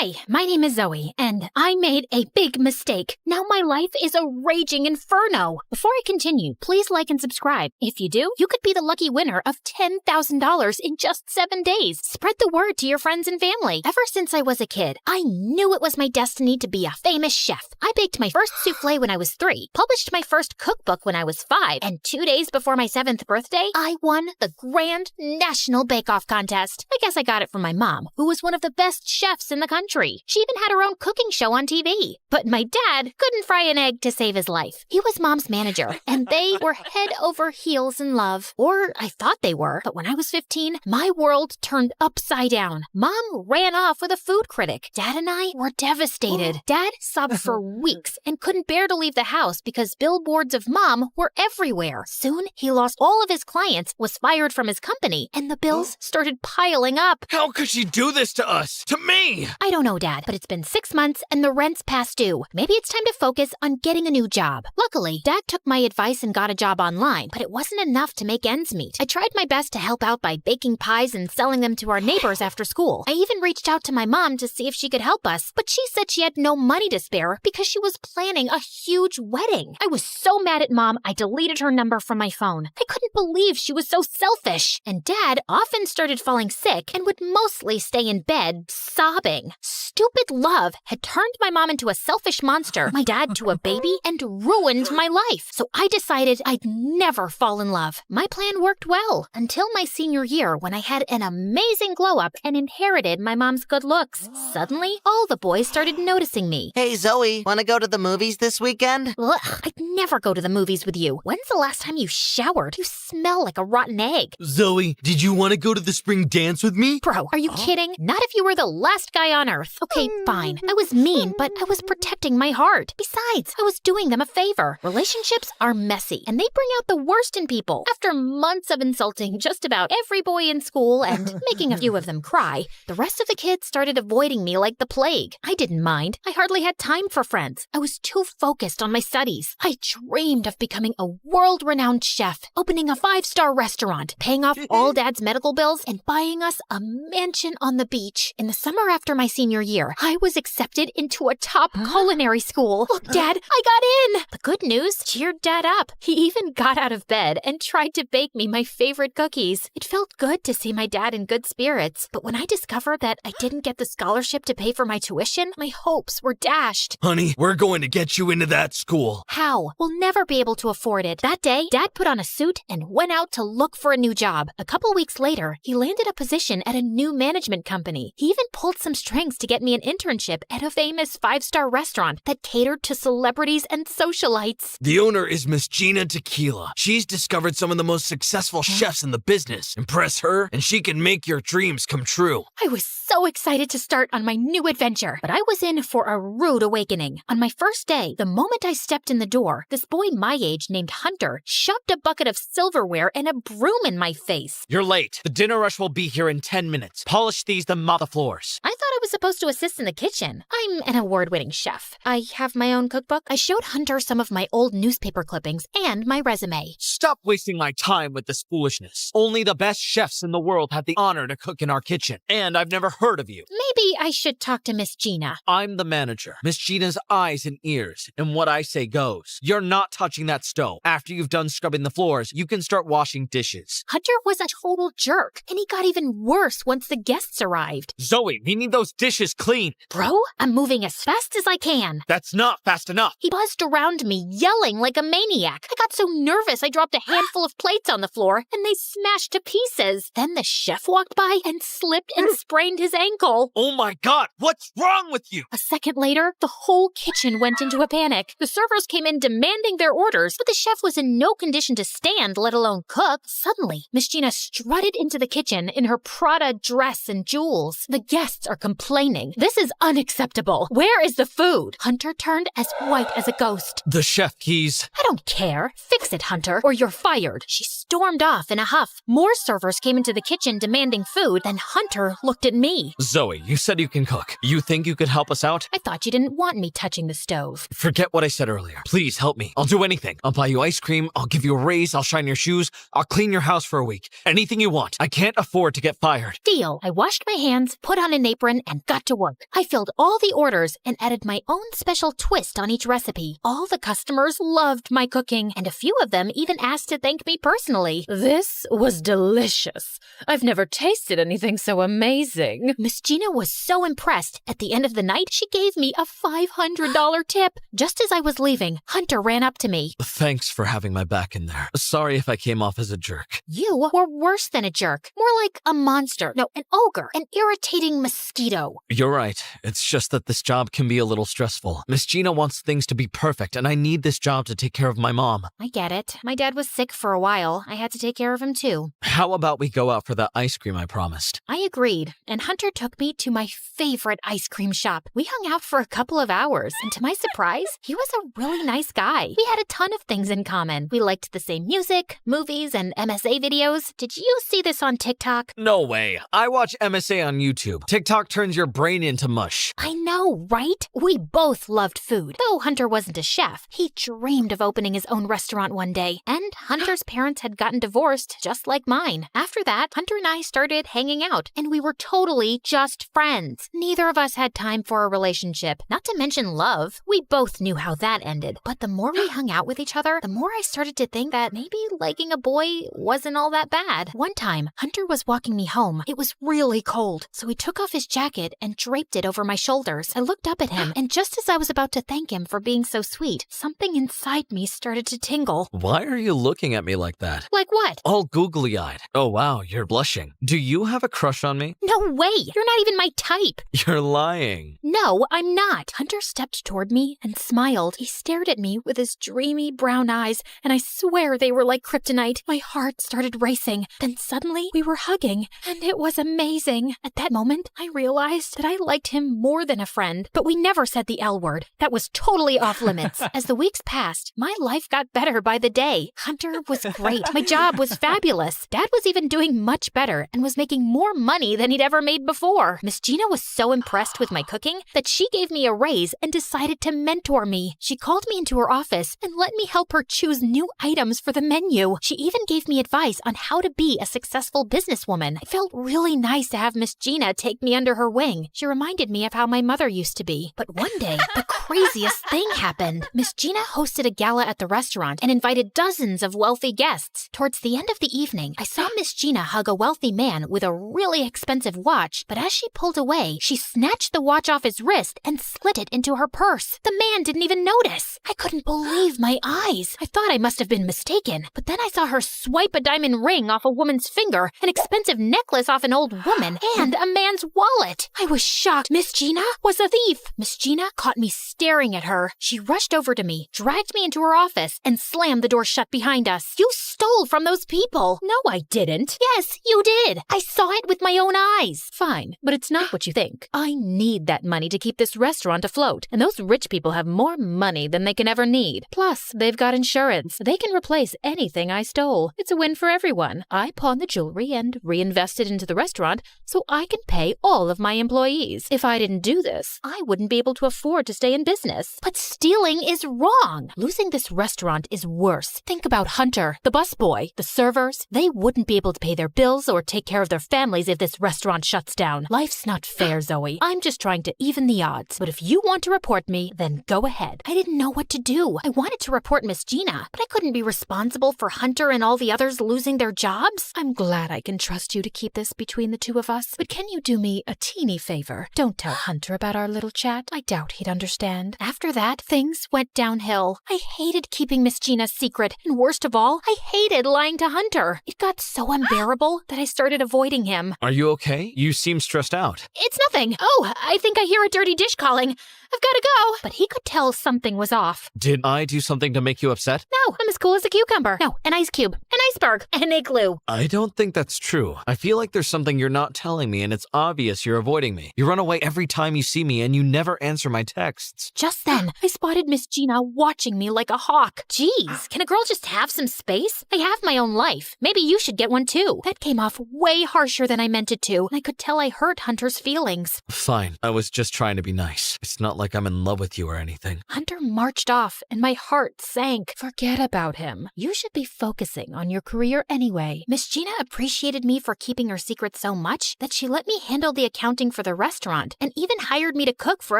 Hi, my name is Zoe, and I made a big mistake. Now my life is a raging inferno. Before I continue, please like and subscribe. If you do, you could be the lucky winner of $10,000 in just 7 days. Spread the word to your friends and family. Ever since I was a kid, I knew it was my destiny to be a famous chef. I baked my first souffle when I was 3, published my first cookbook when I was 5, and 2 days before my 7th birthday, I won the Grand National Bake-Off Contest. I guess I got it from my mom, who was one of the best chefs in the country. She even had her own cooking show on TV. But my dad couldn't fry an egg to save his life. He was Mom's manager, and they were head over heels in love. Or I thought they were, but when I was 15, my world turned upside down. Mom ran off with a food critic. Dad and I were devastated. Dad sobbed for weeks and couldn't bear to leave the house because billboards of Mom were everywhere. Soon, he lost all of his clients, was fired from his company, and the bills started piling up. How could she do this to us? To me? I don't know, Dad, but it's been 6 months and the rent's past due. Maybe it's time to focus on getting a new job. Luckily, Dad took my advice and got a job online, but it wasn't enough to make ends meet. I tried my best to help out by baking pies and selling them to our neighbors after school. I even reached out to my mom to see if she could help us, but she said she had no money to spare because she was planning a huge wedding. I was so mad at Mom, I deleted her number from my phone. I couldn't believe she was so selfish. And Dad often started falling sick and would mostly stay in bed sobbing. Stupid love had turned my mom into a selfish monster, my dad to a baby, and ruined my life. So I decided I'd never fall in love. My plan worked well until my senior year when I had an amazing glow-up and inherited my mom's good looks. Suddenly, all the boys started noticing me. Hey, Zoe, want to go to the movies this weekend? Ugh, I'd never go to the movies with you. When's the last time you showered? You smell like a rotten egg. Zoe, did you want to go to the spring dance with me? Bro, are you kidding? Not if you were the last guy on earth. Okay, fine. I was mean, but I was protecting my heart. Besides, I was doing them a favor. Relationships are messy, and they bring out the worst in people. After months of insulting just about every boy in school and making a few of them cry, the rest of the kids started avoiding me like the plague. I didn't mind. I hardly had time for friends. I was too focused on my studies. I dreamed of becoming a world-renowned chef, opening a 5-star restaurant, paying off all Dad's medical bills, and buying us a mansion on the beach. In the summer after my senior year, I was accepted into a top culinary school. Look, Dad, I got in! The good news cheered Dad up. He even got out of bed and tried to bake me my favorite cookies. It felt good to see my dad in good spirits, but when I discovered that I didn't get the scholarship to pay for my tuition, my hopes were dashed. Honey, we're going to get you into that school. How? We'll never be able to afford it. That day, Dad put on a suit and went out to look for a new job. A couple weeks later, he landed a position at a new management company. He even pulled some strings to get me an internship at a famous 5-star restaurant that catered to celebrities and socialites. The owner is Miss Gina Tequila. She's discovered some of the most successful chefs in the business. Impress her, and she can make your dreams come true. I was so excited to start on my new adventure, but I was in for a rude awakening. On my first day, the moment I stepped in the door, this boy my age named Hunter shoved a bucket of silverware and a broom in my face. You're late. The dinner rush will be here in 10 minutes. Polish these, then mop the floors. I thought I was supposed to assist in the kitchen. I'm an award-winning chef. I have my own cookbook. I showed Hunter some of my old newspaper clippings and my resume. Stop wasting my time with this foolishness. Only the best chefs in the world have the honor to cook in our kitchen, and I've never heard of you. Maybe I should talk to Miss Gina. I'm the manager. Miss Gina's eyes and ears, and what I say goes. You're not touching that stove. After you've done scrubbing the floors, you can start washing dishes. Hunter was a total jerk, and he got even worse once the guests arrived. Zoe, we need those dishes clean. Bro, I'm moving as fast as I can. That's not fast enough. He buzzed around me, yelling like a maniac. I got so nervous I dropped a handful of plates on the floor, and they smashed to pieces. Then the chef walked by and slipped and sprained his ankle. Oh my God, what's wrong with you? A second later, the whole kitchen went into a panic. The servers came in demanding their orders, but the chef was in no condition to stand, let alone cook. Suddenly, Miss Gina strutted into the kitchen in her Prada dress and jewels. The guests are complaining. This is unacceptable. Where is the food? Hunter turned as white as a ghost. The chef, he's... I don't care. Fix it, Hunter, or you're fired. She stormed off in a huff. More servers came into the kitchen demanding food. Then Hunter looked at me. Zoe, you said you can cook. You think you could help us out? I thought you didn't want me touching the stove. Forget what I said earlier. Please help me. I'll do anything. I'll buy you ice cream. I'll give you a raise. I'll shine your shoes. I'll clean your house for a week. Anything you want. I can't afford to get fired. Deal. I washed my hands, put on an apron, and got to work. I filled all the orders and added my own special twist on each recipe. All the customers loved my cooking, and a few of them even asked to thank me personally. This was delicious. I've never tasted anything so amazing. Miss Gina was so impressed. At the end of the night, she gave me a $500 tip. Just as I was leaving, Hunter ran up to me. Thanks for having my back in there. Sorry if I came off as a jerk. You were worse than a jerk. More like a monster. No, an ogre. An irritating mosquito. You're right. It's just that this job can be a little stressful. Miss Gina wants things to be perfect, and I need this job to take care of my mom. I get it. My dad was sick for a while. I had to take care of him too. How about we go out for that ice cream I promised? I agreed, and Hunter took me to my favorite ice cream shop. We hung out for a couple of hours, and to my surprise, he was a really nice guy. We had a ton of things in common. We liked the same music, movies, and MSA videos. Did you see this on TikTok? No way. I watch MSA on YouTube. TikTok turns your brain into mush. I know, right? We both loved food. Though Hunter wasn't a chef, he dreamed of opening his own restaurant one day. And Hunter's parents had gotten divorced, just like mine. After that, Hunter and I started hanging out, and we were totally just friends. Neither of us had time for a relationship, not to mention love. We both knew how that ended. But the more we hung out with each other, the more I started to think that maybe liking a boy wasn't all that bad. One time, Hunter was walking me home. It was really cold, so he took off his jacket and draped it over my shoulders. I looked up at him, and just as I was about to thank him for being so sweet, something inside me started to tingle. Why are you looking at me like that? Like what? All googly-eyed. Oh wow, you're blushing. Do you have a crush on me? No way! You're not even my type! You're lying. No, I'm not. Hunter stepped toward me and smiled. He stared at me with his dreamy brown eyes, and I swear they were like kryptonite. My heart started racing. Then suddenly, we were hugging, and it was amazing. At that moment, I realized that I liked him more than a friend, but we never said the L word. That was totally off limits. As the weeks passed, my life got better by the day. Hunter was great. My job was fabulous. Dad was even doing much better and was making more money than he'd ever made before. Miss Gina was so impressed with my cooking that she gave me a raise and decided to mentor me. She called me into her office and let me help her choose new items for the menu. She even gave me advice on how to be a successful businesswoman. It felt really nice to have Miss Gina take me under her wing. She reminded me of how my mother used to be. But one day, the craziest thing happened. Miss Gina hosted a gala at the restaurant and invited dozens of wealthy guests. Towards the end of the evening, I saw Miss Gina hug a wealthy man with a really expensive watch, but as she pulled away, she snatched the watch off his wrist and slid it into her purse. The man didn't even notice. I couldn't believe my eyes. I thought I must have been mistaken, but then I saw her swipe a diamond ring off a woman's finger, an expensive necklace off an old woman, and a man's wallet. I was shocked. Miss Gina was a thief. Miss Gina caught me staring at her. She rushed over to me, dragged me into her office, and slammed the door shut behind us. You stole from those people. No, I didn't. Yes, you did. I saw it with my own eyes. Fine, but it's not what you think. I need that money to keep this restaurant afloat, and those rich people have more money than they can ever need. Plus, they've got insurance. They can replace anything I stole. It's a win for everyone. I pawn the jewelry and reinvest it into the restaurant so I can pay all of my employees. If I didn't do this, I wouldn't be able to afford to stay in business. But stealing is wrong. Losing this restaurant is worse. Think about Hunter, the busboy, the servers. They wouldn't be able to pay their bills or take care of their families if this restaurant shuts down. Life's not fair, Zoe. I'm just trying to even the odds. But if you want to report me, then go ahead. I didn't know what to do. I wanted to report Miss Gina, but I couldn't be responsible for Hunter and all the others losing their jobs. I'm glad I can trust you to keep this between the two of us. But can you do me a teeny favor? Don't tell Hunter about our little chat. I doubt he'd understand. After that, things went downhill. I hated keeping Miss Gina's secret, and worst of all, I hated lying to Hunter. It got so unbearable that I started avoiding him. Are you okay? You seem stressed out. It's nothing. Oh, I think I hear a dirty dish calling. I've got to go. But he could tell something was off. Did I do something to make you upset? No, I'm as cool as a cucumber. No, an ice cube, an iceberg, an igloo. I don't think that's true. I feel like there's something you're not telling me, and it's obvious you're avoiding me. You run away every time you see me, and you never answer my texts. Just then, I spotted Miss Gina watching me like a hawk. Geez, can a girl just have some space? I have my own life. Maybe you should get one too. That came off way harsher than I meant it to, and I could tell I hurt Hunter's feelings. Fine. I was just trying to be nice. It's not like I'm in love with you or anything. Hunter marched off, and my heart sank. Forget about him. You should be focusing on your career anyway. Miss Gina appreciated me for keeping her secret so much that she let me handle the accounting for the restaurant and even hired me to cook for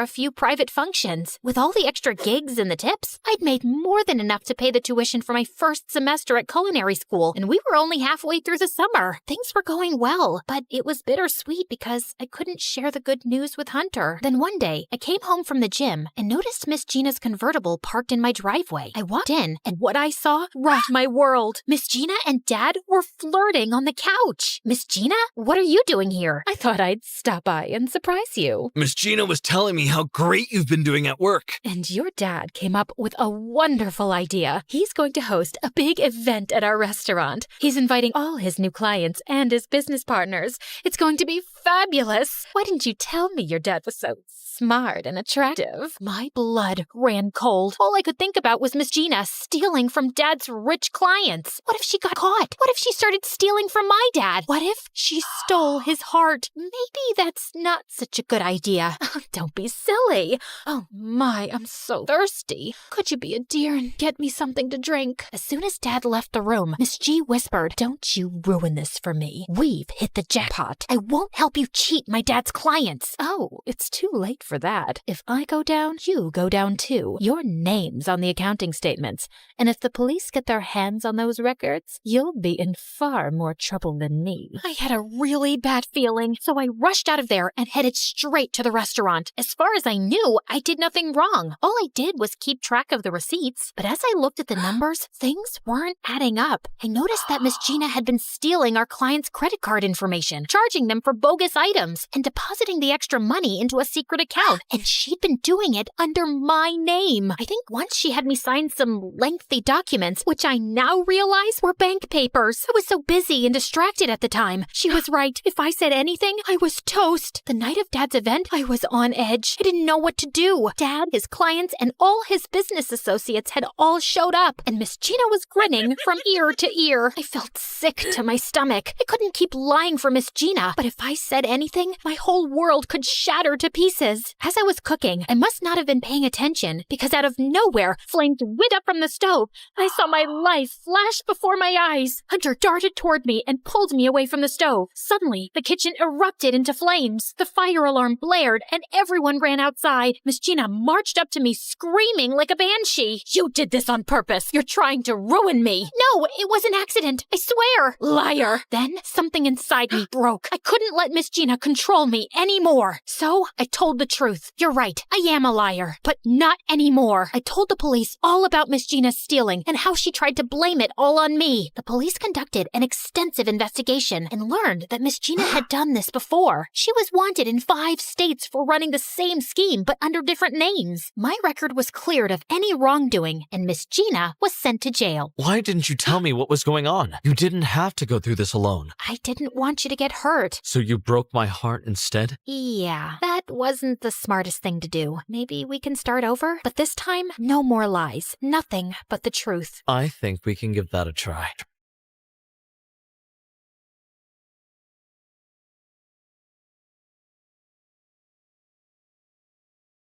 a few private functions. With all the extra gigs and the tips, I'd made more than enough to pay the tuition for my first semester at culinary school, and we were only halfway through the summer. Things were going well, but it was bittersweet because I couldn't share the good news with Hunter. Then one day, I came home from the gym and noticed Miss Gina's convertible parked in my driveway. I walked in, and what I saw rocked my world. Miss Gina and Dad were flirting on the couch. Miss Gina, what are you doing here? I thought I'd stop by and surprise you. Miss Gina was telling me how great you've been doing at work. And your dad came up with a wonderful idea. He's going to host a big event at our restaurant. He's inviting all his new clients and his business partners. It's going to be fabulous. Why didn't you tell me your dad was so smart and attractive? My blood ran cold. All I could think about was Miss Gina stealing from Dad's rich clients. What if she got caught? What if she started stealing from my dad? What if she stole his heart? Maybe that's not such a good idea. Don't be silly. Oh my, I'm so thirsty. Could you be a dear and get me something to drink? As soon as Dad left the room, Miss G whispered, "Don't you ruin this for me. We've hit the jackpot. I won't help you cheat my dad's clients." Oh, it's too late for that. If I go down, you go down too. Your name's on the accounting statements. And if the police get their hands on those records, you'll be in far more trouble than me. I had a really bad feeling, so I rushed out of there and headed straight to the restaurant. As far as I knew, I did nothing wrong. All I did was keep track of the receipts. But as I looked at the numbers, things weren't adding up. I noticed that Miss Gina had been stealing our clients' credit card information, charging them for bogus items, and depositing the extra money into a secret account. And she'd been doing it under my name. I think once she had me sign some lengthy documents, which I now realize were bank papers. I was so busy and distracted at the time. She was right. If I said anything, I was toast. The night of Dad's event, I was on edge. I didn't know what to do. Dad, his clients, and all his business associates had all showed up, and Miss Gina was grinning from ear to ear. I felt sick to my stomach. I couldn't keep lying for Miss Gina, but if I said anything, my whole world could shatter to pieces. As I was cooking, I must not have been paying attention, because out of nowhere, flames went up from the stove. I saw my life flash before my eyes. Hunter darted toward me and pulled me away from the stove. Suddenly, the kitchen erupted into flames. The fire alarm blared, and everyone ran outside. Miss Gina marched up to me, screaming like a banshee. "You did this on purpose. You're trying to ruin me." "No, it was an accident. I swear." "Liar." Then something inside me broke. I couldn't let Miss Gina control me anymore. So I told the truth. "You're right. I am a liar, but not anymore." I told the police all about Miss Gina's stealing and how she tried to blame it all on me. The police conducted an extensive investigation and learned that Miss Gina had done this before. She was wanted in 5 states for running the same scheme but under different names. My record was cleared of any wrongdoing, and Miss Gina was sent to jail. Why didn't you tell me what was going on? You didn't have to go through this alone. I didn't want you to get hurt. So you broke my heart instead? Yeah, that wasn't the smartest thing to do. Maybe we can start over? But this time, no more lies. Nothing but the truth. I think we can give that a try.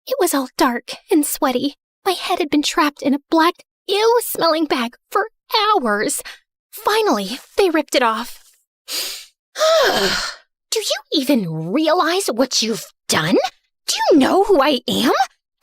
It was all dark and sweaty. My head had been trapped in a black, ill-smelling bag for hours. Finally, they ripped it off. Do you even realize what you've done? Do you know who I am?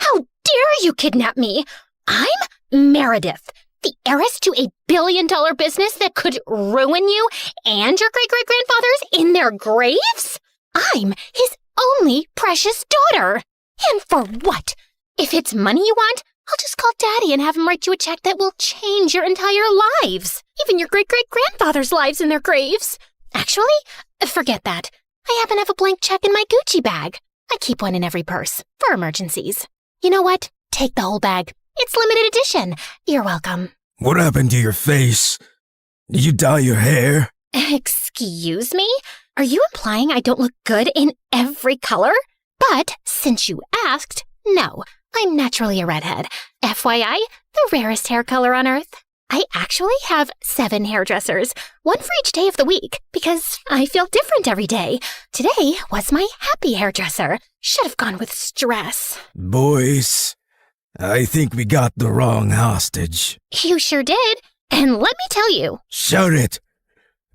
How dare you kidnap me? I'm Meredith, the heiress to a billion-dollar business that could ruin you and your great-great-grandfathers in their graves? I'm his only precious daughter. And for what? If it's money you want, I'll just call Daddy and have him write you a check that will change your entire lives. Even your great-great-grandfather's lives in their graves. Actually, forget that. I happen to have a blank check in my Gucci bag. I keep one in every purse, for emergencies. You know what? Take the whole bag. It's limited edition. You're welcome. What happened to your face? Did you dye your hair? Excuse me? Are you implying I don't look good in every color? But since you asked, no, I'm naturally a redhead. FYI, the rarest hair color on Earth. I actually have 7 hairdressers, one for each day of the week, because I feel different every day. Today was my happy hairdresser. Should have gone with stress. Boys, I think we got the wrong hostage. You sure did. And let me tell you. Shout it!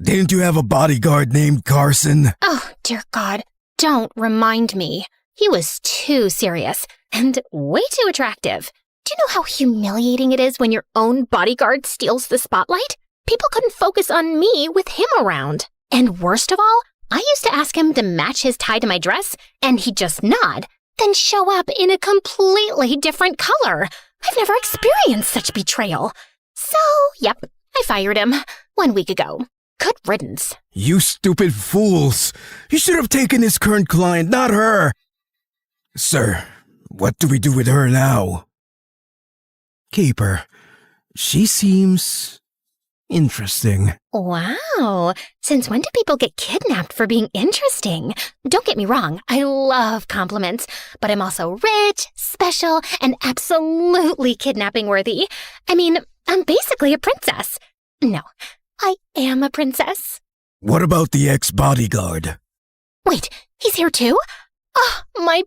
Didn't you have a bodyguard named Carson? Oh, dear God, don't remind me. He was too serious and way too attractive. Do you know how humiliating it is when your own bodyguard steals the spotlight? People couldn't focus on me with him around. And worst of all, I used to ask him to match his tie to my dress, and he'd just nod, then show up in a completely different color. I've never experienced such betrayal. So, yep, I fired him 1 week ago. Good riddance. You stupid fools! You should have taken his current client, not her! Sir, what do we do with her now? Keep her. She seems interesting. Wow. Since when do people get kidnapped for being interesting? Don't get me wrong, I love compliments, but I'm also rich, special, and absolutely kidnapping worthy. I mean, I'm basically a princess. No, I am a princess. What about the ex-bodyguard? Wait, he's here too? Oh, my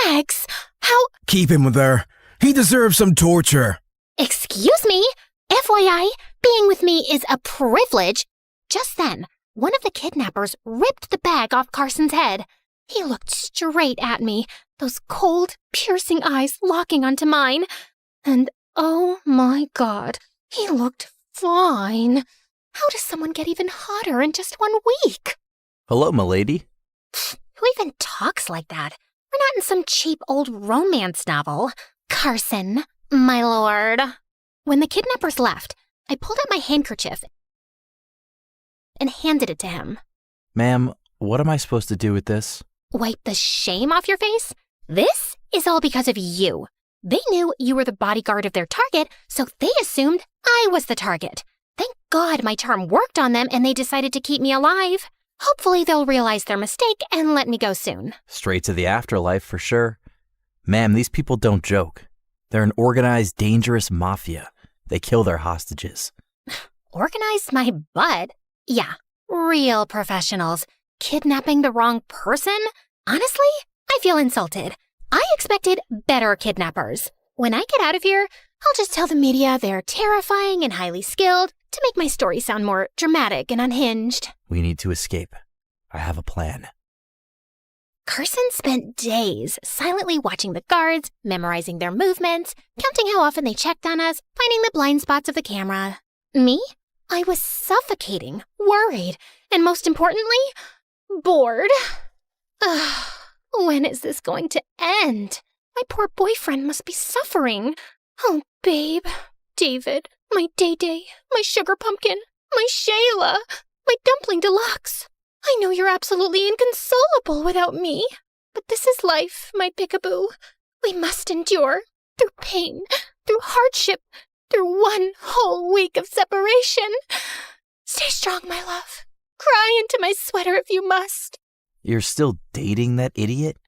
bags! How— Keep him with her. He deserves some torture. Excuse me? FYI, being with me is a privilege. Just then, one of the kidnappers ripped the bag off Carson's head. He looked straight at me, those cold, piercing eyes locking onto mine. And oh my God, he looked fine. How does someone get even hotter in just 1 week? Hello, milady. Who even talks like that? We're not in some cheap old romance novel. Carson, my lord. When the kidnappers left, I pulled out my handkerchief and handed it to him. Ma'am, what am I supposed to do with this? Wipe the shame off your face? This is all because of you. They knew you were the bodyguard of their target, so they assumed I was the target. Thank God my charm worked on them and they decided to keep me alive. Hopefully they'll realize their mistake and let me go soon. Straight to the afterlife for sure. Ma'am, these people don't joke. They're an organized, dangerous mafia. They kill their hostages. Organized my butt? Yeah, real professionals. Kidnapping the wrong person? Honestly, I feel insulted. I expected better kidnappers. When I get out of here, I'll just tell the media they're terrifying and highly skilled to make my story sound more dramatic and unhinged. We need to escape. I have a plan. Carson spent days silently watching the guards, memorizing their movements, counting how often they checked on us, finding the blind spots of the camera. Me? I was suffocating, worried, and most importantly, bored. Ugh, when is this going to end? My poor boyfriend must be suffering. Oh, babe, David, my Day-Day, my sugar pumpkin, my Shayla, my dumpling deluxe. I know you're absolutely inconsolable without me, but this is life, my peekaboo. We must endure, through pain, through hardship, through 1 whole week of separation. Stay strong, my love. Cry into my sweater if you must. You're still dating that idiot?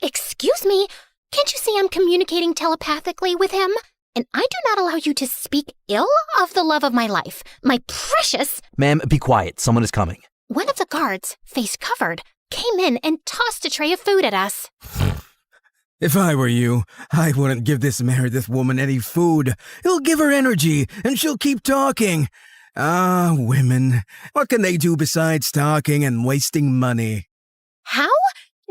Excuse me? Can't you see I'm communicating telepathically with him? And I do not allow you to speak ill of the love of my life, my precious— Ma'am, be quiet. Someone is coming. One of the guards, face covered, came in and tossed a tray of food at us. If I were you, I wouldn't give this Meredith woman any food. It'll give her energy, and she'll keep talking. Ah, women. What can they do besides talking and wasting money? How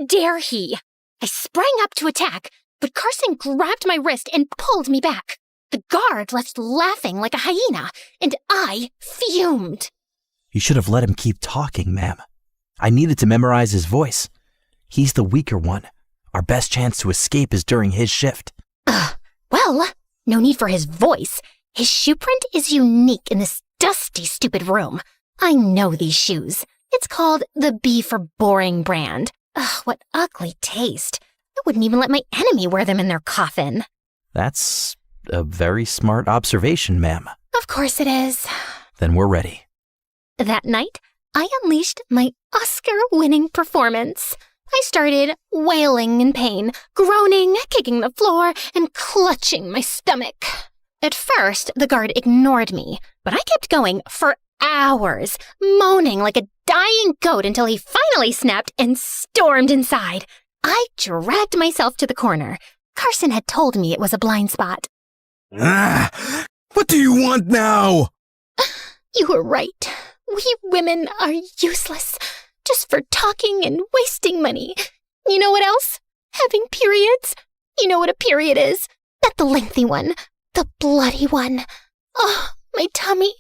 dare he? I sprang up to attack, but Carson grabbed my wrist and pulled me back. The guard left laughing like a hyena, and I fumed. You should have let him keep talking, ma'am. I needed to memorize his voice. He's the weaker one. Our best chance to escape is during his shift. Well, no need for his voice. His shoe print is unique in this dusty, stupid room. I know these shoes. It's called the B for Boring brand. Ugh, what ugly taste. I wouldn't even let my enemy wear them in their coffin. That's a very smart observation, ma'am. Of course it is. Then we're ready. That night, I unleashed my Oscar-winning performance. I started wailing in pain, groaning, kicking the floor, and clutching my stomach. At first, the guard ignored me, but I kept going for hours, moaning like a dying goat until he finally snapped and stormed inside. I dragged myself to the corner. Carson had told me it was a blind spot. What do you want now? You were right. We women are useless, just for talking and wasting money. You know what else? Having periods. You know what a period is? Not the lengthy one, the bloody one. Oh, my tummy.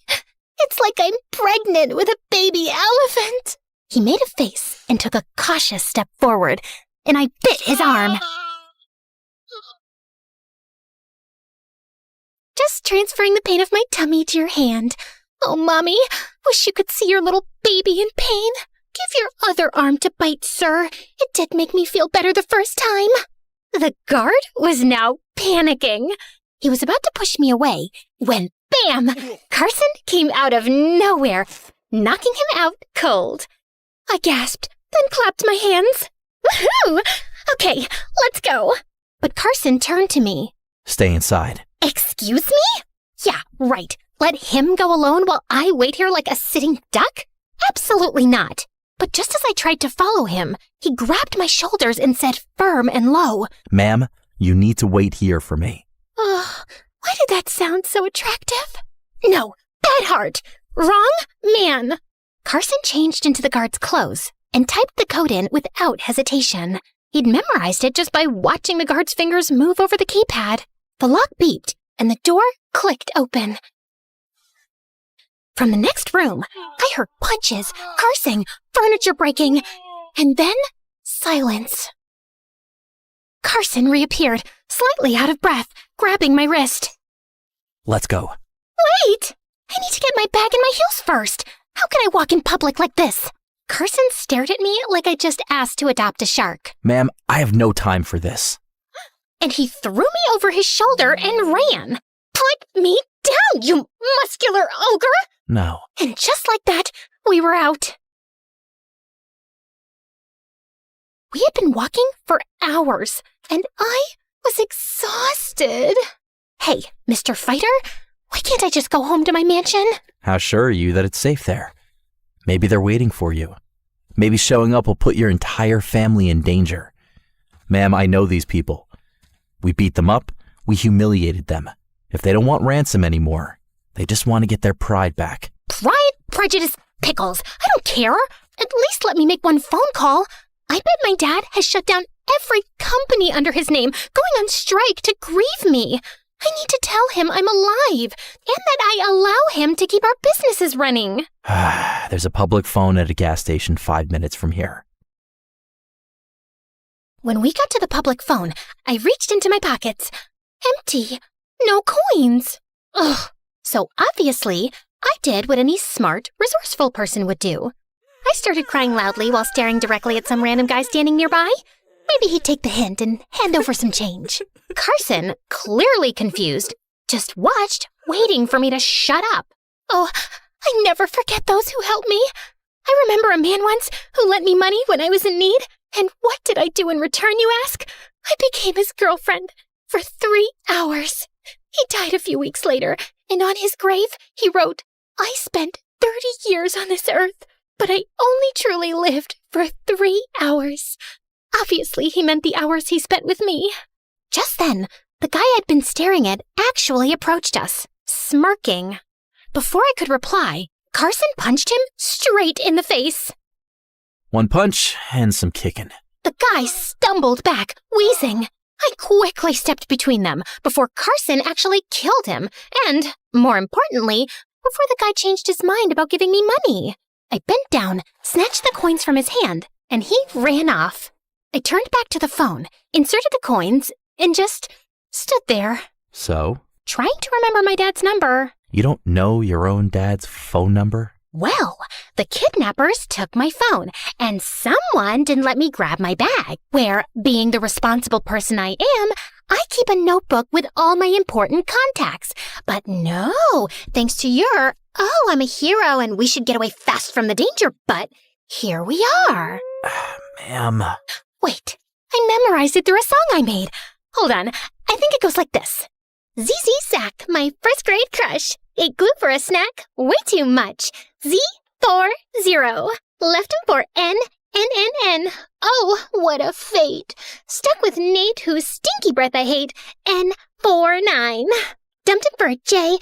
It's like I'm pregnant with a baby elephant. He made a face and took a cautious step forward, and I bit his arm. Just transferring the pain of my tummy to your hand. Oh, Mommy, wish you could see your little baby in pain. Give your other arm to bite, sir. It did make me feel better the first time. The guard was now panicking. He was about to push me away when, bam, Carson came out of nowhere, knocking him out cold. I gasped, then clapped my hands. Woohoo! Okay, let's go. But Carson turned to me. Stay inside. Excuse me? Yeah, right. Let him go alone while I wait here like a sitting duck? Absolutely not. But just as I tried to follow him, he grabbed my shoulders and said firm and low, Ma'am, you need to wait here for me. Oh, why did that sound so attractive? No, bad heart. Wrong man. Carson changed into the guard's clothes and typed the code in without hesitation. He'd memorized it just by watching the guard's fingers move over the keypad. The lock beeped and the door clicked open. From the next room, I heard punches, cursing, furniture breaking, and then silence. Carson reappeared, slightly out of breath, grabbing my wrist. Let's go. Wait! I need to get my bag and my heels first. How can I walk in public like this? Carson stared at me like I just asked to adopt a shark. Ma'am, I have no time for this. And he threw me over his shoulder and ran. Put me down, you muscular ogre! No. And just like that, we were out. We had been walking for hours, and I was exhausted. Hey, Mr. Fighter, why can't I just go home to my mansion? How sure are you that it's safe there? Maybe they're waiting for you. Maybe showing up will put your entire family in danger. Ma'am, I know these people. We beat them up, we humiliated them. If they don't want ransom anymore, they just want to get their pride back. Pride, prejudice, pickles. I don't care. At least let me make one phone call. I bet my dad has shut down every company under his name, going on strike to grieve me. I need to tell him I'm alive and that I allow him to keep our businesses running. There's a public phone at a gas station 5 minutes from here. When we got to the public phone, I reached into my pockets. Empty. No coins. Ugh. So obviously, I did what any smart, resourceful person would do. I started crying loudly while staring directly at some random guy standing nearby. Maybe he'd take the hint and hand over some change. Carson, clearly confused, just watched, waiting for me to shut up. Oh, I never forget those who helped me. I remember a man once who lent me money when I was in need. And what did I do in return, you ask? I became his girlfriend for 3 hours. He died a few weeks later, and on his grave, he wrote, I spent 30 years on this earth, but I only truly lived for 3 hours. Obviously, he meant the hours he spent with me. Just then, the guy I'd been staring at actually approached us, smirking. Before I could reply, Carson punched him straight in the face. One punch and some kicking. The guy stumbled back, wheezing. I quickly stepped between them before Carson actually killed him, and, more importantly, before the guy changed his mind about giving me money. I bent down, snatched the coins from his hand, and he ran off. I turned back to the phone, inserted the coins, and just stood there. So? Trying to remember my dad's number. You don't know your own dad's phone number? Well, the kidnappers took my phone, and someone didn't let me grab my bag, where, being the responsible person I am, I keep a notebook with all my important contacts. But no, thanks to your, oh, I'm a hero and we should get away fast from the danger, but here we are. Ma'am. Wait, I memorized it through a song I made. Hold on, I think it goes like this. ZZ Sack, my first grade crush. Ate glue for a snack, way too much. Z40. Left him for N. Oh, what a fate. Stuck with Nate, whose stinky breath I hate. N49. Dumped him for J.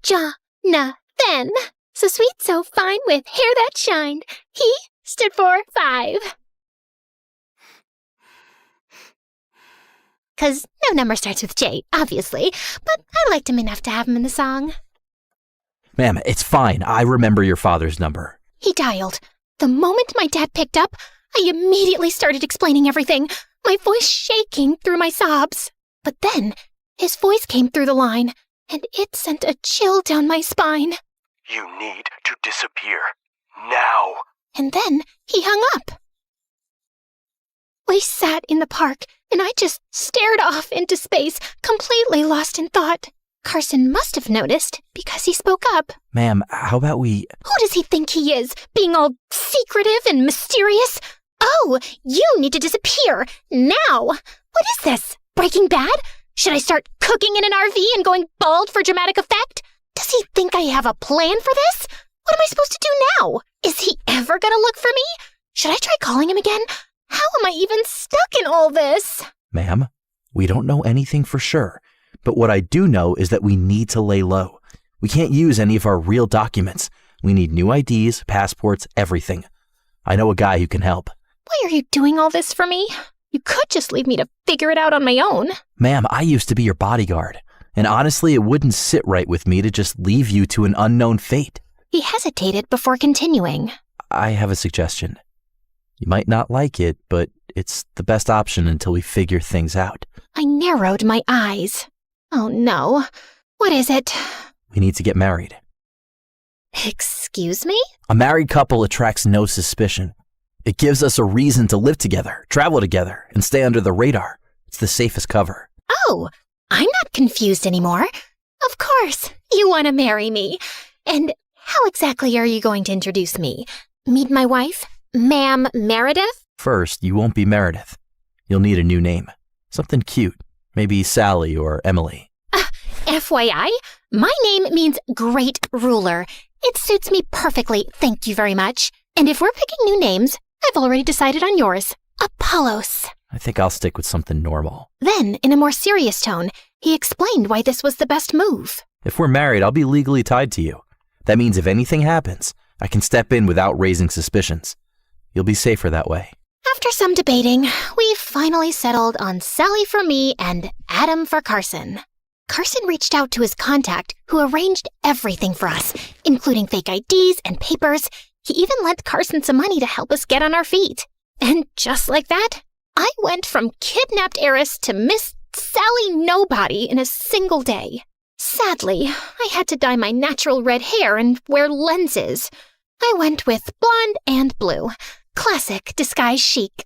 Jonathan. So sweet, so fine, with hair that shined. He stood for 5. 'Cause no number starts with J, obviously, but I liked him enough to have him in the song. Ma'am, it's fine. I remember your father's number. He dialed. The moment my dad picked up, I immediately started explaining everything, my voice shaking through my sobs. But then, his voice came through the line, and it sent a chill down my spine. You need to disappear. Now. And then he hung up. We sat in the park, and I just stared off into space, completely lost in thought. Carson must have noticed, because he spoke up. Ma'am, how about we... Who does he think he is, being all secretive and mysterious? Oh, you need to disappear, now! What is this, Breaking Bad? Should I start cooking in an RV and going bald for dramatic effect? Does he think I have a plan for this? What am I supposed to do now? Is he ever gonna look for me? Should I try calling him again? How am I even stuck in all this? Ma'am, we don't know anything for sure, but what I do know is that we need to lay low. We can't use any of our real documents. We need new IDs, passports, everything. I know a guy who can help. Why are you doing all this for me? You could just leave me to figure it out on my own. Ma'am, I used to be your bodyguard, and honestly, it wouldn't sit right with me to just leave you to an unknown fate. He hesitated before continuing. I have a suggestion. You might not like it, but it's the best option until we figure things out. I narrowed my eyes. Oh no. What is it? We need to get married. Excuse me? A married couple attracts no suspicion. It gives us a reason to live together, travel together, and stay under the radar. It's the safest cover. Oh, I'm not confused anymore. Of course, you want to marry me. And how exactly are you going to introduce me? Meet my wife? Ma'am Meredith? First, you won't be Meredith. You'll need a new name. Something cute. Maybe Sally or Emily. FYI, my name means great ruler. It suits me perfectly, thank you very much. And if we're picking new names, I've already decided on yours. Apollos. I think I'll stick with something normal. Then, in a more serious tone, he explained why this was the best move. If we're married, I'll be legally tied to you. That means if anything happens, I can step in without raising suspicions. You'll be safer that way. After some debating, we finally settled on Sally for me and Adam for Carson. Carson reached out to his contact, who arranged everything for us, including fake IDs and papers. He even lent Carson some money to help us get on our feet. And just like that, I went from kidnapped heiress to Miss Sally Nobody in a single day. Sadly, I had to dye my natural red hair and wear lenses. I went with blonde and blue. Classic disguise chic.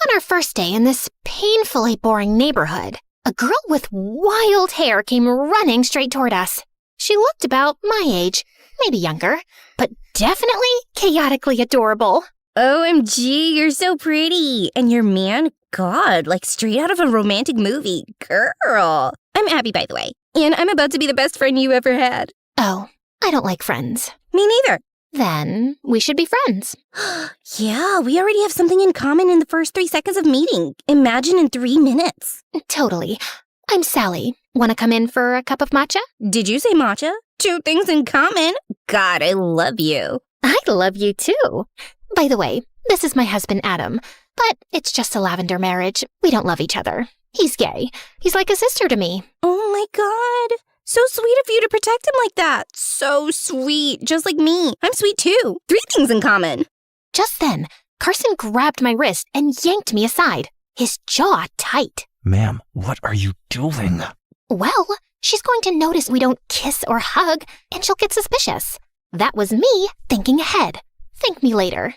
On our first day in this painfully boring neighborhood, a girl with wild hair came running straight toward us. She looked about my age, maybe younger, but definitely chaotically adorable. OMG, you're so pretty. And your man, God, like straight out of a romantic movie. Girl. I'm Abby, by the way. And I'm about to be the best friend you ever had. Oh, I don't like friends. Me neither. Then we should be friends. Yeah, we already have something in common in the first 3 seconds of meeting. Imagine in 3 minutes. Totally. I'm Sally. Want to come in for a cup of matcha? Did you say matcha? 2 things in common? God, I love you. I love you too. By the way, this is my husband Adam, but it's just a lavender marriage. We don't love each other. He's gay. He's like a sister to me. Oh my God. So sweet of you to protect him like that. So sweet. Just like me. I'm sweet too. 3 things in common. Just then, Carson grabbed my wrist and yanked me aside, his jaw tight. Ma'am, what are you doing? Well, she's going to notice we don't kiss or hug, and she'll get suspicious. That was me thinking ahead. Thank me later.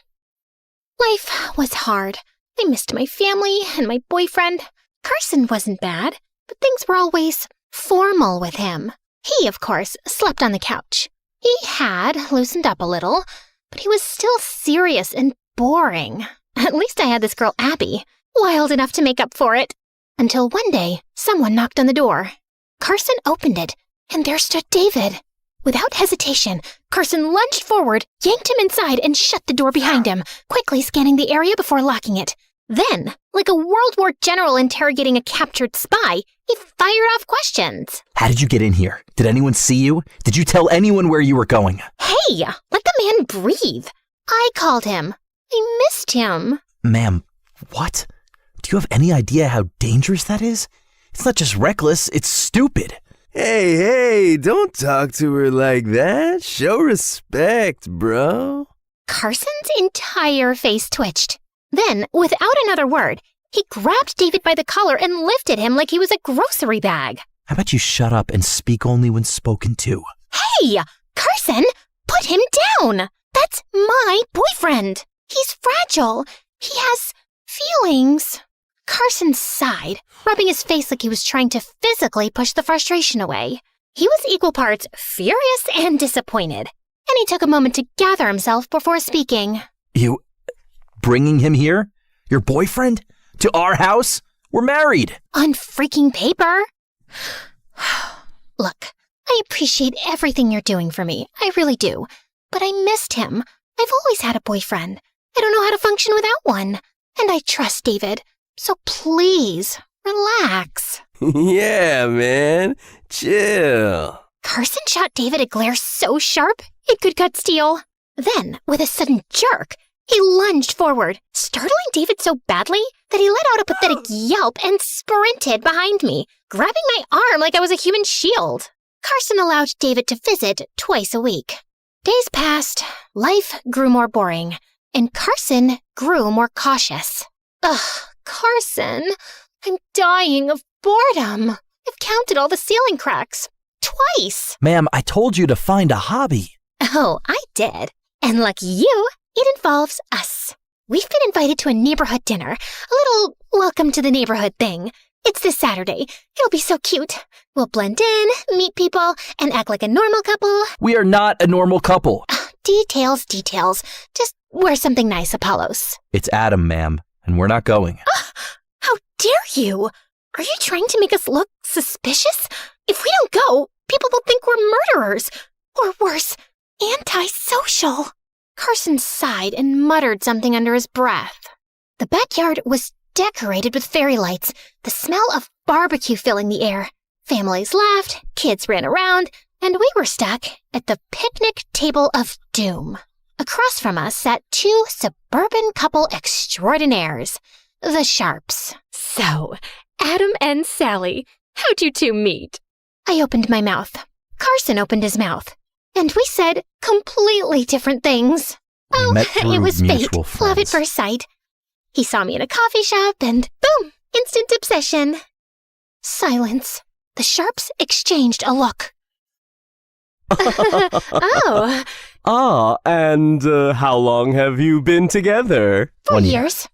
Life was hard. I missed my family and my boyfriend. Carson wasn't bad, but things were always formal with him. He, of course, slept on the couch. He had loosened up a little, but he was still serious and boring. At least I had this girl Abby, wild enough to make up for it. Until one day, someone knocked on the door. Carson opened it, and there stood David. Without hesitation, Carson lunged forward, yanked him inside, and shut the door behind him, quickly scanning the area before locking it. Then, like a World War general interrogating a captured spy, he fired off questions. How did you get in here? Did anyone see you? Did you tell anyone where you were going? Hey, let the man breathe. I called him. I missed him. Ma'am, what? Do you have any idea how dangerous that is? It's not just reckless, it's stupid. Hey, don't talk to her like that. Show respect, bro. Carson's entire face twitched. Then, without another word, he grabbed David by the collar and lifted him like he was a grocery bag. How about you shut up and speak only when spoken to? Hey, Carson, put him down. That's my boyfriend. He's fragile. He has feelings. Carson sighed, rubbing his face like he was trying to physically push the frustration away. He was equal parts furious and disappointed, and he took a moment to gather himself before speaking. You bringing him here? Your boyfriend? To our house? We're married. On freaking paper? Look, I appreciate everything you're doing for me. I really do. But I missed him. I've always had a boyfriend. I don't know how to function without one. And I trust David. So please, relax. Yeah, man. Chill. Carson shot David a glare so sharp it could cut steel. Then, with a sudden jerk, he lunged forward, startling David so badly that he let out a pathetic yelp and sprinted behind me, grabbing my arm like I was a human shield. Carson allowed David to visit twice a week. Days passed, life grew more boring, and Carson grew more cautious. Ugh, Carson, I'm dying of boredom. I've counted all the ceiling cracks. Twice. Ma'am, I told you to find a hobby. Oh, I did. And like you, it involves us. We've been invited to a neighborhood dinner, a little welcome to the neighborhood thing. It's this Saturday. It'll be so cute. We'll blend in, meet people, and act like a normal couple. We are not a normal couple. Details. Just wear something nice, Apollos. It's Adam, ma'am, and we're not going. How dare you? Are you trying to make us look suspicious? If we don't go, people will think we're murderers. Or worse, antisocial. Carson sighed and muttered something under his breath. The backyard was decorated with fairy lights, the smell of barbecue filling the air. Families laughed, kids ran around, and we were stuck at the picnic table of doom. Across from us sat two suburban couple extraordinaires, the Sharps. So, Adam and Sally, how'd you two meet? I opened my mouth. Carson opened his mouth. And we said completely different things. We met through it was fate. mutual Love at friends. first sight. He saw me in a coffee shop and boom, instant obsession. Silence. The Sharps exchanged a look. Oh, And how long have you been together? 4 1 year. years.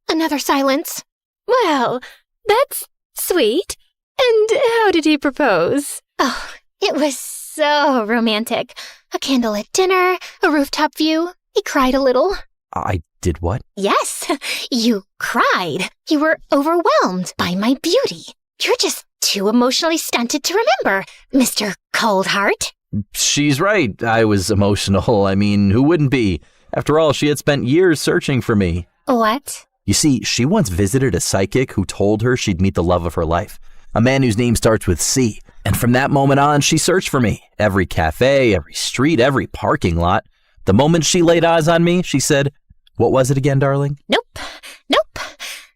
Another silence. well, that's sweet. And how did he propose? Oh, it was so romantic. A candlelit dinner, a rooftop view. He cried a little. I did what? Yes, you cried. You were overwhelmed by my beauty. You're just too emotionally stunted to remember, Mr. Cold Heart. She's right. I was emotional. I mean, who wouldn't be? After all, she had spent years searching for me. What? You see, she once visited a psychic who told her she'd meet the love of her life, a man whose name starts with C. And from that moment on, she searched for me. Every cafe, every street, every parking lot. The moment she laid eyes on me, she said, "What was it again, darling?" Nope.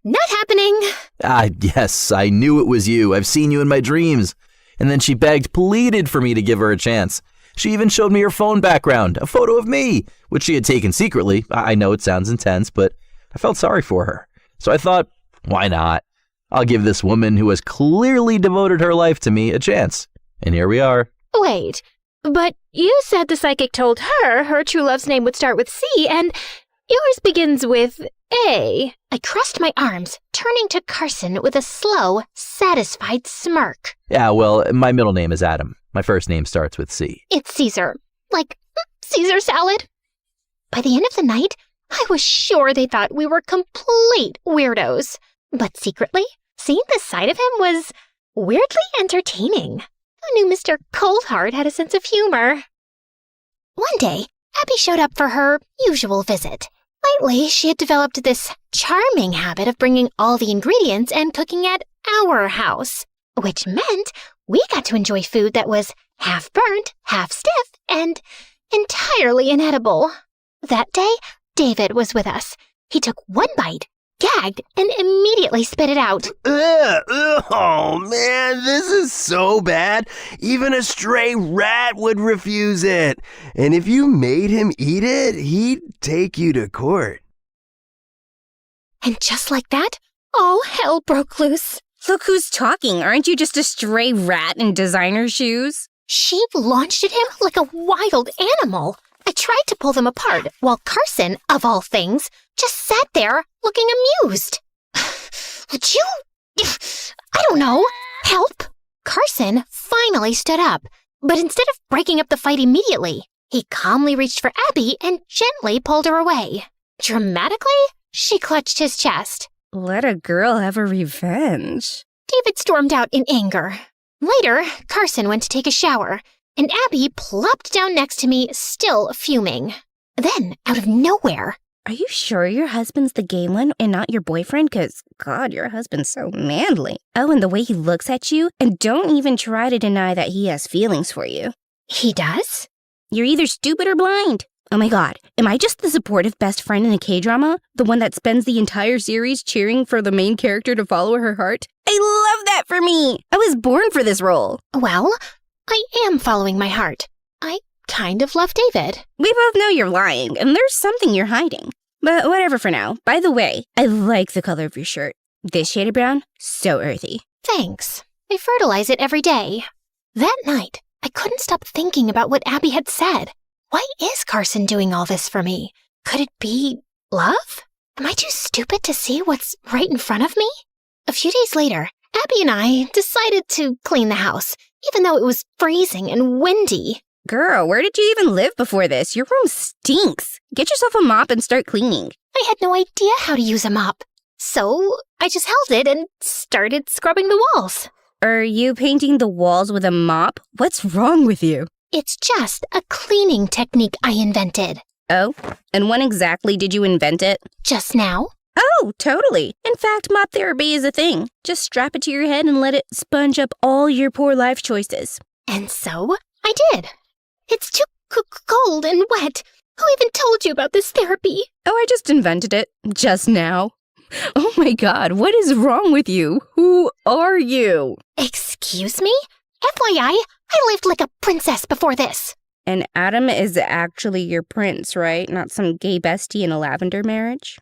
Not happening. Yes, I knew it was you. I've seen you in my dreams. And then she begged, pleaded for me to give her a chance. She even showed me her phone background, a photo of me, which she had taken secretly. I know it sounds intense, but I felt sorry for her. So I thought, why not? I'll give this woman who has clearly devoted her life to me a chance. And here we are. Wait, but you said the psychic told her true love's name would start with C, and yours begins with A. I crossed my arms, turning to Carson with a slow, satisfied smirk. Yeah, well, my middle name is Adam. My first name starts with C. It's Caesar. Like Caesar salad. By the end of the night, I was sure they thought we were complete weirdos. But secretly, seeing this side of him was weirdly entertaining. Who knew Mr. Coldheart had a sense of humor? One day, Abby showed up for her usual visit. Lately, she had developed this charming habit of bringing all the ingredients and cooking at our house, which meant we got to enjoy food that was half burnt, half stiff, and entirely inedible. That day, David was with us. He took one bite, gagged, and immediately spit it out. Ugh, oh man, this is so bad. Even a stray rat would refuse it. And if you made him eat it, he'd take you to court. And just like that, all hell broke loose. Look who's talking. Aren't you just a stray rat in designer shoes? She launched at him like a wild animal. I tried to pull them apart, while Carson, of all things, just sat there looking amused. Would you, I don't know, help? Carson finally stood up, but instead of breaking up the fight immediately, he calmly reached for Abby and gently pulled her away. Dramatically, she clutched his chest. Let a girl have her revenge. David stormed out in anger. Later, Carson went to take a shower, and Abby plopped down next to me, still fuming. Then, out of nowhere... Are you sure your husband's the gay one and not your boyfriend? 'Cause, God, your husband's so manly. Oh, and the way he looks at you, and don't even try to deny that he has feelings for you. He does? You're either stupid or blind. Oh my God, am I just the supportive best friend in a K-drama? The one that spends the entire series cheering for the main character to follow her heart? I love that for me! I was born for this role. Well, I am following my heart. I kind of love David. We both know you're lying, and there's something you're hiding. But whatever for now. By the way, I like the color of your shirt. This shade of brown, so earthy. Thanks. I fertilize it every day. That night, I couldn't stop thinking about what Abby had said. Why is Carson doing all this for me? Could it be love? Am I too stupid to see what's right in front of me? A few days later, Abby and I decided to clean the house, even though it was freezing and windy. Girl, where did you even live before this? Your room stinks. Get yourself a mop and start cleaning. I had no idea how to use a mop, so I just held it and started scrubbing the walls. Are you painting the walls with a mop? What's wrong with you? It's just a cleaning technique I invented. Oh? And when exactly did you invent it? Just now. Oh, totally. In fact, mop therapy is a thing. Just strap it to your head and let it sponge up all your poor life choices. And so, I did. It's too cold and wet. Who even told you about this therapy? Oh, I just invented it. Just now. Oh my God, what is wrong with you? Who are you? Excuse me? FYI, I lived like a princess before this. And Adam is actually your prince, right? Not some gay bestie in a lavender marriage?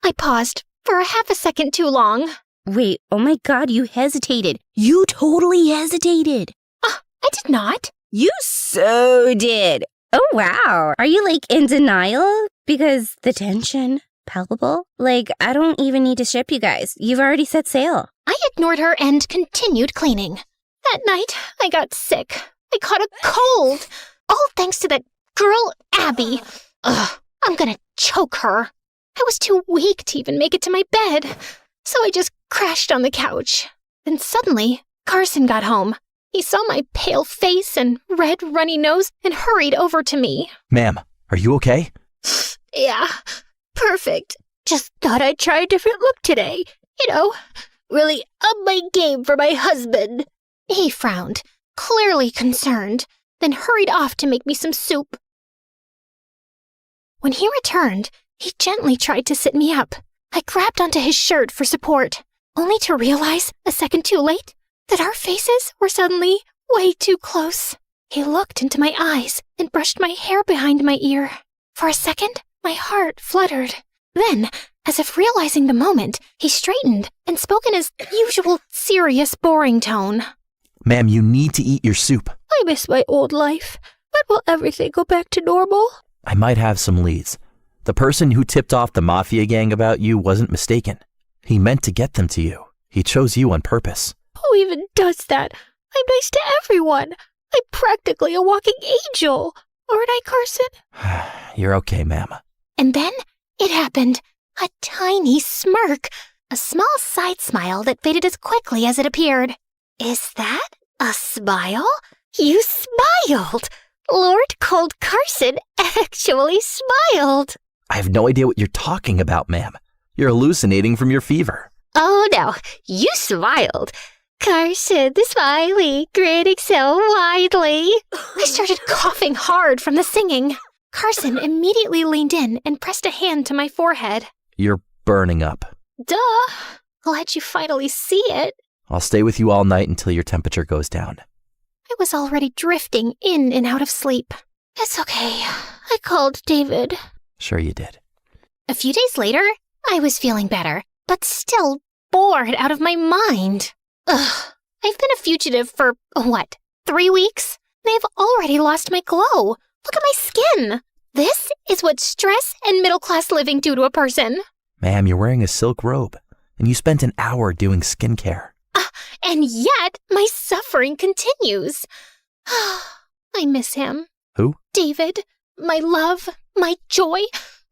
I paused for a half a second too long. Wait, oh my God, you hesitated. You totally hesitated. I did not. You so did. Oh, wow. Are you, like, in denial? Because the tension, palpable? Like, I don't even need to ship you guys. You've already set sail. I ignored her and continued cleaning. That night, I got sick. I caught a cold. All thanks to that girl, Abby. Ugh, I'm gonna choke her. I was too weak to even make it to my bed, so I just crashed on the couch. Then suddenly, Carson got home. He saw my pale face and red, runny nose and hurried over to me. Ma'am, are you okay? Yeah, perfect. Just thought I'd try a different look today. You know, really up my game for my husband. He frowned, clearly concerned, then hurried off to make me some soup. When he returned, he gently tried to sit me up. I grabbed onto his shirt for support, only to realize, a second too late, that our faces were suddenly way too close. He looked into my eyes and brushed my hair behind my ear. For a second, my heart fluttered. Then, as if realizing the moment, he straightened and spoke in his usual serious, boring tone. Ma'am, you need to eat your soup. I miss my old life, but will everything go back to normal? I might have some leads. The person who tipped off the mafia gang about you wasn't mistaken. He meant to get them to you. He chose you on purpose. Who even does that? I'm nice to everyone. I'm practically a walking angel. Aren't I, Carson? You're okay, ma'am. And then it happened. A tiny smirk. A small side smile that faded as quickly as it appeared. Is that a smile? You smiled! Lord Cold Carson actually smiled. I have no idea what you're talking about, ma'am. You're hallucinating from your fever. Oh no, you smiled. Carson, the smiley, grinning so widely. I started coughing hard from the singing. Carson immediately leaned in and pressed a hand to my forehead. You're burning up. Duh. Glad you finally see it. I'll stay with you all night until your temperature goes down. I was already drifting in and out of sleep. It's okay. I called David. Sure you did. A few days later, I was feeling better, but still bored out of my mind. Ugh. I've been a fugitive for, 3 weeks? And I've already lost my glow. Look at my skin. This is what stress and middle-class living do to a person. Ma'am, you're wearing a silk robe, and you spent an hour doing skincare. And yet, my suffering continues. I miss him. Who? David. My love, my joy,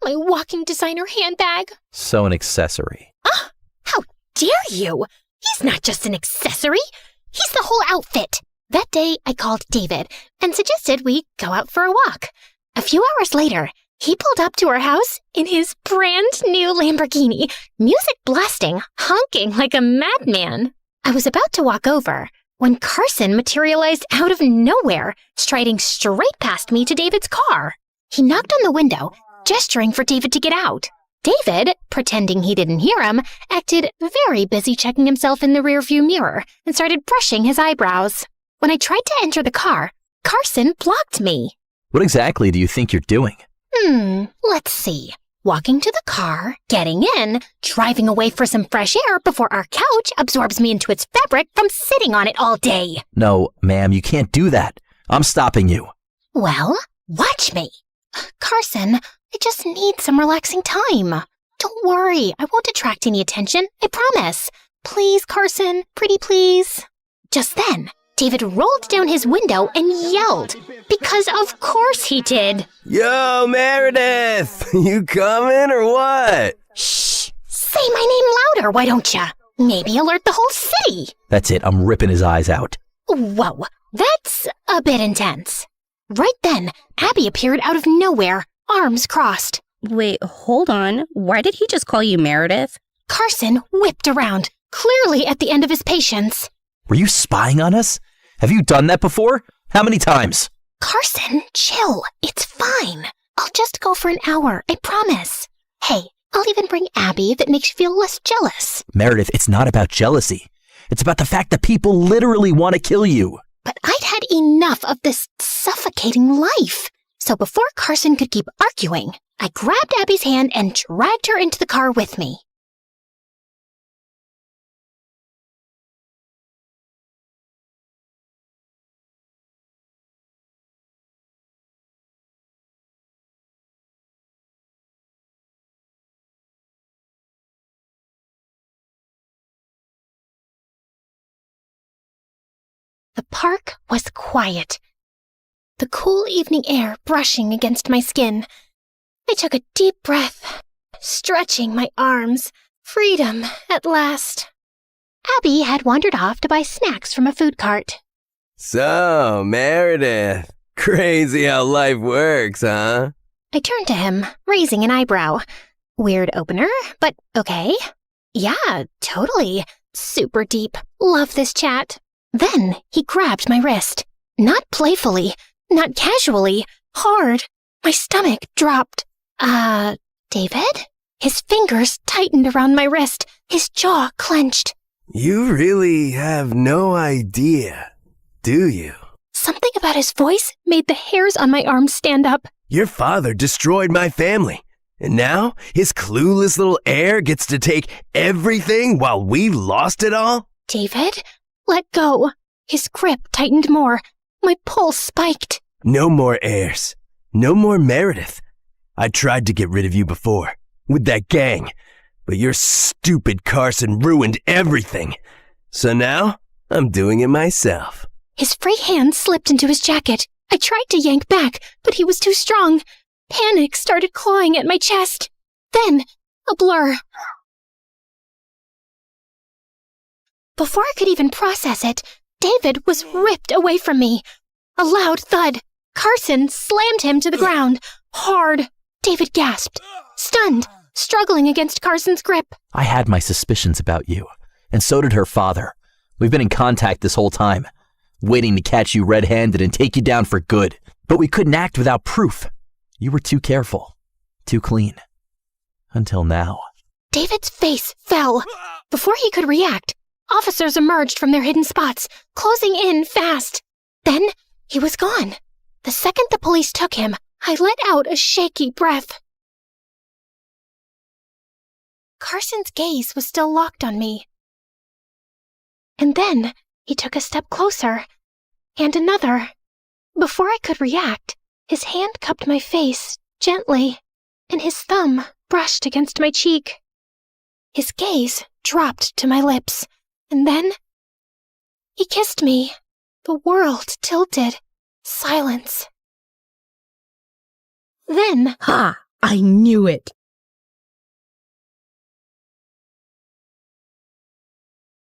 my walking designer handbag. So an accessory. How dare you? He's not just an accessory. He's the whole outfit. That day, I called David and suggested we go out for a walk. A few hours later, he pulled up to our house in his brand new Lamborghini, music blasting, honking like a madman. I was about to walk over when Carson materialized out of nowhere, striding straight past me to David's car. He knocked on the window, gesturing for David to get out. David, pretending he didn't hear him, acted very busy checking himself in the rearview mirror and started brushing his eyebrows. When I tried to enter the car, Carson blocked me. What exactly do you think you're doing? Let's see. Walking to the car, getting in, driving away for some fresh air before our couch absorbs me into its fabric from sitting on it all day. No, ma'am, you can't do that. I'm stopping you. Well, watch me. Carson, I just need some relaxing time. Don't worry, I won't attract any attention, I promise. Please, Carson, pretty please. Just then, David rolled down his window and yelled, because of course he did. Yo, Meredith! You coming or what? Shh! Say my name louder, why don't ya? Maybe alert the whole city. That's it, I'm ripping his eyes out. Whoa, that's a bit intense. Right then, Abby appeared out of nowhere, arms crossed. Wait, hold on. Why did he just call you Meredith? Carson whipped around, clearly at the end of his patience. Were you spying on us? Have you done that before? How many times? Carson, chill. It's fine. I'll just go for an hour, I promise. Hey, I'll even bring Abby if it makes you feel less jealous. Meredith, it's not about jealousy. It's about the fact that people literally want to kill you. But I'd had enough of this suffocating life. So before Carson could keep arguing, I grabbed Abby's hand and dragged her into the car with me. The park was quiet, the cool evening air brushing against my skin. I took a deep breath, stretching my arms. Freedom, at last. Abby had wandered off to buy snacks from a food cart. So, Meredith, crazy how life works, huh? I turned to him, raising an eyebrow. Weird opener, but okay. Yeah, totally. Super deep. Love this chat. Then he grabbed my wrist. Not playfully, not casually, hard. My stomach dropped. David? His fingers tightened around my wrist, his jaw clenched. You really have no idea, do you? Something about his voice made the hairs on my arms stand up. Your father destroyed my family, and now his clueless little heir gets to take everything while we lost it all? David? Let go. His grip tightened more. My pulse spiked. No more heirs. No more Meredith. I tried to get rid of you before, with that gang, but your stupid Carson ruined everything. So now, I'm doing it myself. His free hand slipped into his jacket. I tried to yank back, but he was too strong. Panic started clawing at my chest. Then, a blur. Before I could even process it, David was ripped away from me. A loud thud. Carson slammed him to the ground. Hard. David gasped, stunned, struggling against Carson's grip. I had my suspicions about you, and so did her father. We've been in contact this whole time, waiting to catch you red-handed and take you down for good. But we couldn't act without proof. You were too careful, too clean. Until now. David's face fell. Before he could react, officers emerged from their hidden spots, closing in fast. Then he was gone. The second the police took him, I let out a shaky breath. Carson's gaze was still locked on me. And then he took a step closer, and another. Before I could react, his hand cupped my face gently, and his thumb brushed against my cheek. His gaze dropped to my lips, and then he kissed me. The world tilted. Silence. Then, Ha! I knew it.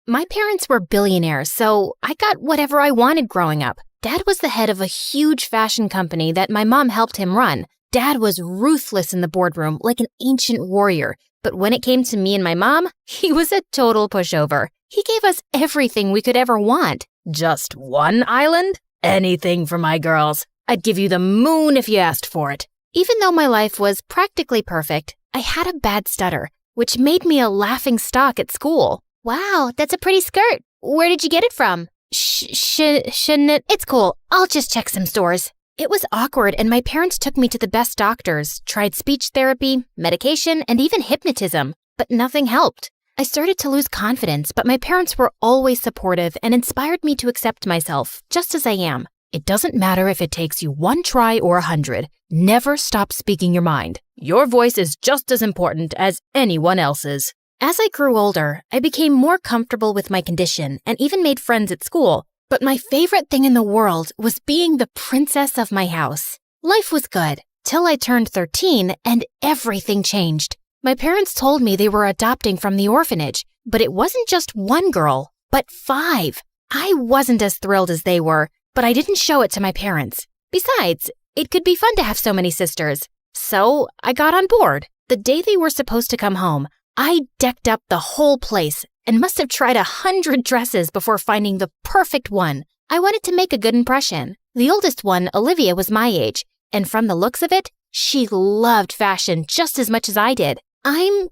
My parents were billionaires, so I got whatever I wanted growing up. Dad was the head of a huge fashion company that my mom helped him run. Dad was ruthless in the boardroom, like an ancient warrior. But when it came to me and my mom, he was a total pushover. He gave us everything we could ever want. Just one island? Anything for my girls. I'd give you the moon if you asked for it. Even though my life was practically perfect, I had a bad stutter, which made me a laughing stock at school. wow, that's a pretty skirt. Where did you get it from? Shouldn't it? It's cool. I'll just check some stores. It was awkward, and my parents took me to the best doctors, tried speech therapy, medication, and even hypnotism, but nothing helped. I started to lose confidence, but my parents were always supportive and inspired me to accept myself, just as I am. It doesn't matter if it takes you 1 try or 100. Never stop speaking your mind. Your voice is just as important as anyone else's. As I grew older, I became more comfortable with my condition and even made friends at school. But my favorite thing in the world was being the princess of my house. Life was good, till I turned 13 and everything changed. My parents told me they were adopting from the orphanage, but it wasn't just 1 girl, but 5. I wasn't as thrilled as they were, but I didn't show it to my parents. Besides, it could be fun to have so many sisters. So I got on board. The day they were supposed to come home, I decked up the whole place and must have tried 100 dresses before finding the perfect one. I wanted to make a good impression. The oldest one, Olivia, was my age, and from the looks of it, she loved fashion just as much as I did. I'm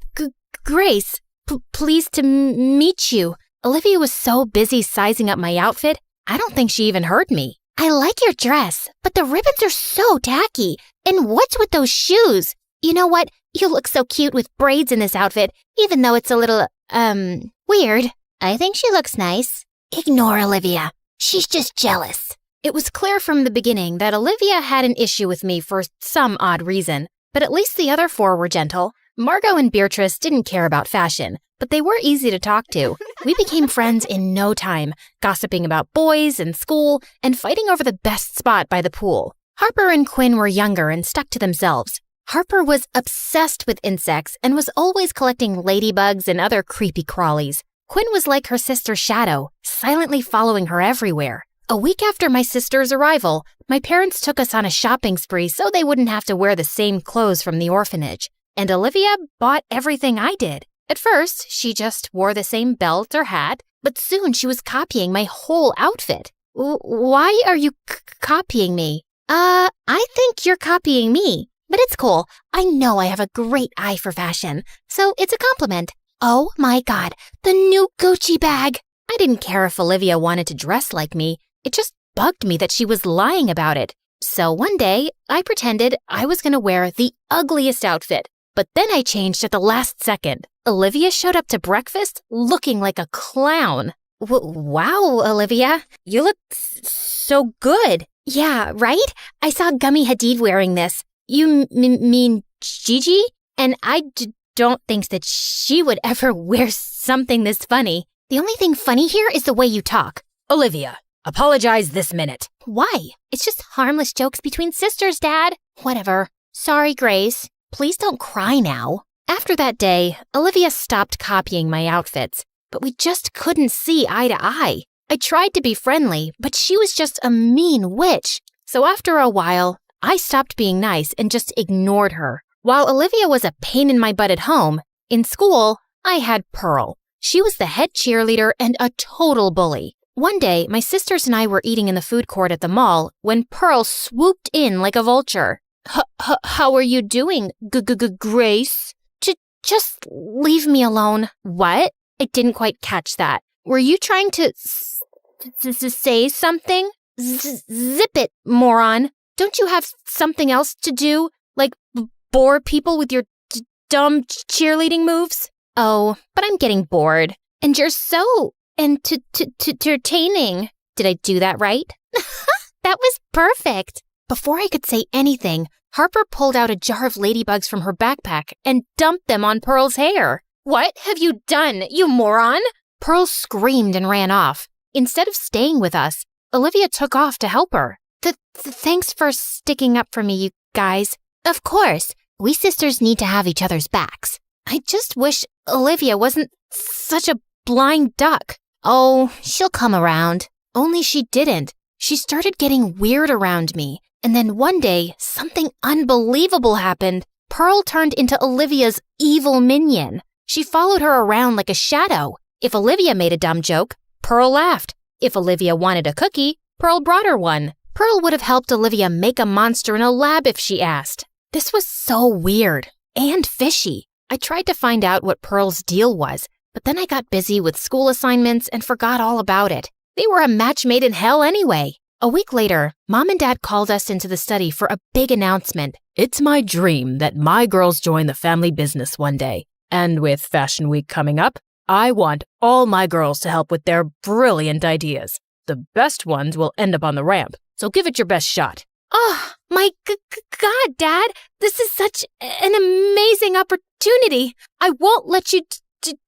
Grace. Pleased to meet you. Olivia was so busy sizing up my outfit, I don't think she even heard me. I like your dress, but the ribbons are so tacky. And what's with those shoes? You know what? You look so cute with braids in this outfit, even though it's a little, weird. I think she looks nice. Ignore Olivia. She's just jealous. It was clear from the beginning that Olivia had an issue with me for some odd reason, but at least the other 4 were gentle. Margot and Beatrice didn't care about fashion, but they were easy to talk to. We became friends in no time, gossiping about boys and school and fighting over the best spot by the pool. Harper and Quinn were younger and stuck to themselves. Harper was obsessed with insects and was always collecting ladybugs and other creepy crawlies. Quinn was like her sister's shadow, silently following her everywhere. A week after my sister's arrival, my parents took us on a shopping spree so they wouldn't have to wear the same clothes from the orphanage. And Olivia bought everything I did. At first, she just wore the same belt or hat, but soon she was copying my whole outfit. Why are you copying me? I think you're copying me. But it's cool. I know I have a great eye for fashion, so it's a compliment. Oh my God, the new Gucci bag. I didn't care if Olivia wanted to dress like me. It just bugged me that she was lying about it. So one day, I pretended I was going to wear the ugliest outfit. But then I changed at the last second. Olivia showed up to breakfast looking like a clown. Wow, Olivia, you look so good. Yeah, right? I saw Gummy Hadid wearing this. You mean Gigi? And I don't think that she would ever wear something this funny. The only thing funny here is the way you talk. Olivia, apologize this minute. Why? It's just harmless jokes between sisters, Dad. Whatever. Sorry, Grace. Please don't cry now. After that day, Olivia stopped copying my outfits. but we just couldn't see eye to eye. I tried to be friendly, but she was just a mean witch. So after a while, I stopped being nice and just ignored her. While Olivia was a pain in my butt at home, in school, I had Pearl. She was the head cheerleader and a total bully. One day, my sisters and I were eating in the food court at the mall when Pearl swooped in like a vulture. How are you doing, Grace? Just leave me alone. What? I didn't quite catch that. Were you trying to say something? Zip it, moron. Don't you have something else to do? Like bore people with your dumb cheerleading moves? Oh, but I'm getting bored. And you're so entertaining. Did I do that right? That was perfect. Before I could say anything, Harper pulled out a jar of ladybugs from her backpack and dumped them on Pearl's hair. What have you done, you moron? Pearl screamed and ran off. Instead of staying with us, Olivia took off to help her. Thanks for sticking up for me, you guys. Of course, we sisters need to have each other's backs. I just wish Olivia wasn't such a blind duck. Oh, she'll come around. Only she didn't. She started getting weird around me. And then one day, something unbelievable happened. Pearl turned into Olivia's evil minion. She followed her around like a shadow. If Olivia made a dumb joke, Pearl laughed. If Olivia wanted a cookie, Pearl brought her one. Pearl would have helped Olivia make a monster in a lab if she asked. This was so weird and fishy. I tried to find out what Pearl's deal was, but then I got busy with school assignments and forgot all about it. They were a match made in hell anyway. A week later, Mom and Dad called us into the study for a big announcement. It's my dream that my girls join the family business one day. And with Fashion Week coming up, I want all my girls to help with their brilliant ideas. The best ones will end up on the ramp, so give it your best shot. Oh, my God, Dad, this is such an amazing opportunity. I won't let you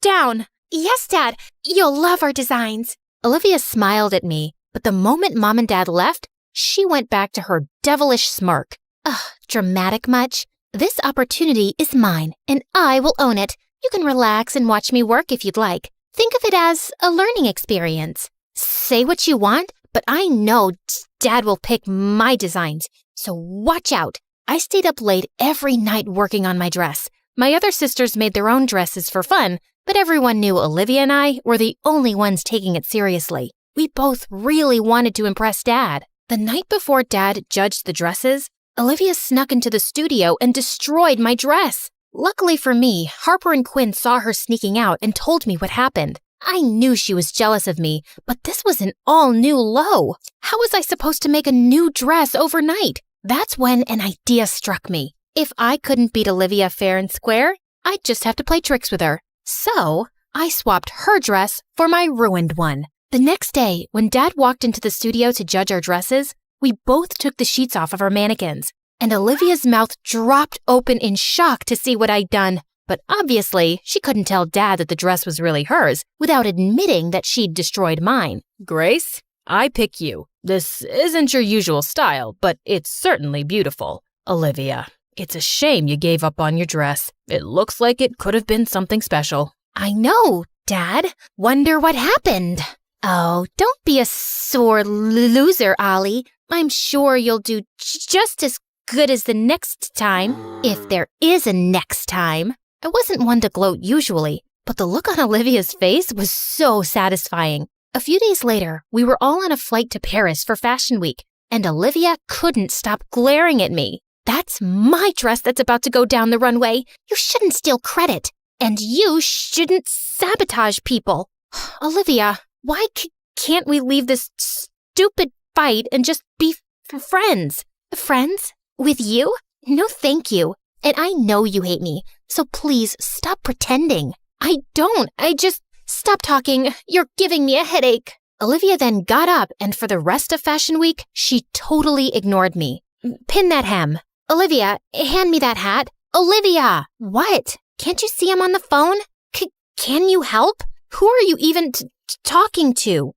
down. Yes, Dad, you'll love our designs. Olivia smiled at me, but the moment Mom and Dad left, she went back to her devilish smirk. Ugh, dramatic much? This opportunity is mine, and I will own it. You can relax and watch me work if you'd like. Think of it as a learning experience. Say what you want, but I know Dad will pick my designs, so watch out. I stayed up late every night working on my dress. My other sisters made their own dresses for fun, but everyone knew Olivia and I were the only ones taking it seriously. We both really wanted to impress Dad. The night before Dad judged the dresses, Olivia snuck into the studio and destroyed my dress. Luckily for me, Harper and Quinn saw her sneaking out and told me what happened. I knew she was jealous of me, but this was an all-new low. How was I supposed to make a new dress overnight? That's when an idea struck me. If I couldn't beat Olivia fair and square, I'd just have to play tricks with her. So, I swapped her dress for my ruined one. The next day, when Dad walked into the studio to judge our dresses, we both took the sheets off of our mannequins, and Olivia's mouth dropped open in shock to see what I'd done. But obviously, she couldn't tell Dad that the dress was really hers without admitting that she'd destroyed mine. Grace, I pick you. This isn't your usual style, but it's certainly beautiful. Olivia, it's a shame you gave up on your dress. It looks like it could have been something special. I know, Dad. Wonder what happened. Oh, don't be a sore loser, Ollie. I'm sure you'll do just as good as the next time, if there is a next time. I wasn't one to gloat usually, but the look on Olivia's face was so satisfying. A few days later, we were all on a flight to Paris for Fashion Week, and Olivia couldn't stop glaring at me. That's my dress that's about to go down the runway. You shouldn't steal credit, and you shouldn't sabotage people. Olivia, why can't we leave this stupid fight and just be friends? Friends? With you? No, thank you. And I know you hate me, so please stop pretending. I don't. Stop talking. You're giving me a headache. Olivia then got up, and for the rest of Fashion Week, she totally ignored me. Pin that hem. Olivia, hand me that hat. Olivia! What? Can't you see I'm on the phone? Can you help? Who are you even talking to?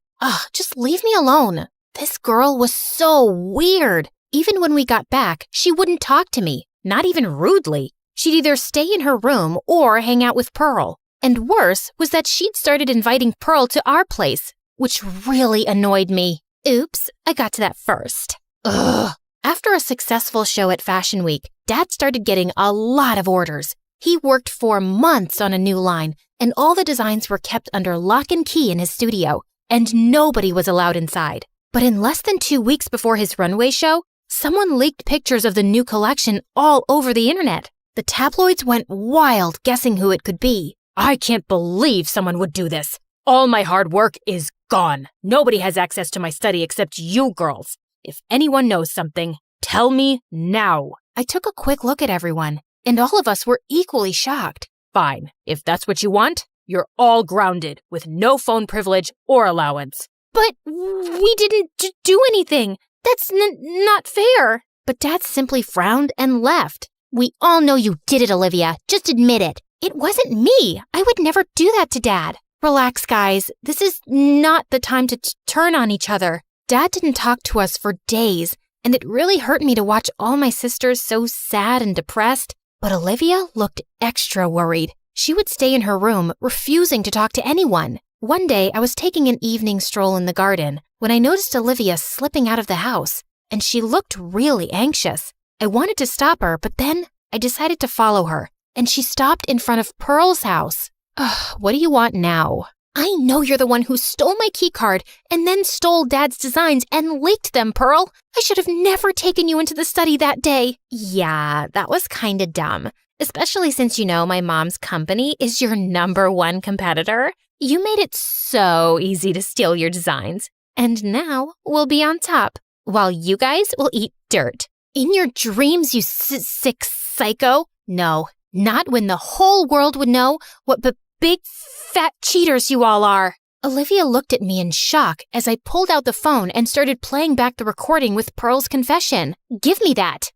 Just leave me alone. This girl was so weird. Even when we got back, she wouldn't talk to me, not even rudely. She'd either stay in her room or hang out with Pearl. And worse was that she'd started inviting Pearl to our place, which really annoyed me. Oops, I got to that first. Ugh. After a successful show at Fashion Week, Dad started getting a lot of orders. He worked for months on a new line, and all the designs were kept under lock and key in his studio, and nobody was allowed inside. But in less than 2 weeks before his runway show, someone leaked pictures of the new collection all over the internet. The tabloids went wild guessing who it could be. I can't believe someone would do this. All my hard work is gone. Nobody has access to my study except you girls. If anyone knows something, tell me now. I took a quick look at everyone, and all of us were equally shocked. Fine, if that's what you want, you're all grounded with no phone privilege or allowance. But we didn't do anything. That's not fair. But Dad simply frowned and left. We all know you did it, Olivia. Just admit it. It wasn't me. I would never do that to Dad. Relax, guys. This is not the time to turn on each other. Dad didn't talk to us for days, and it really hurt me to watch all my sisters so sad and depressed. But Olivia looked extra worried. She would stay in her room, refusing to talk to anyone. One day, I was taking an evening stroll in the garden when I noticed Olivia slipping out of the house, and she looked really anxious. I wanted to stop her, but then I decided to follow her, and she stopped in front of Pearl's house. Ugh, what do you want now? I know you're the one who stole my keycard and then stole Dad's designs and leaked them, Pearl. I should have never taken you into the study that day. Yeah, that was kinda dumb, especially since you know my mom's company is your #1 competitor. You made it so easy to steal your designs. And now we'll be on top, while you guys will eat dirt. In your dreams, you sick psycho. No, not when the whole world would know what big fat cheaters you all are. Olivia looked at me in shock as I pulled out the phone and started playing back the recording with Pearl's confession. Give me that.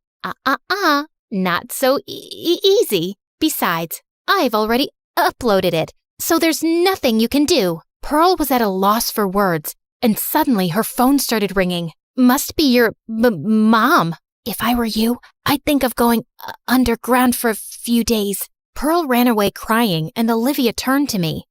Not so easy. Besides, I've already uploaded it, so there's nothing you can do. Pearl was at a loss for words, and suddenly her phone started ringing. Must be your mom. If I were you, I'd think of going underground for a few days. Pearl ran away crying, and Olivia turned to me.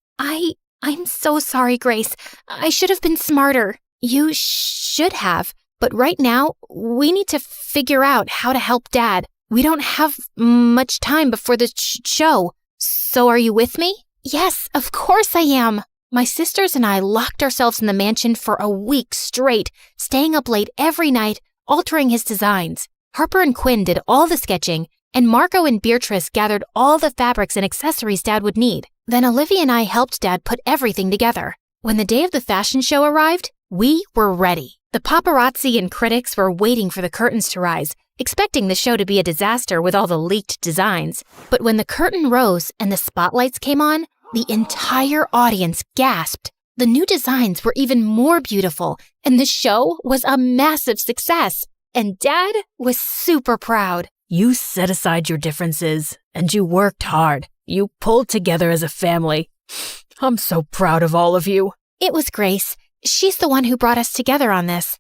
I'm so sorry, Grace. I should have been smarter. You should have. But right now, we need to figure out how to help Dad. We don't have much time before the show. So are you with me? Yes, of course I am. My sisters and I locked ourselves in the mansion for a week straight, staying up late every night, altering his designs. Harper and Quinn did all the sketching, and Marco and Beatrice gathered all the fabrics and accessories Dad would need. Then Olivia and I helped Dad put everything together. When the day of the fashion show arrived, we were ready. The paparazzi and critics were waiting for the curtains to rise, expecting the show to be a disaster with all the leaked designs. But when the curtain rose and the spotlights came on, the entire audience gasped. The new designs were even more beautiful, and the show was a massive success. And Dad was super proud. You set aside your differences, and you worked hard. You pulled together as a family. I'm so proud of all of you. It was Grace. She's the one who brought us together on this.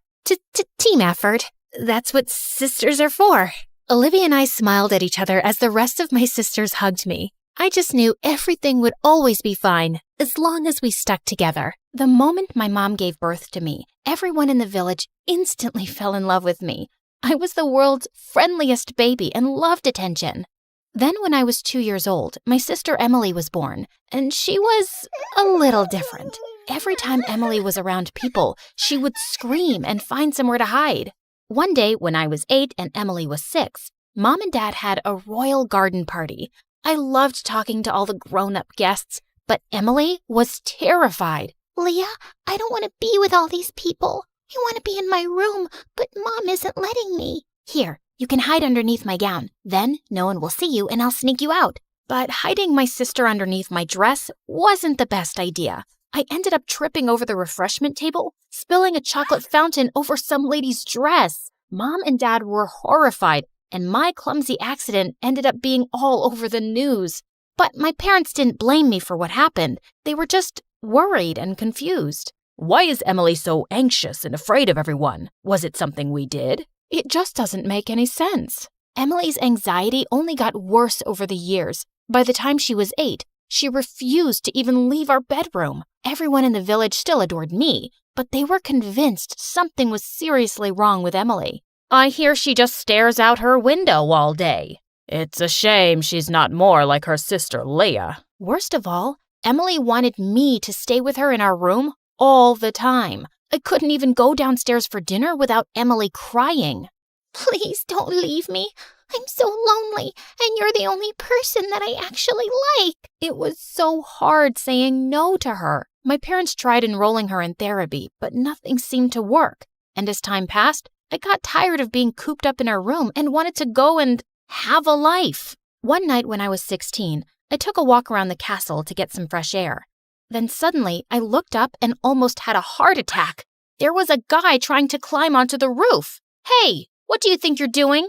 Team effort. That's what sisters are for. Olivia and I smiled at each other as the rest of my sisters hugged me. I just knew everything would always be fine, as long as we stuck together. The moment my mom gave birth to me, everyone in the village instantly fell in love with me. I was the world's friendliest baby and loved attention. Then when I was 2 years old, my sister Emily was born, and she was a little different. Every time Emily was around people, she would scream and find somewhere to hide. One day, when I was 8 and Emily was 6, Mom and Dad had a royal garden party. I loved talking to all the grown-up guests, but Emily was terrified. Leah, I don't want to be with all these people. I want to be in my room, but Mom isn't letting me. Here, you can hide underneath my gown. Then no one will see you and I'll sneak you out. But hiding my sister underneath my dress wasn't the best idea. I ended up tripping over the refreshment table, spilling a chocolate fountain over some lady's dress. Mom and Dad were horrified, and my clumsy accident ended up being all over the news. But my parents didn't blame me for what happened. They were just worried and confused. Why is Emily so anxious and afraid of everyone? Was it something we did? It just doesn't make any sense. Emily's anxiety only got worse over the years. By the time she was 8, She refused to even leave our bedroom. Everyone in the village still adored me, but they were convinced something was seriously wrong with Emily. I hear she just stares out her window all day. It's a shame she's not more like her sister Leah. Worst of all, Emily wanted me to stay with her in our room all the time. I couldn't even go downstairs for dinner without Emily crying. Please don't leave me. I'm so lonely, and you're the only person that I actually like. It was so hard saying no to her. My parents tried enrolling her in therapy, but nothing seemed to work. And as time passed, I got tired of being cooped up in her room and wanted to go and have a life. One night when I was 16, I took a walk around the castle to get some fresh air. Then suddenly, I looked up and almost had a heart attack. There was a guy trying to climb onto the roof. Hey, what do you think you're doing?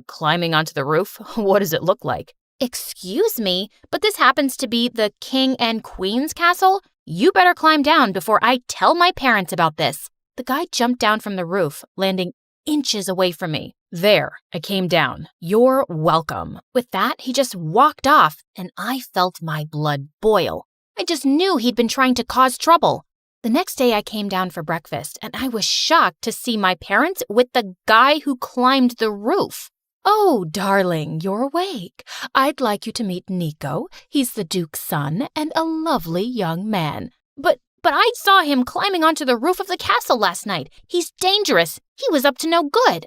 Climbing onto the roof? What does it look like? Excuse me, but this happens to be the King and Queen's castle? You better climb down before I tell my parents about this. The guy jumped down from the roof, landing inches away from me. There, I came down. You're welcome. With that, he just walked off, and I felt my blood boil. I just knew he'd been trying to cause trouble. The next day I came down for breakfast, and I was shocked to see my parents with the guy who climbed the roof. Oh, darling, you're awake. I'd like you to meet Nico. He's the Duke's son and a lovely young man. But I saw him climbing onto the roof of the castle last night. He's dangerous. He was up to no good.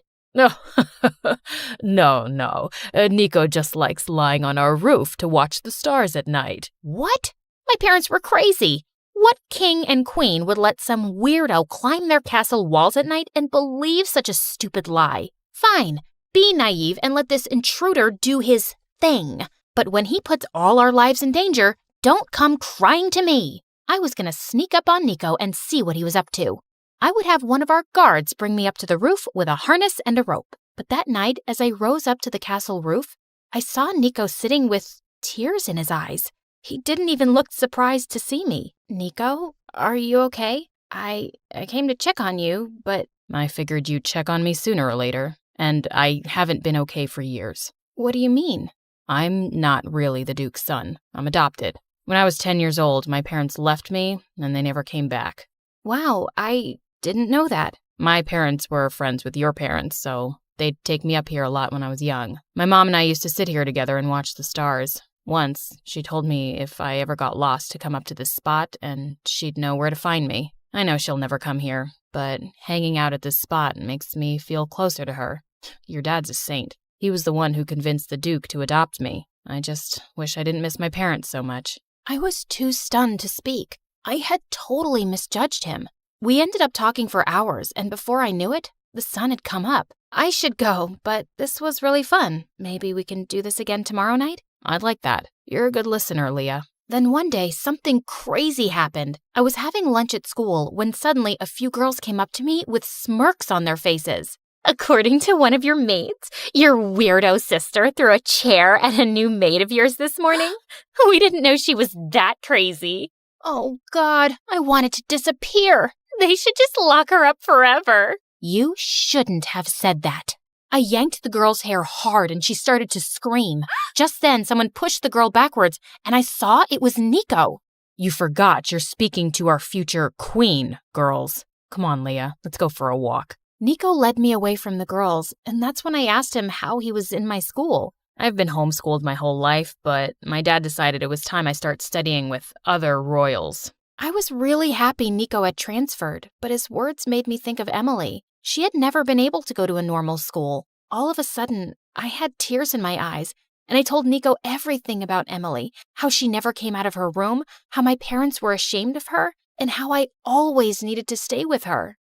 No. Nico just likes lying on our roof to watch the stars at night. What? My parents were crazy. What king and queen would let some weirdo climb their castle walls at night and believe such a stupid lie? Fine, be naive and let this intruder do his thing. But when he puts all our lives in danger, don't come crying to me. I was going to sneak up on Nico and see what he was up to. I would have one of our guards bring me up to the roof with a harness and a rope. But that night, as I rose up to the castle roof, I saw Nico sitting with tears in his eyes. He didn't even look surprised to see me. Nico, are you okay? I came to check on you, but I figured you'd check on me sooner or later, and I haven't been okay for years. What do you mean? I'm not really the Duke's son. I'm adopted. When I was 10 years old, my parents left me, and they never came back. Wow, I didn't know that. My parents were friends with your parents, so they'd take me up here a lot when I was young. My mom and I used to sit here together and watch the stars. Once, she told me if I ever got lost to come up to this spot and she'd know where to find me. I know she'll never come here, but hanging out at this spot makes me feel closer to her. Your dad's a saint. He was the one who convinced the Duke to adopt me. I just wish I didn't miss my parents so much. I was too stunned to speak. I had totally misjudged him. We ended up talking for hours, and before I knew it, the sun had come up. I should go, but this was really fun. Maybe we can do this again tomorrow night? I'd like that. You're a good listener, Leah. Then one day, something crazy happened. I was having lunch at school when suddenly a few girls came up to me with smirks on their faces. According to one of your maids, your weirdo sister threw a chair at a new maid of yours this morning? We didn't know she was that crazy. Oh, God, I wanted to disappear. They should just lock her up forever. You shouldn't have said that. I yanked the girl's hair hard and she started to scream. Just then, someone pushed the girl backwards and I saw it was Nico. You forgot you're speaking to our future queen, girls. Come on, Leah, let's go for a walk. Nico led me away from the girls, and that's when I asked him how he was in my school. I've been homeschooled my whole life, but my dad decided it was time I start studying with other royals. I was really happy Nico had transferred, but his words made me think of Emily. She had never been able to go to a normal school. All of a sudden, I had tears in my eyes, and I told Nico everything about Emily, how she never came out of her room, how my parents were ashamed of her, and how I always needed to stay with her.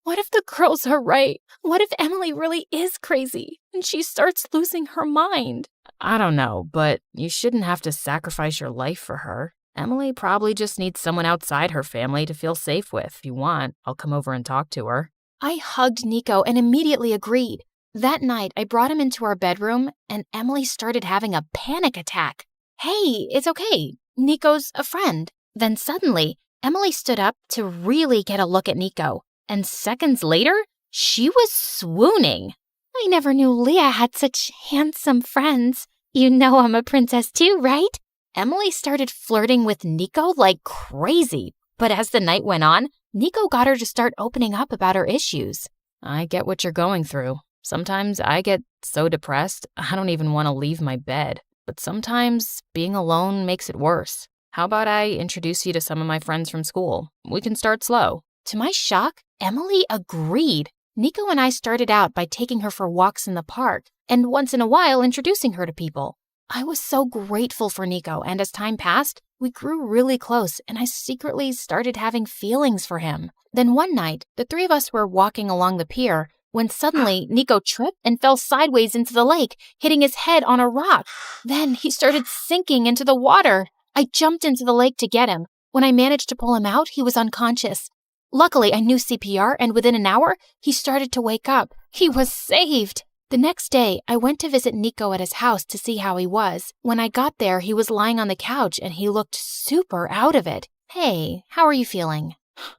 What if the girls are right? What if Emily really is crazy and she starts losing her mind? I don't know, but you shouldn't have to sacrifice your life for her. Emily probably just needs someone outside her family to feel safe with. If you want, I'll come over and talk to her. I hugged Nico and immediately agreed. That night, I brought him into our bedroom and Emily started having a panic attack. Hey, it's okay. Nico's a friend. Then suddenly, Emily stood up to really get a look at Nico. And seconds later, she was swooning. I never knew Leah had such handsome friends. You know I'm a princess too, right? Emily started flirting with Nico like crazy. But as the night went on, Nico got her to start opening up about her issues. I get what you're going through. Sometimes I get so depressed, I don't even want to leave my bed. But sometimes being alone makes it worse. How about I introduce you to some of my friends from school? We can start slow. To my shock, Emily agreed. Nico and I started out by taking her for walks in the park, and once in a while introducing her to people. I was so grateful for Nico, and as time passed, we grew really close, and I secretly started having feelings for him. Then one night, the three of us were walking along the pier when suddenly Nico tripped and fell sideways into the lake, hitting his head on a rock. Then he started sinking into the water. I jumped into the lake to get him. When I managed to pull him out, he was unconscious. Luckily, I knew CPR, and within an hour, he started to wake up. He was saved. The next day, I went to visit Nico at his house to see how he was. When I got there, he was lying on the couch, and he looked super out of it. Hey, how are you feeling?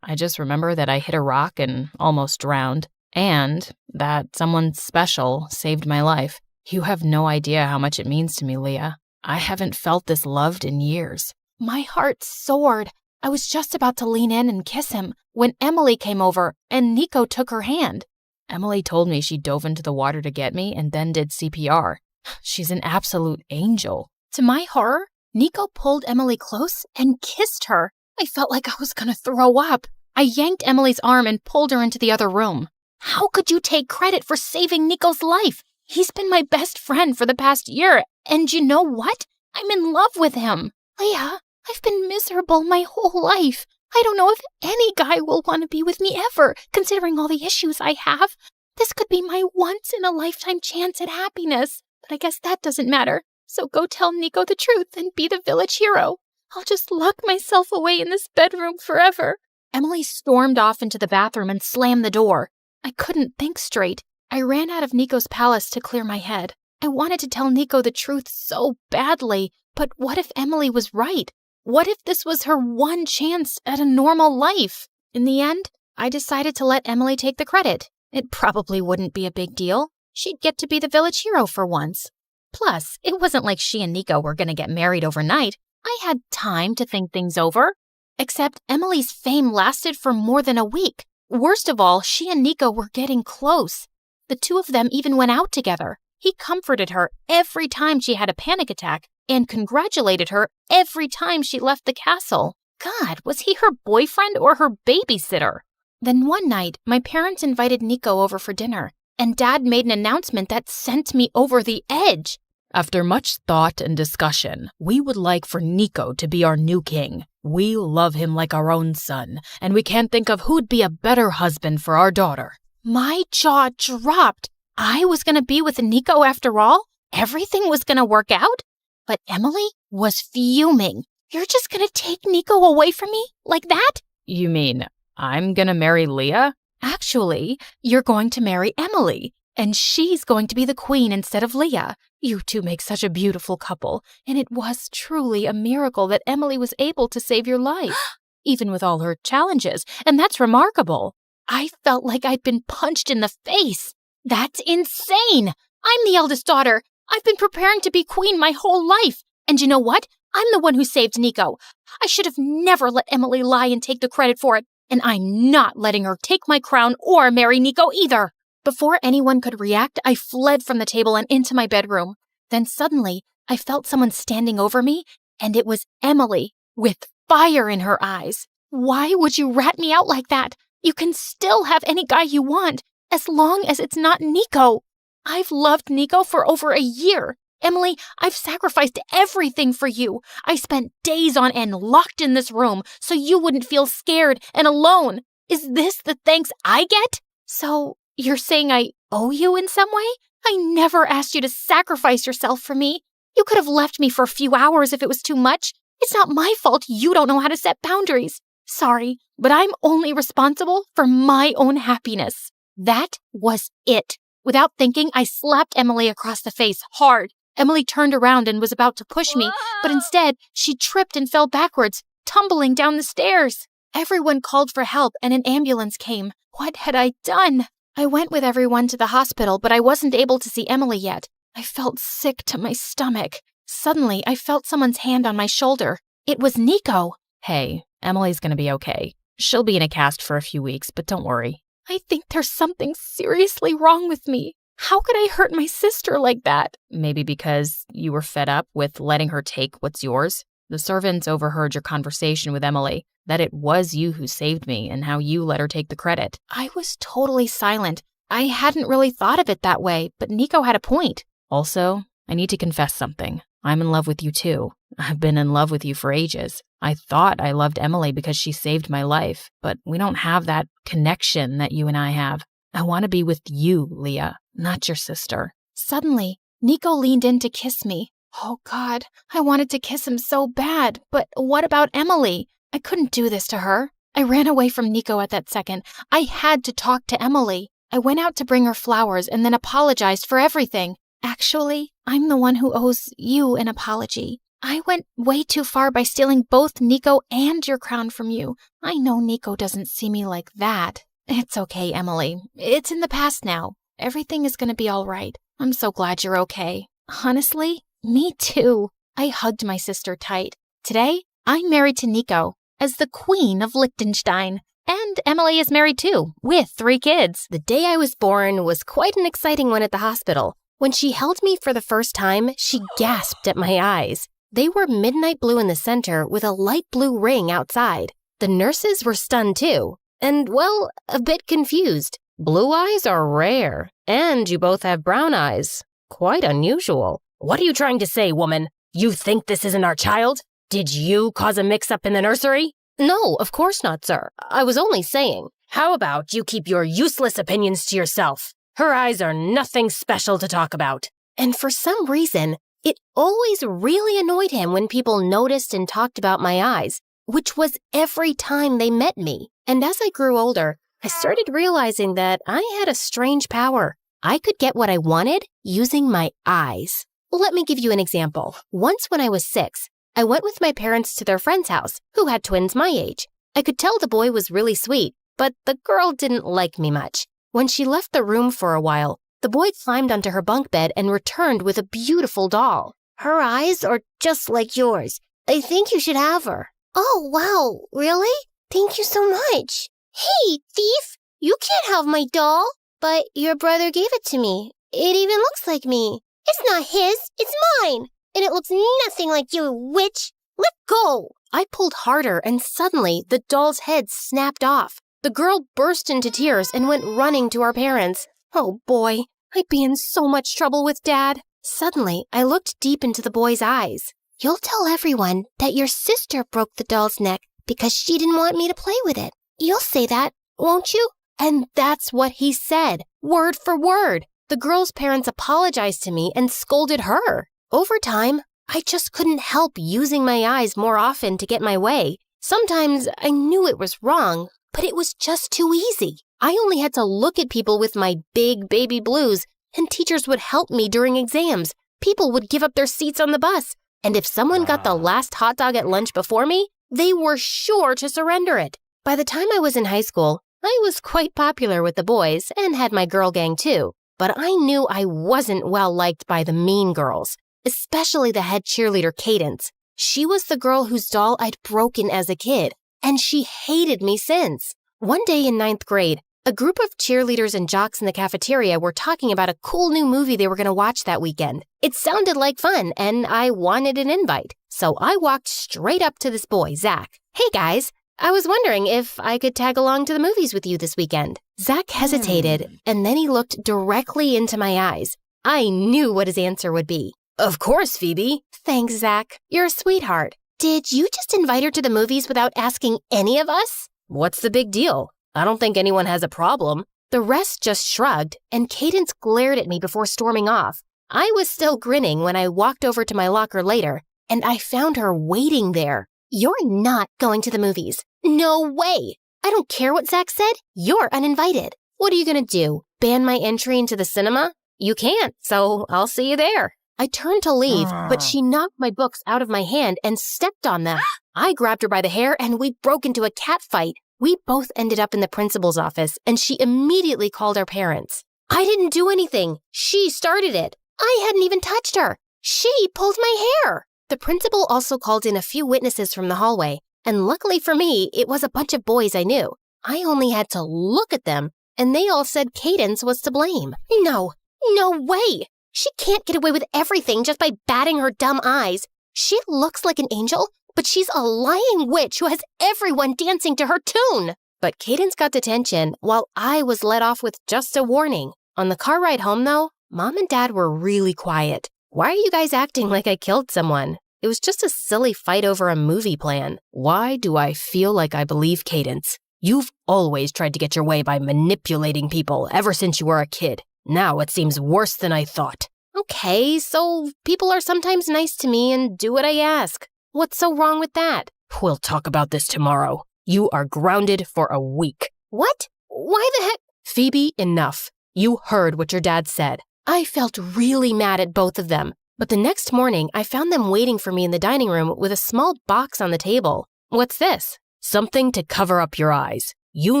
I just remember that I hit a rock and almost drowned, and that someone special saved my life. You have no idea how much it means to me, Leah. I haven't felt this loved in years. My heart soared. I was just about to lean in and kiss him when Emily came over and Nico took her hand. Emily told me she dove into the water to get me and then did CPR. She's an absolute angel. To my horror, Nico pulled Emily close and kissed her. I felt like I was going to throw up. I yanked Emily's arm and pulled her into the other room. How could you take credit for saving Nico's life? He's been my best friend for the past year, and you know what? I'm in love with him. Leah, I've been miserable my whole life. I don't know if any guy will want to be with me ever, considering all the issues I have. This could be my once-in-a-lifetime chance at happiness, but I guess that doesn't matter. So go tell Nico the truth and be the village hero. I'll just lock myself away in this bedroom forever. Emily stormed off into the bathroom and slammed the door. I couldn't think straight. I ran out of Nico's palace to clear my head. I wanted to tell Nico the truth so badly, but what if Emily was right? What if this was her one chance at a normal life? In the end, I decided to let Emily take the credit. It probably wouldn't be a big deal. She'd get to be the village hero for once. Plus, it wasn't like she and Nico were going to get married overnight. I had time to think things over. Except Emily's fame lasted for more than a week. Worst of all, she and Nico were getting close. The two of them even went out together. He comforted her every time she had a panic attack and congratulated her every time she left the castle. God, was he her boyfriend or her babysitter? Then one night, my parents invited Nico over for dinner, and Dad made an announcement that sent me over the edge. After much thought and discussion, we would like for Nico to be our new king. We love him like our own son, and we can't think of who'd be a better husband for our daughter. My jaw dropped. I was going to be with Nico after all? Everything was going to work out? But Emily was fuming. You're just going to take Nico away from me? Like that? You mean I'm going to marry Leah? Actually, you're going to marry Emily, and she's going to be the queen instead of Leah. You two make such a beautiful couple, and it was truly a miracle that Emily was able to save your life, even with all her challenges, and that's remarkable. I felt like I'd been punched in the face. That's insane! I'm the eldest daughter. I've been preparing to be queen my whole life. And you know what? I'm the one who saved Nico. I should have never let Emily lie and take the credit for it. And I'm not letting her take my crown or marry Nico either. Before anyone could react, I fled from the table and into my bedroom. Then suddenly, I felt someone standing over me, and it was Emily, with fire in her eyes. Why would you rat me out like that? You can still have any guy you want, as long as it's not Nico. I've loved Nico for over a year. Emily, I've sacrificed everything for you. I spent days on end locked in this room so you wouldn't feel scared and alone. Is this the thanks I get? So, you're saying I owe you in some way? I never asked you to sacrifice yourself for me. You could have left me for a few hours if it was too much. It's not my fault you don't know how to set boundaries. Sorry, but I'm only responsible for my own happiness. That was it. Without thinking, I slapped Emily across the face hard. Emily turned around and was about to push me, but instead, she tripped and fell backwards, tumbling down the stairs. Everyone called for help and an ambulance came. What had I done? I went with everyone to the hospital, but I wasn't able to see Emily yet. I felt sick to my stomach. Suddenly, I felt someone's hand on my shoulder. It was Nico. Hey, Emily's gonna be okay. She'll be in a cast for a few weeks, but don't worry. I think there's something seriously wrong with me. How could I hurt my sister like that? Maybe because you were fed up with letting her take what's yours? The servants overheard your conversation with Emily, that it was you who saved me and how you let her take the credit. I was totally silent. I hadn't really thought of it that way, but Nico had a point. Also, I need to confess something. I'm in love with you too. I've been in love with you for ages. I thought I loved Emily because she saved my life, but we don't have that connection that you and I have. I want to be with you, Leah, not your sister. Suddenly, Nico leaned in to kiss me. Oh God, I wanted to kiss him so bad, but what about Emily? I couldn't do this to her. I ran away from Nico at that second. I had to talk to Emily. I went out to bring her flowers and then apologized for everything. Actually, I'm the one who owes you an apology. I went way too far by stealing both Nico and your crown from you. I know Nico doesn't see me like that. It's okay, Emily. It's in the past now. Everything is going to be all right. I'm so glad you're okay. Honestly, me too. I hugged my sister tight. Today, I'm married to Nico as the Queen of Liechtenstein. And Emily is married too, with 3 kids. The day I was born was quite an exciting one at the hospital. When she held me for the first time, she gasped at my eyes. They were midnight blue in the center with a light blue ring outside. The nurses were stunned too, and, well, a bit confused. Blue eyes are rare, and you both have brown eyes. Quite unusual. What are you trying to say, woman? You think this isn't our child? Did you cause a mix-up in the nursery? No, of course not, sir. I was only saying. How about you keep your useless opinions to yourself? Her eyes are nothing special to talk about. And for some reason, it always really annoyed him when people noticed and talked about my eyes, which was every time they met me. And as I grew older, I started realizing that I had a strange power. I could get what I wanted using my eyes. Let me give you an example. Once when I was 6, I went with my parents to their friend's house, who had twins my age. I could tell the boy was really sweet, but the girl didn't like me much. When she left the room for a while, the boy climbed onto her bunk bed and returned with a beautiful doll. Her eyes are just like yours. I think you should have her. Oh, wow. Really? Thank you so much. Hey, thief! You can't have my doll. But your brother gave it to me. It even looks like me. It's not his. It's mine. And it looks nothing like you, witch. Let go. I pulled harder and suddenly the doll's head snapped off. The girl burst into tears and went running to our parents. Oh boy, I'd be in so much trouble with Dad. Suddenly, I looked deep into the boy's eyes. You'll tell everyone that your sister broke the doll's neck because she didn't want me to play with it. You'll say that, won't you? And that's what he said, word for word. The girl's parents apologized to me and scolded her. Over time, I just couldn't help using my eyes more often to get my way. Sometimes I knew it was wrong, but it was just too easy. I only had to look at people with my big baby blues, and teachers would help me during exams. People would give up their seats on the bus. And if someone got the last hot dog at lunch before me, they were sure to surrender it. By the time I was in high school, I was quite popular with the boys and had my girl gang too. But I knew I wasn't well liked by the mean girls, especially the head cheerleader Cadence. She was the girl whose doll I'd broken as a kid, and she hated me since. One day in 9th grade, a group of cheerleaders and jocks in the cafeteria were talking about a cool new movie they were going to watch that weekend. It sounded like fun, and I wanted an invite. So I walked straight up to this boy, Zach. Hey guys, I was wondering if I could tag along to the movies with you this weekend. Zach hesitated, and then he looked directly into my eyes. I knew what his answer would be. Of course, Phoebe. Thanks, Zach. You're a sweetheart. Did you just invite her to the movies without asking any of us? What's the big deal? I don't think anyone has a problem. The rest just shrugged, and Cadence glared at me before storming off. I was still grinning when I walked over to my locker later, and I found her waiting there. You're not going to the movies. No way. I don't care what Zach said. You're uninvited. What are you going to do? Ban my entry into the cinema? You can't, so I'll see you there. I turned to leave, but she knocked my books out of my hand and stepped on them. I grabbed her by the hair and we broke into a cat fight. We both ended up in the principal's office and she immediately called our parents. I didn't do anything. She started it. I hadn't even touched her. She pulled my hair. The principal also called in a few witnesses from the hallway, and luckily for me, it was a bunch of boys I knew. I only had to look at them, and they all said Cadence was to blame. No way! She can't get away with everything just by batting her dumb eyes. She looks like an angel, but she's a lying witch who has everyone dancing to her tune. But Cadence got detention while I was let off with just a warning. On the car ride home, though, Mom and Dad were really quiet. Why are you guys acting like I killed someone? It was just a silly fight over a movie plan. Why do I feel like I believe Cadence? You've always tried to get your way by manipulating people ever since you were a kid. Now it seems worse than I thought. Okay, so people are sometimes nice to me and do what I ask. What's so wrong with that? We'll talk about this tomorrow. You are grounded for a week. What? Why the heck? Phoebe, enough. You heard what your dad said. I felt really mad at both of them. But the next morning, I found them waiting for me in the dining room with a small box on the table. What's this? Something to cover up your eyes. You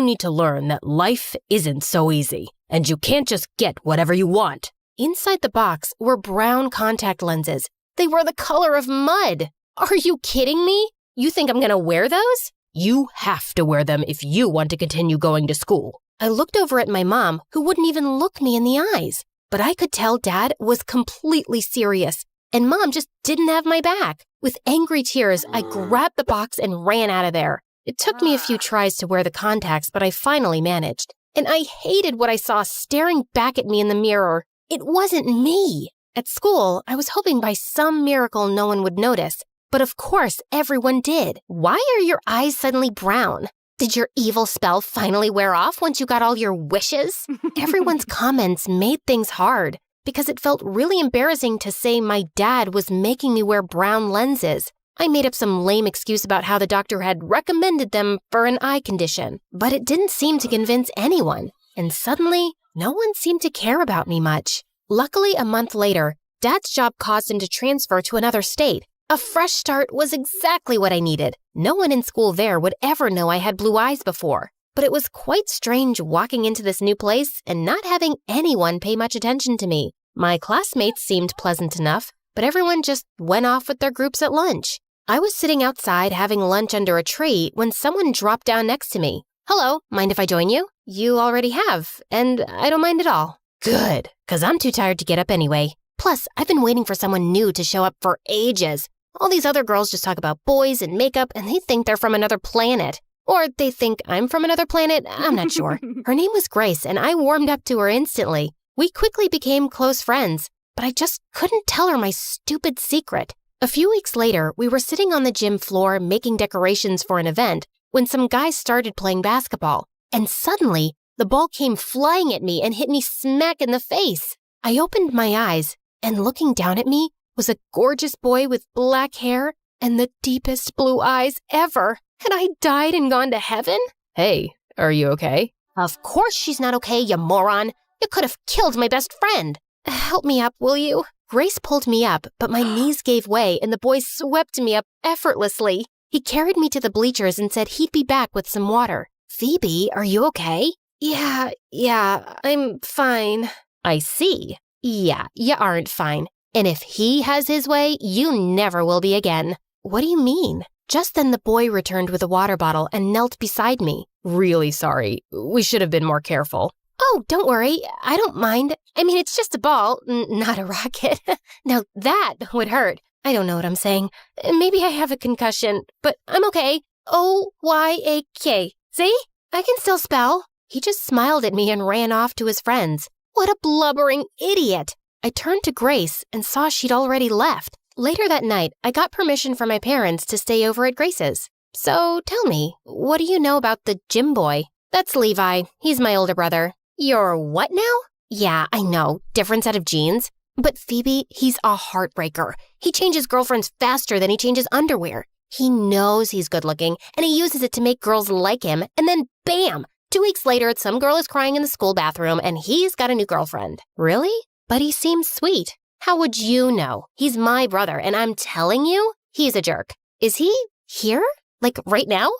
need to learn that life isn't so easy, and you can't just get whatever you want. Inside the box were brown contact lenses. They were the color of mud. Are you kidding me? You think I'm gonna wear those? You have to wear them if you want to continue going to school. I looked over at my mom, who wouldn't even look me in the eyes. But I could tell Dad was completely serious, and Mom just didn't have my back. With angry tears, I grabbed the box and ran out of there. It took me a few tries to wear the contacts, but I finally managed. And I hated what I saw staring back at me in the mirror. It wasn't me. At school, I was hoping by some miracle no one would notice. But of course, everyone did. Why are your eyes suddenly brown? Did your evil spell finally wear off once you got all your wishes? Everyone's comments made things hard because it felt really embarrassing to say my dad was making me wear brown lenses. I made up some lame excuse about how the doctor had recommended them for an eye condition, but it didn't seem to convince anyone. And suddenly, no one seemed to care about me much. Luckily, a month later, Dad's job caused him to transfer to another state. A fresh start was exactly what I needed. No one in school there would ever know I had blue eyes before. But it was quite strange walking into this new place and not having anyone pay much attention to me. My classmates seemed pleasant enough, but everyone just went off with their groups at lunch. I was sitting outside having lunch under a tree when someone dropped down next to me. Hello, mind if I join you? You already have, and I don't mind at all. Good, 'cause I'm too tired to get up anyway. Plus, I've been waiting for someone new to show up for ages. All these other girls just talk about boys and makeup, and they think they're from another planet. Or they think I'm from another planet, I'm not sure. Her name was Grace, and I warmed up to her instantly. We quickly became close friends, but I just couldn't tell her my stupid secret. A few weeks later, we were sitting on the gym floor making decorations for an event when some guys started playing basketball. And suddenly, the ball came flying at me and hit me smack in the face. I opened my eyes, and looking down at me was a gorgeous boy with black hair and the deepest blue eyes ever. Had I died and gone to heaven? Hey, are you okay? Of course she's not okay, you moron. You could have killed my best friend. Help me up, will you? Grace pulled me up, but my knees gave way and the boy swept me up effortlessly. He carried me to the bleachers and said he'd be back with some water. Phoebe, are you okay? Yeah, I'm fine. I see. Yeah, you aren't fine. And if he has his way, you never will be again. What do you mean? Just then the boy returned with a water bottle and knelt beside me. Really sorry. We should have been more careful. Oh, don't worry. I don't mind. I mean, it's just a ball, not a rocket. Now that would hurt. I don't know what I'm saying. Maybe I have a concussion, but I'm okay. O-Y-A-K. See? I can still spell. He just smiled at me and ran off to his friends. What a blubbering idiot. I turned to Grace and saw she'd already left. Later that night, I got permission from my parents to stay over at Grace's. So tell me, what do you know about the gym boy? That's Levi. He's my older brother. You're what now? Yeah, I know. Different set of genes. But Phoebe, he's a heartbreaker. He changes girlfriends faster than he changes underwear. He knows he's good looking, and he uses it to make girls like him, and then bam! 2 weeks later, some girl is crying in the school bathroom, and he's got a new girlfriend. Really? But he seems sweet. How would you know? He's my brother, and I'm telling you, he's a jerk. Is he here? Like right now?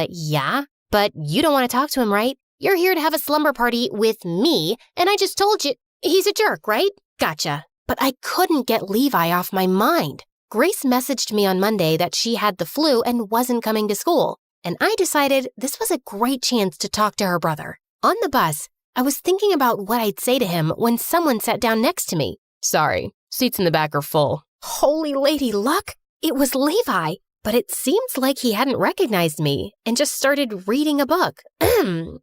Yeah. But you don't want to talk to him, right? You're here to have a slumber party with me, and I just told you he's a jerk, right? Gotcha. but I couldn't get Levi off my mind. Grace messaged me on Monday that she had the flu and wasn't coming to school, and I decided this was a great chance to talk to her brother. On the bus, I was thinking about what I'd say to him when someone sat down next to me. Sorry, seats in the back are full. Holy lady luck! It was Levi, but it seems like he hadn't recognized me and just started reading a book.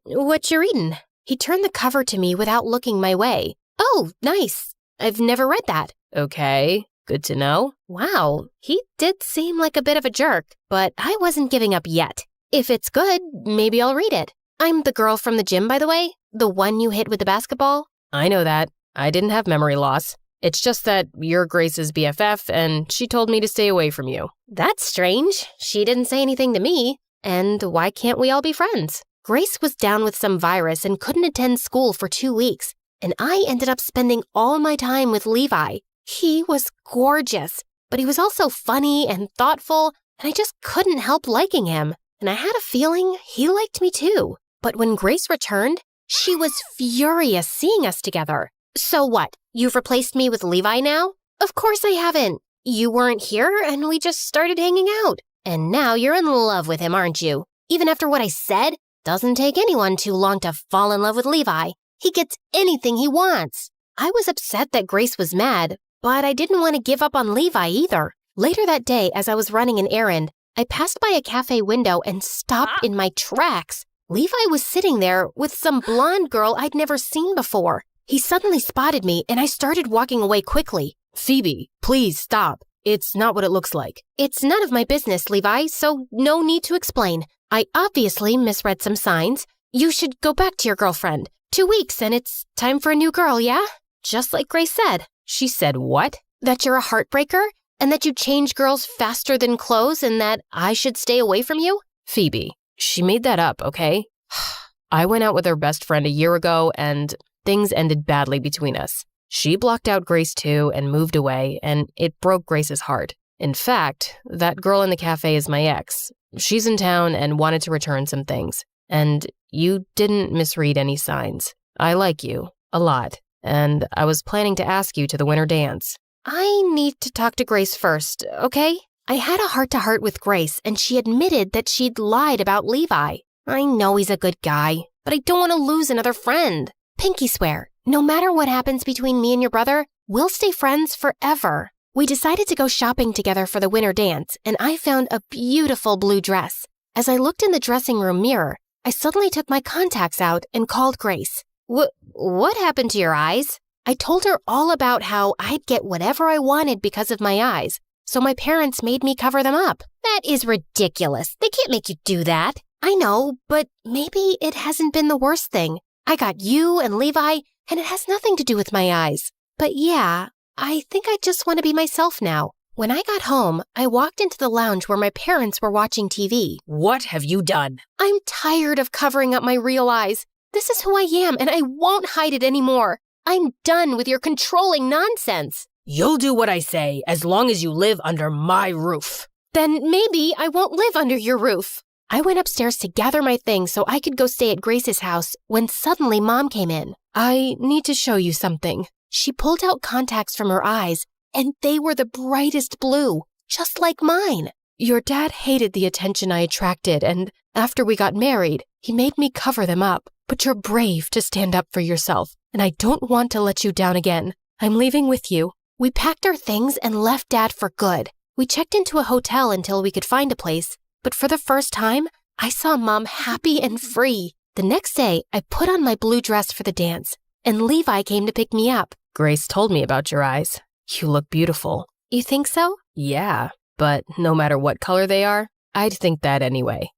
What you reading? He turned the cover to me without looking my way. Oh, nice. I've never read that. Okay, good to know. Wow, he did seem like a bit of a jerk, but I wasn't giving up yet. If it's good, maybe I'll read it. I'm the girl from the gym, by the way. The one you hit with the basketball. I know that. I didn't have memory loss. It's just that you're Grace's BFF, and she told me to stay away from you. That's strange. She didn't say anything to me. And why can't we all be friends? Grace was down with some virus and couldn't attend school for 2 weeks, and I ended up spending all my time with Levi. He was gorgeous, but he was also funny and thoughtful, and I just couldn't help liking him. And I had a feeling he liked me too. But when Grace returned, she was furious seeing us together. So what? You've replaced me with Levi now? Of course I haven't. You weren't here and we just started hanging out. And now you're in love with him, aren't you? Even after what I said, doesn't take anyone too long to fall in love with Levi. He gets anything he wants. I was upset that Grace was mad, but I didn't want to give up on Levi either. Later that day, as I was running an errand, I passed by a cafe window and stopped in my tracks. Levi was sitting there with some blonde girl I'd never seen before. He suddenly spotted me, and I started walking away quickly. Phoebe, please stop. It's not what it looks like. It's none of my business, Levi, so no need to explain. I obviously misread some signs. You should go back to your girlfriend. 2 weeks, and it's time for a new girl, yeah? Just like Grace said. She said what? That you're a heartbreaker? And that you change girls faster than clothes, and that I should stay away from you? Phoebe, she made that up, okay? I went out with her best friend a year ago, and things ended badly between us. She blocked out Grace too and moved away, and it broke Grace's heart. In fact, that girl in the cafe is my ex. She's in town and wanted to return some things. And you didn't misread any signs. I like you a lot, and I was planning to ask you to the winter dance. I need to talk to Grace first, okay? I had a heart-to-heart with Grace, and she admitted that she'd lied about Levi. I know he's a good guy, but I don't want to lose another friend. Pinky swear, no matter what happens between me and your brother, we'll stay friends forever. We decided to go shopping together for the winter dance, and I found a beautiful blue dress. As I looked in the dressing room mirror, I suddenly took my contacts out and called Grace. What happened to your eyes? I told her all about how I'd get whatever I wanted because of my eyes, so my parents made me cover them up. That is ridiculous. They can't make you do that. I know, but maybe it hasn't been the worst thing. I got you and Levi, and it has nothing to do with my eyes. But yeah, I think I just want to be myself now. When I got home, I walked into the lounge where my parents were watching TV. What have you done? I'm tired of covering up my real eyes. This is who I am, and I won't hide it anymore. I'm done with your controlling nonsense. You'll do what I say as long as you live under my roof. Then maybe I won't live under your roof. I went upstairs to gather my things so I could go stay at Grace's house when suddenly Mom came in. I need to show you something. She pulled out contacts from her eyes, and they were the brightest blue, just like mine. Your dad hated the attention I attracted, and after we got married, he made me cover them up. But you're brave to stand up for yourself, and I don't want to let you down again. I'm leaving with you. We packed our things and left Dad for good. We checked into a hotel until we could find a place, but for the first time, I saw Mom happy and free. The next day, I put on my blue dress for the dance, and Levi came to pick me up. Grace told me about your eyes. You look beautiful. You think so? Yeah, but no matter what color they are, I'd think that anyway.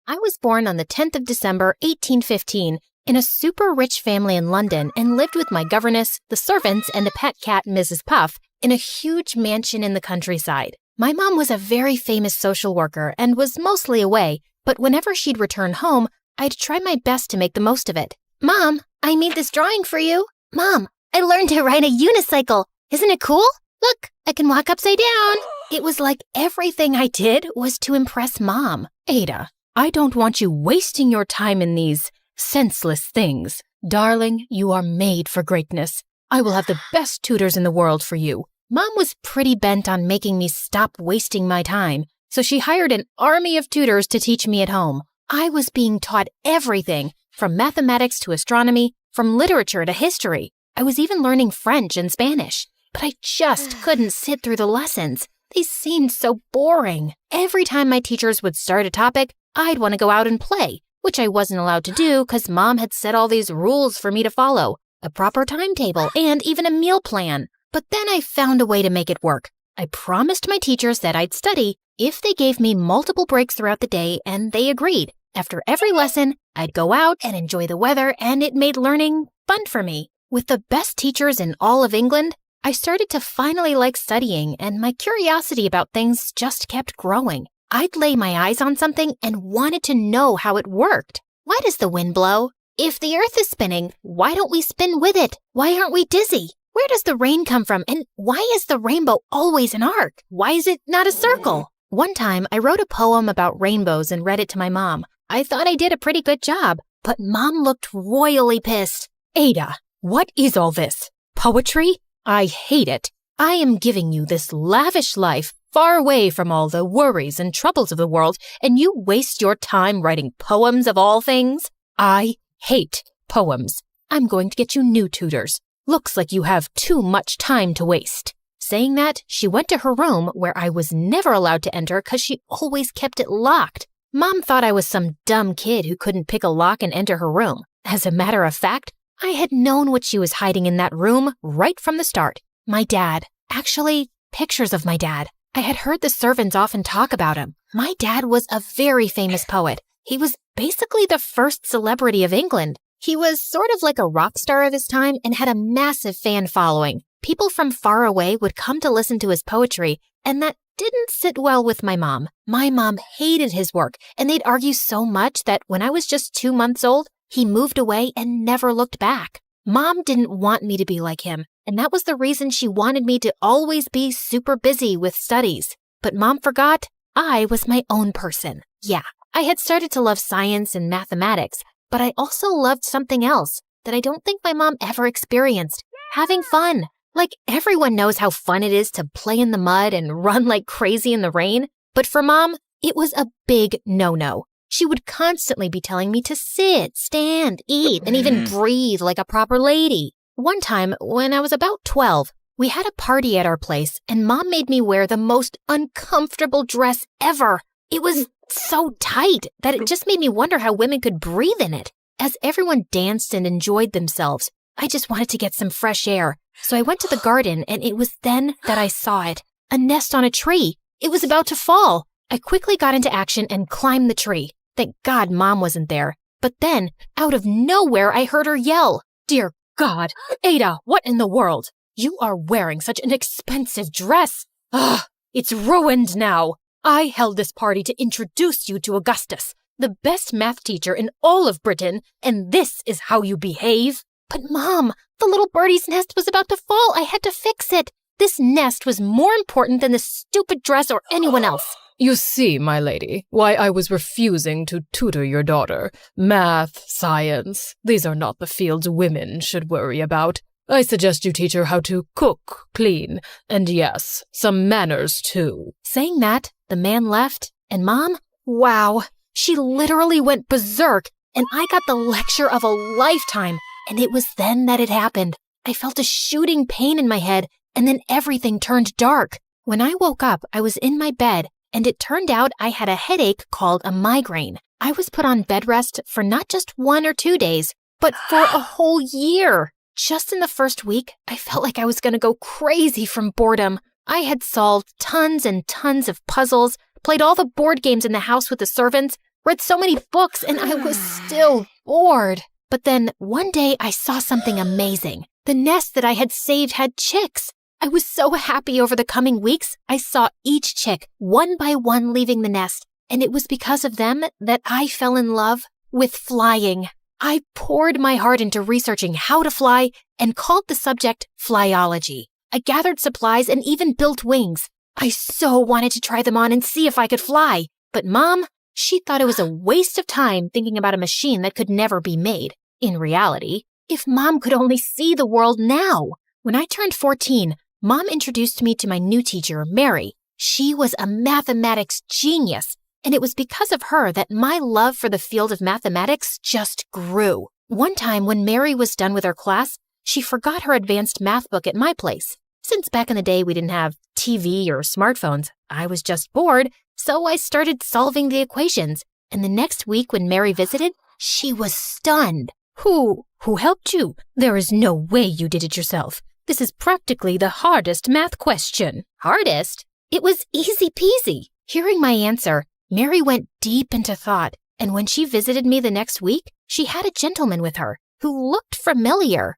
I was born on the 10th of December, 1815, in a super rich family in London and lived with my governess, the servants, and a pet cat, Mrs. Puff, in a huge mansion in the countryside. My mom was a very famous social worker and was mostly away, but whenever she'd return home, I'd try my best to make the most of it. Mom, I made this drawing for you. Mom, I learned to ride a unicycle. Isn't it cool? Look, I can walk upside down. It was like everything I did was to impress Mom. Ada, I don't want you wasting your time in these senseless things. Darling, you are made for greatness. I will have the best tutors in the world for you. Mom was pretty bent on making me stop wasting my time, so she hired an army of tutors to teach me at home. I was being taught everything, from mathematics to astronomy, from literature to history. I was even learning French and Spanish, but I just couldn't sit through the lessons. They seemed so boring. Every time my teachers would start a topic, I'd want to go out and play, which I wasn't allowed to do because Mom had set all these rules for me to follow, a proper timetable, and even a meal plan. But then I found a way to make it work. I promised my teachers that I'd study if they gave me multiple breaks throughout the day, and they agreed. After every lesson, I'd go out and enjoy the weather, and it made learning fun for me. With the best teachers in all of England, I started to finally like studying, and my curiosity about things just kept growing. I'd lay my eyes on something and wanted to know how it worked. Why does the wind blow? If the earth is spinning, why don't we spin with it? Why aren't we dizzy? Where does the rain come from? And why is the rainbow always an arc? Why is it not a circle? One time, I wrote a poem about rainbows and read it to my mom. I thought I did a pretty good job, but Mom looked royally pissed. Ada, what is all this? Poetry? I hate it. I am giving you this lavish life far away from all the worries and troubles of the world, and you waste your time writing poems of all things? I hate poems. I'm going to get you new tutors. Looks like you have too much time to waste. Saying that, she went to her room where I was never allowed to enter because she always kept it locked. Mom thought I was some dumb kid who couldn't pick a lock and enter her room. As a matter of fact, I had known what she was hiding in that room right from the start. My dad. Actually, pictures of my dad. I had heard the servants often talk about him. My dad was a very famous poet. He was basically the first celebrity of England. He was sort of like a rock star of his time and had a massive fan following. People from far away would come to listen to his poetry, and that didn't sit well with my mom. My mom hated his work, and they'd argue so much that when I was just 2 months old, he moved away and never looked back. Mom didn't want me to be like him, and that was the reason she wanted me to always be super busy with studies. But Mom forgot I was my own person. Yeah, I had started to love science and mathematics, but I also loved something else that I don't think my mom ever experienced, having fun. Like, everyone knows how fun it is to play in the mud and run like crazy in the rain. But for Mom, it was a big no-no. She would constantly be telling me to sit, stand, eat, and even breathe like a proper lady. One time, when I was about 12, we had a party at our place, and Mom made me wear the most uncomfortable dress ever. It was so tight that it just made me wonder how women could breathe in it. As everyone danced and enjoyed themselves, I just wanted to get some fresh air. So I went to the garden, and it was then that I saw it. A nest on a tree. It was about to fall. I quickly got into action and climbed the tree. Thank God Mom wasn't there. But then, out of nowhere, I heard her yell. Dear God, Ada, what in the world? You are wearing such an expensive dress. Ugh, it's ruined now. I held this party to introduce you to Augustus, the best math teacher in all of Britain, and this is how you behave? But Mom, the little birdie's nest was about to fall. I had to fix it. This nest was more important than the stupid dress or anyone else. You see, my lady, why I was refusing to tutor your daughter. Math, science, these are not the fields women should worry about. I suggest you teach her how to cook, clean, and yes, some manners too. Saying that, the man left, and Mom, wow, she literally went berserk, and I got the lecture of a lifetime, and it was then that it happened. I felt a shooting pain in my head, and then everything turned dark. When I woke up, I was in my bed, and it turned out I had a headache called a migraine. I was put on bed rest for not just 1 or 2 days, but for a whole year. Just in the first week, I felt like I was going to go crazy from boredom. I had solved tons and tons of puzzles, played all the board games in the house with the servants, read so many books, and I was still bored. But then one day I saw something amazing. The nest that I had saved had chicks. I was so happy over the coming weeks. I saw each chick, one by one, leaving the nest, and it was because of them that I fell in love with flying. I poured my heart into researching how to fly and called the subject flyology. I gathered supplies and even built wings. I so wanted to try them on and see if I could fly. But Mom, she thought it was a waste of time thinking about a machine that could never be made. In reality, If Mom could only see the world now. When I turned 14, Mom introduced me to my new teacher, Mary. She was a mathematics genius, and it was because of her that my love for the field of mathematics just grew. One time when Mary was done with her class, she forgot her advanced math book at my place. Since back in the day we didn't have TV or smartphones, I was just bored, so I started solving the equations. And the next week when Mary visited, she was stunned. Who helped you? There is no way you did it yourself. This is practically the hardest math question. Hardest? It was easy peasy. Hearing my answer, Mary went deep into thought, and when she visited me the next week, she had a gentleman with her who looked familiar.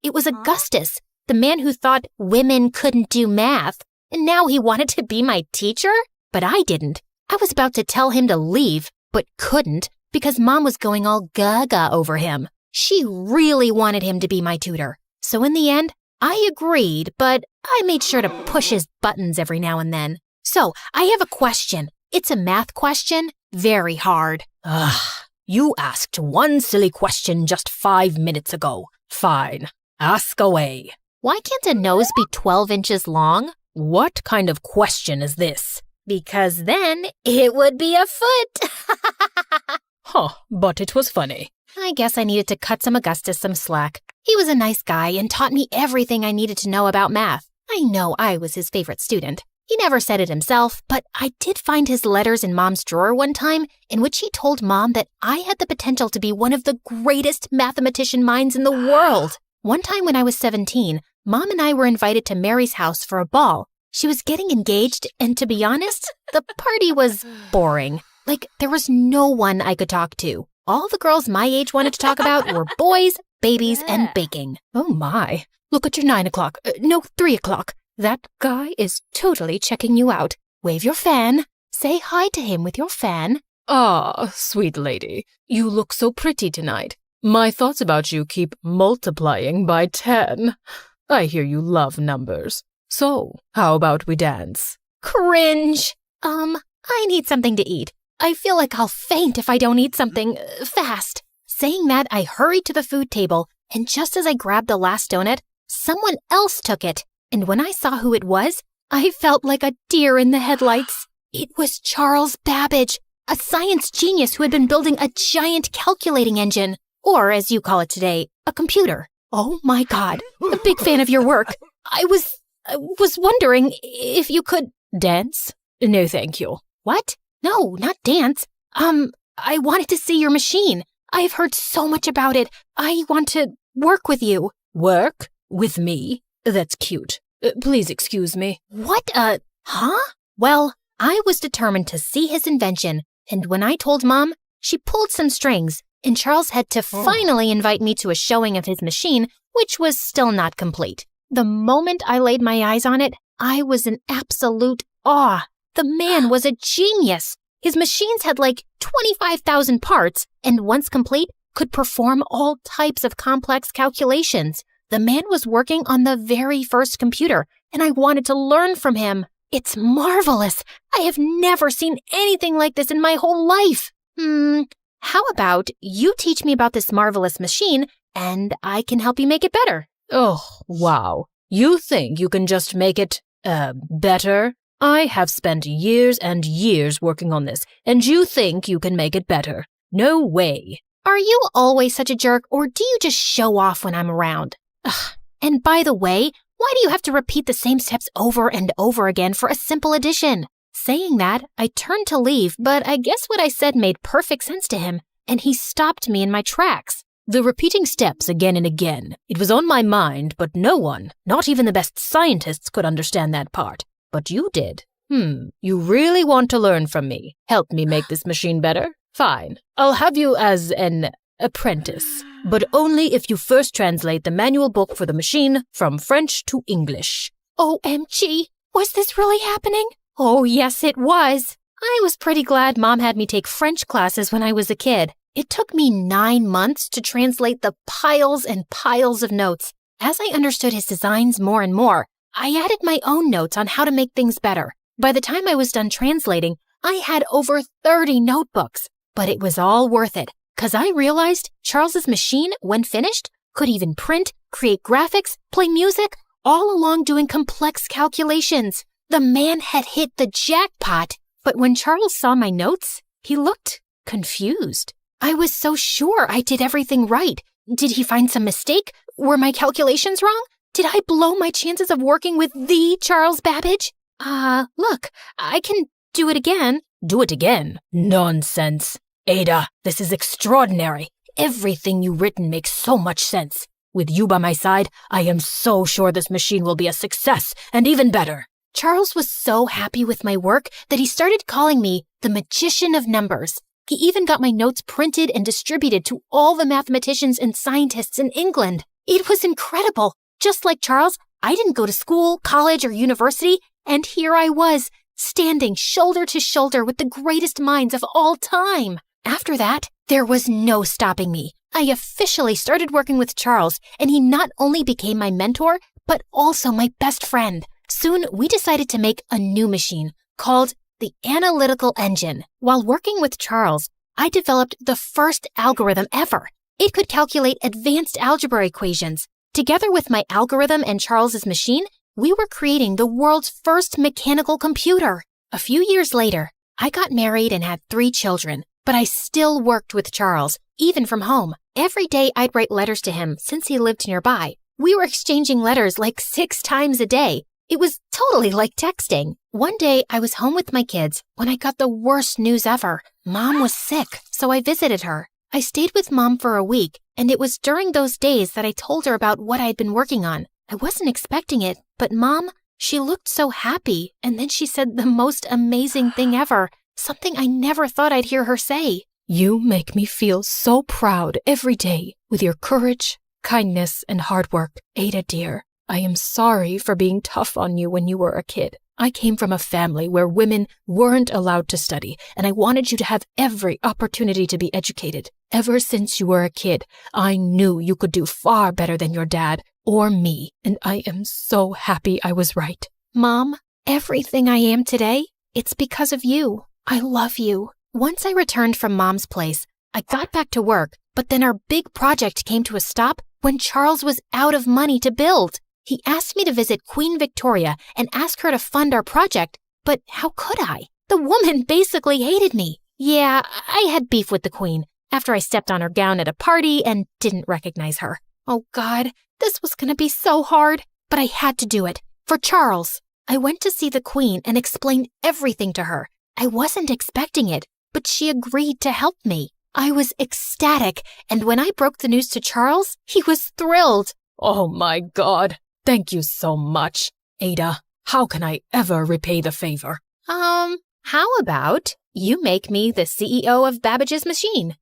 It was Augustus, the man who thought women couldn't do math, and now he wanted to be my teacher? But I didn't. I was about to tell him to leave, but couldn't because Mom was going all gaga over him. She really wanted him to be my tutor. So in the end, I agreed, but I made sure to push his buttons every now and then. So, I have a question. It's a math question, very hard. You asked one silly question just 5 minutes ago. Fine, ask away. Why can't a nose be 12 inches long? What kind of question is this? Because then it would be a foot. But it was funny. I guess I needed to cut some Augustus some slack. He was a nice guy and taught me everything I needed to know about math. I know I was his favorite student. He never said it himself, but I did find his letters in Mom's drawer one time in which he told Mom that I had the potential to be one of the greatest mathematician minds in the world. One time when I was 17, Mom and I were invited to Mary's house for a ball. She was getting engaged, and to be honest, the party was boring. Like, there was no one I could talk to. All the girls my age wanted to talk about were boys, babies, and baking. Oh my. Look at your 9 o'clock. No, 3 o'clock. That guy is totally checking you out. Wave your fan. Say hi to him with your fan. Sweet lady. You look so pretty tonight. My thoughts about you keep multiplying by 10. I hear you love numbers. So, how about we dance? Cringe. I need something to eat. I feel like I'll faint if I don't eat something fast. Saying that, I hurried to the food table, and just as I grabbed the last donut, someone else took it. And when I saw who it was, I felt like a deer in the headlights. It was Charles Babbage, a science genius who had been building a giant calculating engine, or as you call it today, a computer. Oh my God, a big fan of your work. I was wondering if you could dance? No, thank you. What? No, not dance. I wanted to see your machine. I've heard so much about it. I want to work with you. Work? With me? That's cute. Please excuse me. What huh? Well, I was determined to see his invention, and when I told Mom, she pulled some strings, and Charles had to finally invite me to a showing of his machine, which was still not complete. The moment I laid my eyes on it, I was in absolute awe. The man was a genius. His machines had like 25,000 parts, and once complete, could perform all types of complex calculations. The man was working on the very first computer, and I wanted to learn from him. It's marvelous. I have never seen anything like this in my whole life. How about you teach me about this marvelous machine, and I can help you make it better? Oh, wow. You think you can just make it, better? I have spent years and years working on this, and you think you can make it better? No way. Are you always such a jerk, or do you just show off when I'm around? Ugh. And by the way, why do you have to repeat the same steps over and over again for a simple addition? Saying that, I turned to leave, but I guess what I said made perfect sense to him, and he stopped me in my tracks. The repeating steps again and again. It was on my mind, but no one, not even the best scientists, could understand that part. But you did. You really want to learn from me? Help me make this machine better? Fine. I'll have you as an apprentice, but only if you first translate the manual book for the machine from French to English. OMG, was this really happening? Oh, yes, it was. I was pretty glad Mom had me take French classes when I was a kid. It took me 9 months to translate the piles and piles of notes. As I understood his designs more and more, I added my own notes on how to make things better. By the time I was done translating, I had over 30 notebooks. But it was all worth it, because I realized Charles's machine, when finished, could even print, create graphics, play music, all along doing complex calculations. The man had hit the jackpot. But when Charles saw my notes, he looked confused. I was so sure I did everything right. Did he find some mistake? Were my calculations wrong? Did I blow my chances of working with the Charles Babbage? Look, I can do it again. Do it again? Nonsense. Ada, this is extraordinary. Everything you've written makes so much sense. With you by my side, I am so sure this machine will be a success and even better. Charles was so happy with my work that he started calling me the magician of numbers. He even got my notes printed and distributed to all the mathematicians and scientists in England. It was incredible. Just like Charles, I didn't go to school, college, or university, and here I was, standing shoulder to shoulder with the greatest minds of all time. After that, there was no stopping me. I officially started working with Charles, and he not only became my mentor, but also my best friend. Soon, we decided to make a new machine called the Analytical Engine. While working with Charles, I developed the first algorithm ever. It could calculate advanced algebra equations. Together with my algorithm and Charles's machine, we were creating the world's first mechanical computer. A few years later, I got married and had 3 children, but I still worked with Charles, even from home. Every day I'd write letters to him since he lived nearby. We were exchanging letters like 6 times a day. It was totally like texting. One day I was home with my kids when I got the worst news ever. Mom was sick, so I visited her. I stayed with Mom for a week, and it was during those days that I told her about what I'd been working on. I wasn't expecting it, but Mom, she looked so happy, and then she said the most amazing thing ever, something I never thought I'd hear her say. You make me feel so proud every day with your courage, kindness, and hard work. Ada, dear, I am sorry for being tough on you when you were a kid. I came from a family where women weren't allowed to study, and I wanted you to have every opportunity to be educated. Ever since you were a kid, I knew you could do far better than your dad or me, and I am so happy I was right. Mom, everything I am today, it's because of you. I love you. Once I returned from Mom's place, I got back to work, but then our big project came to a stop when Charles was out of money to build. He asked me to visit Queen Victoria and ask her to fund our project, but how could I? The woman basically hated me. Yeah, I had beef with the Queen after I stepped on her gown at a party and didn't recognize her. Oh God, this was gonna be so hard, but I had to do it. For Charles. I went to see the Queen and explained everything to her. I wasn't expecting it, but she agreed to help me. I was ecstatic, and when I broke the news to Charles, he was thrilled. Oh my God. Thank you so much. Ada, how can I ever repay the favor? How about you make me the CEO of Babbage's machine?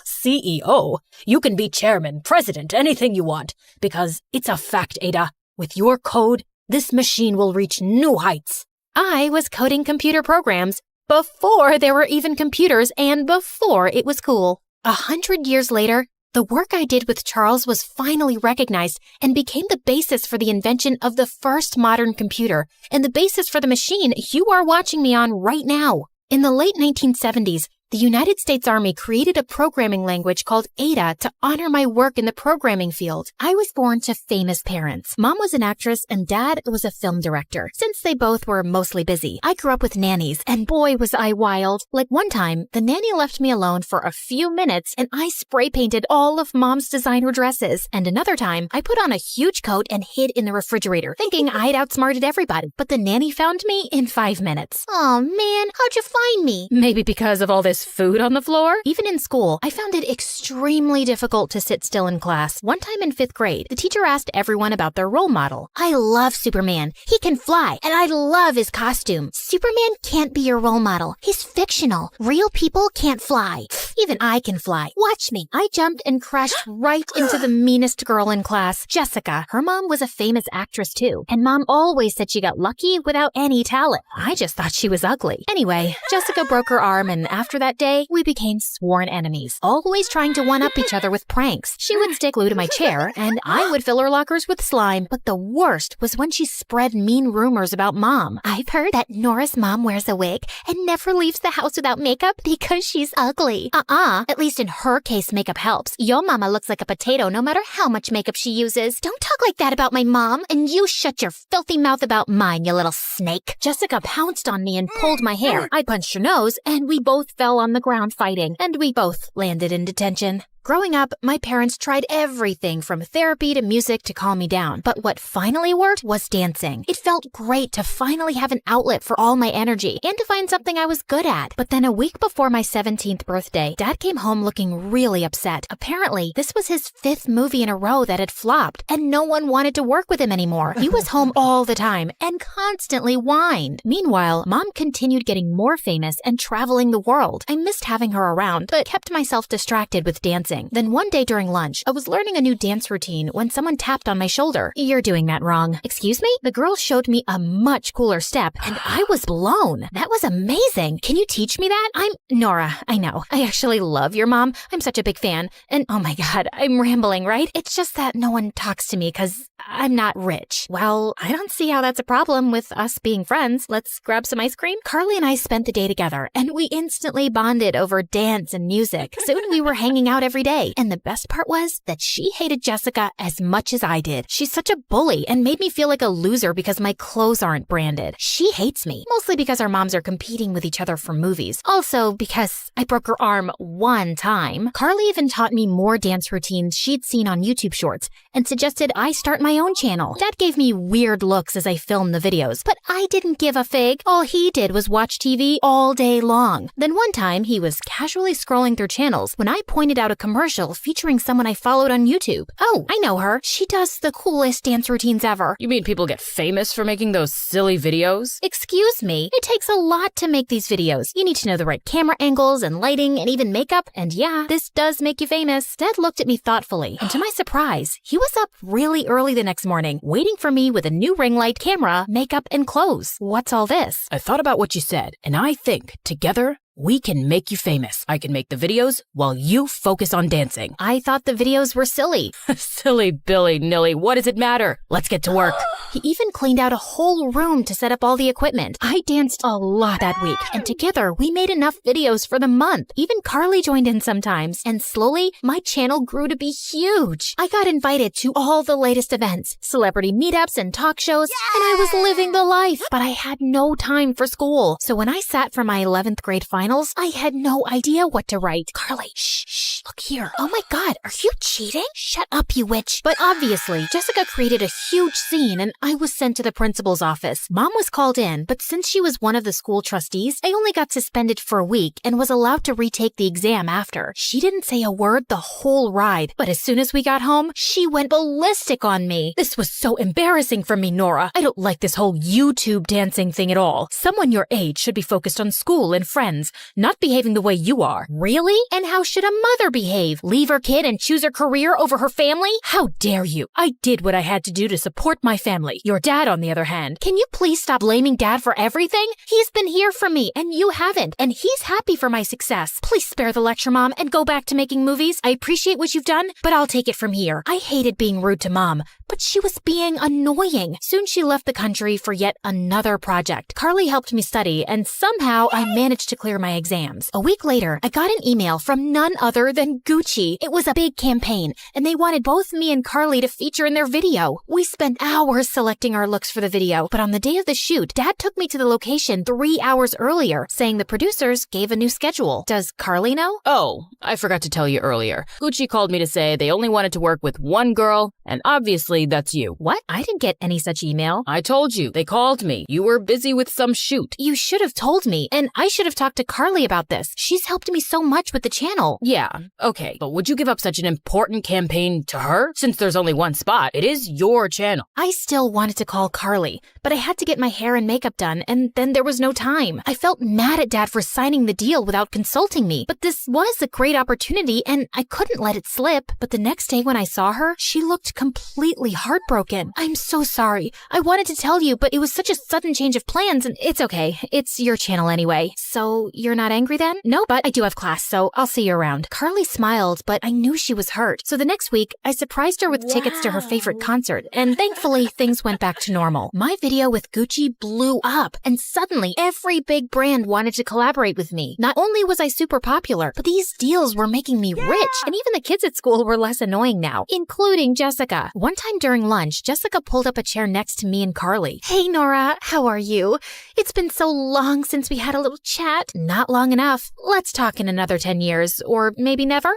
CEO? You can be chairman, president, anything you want, because it's a fact, Ada. With your code, this machine will reach new heights. I was coding computer programs before there were even computers and before it was cool. 100 years later, the work I did with Charles was finally recognized and became the basis for the invention of the first modern computer and the basis for the machine you are watching me on right now. In the late 1970s, the United States Army created a programming language called Ada to honor my work in the programming field. I was born to famous parents. Mom was an actress and Dad was a film director. Since they both were mostly busy, I grew up with nannies, and boy was I wild. Like one time, the nanny left me alone for a few minutes and I spray painted all of Mom's designer dresses. And another time, I put on a huge coat and hid in the refrigerator, thinking I'd outsmarted everybody. But the nanny found me in 5 minutes. Oh man, how'd you find me? Maybe because of all this food on the floor? Even in school, I found it extremely difficult to sit still in class. One time in 5th grade, the teacher asked everyone about their role model. I love Superman. He can fly, and I love his costume. Superman can't be your role model. He's fictional. Real people can't fly. Even I can fly. Watch me. I jumped and crashed right into the meanest girl in class, Jessica. Her mom was a famous actress too, and Mom always said she got lucky without any talent. I just thought she was ugly. Anyway, Jessica broke her arm, and after that, that day, we became sworn enemies, always trying to one-up each other with pranks. She would stick glue to my chair, and I would fill her lockers with slime. But the worst was when she spread mean rumors about Mom. I've heard that Nora's mom wears a wig and never leaves the house without makeup because she's ugly. At least in her case, makeup helps. Your mama looks like a potato no matter how much makeup she uses. Don't talk like that about my mom. And you shut your filthy mouth about mine, you little snake. Jessica pounced on me and pulled my hair. I punched her nose, and we both fell on the ground fighting, and we both landed in detention. Growing up, my parents tried everything from therapy to music to calm me down. But what finally worked was dancing. It felt great to finally have an outlet for all my energy and to find something I was good at. But then a week before my 17th birthday, Dad came home looking really upset. Apparently, this was his 5th movie in a row that had flopped, and no one wanted to work with him anymore. He was home all the time and constantly whined. Meanwhile, Mom continued getting more famous and traveling the world. I missed having her around, but kept myself distracted with dancing. Then one day during lunch, I was learning a new dance routine when someone tapped on my shoulder. You're doing that wrong. Excuse me? The girl showed me a much cooler step, and I was blown. That was amazing. Can you teach me that? I'm Nora. I know. I actually love your mom. I'm such a big fan. And oh my God, I'm rambling, right? It's just that no one talks to me because I'm not rich. Well, I don't see how that's a problem with us being friends. Let's grab some ice cream. Carly and I spent the day together, and we instantly bonded over dance and music. Soon we were hanging out every day. And the best part was that she hated Jessica as much as I did. She's such a bully and made me feel like a loser because my clothes aren't branded. She hates me, mostly because our moms are competing with each other for movies. Also because I broke her arm one time. Carly even taught me more dance routines she'd seen on YouTube Shorts and suggested I start my own channel. Dad gave me weird looks as I filmed the videos, but I didn't give a fig. All he did was watch TV all day long. Then one time he was casually scrolling through channels when I pointed out a commercial featuring someone I followed on YouTube. Oh, I know her. She does the coolest dance routines ever. You mean people get famous for making those silly videos? Excuse me. It takes a lot to make these videos. You need to know the right camera angles and lighting and even makeup. And yeah, this does make you famous. Dad looked at me thoughtfully, and to my surprise, he was up really early the next morning, waiting for me with a new ring light, camera, makeup, and clothes. What's all this? I thought about what you said, and I think together we can make you famous. I can make the videos while you focus on dancing. I thought the videos were silly. Silly Billy Nilly, what does it matter? Let's get to work. He even cleaned out a whole room to set up all the equipment. I danced a lot that week, and together we made enough videos for the month. Even Carly joined in sometimes, and slowly my channel grew to be huge. I got invited to all the latest events, celebrity meetups and talk shows, and I was living the life. But I had no time for school. So when I sat for my 11th grade finals, I had no idea what to write. Carly, shh, look here. Oh my God, are you cheating? Shut up, you witch. But obviously, Jessica created a huge scene and I was sent to the principal's office. Mom was called in, but since she was one of the school trustees, I only got suspended for a week and was allowed to retake the exam after. She didn't say a word the whole ride, but as soon as we got home, she went ballistic on me. This was so embarrassing for me, Nora. I don't like this whole YouTube dancing thing at all. Someone your age should be focused on school and friends, not behaving the way you are. Really? And how should a mother behave? Leave her kid and choose her career over her family? How dare you? I did what I had to do to support my family. Your dad, on the other hand, can you please stop blaming Dad for everything? He's been here for me and you haven't, and he's happy for my success. Please spare the lecture, Mom, and go back to making movies. I appreciate what you've done, but I'll take it from here. I hated being rude to Mom, but she was being annoying. Soon she left the country for yet another project. Carly helped me study, and somehow I managed to clear my exams. A week later, I got an email from none other than Gucci. It was a big campaign, and they wanted both me and Carly to feature in their video. We spent hours selecting our looks for the video, but on the day of the shoot, Dad took me to the location 3 hours earlier, saying the producers gave a new schedule. Does Carly know? Oh, I forgot to tell you earlier. Gucci called me to say they only wanted to work with one girl, and obviously that's you. What? I didn't get any such email. I told you. They called me. You were busy with some shoot. You should have told me, and I should have talked to Carly about this. She's helped me so much with the channel. Yeah, Okay, but would you give up such an important campaign to her? Since there's only one spot, it is your channel. I still wanted to call Carly, but I had to get my hair and makeup done, and then there was no time. I felt mad at Dad for signing the deal without consulting me, but this was a great opportunity, and I couldn't let it slip. But the next day when I saw her, she looked completely heartbroken. I'm so sorry. I wanted to tell you, but it was such a sudden change of plans, and it's okay. It's your channel anyway. So you're not angry then? No, but I do have class, so I'll see you around. Carly smiled, but I knew she was hurt. So the next week, I surprised her with tickets to her favorite concert, and thankfully, things went back to normal. My video with Gucci blew up, and suddenly, every big brand wanted to collaborate with me. Not only was I super popular, but these deals were making me rich, and even the kids at school were less annoying now, including Jessica. One time during lunch, Jessica pulled up a chair next to me and Carly. Hey, Nora, how are you? It's been so long since we had a little chat. Not long enough. Let's talk in another 10 years, or maybe never.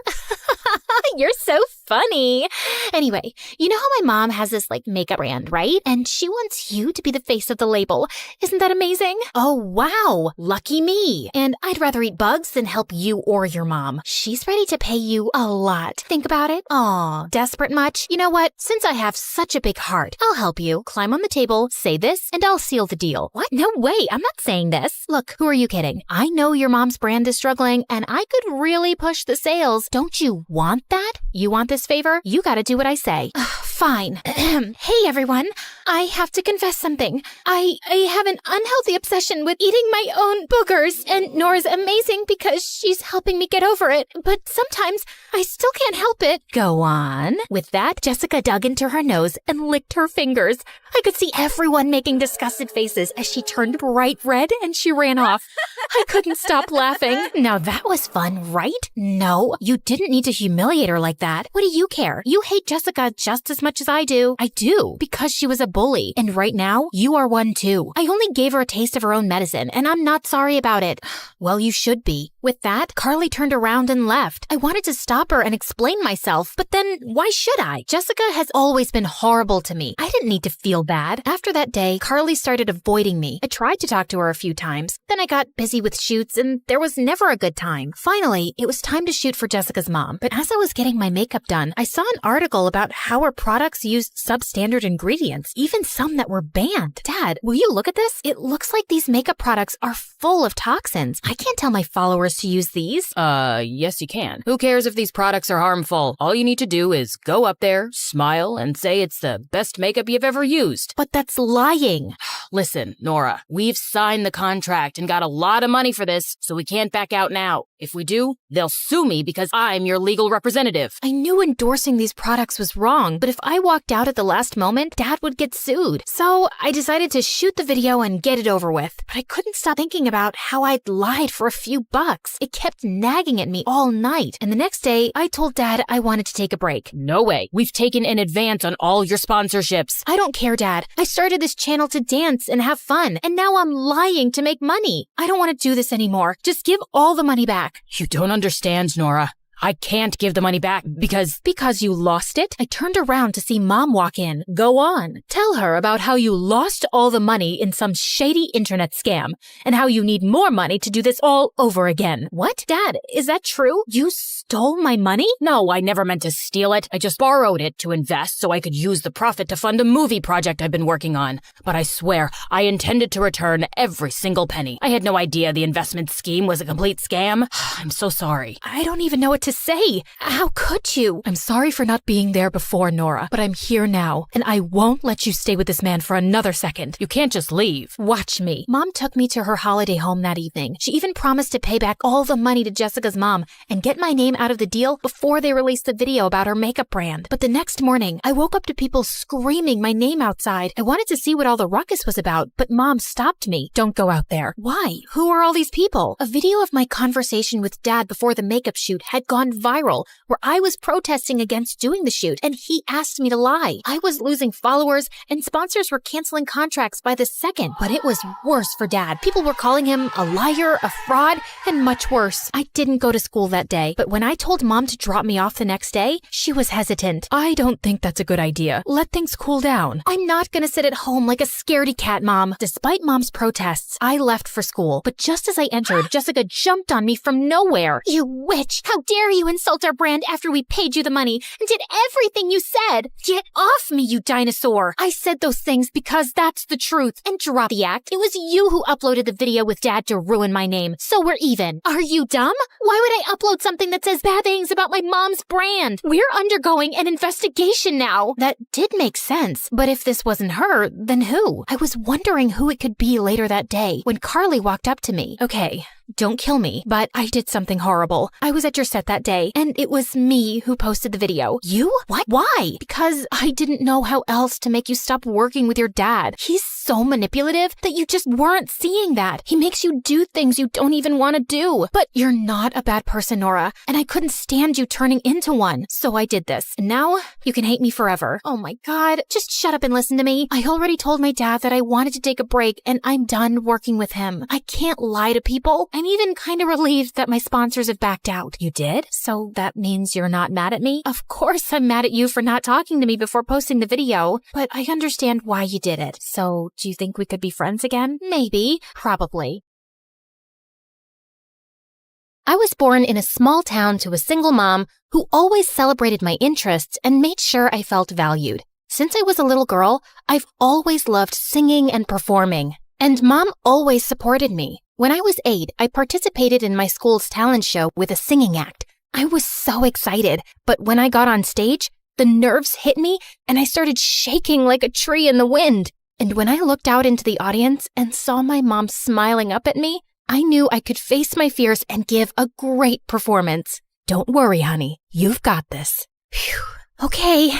You're so funny. Anyway, you know how my mom has this makeup brand, right? And she wants you to be the face of the label. Isn't that amazing? Oh, wow. Lucky me. And I'd rather eat bugs than help you or your mom. She's ready to pay you a lot. Think about it. Aw, desperate much? You know what? Since I have such a big heart, I'll help you. Climb on the table, say this, and I'll seal the deal. What? No way. I'm not saying this. Look, who are you kidding? I know your mom's brand is struggling, and I could really push the sales. Don't you want that? You want this favor? You gotta do what I say. Fine. Hey, everyone. I have to confess something. I have an unhealthy obsession with eating my own boogers, and Nora's amazing because she's helping me get over it. But sometimes I still can't help it. Go on. With that, Jessica dug into her nose and licked her fingers. I could see everyone making disgusted faces as she turned bright red and she ran off. I couldn't stop laughing. Now that was fun, right? No, you didn't need to humiliate her like that. What do you care? You hate Jessica just as much as I do. I do, because she was a bully. And right now, you are one too. I only gave her a taste of her own medicine, and I'm not sorry about it. Well, you should be. With that, Carly turned around and left. I wanted to stop her and explain myself, but then why should I? Jessica has always been horrible to me. I didn't need to feel bad. After that day, Carly started avoiding me. I tried to talk to her a few times. Then I got busy with shoots, and there was never a good time. Finally, it was time to shoot for Jessica's mom. But as I was getting my makeup done, I saw an article about how her products used substandard ingredients, even some that were banned. Dad, will you look at this? It looks like these makeup products are full of toxins. I can't tell my followers to use these. Yes you can. Who cares if these products are harmful? All you need to do is go up there, smile, and say it's the best makeup you've ever used. But that's lying. Listen, Nora, we've signed the contract and got a lot of money for this, so we can't back out now. If we do, they'll sue me because I'm your legal representative. I knew endorsing these products was wrong, but if I walked out at the last moment, Dad would get sued. So I decided to shoot the video and get it over with. But I couldn't stop thinking about how I'd lied for a few bucks. It kept nagging at me all night. And the next day, I told Dad I wanted to take a break. No way. We've taken an advance on all your sponsorships. I don't care, Dad. I started this channel to dance and have fun, and now I'm lying to make money. I don't want to do this anymore. Just give all the money back. You don't understand, Nora. I can't give the money back because you lost it? I turned around to see Mom walk in. Go on. Tell her about how you lost all the money in some shady internet scam and how you need more money to do this all over again. What? Dad, is that true? You stole my money? No, I never meant to steal it. I just borrowed it to invest so I could use the profit to fund a movie project I've been working on. But I swear, I intended to return every single penny. I had no idea the investment scheme was a complete scam. I'm so sorry. I don't even know what to say. How could you? I'm sorry for not being there before, Nora, but I'm here now, and I won't let you stay with this man for another second. You can't just leave. Watch me. Mom took me to her holiday home that evening. She even promised to pay back all the money to Jessica's mom and get my name out of the deal before they released the video about her makeup brand. But the next morning, I woke up to people screaming my name outside. I wanted to see what all the ruckus was about, but Mom stopped me. Don't go out there. Why? Who are all these people? A video of my conversation with Dad before the makeup shoot had gone viral, where I was protesting against doing the shoot, and he asked me to lie. I was losing followers, and sponsors were canceling contracts by the second. But it was worse for Dad. People were calling him a liar, a fraud, and much worse. I didn't go to school that day, but when I told Mom to drop me off the next day, she was hesitant. I don't think that's a good idea. Let things cool down. I'm not gonna sit at home like a scaredy cat, Mom. Despite Mom's protests, I left for school, but just as I entered, Jessica jumped on me from nowhere. You witch! How dare dare you insult our brand after we paid you the money and did everything you said? Get off me, you dinosaur. I said those things because that's the truth. And drop the act. It was you who uploaded the video with Dad to ruin my name, so we're even. Are you dumb? Why would I upload something that says bad things about my mom's brand? We're undergoing an investigation now. That did make sense, but if this wasn't her, then who? I was wondering who it could be later that day when Carly walked up to me. Okay, don't kill me, but I did something horrible. I was at your set that day, and it was me who posted the video. You? What? Why? Because I didn't know how else to make you stop working with your dad. He's so manipulative that you just weren't seeing that. He makes you do things you don't even want to do. But you're not a bad person, Nora, and I couldn't stand you turning into one. So I did this. And now you can hate me forever. Oh my God, just shut up and listen to me. I already told my dad that I wanted to take a break, and I'm done working with him. I can't lie to people. I'm even kind of relieved that my sponsors have backed out. You did? So that means you're not mad at me? Of course I'm mad at you for not talking to me before posting the video, but I understand why you did it. So do you think we could be friends again? Maybe. Probably. I was born in a small town to a single mom who always celebrated my interests and made sure I felt valued. Since I was a little girl, I've always loved singing and performing, and Mom always supported me. When I was 8, I participated in my school's talent show with a singing act. I was so excited, but when I got on stage, the nerves hit me and I started shaking like a tree in the wind. And when I looked out into the audience and saw my mom smiling up at me, I knew I could face my fears and give a great performance. Don't worry, honey. You've got this. Phew. Okay.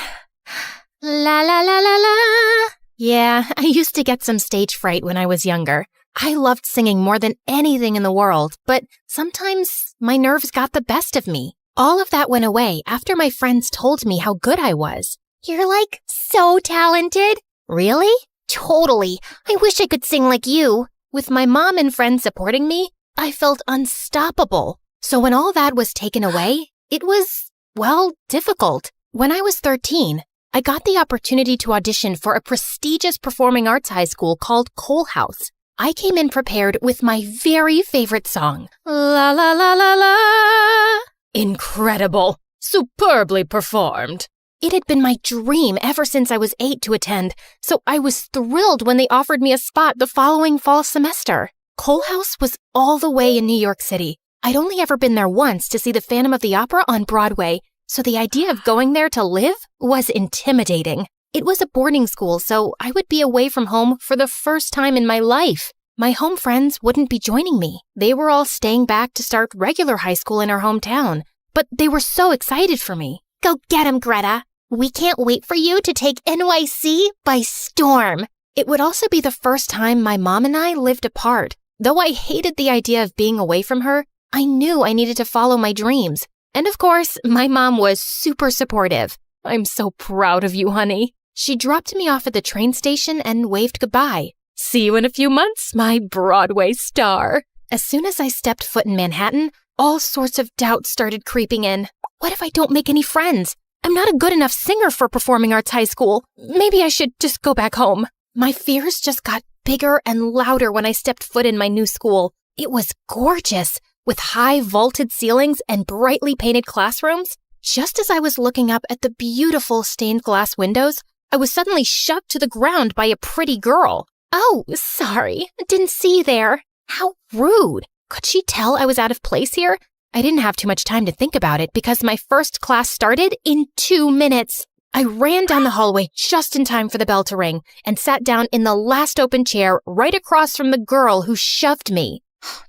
La la la la la. Yeah, I used to get some stage fright when I was younger. I loved singing more than anything in the world, but sometimes my nerves got the best of me. All of that went away after my friends told me how good I was. You're like so talented. Really? Totally. I wish I could sing like you. With my mom and friends supporting me, I felt unstoppable. So when all that was taken away, it was, well, difficult. When I was 13, I got the opportunity to audition for a prestigious performing arts high school called Cole House. I came in prepared with my very favorite song, La La La La La. Incredible. Superbly performed. It had been my dream ever since I was 8 to attend, so I was thrilled when they offered me a spot the following fall semester. Cole House was all the way in New York City. I'd only ever been there once to see the Phantom of the Opera on Broadway, so the idea of going there to live was intimidating. It was a boarding school, so I would be away from home for the first time in my life. My home friends wouldn't be joining me. They were all staying back to start regular high school in our hometown, but they were so excited for me. Go get 'em, Greta. We can't wait for you to take NYC by storm. It would also be the first time my mom and I lived apart. Though I hated the idea of being away from her, I knew I needed to follow my dreams. And of course, my mom was super supportive. I'm so proud of you, honey. She dropped me off at the train station and waved goodbye. See you in a few months, my Broadway star. As soon as I stepped foot in Manhattan, all sorts of doubts started creeping in. What if I don't make any friends? I'm not a good enough singer for performing arts high school. Maybe I should just go back home. My fears just got bigger and louder when I stepped foot in my new school. It was gorgeous, with high vaulted ceilings and brightly painted classrooms. Just as I was looking up at the beautiful stained glass windows, I was suddenly shoved to the ground by a pretty girl. Oh, sorry, didn't see you there. How rude. Could she tell I was out of place here? I didn't have too much time to think about it because my first class started in 2 minutes. I ran down the hallway just in time for the bell to ring and sat down in the last open chair right across from the girl who shoved me.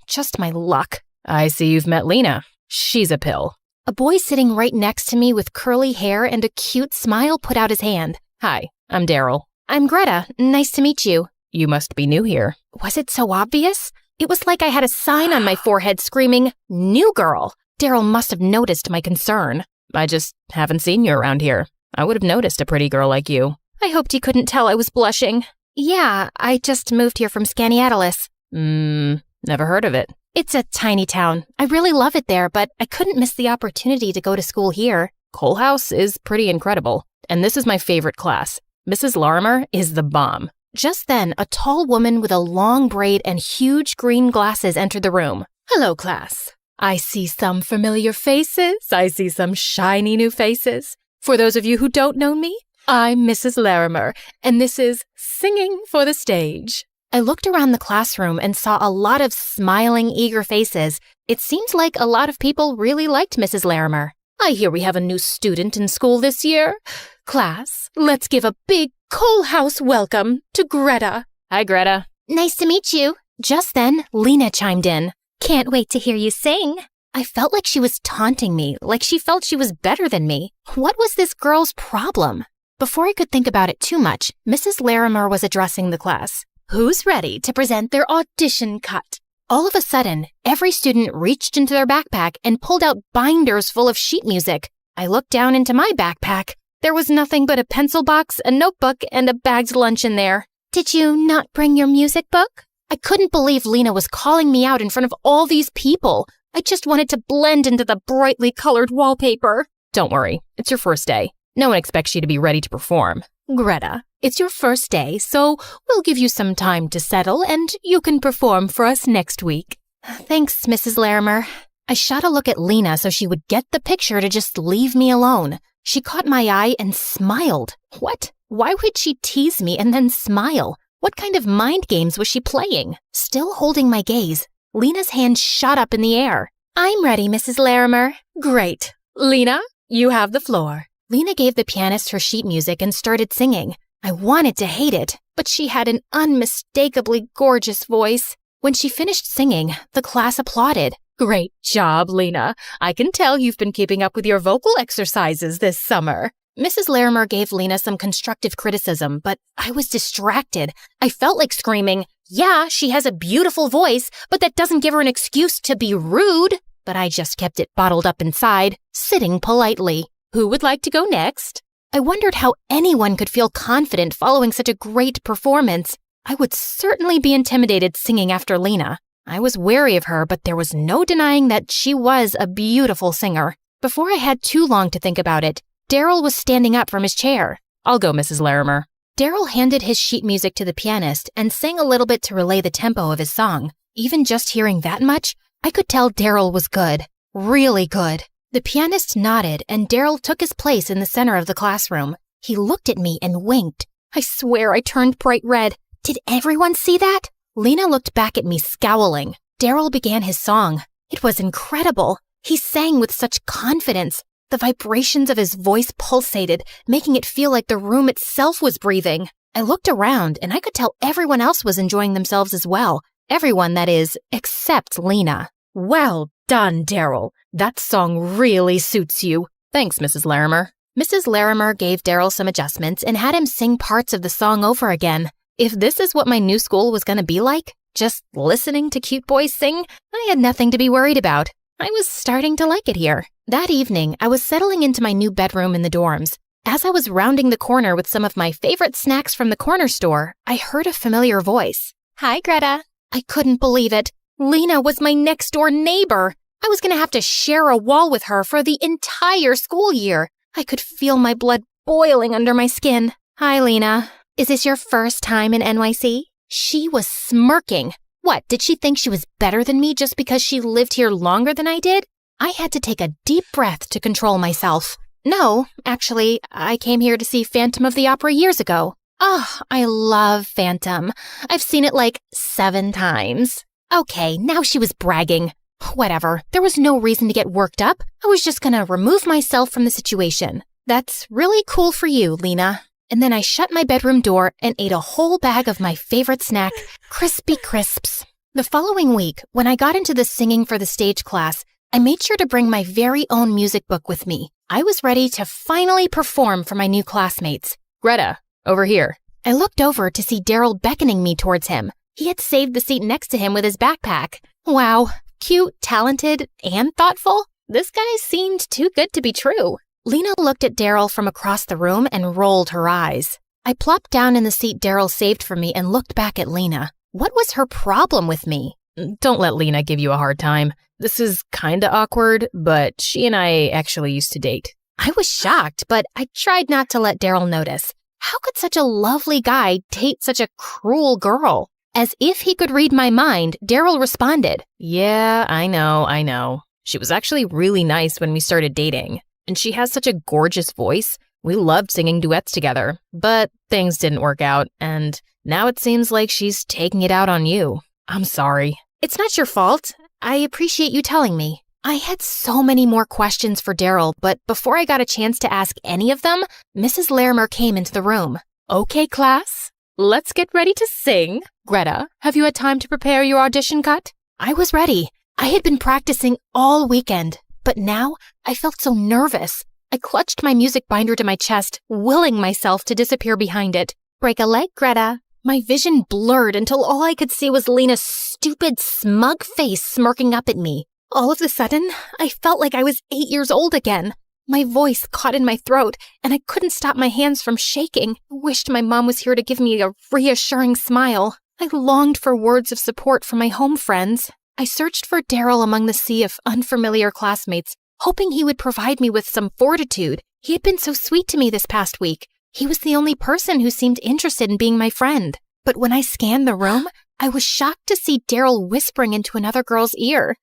Just my luck. I see you've met Lena. She's a pill. A boy sitting right next to me with curly hair and a cute smile put out his hand. Hi, I'm Daryl. I'm Greta. Nice to meet you. You must be new here. Was it so obvious? It was like I had a sign on my forehead screaming, "New girl." Daryl must have noticed my concern. I just haven't seen you around here. I would have noticed a pretty girl like you. I hoped he couldn't tell I was blushing. Yeah, I just moved here from Skaneateles. Never heard of it. It's a tiny town. I really love it there, but I couldn't miss the opportunity to go to school here. Cole House is pretty incredible, and this is my favorite class. Mrs. Larimer is the bomb. Just then, a tall woman with a long braid and huge green glasses entered the room. Hello, class. I see some familiar faces. I see some shiny new faces. For those of you who don't know me, I'm Mrs. Larimer, and this is Singing for the Stage. I looked around the classroom and saw a lot of smiling, eager faces. It seemed like a lot of people really liked Mrs. Larimer. I hear we have a new student in school this year. Class, let's give a big Coal House welcome to Greta. Hi, Greta. Nice to meet you. Just then, Lena chimed in. Can't wait to hear you sing. I felt like she was taunting me, like she felt she was better than me. What was this girl's problem? Before I could think about it too much, Mrs. Larimer was addressing the class. Who's ready to present their audition cut? All of a sudden, every student reached into their backpack and pulled out binders full of sheet music. I looked down into my backpack. There was nothing but a pencil box, a notebook, and a bagged lunch in there. Did you not bring your music book? I couldn't believe Lena was calling me out in front of all these people. I just wanted to blend into the brightly colored wallpaper. Don't worry, it's your first day. No one expects you to be ready to perform. Greta, it's your first day, so we'll give you some time to settle and you can perform for us next week. Thanks, Mrs. Larimer. I shot a look at Lena so she would get the picture to just leave me alone. She caught my eye and smiled. What? Why would she tease me and then smile? What kind of mind games was she playing? Still holding my gaze, Lena's hand shot up in the air. I'm ready, Mrs. Larimer. Great. Lena, you have the floor. Lena gave the pianist her sheet music and started singing. I wanted to hate it, but she had an unmistakably gorgeous voice. When she finished singing, the class applauded. Great job, Lena. I can tell you've been keeping up with your vocal exercises this summer. Mrs. Larimer gave Lena some constructive criticism, but I was distracted. I felt like screaming, yeah, she has a beautiful voice, but that doesn't give her an excuse to be rude. But I just kept it bottled up inside, sitting politely. Who would like to go next? I wondered how anyone could feel confident following such a great performance. I would certainly be intimidated singing after Lena. I was wary of her, but there was no denying that she was a beautiful singer. Before I had too long to think about it, Daryl was standing up from his chair. I'll go, Mrs. Larimer. Daryl handed his sheet music to the pianist and sang a little bit to relay the tempo of his song. Even just hearing that much, I could tell Daryl was good. Really good. The pianist nodded and Daryl took his place in the center of the classroom. He looked at me and winked. I swear I turned bright red. Did everyone see that? Lena looked back at me scowling. Daryl began his song. It was incredible. He sang with such confidence. The vibrations of his voice pulsated, making it feel like the room itself was breathing. I looked around and I could tell everyone else was enjoying themselves as well. Everyone, that is, except Lena. Well done, Daryl. That song really suits you. Thanks, Mrs. Larimer. Mrs. Larimer gave Daryl some adjustments and had him sing parts of the song over again. If this is what my new school was going to be like, just listening to cute boys sing, I had nothing to be worried about. I was starting to like it here. That evening, I was settling into my new bedroom in the dorms. As I was rounding the corner with some of my favorite snacks from the corner store, I heard a familiar voice. Hi, Greta. I couldn't believe it. Lena was my next-door neighbor. I was going to have to share a wall with her for the entire school year. I could feel my blood boiling under my skin. Hi, Lena. Is this your first time in NYC? She was smirking. What, did she think she was better than me just because she lived here longer than I did? I had to take a deep breath to control myself. No, actually, I came here to see Phantom of the Opera years ago. Oh, I love Phantom. I've seen it like 7 times. Okay, now she was bragging. Whatever, there was no reason to get worked up. I was just gonna remove myself from the situation. That's really cool for you, Lena. And then I shut my bedroom door and ate a whole bag of my favorite snack, Crispy Crisps. The following week, when I got into the Singing for the Stage class, I made sure to bring my very own music book with me. I was ready to finally perform for my new classmates. Greta, over here. I looked over to see Daryl beckoning me towards him. He had saved the seat next to him with his backpack. Wow, cute, talented, and thoughtful. This guy seemed too good to be true. Lena looked at Daryl from across the room and rolled her eyes. I plopped down in the seat Daryl saved for me and looked back at Lena. What was her problem with me? Don't let Lena give you a hard time. This is kinda awkward, but she and I actually used to date. I was shocked, but I tried not to let Daryl notice. How could such a lovely guy date such a cruel girl? As if he could read my mind, Daryl responded, Yeah, I know. She was actually really nice when we started dating, and she has such a gorgeous voice. We loved singing duets together, but things didn't work out, and now it seems like she's taking it out on you. I'm sorry. It's not your fault. I appreciate you telling me. I had so many more questions for Daryl, but before I got a chance to ask any of them, Mrs. Larimer came into the room. Okay, class, let's get ready to sing. Greta, have you had time to prepare your audition cut? I was ready. I had been practicing all weekend, but now I felt so nervous. I clutched my music binder to my chest, willing myself to disappear behind it. Break a leg, Greta. My vision blurred until all I could see was Lena's stupid, smug face smirking up at me. All of a sudden, I felt like I was 8 years old again. My voice caught in my throat, and I couldn't stop my hands from shaking. I wished my mom was here to give me a reassuring smile. I longed for words of support from my home friends. I searched for Daryl among the sea of unfamiliar classmates, hoping he would provide me with some fortitude. He had been so sweet to me this past week. He was the only person who seemed interested in being my friend. But when I scanned the room, I was shocked to see Daryl whispering into another girl's ear.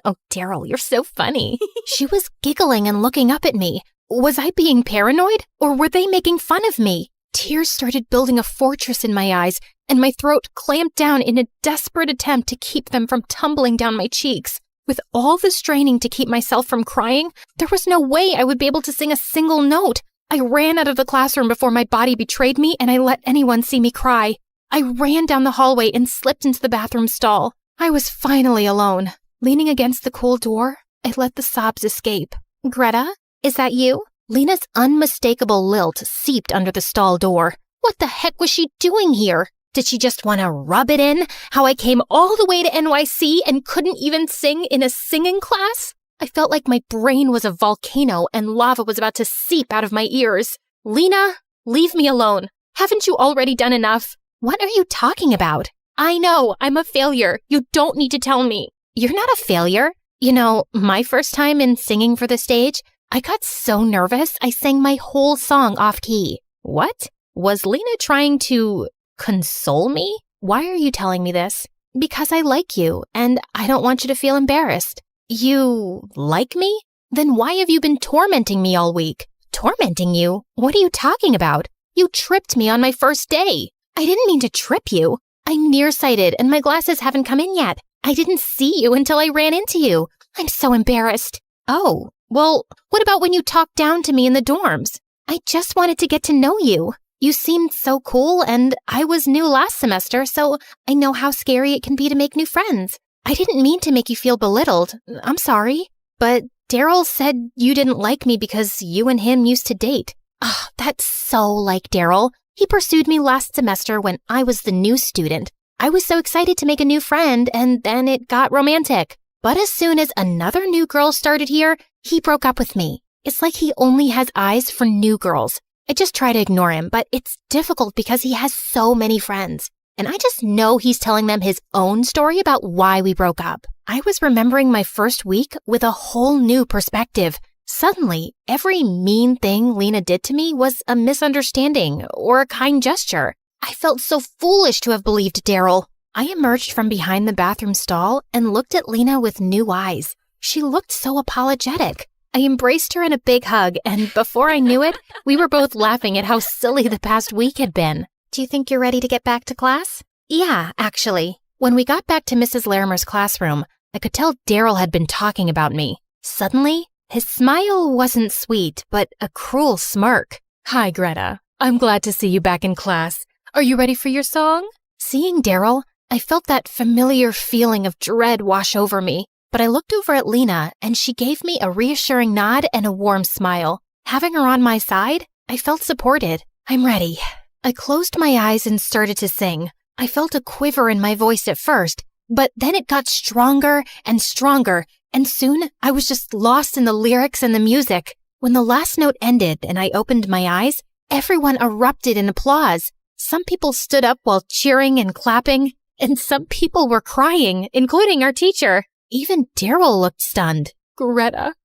Oh, Daryl, you're so funny. She was giggling and looking up at me. Was I being paranoid, or were they making fun of me? Tears started building a fortress in my eyes, and my throat clamped down in a desperate attempt to keep them from tumbling down my cheeks. With all the straining to keep myself from crying, there was no way I would be able to sing a single note. I ran out of the classroom before my body betrayed me, and I let anyone see me cry. I ran down the hallway and slipped into the bathroom stall. I was finally alone. Leaning against the cool door, I let the sobs escape. Greta, is that you? Lena's unmistakable lilt seeped under the stall door. What the heck was she doing here? Did she just want to rub it in? How I came all the way to NYC and couldn't even sing in a singing class? I felt like my brain was a volcano and lava was about to seep out of my ears. Lena, leave me alone. Haven't you already done enough? What are you talking about? I know, I'm a failure. You don't need to tell me. You're not a failure. You know, my first time in singing for the stage, I got so nervous I sang my whole song off key. What? Was Lena trying to console me? Why are you telling me this? Because I like you, and I don't want you to feel embarrassed. You like me? Then why have you been tormenting me all week? Tormenting you? What are you talking about? You tripped me on my first day. I didn't mean to trip you. I'm nearsighted and my glasses haven't come in yet. I didn't see you until I ran into you. I'm so embarrassed. Oh, well, what about when you talked down to me in the dorms? I just wanted to get to know you. You seemed so cool, and I was new last semester, so I know how scary it can be to make new friends. I didn't mean to make you feel belittled. I'm sorry. But Daryl said you didn't like me because you and him used to date. Oh, that's so like Daryl. He pursued me last semester when I was the new student. I was so excited to make a new friend, and then it got romantic. But as soon as another new girl started here, he broke up with me. It's like he only has eyes for new girls. I just try to ignore him, but it's difficult because he has so many friends. And I just know he's telling them his own story about why we broke up. I was remembering my first week with a whole new perspective. Suddenly, every mean thing Lena did to me was a misunderstanding or a kind gesture. I felt so foolish to have believed Daryl. I emerged from behind the bathroom stall and looked at Lena with new eyes. She looked so apologetic. I embraced her in a big hug, and before I knew it, we were both laughing at how silly the past week had been. Do you think you're ready to get back to class? Yeah, actually. When we got back to Mrs. Larimer's classroom, I could tell Daryl had been talking about me. Suddenly, his smile wasn't sweet, but a cruel smirk. Hi, Greta. I'm glad to see you back in class. Are you ready for your song? Seeing Daryl, I felt that familiar feeling of dread wash over me. But I looked over at Lena, and she gave me a reassuring nod and a warm smile. Having her on my side, I felt supported. I'm ready. I closed my eyes and started to sing. I felt a quiver in my voice at first, but then it got stronger, and soon I was just lost in the lyrics and the music. When the last note ended and I opened my eyes, everyone erupted in applause. Some people stood up while cheering and clapping, and some people were crying, including our teacher. Even Daryl looked stunned. Greta,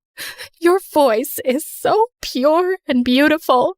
your voice is so pure and beautiful.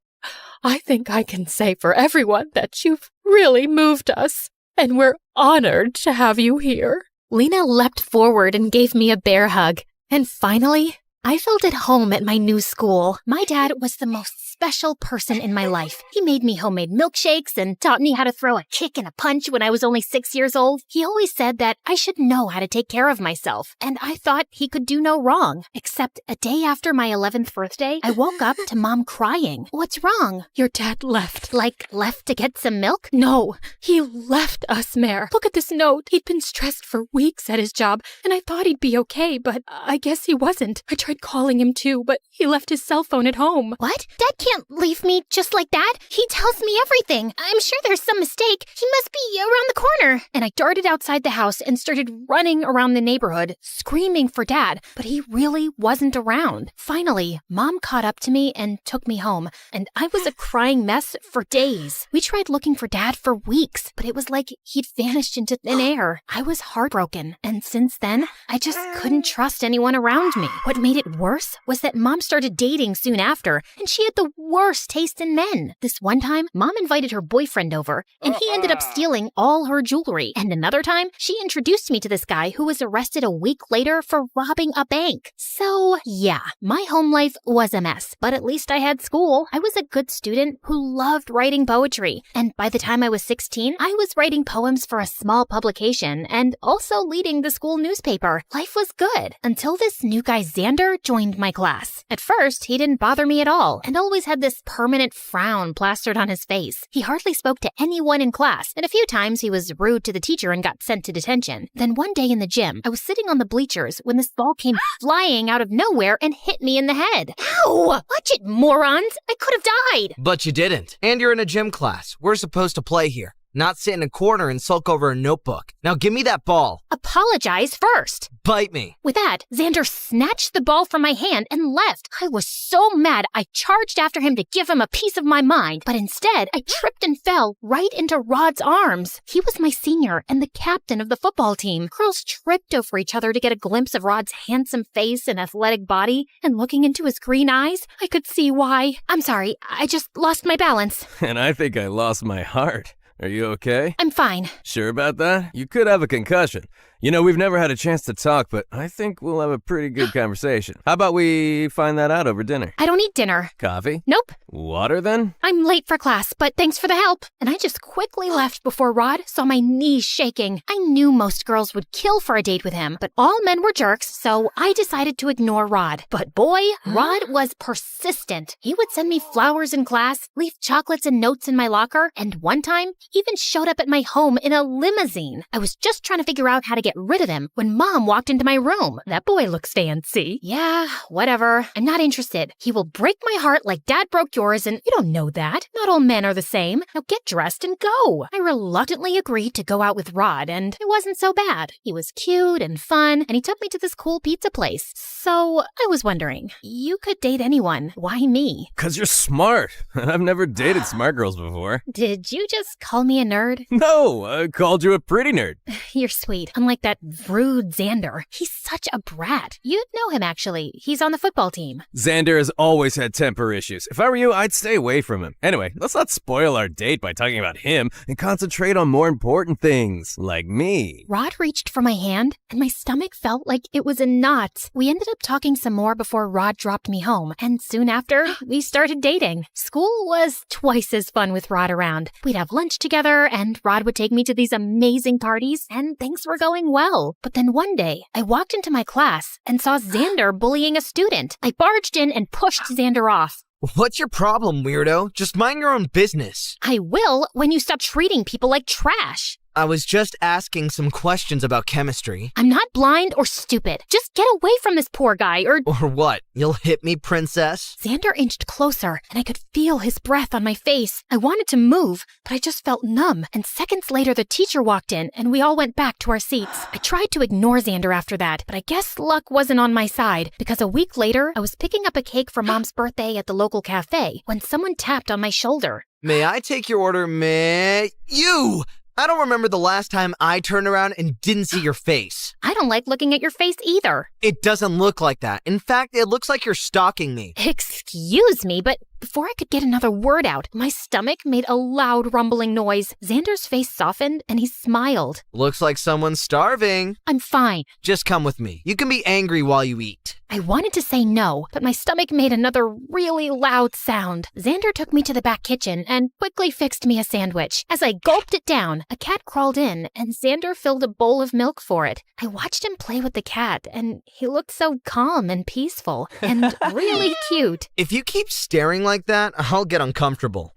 I think I can say for everyone that you've really moved us, and we're honored to have you here. Lena leapt forward and gave me a bear hug. And finally, I felt at home at my new school. My dad was the most special person in my life. He made me homemade milkshakes and taught me how to throw a kick and a punch when I was only 6 years old. He always said that I should know how to take care of myself, and I thought he could do no wrong. Except a day after my 11th birthday, I woke up to Mom crying. What's wrong? Your dad left. Like, left to get some milk? No, he left us, Mare. Look at this note. He'd been stressed for weeks at his job, and I thought he'd be okay, but I guess he wasn't. I tried calling him too, but he left his cell phone at home. What? Dad can't leave me just like that. He tells me everything. I'm sure there's some mistake. He must be around the corner. And I darted outside the house and started running around the neighborhood, screaming for Dad, but he really wasn't around. Finally, Mom caught up to me and took me home, and I was a crying mess for days. We tried looking for Dad for weeks, but it was like he'd vanished into thin air. I was heartbroken, and since then, I just couldn't trust anyone around me. What made it worse was that Mom started dating soon after, and she had the worst taste in men. This one time, Mom invited her boyfriend over, and he ended up stealing all her jewelry. And another time, she introduced me to this guy who was arrested a week later for robbing a bank. So, yeah, my home life was a mess, but at least I had school. I was a good student who loved writing poetry, and by the time I was 16, I was writing poems for a small publication and also leading the school newspaper. Life was good until this new guy Xander joined my class. At first, he didn't bother me at all and always had this permanent frown plastered on his face. He hardly spoke to anyone in class, and a few times he was rude to the teacher and got sent to detention. Then one day in the gym, I was sitting on the bleachers when this ball came flying out of nowhere and hit me in the head. Ow! Watch it, morons! I could have died! But you didn't. And you're in a gym class. We're supposed to play here, not sit in a corner and sulk over a notebook. Now give me that ball. Apologize first. Bite me. With that, Xander snatched the ball from my hand and left. I was so mad, I charged after him to give him a piece of my mind, but instead, I tripped and fell right into Rod's arms. He was my senior and the captain of the football team. Girls tripped over each other to get a glimpse of Rod's handsome face and athletic body, and looking into his green eyes, I could see why. I'm sorry, I just lost my balance. And I think I lost my heart. Are you okay? I'm fine. Sure about that? You could have a concussion. You know, we've never had a chance to talk, but I think we'll have a pretty good conversation. How about we find that out over dinner? I don't eat dinner. Coffee? Nope. Water then? I'm late for class, but thanks for the help. And I just quickly left before Rod saw my knees shaking. I knew most girls would kill for a date with him, but all men were jerks, so I decided to ignore Rod. But boy, Rod was persistent. He would send me flowers in class, leave chocolates and notes in my locker, and one time, even showed up at my home in a limousine. I was just trying to figure out how to get rid of him when Mom walked into my room. That boy looks fancy. Yeah, whatever. I'm not interested. He will break my heart like Dad broke yours, and you don't know that. Not all men are the same. Now get dressed and go. I reluctantly agreed to go out with Rod, and it wasn't so bad. He was cute and fun, and he took me to this cool pizza place. So I was wondering, you could date anyone. Why me? 'Cause you're smart. I've never dated smart girls before. Did you just call me a nerd? No, I called you a pretty nerd. You're sweet. Unlike that rude Xander. He's such a brat. You'd know him, actually. He's on the football team. Xander has always had temper issues. If I were you, I'd stay away from him. Anyway, let's not spoil our date by talking about him and concentrate on more important things, like me. Rod reached for my hand, and my stomach felt like it was in knots. We ended up talking some more before Rod dropped me home, and soon after, we started dating. School was twice as fun with Rod around. We'd have lunch together, and Rod would take me to these amazing parties, and things were going well. But then one day, I walked into my class and saw Xander bullying a student. I barged in and pushed Xander off. What's your problem, weirdo? Just mind your own business. I will when you stop treating people like trash. I was just asking some questions about chemistry. I'm not blind or stupid. Just get away from this poor guy or... Or what? You'll hit me, princess? Xander inched closer, and I could feel his breath on my face. I wanted to move, but I just felt numb. And seconds later, the teacher walked in, and we all went back to our seats. I tried to ignore Xander after that, but I guess luck wasn't on my side, because a week later, I was picking up a cake for Mom's birthday at the local cafe when someone tapped on my shoulder. May I take your order, You! I don't remember the last time I turned around and didn't see your face. I don't like looking at your face either. It doesn't look like that. In fact, it looks like you're stalking me. Excuse me, but Before I could get another word out, my stomach made a loud rumbling noise. Xander's face softened and he smiled. Looks like someone's starving. I'm fine. Just come with me. You can be angry while you eat. I wanted to say no, but my stomach made another really loud sound. Xander took me to the back kitchen and quickly fixed me a sandwich. As I gulped it down, a cat crawled in and Xander filled a bowl of milk for it. I watched him play with the cat and he looked so calm and peaceful and really cute. If you keep staring like that, I'll get uncomfortable.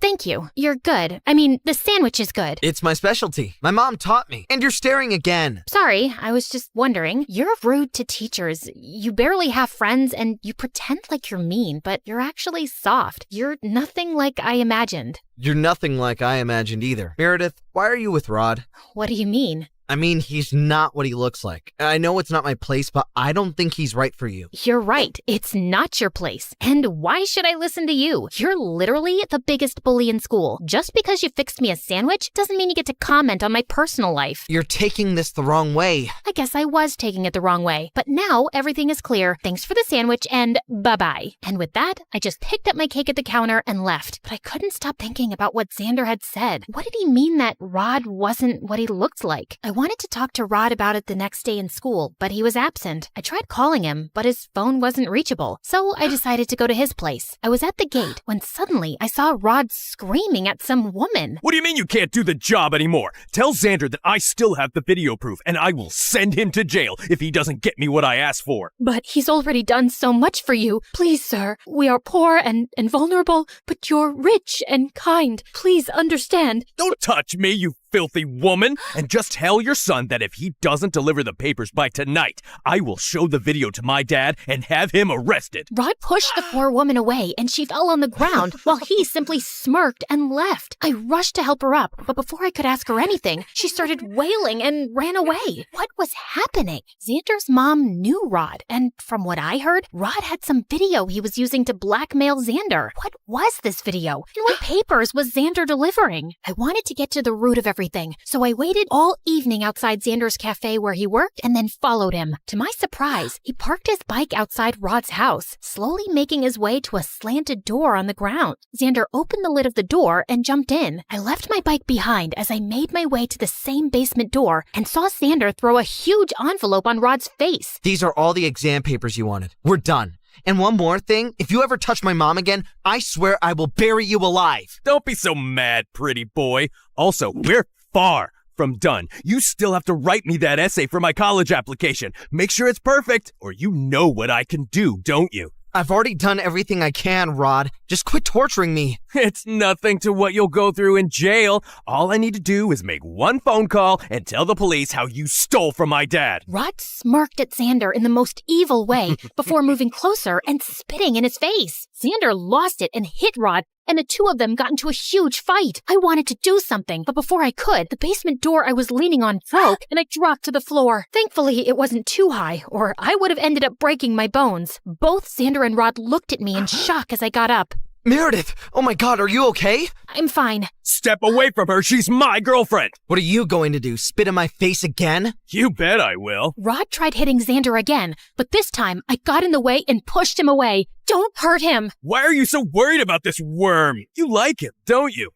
Thank you. You're good. I mean, the sandwich is good. It's my specialty. My mom taught me. And you're staring again. Sorry, I was just wondering. You're rude to teachers. You barely have friends and you pretend like you're mean, but you're actually soft. You're nothing like I imagined. You're nothing like I imagined either. Meredith, why are you with Rod? What do you mean? I mean, he's not what he looks like. I know it's not my place, but I don't think he's right for you. You're right. It's not your place. And why should I listen to you? You're literally the biggest bully in school. Just because you fixed me a sandwich doesn't mean you get to comment on my personal life. You're taking this the wrong way. I guess I was taking it the wrong way. But now everything is clear. Thanks for the sandwich and bye-bye. And with that, I just picked up my cake at the counter and left. But I couldn't stop thinking about what Xander had said. What did he mean that Rod wasn't what he looked like? I wanted to talk to Rod about it the next day in school, but he was absent. I tried calling him, but his phone wasn't reachable, so I decided to go to his place. I was at the gate when suddenly I saw Rod screaming at some woman. What do you mean you can't do the job anymore? Tell Xander that I still have the video proof, and I will send him to jail if he doesn't get me what I asked for. But he's already done so much for you. Please, sir. We are poor and vulnerable, but you're rich and kind. Please understand. Don't touch me, you filthy woman! And just tell your son that if he doesn't deliver the papers by tonight, I will show the video to my dad and have him arrested. Rod pushed the poor woman away and she fell on the ground while he simply smirked and left. I rushed to help her up, but before I could ask her anything, she started wailing and ran away. What was happening? Xander's mom knew Rod, and from what I heard, Rod had some video he was using to blackmail Xander. What was this video? And what papers was Xander delivering? I wanted to get to the root of everything, so I waited all evening outside Xander's cafe where he worked and then followed him. To my surprise, he parked his bike outside Rod's house, slowly making his way to a slanted door on the ground. Xander opened the lid of the door and jumped in. I left my bike behind as I made my way to the same basement door and saw Xander throw a huge envelope on Rod's face. These are all the exam papers you wanted. We're done. And one more thing, if you ever touch my mom again, I swear I will bury you alive. Don't be so mad, pretty boy. Also, we're far from done. You still have to write me that essay for my college application. Make sure it's perfect, or you know what I can do, don't you? I've already done everything I can, Rod. Just quit torturing me. It's nothing to what you'll go through in jail. All I need to do is make one phone call and tell the police how you stole from my dad. Rod smirked at Xander in the most evil way before moving closer and spitting in his face. Xander lost it and hit Rod, and the two of them got into a huge fight. I wanted to do something, but before I could, the basement door I was leaning on broke and I dropped to the floor. Thankfully, it wasn't too high, or I would have ended up breaking my bones. Both Xander and Rod looked at me in shock as I got up. Meredith! Oh my god, are you okay? I'm fine. Step away from her, she's my girlfriend! What are you going to do, spit in my face again? You bet I will. Rod tried hitting Xander again, but this time I got in the way and pushed him away. Don't hurt him! Why are you so worried about this worm? You like him, don't you?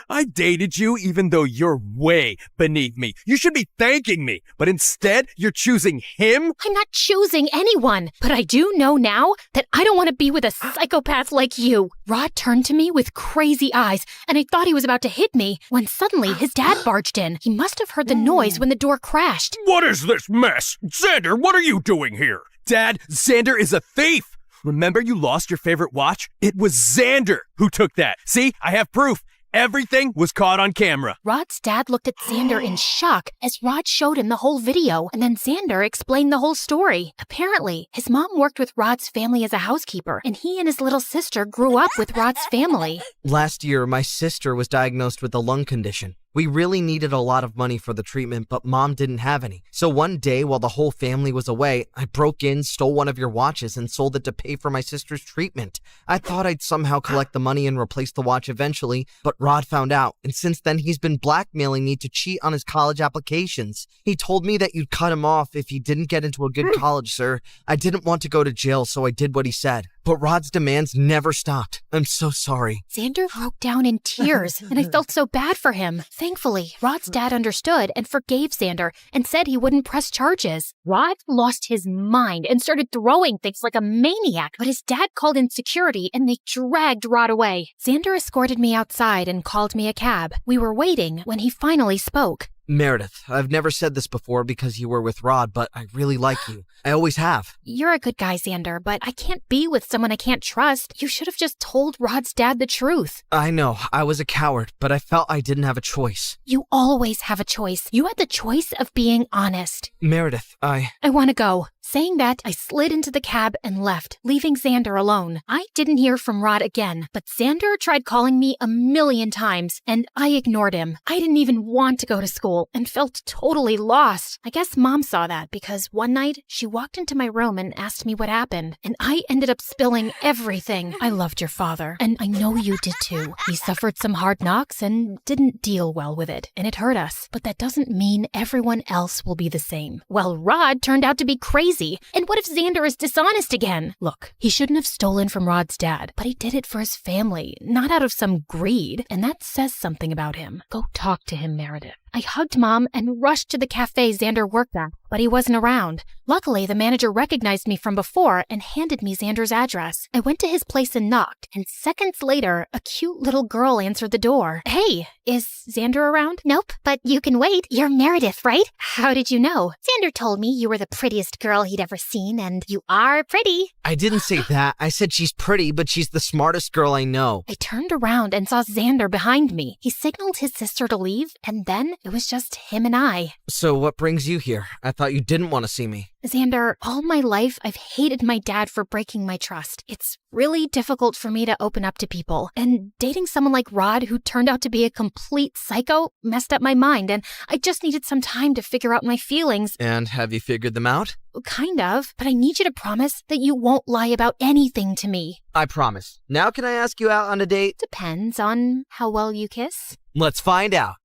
I dated you even though you're way beneath me. You should be thanking me, but instead you're choosing him? I'm not choosing anyone, but I do know now that I don't want to be with a psychopath like you. Rod turned to me with crazy eyes, and I thought he was about to hit me when suddenly his dad barged in. He must have heard the noise when the door crashed. What is this mess? Xander, what are you doing here? Dad, Xander is a thief! Remember you lost your favorite watch? It was Xander who took that. See, I have proof. Everything was caught on camera. Rod's dad looked at Xander in shock as Rod showed him the whole video, and then Xander explained the whole story. Apparently, his mom worked with Rod's family as a housekeeper, and he and his little sister grew up with Rod's family. Last year, my sister was diagnosed with a lung condition. We really needed a lot of money for the treatment, but Mom didn't have any. So one day, while the whole family was away, I broke in, stole one of your watches, and sold it to pay for my sister's treatment. I thought I'd somehow collect the money and replace the watch eventually, but Rod found out, and since then he's been blackmailing me to cheat on his college applications. He told me that you'd cut him off if he didn't get into a good college, sir. I didn't want to go to jail, so I did what he said. but Rod's demands never stopped. I'm so sorry. Xander broke down in tears, and I felt so bad for him. Thankfully, Rod's dad understood and forgave Xander and said he wouldn't press charges. Rod lost his mind and started throwing things like a maniac, but his dad called in security and they dragged Rod away. Xander escorted me outside and called me a cab. We were waiting when he finally spoke. Meredith, I've never said this before because you were with Rod, but I really like you. I always have. You're a good guy, Xander, but I can't be with someone I can't trust. You should have just told Rod's dad the truth. I know, I was a coward, but I felt I didn't have a choice. You always have a choice. You had the choice of being honest. Meredith, I want to go. Saying that, I slid into the cab and left, leaving Xander alone. I didn't hear from Rod again, but Xander tried calling me 1,000,000 times, and I ignored him. I didn't even want to go to school and felt totally lost. I guess Mom saw that because one night she walked into my room and asked me what happened, and I ended up spilling everything. I loved your father, and I know you did too. He suffered some hard knocks and didn't deal well with it, and it hurt us. But that doesn't mean everyone else will be the same. Well, Rod turned out to be crazy. And what if Xander is dishonest again? Look, he shouldn't have stolen from Rod's dad, but he did it for his family, not out of some greed. And that says something about him. Go talk to him, Meredith. I hugged Mom and rushed to the cafe Xander worked at, but he wasn't around. Luckily, the manager recognized me from before and handed me Xander's address. I went to his place and knocked, and seconds later, a cute little girl answered the door. Hey, is Xander around? Nope, but you can wait. You're Meredith, right? How did you know? Xander told me you were the prettiest girl he'd ever seen, and you are pretty. I didn't say that. I said she's pretty, but she's the smartest girl I know. I turned around and saw Xander behind me. He signaled his sister to leave, and then it was just him and I. So what brings you here? I thought you didn't want to see me. Xander, all my life I've hated my dad for breaking my trust. It's really difficult for me to open up to people. And dating someone like Rod, who turned out to be a complete psycho, messed up my mind, and I just needed some time to figure out my feelings. And have you figured them out? Kind of, but I need you to promise that you won't lie about anything to me. I promise. Now can I ask you out on a date? Depends on how well you kiss. Let's find out.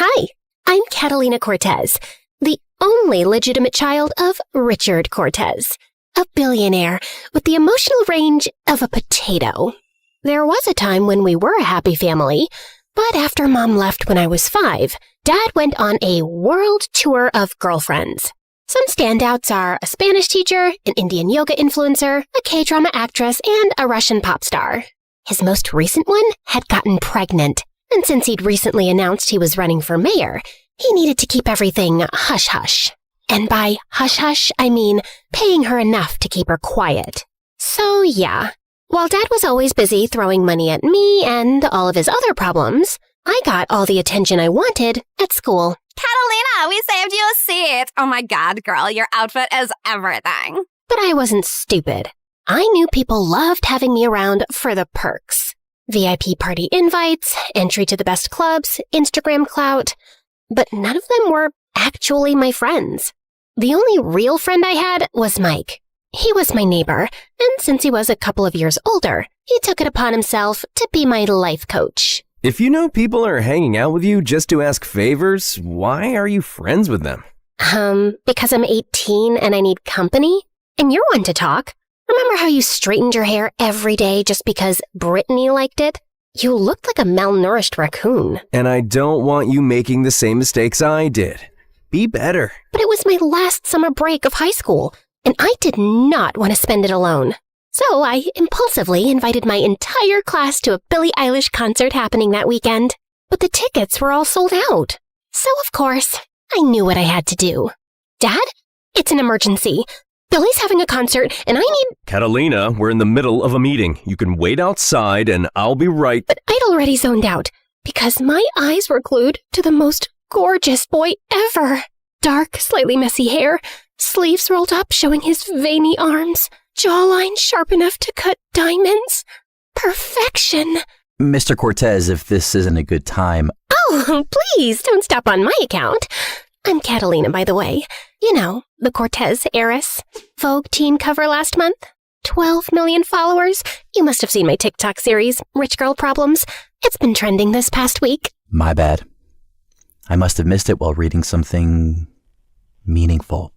Hi, I'm Catalina Cortez, the only legitimate child of Richard Cortez, a billionaire with the emotional range of a potato. There was a time when we were a happy family, but after Mom left when I was 5, Dad went on a world tour of girlfriends. Some standouts are a Spanish teacher, an Indian yoga influencer, a K-drama actress, and a Russian pop star. His most recent one had gotten pregnant. And since he'd recently announced he was running for mayor, he needed to keep everything hush-hush. And by hush-hush, I mean paying her enough to keep her quiet. So yeah, while Dad was always busy throwing money at me and all of his other problems, I got all the attention I wanted at school. Catalina, we saved you a seat. Oh my God, girl, your outfit is everything. But I wasn't stupid. I knew people loved having me around for the perks. VIP party invites, entry to the best clubs, Instagram clout, but none of them were actually my friends. The only real friend I had was Mike. He was my neighbor, and since he was a couple of years older, he took it upon himself to be my life coach. If you know people are hanging out with you just to ask favors, why are you friends with them? Because I'm 18 and I need company, and you're one to talk. Remember how you straightened your hair every day just because Brittany liked it? You looked like a malnourished raccoon. And I don't want you making the same mistakes I did. Be better. But it was my last summer break of high school, and I did not want to spend it alone. So I impulsively invited my entire class to a Billie Eilish concert happening that weekend. But the tickets were all sold out. So of course, I knew what I had to do. Dad, it's an emergency. Billy's having a concert, and I need... Catalina, we're in the middle of a meeting. You can wait outside, and I'll be right... But I'd already zoned out, because my eyes were glued to the most gorgeous boy ever. Dark, slightly messy hair, sleeves rolled up showing his veiny arms, jawline sharp enough to cut diamonds. Perfection. Mr. Cortez, if this isn't a good time... Oh, please, don't stop on my account. I'm Catalina, by the way. You know, the Cortez heiress. Vogue teen cover last month. 12 million followers. You must have seen my TikTok series, Rich Girl Problems. It's been trending this past week. My bad. I must have missed it while reading something meaningful.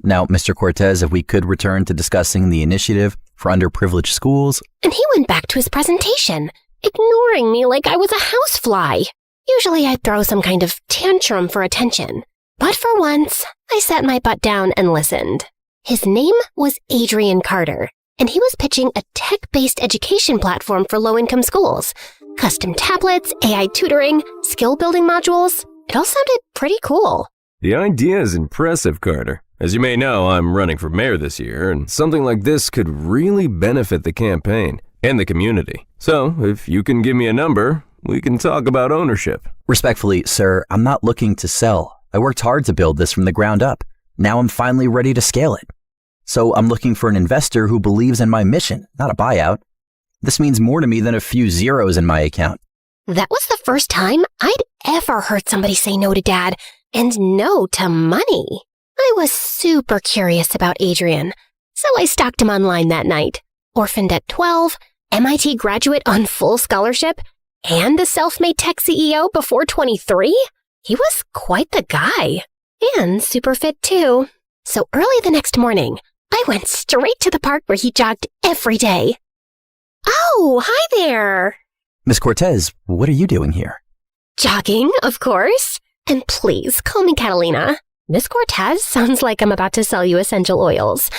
Now, Mr. Cortez, if we could return to discussing the initiative for underprivileged schools. And he went back to his presentation, ignoring me like I was a housefly. Usually I'd throw some kind of tantrum for attention. But for once, I sat my butt down and listened. His name was Adrian Carter, and he was pitching a tech-based education platform for low-income schools. Custom tablets, AI tutoring, skill-building modules. It all sounded pretty cool. The idea is impressive, Carter. As you may know, I'm running for mayor this year, and something like this could really benefit the campaign and the community. So, if you can give me a number, we can talk about ownership. Respectfully, sir, I'm not looking to sell. I worked hard to build this from the ground up. Now I'm finally ready to scale it. So I'm looking for an investor who believes in my mission, not a buyout. This means more to me than a few zeros in my account. That was the first time I'd ever heard somebody say no to Dad and no to money. I was super curious about Adrian, so I stalked him online that night. Orphaned at 12, MIT graduate on full scholarship, and a self-made tech CEO before 23? He was quite the guy. And super fit too. So early the next morning, I went straight to the park where he jogged every day. Oh, hi there. Miss Cortez, what are you doing here? Jogging, of course. And please, call me Catalina. Miss Cortez sounds like I'm about to sell you essential oils.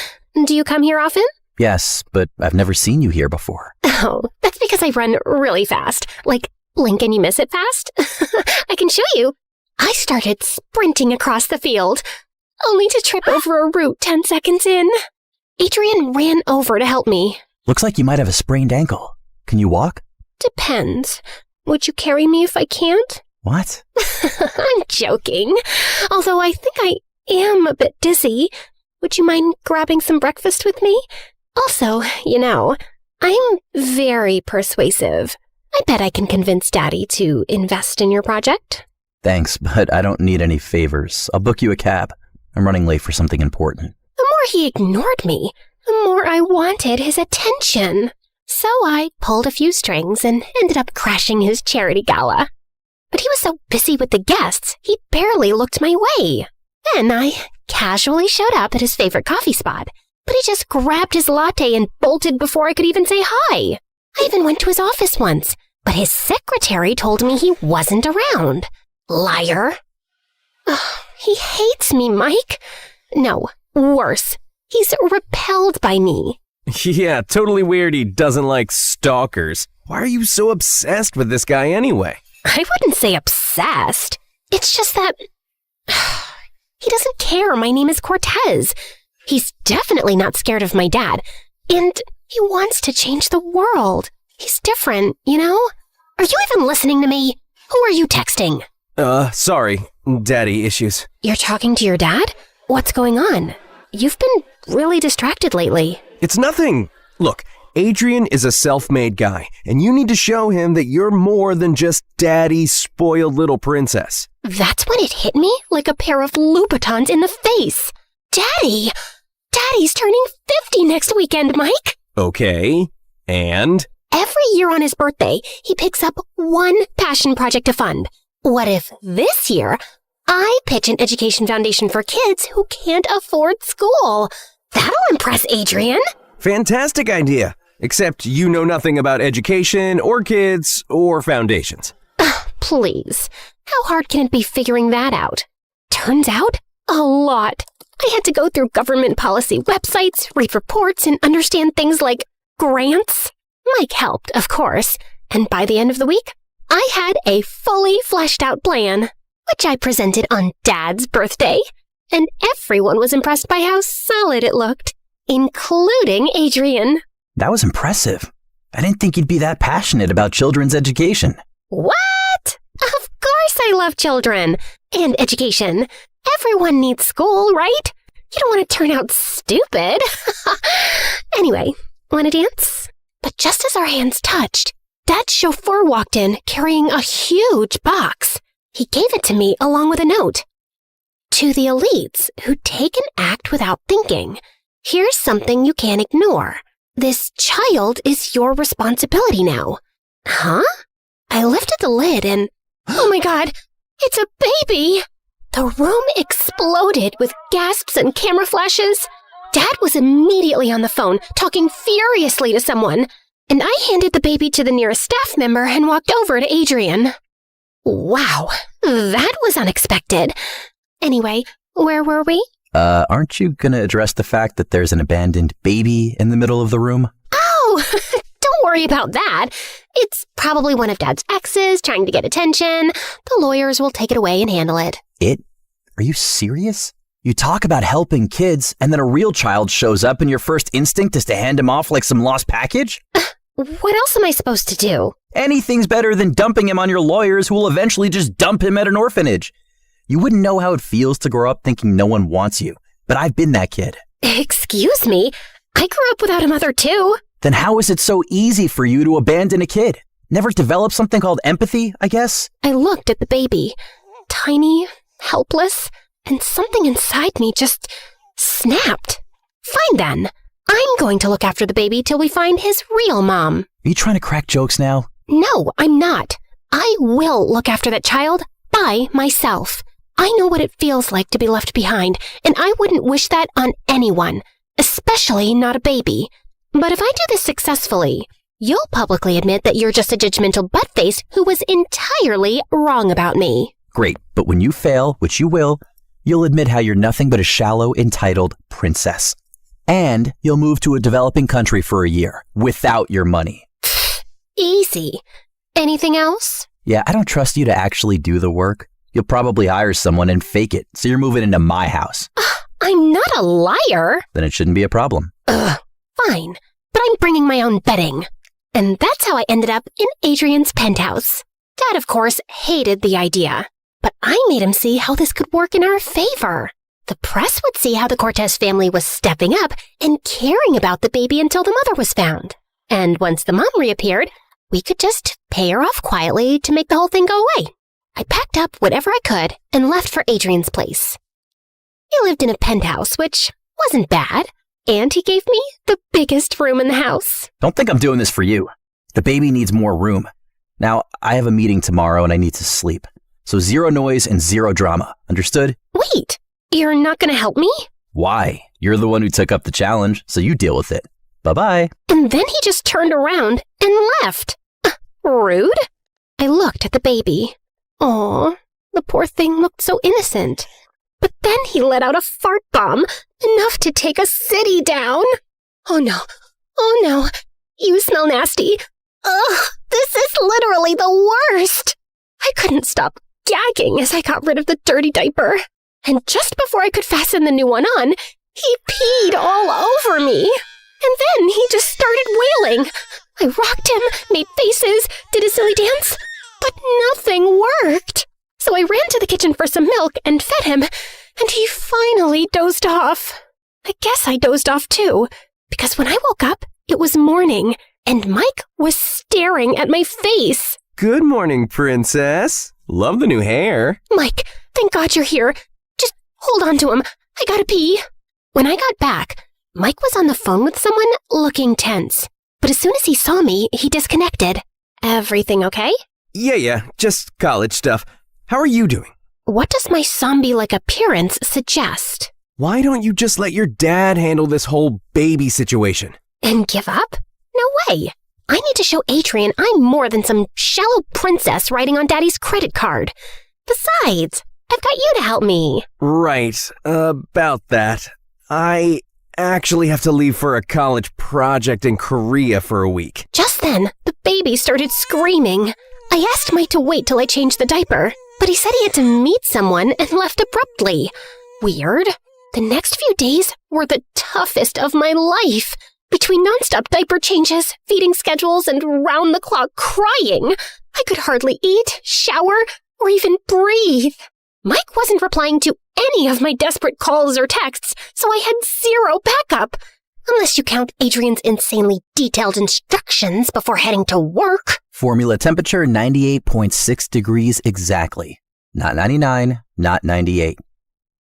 Do you come here often? Yes, but I've never seen you here before. Oh, that's because I run really fast. Like, blink and you miss it fast. I can show you. I started sprinting across the field, only to trip over a root 10 seconds in. Adrian ran over to help me. Looks like you might have a sprained ankle. Can you walk? Depends. Would you carry me if I can't? What? I'm joking. Although I think I am a bit dizzy. Would you mind grabbing some breakfast with me? Also, you know, I'm very persuasive. I bet I can convince Daddy to invest in your project. Thanks, but I don't need any favors. I'll book you a cab. I'm running late for something important. The more he ignored me, the more I wanted his attention. So I pulled a few strings and ended up crashing his charity gala. But he was so busy with the guests, he barely looked my way. Then I casually showed up at his favorite coffee spot, but he just grabbed his latte and bolted before I could even say hi. I even went to his office once, but his secretary told me he wasn't around. Liar. Oh, he hates me, Mike. No, worse. He's repelled by me. Yeah, totally weird he doesn't like stalkers. Why are you so obsessed with this guy anyway? I wouldn't say obsessed. It's just that he doesn't care my name is Cortez. He's definitely not scared of my dad. And he wants to change the world. He's different, you know? Are you even listening to me? Who are you texting? Sorry. Daddy issues. You're talking to your dad? What's going on? You've been really distracted lately. It's nothing. Look, Adrian is a self-made guy, and you need to show him that you're more than just Daddy's spoiled little princess. That's when it hit me like a pair of Louboutins in the face. Daddy! Daddy's turning 50 next weekend, Mike! Okay, and? Every year on his birthday, he picks up one passion project to fund. What if this year, I pitch an education foundation for kids who can't afford school? That'll impress Adrian. Fantastic idea. Except you know nothing about education or kids or foundations. Please. How hard can it be figuring that out? Turns out, a lot. I had to go through government policy websites, read reports, and understand things like grants. Mike helped, of course. And by the end of the week, I had a fully fleshed out plan, which I presented on Dad's birthday. And everyone was impressed by how solid it looked, including Adrian. That was impressive. I didn't think you'd be that passionate about children's education. What? Of course I love children and education. Everyone needs school, right? You don't want to turn out stupid. Anyway, want to dance? But just as our hands touched, Dad's chauffeur walked in carrying a huge box. He gave it to me along with a note. To the elites who take an act without thinking, here's something you can't ignore. This child is your responsibility now. Huh? I lifted the lid and, oh my God, it's a baby! The room exploded with gasps and camera flashes. Dad was immediately on the phone, talking furiously to someone, and I handed the baby to the nearest staff member and walked over to Adrian. Wow, that was unexpected. Anyway, where were we? Aren't you gonna address the fact that there's an abandoned baby in the middle of the room? Oh, don't worry about that. It's probably one of Dad's exes trying to get attention. The lawyers will take it away and handle it. It? Are you serious? You talk about helping kids, and then a real child shows up and your first instinct is to hand him off like some lost package? What else am I supposed to do? Anything's better than dumping him on your lawyers who will eventually just dump him at an orphanage. You wouldn't know how it feels to grow up thinking no one wants you, but I've been that kid. Excuse me? I grew up without a mother too. Then how is it so easy for you to abandon a kid? Never develop something called empathy, I guess? I looked at the baby. Tiny, helpless, and something inside me just snapped. Fine then. I'm going to look after the baby till we find his real mom. Are you trying to crack jokes now? No, I'm not. I will look after that child by myself. I know what it feels like to be left behind, and I wouldn't wish that on anyone, especially not a baby. But if I do this successfully, you'll publicly admit that you're just a judgmental buttface who was entirely wrong about me. Great, but when you fail, which you will, you'll admit how you're nothing but a shallow, entitled princess. And you'll move to a developing country for a year without your money. Easy. Anything else? Yeah, I don't trust you to actually do the work. You'll probably hire someone and fake it, so you're moving into my house. I'm not a liar. Then it shouldn't be a problem. Fine, but I'm bringing my own bedding. And that's how I ended up in Adrian's penthouse. Dad, of course, hated the idea, but I made him see how this could work in our favor. The press would see how the Cortez family was stepping up and caring about the baby until the mother was found. And once the mom reappeared, we could just pay her off quietly to make the whole thing go away. I packed up whatever I could and left for Adrian's place. He lived in a penthouse, which wasn't bad, and he gave me the biggest room in the house. Don't think I'm doing this for you. The baby needs more room. Now, I have a meeting tomorrow and I need to sleep. So 0 noise and 0 drama. Understood? Wait, you're not going to help me? Why? You're the one who took up the challenge, so you deal with it. Bye-bye. And then he just turned around and left. Rude. I looked at the baby. Aw, the poor thing looked so innocent. But then he let out a fart bomb, enough to take a city down. Oh no, you smell nasty. Ugh, this is literally the worst. I couldn't stop gagging as I got rid of the dirty diaper. And just before I could fasten the new one on, he peed all over me. And then he just started wailing. I rocked him, made faces, did a silly dance, but nothing worked. So I ran to the kitchen for some milk and fed him, and he finally dozed off. I guess I dozed off too, because when I woke up, it was morning, and Mike was staring at my face. Good morning, princess. Love the new hair. Mike, thank God you're here. Just hold on to him. I gotta pee. When I got back, Mike was on the phone with someone looking tense. But as soon as he saw me, he disconnected. Everything okay? Yeah, just college stuff. How are you doing? What does my zombie-like appearance suggest? Why don't you just let your dad handle this whole baby situation? And give up? No way. I need to show Adrian I'm more than some shallow princess writing on Daddy's credit card. Besides, I've got you to help me. Right, about that. I actually have to leave for a college project in Korea for a week. Just then, the baby started screaming. I asked Mike to wait till I changed the diaper, but he said he had to meet someone and left abruptly. Weird. The next few days were the toughest of my life. Between nonstop diaper changes, feeding schedules, and round-the-clock crying, I could hardly eat, shower, or even breathe. Mike wasn't replying to any of my desperate calls or texts, so I had zero backup. Unless you count Adrian's insanely detailed instructions before heading to work. Formula temperature 98.6 degrees exactly. Not 99, not 98.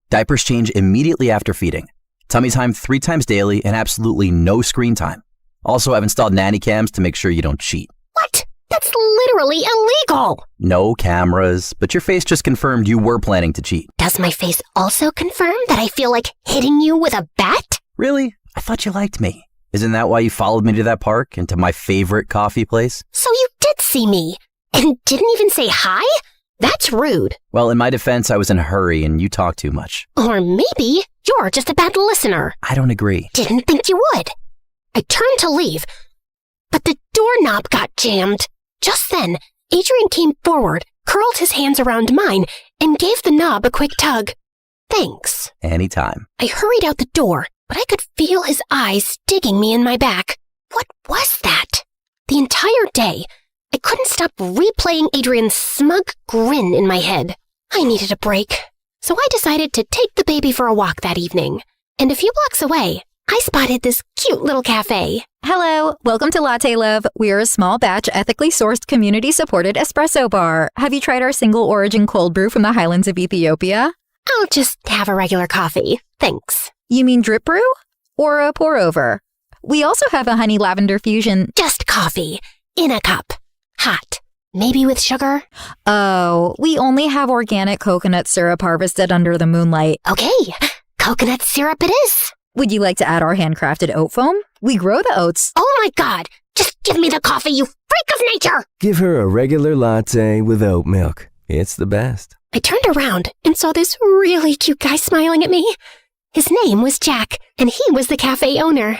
Diapers change immediately after feeding. Tummy time 3 times daily and absolutely no screen time. Also, I've installed nanny cams to make sure you don't cheat. What? That's literally illegal. No cameras, but your face just confirmed you were planning to cheat. Does my face also confirm that I feel like hitting you with a bat? Really? I thought you liked me. Isn't that why you followed me to that park and to my favorite coffee place? So you did see me and didn't even say hi? That's rude. Well, in my defense, I was in a hurry and you talk too much. Or maybe you're just a bad listener. I don't agree. Didn't think you would. I turned to leave, but the doorknob got jammed. Just then, Adrian came forward, curled his hands around mine, and gave the knob a quick tug. Thanks. Anytime. I hurried out the door, but I could feel his eyes digging me in my back. What was that? The entire day, I couldn't stop replaying Adrian's smug grin in my head. I needed a break, so I decided to take the baby for a walk that evening. And a few blocks away, I spotted this cute little cafe. Hello, welcome to Latte Love. We are a small batch, ethically sourced, community-supported espresso bar. Have you tried our single origin cold brew from the highlands of Ethiopia? I'll just have a regular coffee. Thanks. You mean drip brew? Or a pour over? We also have a honey lavender fusion. Just coffee. In a cup. Hot. Maybe with sugar? Oh, we only have organic coconut syrup harvested under the moonlight. Okay, coconut syrup it is. Would you like to add our handcrafted oat foam? We grow the oats. Oh my God! Just give me the coffee, you freak of nature! Give her a regular latte with oat milk. It's the best. I turned around and saw this really cute guy smiling at me. His name was Jack, and he was the cafe owner.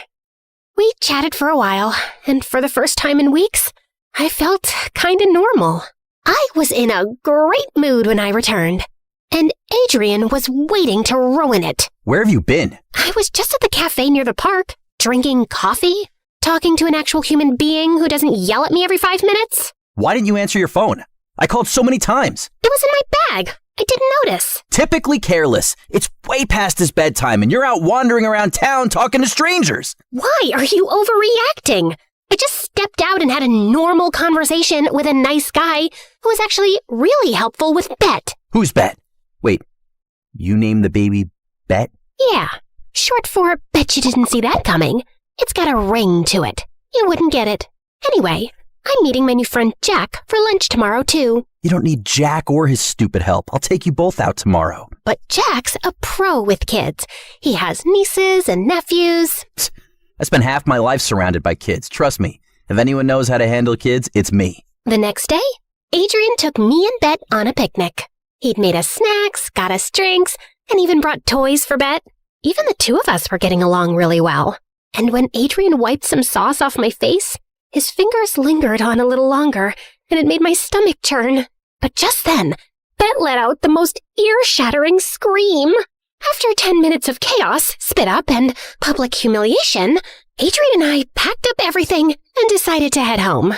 We chatted for a while, and for the first time in weeks, I felt kinda normal. I was in a great mood when I returned, and Adrian was waiting to ruin it. Where have you been? I was just at the cafe near the park, drinking coffee, talking to an actual human being who doesn't yell at me every 5 minutes. Why didn't you answer your phone? I called so many times. It was in my bag. I didn't notice. Typically careless. It's way past his bedtime and you're out wandering around town talking to strangers. Why are you overreacting? I just stepped out and had a normal conversation with a nice guy who was actually really helpful with Bet. Who's Bet? Wait, you named the baby Bet? Yeah, short for Bet you didn't see that coming. It's got a ring to it. You wouldn't get it. Anyway, I'm meeting my new friend Jack for lunch tomorrow too. You don't need Jack or his stupid help. I'll take you both out tomorrow. But Jack's a pro with kids. He has nieces and nephews. I spent half my life surrounded by kids. Trust me, if anyone knows how to handle kids, it's me. The next day, Adrian took me and Bet on a picnic. He'd made us snacks, got us drinks, and even brought toys for Bet. Even the two of us were getting along really well. And when Adrian wiped some sauce off my face, his fingers lingered on a little longer, and it made my stomach churn. But just then, Bet let out the most ear-shattering scream. After 10 minutes of chaos, spit up, and public humiliation, Adrian and I packed up everything and decided to head home.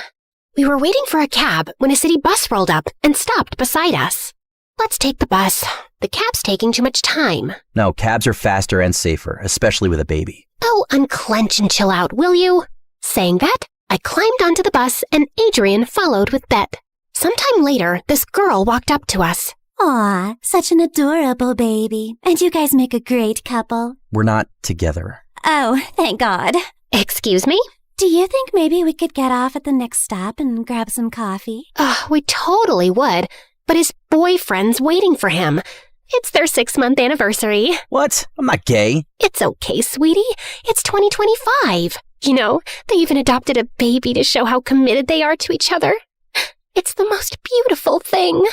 We were waiting for a cab when a city bus rolled up and stopped beside us. Let's take the bus. The cab's taking too much time. No, cabs are faster and safer, especially with a baby. Oh, unclench and chill out, will you? Saying that, I climbed onto the bus and Adrian followed with Bet. Sometime later, this girl walked up to us. Aw, such an adorable baby. And you guys make a great couple. We're not together. Oh, thank God. Excuse me? Do you think maybe we could get off at the next stop and grab some coffee? We totally would, but his boyfriend's waiting for him. It's their 6-month anniversary. What? I'm not gay. It's okay, sweetie. It's 2025. You know, they even adopted a baby to show how committed they are to each other. It's the most beautiful thing.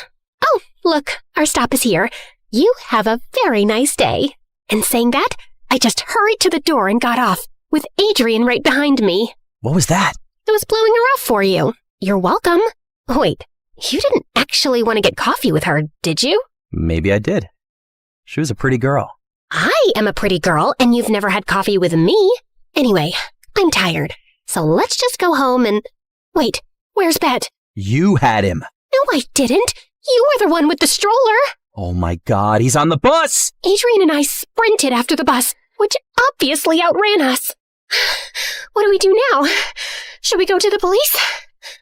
Oh, look, our stop is here. You have a very nice day. And saying that, I just hurried to the door and got off, with Adrian right behind me. What was that? I was blowing her off for you. You're welcome. Wait, you didn't actually want to get coffee with her, did you? Maybe I did. She was a pretty girl. I am a pretty girl, and you've never had coffee with me. Anyway, I'm tired, so let's just go home and... Wait, where's Bet? You had him. No, I didn't. You were the one with the stroller. Oh my God, he's on the bus! Adrian and I sprinted after the bus, which obviously outran us. What do we do now? Should we go to the police?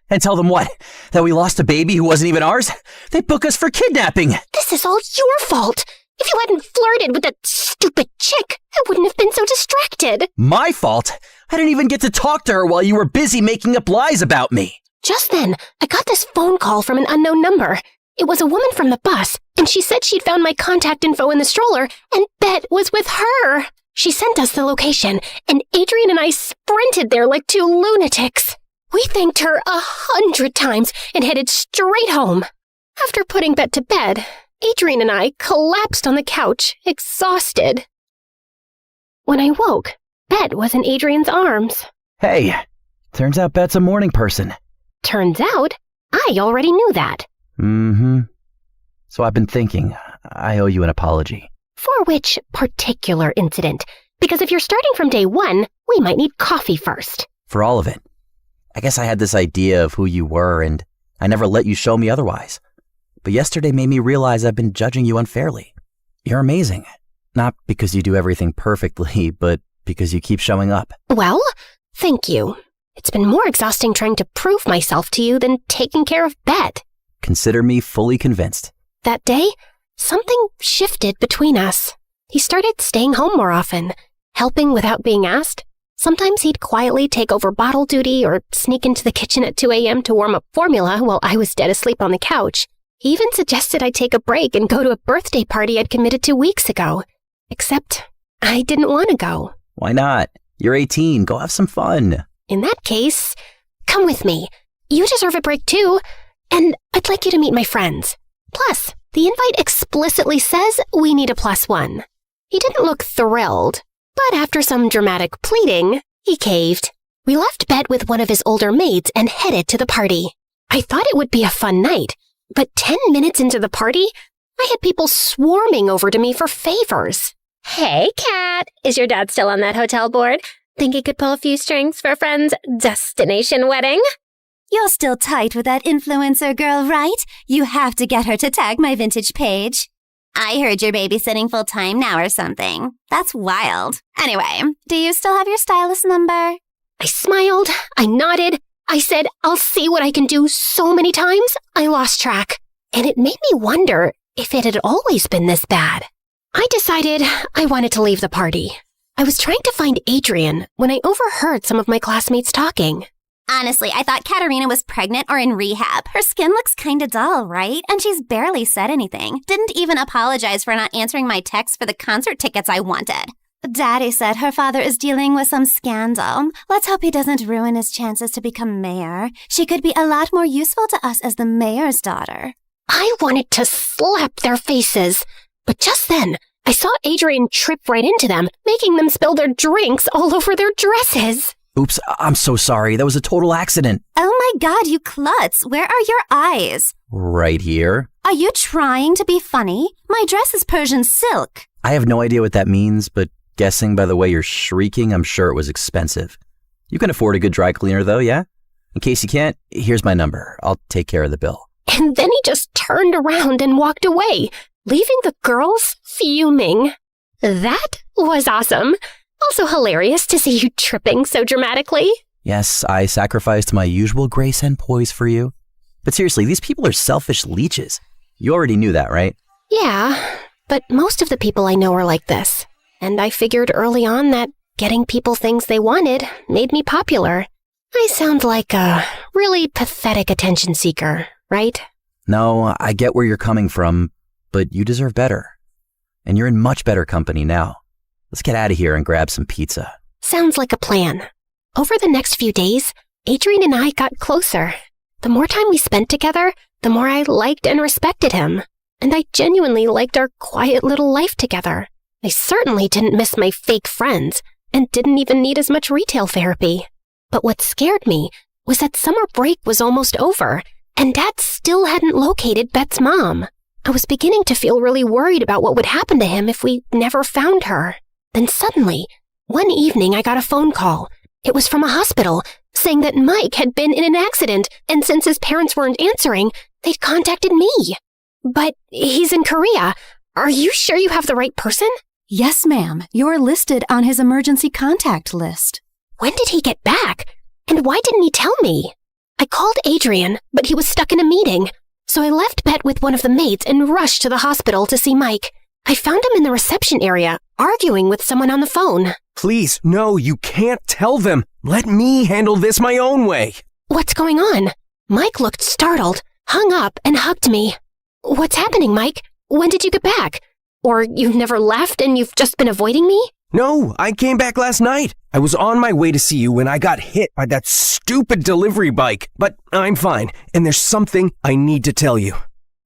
And tell them what? That we lost a baby who wasn't even ours? They'd book us for kidnapping. This is all your fault. If you hadn't flirted with that stupid chick, I wouldn't have been so distracted. My fault? I didn't even get to talk to her while you were busy making up lies about me. Just then, I got this phone call from an unknown number. It was a woman from the bus, and she said she'd found my contact info in the stroller, and Bet was with her. She sent us the location, and Adrian and I sprinted there like two lunatics. We thanked her 100 times and headed straight home. After putting Bet to bed, Adrian and I collapsed on the couch, exhausted. When I woke, Bet was in Adrian's arms. Hey, turns out Bet's a morning person. Turns out, I already knew that. Mm-hmm. So I've been thinking, I owe you an apology. For which particular incident? Because if you're starting from day one, we might need coffee first. For all of it. I guess I had this idea of who you were, and I never let you show me otherwise. But yesterday made me realize I've been judging you unfairly. You're amazing. Not because you do everything perfectly, but because you keep showing up. Well, thank you. It's been more exhausting trying to prove myself to you than taking care of Bet. Consider me fully convinced. That day, something shifted between us. He started staying home more often, helping without being asked. Sometimes he'd quietly take over bottle duty or sneak into the kitchen at 2 a.m. to warm up formula while I was dead asleep on the couch. He even suggested I take a break and go to a birthday party I'd committed 2 weeks ago. Except I didn't want to go. Why not? You're 18. Go have some fun. In that case, come with me. You deserve a break too, and I'd like you to meet my friends. Plus, the invite explicitly says we need a +1. He didn't look thrilled, but after some dramatic pleading, he caved. We left Bet with one of his older maids and headed to the party. I thought it would be a fun night, but 10 minutes into the party, I had people swarming over to me for favors. Hey, Kat, is your dad still on that hotel board? Think he could pull a few strings for a friend's destination wedding? You're still tight with that influencer girl, right? You have to get her to tag my vintage page. I heard you're babysitting full-time now or something. That's wild. Anyway, do you still have your stylist number? I smiled, I nodded, I said I'll see what I can do so many times, I lost track. And it made me wonder if it had always been this bad. I decided I wanted to leave the party. I was trying to find Adrian when I overheard some of my classmates talking. Honestly, I thought Katerina was pregnant or in rehab. Her skin looks kinda dull, right? And she's barely said anything. Didn't even apologize for not answering my text for the concert tickets I wanted. Daddy said her father is dealing with some scandal. Let's hope he doesn't ruin his chances to become mayor. She could be a lot more useful to us as the mayor's daughter. I wanted to slap their faces, but just then, I saw Adrian trip right into them, making them spill their drinks all over their dresses. Oops, I'm so sorry. That was a total accident. Oh my god, you klutz. Where are your eyes? Right here. Are you trying to be funny? My dress is Persian silk. I have no idea what that means, but guessing by the way you're shrieking, I'm sure it was expensive. You can afford a good dry cleaner though, yeah? In case you can't, here's my number. I'll take care of the bill. And then he just turned around and walked away, leaving the girls fuming. That was awesome. Also hilarious to see you tripping so dramatically. Yes, I sacrificed my usual grace and poise for you. But seriously, these people are selfish leeches. You already knew that, right? Yeah, but most of the people I know are like this. And I figured early on that getting people things they wanted made me popular. I sound like a really pathetic attention seeker, right? No, I get where you're coming from, but you deserve better. And you're in much better company now. Let's get out of here and grab some pizza. Sounds like a plan. Over the next few days, Adrian and I got closer. The more time we spent together, the more I liked and respected him. And I genuinely liked our quiet little life together. I certainly didn't miss my fake friends and didn't even need as much retail therapy. But what scared me was that summer break was almost over and Dad still hadn't located Bet's mom. I was beginning to feel really worried about what would happen to him if we never found her. Then suddenly, one evening I got a phone call. It was from a hospital, saying that Mike had been in an accident, and since his parents weren't answering, they'd contacted me. But he's in Korea. Are you sure you have the right person? Yes, ma'am. You're listed on his emergency contact list. When did he get back? And why didn't he tell me? I called Adrian, but he was stuck in a meeting. So I left Bet with one of the maids and rushed to the hospital to see Mike. I found him in the reception area, arguing with someone on the phone. Please, no, you can't tell them. Let me handle this my own way. What's going on? Mike looked startled, hung up, and hugged me. What's happening, Mike? When did you get back? Or you've never left and you've just been avoiding me? No, I came back last night. I was on my way to see you when I got hit by that stupid delivery bike. But I'm fine, and there's something I need to tell you.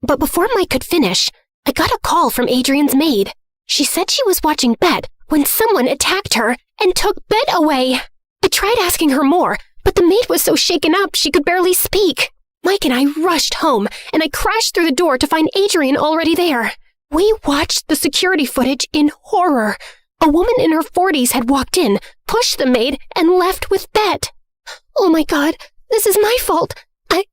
But before Mike could finish, I got a call from Adrian's maid. She said she was watching Bet when someone attacked her and took Bet away. I tried asking her more, but the maid was so shaken up she could barely speak. Mike and I rushed home, and I crashed through the door to find Adrian already there. We watched the security footage in horror. A woman in her 40s had walked in, pushed the maid, and left with Bet. Oh my God, this is my fault. I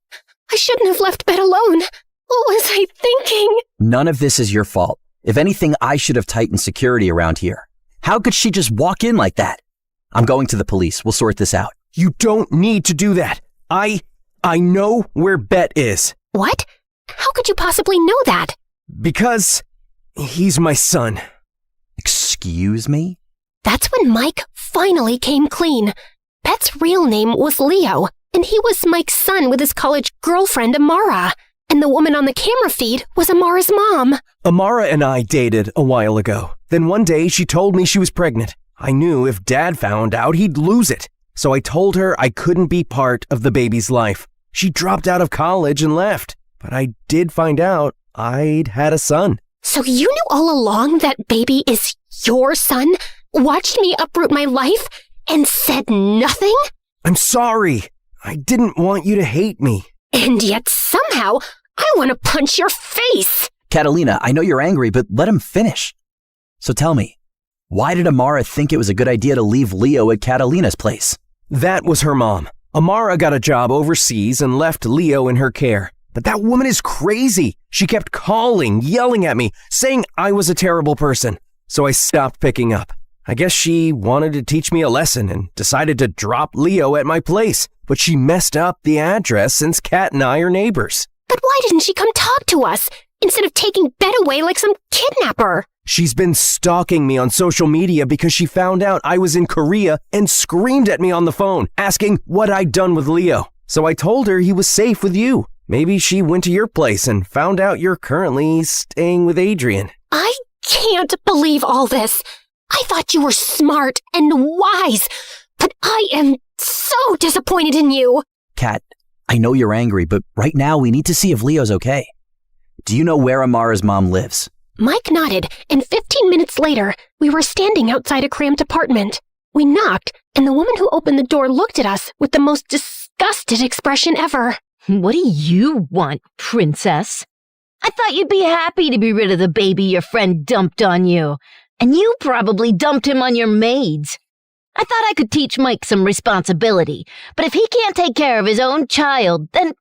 shouldn't have left Bet alone. What was I thinking? None of this is your fault. If anything, I should have tightened security around here. How could she just walk in like that? I'm going to the police. We'll sort this out. You don't need to do that. I know where Bet is. What? How could you possibly know that? Because he's my son. Excuse me? That's when Mike finally came clean. Bet's real name was Leo, and he was Mike's son with his college girlfriend, Amara. And the woman on the camera feed was Amara's mom. Amara and I dated a while ago. Then one day she told me she was pregnant. I knew if Dad found out, he'd lose it. So I told her I couldn't be part of the baby's life. She dropped out of college and left. But I did find out I'd had a son. So you knew all along that baby is your son? Watched me uproot my life and said nothing? I'm sorry. I didn't want you to hate me. And yet somehow, I want to punch your face. Catalina, I know you're angry, but let him finish. So tell me, why did Amara think it was a good idea to leave Leo at Catalina's place? That was her mom. Amara got a job overseas and left Leo in her care. But that woman is crazy. She kept calling, yelling at me, saying I was a terrible person. So I stopped picking up. I guess she wanted to teach me a lesson and decided to drop Leo at my place. But she messed up the address since Kat and I are neighbors. But why didn't she come talk to us instead of taking Bet away like some kidnapper? She's been stalking me on social media because she found out I was in Korea and screamed at me on the phone, asking what I'd done with Leo. So I told her he was safe with you. Maybe she went to your place and found out you're currently staying with Adrian. I can't believe all this. I thought you were smart and wise, but I am so disappointed in you. Kat, I know you're angry, but right now we need to see if Leo's okay. Do you know where Amara's mom lives? Mike nodded, and 15 minutes later, we were standing outside a cramped apartment. We knocked, and the woman who opened the door looked at us with the most disgusted expression ever. What do you want, princess? I thought you'd be happy to be rid of the baby your friend dumped on you. And you probably dumped him on your maids. I thought I could teach Mike some responsibility, but if he can't take care of his own child, then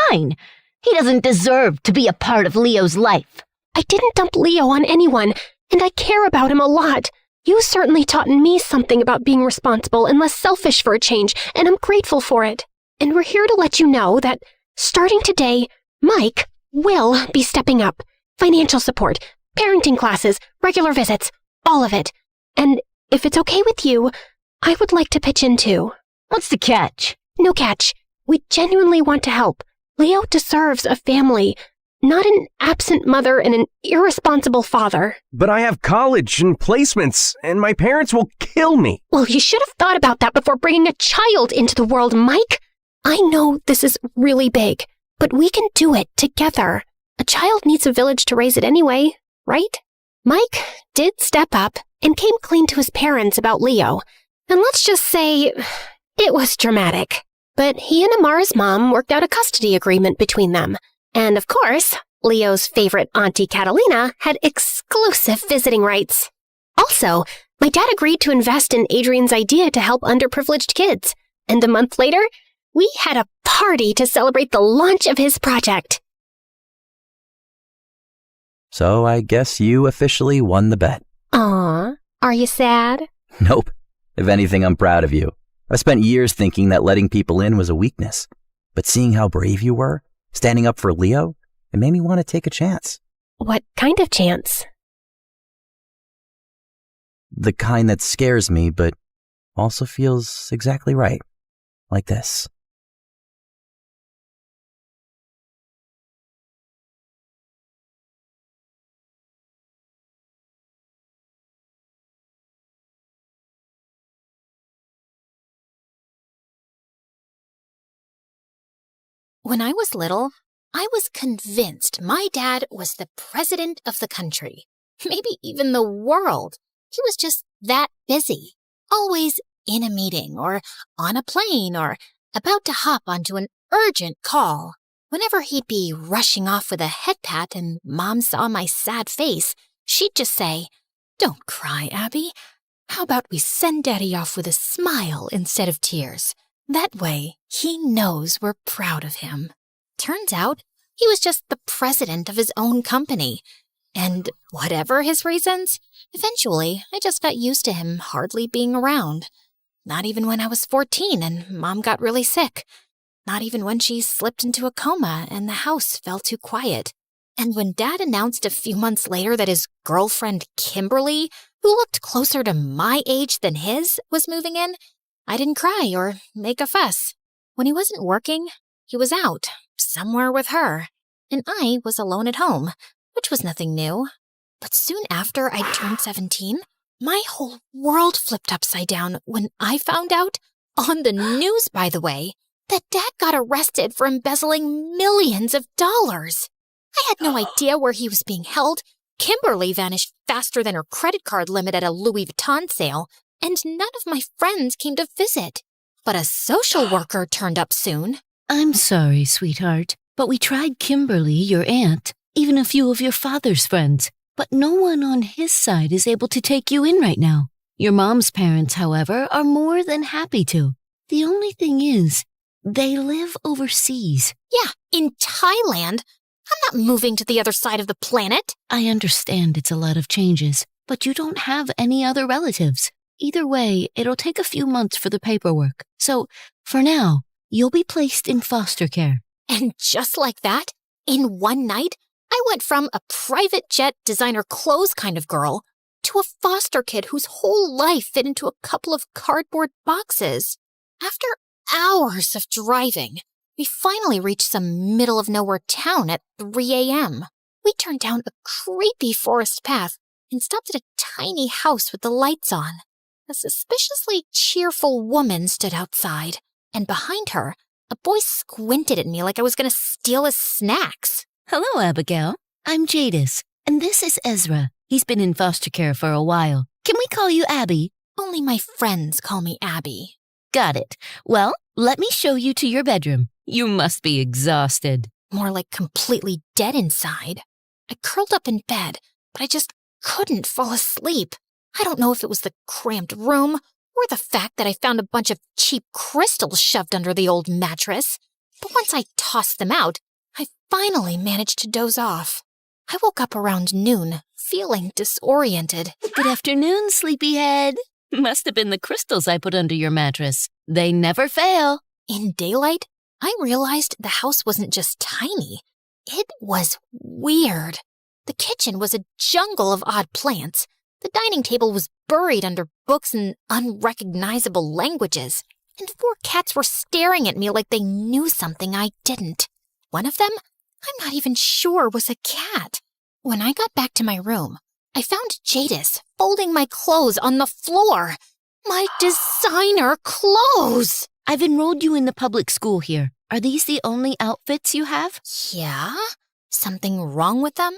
fine. He doesn't deserve to be a part of Leo's life. I didn't dump Leo on anyone, and I care about him a lot. You certainly taught me something about being responsible and less selfish for a change, and I'm grateful for it. And we're here to let you know that, starting today, Mike will be stepping up. Financial support, parenting classes, regular visits, all of it. And if it's okay with you, I would like to pitch in too. What's the catch? No catch. We genuinely want to help. Leo deserves a family, not an absent mother and an irresponsible father. But I have college and placements, and my parents will kill me. Well, you should have thought about that before bringing a child into the world, Mike. I know this is really big, but we can do it together. A child needs a village to raise it anyway, right? Mike did step up and came clean to his parents about Leo. And let's just say it was dramatic. But he and Amara's mom worked out a custody agreement between them. And of course, Leo's favorite Auntie Catalina had exclusive visiting rights. Also, my dad agreed to invest in Adrian's idea to help underprivileged kids. And a month later, we had a party to celebrate the launch of his project. So I guess you officially won the bet. Aw, are you sad? Nope. If anything, I'm proud of you. I spent years thinking that letting people in was a weakness. But seeing how brave you were, standing up for Leo, it made me want to take a chance. What kind of chance? The kind that scares me, but also feels exactly right. Like this. When I was little, I was convinced my dad was the president of the country, maybe even the world. He was just that busy, always in a meeting or on a plane or about to hop onto an urgent call. Whenever he'd be rushing off with a head pat and Mom saw my sad face, she'd just say, "Don't cry, Abby. How about we send Daddy off with a smile instead of tears? That way, he knows we're proud of him." Turns out, he was just the president of his own company. And whatever his reasons, eventually I just got used to him hardly being around. Not even when I was 14 and Mom got really sick. Not even when she slipped into a coma and the house fell too quiet. And when Dad announced a few months later that his girlfriend Kimberly, who looked closer to my age than his, was moving in, I didn't cry or make a fuss. When he wasn't working, he was out, somewhere with her, and I was alone at home, which was nothing new. But soon after I turned 17, my whole world flipped upside down when I found out, on the news by the way, that Dad got arrested for embezzling millions of dollars. I had no idea where he was being held. Kimberly vanished faster than her credit card limit at a Louis Vuitton sale, and none of my friends came to visit. But a social worker turned up soon. "I'm sorry, sweetheart, but we tried Kimberly, your aunt, even a few of your father's friends, but no one on his side is able to take you in right now. Your mom's parents, however, are more than happy to. The only thing is, they live overseas." Yeah, in Thailand. I'm not moving to the other side of the planet. "I understand it's a lot of changes, but you don't have any other relatives. Either way, it'll take a few months for the paperwork. So, for now, you'll be placed in foster care." And just like that, in one night, I went from a private jet designer clothes kind of girl to a foster kid whose whole life fit into a couple of cardboard boxes. After hours of driving, we finally reached some middle-of-nowhere town at 3 a.m. We turned down a creepy forest path and stopped at a tiny house with the lights on. A suspiciously cheerful woman stood outside, and behind her, a boy squinted at me like I was going to steal his snacks. "Hello, Abigail. I'm Jadis, and this is Ezra. He's been in foster care for a while. Can we call you Abby?" Only my friends call me Abby. "Got it. Well, let me show you to your bedroom. You must be exhausted." More like completely dead inside. I curled up in bed, but I just couldn't fall asleep. I don't know if it was the cramped room or the fact that I found a bunch of cheap crystals shoved under the old mattress. But once I tossed them out, I finally managed to doze off. I woke up around noon, feeling disoriented. "Good afternoon, sleepyhead. Must have been the crystals I put under your mattress. They never fail." In daylight, I realized the house wasn't just tiny. It was weird. The kitchen was a jungle of odd plants. The dining table was buried under books in unrecognizable languages, and 4 cats were staring at me like they knew something I didn't. One of them, I'm not even sure was a cat. When I got back to my room, I found Jadis folding my clothes on the floor. My designer clothes! "I've enrolled you in the public school here. Are these the only outfits you have?" Yeah? Something wrong with them?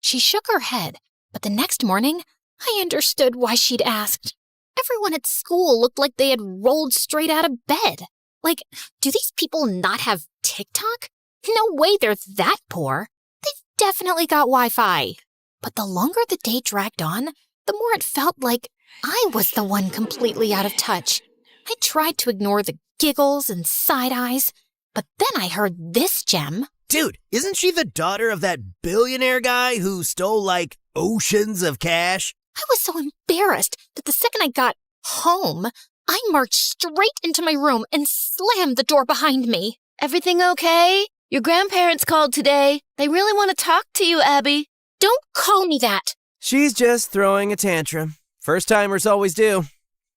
She shook her head, but the next morning, I understood why she'd asked. Everyone at school looked like they had rolled straight out of bed. Like, do these people not have TikTok? No way they're that poor. They've definitely got Wi-Fi. But the longer the day dragged on, the more it felt like I was the one completely out of touch. I tried to ignore the giggles and side eyes, but then I heard this gem. Dude, isn't she the daughter of that billionaire guy who stole, like, oceans of cash? I was so embarrassed that the second I got home, I marched straight into my room and slammed the door behind me. "Everything okay? Your grandparents called today. They really want to talk to you, Abby." "Don't call me that." "She's just throwing a tantrum. First-timers always do.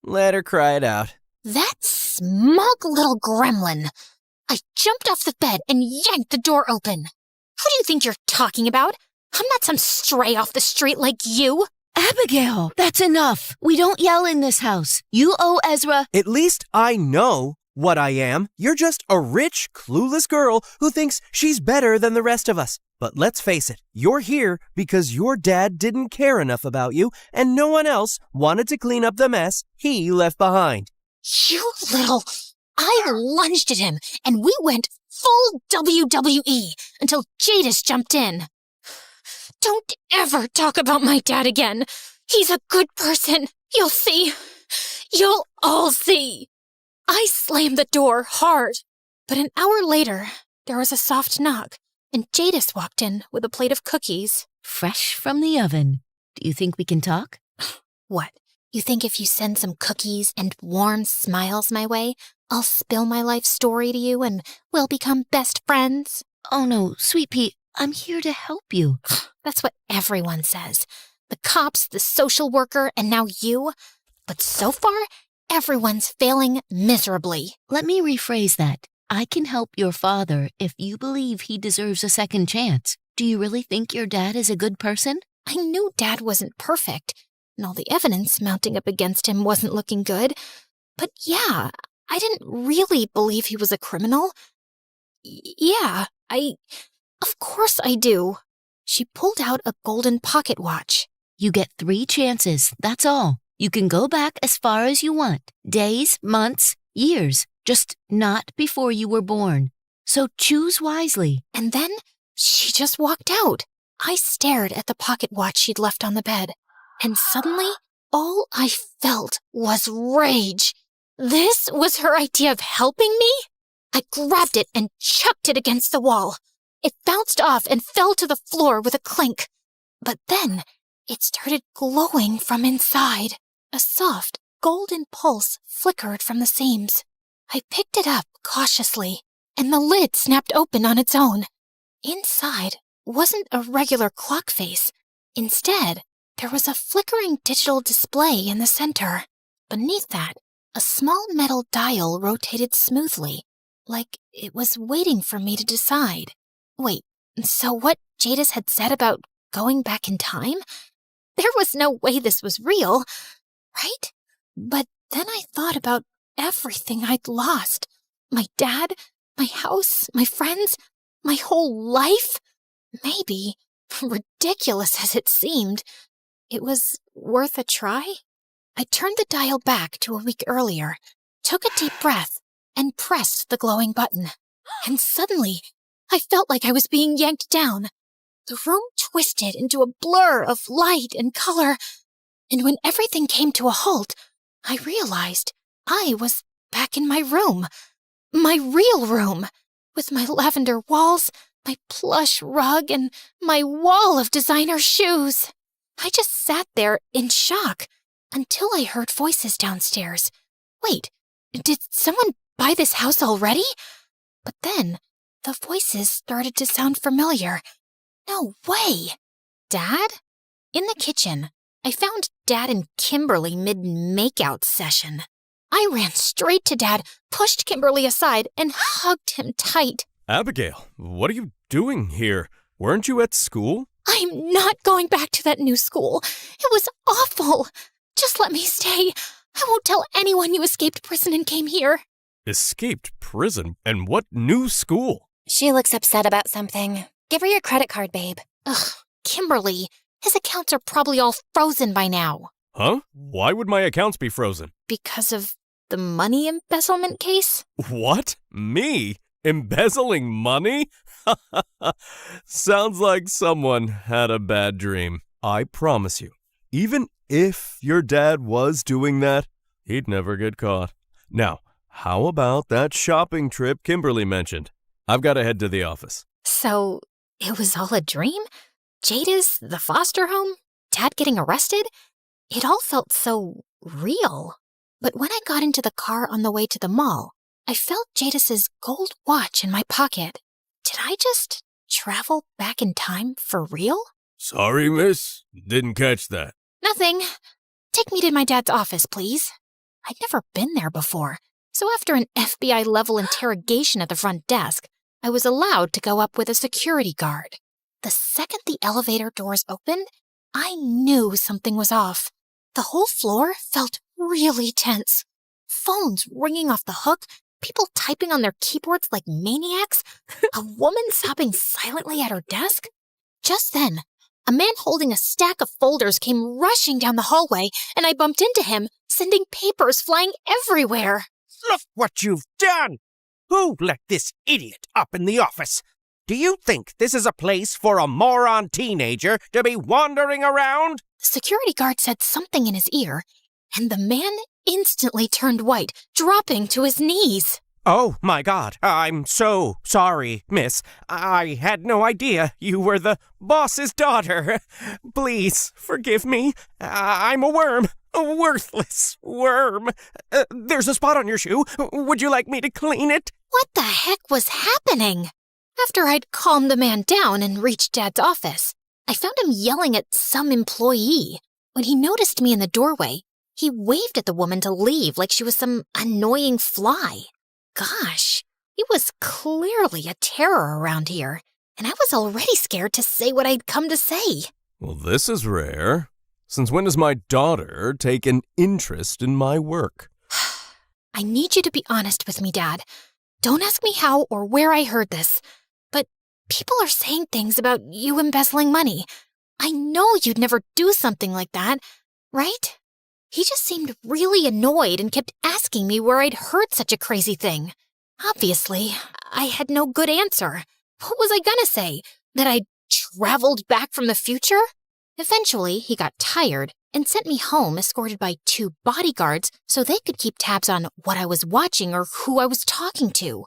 Let her cry it out. That smug little gremlin. I jumped off the bed and yanked the door open. Who do you think you're talking about? I'm not some stray off the street like you. Abigail, that's enough. We don't yell in this house. You owe Ezra. At least I know what I am. You're just a rich, clueless girl who thinks she's better than the rest of us. But let's face it, you're here because your dad didn't care enough about you and no one else wanted to clean up the mess he left behind. You little... I lunged at him and we went full WWE until Jadis jumped in. Don't ever talk about my dad again. He's a good person. You'll see. You'll all see. I slammed the door hard, but an hour later, there was a soft knock, and Jadis walked in with a plate of cookies. Fresh from the oven. Do you think we can talk? What? You think if you send some cookies and warm smiles my way, I'll spill my life story to you and we'll become best friends? Oh no, Sweet Pea, I'm here to help you. That's what everyone says. The cops, the social worker, and now you. But so far, everyone's failing miserably. Let me rephrase that. I can help your father if you believe he deserves a second chance. Do you really think your dad is a good person? I knew Dad wasn't perfect, and all the evidence mounting up against him wasn't looking good. But yeah, I didn't really believe he was a criminal. Of course I do. She pulled out a golden pocket watch. You get 3 chances, that's all. You can go back as far as you want. Days, months, years. Just not before you were born. So choose wisely. And then she just walked out. I stared at the pocket watch she'd left on the bed. And suddenly, all I felt was rage. This was her idea of helping me? I grabbed it and chucked it against the wall. It bounced off and fell to the floor with a clink. But then it started glowing from inside. A soft, golden pulse flickered from the seams. I picked it up cautiously, and the lid snapped open on its own. Inside wasn't a regular clock face. Instead, there was a flickering digital display in the center. Beneath that, a small metal dial rotated smoothly, like it was waiting for me to decide. Wait, so what Jadis had said about going back in time? There was no way this was real, right? But then I thought about everything I'd lost. My dad, my house, my friends, my whole life. Maybe, ridiculous as it seemed, it was worth a try. I turned the dial back to a week earlier, took a deep breath, and pressed the glowing button. And suddenly, I felt like I was being yanked down. The room twisted into a blur of light and color, and when everything came to a halt, I realized I was back in my room. My real room, with my lavender walls, my plush rug, and my wall of designer shoes. I just sat there in shock until I heard voices downstairs. Wait, did someone buy this house already? But then, the voices started to sound familiar. No way! Dad? In the kitchen, I found Dad and Kimberly mid-makeout session. I ran straight to Dad, pushed Kimberly aside, and hugged him tight. Abigail, what are you doing here? Weren't you at school? I'm not going back to that new school. It was awful. Just let me stay. I won't tell anyone you escaped prison and came here. Escaped prison? And what new school? She looks upset about something. Give her your credit card, babe. Ugh, Kimberly. His accounts are probably all frozen by now. Huh? Why would my accounts be frozen? Because of the money embezzlement case? What? Me? Embezzling money? Sounds like someone had a bad dream. I promise you, even if your dad was doing that, he'd never get caught. Now, how about that shopping trip Kimberly mentioned? I've got to head to the office. So, it was all a dream? Jadis, the foster home, Dad getting arrested? It all felt so real. But when I got into the car on the way to the mall, I felt Jadis's gold watch in my pocket. Did I just travel back in time for real? Sorry, miss. Didn't catch that. Nothing. Take me to my dad's office, please. I'd never been there before, so after an FBI-level interrogation at the front desk, I was allowed to go up with a security guard. The second the elevator doors opened, I knew something was off. The whole floor felt really tense. Phones ringing off the hook, people typing on their keyboards like maniacs, a woman sobbing silently at her desk. Just then, a man holding a stack of folders came rushing down the hallway, and I bumped into him, sending papers flying everywhere. Look what you've done! Who let this idiot up in the office? Do you think this is a place for a moron teenager to be wandering around? The security guard said something in his ear, and the man instantly turned white, dropping to his knees. Oh, my God. I'm so sorry, miss. I had no idea you were the boss's daughter. Please, forgive me. I'm a worm. A worthless worm. There's a spot on your shoe. Would you like me to clean it? What the heck was happening? After I'd calmed the man down and reached Dad's office, I found him yelling at some employee. When he noticed me in the doorway, he waved at the woman to leave like she was some annoying fly. Gosh, he was clearly a terror around here, and I was already scared to say what I'd come to say. Well, this is rare. Since when does my daughter take an interest in my work? I need you to be honest with me, Dad. Don't ask me how or where I heard this, but people are saying things about you embezzling money. I know you'd never do something like that, right? He just seemed really annoyed and kept asking me where I'd heard such a crazy thing. Obviously, I had no good answer. What was I gonna say? That I'd traveled back from the future? Eventually, he got tired and sent me home escorted by 2 bodyguards so they could keep tabs on what I was watching or who I was talking to.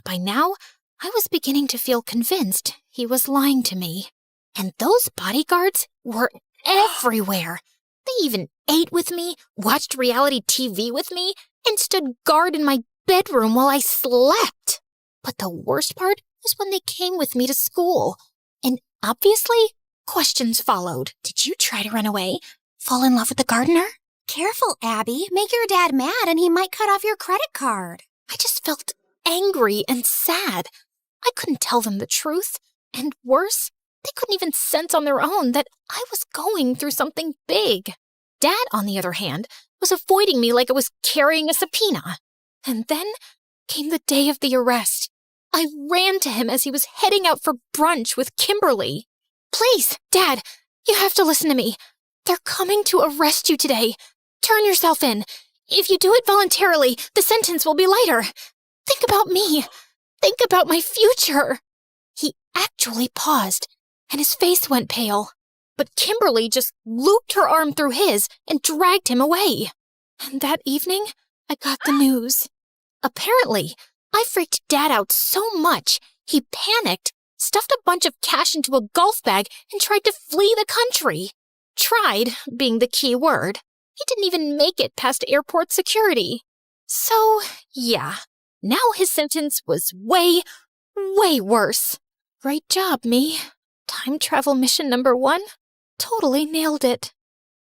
By now, I was beginning to feel convinced he was lying to me. And those bodyguards were everywhere. They even ate with me, watched reality TV with me, and stood guard in my bedroom while I slept. But the worst part was when they came with me to school. And obviously, questions followed. Did you try to run away? Fall in love with the gardener? Careful, Abby. Make your dad mad and he might cut off your credit card. I just felt angry and sad. I couldn't tell them the truth. And worse, they couldn't even sense on their own that I was going through something big. Dad, on the other hand, was avoiding me like I was carrying a subpoena. And then came the day of the arrest. I ran to him as he was heading out for brunch with Kimberly. Please, Dad, you have to listen to me. They're coming to arrest you today. Turn yourself in. If you do it voluntarily, the sentence will be lighter. Think about me. Think about my future. He actually paused, and his face went pale. But Kimberly just looped her arm through his and dragged him away. And that evening, I got the news. Apparently, I freaked Dad out so much, he panicked, stuffed a bunch of cash into a golf bag, and tried to flee the country. Tried being the key word. He didn't even make it past airport security. So, yeah, now his sentence was way, way worse. Great job, me. Time travel mission number 1? Totally nailed it.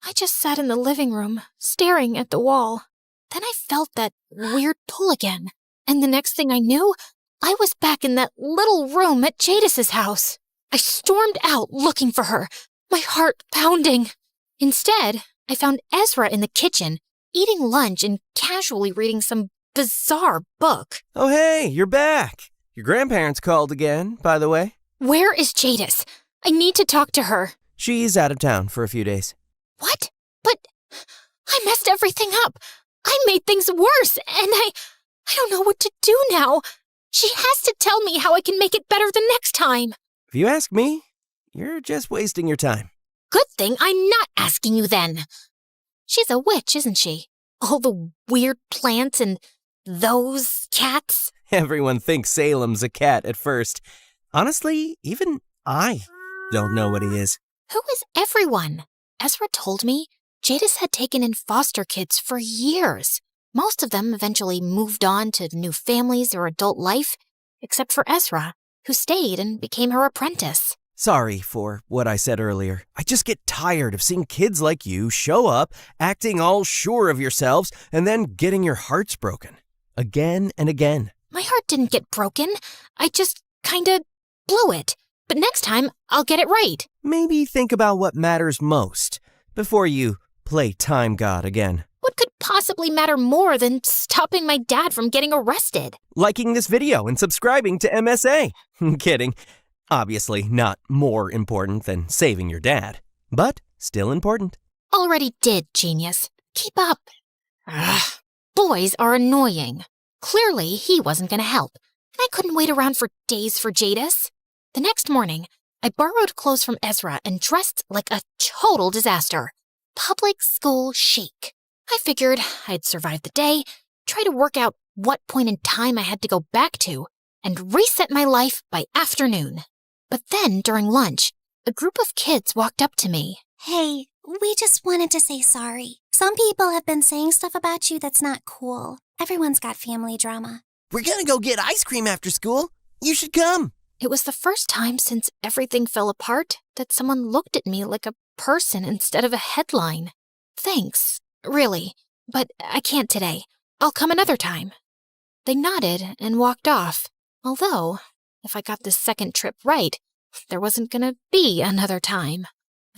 I just sat in the living room, staring at the wall. Then I felt that weird pull again, and the next thing I knew, I was back in that little room at Jadis's house. I stormed out looking for her, my heart pounding. Instead, I found Ezra in the kitchen, eating lunch and casually reading some bizarre book. Oh hey, you're back. Your grandparents called again, by the way. Where is Jadis? I need to talk to her. She's out of town for a few days. What? But I messed everything up. I made things worse, and I don't know what to do now. She has to tell me how I can make it better the next time. If you ask me, you're just wasting your time. Good thing I'm not asking you then. She's a witch, isn't she? All the weird plants and those cats. Everyone thinks Salem's a cat at first. Honestly, even I don't know what he is. Who is everyone? Ezra told me Jadis had taken in foster kids for years. Most of them eventually moved on to new families or adult life, except for Ezra, who stayed and became her apprentice. Sorry for what I said earlier. I just get tired of seeing kids like you show up, acting all sure of yourselves, and then getting your hearts broken. Again and again. My heart didn't get broken. I just kinda blew it. But next time, I'll get it right. Maybe think about what matters most before you play time god again. What could possibly matter more than stopping my dad from getting arrested? Liking this video and subscribing to MSA. Kidding. Obviously not more important than saving your dad, but still important. Already did, genius. Keep up. Ugh. Boys are annoying. Clearly, he wasn't going to help. I couldn't wait around for days for Jadis. The next morning, I borrowed clothes from Ezra and dressed like a total disaster. Public school chic. I figured I'd survive the day, try to work out what point in time I had to go back to, and reset my life by afternoon. But then, during lunch, a group of kids walked up to me. Hey, we just wanted to say sorry. Some people have been saying stuff about you that's not cool. Everyone's got family drama. We're gonna go get ice cream after school. You should come. It was the first time since everything fell apart that someone looked at me like a person instead of a headline. Thanks, really, but I can't today. I'll come another time. They nodded and walked off, although, if I got this second trip right, there wasn't gonna be another time.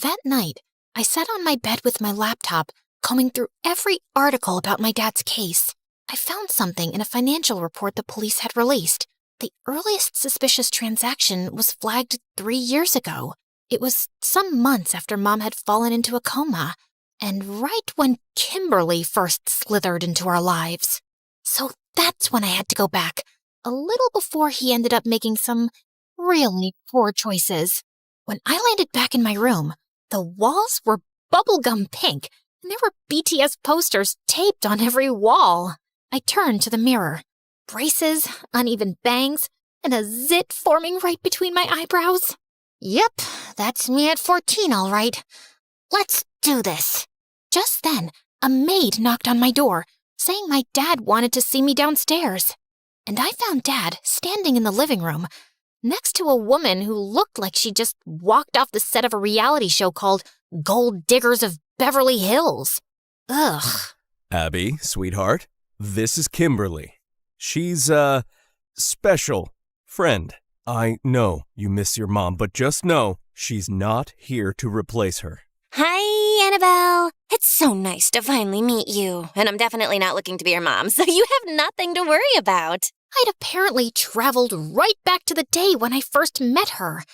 That night, I sat on my bed with my laptop, combing through every article about my dad's case. I found something in a financial report the police had released. The earliest suspicious transaction was flagged 3 years ago. It was some months after Mom had fallen into a coma, and right when Kimberly first slithered into our lives. So that's when I had to go back, a little before he ended up making some really poor choices. When I landed back in my room, the walls were bubblegum pink, and there were BTS posters taped on every wall. I turned to the mirror. Braces, uneven bangs, and a zit forming right between my eyebrows. Yep, that's me at 14, all right. Let's do this. Just then, a maid knocked on my door, saying my dad wanted to see me downstairs. And I found Dad standing in the living room, next to a woman who looked like she just walked off the set of a reality show called Gold Diggers of Beverly Hills. Ugh. Abby, sweetheart, this is Kimberly. She's a special friend. I know you miss your mom, but just know she's not here to replace her. Hi, Annabelle. It's so nice to finally meet you. And I'm definitely not looking to be your mom, so you have nothing to worry about. I'd apparently traveled right back to the day when I first met her.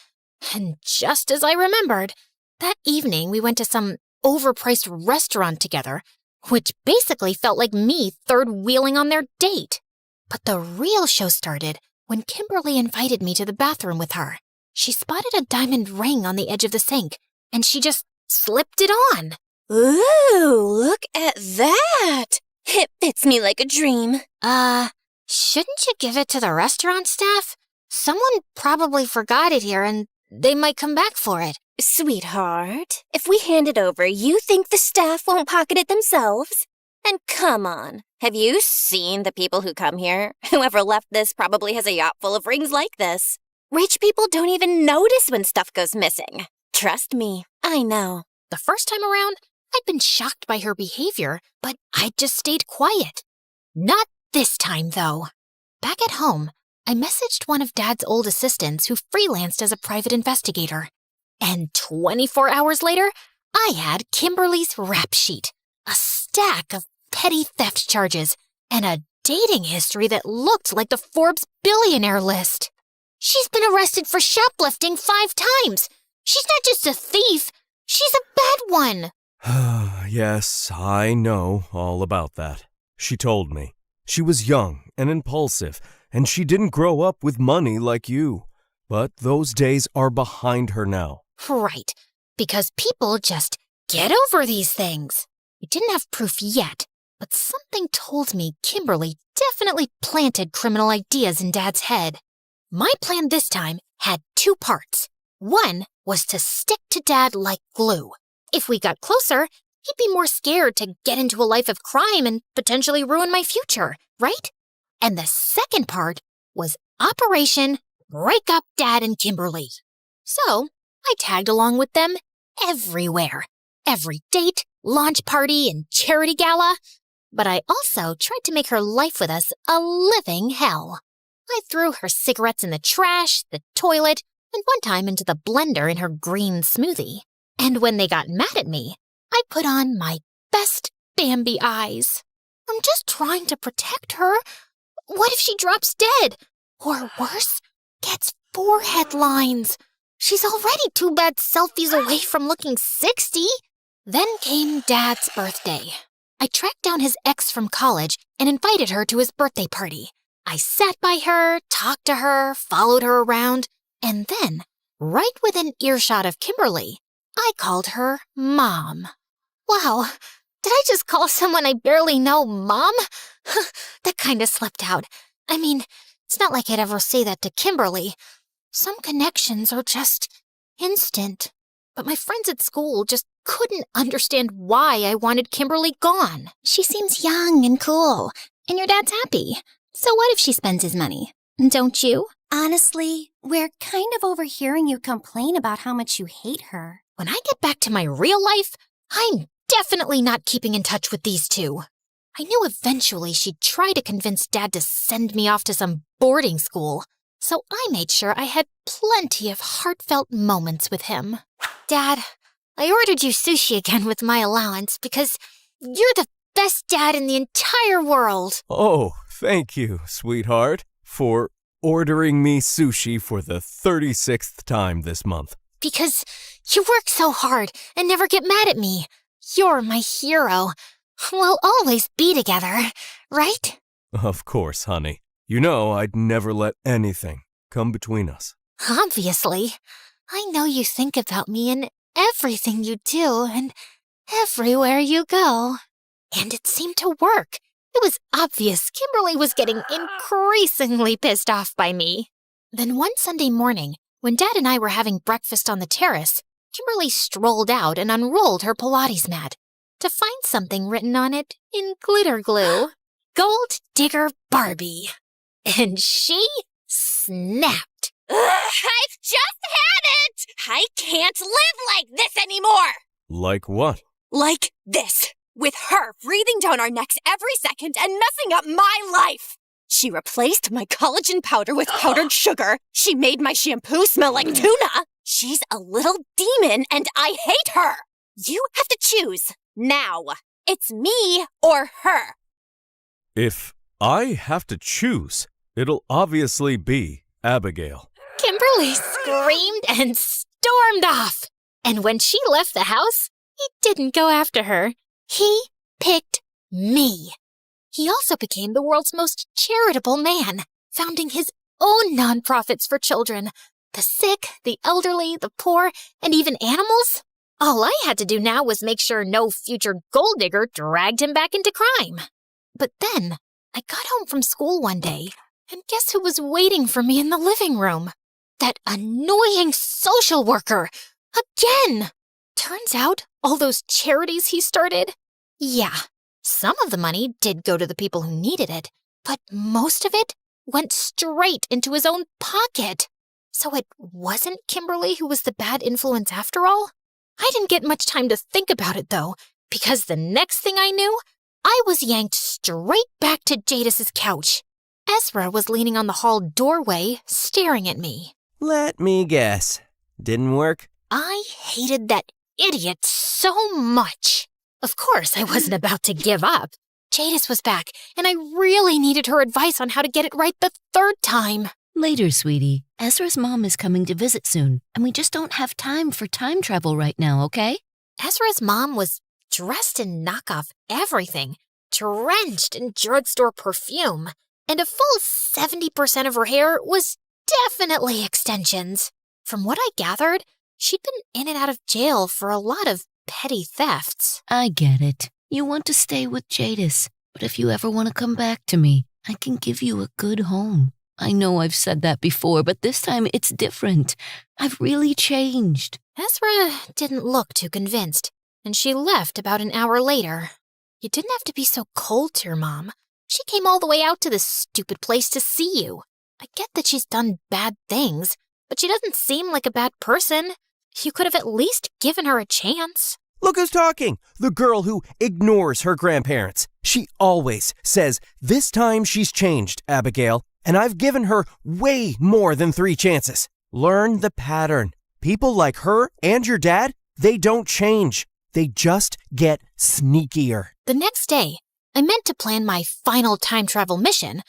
And just as I remembered, that evening we went to some overpriced restaurant together, which basically felt like me third-wheeling on their date. But the real show started when Kimberly invited me to the bathroom with her. She spotted a diamond ring on the edge of the sink, and she just slipped it on. Ooh, look at that. It fits me like a dream. Shouldn't you give it to the restaurant staff? Someone probably forgot it here, and they might come back for it. Sweetheart, if we hand it over, you think the staff won't pocket it themselves? And come on, have you seen the people who come here? Whoever left this probably has a yacht full of rings like this. Rich people don't even notice when stuff goes missing. Trust me, I know. The first time around, I'd been shocked by her behavior, but I just stayed quiet. Not this time, though. Back at home, I messaged one of Dad's old assistants who freelanced as a private investigator. And 24 hours later, I had Kimberly's rap sheet, a stack of petty theft charges, and a dating history that looked like the Forbes billionaire list. She's been arrested for shoplifting 5 times. She's not just a thief, she's a bad one. Yes, I know all about that. She told me. She was young and impulsive, and she didn't grow up with money like you. But those days are behind her now. Right, because people just get over these things. I didn't have proof yet, but something told me Kimberly definitely planted criminal ideas in Dad's head. My plan this time had 2 parts. One was to stick to Dad like glue. If we got closer, he'd be more scared to get into a life of crime and potentially ruin my future, right? And the second part was Operation Break Up Dad and Kimberly. So I tagged along with them everywhere. Every date, launch party, and charity gala. But I also tried to make her life with us a living hell. I threw her cigarettes in the trash, the toilet, and one time into the blender in her green smoothie. And when they got mad at me, I put on my best Bambi eyes. I'm just trying to protect her. What if she drops dead? Or worse, gets forehead lines? She's already 2 bad selfies away from looking 60. Then came Dad's birthday. I tracked down his ex from college and invited her to his birthday party. I sat by her, talked to her, followed her around, and then, right within earshot of Kimberly, I called her Mom. Wow, did I just call someone I barely know Mom? That kinda slipped out. I mean, it's not like I'd ever say that to Kimberly. Some connections are just instant. But my friends at school just couldn't understand why I wanted Kimberly gone. She seems young and cool, and your dad's happy. So what if she spends his money? Don't you? Honestly, we're kind of overhearing you complain about how much you hate her. When I get back to my real life, I'm definitely not keeping in touch with these two. I knew eventually she'd try to convince Dad to send me off to some boarding school, so I made sure I had plenty of heartfelt moments with him. Dad, I ordered you sushi again with my allowance because you're the best dad in the entire world. Oh, thank you, sweetheart, for ordering me sushi for the 36th time this month. Because you work so hard and never get mad at me. You're my hero. We'll always be together, right? Of course, honey. You know I'd never let anything come between us. Obviously. I know you think about me in everything you do and everywhere you go. And it seemed to work. It was obvious Kimberly was getting increasingly pissed off by me. Then one Sunday morning, when Dad and I were having breakfast on the terrace, Kimberly strolled out and unrolled her Pilates mat to find something written on it in glitter glue. Gold Digger Barbie. And she snapped. I've just had it! I can't live like this anymore! Like what? Like this. With her breathing down our necks every second and messing up my life. She replaced my collagen powder with powdered sugar. She made my shampoo smell like tuna. She's a little demon and I hate her. You have to choose now. It's me or her. If I have to choose, it'll obviously be Abigail. Kimberly screamed and stormed off. And when she left the house, he didn't go after her. He picked me. He also became the world's most charitable man, founding his own nonprofits for children, the sick, the elderly, the poor, and even animals. All I had to do now was make sure no future gold digger dragged him back into crime. But then, I got home from school one day, and guess who was waiting for me in the living room? That annoying social worker! Again! Turns out, all those charities he started, yeah, some of the money did go to the people who needed it, but most of it went straight into his own pocket. So it wasn't Kimberly who was the bad influence after all? I didn't get much time to think about it, though, because the next thing I knew, I was yanked straight back to Jadis's couch. Ezra was leaning on the hall doorway, staring at me. Let me guess. Didn't work? I hated that idiot so much. Of course, I wasn't about to give up. Jadis was back, and I really needed her advice on how to get it right the third time. Later, sweetie. Ezra's mom is coming to visit soon, and we just don't have time for time travel right now, okay? Ezra's mom was dressed in knockoff everything, drenched in drugstore perfume, and a full 70% of her hair was definitely extensions. From what I gathered, she'd been in and out of jail for a lot of petty thefts. I get it. You want to stay with Jadis, but if you ever want to come back to me, I can give you a good home. I know I've said that before, but this time it's different. I've really changed. Ezra didn't look too convinced, and she left about an hour later. You didn't have to be so cold to your mom. She came all the way out to this stupid place to see you. I get that she's done bad things, but she doesn't seem like a bad person. You could have at least given her a chance. Look who's talking. The girl who ignores her grandparents. She always says, "This time she's changed, Abigail, and I've given her way more than 3 chances." Learn the pattern. People like her and your dad, they don't change. They just get sneakier. The next day, I meant to plan my final time travel mission,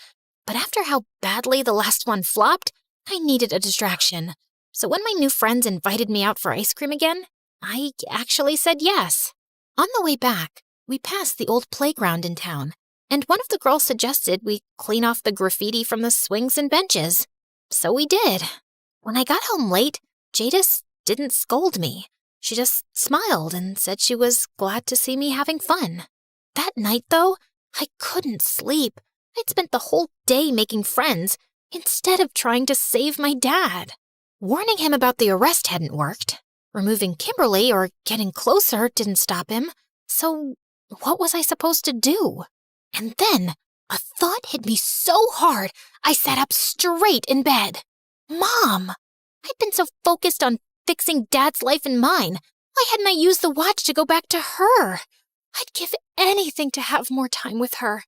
but after how badly the last one flopped, I needed a distraction. So when my new friends invited me out for ice cream again, I actually said yes. On the way back, we passed the old playground in town, and one of the girls suggested we clean off the graffiti from the swings and benches. So we did. When I got home late, Jadis didn't scold me. She just smiled and said she was glad to see me having fun. That night, though, I couldn't sleep. I'd spent the whole day making friends instead of trying to save my dad. Warning him about the arrest hadn't worked. Removing Kimberly or getting closer didn't stop him. So what was I supposed to do? And then a thought hit me so hard, I sat up straight in bed. Mom! I'd been so focused on fixing Dad's life and mine. Why hadn't I used the watch to go back to her? I'd give anything to have more time with her.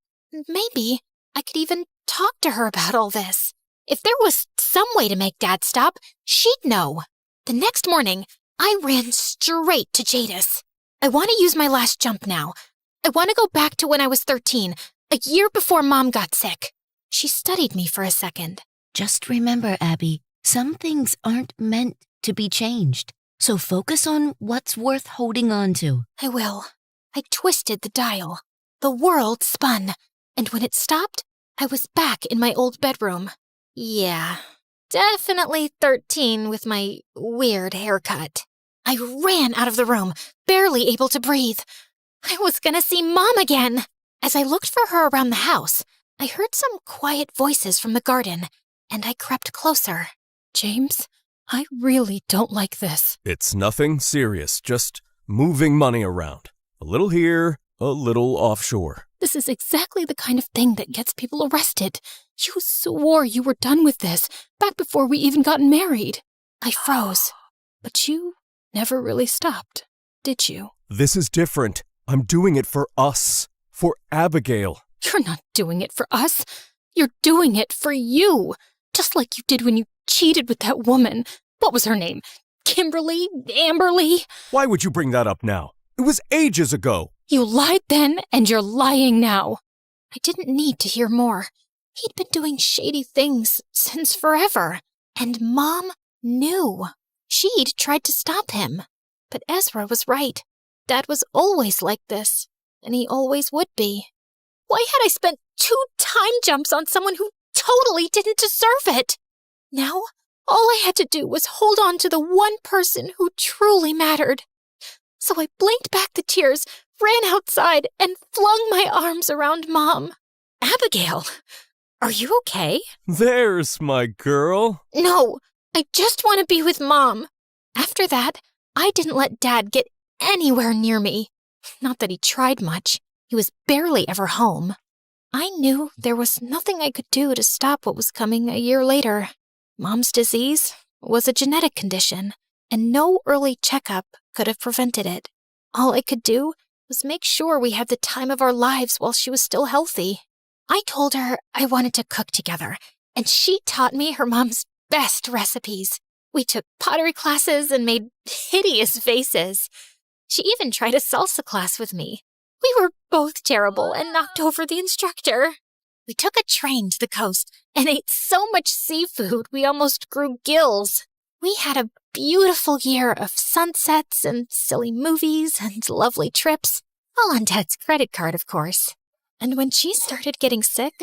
Maybe I could even talk to her about all this. If there was some way to make Dad stop, she'd know. The next morning, I ran straight to Jadis. I want to use my last jump now. I want to go back to when I was 13, a year before Mom got sick. She studied me for a second. Just remember, Abby, some things aren't meant to be changed. So focus on what's worth holding on to. I will. I twisted the dial. The world spun. And when it stopped, I was back in my old bedroom. Yeah, definitely 13 with my weird haircut. I ran out of the room, barely able to breathe. I was gonna see Mom again. As I looked for her around the house, I heard some quiet voices from the garden, and I crept closer. James, I really don't like this. It's nothing serious, just moving money around. A little here, a little offshore. This is exactly the kind of thing that gets people arrested. You swore you were done with this back before we even got married. I froze. But you never really stopped, did you? This is different. I'm doing it for us. For Abigail. You're not doing it for us. You're doing it for you. Just like you did when you cheated with that woman. What was her name? Kimberly? Amberly? Why would you bring that up now? It was ages ago. You lied then, and you're lying now. I didn't need to hear more. He'd been doing shady things since forever. And Mom knew. She'd tried to stop him. But Ezra was right. Dad was always like this, and he always would be. Why had I spent 2 time jumps on someone who totally didn't deserve it? Now, all I had to do was hold on to the one person who truly mattered. So I blinked back the tears, ran outside, and flung my arms around Mom. Abigail, are you okay? There's my girl. No, I just want to be with Mom. After that, I didn't let Dad get anywhere near me. Not that he tried much. He was barely ever home. I knew there was nothing I could do to stop what was coming a year later. Mom's disease was a genetic condition, and no early checkup could have prevented it. All I could do was make sure we had the time of our lives while she was still healthy. I told her I wanted to cook together, and she taught me her mom's best recipes. We took pottery classes and made hideous faces. She even tried a salsa class with me. We were both terrible and knocked over the instructor. We took a train to the coast and ate so much seafood we almost grew gills. We had a beautiful year of sunsets and silly movies and lovely trips, all on Dad's credit card, of course. And when she started getting sick,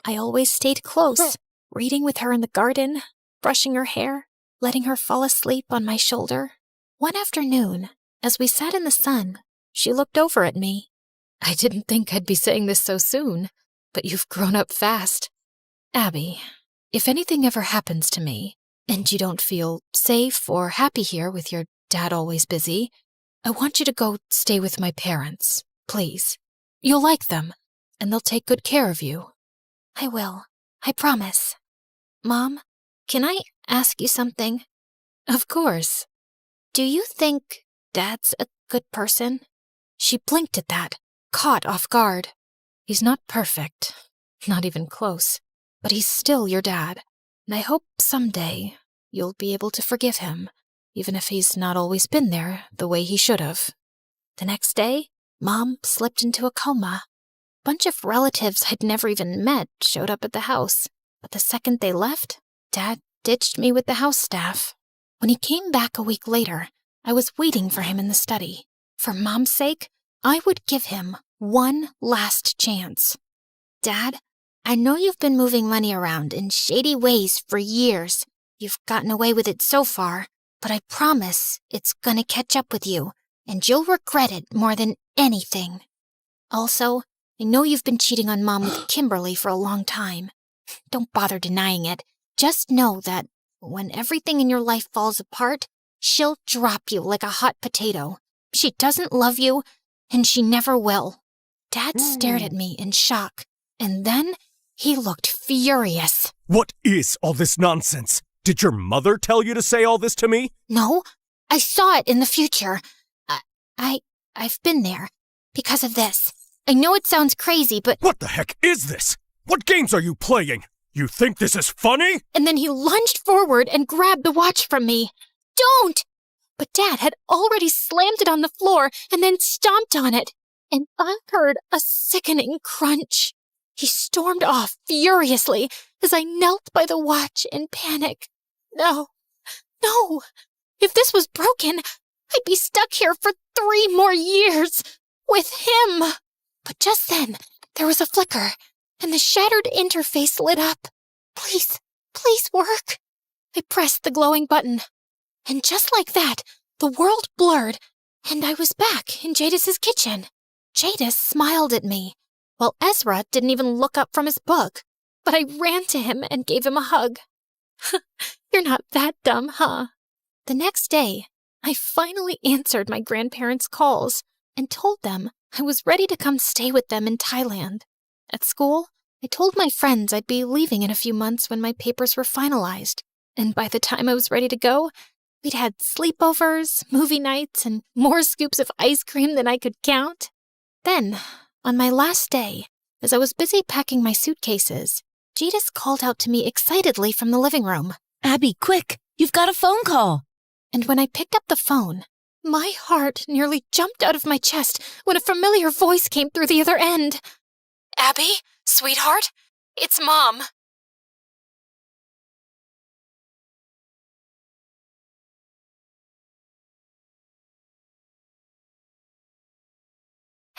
I always stayed close, reading with her in the garden, brushing her hair, letting her fall asleep on my shoulder. One afternoon, as we sat in the sun, she looked over at me. I didn't think I'd be saying this so soon, but you've grown up fast. Abby, if anything ever happens to me, and you don't feel safe or happy here with your dad always busy, I want you to go stay with my parents, please. You'll like them, and they'll take good care of you. I will. I promise. Mom, can I ask you something? Of course. Do you think Dad's a good person? She blinked at that, caught off guard. He's not perfect, not even close, but he's still your dad, and I hope someday you'll be able to forgive him, even if he's not always been there the way he should have. The next day, Mom slipped into a coma. A bunch of relatives I'd never even met showed up at the house, but the second they left, Dad ditched me with the house staff. When he came back a week later, I was waiting for him in the study. For Mom's sake, I would give him one last chance. Dad, I know you've been moving money around in shady ways for years. You've gotten away with it so far, but I promise it's gonna catch up with you, and you'll regret it more than anything. Also, I know you've been cheating on Mom with Kimberly for a long time. Don't bother denying it. Just know that when everything in your life falls apart, she'll drop you like a hot potato. She doesn't love you, and she never will. Dad stared at me in shock, and then he looked furious. What is all this nonsense? Did your mother tell you to say all this to me? No, I saw it in the future. I've been there because of this. I know it sounds crazy, but... What the heck is this? What games are you playing? You think this is funny? And then he lunged forward and grabbed the watch from me. Don't! But Dad had already slammed it on the floor and then stomped on it, and I heard a sickening crunch. He stormed off furiously as I knelt by the watch in panic. No. If this was broken, I'd be stuck here for 3 more years with him. But just then, there was a flicker, and the shattered interface lit up. Please work. I pressed the glowing button. And just like that, the world blurred, and I was back in Jadis's kitchen. Jadis smiled at me, while Ezra didn't even look up from his book. But I ran to him and gave him a hug. You're not that dumb, huh? The next day, I finally answered my grandparents' calls and told them I was ready to come stay with them in Thailand. At school, I told my friends I'd be leaving in a few months when my papers were finalized, and by the time I was ready to go, we'd had sleepovers, movie nights, and more scoops of ice cream than I could count. Then, on my last day, as I was busy packing my suitcases, Jadis called out to me excitedly from the living room. Abby, quick! You've got a phone call! And when I picked up the phone, my heart nearly jumped out of my chest when a familiar voice came through the other end. Abby, sweetheart, it's Mom.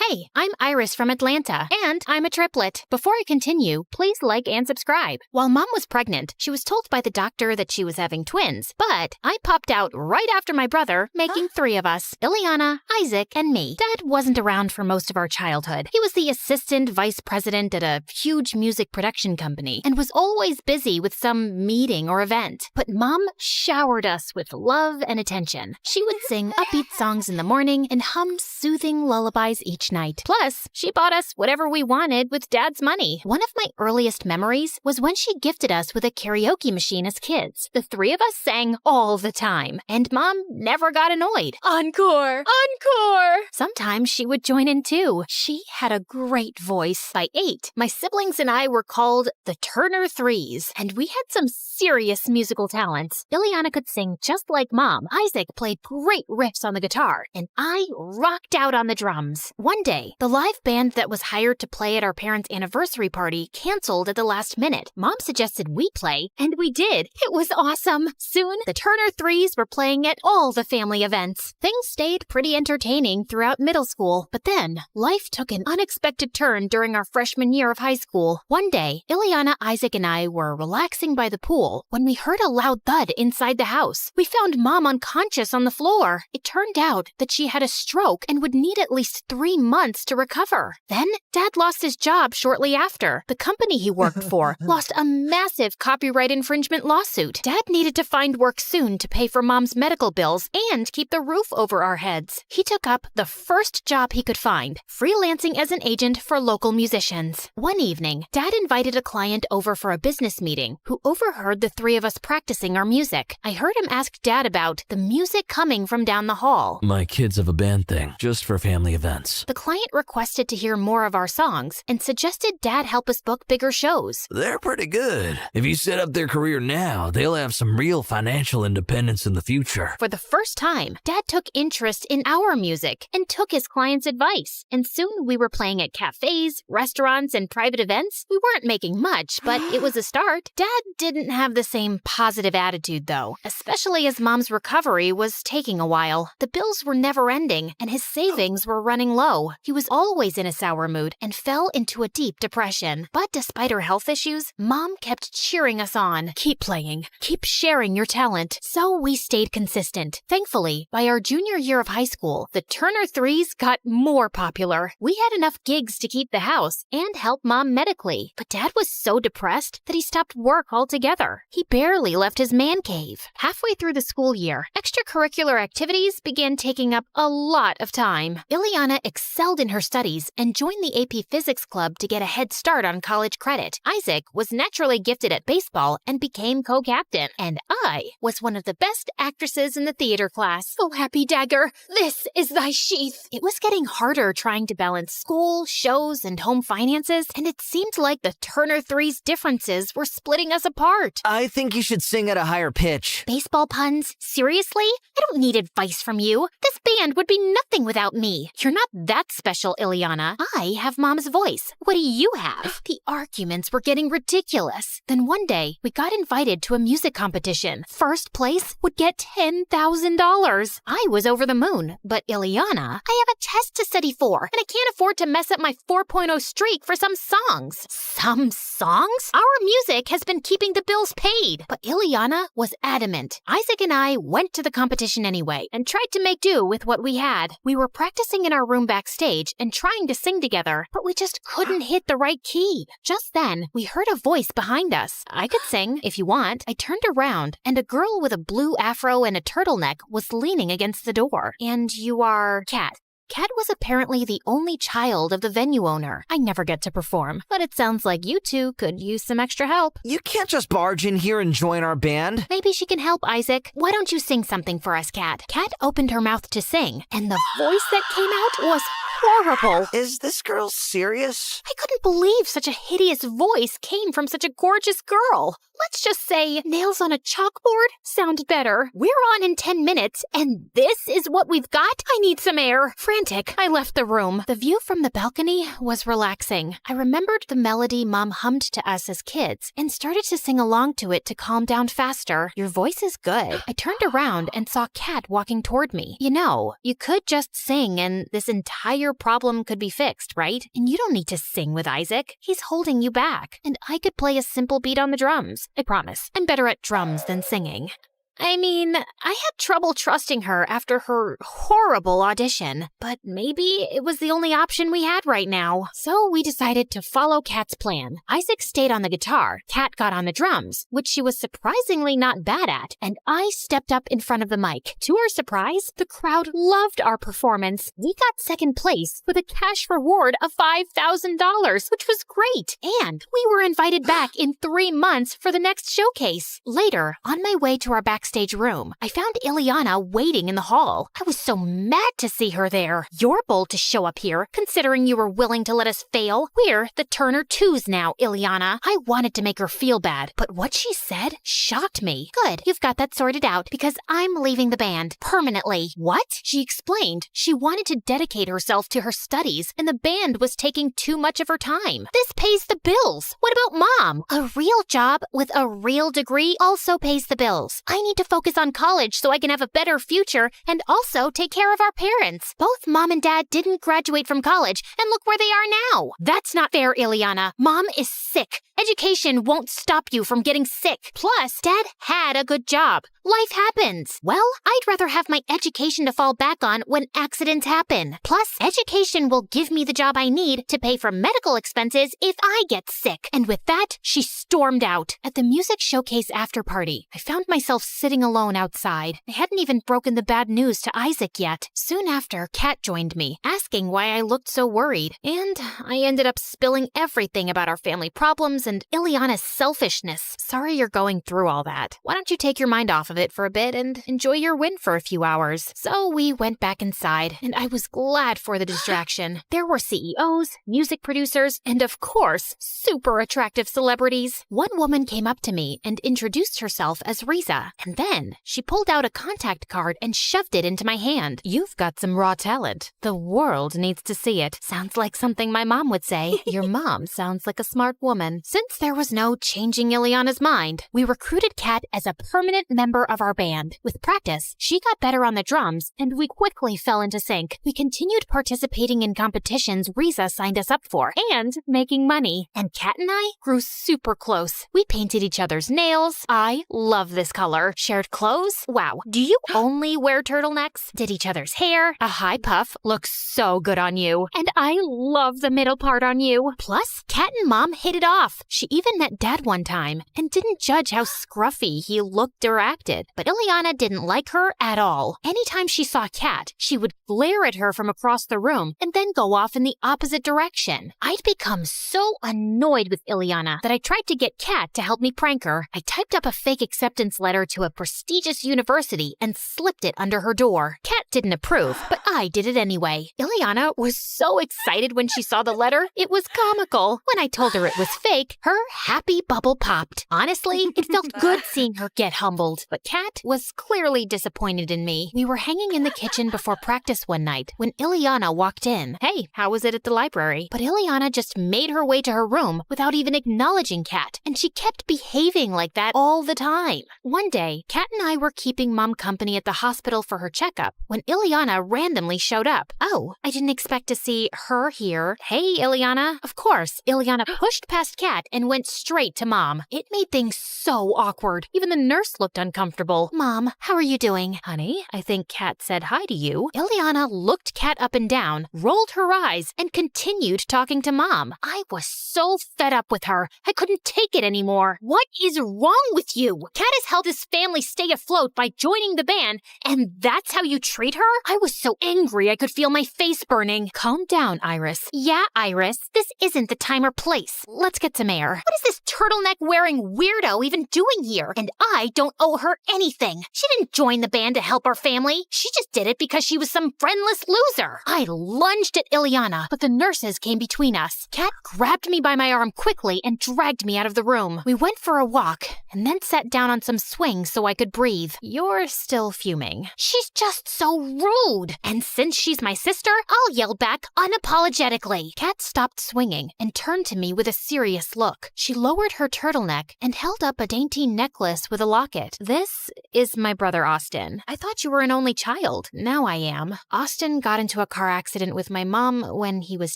Hey, I'm Iris from Atlanta, and I'm a triplet. Before I continue, please like and subscribe. While Mom was pregnant, she was told by the doctor that she was having twins, but I popped out right after my brother, making 3 of us, Ileana, Isaac, and me. Dad wasn't around for most of our childhood. He was the assistant vice president at a huge music production company and was always busy with some meeting or event. But Mom showered us with love and attention. She would sing upbeat songs in the morning and hum soothing lullabies each night. Plus, she bought us whatever we wanted with Dad's money. One of my earliest memories was when she gifted us with a karaoke machine as kids. The 3 of us sang all the time, and Mom never got annoyed. Encore! Encore! Sometimes she would join in too. She had a great voice. By 8, my siblings and I were called the Turner Threes, and we had some serious musical talents. Ileana could sing just like Mom. Isaac played great riffs on the guitar, and I rocked out on the drums. One day, the live band that was hired to play at our parents' anniversary party canceled at the last minute. Mom suggested we play, and we did. It was awesome. Soon, the Turner Threes were playing at all the family events. Things stayed pretty entertaining throughout middle school, but then life took an unexpected turn during our freshman year of high school. One day, Ileana, Isaac, and I were relaxing by the pool when we heard a loud thud inside the house. We found Mom unconscious on the floor. It turned out that she had a stroke and would need at least 3 months to recover. Then, Dad lost his job shortly after. The company he worked for lost a massive copyright infringement lawsuit. Dad needed to find work soon to pay for Mom's medical bills and keep the roof over our heads. He took up the first job he could find, freelancing as an agent for local musicians. One evening, Dad invited a client over for a business meeting who overheard the three of us practicing our music. I heard him ask Dad about the music coming from down the hall. My kids have a band thing, just for family events. The client requested to hear more of our songs and suggested Dad help us book bigger shows. They're pretty good. If you set up their career now, they'll have some real financial independence in the future. For the first time, Dad took interest in our music and took his client's advice. And soon we were playing at cafes, restaurants, and private events. We weren't making much, but it was a start. Dad didn't have the same positive attitude, though, especially as Mom's recovery was taking a while. The bills were never ending, and his savings were running low. He was always in a sour mood and fell into a deep depression. But despite her health issues, Mom kept cheering us on. Keep playing. Keep sharing your talent. So we stayed consistent. Thankfully, by our junior year of high school, the Turner Threes got more popular. We had enough gigs to keep the house and help Mom medically. But Dad was so depressed that he stopped work altogether. He barely left his man cave. Halfway through the school year, extracurricular activities began taking up a lot of time. Ileana excelled in her studies and joined the AP Physics Club to get a head start on college credit. Isaac was naturally gifted at baseball and became co-captain. And I was one of the best actresses in the theater class. Oh, happy dagger, this is thy sheath. It was getting harder trying to balance school, shows, and home finances, and it seemed like the Turner Three's differences were splitting us apart. I think you should sing at a higher pitch. Baseball puns? Seriously? I don't need advice from you. This band would be nothing without me. You're not that special, Ileana. I have Mom's voice. What do you have? The arguments were getting ridiculous. Then one day, we got invited to a music competition. First place would get $10,000. I was over the moon, but Ileana, I have a test to study for, and I can't afford to mess up my 4.0 streak for some songs. Some songs? Our music has been keeping the bills paid. But Ileana was adamant. Isaac and I went to the competition anyway and tried to make do with what we had. We were practicing in our room backstage and trying to sing together, but we just couldn't hit the right key. Just then, we heard a voice behind us. I could sing, if you want. I turned around, and a girl with a blue afro and a turtleneck was leaning against the door. And you are Kat. Kat was apparently the only child of the venue owner. I never get to perform, but it sounds like you two could use some extra help. You can't just barge in here and join our band. Maybe she can help, Isaac. Why don't you sing something for us, Kat? Kat opened her mouth to sing, and the voice that came out was horrible. Is this girl serious? I couldn't believe such a hideous voice came from such a gorgeous girl. Let's just say nails on a chalkboard sound better. We're on in 10 minutes, and this is what we've got? I need some air. Frantic, I left the room. The view from the balcony was relaxing. I remembered the melody Mom hummed to us as kids and started to sing along to it to calm down faster. Your voice is good. I turned around and saw Kat walking toward me. You know, you could just sing and this entire problem could be fixed, right? And you don't need to sing with Isaac. He's holding you back. And I could play a simple beat on the drums. I promise. I'm better at drums than singing. I mean, I had trouble trusting her after her horrible audition, but maybe it was the only option we had right now. So we decided to follow Kat's plan. Isaac stayed on the guitar, Kat got on the drums, which she was surprisingly not bad at, and I stepped up in front of the mic. To our surprise, the crowd loved our performance. We got second place with a cash reward of $5,000, which was great. And we were invited back in 3 months for the next showcase. Later, on my way to our backstage room, I found Ileana waiting in the hall. I was so mad to see her there. You're bold to show up here, considering you were willing to let us fail. We're the Turner Twos now, Ileana. I wanted to make her feel bad, but what she said shocked me. Good, you've got that sorted out, because I'm leaving the band permanently. What? She explained she wanted to dedicate herself to her studies, and the band was taking too much of her time. This pays the bills. What about Mom? A real job with a real degree also pays the bills. I need to focus on college so I can have a better future and also take care of our parents. Both Mom and Dad didn't graduate from college, and look where they are now. That's not fair, Ileana. Mom is sick. Education won't stop you from getting sick. Plus, Dad had a good job. Life happens. Well, I'd rather have my education to fall back on when accidents happen. Plus, education will give me the job I need to pay for medical expenses if I get sick. And with that, she stormed out. At the music showcase after party, I found myself sitting alone outside. I hadn't even broken the bad news to Isaac yet. Soon after, Kat joined me, asking why I looked so worried. And I ended up spilling everything about our family problems and Ileana's selfishness. Sorry you're going through all that. Why don't you take your mind off of it for a bit and enjoy your win for a few hours? So we went back inside, and I was glad for the distraction. There were CEOs, music producers, and of course, super attractive celebrities. One woman came up to me and introduced herself as Riza, and then she pulled out a contact card and shoved it into my hand. You've got some raw talent. The world needs to see it. Sounds like something my mom would say. Your mom sounds like a smart woman. Since there was no changing Ileana's mind, we recruited Kat as a permanent member of our band. With practice, she got better on the drums, and we quickly fell into sync. We continued participating in competitions Riza signed us up for, and making money. And Kat and I grew super close. We painted each other's nails. I love this color. Shared clothes. Wow. Do you only wear turtlenecks? Did each other's hair. A high puff looks so good on you. And I love the middle part on you. Plus, Kat and Mom hit it off. She even met Dad one time and didn't judge how scruffy he looked or acted. But Ileana didn't like her at all. Anytime she saw Kat, she would glare at her from across the room and then go off in the opposite direction. I'd become so annoyed with Ileana that I tried to get Kat to help me prank her. I typed up a fake acceptance letter to a prestigious university and slipped it under her door. Kat didn't approve, but I did it anyway. Ileana was so excited when she saw the letter, it was comical. When I told her it was fake, her happy bubble popped. Honestly, it felt good seeing her get humbled, but Kat was clearly disappointed in me. We were hanging in the kitchen before practice one night when Ileana walked in. Hey, how was it at the library? But Ileana just made her way to her room without even acknowledging Kat, and she kept behaving like that all the time. One day, Kat and I were keeping Mom company at the hospital for her checkup when Ileana randomly showed up. Oh, I didn't expect to see her here. Hey, Ileana. Of course, Ileana pushed past Kat and went straight to Mom. It made things so awkward. Even the nurse looked uncomfortable. Mom, how are you doing? Honey, I think Kat said hi to you. Ileana looked Kat up and down, rolled her eyes, and continued talking to Mom. I was so fed up with her. I couldn't take it anymore. What is wrong with you? Kat has helped this family stay afloat by joining the band, and that's how you treat her? I was so angry I could feel my face burning. Calm down, Iris. Yeah, Iris, this isn't the time or place. Let's get some air. What is this turtleneck-wearing weirdo even doing here? And I don't owe her anything. She didn't join the band to help our family. She just did it because she was some friendless loser. I lunged at Ileana, but the nurses came between us. Kat grabbed me by my arm quickly and dragged me out of the room. We went for a walk and then sat down on some swings so I could breathe. You're still fuming. She's just so rude. And since she's my sister, I'll yell back unapologetically. Kat stopped swinging and turned to me with a serious look. She lowered her turtleneck and held up a dainty necklace with a locket. This is my brother Austin. I thought you were an only child. Now I am. Austin got into a car accident with my mom when he was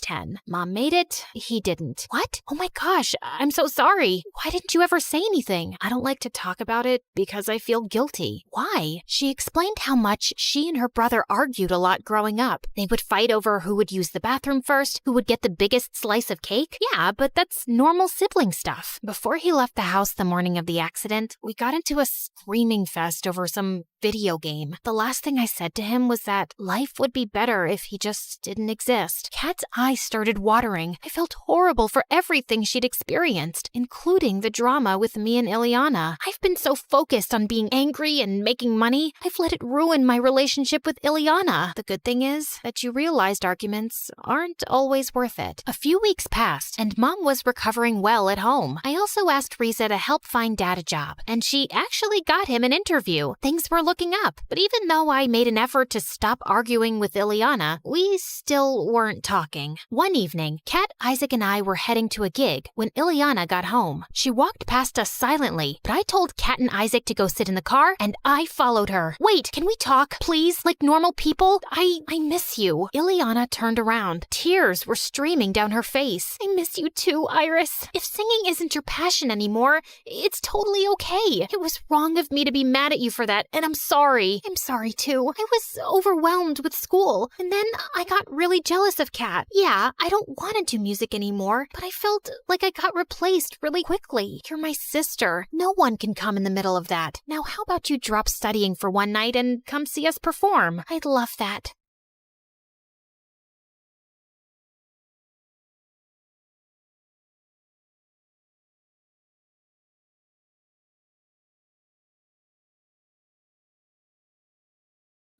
10. Mom made it. He didn't. What? Oh my gosh, I'm so sorry. Why didn't you ever say anything? I don't like to talk about it because I feel guilty. Why? She explained how much she and her brother argued a lot growing up. They would fight over who would use the bathroom first, who would get the biggest slice of cake. Yeah, but that's normal sibling stuff. Before he left the house the morning of the accident, we got into a screaming fest over some video game. The last thing I said to him was that life would be better if he just didn't exist. Kat's eyes started watering. I felt horrible for everything she'd experienced, including the drama with me and Ileana. I've been so focused on being angry and making money, I've let it ruin my relationship with Ileana. The good thing is that you realized arguments aren't always worth it. A few weeks passed, and Mom was recovering well at home. I also asked Riza to help find Dad a job, and she actually got him an interview. Things were looking up, but even though I made an effort to stop arguing with Ileana, we still weren't talking. One evening, Kat, Isaac, and I were heading to a gig when Ileana got home. She walked past us silently, but I told Kat and Isaac to go sit in the car, and I followed her. Wait, can we talk, please? like normal people. I miss you. Ileana turned around. Tears were streaming down her face. I miss you too, Iris. If singing isn't your passion anymore, it's totally okay. It was wrong of me to be mad at you for that, and I'm sorry. I'm sorry too. I was overwhelmed with school, and then I got really jealous of Kat. Yeah, I don't want to do music anymore, but I felt like I got replaced really quickly. You're my sister. No one can come in the middle of that. Now how about you drop studying for one night and come see us perform? I'd love that.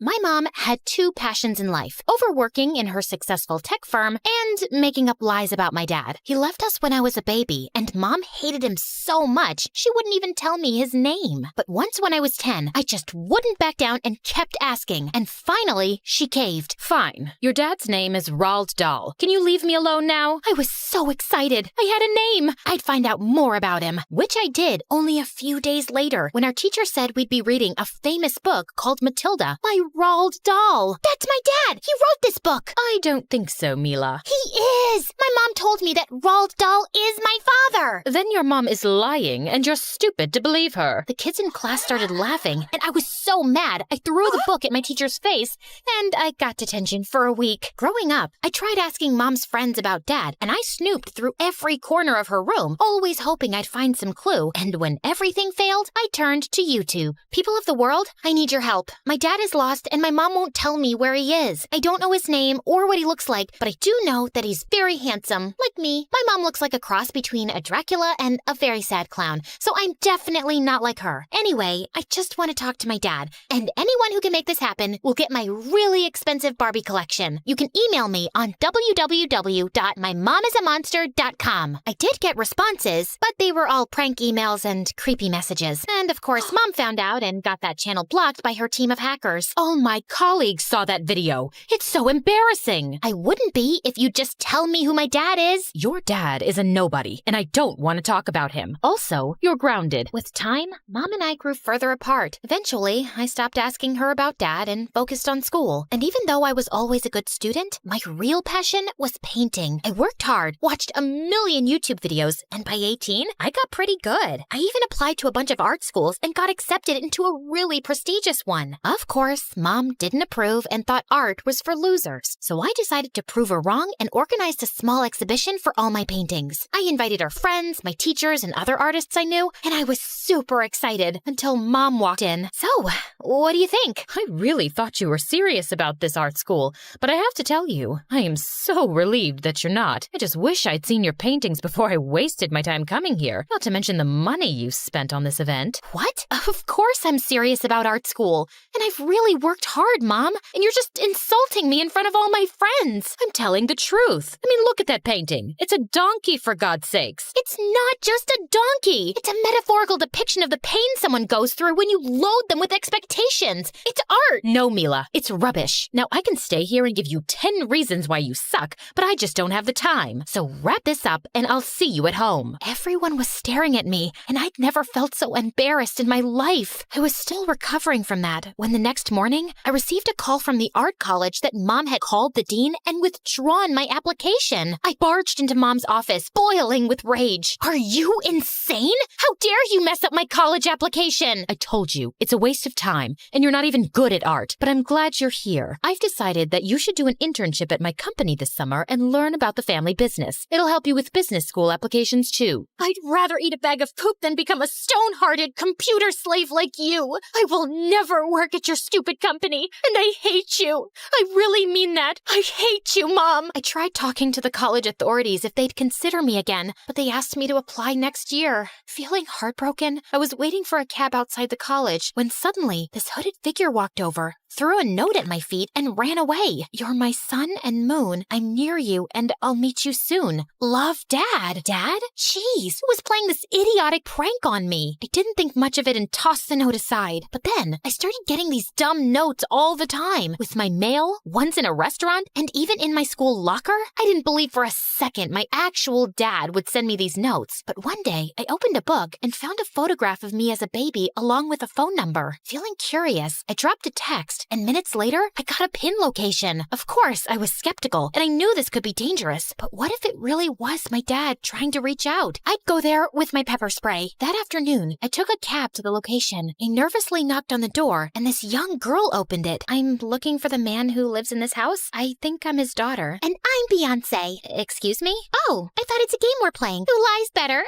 My mom had two passions in life, overworking in her successful tech firm and making up lies about my dad. He left us when I was a baby, and Mom hated him so much she wouldn't even tell me his name. But once when I was 10, I just wouldn't back down and kept asking, and finally she caved. Fine. Your dad's name is Roald Dahl. Can you leave me alone now? I was so excited. I had a name. I'd find out more about him, which I did only a few days later when our teacher said we'd be reading a famous book called Matilda by Roald Dahl. That's my dad. He wrote this book. I don't think so, Mila. He is. My mom told me that Roald Dahl is my father. Then your mom is lying, and you're stupid to believe her. The kids in class started laughing, and I was so mad. I threw the book at my teacher's face, and I got detention for a week. Growing up, I tried asking Mom's friends about Dad, and I snooped through every corner of her room, always hoping I'd find some clue. And when everything failed, I turned to YouTube. People of the world, I need your help. My dad is lost, and my mom won't tell me where he is. I don't know his name or what he looks like, but I do know that he's very handsome, like me. My mom looks like a cross between a Dracula and a very sad clown, so I'm definitely not like her. Anyway, I just want to talk to my dad, and anyone who can make this happen will get my really expensive Barbie collection. You can email me on www.mymomisamonster.com. I did get responses, but they were all prank emails and creepy messages. And of course, Mom found out and got that channel blocked by her team of hackers. All my colleagues saw that video. It's so embarrassing. I wouldn't be if you'd just tell me who my dad is. Your dad is a nobody, and I don't want to talk about him. Also, you're grounded. With time, Mom and I grew further apart. Eventually, I stopped asking her about Dad and focused on school. And even though I was always a good student, my real passion was painting. I worked hard, watched a million YouTube videos, and by 18, I got pretty good. I even applied to a bunch of art schools and got accepted into a really prestigious one. Of course, Mom didn't approve and thought art was for losers. So I decided to prove her wrong and organized a small exhibition for all my paintings. I invited her friends, my teachers, and other artists I knew, and I was super excited until Mom walked in. So, what do you think? I really thought you were serious about this art school, but I have to tell you, I am so relieved that you're not. I just wish I'd seen your paintings before I wasted my time coming here, not to mention the money you spent on this event. What? Of course I'm serious about art school, and I've really worked hard, Mom, and you're just insulting me in front of all my friends. I'm telling the truth. I mean, look at that painting. It's a donkey, for God's sakes. It's not just a donkey. It's a metaphorical depiction of the pain someone goes through when you load them with expectations. It's art. No, Mila, it's rubbish. Now, I can stay here and give you 10 reasons why you suck, but I just don't have the time. So wrap this up and I'll see you at home. Everyone was staring at me, and I'd never felt so embarrassed in my life. I was still recovering from that when the next morning, I received a call from the art college that Mom had called the dean and withdrawn my application. I barged into Mom's office, boiling with rage. Are you insane? How dare you mess up my college application? I told you, it's a waste of time, and you're not even good at art, but I'm glad you're here. I've decided that you should do an internship at my company this summer and learn about the family business. It'll help you with business school applications too. I'd rather eat a bag of poop than become a stone-hearted computer slave like you. I will never work at your stupid company, and I hate you. I really mean that. I hate you, Mom. I tried talking to the college authorities if they'd consider me again, but they asked me to apply next year. Feeling heartbroken, I was waiting for a cab outside the college when suddenly this hooded figure walked over, threw a note at my feet, and ran away. You're my sun and moon. I'm near you, and I'll meet you soon. Love, Dad. Dad? Jeez, who was playing this idiotic prank on me? I didn't think much of it and tossed the note aside. But then I started getting these dumb notes all the time. With my mail, ones in a restaurant, and even in my school locker. I didn't believe for a second my actual dad would send me these notes. But one day, I opened a book and found a photograph of me as a baby along with a phone number. Feeling curious, I dropped a text fast. And minutes later, I got a pin location. Of course, I was skeptical, and I knew this could be dangerous. But what if it really was my dad trying to reach out? I'd go there with my pepper spray. That afternoon, I took a cab to the location. I nervously knocked on the door, and this young girl opened it. I'm looking for the man who lives in this house. I think I'm his daughter. And I'm Beyonce. Excuse me? Oh, I thought it's a game we're playing. Who lies better?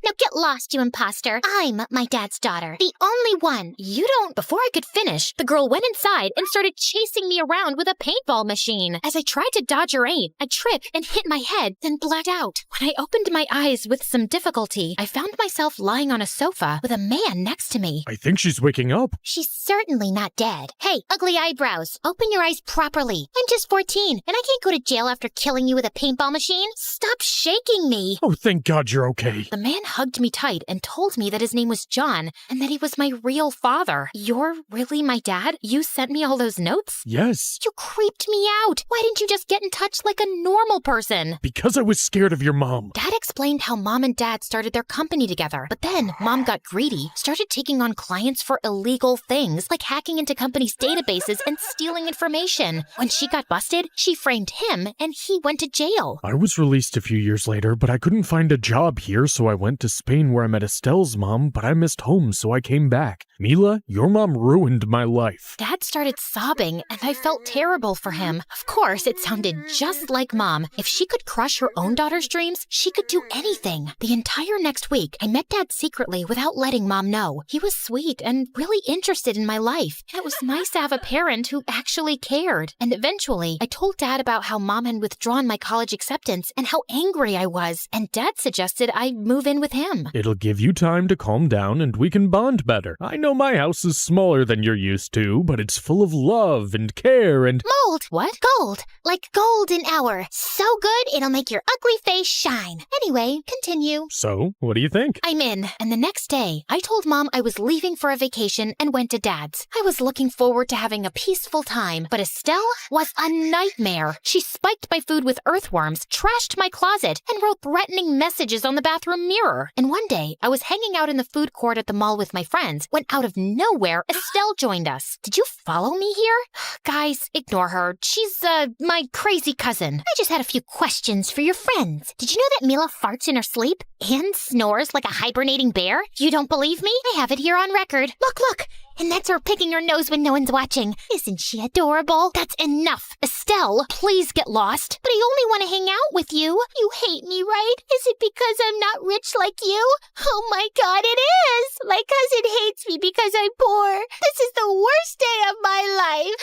Now get lost, you imposter. I'm my dad's daughter. The only one. You don't. Before I could finish, the girl went inside and started chasing me around with a paintball machine. As I tried to dodge her aim, I tripped and hit my head, then blacked out. When I opened my eyes with some difficulty, I found myself lying on a sofa with a man next to me. I think she's waking up. She's certainly not dead. Hey, ugly eyebrows, open your eyes properly. I'm just 14, and I can't go to jail after killing you with a paintball machine. Stop shaking me. Oh, thank God you're okay. The man hugged me tight and told me that his name was John and that he was my real father. You're really my dad? You sent me all those notes? Yes. You creeped me out. Why didn't you just get in touch like a normal person? Because I was scared of your mom. Dad explained how Mom and Dad started their company together, but then Mom got greedy, started taking on clients for illegal things like hacking into companies' databases and stealing information. When she got busted, she framed him and he went to jail. I was released a few years later, but I couldn't find a job here, so I went to Spain where I met Estelle's mom, but I missed home, so I came back. Mila, your mom ruined my life. Dad started sobbing, and I felt terrible for him. Of course, it sounded just like Mom. If she could crush her own daughter's dreams, she could do anything. The entire next week, I met Dad secretly without letting Mom know. He was sweet and really interested in my life. And it was nice to have a parent who actually cared. And eventually, I told Dad about how Mom had withdrawn my college acceptance and how angry I was. And Dad suggested I move in with him. It'll give you time to calm down and we can bond better. I know my house is smaller than you're used to, but it's full of love and care and— Mold! What? Gold! Like golden hour. So good, it'll make your ugly face shine. Anyway, continue. So, what do you think? I'm in. And the next day, I told Mom I was leaving for a vacation and went to Dad's. I was looking forward to having a peaceful time, but Estelle was a nightmare. She spiked my food with earthworms, trashed my closet, and wrote threatening messages on the bathroom mirror. And one day, I was hanging out in the food court at the mall with my friends when out of nowhere, Estelle joined us. Did you follow me here? Guys, ignore her. She's, my crazy cousin. I just had a few questions for your friends. Did you know that Mila farts in her sleep and snores like a hibernating bear? You don't believe me? I have it here on record. Look! And that's her picking her nose when no one's watching. Isn't she adorable? That's enough. Estelle, please get lost. But I only want to hang out with you. You hate me, right? Is it because I'm not rich like you? Oh my God, it is! My cousin hates me because I'm poor. This is the worst day of my life.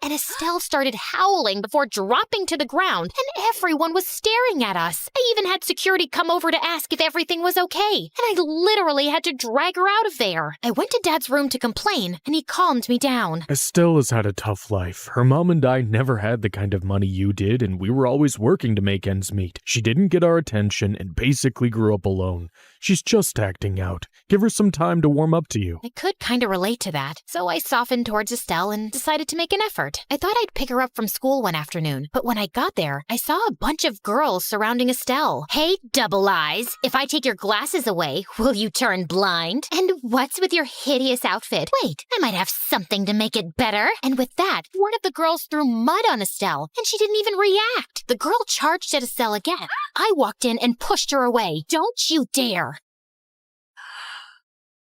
And Estelle started howling before dropping to the ground, and everyone was staring at us. I even had security come over to ask if everything was okay, and I literally had to drag her out of there. I went to Dad's room to complain, and he calmed me down. Estelle has had a tough life. Her mom and I never had the kind of money you did, and we were always working to make ends meet. She didn't get our attention and basically grew up alone. She's just acting out. Give her some time to warm up to you. I could kind of relate to that, so I softened towards Estelle and decided to make an effort. I thought I'd pick her up from school one afternoon, but when I got there, I saw a bunch of girls surrounding Estelle. Hey, double eyes, if I take your glasses away, will you turn blind? And what's with your hideous outfit? Wait, I might have something to make it better. And with that, one of the girls threw mud on Estelle, and she didn't even react. The girl charged at Estelle again. I walked in and pushed her away. Don't you dare.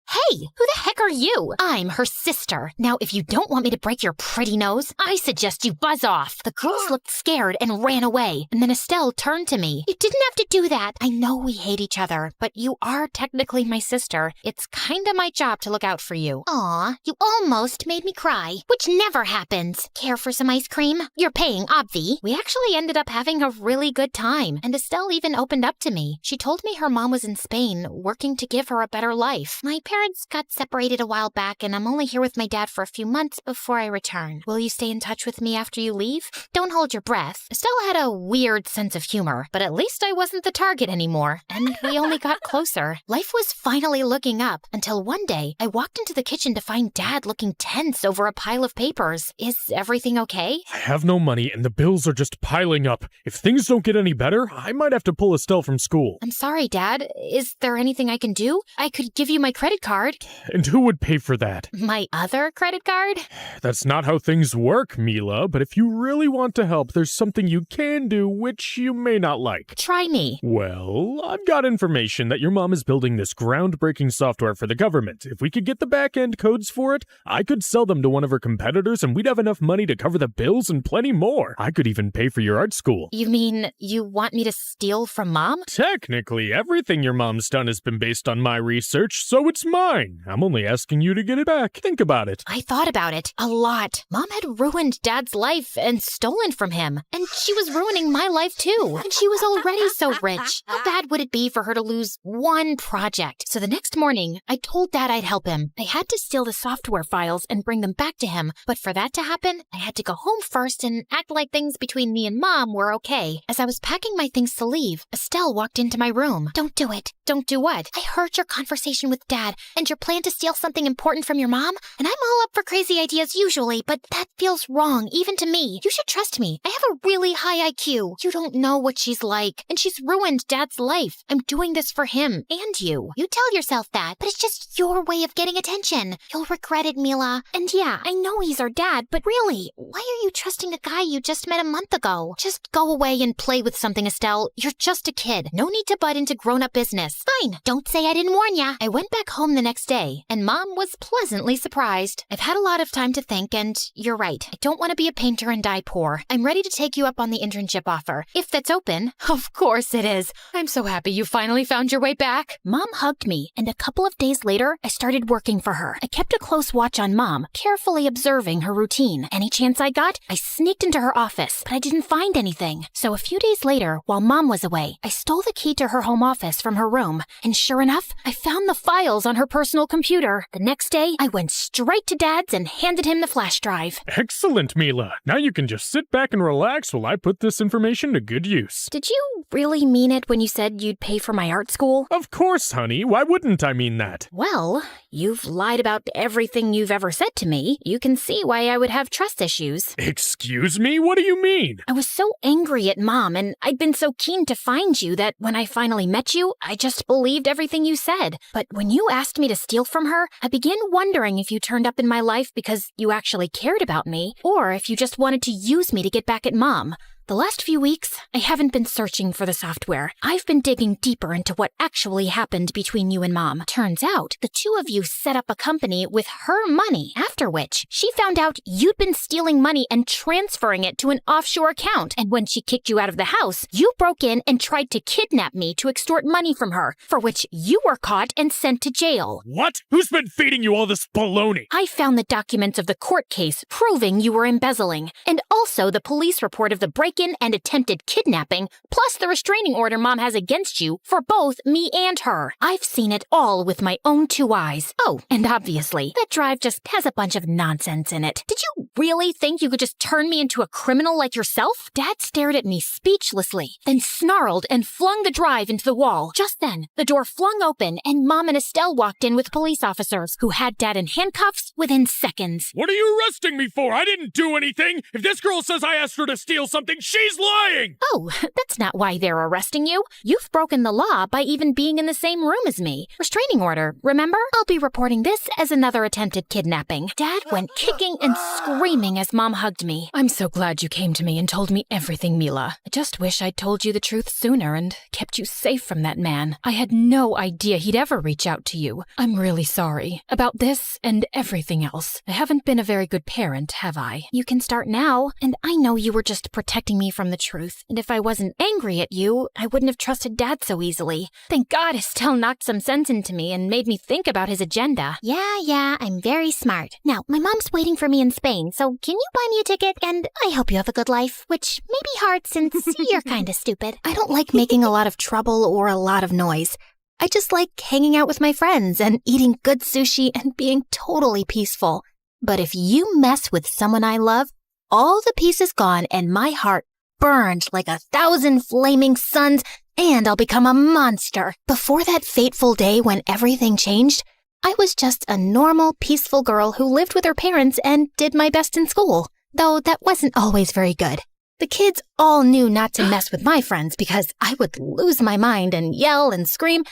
Hey, who the heck are you? I'm her sister. Now, if you don't want me to break your pretty nose, I suggest you buzz off. The girls looked scared and ran away, and then Estelle turned to me. You didn't have to do that. I know we hate each other, but you are technically my sister. It's kinda my job to look out for you. Aw, you almost made me cry, which never happens. Care for some ice cream? You're paying, obvi. We actually ended up having a really good time, and Estelle even opened up to me. She told me her mom was in Spain, working to give her a better life. My parents got separated a while back, and I'm only here with my dad for a few months before I return. Will you stay in touch with me after you leave? Don't hold your breath. Estelle had a weird sense of humor, but at least I wasn't the target anymore, and we only got closer. Life was finally looking up, until one day, I walked into the kitchen to find Dad looking tense over a pile of papers. Is everything okay? I have no money, and the bills are just piling up. If things don't get any better, I might have to pull Estelle from school. I'm sorry, Dad. Is there anything I can do? I could give you my credit card. And who would pay for that? My other credit card? That's not how things work, Mila, but if you really want to help, there's something you can do which you may not like. Try me. Well, I've got information that your mom is building this groundbreaking software for the government. If we could get the back-end codes for it, I could sell them to one of her competitors and we'd have enough money to cover the bills and plenty more. I could even pay for your art school. You mean you want me to steal from Mom? Technically, everything your mom's done has been based on my research, so it's mine. I'm only asking you to get it back. Think about it. I thought about it a lot. Mom had ruined Dad's life and stolen from him. And she was ruining my life too. And she was already so rich. How bad would it be for her to lose one project? So the next morning, I told Dad I'd help him. I had to steal the software files and bring them back to him. But for that to happen, I had to go home first and act like things between me and Mom were okay. As I was packing my things to leave, Estelle walked into my room. Don't do it. Don't do what? I heard your conversation with Dad and your plan to steal something important from your mom. And I'm all up for crazy ideas usually, but that feels wrong, even to me. You should trust me. I have a really high IQ. You don't know what she's like, and she's ruined Dad's life. I'm doing this for him and you. You tell yourself that, but it's just your way of getting attention. You'll regret it, Mila. And yeah, I know he's our dad, but really, why are you trusting a guy you just met a month ago? Just go away and play with something, Estelle. You're just a kid. No need to butt into grown-up business. Fine, don't say I didn't warn ya. I went back home the next day, and Mom was pleasantly surprised. I've had a lot of time to think, and you're right. I don't want to be a painter and die poor. I'm ready to take you up on the internship offer. If that's open, of course it is. I'm so happy you finally found your way back. Mom hugged me, and a couple of days later, I started working for her. I kept a close watch on Mom, carefully observing her routine. Any chance I got, I sneaked into her office, but I didn't find anything. So a few days later, while Mom was away, I stole the key to her home office from her room, and sure enough, I found the files on her personal computer. The next day, I went straight to Dad's and handed him the flash drive. Excellent, Mila. Now you can just sit back and relax while I put this information to good use. Did you really mean it when you said you'd pay for my art school? Of course, honey. Why wouldn't I mean that? Well, you've lied about everything you've ever said to me. You can see why I would have trust issues. Excuse me? What do you mean? I was so angry at Mom, and I'd been so keen to find you that when I finally met you, I just believed everything you said. But when you asked me to steal from her, I began wondering if you turned up in my life because you actually cared about me, or if you just wanted to use me to get back at Mom. The last few weeks, I haven't been searching for the software. I've been digging deeper into what actually happened between you and Mom. Turns out, the two of you set up a company with her money, after which she found out you'd been stealing money and transferring it to an offshore account. And when she kicked you out of the house, you broke in and tried to kidnap me to extort money from her, for which you were caught and sent to jail. What? Who's been feeding you all this baloney? I found the documents of the court case proving you were embezzling, and also the police report of the break-in and attempted kidnapping, plus the restraining order Mom has against you for both me and her. I've seen it all with my own two eyes. Oh, and obviously, that drive just has a bunch of nonsense in it. Did you really think you could just turn me into a criminal like yourself? Dad stared at me speechlessly, then snarled and flung the drive into the wall. Just then, the door flung open and Mom and Estelle walked in with police officers who had Dad in handcuffs within seconds. What are you arresting me for? I didn't do anything. If this girl says I asked her to steal something, she's lying! Oh, that's not why they're arresting you. You've broken the law by even being in the same room as me. Restraining order, remember? I'll be reporting this as another attempted kidnapping. Dad went kicking and screaming as Mom hugged me. I'm so glad you came to me and told me everything, Mila. I just wish I'd told you the truth sooner and kept you safe from that man. I had no idea he'd ever reach out to you. I'm really sorry about this and everything else. I haven't been a very good parent, have I? You can start now, and I know you were just protecting me from the truth, and if I wasn't angry at you, I wouldn't have trusted Dad so easily. Thank God Estelle knocked some sense into me and made me think about his agenda. Yeah, I'm very smart. Now, my mom's waiting for me in Spain, so can you buy me a ticket? And I hope you have a good life, which may be hard since you're kinda stupid. I don't like making a lot of trouble or a lot of noise. I just like hanging out with my friends and eating good sushi and being totally peaceful. But if you mess with someone I love, all the peace is gone and my heart burned like 1,000 flaming suns, and I'll become a monster. Before that fateful day when everything changed, I was just a normal, peaceful girl who lived with her parents and did my best in school, though that wasn't always very good. The kids all knew not to mess with my friends because I would lose my mind and yell and scream,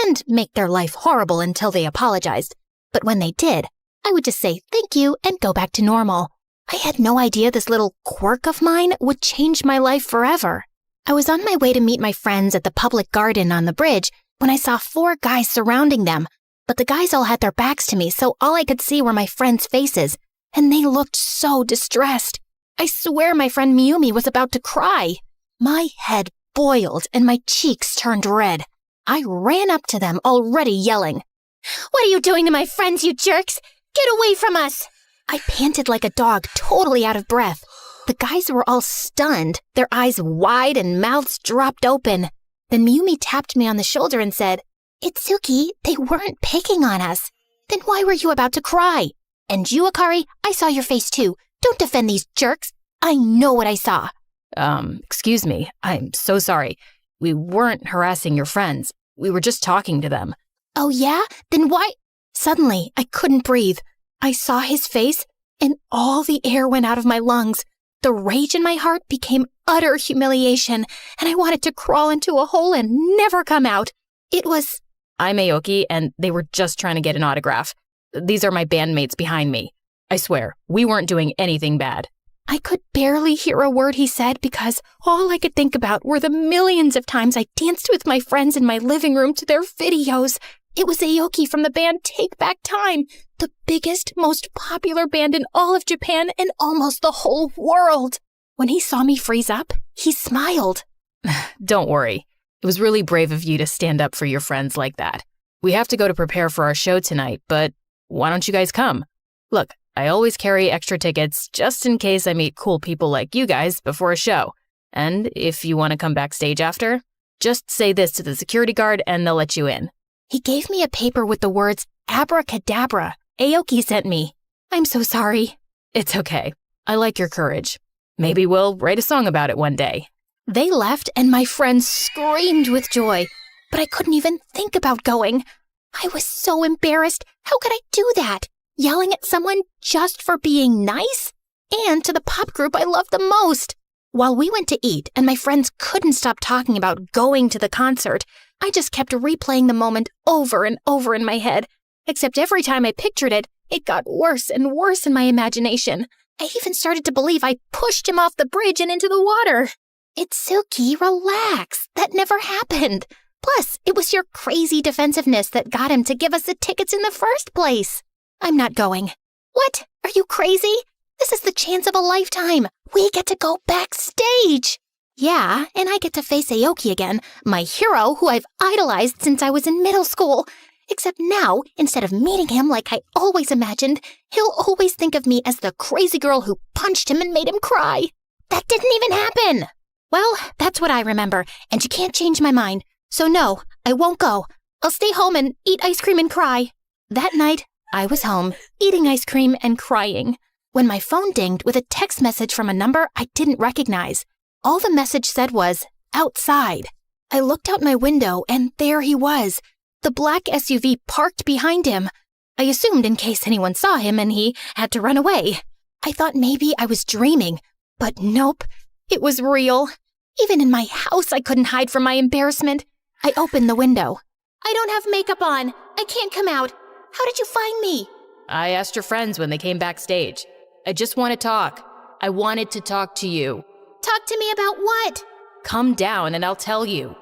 and make their life horrible until they apologized. But when they did, I would just say thank you and go back to normal. I had no idea this little quirk of mine would change my life forever. I was on my way to meet my friends at the public garden on the bridge when I saw 4 guys surrounding them. But the guys all had their backs to me, so all I could see were my friends' faces, and they looked so distressed. I swear my friend Miyumi was about to cry. My head boiled and my cheeks turned red. I ran up to them, already yelling. "What are you doing to my friends, you jerks? Get away from us!" I panted like a dog, totally out of breath. The guys were all stunned, their eyes wide and mouths dropped open. Then Miyumi tapped me on the shoulder and said, "Itsuki, they weren't picking on us. Then why were you about to cry? And you, Akari, I saw your face too. Don't defend these jerks. I know what I saw." Excuse me. I'm so sorry. We weren't harassing your friends. We were just talking to them. "Oh yeah? Then why?" Suddenly, I couldn't breathe. I saw his face, and all the air went out of my lungs. The rage in my heart became utter humiliation, and I wanted to crawl into a hole and never come out. It was... I'm Aoki, and they were just trying to get an autograph. These are my bandmates behind me. I swear, we weren't doing anything bad. I could barely hear a word he said because all I could think about were the millions of times I danced with my friends in my living room to their videos. It was Aoki from the band Take Back Time, the biggest, most popular band in all of Japan and almost the whole world. When he saw me freeze up, he smiled. Don't worry. It was really brave of you to stand up for your friends like that. We have to go to prepare for our show tonight, but why don't you guys come? Look, I always carry extra tickets just in case I meet cool people like you guys before a show. And if you want to come backstage after, just say this to the security guard and they'll let you in. He gave me a paper with the words abracadabra. Aoki sent me. I'm so sorry. It's okay. I like your courage. Maybe we'll write a song about it one day. They left and my friends screamed with joy, but I couldn't even think about going. I was so embarrassed. How could I do that? Yelling at someone just for being nice? And to the pop group I love the most. While we went to eat and my friends couldn't stop talking about going to the concert, I just kept replaying the moment over and over in my head. Except every time I pictured it, it got worse and worse in my imagination. I even started to believe I pushed him off the bridge and into the water. Itsuki, relax. That never happened. Plus, it was your crazy defensiveness that got him to give us the tickets in the first place. I'm not going. What? Are you crazy? This is the chance of a lifetime. We get to go backstage. Yeah, and I get to face Aoki again, my hero who I've idolized since I was in middle school. Except now, instead of meeting him like I always imagined, he'll always think of me as the crazy girl who punched him and made him cry. That didn't even happen. Well, that's what I remember, and you can't change my mind. So no, I won't go. I'll stay home and eat ice cream and cry. That night, I was home, eating ice cream and crying, when my phone dinged with a text message from a number I didn't recognize. All the message said was, outside. I looked out my window, and there he was, the black SUV parked behind him. I assumed in case anyone saw him and he had to run away. I thought maybe I was dreaming, but nope, it was real. Even in my house, I couldn't hide from my embarrassment. I opened the window. I don't have makeup on. I can't come out. How did you find me? I asked your friends when they came backstage. I just want to talk. I wanted to talk to you. Talk to me about what? Come down and I'll tell you.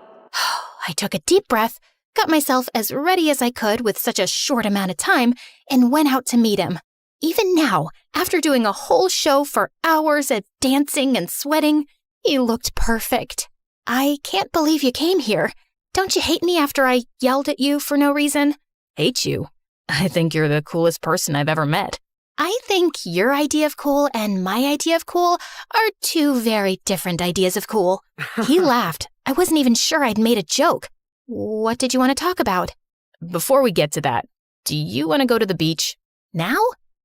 I took a deep breath, got myself as ready as I could with such a short amount of time, and went out to meet him. Even now, after doing a whole show for hours of dancing and sweating, he looked perfect. I can't believe you came here. Don't you hate me after I yelled at you for no reason? Hate you? I think you're the coolest person I've ever met. I think your idea of cool and my idea of cool are two very different ideas of cool. He laughed. I wasn't even sure I'd made a joke. What did you want to talk about? Before we get to that, do you want to go to the beach? Now?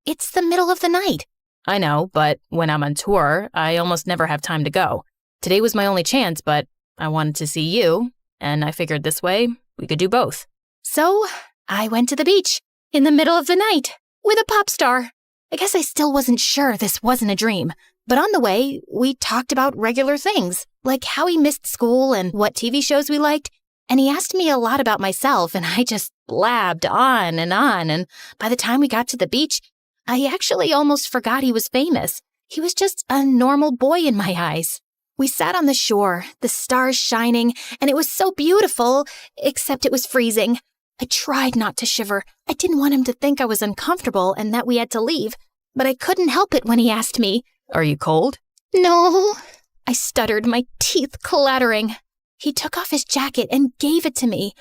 It's the middle of the night. I know, but when I'm on tour, I almost never have time to go. Today was my only chance, but I wanted to see you, and I figured this way we could do both. So I went to the beach in the middle of the night with a pop star. I guess I still wasn't sure this wasn't a dream. But on the way, we talked about regular things, like how he missed school and what TV shows we liked. And he asked me a lot about myself, and I just blabbed on, and by the time we got to the beach, I actually almost forgot he was famous. He was just a normal boy in my eyes. We sat on the shore, the stars shining, and it was so beautiful, except it was freezing. I tried not to shiver. I didn't want him to think I was uncomfortable and that we had to leave, but I couldn't help it when he asked me, "Are you cold?" "No," I stuttered, my teeth clattering. He took off his jacket and gave it to me.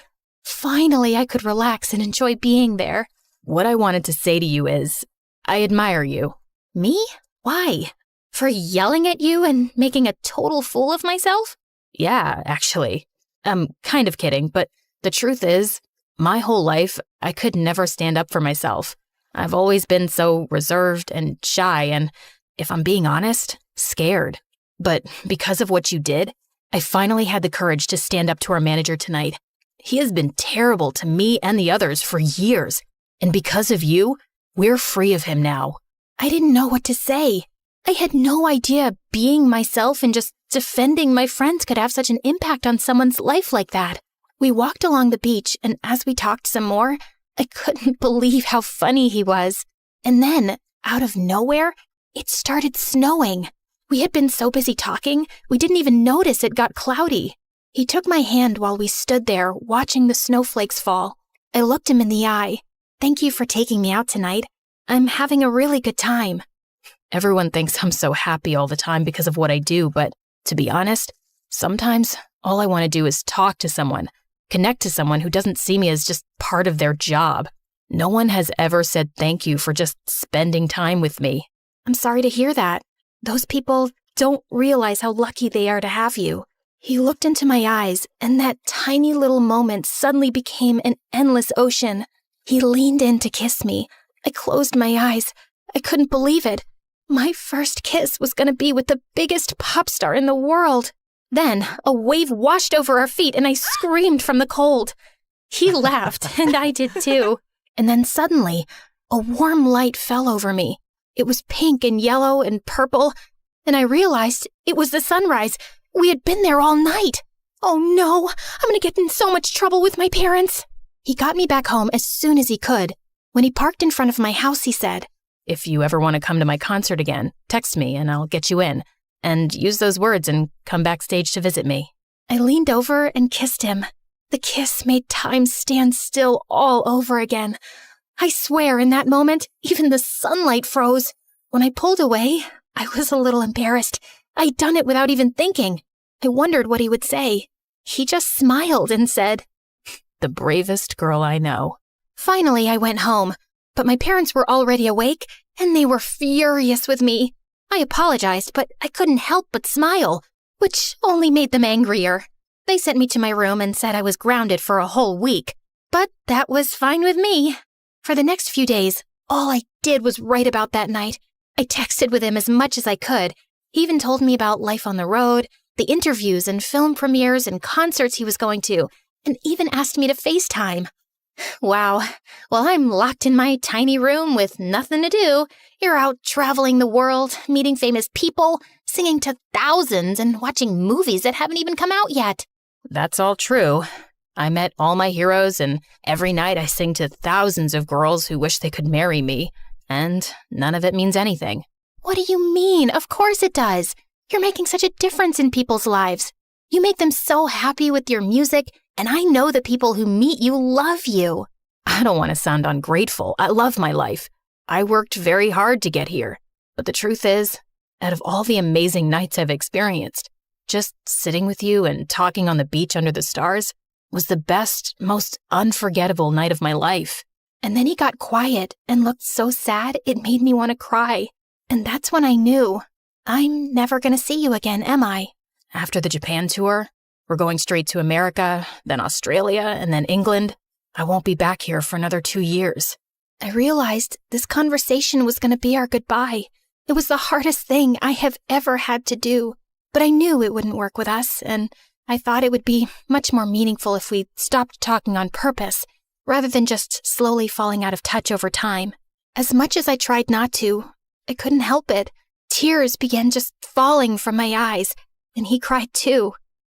Finally, I could relax and enjoy being there. "What I wanted to say to you is, I admire you." "Me? Why? For yelling at you and making a total fool of myself?" "Yeah, actually. I'm kind of kidding, but the truth is, my whole life, I could never stand up for myself. I've always been so reserved and shy and, if I'm being honest, scared. But because of what you did, I finally had the courage to stand up to our manager tonight. He has been terrible to me and the others for years, and because of you, we're free of him now." I didn't know what to say. I had no idea being myself and just defending my friends could have such an impact on someone's life like that. We walked along the beach, and as we talked some more, I couldn't believe how funny he was. And then, out of nowhere, it started snowing. We had been so busy talking, we didn't even notice it got cloudy. He took my hand while we stood there, watching the snowflakes fall. I looked him in the eye. "Thank you for taking me out tonight. I'm having a really good time." Everyone thinks I'm so happy all the time because of what I do, but to be honest, sometimes all I want to do is talk to someone, connect to someone who doesn't see me as just part of their job. No one has ever said thank you for just spending time with me. "I'm sorry to hear that. Those people don't realize how lucky they are to have you." He looked into my eyes, and that tiny little moment suddenly became an endless ocean. He leaned in to kiss me. I closed my eyes. I couldn't believe it. My first kiss was going to be with the biggest pop star in the world. Then a wave washed over our feet, and I screamed from the cold. He laughed, and I did too. And then suddenly, a warm light fell over me. It was pink and yellow and purple, and I realized it was the sunrise. We had been there all night. Oh no, I'm going to get in so much trouble with my parents. He got me back home as soon as he could. When he parked in front of my house, he said, "If you ever want to come to my concert again, text me and I'll get you in. And use those words and come backstage to visit me." I leaned over and kissed him. The kiss made time stand still all over again. I swear in that moment, even the sunlight froze. When I pulled away, I was a little embarrassed. I'd done it without even thinking. I wondered what he would say. He just smiled and said, "The bravest girl I know." Finally, I went home, but my parents were already awake, and they were furious with me. I apologized, but I couldn't help but smile, which only made them angrier. They sent me to my room and said I was grounded for a whole week, but that was fine with me. For the next few days, all I did was write about that night. I texted with him as much as I could. He even told me about life on the road, the interviews and film premieres and concerts he was going to, and even asked me to FaceTime. Wow, while I'm locked in my tiny room with nothing to do, you're out traveling the world, meeting famous people, singing to thousands, and watching movies that haven't even come out yet. That's all true. I met all my heroes, and every night I sing to thousands of girls who wish they could marry me, and none of it means anything. What do you mean? Of course it does. You're making such a difference in people's lives. You make them so happy with your music, and I know the people who meet you love you. I don't want to sound ungrateful. I love my life. I worked very hard to get here. But the truth is, out of all the amazing nights I've experienced, just sitting with you and talking on the beach under the stars was the best, most unforgettable night of my life. And then he got quiet and looked so sad it made me want to cry. And that's when I knew, I'm never going to see you again, am I? After the Japan tour, we're going straight to America, then Australia, and then England. I won't be back here for another 2 years. I realized this conversation was going to be our goodbye. It was the hardest thing I have ever had to do. But I knew it wouldn't work with us, and I thought it would be much more meaningful if we stopped talking on purpose, rather than just slowly falling out of touch over time. As much as I tried not to, I couldn't help it. Tears began just falling from my eyes, and he cried too.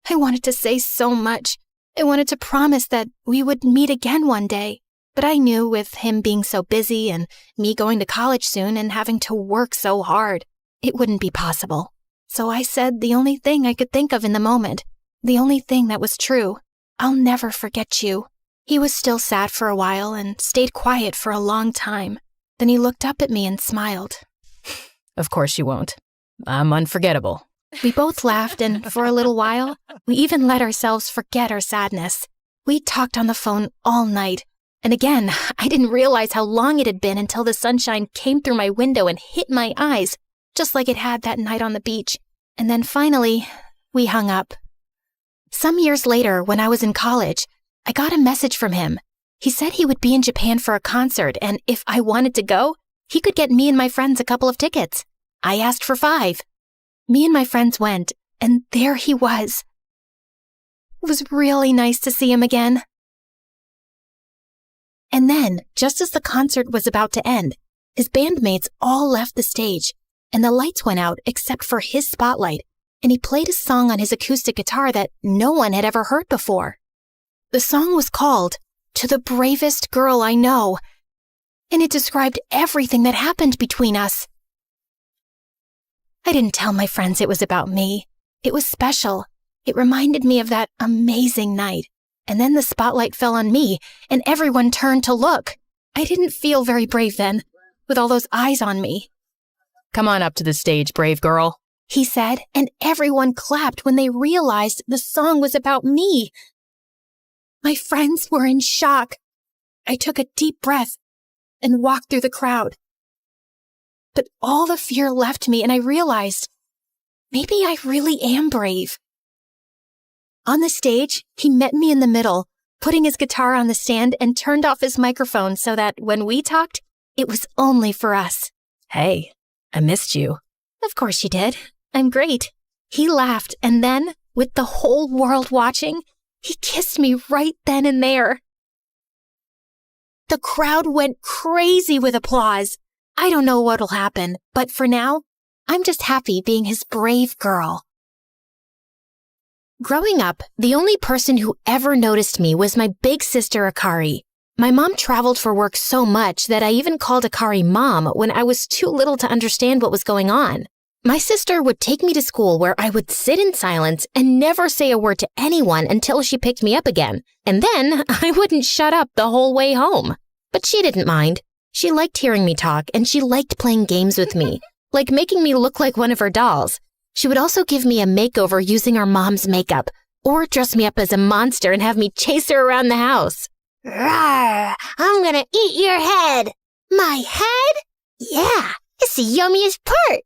I wanted to say so much. I wanted to promise that we would meet again one day, but I knew with him being so busy and me going to college soon and having to work so hard, it wouldn't be possible. So I said the only thing I could think of in the moment, the only thing that was true. I'll never forget you. He was still sad for a while and stayed quiet for a long time. Then he looked up at me and smiled. Of course you won't. I'm unforgettable. We both laughed, and for a little while, we even let ourselves forget our sadness. We talked on the phone all night. And again, I didn't realize how long it had been until the sunshine came through my window and hit my eyes, just like it had that night on the beach. And then finally, we hung up. Some years later, when I was in college, I got a message from him. He said he would be in Japan for a concert, and if I wanted to go, he could get me and my friends a couple of tickets. I asked for 5. Me and my friends went, and there he was. It was really nice to see him again. And then, just as the concert was about to end, his bandmates all left the stage, and the lights went out except for his spotlight, and he played a song on his acoustic guitar that no one had ever heard before. The song was called "To the Bravest Girl I Know," and it described everything that happened between us. I didn't tell my friends it was about me. It was special. It reminded me of that amazing night. And then the spotlight fell on me, and everyone turned to look. I didn't feel very brave then, with all those eyes on me. Come on up to the stage, brave girl, he said, and everyone clapped when they realized the song was about me. My friends were in shock. I took a deep breath and walked through the crowd. But all the fear left me, and I realized, maybe I really am brave. On the stage, he met me in the middle, putting his guitar on the stand and turned off his microphone so that when we talked, it was only for us. Hey, I missed you. Of course you did. I'm great. He laughed, and then, with the whole world watching, he kissed me right then and there. The crowd went crazy with applause. I don't know what'll happen, but for now, I'm just happy being his brave girl. Growing up, the only person who ever noticed me was my big sister Akari. My mom traveled for work so much that I even called Akari Mom when I was too little to understand what was going on. My sister would take me to school where I would sit in silence and never say a word to anyone until she picked me up again, and then I wouldn't shut up the whole way home. But she didn't mind. She liked hearing me talk, and she liked playing games with me, like making me look like one of her dolls. She would also give me a makeover using our mom's makeup, or dress me up as a monster and have me chase her around the house. Rawr! I'm gonna eat your head. My head? Yeah, it's the yummiest part.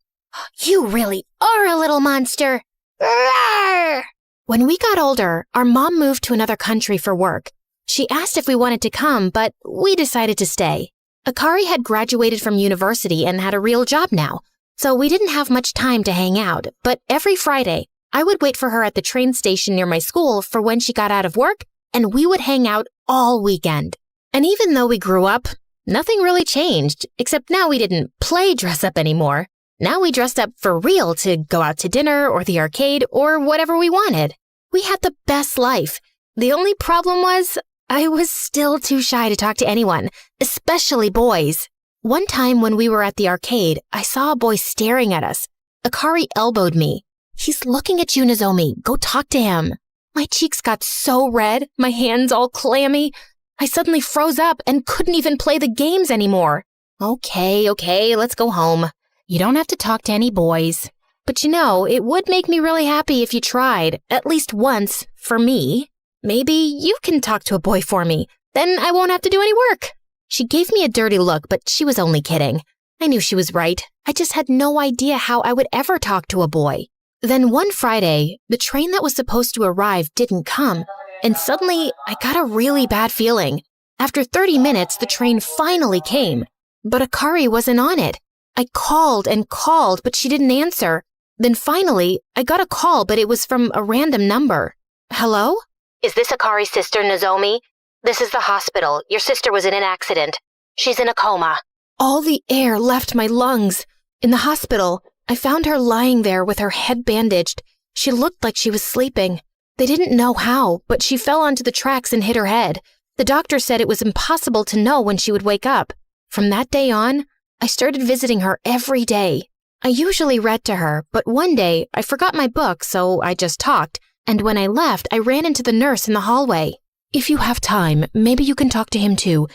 You really are a little monster. Rawr! When we got older, our mom moved to another country for work. She asked if we wanted to come, but we decided to stay. Akari had graduated from university and had a real job now, so we didn't have much time to hang out, but every Friday, I would wait for her at the train station near my school for when she got out of work, and we would hang out all weekend. And even though we grew up, nothing really changed, except now we didn't play dress up anymore. Now we dressed up for real to go out to dinner or the arcade or whatever we wanted. We had the best life. The only problem was, I was still too shy to talk to anyone, especially boys. One time when we were at the arcade, I saw a boy staring at us. Akari elbowed me. He's looking at you, Nozomi. Go talk to him. My cheeks got so red, my hands all clammy. I suddenly froze up and couldn't even play the games anymore. Okay, let's go home. You don't have to talk to any boys. But you know, it would make me really happy if you tried, at least once, for me. Maybe you can talk to a boy for me. Then I won't have to do any work. She gave me a dirty look, but she was only kidding. I knew she was right. I just had no idea how I would ever talk to a boy. Then one Friday, the train that was supposed to arrive didn't come, and suddenly I got a really bad feeling. After 30 minutes, the train finally came, but Akari wasn't on it. I called and called, but she didn't answer. Then finally, I got a call, but it was from a random number. Hello? Is this Akari's sister, Nozomi? This is the hospital. Your sister was in an accident. She's in a coma. All the air left my lungs. In the hospital, I found her lying there with her head bandaged. She looked like she was sleeping. They didn't know how, but she fell onto the tracks and hit her head. The doctor said it was impossible to know when she would wake up. From that day on, I started visiting her every day. I usually read to her, but one day I forgot my book, so I just talked, and when I left, I ran into the nurse in the hallway. If you have time, maybe you can talk to him too.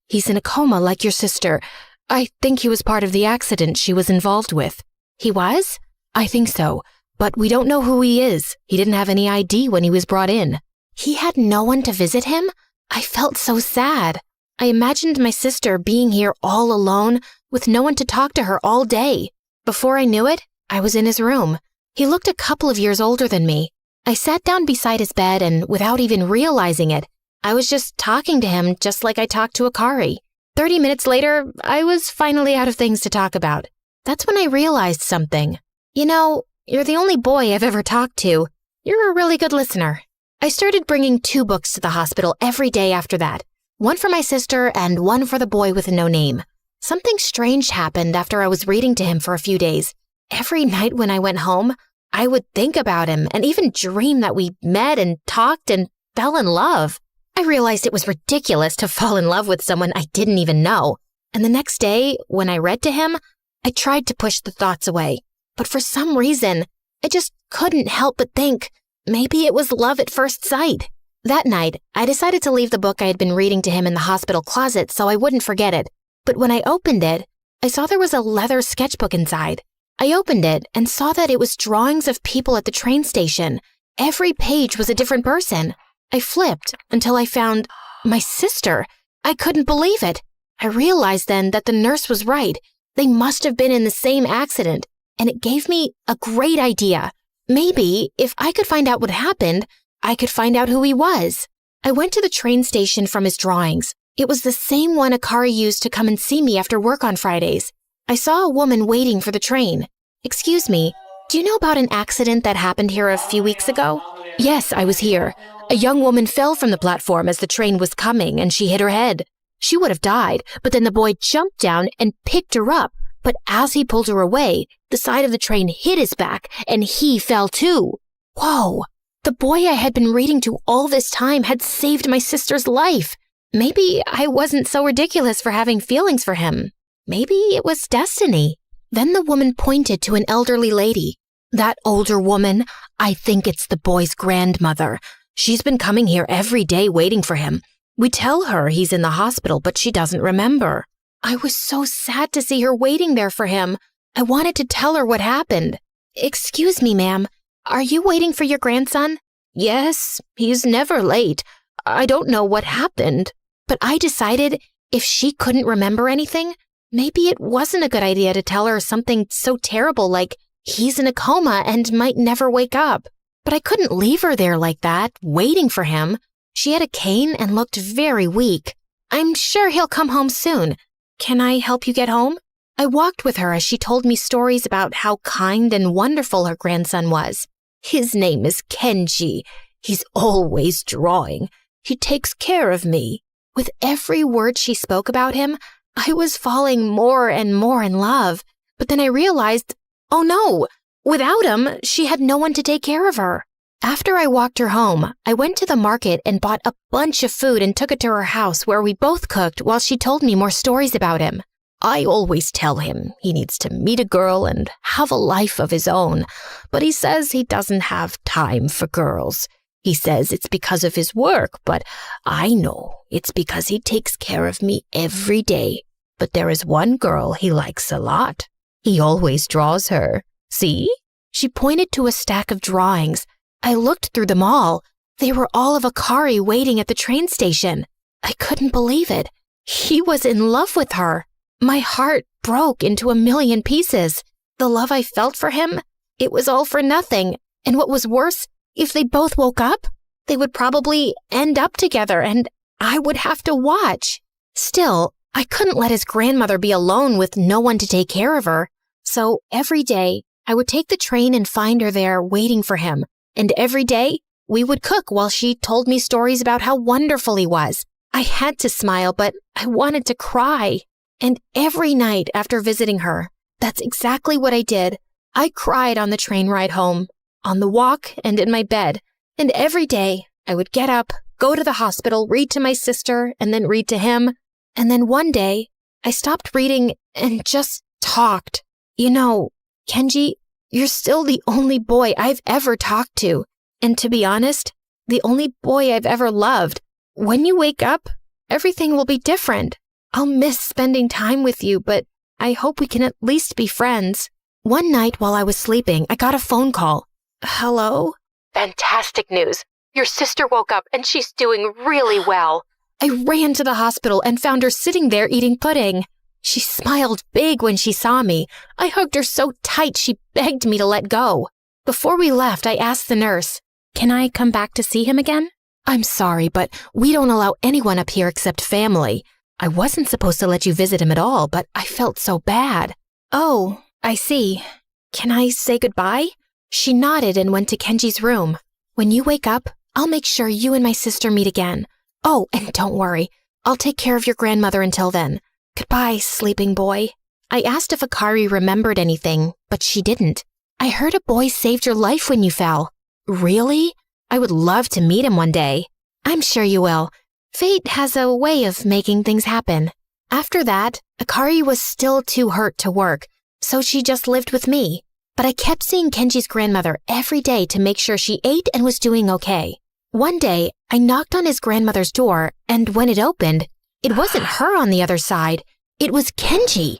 He's in a coma like your sister. I think he was part of the accident she was involved with. He was? I think so, but we don't know who he is. He didn't have any ID when he was brought in. He had no one to visit him? I felt so sad. I imagined my sister being here all alone with no one to talk to her all day. Before I knew it, I was in his room. He looked a couple of years older than me. I sat down beside his bed and, without even realizing it, I was just talking to him just like I talked to Akari. 30 minutes later, I was finally out of things to talk about. That's when I realized something. You know, you're the only boy I've ever talked to. You're a really good listener. I started bringing 2 books to the hospital every day after that. One for my sister and one for the boy with no name. Something strange happened after I was reading to him for a few days. Every night when I went home, I would think about him and even dream that we met and talked and fell in love. I realized it was ridiculous to fall in love with someone I didn't even know. And the next day, when I read to him, I tried to push the thoughts away. But for some reason, I just couldn't help but think, maybe it was love at first sight. That night, I decided to leave the book I had been reading to him in the hospital closet so I wouldn't forget it. But when I opened it, I saw there was a leather sketchbook inside. I opened it and saw that it was drawings of people at the train station. Every page was a different person. I flipped until I found my sister. I couldn't believe it. I realized then that the nurse was right. They must have been in the same accident, and it gave me a great idea. Maybe if I could find out what happened, I could find out who he was. I went to the train station from his drawings. It was the same one Akari used to come and see me after work on Fridays. I saw a woman waiting for the train. Excuse me, do you know about an accident that happened here a few weeks ago? Yes, I was here. A young woman fell from the platform as the train was coming and she hit her head. She would have died, but then the boy jumped down and picked her up. But as he pulled her away, the side of the train hit his back and he fell too. Whoa, the boy I had been reading to all this time had saved my sister's life. Maybe I wasn't so ridiculous for having feelings for him. Maybe it was destiny. Then the woman pointed to an elderly lady. That older woman, I think it's the boy's grandmother. She's been coming here every day waiting for him. We tell her he's in the hospital, but she doesn't remember. I was so sad to see her waiting there for him. I wanted to tell her what happened. Excuse me, ma'am. Are you waiting for your grandson? Yes, he's never late. I don't know what happened. But I decided if she couldn't remember anything, maybe it wasn't a good idea to tell her something so terrible like he's in a coma and might never wake up. But I couldn't leave her there like that, waiting for him. She had a cane and looked very weak. I'm sure he'll come home soon. Can I help you get home? I walked with her as she told me stories about how kind and wonderful her grandson was. His name is Kenji. He's always drawing. He takes care of me. With every word she spoke about him, I was falling more and more in love. But then I realized, oh no, without him, she had no one to take care of her. After I walked her home, I went to the market and bought a bunch of food and took it to her house where we both cooked while she told me more stories about him. I always tell him he needs to meet a girl and have a life of his own, but he says he doesn't have time for girls. He says it's because of his work, but I know it's because he takes care of me every day. But there is one girl he likes a lot. He always draws her. See? She pointed to a stack of drawings. I looked through them all. They were all of Akari waiting at the train station. I couldn't believe it. He was in love with her. My heart broke into a million pieces. The love I felt for him, it was all for nothing. And what was worse, if they both woke up, they would probably end up together and I would have to watch. Still, I couldn't let his grandmother be alone with no one to take care of her. So every day, I would take the train and find her there waiting for him. And every day, we would cook while she told me stories about how wonderful he was. I had to smile, but I wanted to cry. And every night after visiting her, that's exactly what I did. I cried on the train ride home, on the walk, and in my bed. And every day, I would get up, go to the hospital, read to my sister, and then read to him. And then one day, I stopped reading and just talked. You know, Kenji, you're still the only boy I've ever talked to. And to be honest, the only boy I've ever loved. When you wake up, everything will be different. I'll miss spending time with you, but I hope we can at least be friends. One night while I was sleeping, I got a phone call. Hello? Fantastic news. Your sister woke up and she's doing really well. I ran to the hospital and found her sitting there eating pudding. She smiled big when she saw me. I hugged her so tight she begged me to let go. Before we left, I asked the nurse, "Can I come back to see him again?" "I'm sorry, but we don't allow anyone up here except family. I wasn't supposed to let you visit him at all, but I felt so bad." "Oh, I see. Can I say goodbye?" She nodded and went to Kenji's room. "When you wake up, I'll make sure you and my sister meet again. Oh, and don't worry. I'll take care of your grandmother until then. Goodbye, sleeping boy." I asked if Akari remembered anything, but she didn't. "I heard a boy saved your life when you fell." "Really? I would love to meet him one day." "I'm sure you will. Fate has a way of making things happen." After that, Akari was still too hurt to work, so she just lived with me. But I kept seeing Kenji's grandmother every day to make sure she ate and was doing okay. One day, I knocked on his grandmother's door, and when it opened, it wasn't her on the other side. It was Kenji.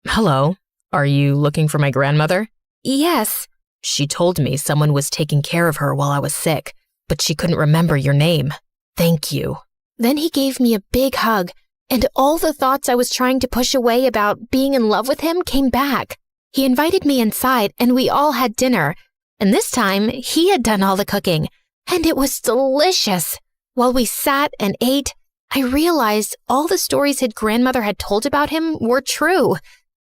Hello. Are you looking for my grandmother? Yes. She told me someone was taking care of her while I was sick, but she couldn't remember your name. Thank you. Then he gave me a big hug, and all the thoughts I was trying to push away about being in love with him came back. He invited me inside, and we all had dinner. And this time, he had done all the cooking, and it was delicious. While we sat and ate, I realized all the stories his grandmother had told about him were true.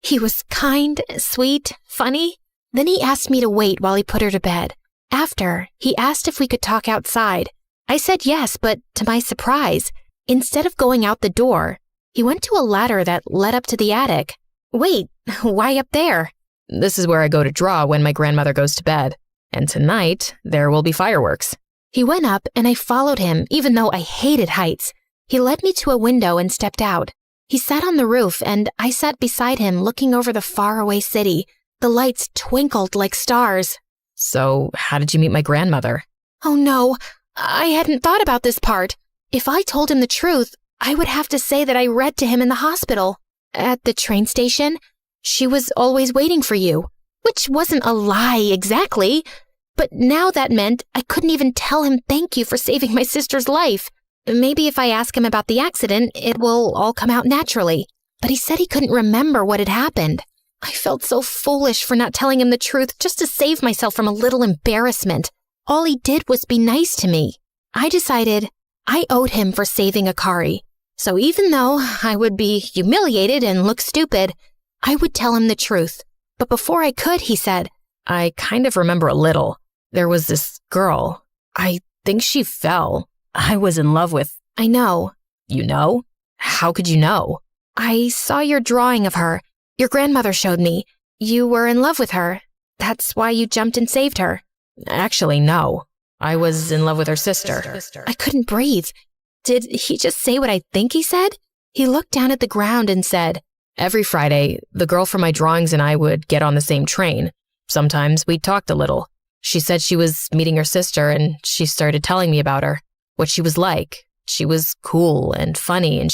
He was kind, sweet, funny. Then he asked me to wait while he put her to bed. After, he asked if we could talk outside. I said yes, but to my surprise, instead of going out the door, he went to a ladder that led up to the attic. "Wait, why up there?" "This is where I go to draw when my grandmother goes to bed. And tonight, there will be fireworks." He went up and I followed him, even though I hated heights. He led me to a window and stepped out. He sat on the roof and I sat beside him looking over the faraway city. The lights twinkled like stars. "So, how did you meet my grandmother?" "Oh no, I hadn't thought about this part. If I told him the truth, I would have to say that I read to him in the hospital. At the train station, she was always waiting for you, which wasn't a lie exactly. But now that meant I couldn't even tell him thank you for saving my sister's life. Maybe if I ask him about the accident, it will all come out naturally. But he said he couldn't remember what had happened. I felt so foolish for not telling him the truth just to save myself from a little embarrassment. All he did was be nice to me. I decided I owed him for saving Akari. So even though I would be humiliated and look stupid, I would tell him the truth. But before I could, he said, "I kind of remember a little. There was this girl. I think she fell. I was in love with..." "I know." "You know? How could you know?" "I saw your drawing of her. Your grandmother showed me. You were in love with her. That's why you jumped and saved her." "Actually, no. I was in love with her sister." I couldn't breathe. Did he just say what I think he said? He looked down at the ground and said, "Every Friday, the girl from my drawings and I would get on the same train. Sometimes we talked a little. She said she was meeting her sister and she started telling me about her, what she was like. She was cool and funny and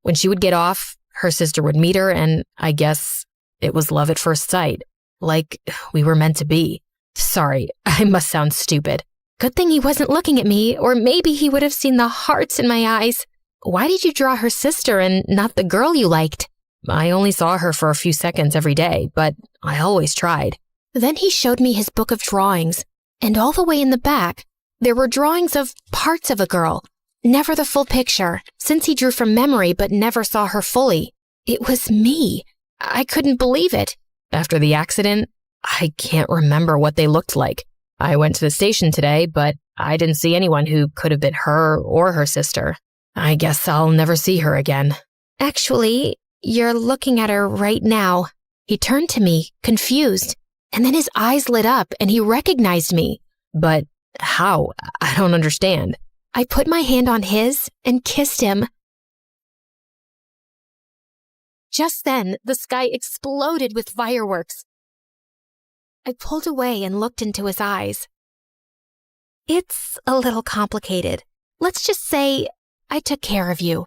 when she would get off, her sister would meet her and I guess it was love at first sight. Like we were meant to be. Sorry, I must sound stupid." Good thing he wasn't looking at me, or maybe he would have seen the hearts in my eyes. "Why did you draw her sister and not the girl you liked?" "I only saw her for a few seconds every day, but I always tried." Then he showed me his book of drawings, and all the way in the back, there were drawings of parts of a girl, never the full picture, since he drew from memory but never saw her fully. It was me. I couldn't believe it. After the accident, I can't remember what they looked like. I went to the station today, but I didn't see anyone who could have been her or her sister. I guess I'll never see her again. Actually, you're looking at her right now. He turned to me, confused, and then his eyes lit up and he recognized me. But how? I don't understand. I put my hand on his and kissed him. Just then, the sky exploded with fireworks. I pulled away and looked into his eyes. It's a little complicated. Let's just say I took care of you.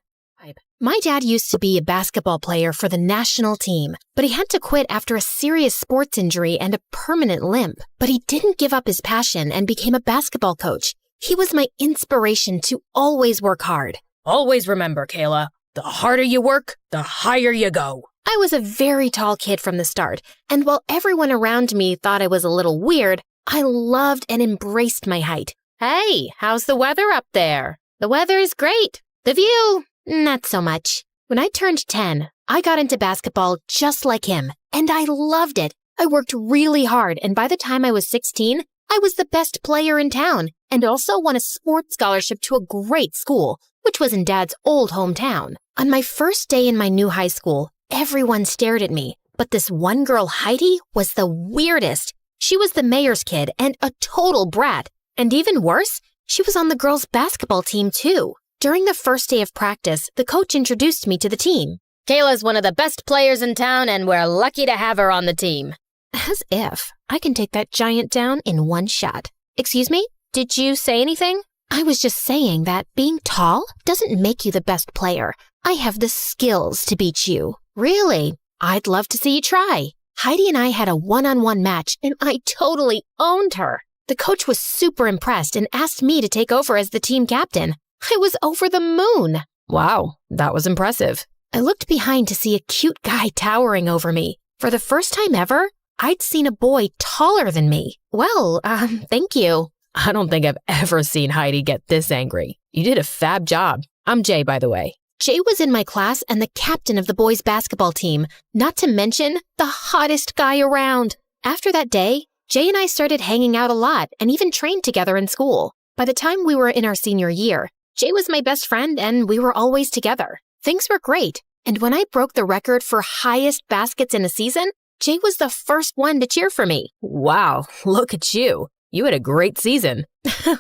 My dad used to be a basketball player for the national team, but he had to quit after a serious sports injury and a permanent limp. But he didn't give up his passion and became a basketball coach. He was my inspiration to always work hard. Always remember, Kayla, the harder you work, the higher you go. I was a very tall kid from the start, and while everyone around me thought I was a little weird, I loved and embraced my height. Hey, how's the weather up there? The weather is great. The view, not so much. When I turned 10, I got into basketball just like him, and I loved it. I worked really hard, and by the time I was 16, I was the best player in town, and also won a sports scholarship to a great school, which was in Dad's old hometown. On my first day in my new high school, everyone stared at me, but this one girl, Heidi, was the weirdest. She was the mayor's kid and a total brat. And even worse, she was on the girls' basketball team too. During the first day of practice, the coach introduced me to the team. Kayla's one of the best players in town, and we're lucky to have her on the team. As if I can take that giant down in one shot. Excuse me? Did you say anything? I was just saying that being tall doesn't make you the best player. I have the skills to beat you. Really? I'd love to see you try. Heidi and I had a one-on-one match, and I totally owned her. The coach was super impressed and asked me to take over as the team captain. I was over the moon. Wow, that was impressive. I looked behind to see a cute guy towering over me. For the first time ever, I'd seen a boy taller than me. Well, thank you. I don't think I've ever seen Heidi get this angry. You did a fab job. I'm Jay, by the way. Jay was in my class and the captain of the boys' basketball team, not to mention the hottest guy around. After that day, Jay and I started hanging out a lot and even trained together in school. By the time we were in our senior year, Jay was my best friend and we were always together. Things were great, and when I broke the record for highest baskets in a season, Jay was the first one to cheer for me. Wow, look at you. You had a great season.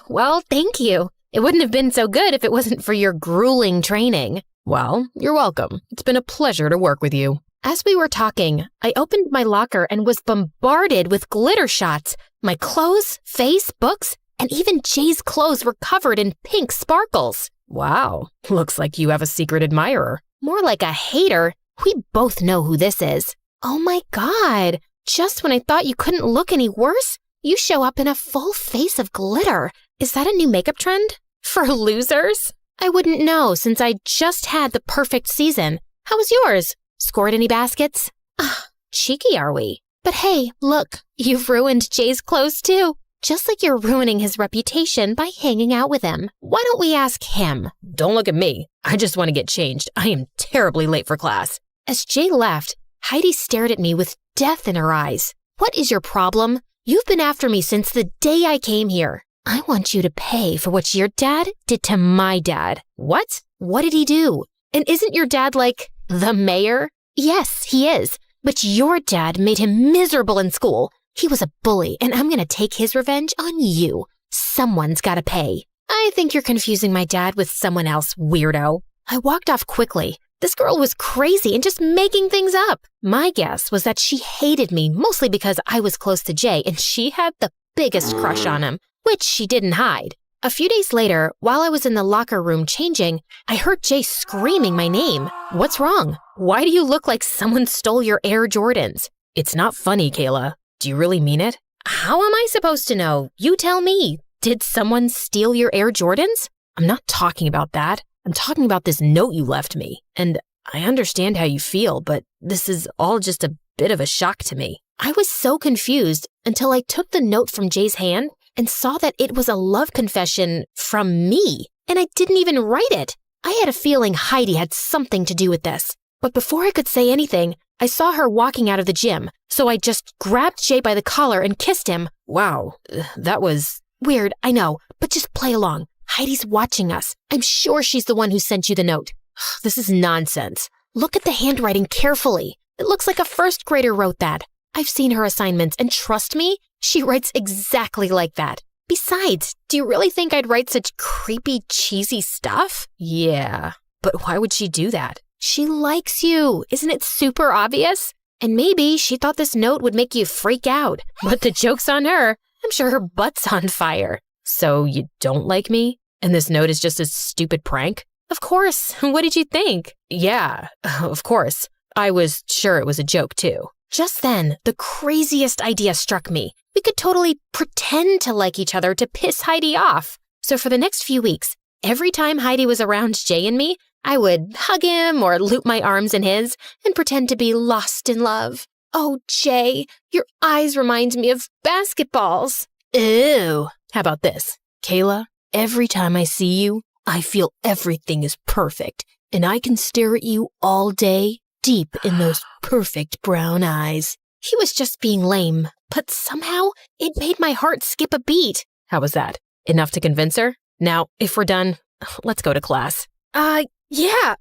Well, thank you. It wouldn't have been so good if it wasn't for your grueling training. Well, you're welcome. It's been a pleasure to work with you. As we were talking, I opened my locker and was bombarded with glitter shots. My clothes, face, books, and even Jay's clothes were covered in pink sparkles. Wow, looks like you have a secret admirer. More like a hater. We both know who this is. Oh my God, just when I thought you couldn't look any worse, you show up in a full face of glitter. Is that a new makeup trend? For losers? I wouldn't know since I just had the perfect season. How was yours? Scored any baskets? Cheeky are we? But hey, look, you've ruined Jay's clothes too. Just like you're ruining his reputation by hanging out with him. Why don't we ask him? Don't look at me. I just want to get changed. I am terribly late for class. As Jay left, Heidi stared at me with death in her eyes. What is your problem? You've been after me since the day I came here. I want you to pay for what your dad did to my dad. What? What did he do? And isn't your dad like the mayor? Yes, he is. But your dad made him miserable in school. He was a bully, and I'm going to take his revenge on you. Someone's got to pay. I think you're confusing my dad with someone else, weirdo. I walked off quickly. This girl was crazy and just making things up. My guess was that she hated me, mostly because I was close to Jay, and she had the biggest crush on him, which she didn't hide. A few days later, while I was in the locker room changing, I heard Jay screaming my name. What's wrong? Why do you look like someone stole your Air Jordans? It's not funny, Kayla. Do you really mean it? How am I supposed to know? You tell me. Did someone steal your Air Jordans? I'm not talking about that. I'm talking about this note you left me. And I understand how you feel, but this is all just a bit of a shock to me. I was so confused until I took the note from Jay's hand and saw that it was a love confession from me, and I didn't even write it. I had a feeling Heidi had something to do with this. But before I could say anything, I saw her walking out of the gym, so I just grabbed Jay by the collar and kissed him. Wow, that was weird, I know, but just play along. Heidi's watching us. I'm sure she's the one who sent you the note. This is nonsense. Look at the handwriting carefully. It looks like a first grader wrote that. I've seen her assignments, and trust me, she writes exactly like that. Besides, do you really think I'd write such creepy, cheesy stuff? Yeah, but why would she do that? She likes you. Isn't it super obvious? And maybe she thought this note would make you freak out. But the joke's on her. I'm sure her butt's on fire. So you don't like me? And this note is just a stupid prank? Of course. What did you think? Yeah, of course. I was sure it was a joke too. Just then, the craziest idea struck me. We could totally pretend to like each other to piss Heidi off. So for the next few weeks, every time Heidi was around Jay and me, I would hug him or loop my arms in his and pretend to be lost in love. Oh, Jay, your eyes remind me of basketballs. Ew. How about this? Kayla, every time I see you, I feel everything is perfect, and I can stare at you all day, deep in those perfect brown eyes. He was just being lame, but somehow it made my heart skip a beat. How was that? Enough to convince her? Now, if we're done, let's go to class. Yeah,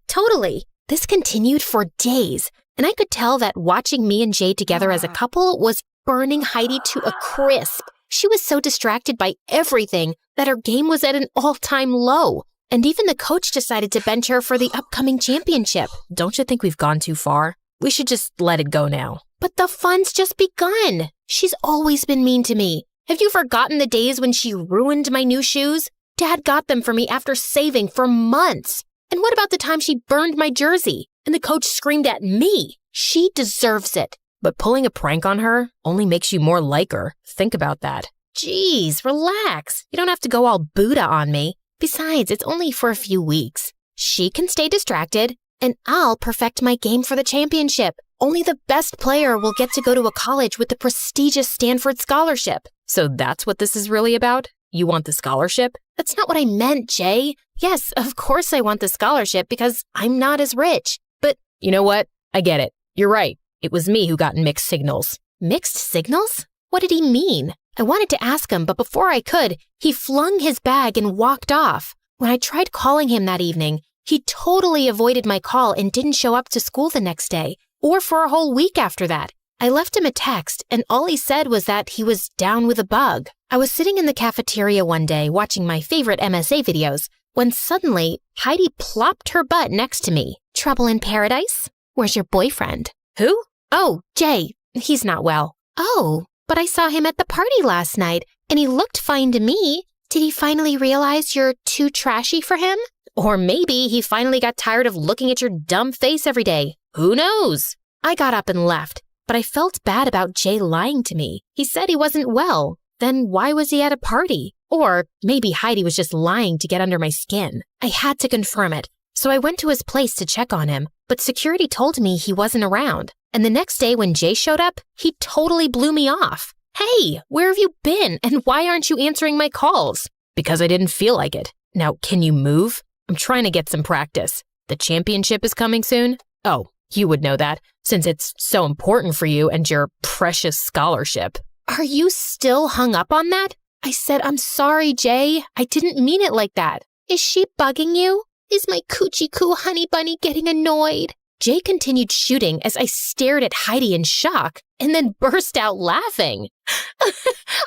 totally. This continued for days, and I could tell that watching me and Jay together as a couple was burning Heidi to a crisp. She was so distracted by everything that her game was at an all-time low. And even the coach decided to bench her for the upcoming championship. Don't you think we've gone too far? We should just let it go now. But the fun's just begun. She's always been mean to me. Have you forgotten the days when she ruined my new shoes? Dad got them for me after saving for months. And what about the time she burned my jersey and the coach screamed at me? She deserves it. But pulling a prank on her only makes you more like her. Think about that. Jeez, relax. You don't have to go all Buddha on me. Besides, it's only for a few weeks. She can stay distracted, and I'll perfect my game for the championship. Only the best player will get to go to a college with the prestigious Stanford scholarship. So that's what this is really about? You want the scholarship? That's not what I meant, Jay. Yes, of course I want the scholarship because I'm not as rich. But you know what? I get it. You're right. It was me who got mixed signals. Mixed signals? What did he mean? I wanted to ask him, but before I could, he flung his bag and walked off. When I tried calling him that evening, he totally avoided my call and didn't show up to school the next day, or for a whole week after that. I left him a text, and all he said was that he was down with a bug. I was sitting in the cafeteria one day watching my favorite MSA videos, when suddenly, Heidi plopped her butt next to me. Trouble in paradise? Where's your boyfriend? Who? Oh, Jay. He's not well. Oh, but I saw him at the party last night, and he looked fine to me. Did he finally realize you're too trashy for him? Or maybe he finally got tired of looking at your dumb face every day. Who knows? I got up and left, but I felt bad about Jay lying to me. He said he wasn't well. Then why was he at a party? Or maybe Heidi was just lying to get under my skin. I had to confirm it, so I went to his place to check on him, but security told me he wasn't around. And the next day when Jay showed up, he totally blew me off. Hey, where have you been? And why aren't you answering my calls? Because I didn't feel like it. Now, can you move? I'm trying to get some practice. The championship is coming soon? Oh, you would know that, since it's so important for you and your precious scholarship. Are you still hung up on that? I said, I'm sorry, Jay. I didn't mean it like that. Is she bugging you? Is my coochie-coo honey bunny getting annoyed? Jay continued shooting as I stared at Heidi in shock and then burst out laughing.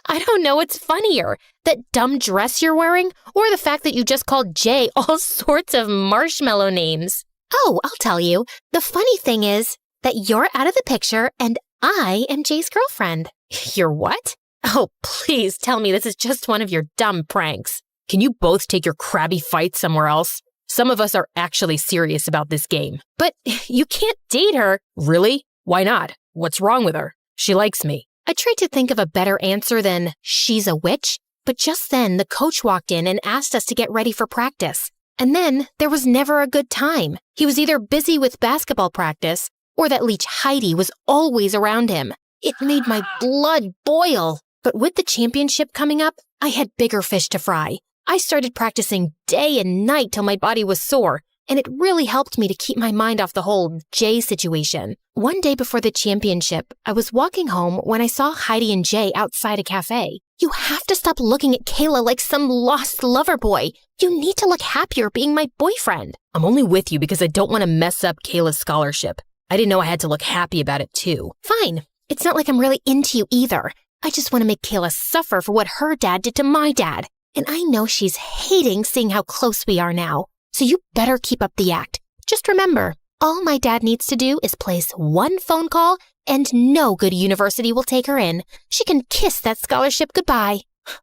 I don't know what's funnier, that dumb dress you're wearing or the fact that you just called Jay all sorts of marshmallow names. Oh, I'll tell you. The funny thing is that you're out of the picture and I am Jay's girlfriend. You're what? Oh, please tell me this is just one of your dumb pranks. Can you both take your crabby fights somewhere else? Some of us are actually serious about this game. But you can't date her. Really? Why not? What's wrong with her? She likes me. I tried to think of a better answer than she's a witch, but just then the coach walked in and asked us to get ready for practice. And then there was never a good time. He was either busy with basketball practice or that leech Heidi was always around him. It made my blood boil. But with the championship coming up, I had bigger fish to fry. I started practicing day and night till my body was sore, and it really helped me to keep my mind off the whole Jay situation. One day before the championship, I was walking home when I saw Heidi and Jay outside a cafe. You have to stop looking at Kayla like some lost lover boy. You need to look happier being my boyfriend. I'm only with you because I don't want to mess up Kayla's scholarship. I didn't know I had to look happy about it too. Fine. It's not like I'm really into you either. I just want to make Kayla suffer for what her dad did to my dad. And I know she's hating seeing how close we are now. So you better keep up the act. Just remember, all my dad needs to do is place one phone call and no good university will take her in. She can kiss that scholarship goodbye.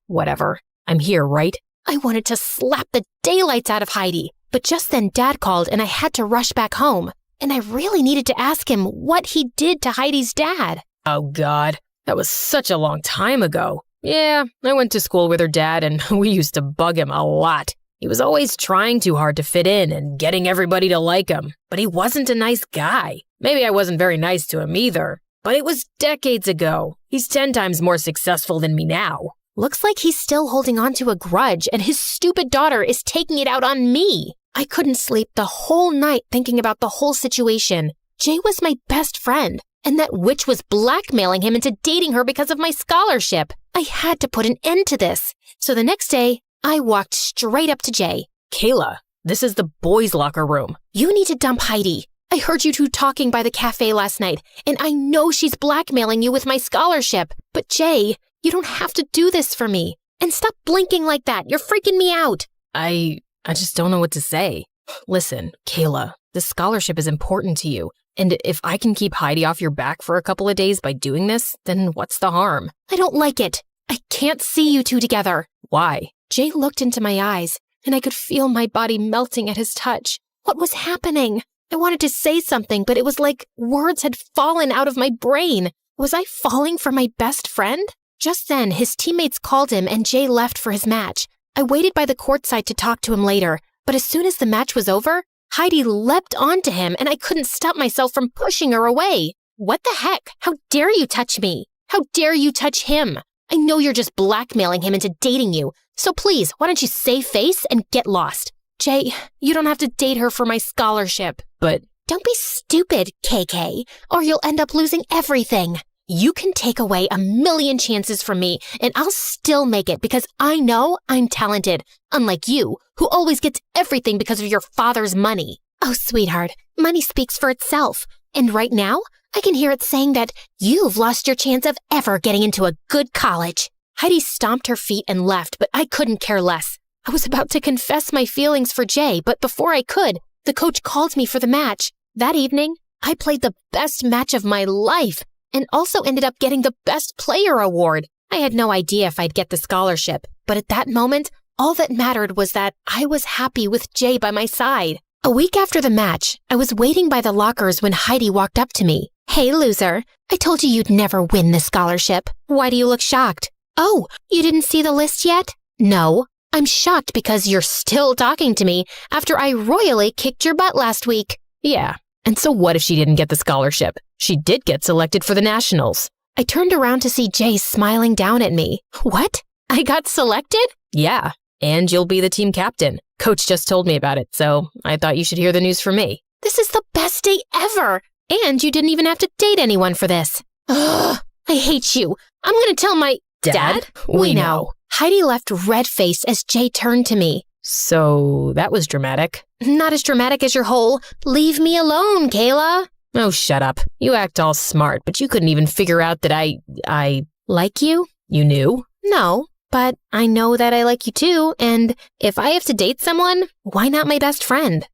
Whatever. I'm here, right? I wanted to slap the daylights out of Heidi, but just then Dad called and I had to rush back home. And I really needed to ask him what he did to Heidi's dad. Oh, God. That was such a long time ago. Yeah, I went to school with her dad and we used to bug him a lot. He was always trying too hard to fit in and getting everybody to like him. But he wasn't a nice guy. Maybe I wasn't very nice to him either. But it was decades ago. He's 10 times more successful than me now. Looks like he's still holding on to a grudge and his stupid daughter is taking it out on me. I couldn't sleep the whole night thinking about the whole situation. Jay was my best friend, and that witch was blackmailing him into dating her because of my scholarship. I had to put an end to this. So the next day, I walked straight up to Jay. Kayla, this is the boys' locker room. You need to dump Heidi. I heard you two talking by the cafe last night, and I know she's blackmailing you with my scholarship. But Jay, you don't have to do this for me. And stop blinking like that. You're freaking me out. I just don't know what to say. Listen, Kayla, the scholarship is important to you. And if I can keep Heidi off your back for a couple of days by doing this, then what's the harm? I don't like it. I can't see you two together. Why? Jay looked into my eyes, and I could feel my body melting at his touch. What was happening? I wanted to say something, but it was like words had fallen out of my brain. Was I falling for my best friend? Just then, his teammates called him and Jay left for his match. I waited by the courtside to talk to him later, but as soon as the match was over, Heidi leapt onto him and I couldn't stop myself from pushing her away. What the heck? How dare you touch me? How dare you touch him? I know you're just blackmailing him into dating you, so please, why don't you save face and get lost? Jay, you don't have to date her for my scholarship. But don't be stupid, KK, or you'll end up losing everything. You can take away 1,000,000 chances from me, and I'll still make it because I know I'm talented, unlike you, who always gets everything because of your father's money. Oh, sweetheart, money speaks for itself. And right now, I can hear it saying that you've lost your chance of ever getting into a good college. Heidi stomped her feet and left, but I couldn't care less. I was about to confess my feelings for Jay, but before I could, the coach called me for the match. That evening, I played the best match of my life and also ended up getting the Best Player award. I had no idea if I'd get the scholarship, but at that moment, all that mattered was that I was happy with Jay by my side. A week after the match, I was waiting by the lockers when Heidi walked up to me. Hey, loser, I told you you'd never win the scholarship. Why do you look shocked? Oh, you didn't see the list yet? No. I'm shocked because you're still talking to me after I royally kicked your butt last week. Yeah, and so what if she didn't get the scholarship? She did get selected for the Nationals. I turned around to see Jay smiling down at me. What? I got selected? Yeah, and you'll be the team captain. Coach just told me about it, so I thought you should hear the news from me. This is the best day ever! And you didn't even have to date anyone for this. Ugh, I hate you. I'm gonna tell my... Dad? We know. Heidi left red-faced as Jay turned to me. So that was dramatic. Not as dramatic as your whole, leave me alone, Kayla. Oh, shut up. You act all smart, but you couldn't even figure out that I like you? You knew? No, but I know that I like you too, and if I have to date someone, why not my best friend?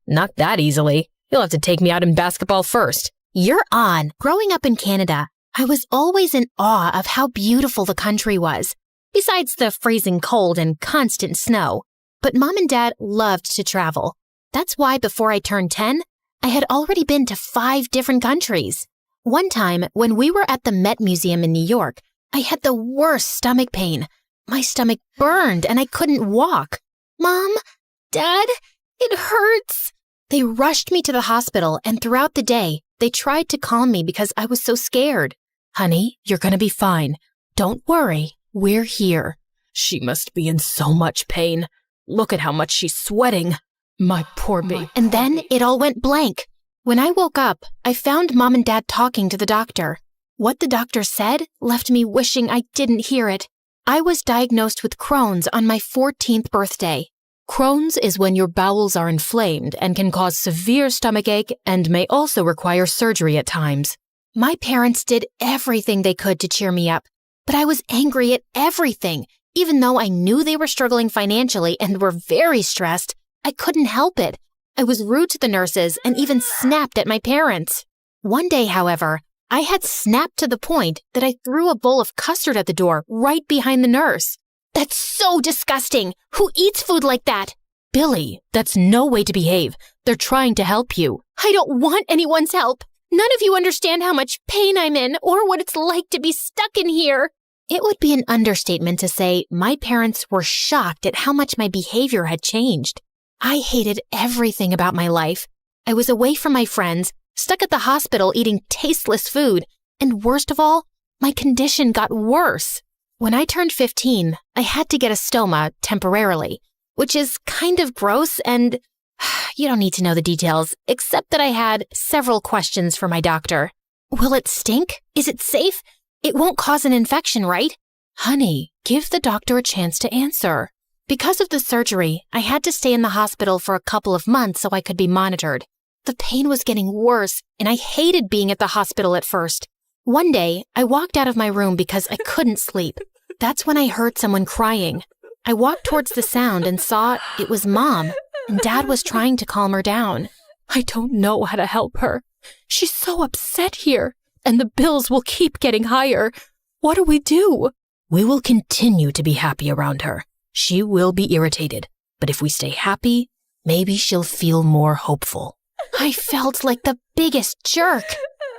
Not that easily. You'll have to take me out in basketball first. You're on. Growing up in Canada, I was always in awe of how beautiful the country was, besides the freezing cold and constant snow. But Mom and Dad loved to travel. That's why before I turned 10, I had already been to 5 different countries. One time, when we were at the Met Museum in New York, I had the worst stomach pain. My stomach burned and I couldn't walk. Mom, Dad, it hurts. They rushed me to the hospital, and throughout the day, they tried to calm me because I was so scared. Honey, you're gonna be fine. Don't worry, we're here. She must be in so much pain. Look at how much she's sweating. My poor baby. And then it all went blank. When I woke up, I found Mom and Dad talking to the doctor. What the doctor said left me wishing I didn't hear it. I was diagnosed with Crohn's on my 14th birthday. Crohn's is when your bowels are inflamed and can cause severe stomachache and may also require surgery at times. My parents did everything they could to cheer me up, But I was angry at everything. Even though I knew they were struggling financially and were very stressed, I couldn't help it. I was rude to the nurses and even snapped at my parents. One day, however, I had snapped to the point that I threw a bowl of custard at the door right behind the nurse. That's so disgusting! Who eats food like that? Billy, that's no way to behave. They're trying to help you. I don't want anyone's help. None of you understand how much pain I'm in or what it's like to be stuck in here. It would be an understatement to say my parents were shocked at how much my behavior had changed. I hated everything about my life. I was away from my friends, stuck at the hospital eating tasteless food, and worst of all, my condition got worse. When I turned 15, I had to get a stoma temporarily, which is kind of gross and you don't need to know the details, except that I had several questions for my doctor. Will it stink? Is it safe? It won't cause an infection, right? Honey, give the doctor a chance to answer. Because of the surgery, I had to stay in the hospital for a couple of months so I could be monitored. The pain was getting worse, and I hated being at the hospital at first. One day, I walked out of my room because I couldn't sleep. That's when I heard someone crying. I walked towards the sound and saw it was Mom, and Dad was trying to calm her down. I don't know how to help her. She's so upset here, and the bills will keep getting higher. What do we do? We will continue to be happy around her. She will be irritated, but if we stay happy, maybe she'll feel more hopeful. I felt like the biggest jerk.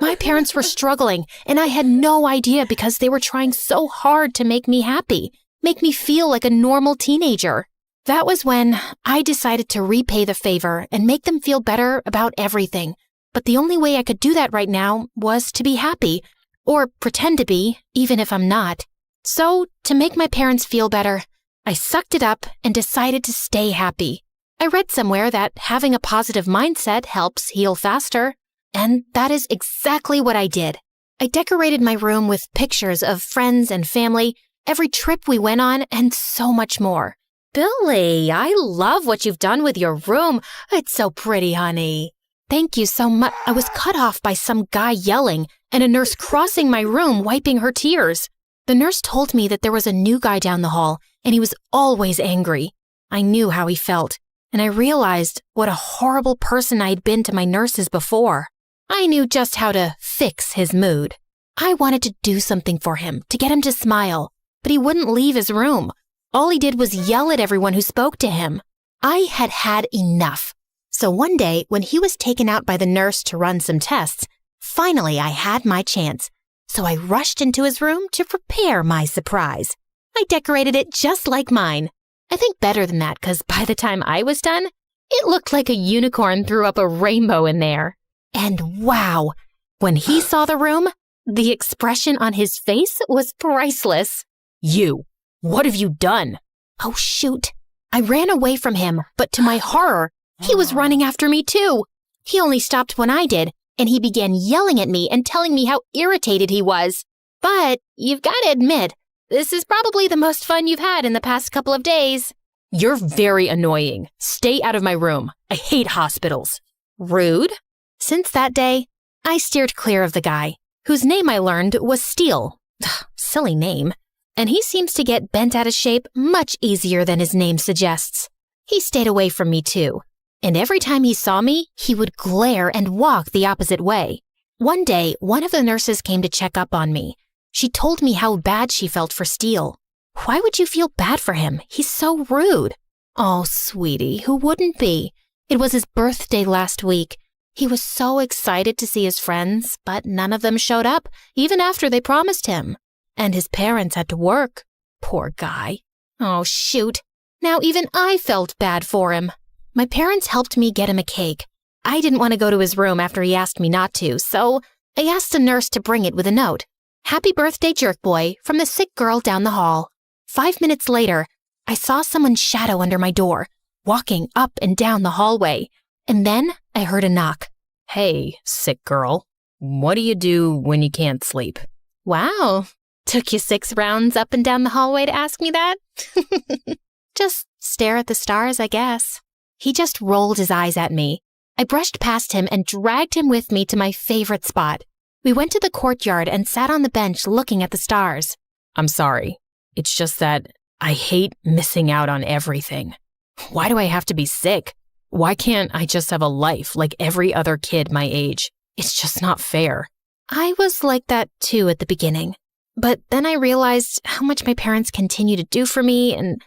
My parents were struggling, and I had no idea because they were trying so hard to make me happy, make me feel like a normal teenager. That was when I decided to repay the favor and make them feel better about everything. But the only way I could do that right now was to be happy, or pretend to be, even if I'm not. So, to make my parents feel better, I sucked it up and decided to stay happy. I read somewhere that having a positive mindset helps heal faster, and that is exactly what I did. I decorated my room with pictures of friends and family, every trip we went on, and so much more. Billy, I love what you've done with your room. It's so pretty, honey. Thank you so much. I was cut off by some guy yelling and a nurse crossing my room wiping her tears. The nurse told me that there was a new guy down the hall, and he was always angry. I knew how he felt, and I realized what a horrible person I'd been to my nurses before. I knew just how to fix his mood. I wanted to do something for him, to get him to smile, but he wouldn't leave his room. All he did was yell at everyone who spoke to him. I had had enough. So one day, when he was taken out by the nurse to run some tests, finally I had my chance. So I rushed into his room to prepare my surprise. I decorated it just like mine. I think better than that, because by the time I was done, it looked like a unicorn threw up a rainbow in there. And wow, when he saw the room, the expression on his face was priceless. You, what have you done? Oh, shoot. I ran away from him, but to my horror, he was running after me too. He only stopped when I did, and he began yelling at me and telling me how irritated he was. But you've got to admit, this is probably the most fun you've had in the past couple of days. You're very annoying. Stay out of my room. I hate hospitals. Rude? Since that day, I steered clear of the guy, whose name I learned was Steele. Silly name. And he seems to get bent out of shape much easier than his name suggests. He stayed away from me too. And every time he saw me, he would glare and walk the opposite way. One day, one of the nurses came to check up on me. She told me how bad she felt for Steele. Why would you feel bad for him? He's so rude. Oh, sweetie, who wouldn't be? It was his birthday last week. He was so excited to see his friends, but none of them showed up, even after they promised him. And his parents had to work. Poor guy. Oh, shoot. Now even I felt bad for him. My parents helped me get him a cake. I didn't want to go to his room after he asked me not to, so I asked a nurse to bring it with a note. Happy birthday, jerk boy, from the sick girl down the hall. 5 minutes later, I saw someone's shadow under my door, walking up and down the hallway. And then I heard a knock. Hey, sick girl. What do you do when you can't sleep? Wow. Took you 6 rounds up and down the hallway to ask me that? Just stare at the stars, I guess. He just rolled his eyes at me. I brushed past him and dragged him with me to my favorite spot. We went to the courtyard and sat on the bench looking at the stars. I'm sorry. It's just that I hate missing out on everything. Why do I have to be sick? Why can't I just have a life like every other kid my age? It's just not fair. I was like that too at the beginning. But then I realized how much my parents continue to do for me, and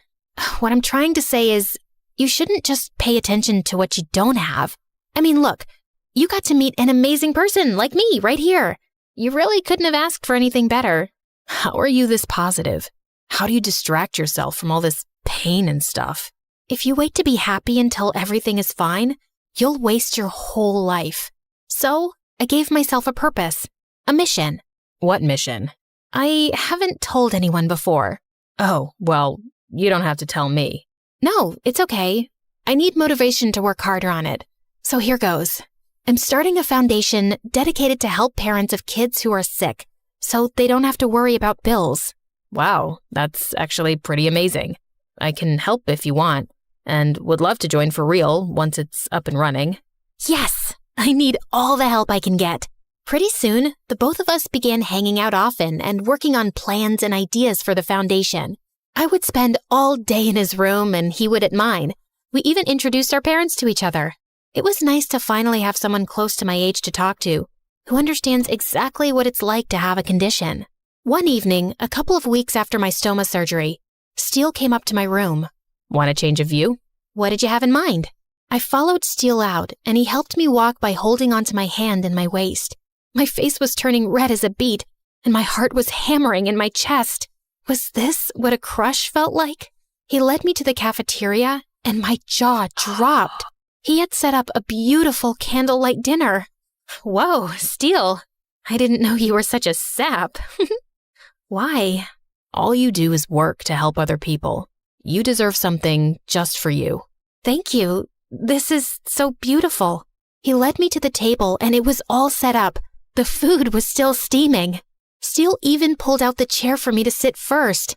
what I'm trying to say is you shouldn't just pay attention to what you don't have. I mean, look, you got to meet an amazing person like me right here. You really couldn't have asked for anything better. How are you this positive? How do you distract yourself from all this pain and stuff? If you wait to be happy until everything is fine, you'll waste your whole life. So I gave myself a purpose, a mission. What mission? I haven't told anyone before. Oh, well, you don't have to tell me. No, it's okay. I need motivation to work harder on it. So here goes. I'm starting a foundation dedicated to help parents of kids who are sick, so they don't have to worry about bills. Wow, that's actually pretty amazing. I can help if you want, and would love to join for real once it's up and running. Yes, I need all the help I can get. Pretty soon, the both of us began hanging out often and working on plans and ideas for the foundation. I would spend all day in his room and he would at mine. We even introduced our parents to each other. It was nice to finally have someone close to my age to talk to, who understands exactly what it's like to have a condition. One evening, a couple of weeks after my stoma surgery, Steele came up to my room. Want a change of view? What did you have in mind? I followed Steele out, and he helped me walk by holding onto my hand and my waist. My face was turning red as a beet, and my heart was hammering in my chest. Was this what a crush felt like? He led me to the cafeteria, and my jaw dropped. He had set up a beautiful candlelight dinner. Whoa, Steele, I didn't know you were such a sap. Why? All you do is work to help other people. You deserve something just for you. Thank you. This is so beautiful. He led me to the table, and it was all set up. The food was still steaming. Steele even pulled out the chair for me to sit first.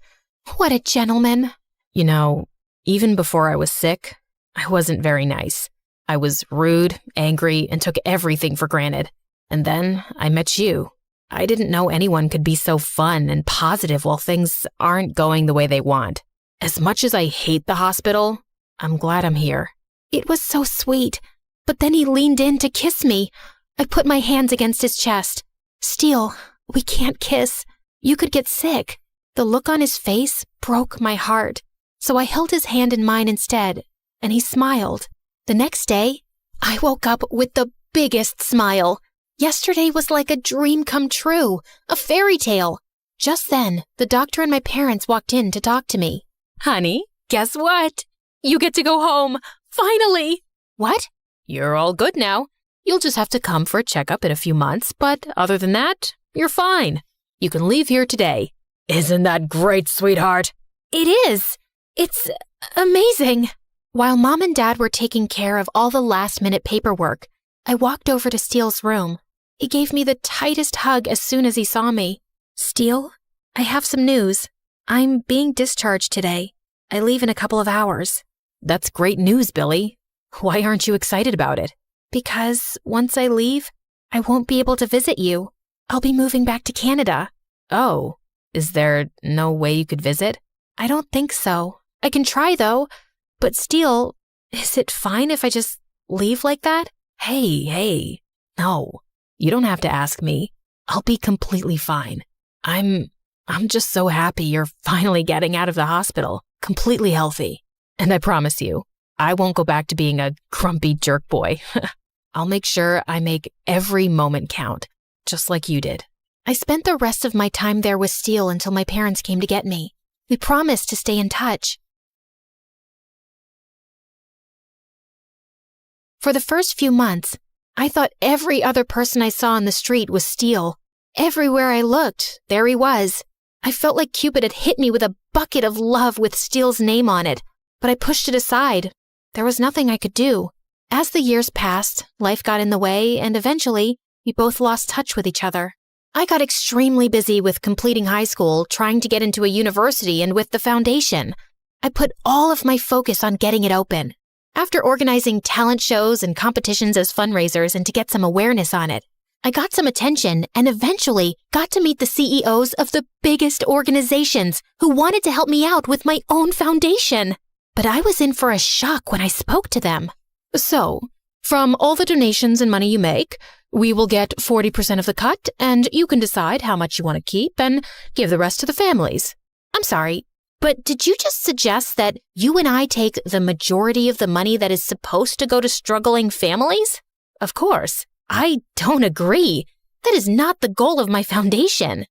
What a gentleman. You know, even before I was sick, I wasn't very nice. I was rude, angry, and took everything for granted. And then I met you. I didn't know anyone could be so fun and positive while things aren't going the way they want. As much as I hate the hospital, I'm glad I'm here. It was so sweet. But then he leaned in to kiss me. I put my hands against his chest. Steele, we can't kiss. You could get sick. The look on his face broke my heart. So I held his hand in mine instead, and he smiled. The next day, I woke up with the biggest smile. Yesterday was like a dream come true, a fairy tale. Just then, the doctor and my parents walked in to talk to me. Honey, guess what? You get to go home. Finally! What? You're all good now. You'll just have to come for a checkup in a few months, but other than that, you're fine. You can leave here today. Isn't that great, sweetheart? It is. It's amazing. While Mom and Dad were taking care of all the last-minute paperwork, I walked over to Steele's room. He gave me the tightest hug as soon as he saw me. Steele, I have some news. I'm being discharged today. I leave in a couple of hours. That's great news, Billy. Why aren't you excited about it? Because once I leave, I won't be able to visit you. I'll be moving back to Canada. Oh, is there no way you could visit? I don't think so. I can try, though. But Steele, is it fine if I just leave like that? Hey. No, you don't have to ask me. I'll be completely fine. I'm just so happy you're finally getting out of the hospital, completely healthy. And I promise you, I won't go back to being a grumpy jerk boy. I'll make sure I make every moment count, just like you did. I spent the rest of my time there with Steele until my parents came to get me. We promised to stay in touch. For the first few months, I thought every other person I saw on the street was Steele. Everywhere I looked, there he was. I felt like Cupid had hit me with a bucket of love with Steele's name on it, but I pushed it aside. There was nothing I could do. As the years passed, life got in the way, and eventually, we both lost touch with each other. I got extremely busy with completing high school, trying to get into a university, and with the foundation. I put all of my focus on getting it open. After organizing talent shows and competitions as fundraisers and to get some awareness on it, I got some attention and eventually got to meet the CEOs of the biggest organizations who wanted to help me out with my own foundation. But I was in for a shock when I spoke to them. So, from all the donations and money you make, we will get 40% of the cut, and you can decide how much you want to keep and give the rest to the families. I'm sorry, but did you just suggest that you and I take the majority of the money that is supposed to go to struggling families? Of course. I don't agree. That is not the goal of my foundation.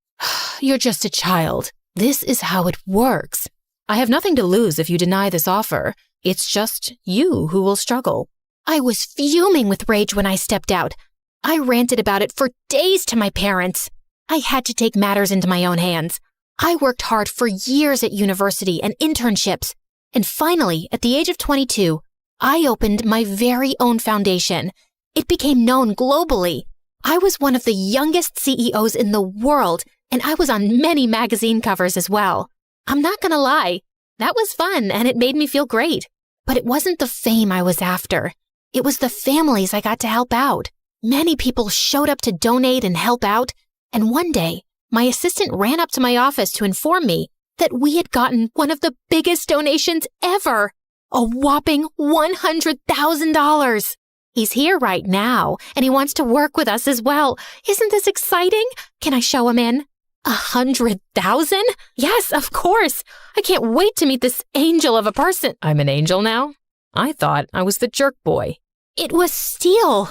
You're just a child. This is how it works. I have nothing to lose if you deny this offer. It's just you who will struggle. I was fuming with rage when I stepped out. I ranted about it for days to my parents. I had to take matters into my own hands. I worked hard for years at university and internships. And finally, at the age of 22, I opened my very own foundation. It became known globally. I was one of the youngest CEOs in the world, and I was on many magazine covers as well. I'm not gonna lie, that was fun and it made me feel great. But it wasn't the fame I was after. It was the families I got to help out. Many people showed up to donate and help out, and one day, my assistant ran up to my office to inform me that we had gotten one of the biggest donations ever, a whopping $100,000. He's here right now, and he wants to work with us as well. Isn't this exciting? Can I show him in? 100,000? Yes, of course. I can't wait to meet this angel of a person. I'm an angel now? I thought I was the jerk boy. It was Steele.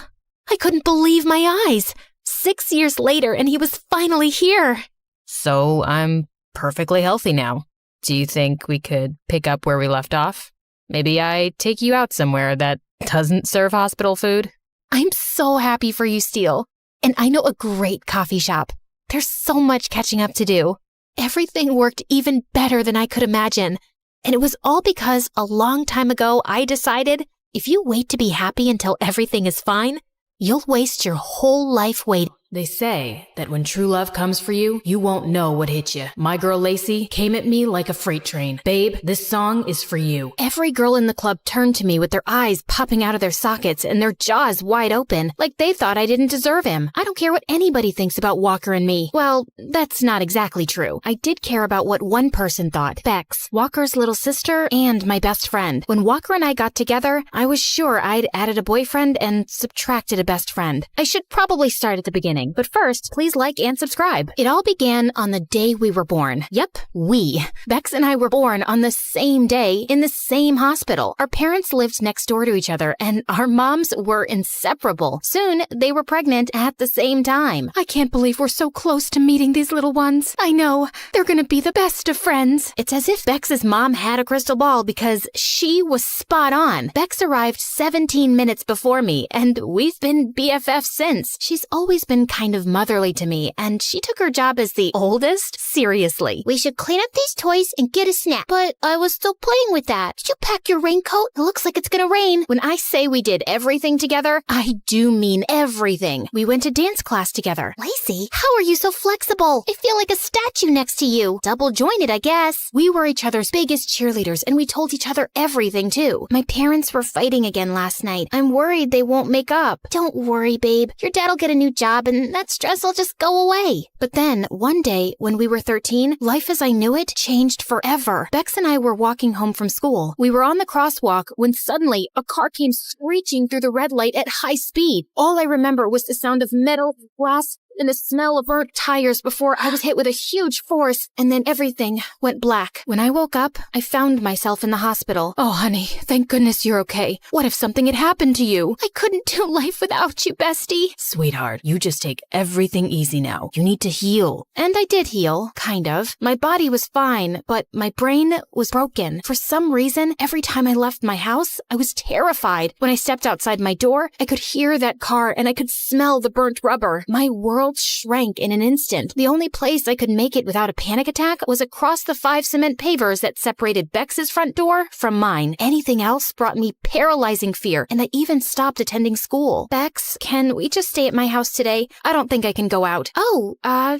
I couldn't believe my eyes. 6 years later, and he was finally here. So I'm perfectly healthy now. Do you think we could pick up where we left off? Maybe I take you out somewhere that doesn't serve hospital food? I'm so happy for you, Steele. And I know a great coffee shop. There's so much catching up to do. Everything worked even better than I could imagine. And it was all because a long time ago I decided if you wait to be happy until everything is fine, you'll waste your whole life waiting. They say that when true love comes for you, you won't know what hit you. My girl Lacey came at me like a freight train. Babe, this song is for you. Every girl in the club turned to me with their eyes popping out of their sockets and their jaws wide open, like they thought I didn't deserve him. I don't care what anybody thinks about Walker and me. Well, that's not exactly true. I did care about what one person thought. Bex, Walker's little sister and my best friend. When Walker and I got together, I was sure I'd added a boyfriend and subtracted a best friend. I should probably start at the beginning. But first, please like and subscribe. It all began on the day we were born. Yep, we. Bex and I were born on the same day in the same hospital. Our parents lived next door to each other, and our moms were inseparable. Soon, they were pregnant at the same time. I can't believe we're so close to meeting these little ones. I know. They're gonna be the best of friends. It's as if Bex's mom had a crystal ball because she was spot on. Bex arrived 17 minutes before me, and we've been BFFs since. She's always been kind of motherly to me, and she took her job as the oldest seriously. We should clean up these toys and get a snack. But I was still playing with that. Did you pack your raincoat? It looks like it's gonna rain. When I say we did everything together, I do mean everything. We went to dance class together. Lacey, how are you so flexible? I feel like a statue next to you. Double jointed, I guess. We were each other's biggest cheerleaders, and we told each other everything too. My parents were fighting again last night. I'm worried they won't make up. Don't worry, babe. Your dad'll get a new job and that stress will just go away. But then, one day, when we were 13, life as I knew it changed forever. Bex and I were walking home from school. We were on the crosswalk when suddenly a car came screeching through the red light at high speed. All I remember was the sound of metal, glass, and the smell of burnt tires before I was hit with a huge force, and then everything went black. When I woke up, I found myself in the hospital. Oh, honey, thank goodness you're okay. What if something had happened to you? I couldn't do life without you, bestie. Sweetheart, you just take everything easy now. You need to heal. And I did heal, kind of. My body was fine, but my brain was broken. For some reason, every time I left my house, I was terrified. When I stepped outside my door, I could hear that car and I could smell the burnt rubber. My world world shrank in an instant. The only place I could make it without a panic attack was across the 5 cement pavers that separated Bex's front door from mine. Anything else brought me paralyzing fear, and I even stopped attending school. Bex, can we just stay at my house today? I don't think I can go out. Oh,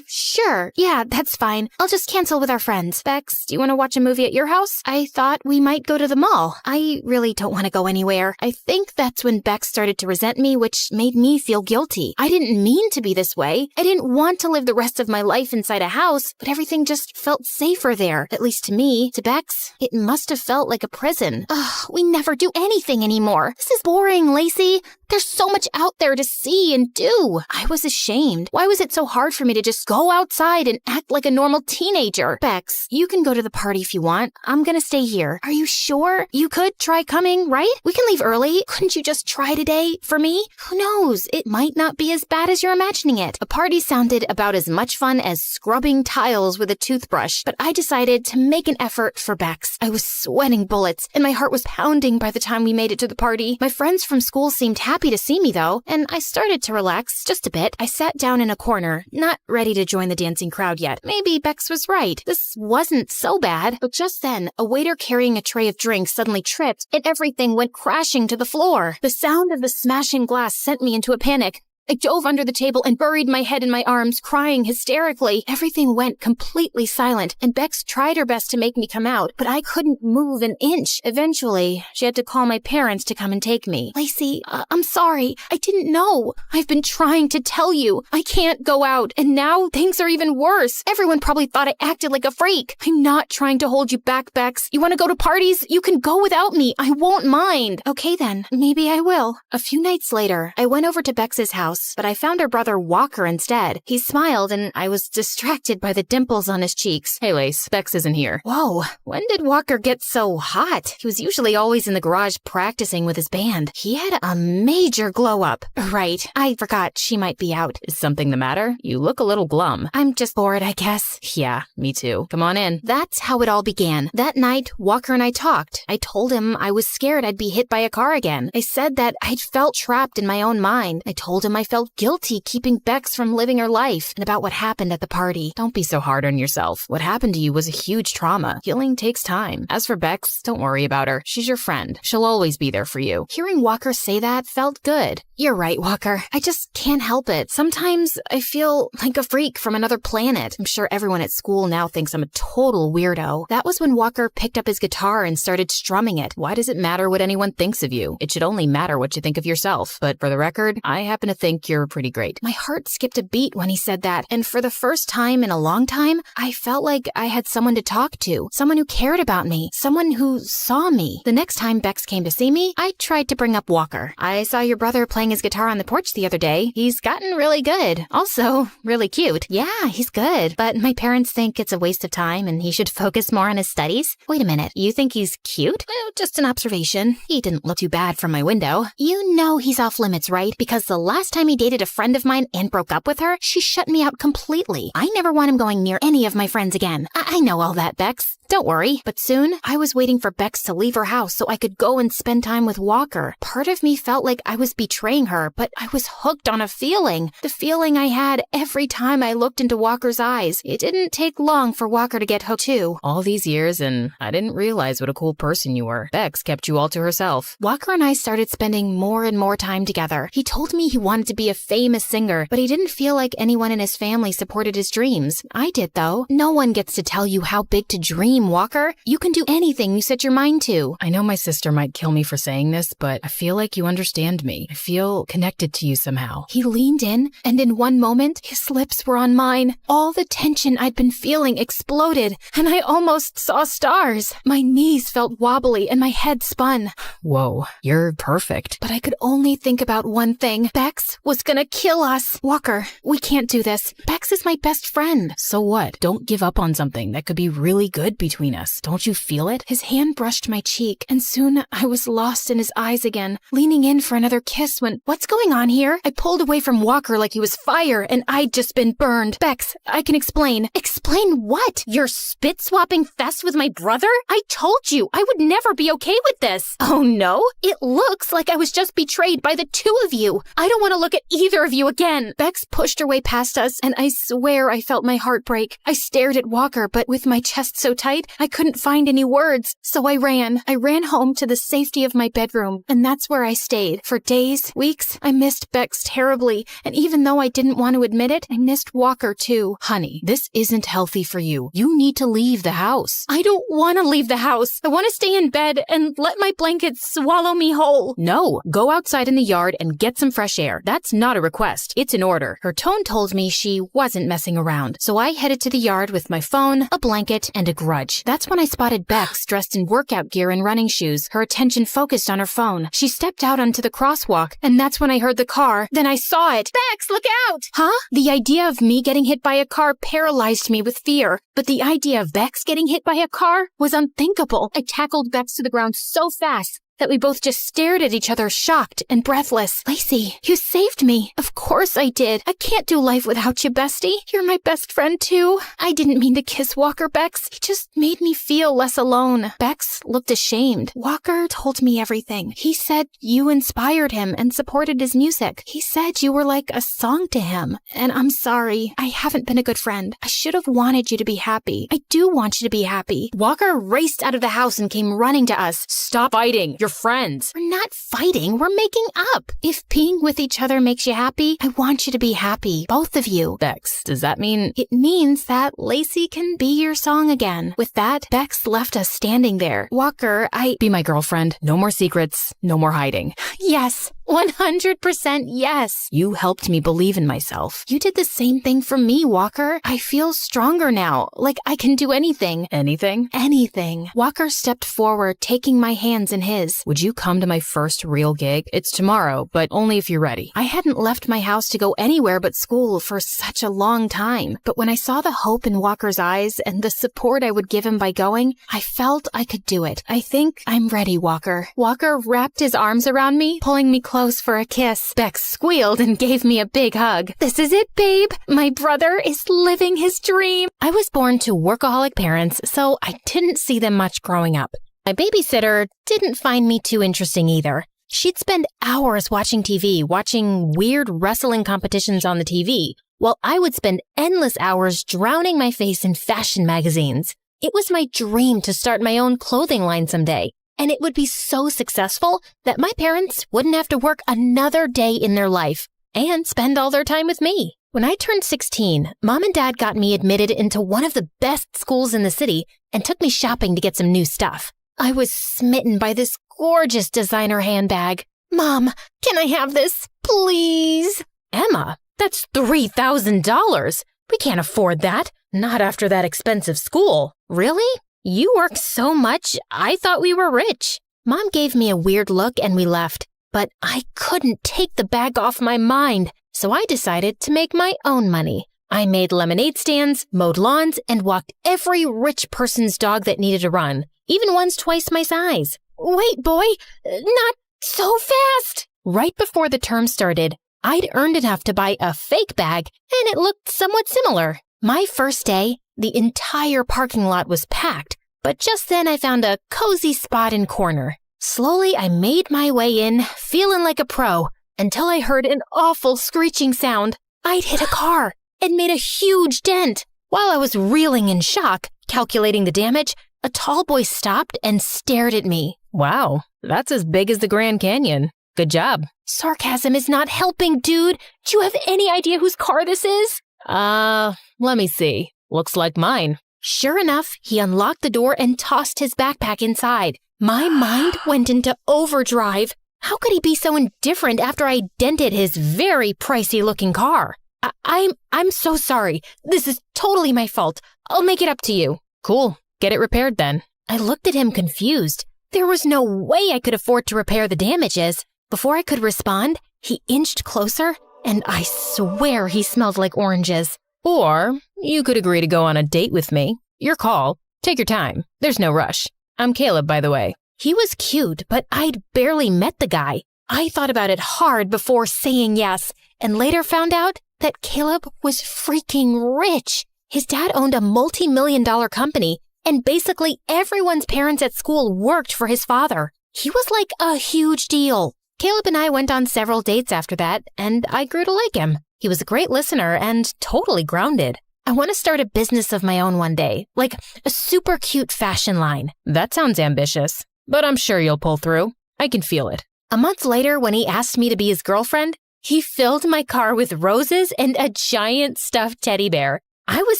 sure. Yeah, that's fine. I'll just cancel with our friends. Bex, do you want to watch a movie at your house? I thought we might go to the mall. I really don't want to go anywhere. I think that's when Bex started to resent me, which made me feel guilty. I didn't mean to be this way. I didn't want to live the rest of my life inside a house, but everything just felt safer there. At least to me. To Bex, it must have felt like a prison. Ugh, we never do anything anymore. This is boring, Lacey. There's so much out there to see and do. I was ashamed. Why was it so hard for me to just go outside and act like a normal teenager? Bex, you can go to the party if you want. I'm gonna stay here. Are you sure? You could try coming, right? We can leave early. Couldn't you just try today for me? Who knows? It might not be as bad as you're imagining it. A party sounded about as much fun as scrubbing tiles with a toothbrush, but I decided to make an effort for Bex. I was sweating bullets, and my heart was pounding by the time we made it to the party. My friends from school seemed happy to see me, though, and I started to relax just a bit. I sat down in a corner, not ready to join the dancing crowd yet. Maybe Bex was right. This wasn't so bad. But just then, a waiter carrying a tray of drinks suddenly tripped, and everything went crashing to the floor. The sound of the smashing glass sent me into a panic. I dove under the table and buried my head in my arms, crying hysterically. Everything went completely silent, and Bex tried her best to make me come out, but I couldn't move an inch. Eventually, she had to call my parents to come and take me. Lacey, I'm sorry. I didn't know. I've been trying to tell you. I can't go out, and now things are even worse. Everyone probably thought I acted like a freak. I'm not trying to hold you back, Bex. You want to go to parties? You can go without me. I won't mind. Okay then, maybe I will. A few nights later, I went over to Bex's house, but I found her brother Walker instead. He smiled, and I was distracted by the dimples on his cheeks. Hey, Lace, Bex isn't here. Whoa, when did Walker get so hot? He was usually always in the garage practicing with his band. He had a major glow up. Right, I forgot she might be out. Is something the matter? You look a little glum. I'm just bored, I guess. Yeah, me too. Come on in. That's how it all began. That night, Walker and I talked. I told him I was scared I'd be hit by a car again. I said that I'd felt trapped in my own mind. I told him I felt guilty keeping Bex from living her life, and about what happened at the party. Don't be so hard on yourself. What happened to you was a huge trauma. Healing takes time. As for Bex, don't worry about her. She's your friend. She'll always be there for you. Hearing Walker say that felt good. You're right, Walker. I just can't help it. Sometimes I feel like a freak from another planet. I'm sure everyone at school now thinks I'm a total weirdo. That was when Walker picked up his guitar and started strumming it. Why does it matter what anyone thinks of you? It should only matter what you think of yourself. But for the record, I happen to think you're pretty great. My heart skipped a beat when he said that, and for the first time in a long time, I felt like I had someone to talk to, someone who cared about me, someone who saw me. The next time Bex came to see me, I tried to bring up Walker. I saw your brother playing his guitar on the porch the other day. He's gotten really good. Also, really cute. Yeah, he's good, but my parents think it's a waste of time and he should focus more on his studies. Wait a minute, you think he's cute? Well, just an observation. He didn't look too bad from my window. You know he's off limits, right? Because the last time he dated a friend of mine and broke up with her, she shut me out completely. I never want him going near any of my friends again. I know all that, Bex. Don't worry. But soon, I was waiting for Bex to leave her house so I could go and spend time with Walker. Part of me felt like I was betraying her, but I was hooked on a feeling. The feeling I had every time I looked into Walker's eyes. It didn't take long for Walker to get hooked too. All these years, and I didn't realize what a cool person you were. Bex kept you all to herself. Walker and I started spending more and more time together. He told me he wanted to be a famous singer, but he didn't feel like anyone in his family supported his dreams. I did, though. No one gets to tell you how big to dream, Walker. You can do anything you set your mind to. I know my sister might kill me for saying this, but I feel like you understand me. I feel connected to you somehow. He leaned in, and in one moment, his lips were on mine. All the tension I'd been feeling exploded, and I almost saw stars. My knees felt wobbly, and my head spun. Whoa, you're perfect. But I could only think about one thing. Bex was gonna kill us. Walker, we can't do this. Bex is my best friend. So what? Don't give up on something that could be really good between us. Don't you feel it? His hand brushed my cheek, and soon I was lost in his eyes again, leaning in for another kiss when, what's going on here? I pulled away from Walker like he was fire, and I'd just been burned. Bex, I can explain. Explain what? Your spit-swapping fest with my brother? I told you I would never be okay with this. Oh no? It looks like I was just betrayed by the two of you. I don't want to look look at either of you again. Bex pushed her way past us, and I swear I felt my heart break. I stared at Walker, but with my chest so tight, I couldn't find any words. So I ran. I ran home to the safety of my bedroom, and that's where I stayed. For days, weeks, I missed Bex terribly, and even though I didn't want to admit it, I missed Walker too. Honey, this isn't healthy for you. You need to leave the house. I don't want to leave the house. I want to stay in bed and let my blankets swallow me whole. No, go outside in the yard and get some fresh air. That's not a request. It's an order. Her tone told me she wasn't messing around, so I headed to the yard with my phone, a blanket, and a grudge. That's when I spotted Bex dressed in workout gear and running shoes, her attention focused on her phone. She stepped out onto the crosswalk, and that's when I heard the car. Then I saw it. Bex, look out! Huh? The idea of me getting hit by a car paralyzed me with fear, but the idea of Bex getting hit by a car was unthinkable. I tackled Bex to the ground so fast that we both just stared at each other, shocked and breathless. Lacey, you saved me. Of course I did. I can't do life without you, bestie. You're my best friend, too. I didn't mean to kiss Walker, Bex. He just made me feel less alone. Bex looked ashamed. Walker told me everything. He said you inspired him and supported his music. He said you were like a song to him. And I'm sorry. I haven't been a good friend. I should have wanted you to be happy. I do want you to be happy. Walker raced out of the house and came running to us. Stop fighting. You're friends. We're not fighting. We're making up. If being with each other makes you happy, I want you to be happy. Both of you. Bex, does that mean... It means that Lacey can be your song again. With that, Bex left us standing there. Walker, Be my girlfriend. No more secrets. No more hiding. Yes. 100% yes. You helped me believe in myself. You did the same thing for me, Walker. I feel stronger now. Like I can do anything. Anything? Anything. Walker stepped forward, taking my hands in his. Would you come to my first real gig? It's tomorrow, but only if you're ready. I hadn't left my house to go anywhere but school for such a long time. But when I saw the hope in Walker's eyes and the support I would give him by going, I felt I could do it. I think I'm ready, Walker. Walker wrapped his arms around me, pulling me close for a kiss. Bex squealed and gave me a big hug. This is it, babe. My brother is living his dream. I was born to workaholic parents, so I didn't see them much growing up. My babysitter didn't find me too interesting either. She'd spend hours watching TV, watching weird wrestling competitions on the TV, while I would spend endless hours drowning my face in fashion magazines. It was my dream to start my own clothing line someday. And it would be so successful that my parents wouldn't have to work another day in their life and spend all their time with me. When I turned 16, Mom and Dad got me admitted into one of the best schools in the city and took me shopping to get some new stuff. I was smitten by this gorgeous designer handbag. Mom, can I have this, please? Emma, that's $3,000. We can't afford that. Not after that expensive school. Really? You work so much, I thought we were rich. Mom gave me a weird look and we left, but I couldn't take the bag off my mind, so I decided to make my own money. I made lemonade stands, mowed lawns, and walked every rich person's dog that needed a run, even ones twice my size. Wait, boy, not so fast! Right before the term started, I'd earned enough to buy a fake bag, and it looked somewhat similar. My first day, the entire parking lot was packed, but just then I found a cozy spot in corner. Slowly, I made my way in, feeling like a pro, until I heard an awful screeching sound. I'd hit a car and made a huge dent. While I was reeling in shock, calculating the damage, a tall boy stopped and stared at me. Wow, that's as big as the Grand Canyon. Good job. Sarcasm is not helping, dude. Do you have any idea whose car this is? Let me see. Looks like mine. Sure enough, he unlocked the door and tossed his backpack inside. My mind went into overdrive. How could he be so indifferent after I dented his very pricey-looking car? I'm so sorry. This is totally my fault. I'll make it up to you. Cool. Get it repaired then. I looked at him confused. There was no way I could afford to repair the damages. Before I could respond, he inched closer, and I swear he smelled like oranges. Or you could agree to go on a date with me. Your call. Take your time. There's no rush. I'm Caleb, by the way. He was cute, but I'd barely met the guy. I thought about it hard before saying yes, and later found out that Caleb was freaking rich. His dad owned a multi-million-dollar company, and basically everyone's parents at school worked for his father. He was like a huge deal. Caleb and I went on several dates after that, and I grew to like him. He was a great listener and totally grounded. I want to start a business of my own one day, like a super cute fashion line. That sounds ambitious, but I'm sure you'll pull through. I can feel it. A month later, when he asked me to be his girlfriend, he filled my car with roses and a giant stuffed teddy bear. I was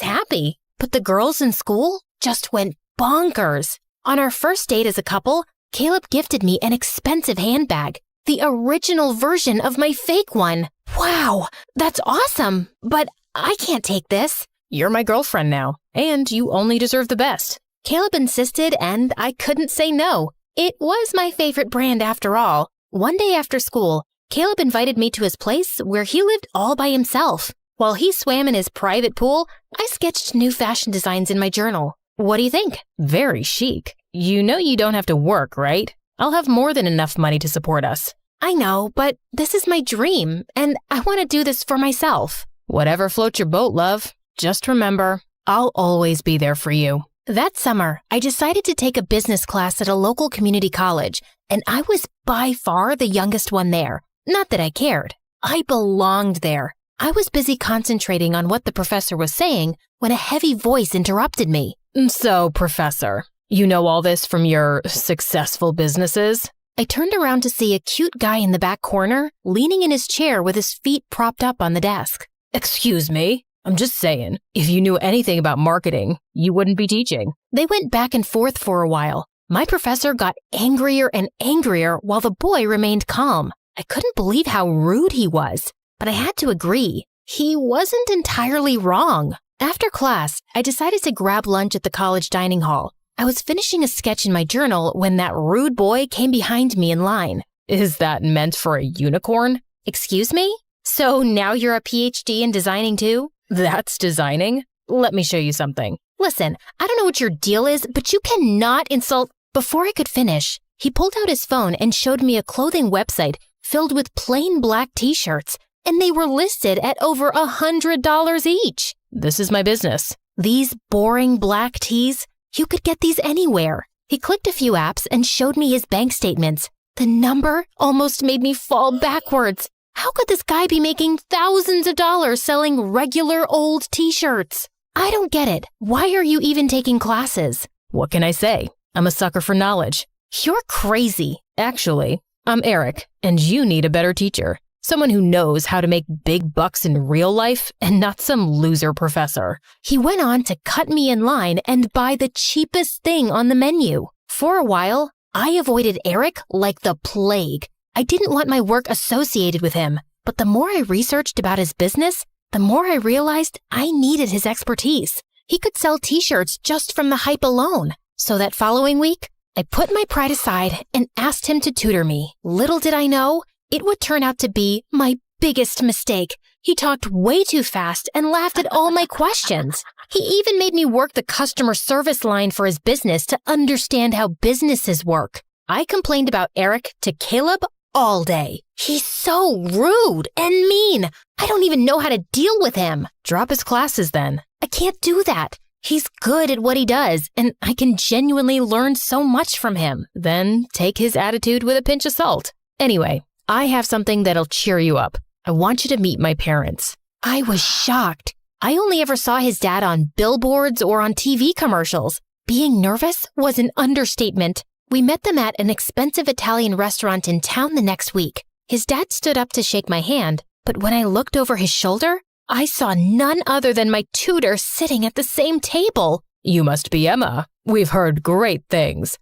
happy, but the girls in school just went bonkers. On our first date as a couple, Caleb gifted me an expensive handbag, the original version of my fake one. Wow, that's awesome, but I can't take this. You're my girlfriend now, and you only deserve the best. Caleb insisted, and I couldn't say no. It was my favorite brand after all. One day after school, Caleb invited me to his place where he lived all by himself. While he swam in his private pool, I sketched new fashion designs in my journal. What do you think? Very chic. You know you don't have to work, right? I'll have more than enough money to support us. I know, but this is my dream, and I want to do this for myself. Whatever floats your boat, love. Just remember, I'll always be there for you. That summer, I decided to take a business class at a local community college, and I was by far the youngest one there. Not that I cared. I belonged there. I was busy concentrating on what the professor was saying when a heavy voice interrupted me. So, Professor, you know all this from your successful businesses? I turned around to see a cute guy in the back corner, leaning in his chair with his feet propped up on the desk. Excuse me? I'm just saying, if you knew anything about marketing, you wouldn't be teaching. They went back and forth for a while. My professor got angrier and angrier while the boy remained calm. I couldn't believe how rude he was, but I had to agree. He wasn't entirely wrong. After class, I decided to grab lunch at the college dining hall. I was finishing a sketch in my journal when that rude boy came behind me in line. Is that meant for a unicorn? Excuse me? So now you're a PhD in designing too? That's designing? Let me show you something. Listen, I don't know what your deal is, but you cannot insult. Before I could finish, he pulled out his phone and showed me a clothing website filled with plain black t-shirts, and they were listed at over $100 each. This is my business. These boring black tees, you could get these anywhere. He clicked a few apps and showed me his bank statements. The number almost made me fall backwards. How could this guy be making thousands of dollars selling regular old t-shirts? I don't get it. Why are you even taking classes? What can I say? I'm a sucker for knowledge. You're crazy. Actually, I'm Eric, and you need a better teacher. Someone who knows how to make big bucks in real life and not some loser professor. He went on to cut me in line and buy the cheapest thing on the menu. For a while, I avoided Eric like the plague. I didn't want my work associated with him, but the more I researched about his business, the more I realized I needed his expertise. He could sell t-shirts just from the hype alone. So that following week, I put my pride aside and asked him to tutor me. Little did I know, it would turn out to be my biggest mistake. He talked way too fast and laughed at all my questions. He even made me work the customer service line for his business to understand how businesses work. I complained about Eric to Caleb all day. He's so rude and mean. I don't even know how to deal with him. Drop his classes then. I can't do that. He's good at what he does, and I can genuinely learn so much from him. Then take his attitude with a pinch of salt. Anyway, I have something that'll cheer you up. I want you to meet my parents. I was shocked. I only ever saw his dad on billboards or on TV commercials. Being nervous was an understatement. We met them at an expensive Italian restaurant in town the next week. His dad stood up to shake my hand, but when I looked over his shoulder, I saw none other than my tutor sitting at the same table. You must be Emma. We've heard great things.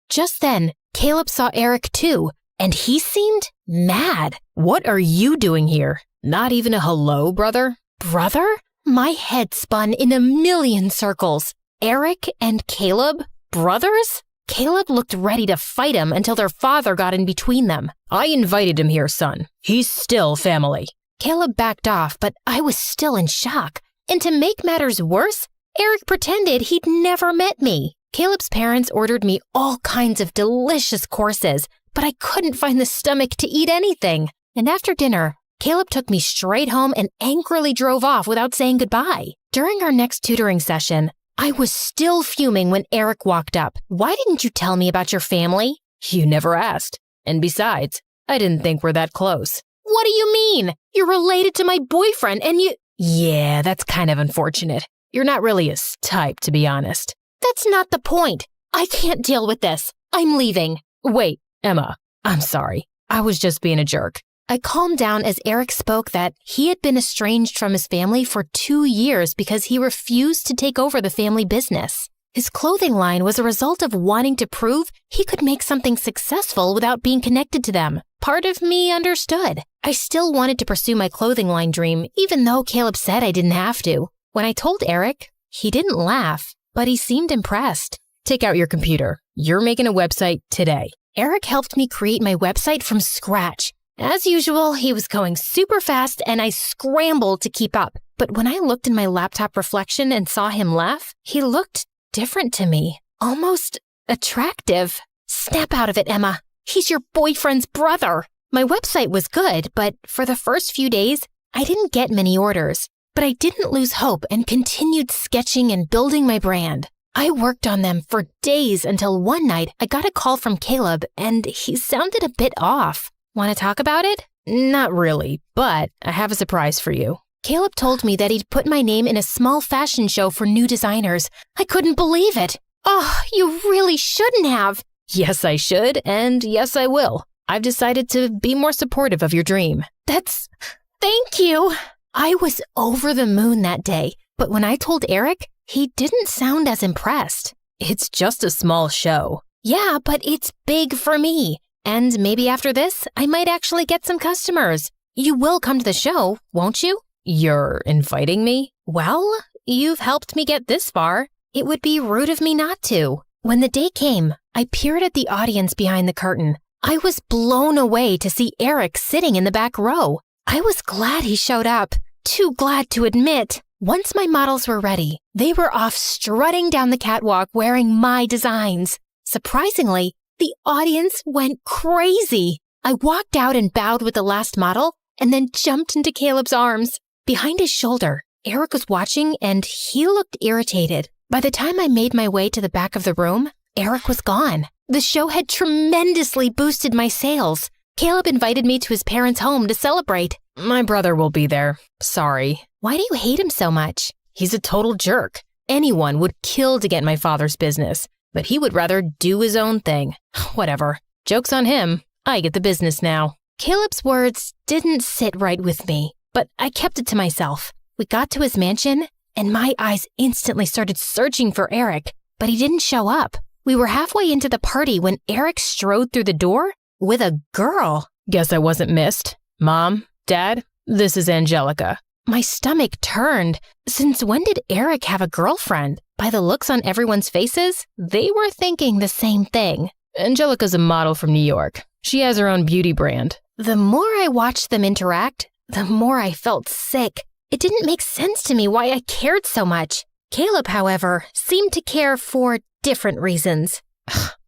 Just then, Caleb saw Eric too, and he seemed mad. What are you doing here? Not even a hello, brother? Brother? My head spun in a million circles. Eric and Caleb? Brothers? Caleb looked ready to fight him until their father got in between them. I invited him here, son. He's still family. Caleb backed off, but I was still in shock. And to make matters worse, Eric pretended he'd never met me. Caleb's parents ordered me all kinds of delicious courses, but I couldn't find the stomach to eat anything. And after dinner, Caleb took me straight home and angrily drove off without saying goodbye. During our next tutoring session, I was still fuming when Eric walked up. Why didn't you tell me about your family? You never asked. And besides, I didn't think we're that close. What do you mean? You're related to my boyfriend and you... Yeah, that's kind of unfortunate. You're not really his type, to be honest. That's not the point. I can't deal with this. I'm leaving. Wait, Emma, I'm sorry. I was just being a jerk. I calmed down as Eric spoke that he had been estranged from his family for 2 years because he refused to take over the family business. His clothing line was a result of wanting to prove he could make something successful without being connected to them. Part of me understood. I still wanted to pursue my clothing line dream, even though Caleb said I didn't have to. When I told Eric, he didn't laugh, but he seemed impressed. Take out your computer. You're making a website today. Eric helped me create my website from scratch. As usual, he was going super fast and I scrambled to keep up. But when I looked in my laptop reflection and saw him laugh, he looked different to me, almost attractive. Snap out of it, Emma. He's your boyfriend's brother. My website was good, but for the first few days, I didn't get many orders. But I didn't lose hope and continued sketching and building my brand. I worked on them for days until one night I got a call from Caleb and he sounded a bit off. Want to talk about it? Not really, but I have a surprise for you. Caleb told me that he'd put my name in a small fashion show for new designers. I couldn't believe it. Oh, you really shouldn't have. Yes, I should, and yes, I will. I've decided to be more supportive of your dream. Thank you. I was over the moon that day, but when I told Eric, he didn't sound as impressed. It's just a small show. Yeah, but it's big for me. And maybe after this, I might actually get some customers. You will come to the show, won't you? You're inviting me? Well, you've helped me get this far. It would be rude of me not to. When the day came, I peered at the audience behind the curtain. I was blown away to see Eric sitting in the back row. I was glad he showed up. Too glad to admit. Once my models were ready, they were off strutting down the catwalk wearing my designs. Surprisingly, the audience went crazy. I walked out and bowed with the last model and then jumped into Caleb's arms. Behind his shoulder, Eric was watching and he looked irritated. By the time I made my way to the back of the room, Eric was gone. The show had tremendously boosted my sales. Caleb invited me to his parents' home to celebrate. My brother will be there. Sorry. Why do you hate him so much? He's a total jerk. Anyone would kill to get my father's business, but he would rather do his own thing. Whatever. Joke's on him. I get the business now. Caleb's words didn't sit right with me, but I kept it to myself. We got to his mansion, and my eyes instantly started searching for Eric, but he didn't show up. We were halfway into the party when Eric strode through the door with a girl. Guess I wasn't missed. Mom, Dad, this is Angelica. My stomach turned. Since when did Eric have a girlfriend? By the looks on everyone's faces, they were thinking the same thing. Angelica's a model from New York. She has her own beauty brand. The more I watched them interact, the more I felt sick. It didn't make sense to me why I cared so much. Caleb, however, seemed to care for different reasons.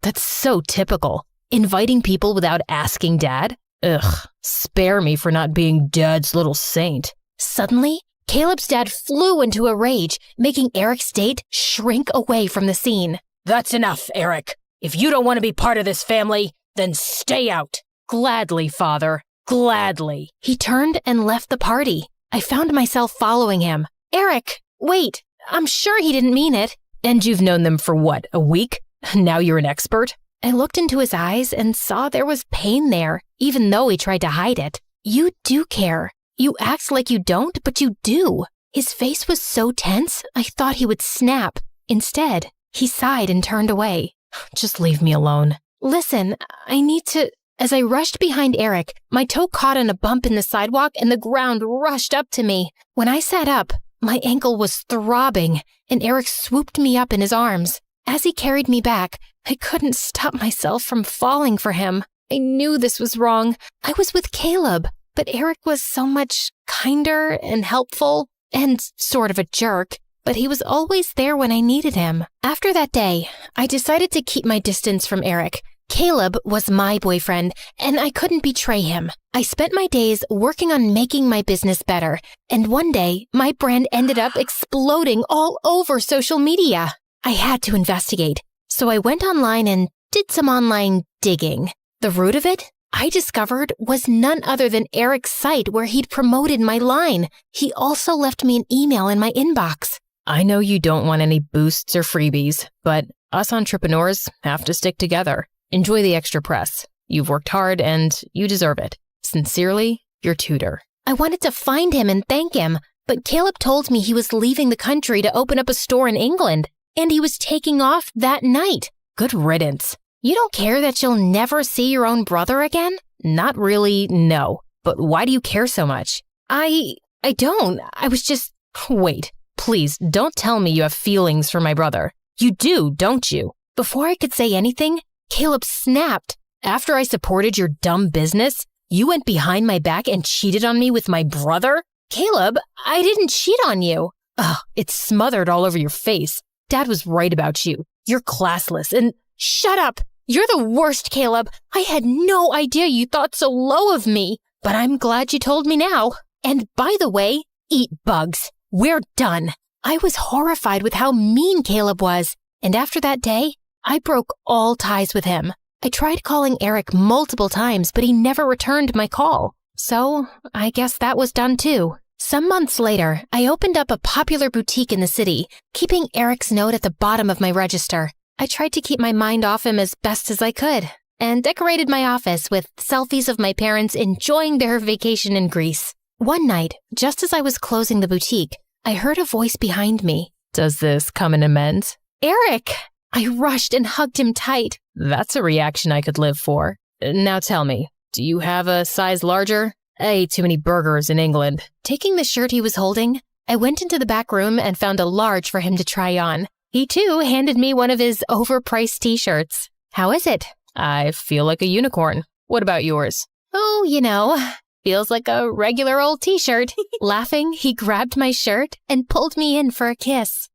That's so typical. Inviting people without asking Dad? Ugh, spare me for not being Dad's little saint. Suddenly, Caleb's dad flew into a rage, making Eric's date shrink away from the scene. That's enough, Eric. If you don't want to be part of this family, then stay out. Gladly, Father. Gladly. He turned and left the party. I found myself following him. Eric, wait. I'm sure he didn't mean it. And you've known them for what, a week? Now you're an expert? I looked into his eyes and saw there was pain there, even though he tried to hide it. You do care. You act like you don't, but you do. His face was so tense, I thought he would snap. Instead, he sighed and turned away. Just leave me alone. Listen, I need to... As I rushed behind Eric, my toe caught on a bump in the sidewalk and the ground rushed up to me. When I sat up, my ankle was throbbing, and Eric swooped me up in his arms. As he carried me back, I couldn't stop myself from falling for him. I knew this was wrong. I was with Caleb, but Eric was so much kinder and helpful and sort of a jerk, but he was always there when I needed him. After that day, I decided to keep my distance from Eric. Caleb was my boyfriend, and I couldn't betray him. I spent my days working on making my business better, and one day, my brand ended up exploding all over social media. I had to investigate, so I went online and did some online digging. The root of it, I discovered, was none other than Eric's site where he'd promoted my line. He also left me an email in my inbox. I know you don't want any boosts or freebies, but us entrepreneurs have to stick together. Enjoy the extra press. You've worked hard and you deserve it. Sincerely, your tutor. I wanted to find him and thank him, but Caleb told me he was leaving the country to open up a store in England, and he was taking off that night. Good riddance. You don't care that you'll never see your own brother again? Not really, no. But why do you care so much? I don't. I was just... Wait, please, don't tell me you have feelings for my brother. You do, don't you? Before I could say anything, Caleb snapped. After I supported your dumb business, you went behind my back and cheated on me with my brother? Caleb, I didn't cheat on you. Ugh, it's smothered all over your face. Dad was right about you. You're classless and... Shut up! You're the worst, Caleb. I had no idea you thought so low of me. But I'm glad you told me now. And by the way, eat bugs. We're done. I was horrified with how mean Caleb was. And after that day, I broke all ties with him. I tried calling Eric multiple times, but he never returned my call. So I guess that was done too. Some months later, I opened up a popular boutique in the city, keeping Eric's note at the bottom of my register. I tried to keep my mind off him as best as I could, and decorated my office with selfies of my parents enjoying their vacation in Greece. One night, just as I was closing the boutique, I heard a voice behind me. Does this come in amends? Eric! I rushed and hugged him tight. That's a reaction I could live for. Now tell me, do you have a size larger? I ate too many burgers in England. Taking the shirt he was holding, I went into the back room and found a large for him to try on. He too handed me one of his overpriced t-shirts. How is it? I feel like a unicorn. What about yours? Oh, you know, feels like a regular old t-shirt. Laughing, he grabbed my shirt and pulled me in for a kiss.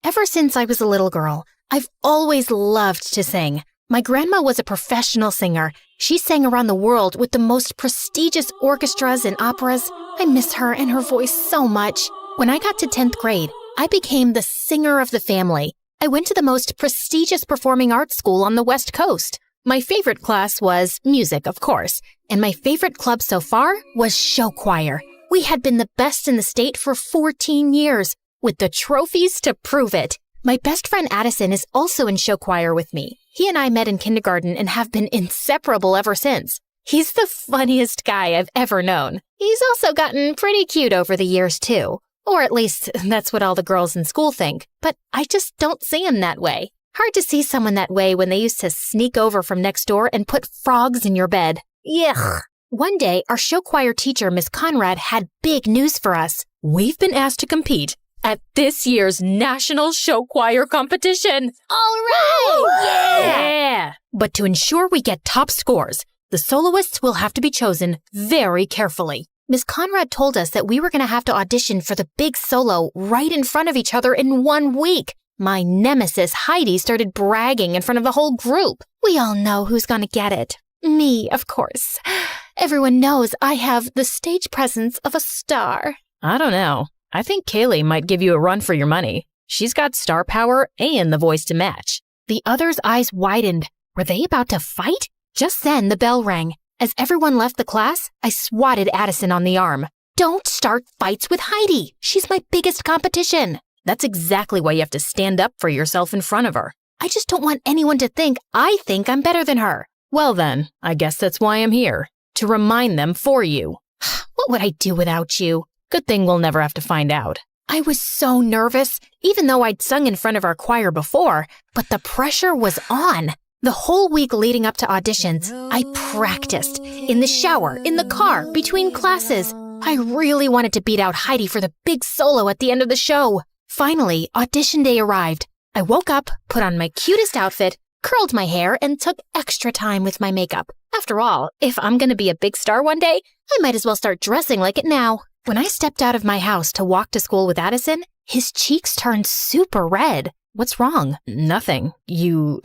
Ever since I was a little girl, I've always loved to sing. My grandma was a professional singer. She sang around the world with the most prestigious orchestras and operas. I miss her and her voice so much. When I got to 10th grade, I became the singer of the family. I went to the most prestigious performing arts school on the West Coast. My favorite class was music, of course, and my favorite club so far was show choir. We had been the best in the state for 14 years, with the trophies to prove it. My best friend Addison is also in show choir with me. He and I met in kindergarten and have been inseparable ever since. He's the funniest guy I've ever known. He's also gotten pretty cute over the years, too. Or at least, that's what all the girls in school think. But I just don't see him that way. Hard to see someone that way when they used to sneak over from next door and put frogs in your bed. Yuck. One day, our show choir teacher, Miss Conrad, had big news for us. We've been asked to compete at this year's National Show Choir Competition. All right! Yeah! But to ensure we get top scores, the soloists will have to be chosen very carefully. Miss Conrad told us that we were going to have to audition for the big solo right in front of each other in 1 week. My nemesis, Heidi, started bragging in front of the whole group. We all know who's going to get it. Me, of course. Everyone knows I have the stage presence of a star. I don't know. I think Kaylee might give you a run for your money. She's got star power and the voice to match. The others' eyes widened. Were they about to fight? Just then, the bell rang. As everyone left the class, I swatted Addison on the arm. Don't start fights with Heidi. She's my biggest competition. That's exactly why you have to stand up for yourself in front of her. I just don't want anyone to think I think I'm better than her. Well then, I guess that's why I'm here. To remind them for you. What would I do without you? Good thing we'll never have to find out. I was so nervous, even though I'd sung in front of our choir before, but the pressure was on. The whole week leading up to auditions, I practiced. In the shower, in the car, between classes. I really wanted to beat out Heidi for the big solo at the end of the show. Finally, audition day arrived. I woke up, put on my cutest outfit, curled my hair, and took extra time with my makeup. After all, if I'm gonna be a big star one day, I might as well start dressing like it now. When I stepped out of my house to walk to school with Addison, his cheeks turned super red. What's wrong? Nothing. You,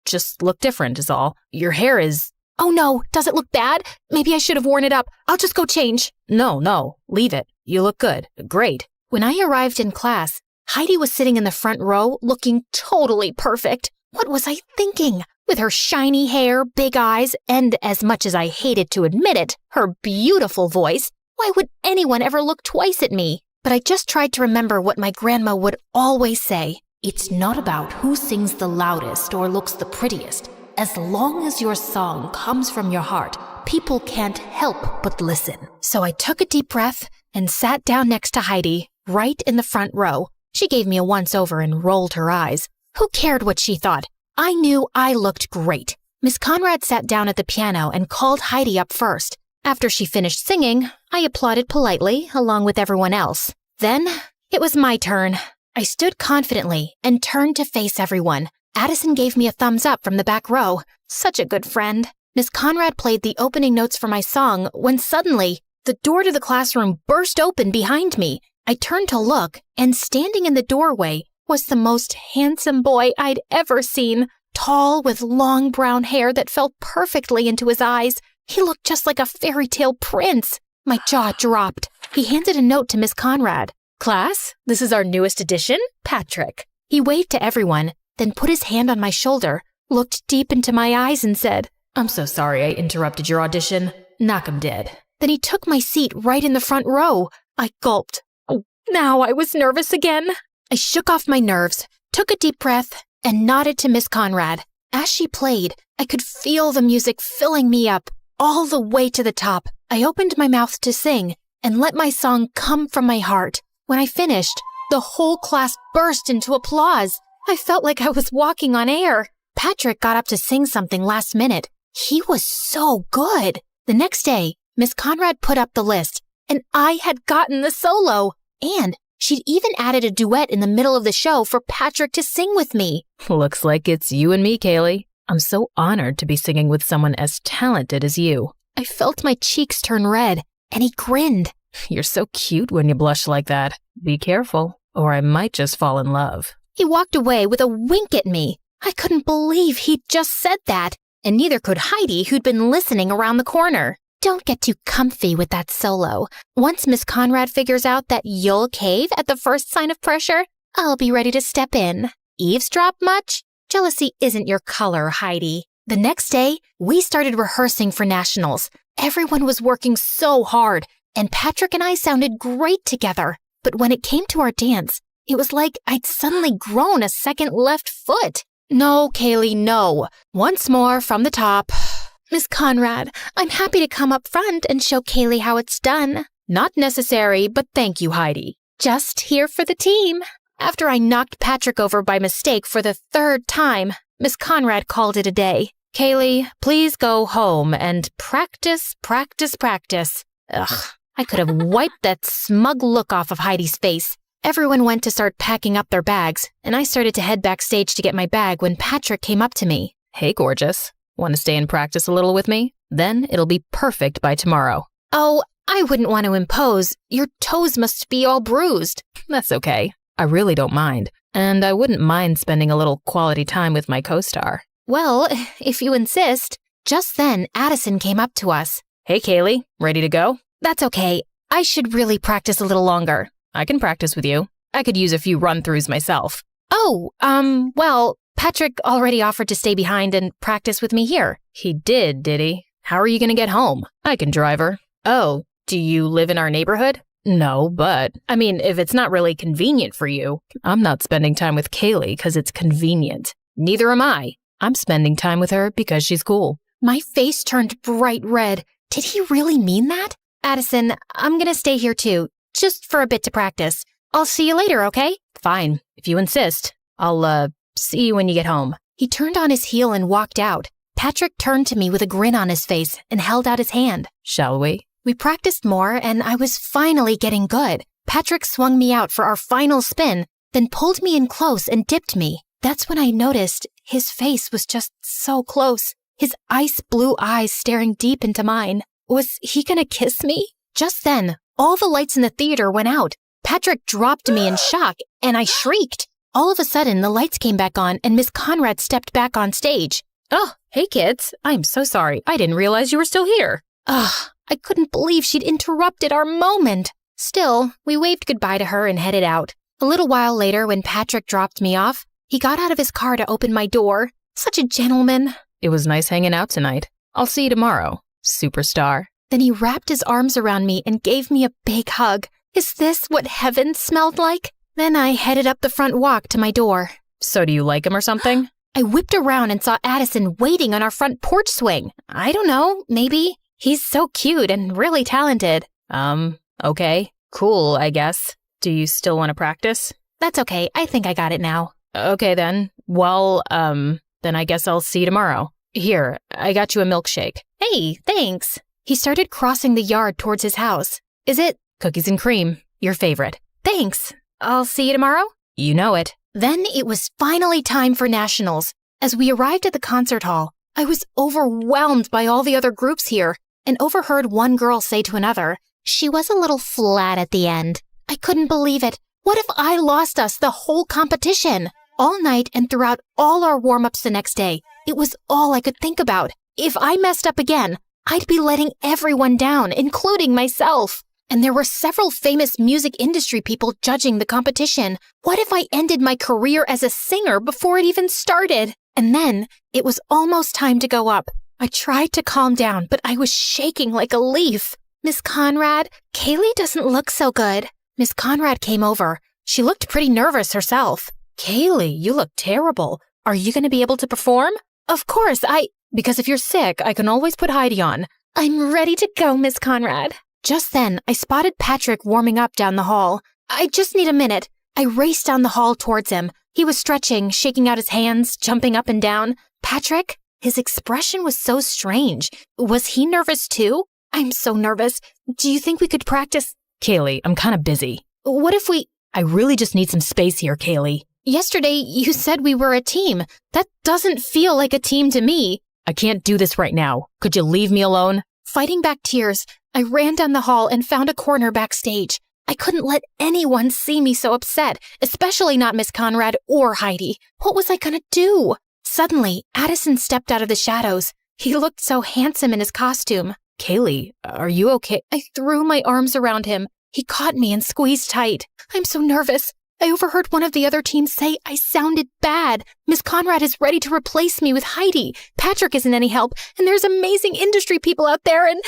just look different is all. Your hair is... Oh no, does it look bad? Maybe I should have worn it up. I'll just go change. No, leave it. You look good. Great. When I arrived in class, Heidi was sitting in the front row looking totally perfect. What was I thinking? With her shiny hair, big eyes, and as much as I hated to admit it, her beautiful voice, why would anyone ever look twice at me? But I just tried to remember what my grandma would always say. It's not about who sings the loudest or looks the prettiest. As long as your song comes from your heart, people can't help but listen. So I took a deep breath and sat down next to Heidi, right in the front row. She gave me a once-over and rolled her eyes. Who cared what she thought? I knew I looked great. Miss Conrad sat down at the piano and called Heidi up first. After she finished singing, I applauded politely, along with everyone else. Then, it was my turn. I stood confidently and turned to face everyone. Addison gave me a thumbs up from the back row. Such a good friend. Miss Conrad played the opening notes for my song when suddenly, the door to the classroom burst open behind me. I turned to look, and standing in the doorway was the most handsome boy I'd ever seen. Tall, with long brown hair that fell perfectly into his eyes. He looked just like a fairy tale prince. My jaw dropped. He handed a note to Miss Conrad. Class, this is our newest addition, Patrick. He waved to everyone, then put his hand on my shoulder, looked deep into my eyes and said, I'm so sorry I interrupted your audition. Knock 'em dead. Then he took my seat right in the front row. I gulped. Oh, now I was nervous again. I shook off my nerves, took a deep breath, and nodded to Miss Conrad. As she played, I could feel the music filling me up, all the way to the top. I opened my mouth to sing and let my song come from my heart. When I finished, the whole class burst into applause. I felt like I was walking on air. Patrick got up to sing something last minute. He was so good. The next day, Miss Conrad put up the list, and I had gotten the solo. And she'd even added a duet in the middle of the show for Patrick to sing with me. Looks like it's you and me, Kaylee. I'm so honored to be singing with someone as talented as you. I felt my cheeks turn red, and he grinned. You're so cute when you blush like that. Be careful, or I might just fall in love. He walked away with a wink at me. I couldn't believe he'd just said that, and neither could Heidi, who'd been listening around the corner. Don't get too comfy with that solo. Once Miss Conrad figures out that you'll cave at the first sign of pressure, I'll be ready to step in. Eavesdrop much? Jealousy isn't your color, Heidi. The next day, we started rehearsing for nationals. Everyone was working so hard, and Patrick and I sounded great together. But when it came to our dance, it was like I'd suddenly grown a second left foot. No, Kaylee, no. Once more from the top. Miss Conrad, I'm happy to come up front and show Kaylee how it's done. Not necessary, but thank you, Heidi. Just here for the team. After I knocked Patrick over by mistake for the third time, Miss Conrad called it a day. Kaylee, please go home and practice. Ugh, I could have wiped that smug look off of Heidi's face. Everyone went to start packing up their bags, and I started to head backstage to get my bag when Patrick came up to me. Hey, gorgeous. Want to stay and practice a little with me? Then it'll be perfect by tomorrow. Oh, I wouldn't want to impose. Your toes must be all bruised. That's okay. I really don't mind. And I wouldn't mind spending a little quality time with my co-star. Well, if you insist. Just then, Addison came up to us. Hey, Kaylee, ready to go? That's okay. I should really practice a little longer. I can practice with you. I could use a few run-throughs myself. Oh, well, Patrick already offered to stay behind and practice with me here. He did he? How are you going to get home? I can drive her. Oh, do you live in our neighborhood? No, but, if it's not really convenient for you, I'm not spending time with Kaylee because it's convenient. Neither am I. I'm spending time with her because she's cool. My face turned bright red. Did he really mean that? Addison, I'm going to stay here too, just for a bit to practice. I'll see you later, okay? Fine, if you insist. I'll, see you when you get home. He turned on his heel and walked out. Patrick turned to me with a grin on his face and held out his hand. Shall we? We practiced more, and I was finally getting good. Patrick swung me out for our final spin, then pulled me in close and dipped me. That's when I noticed his face was just so close, his ice blue eyes staring deep into mine. Was he gonna kiss me? Just then, all the lights in the theater went out. Patrick dropped me in shock, and I shrieked. All of a sudden, the lights came back on, and Miss Conrad stepped back on stage. Oh, hey kids. I'm so sorry. I didn't realize you were still here. Ugh, I couldn't believe she'd interrupted our moment. Still, we waved goodbye to her and headed out. A little while later, when Patrick dropped me off, He got out of his car to open my door. Such a gentleman. It was nice hanging out tonight. I'll see you tomorrow, superstar. Then he wrapped his arms around me and gave me a big hug. Is this what heaven smelled like? Then I headed up the front walk to my door. So do you like him or something? I whipped around and saw Addison waiting on our front porch swing. I don't know, maybe. He's so cute and really talented. Okay. Cool, I guess. Do you still want to practice? That's okay. I think I got it now. Okay then. Well, then I guess I'll see you tomorrow. Here, I got you a milkshake. Hey, thanks. He started crossing the yard towards his house. Is it? Cookies and cream. Your favorite. Thanks. I'll see you tomorrow? You know it. Then it was finally time for nationals. As we arrived at the concert hall, I was overwhelmed by all the other groups here and overheard one girl say to another, "She was a little flat at the end." I couldn't believe it. What if I lost us the whole competition? All night and throughout all our warm-ups the next day, it was all I could think about. If I messed up again, I'd be letting everyone down, including myself. And there were several famous music industry people judging the competition. What if I ended my career as a singer before it even started? And then it was almost time to go up. I tried to calm down, but I was shaking like a leaf. "Miss Conrad, Kaylee doesn't look so good." Miss Conrad came over. She looked pretty nervous herself. Kaylee, you look terrible. Are you going to be able to perform? Of course, Because if you're sick, I can always put Heidi on. I'm ready to go, Miss Conrad. Just then, I spotted Patrick warming up down the hall. I just need a minute. I raced down the hall towards him. He was stretching, shaking out his hands, jumping up and down. Patrick? His expression was so strange. Was he nervous too? I'm so nervous. Do you think we could practice? Kaylee, I'm kind of busy. What if we... I really just need some space here, Kaylee. Yesterday, you said we were a team. That doesn't feel like a team to me. I can't do this right now. Could you leave me alone? Fighting back tears, I ran down the hall and found a corner backstage. I couldn't let anyone see me so upset, especially not Miss Conrad or Heidi. What was I gonna do? Suddenly, Addison stepped out of the shadows. He looked so handsome in his costume. Kaylee, are you okay? I threw my arms around him. He caught me and squeezed tight. I'm so nervous. I overheard one of the other teams say I sounded bad. Miss Conrad is ready to replace me with Heidi. Patrick isn't any help, and there's amazing industry people out there, and...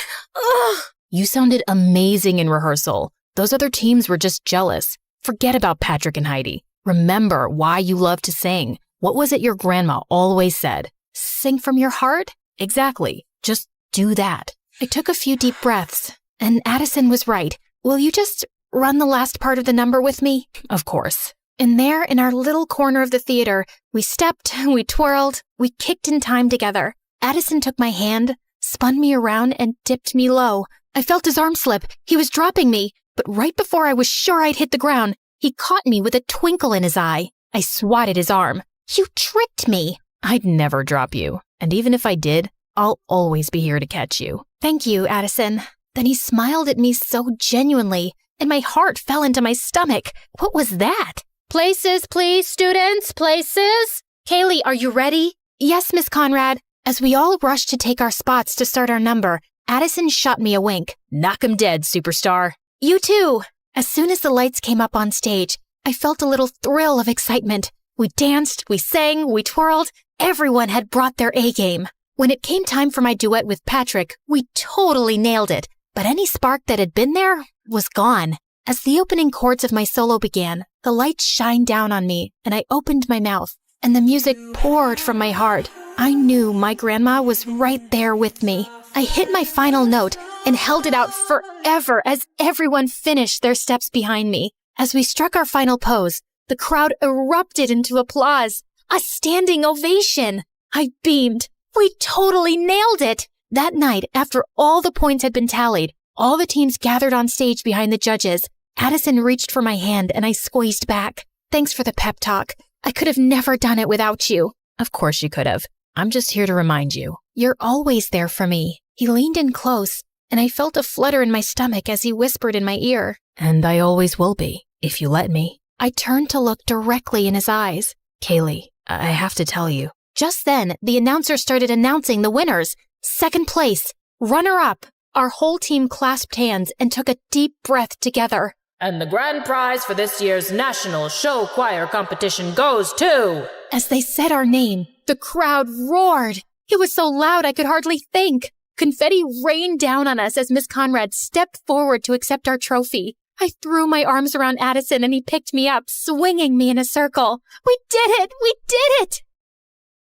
You sounded amazing in rehearsal. Those other teams were just jealous. Forget about Patrick and Heidi. Remember why you love to sing. What was it your grandma always said? Sing from your heart? Exactly. Just do that. I took a few deep breaths, and Addison was right. Will you just run the last part of the number with me? Of course. And there, in our little corner of the theater, we stepped, we twirled, we kicked in time together. Addison took my hand, spun me around, and dipped me low. I felt his arm slip. He was dropping me, but right before I was sure I'd hit the ground, he caught me with a twinkle in his eye. I swatted his arm. You tricked me. I'd never drop you. And even if I did, I'll always be here to catch you. Thank you, Addison. Then he smiled at me so genuinely, and my heart fell into my stomach. What was that? Places, please, students, places. Kaylee, are you ready? Yes, Miss Conrad. As we all rushed to take our spots to start our number, Addison shot me a wink. Knock 'em dead, superstar. You too. As soon as the lights came up on stage, I felt a little thrill of excitement. We danced, we sang, we twirled. Everyone had brought their A-game. When it came time for my duet with Patrick, we totally nailed it. But any spark that had been there was gone. As the opening chords of my solo began, the lights shined down on me, and I opened my mouth, and the music poured from my heart. I knew my grandma was right there with me. I hit my final note and held it out forever as everyone finished their steps behind me. As we struck our final pose, the crowd erupted into applause. A standing ovation. I beamed. We totally nailed it. That night, after all the points had been tallied, all the teams gathered on stage behind the judges. Addison reached for my hand and I squeezed back. Thanks for the pep talk. I could have never done it without you. Of course you could have. I'm just here to remind you. You're always there for me. He leaned in close, and I felt a flutter in my stomach as he whispered in my ear. And I always will be, if you let me. I turned to look directly in his eyes. Kaylee, I have to tell you. Just then, the announcer started announcing the winners. Second place, runner-up. Our whole team clasped hands and took a deep breath together. And the grand prize for this year's National Show Choir competition goes to... As they said our name, the crowd roared. It was so loud I could hardly think. Confetti rained down on us as Miss Conrad stepped forward to accept our trophy. I threw my arms around Addison and he picked me up, swinging me in a circle. We did it! We did it!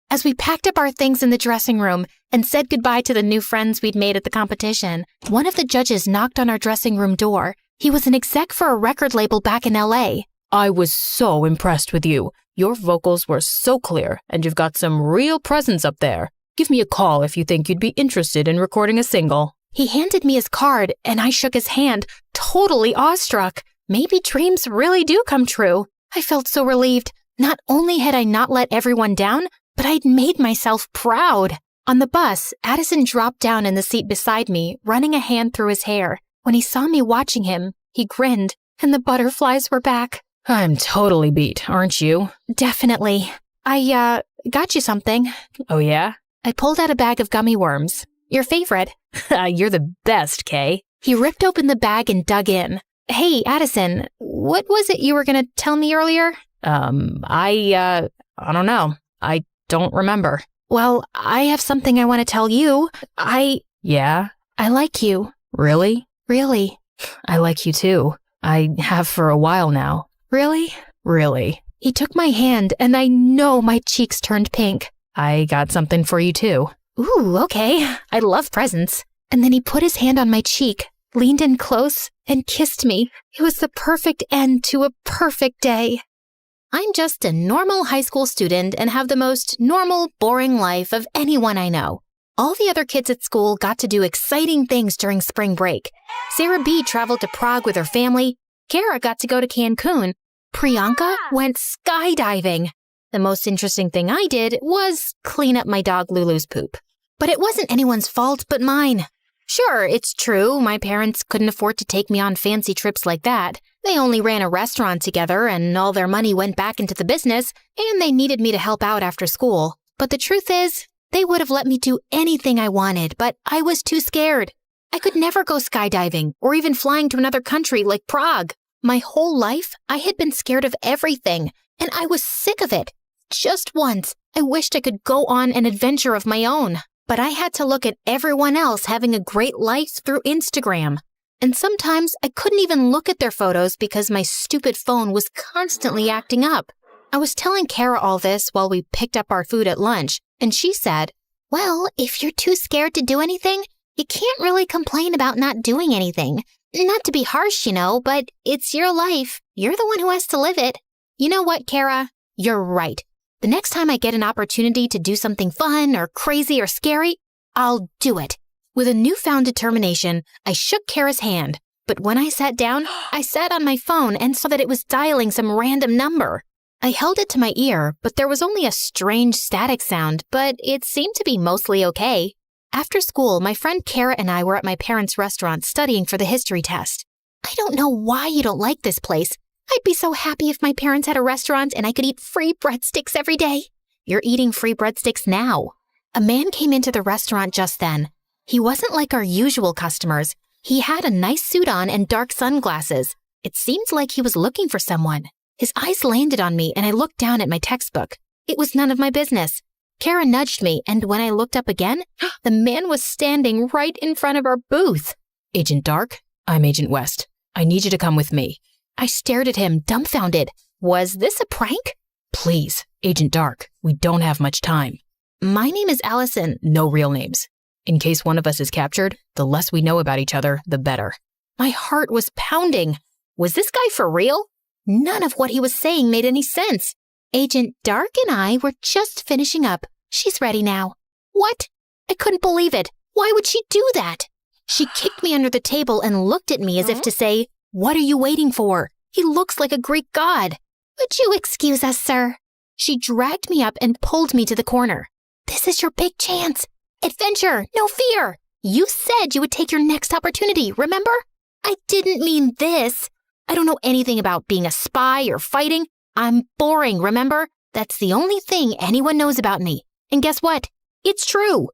As we packed up our things in the dressing room and said goodbye to the new friends we'd made at the competition, one of the judges knocked on our dressing room door. He was an exec for a record label back in LA. I was so impressed with you. Your vocals were so clear, and you've got some real presence up there. Give me a call if you think you'd be interested in recording a single. He handed me his card, and I shook his hand, totally awestruck. Maybe dreams really do come true. I felt so relieved. Not only had I not let everyone down, but I'd made myself proud. On the bus, Addison dropped down in the seat beside me, running a hand through his hair. When he saw me watching him, he grinned, and the butterflies were back. I'm totally beat, aren't you? Definitely. I, got you something. Oh, yeah? I pulled out a bag of gummy worms. Your favorite. You're the best, Kay. He ripped open the bag and dug in. Hey, Addison, what was it you were going to tell me earlier? I don't know. I don't remember. Well, I have something I want to tell you. Yeah? I like you. Really? Really. I like you too. I have for a while now. Really? Really. He took my hand, and I know my cheeks turned pink. I got something for you too. Ooh, okay. I love presents. And then he put his hand on my cheek, leaned in close, and kissed me. It was the perfect end to a perfect day. I'm just a normal high school student and have the most normal, boring life of anyone I know. All the other kids at school got to do exciting things during spring break. Sarah B. traveled to Prague with her family. Kara got to go to Cancun. Priyanka went skydiving. The most interesting thing I did was clean up my dog Lulu's poop. But it wasn't anyone's fault but mine. Sure, it's true, my parents couldn't afford to take me on fancy trips like that. They only ran a restaurant together and all their money went back into the business, and they needed me to help out after school. But the truth is, they would have let me do anything I wanted, but I was too scared. I could never go skydiving or even flying to another country like Prague. My whole life, I had been scared of everything, and I was sick of it. Just once, I wished I could go on an adventure of my own, but I had to look at everyone else having a great life through Instagram. And sometimes I couldn't even look at their photos because my stupid phone was constantly acting up. I was telling Kara all this while we picked up our food at lunch, and she said, "Well, if you're too scared to do anything, you can't really complain about not doing anything. Not to be harsh, but it's your life. You're the one who has to live it." You know what, Kara? You're right. The next time I get an opportunity to do something fun or crazy or scary, I'll do it. With a newfound determination, I shook Kara's hand. But when I sat down, I sat on my phone and saw that it was dialing some random number. I held it to my ear, but there was only a strange static sound, but it seemed to be mostly okay. After school, my friend Kara and I were at my parents' restaurant studying for the history test. I don't know why you don't like this place. I'd be so happy if my parents had a restaurant and I could eat free breadsticks every day. You're eating free breadsticks now. A man came into the restaurant just then. He wasn't like our usual customers. He had a nice suit on and dark sunglasses. It seemed like he was looking for someone. His eyes landed on me and I looked down at my textbook. It was none of my business. Kara nudged me, and when I looked up again, the man was standing right in front of our booth. "Agent Dark, I'm Agent West. I need you to come with me." I stared at him, dumbfounded. Was this a prank? "Please, Agent Dark, we don't have much time." "My name is Allison." "No real names. In case one of us is captured, the less we know about each other, the better." My heart was pounding. Was this guy for real? None of what he was saying made any sense. Agent Dark and I were just finishing up. She's ready now. What? I couldn't believe it. Why would she do that? She kicked me under the table and looked at me as if to say, "What are you waiting for? He looks like a Greek god." "Would you excuse us, sir?" She dragged me up and pulled me to the corner. "This is your big chance. Adventure, no fear. You said you would take your next opportunity, remember?" "I didn't mean this. I don't know anything about being a spy or fighting. I'm boring, remember? That's the only thing anyone knows about me. And guess what? It's true."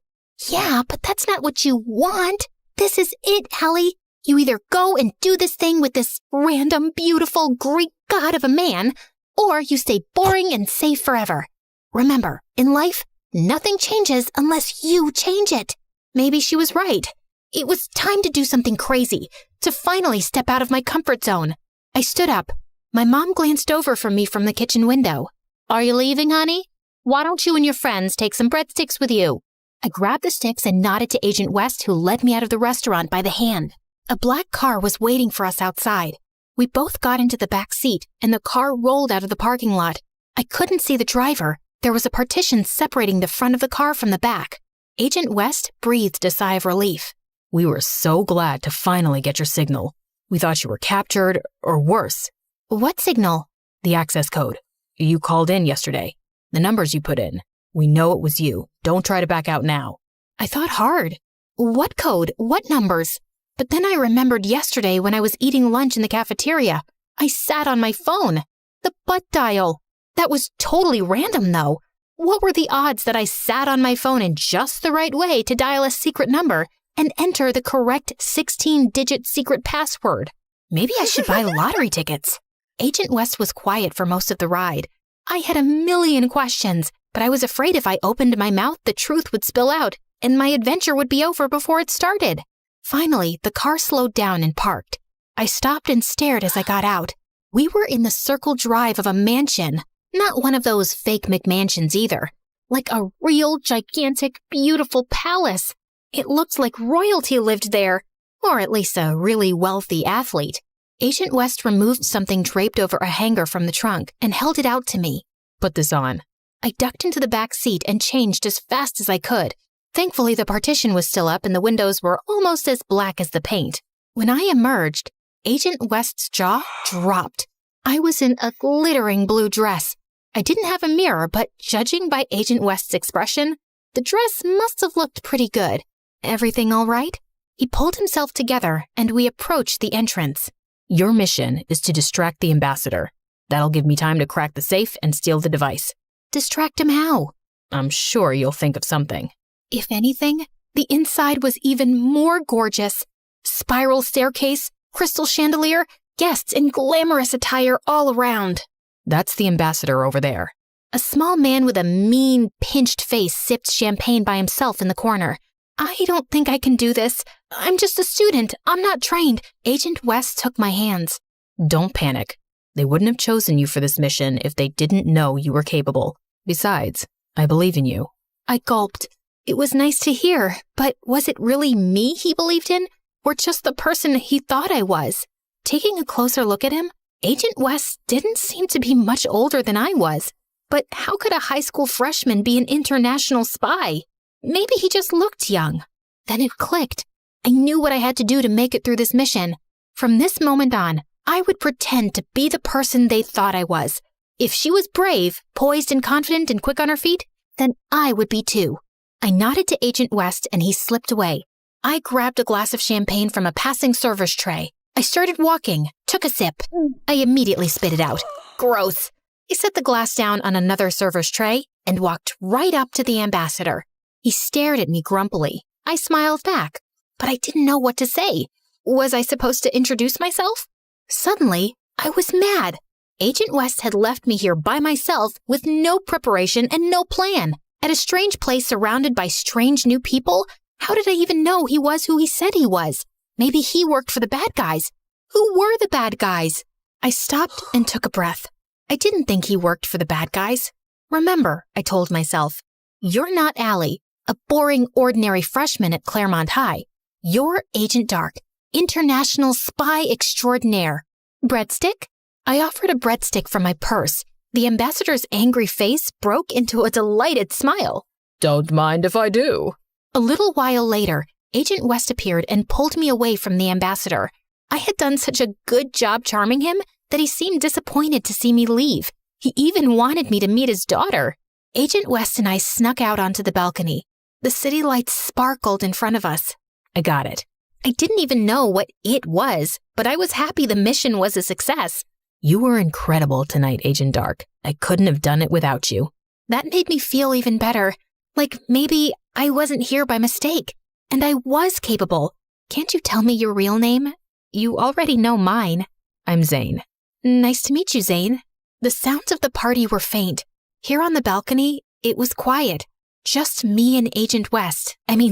"Yeah, but that's not what you want. This is it, Hallie. You either go and do this thing with this random, beautiful Greek god of a man, or you stay boring and safe forever. Remember, in life, nothing changes unless you change it. Maybe she was right. It was time to do something crazy, to finally step out of my comfort zone. I stood up. My mom glanced over from me from the kitchen window. Are you leaving, honey? Why don't you and your friends take some breadsticks with you? I grabbed the sticks and nodded to Agent West, who led me out of the restaurant by the hand. A black car was waiting for us outside. We both got into the back seat, and the car rolled out of the parking lot. I couldn't see the driver. There was a partition separating the front of the car from the back. Agent West breathed a sigh of relief. We were so glad to finally get your signal. We thought you were captured, or worse. What signal? The access code. You called in yesterday. The numbers you put in. We know it was you. Don't try to back out now. I thought hard. What code? What numbers? But then I remembered yesterday when I was eating lunch in the cafeteria. I sat on my phone. The butt dial. That was totally random, though. What were the odds that I sat on my phone in just the right way to dial a secret number and enter the correct 16-digit secret password? Maybe I should buy lottery tickets. Agent West was quiet for most of the ride. I had a million questions, but I was afraid if I opened my mouth, the truth would spill out, and my adventure would be over before it started. Finally, the car slowed down and parked. I stopped and stared as I got out. We were in the circle drive of a mansion, not one of those fake McMansions either. Like a real, gigantic, beautiful palace. It looked like royalty lived there, or at least a really wealthy athlete. Agent West removed something draped over a hanger from the trunk and held it out to me. Put this on. I ducked into the back seat and changed as fast as I could. Thankfully, the partition was still up and the windows were almost as black as the paint. When I emerged, Agent West's jaw dropped. I was in a glittering blue dress. I didn't have a mirror, but judging by Agent West's expression, the dress must have looked pretty good. Everything all right? He pulled himself together and we approached the entrance. Your mission is to distract the ambassador. That'll give me time to crack the safe and steal the device. Distract him how? I'm sure you'll think of something. If anything, the inside was even more gorgeous. Spiral staircase, crystal chandelier, guests in glamorous attire all around. That's the ambassador over there. A small man with a mean, pinched face sipped champagne by himself in the corner. I don't think I can do this. I'm just a student. I'm not trained. Agent West took my hands. Don't panic. They wouldn't have chosen you for this mission if they didn't know you were capable. Besides, I believe in you. I gulped. It was nice to hear, but was it really me he believed in, or just the person he thought I was? Taking a closer look at him, Agent West didn't seem to be much older than I was. But how could a high school freshman be an international spy? Maybe he just looked young. Then it clicked. I knew what I had to do to make it through this mission. From this moment on, I would pretend to be the person they thought I was. If she was brave, poised and confident and quick on her feet, then I would be too. I nodded to Agent West and he slipped away. I grabbed a glass of champagne from a passing server's tray. I started walking, took a sip. I immediately spit it out. Gross. I set the glass down on another server's tray and walked right up to the ambassador. He stared at me grumpily. I smiled back, but I didn't know what to say. Was I supposed to introduce myself? Suddenly, I was mad. Agent West had left me here by myself with no preparation and no plan. At a strange place surrounded by strange new people? How did I even know he was who he said he was? Maybe he worked for the bad guys. Who were the bad guys? I stopped and took a breath. I didn't think he worked for the bad guys. Remember, I told myself, you're not Allie, a boring, ordinary freshman at Claremont High. You're Agent Dark, international spy extraordinaire. Breadstick? I offered a breadstick from my purse. The ambassador's angry face broke into a delighted smile. Don't mind if I do. A little while later, Agent West appeared and pulled me away from the ambassador. I had done such a good job charming him that he seemed disappointed to see me leave. He even wanted me to meet his daughter. Agent West and I snuck out onto the balcony. The city lights sparkled in front of us. I got it. I didn't even know what it was, but I was happy the mission was a success. You were incredible tonight, Agent Dark. I couldn't have done it without you. That made me feel even better. Like maybe I wasn't here by mistake. And I was capable. Can't you tell me your real name? You already know mine. I'm Zane. Nice to meet you, Zane. The sounds of the party were faint. Here on the balcony, it was quiet. Just me and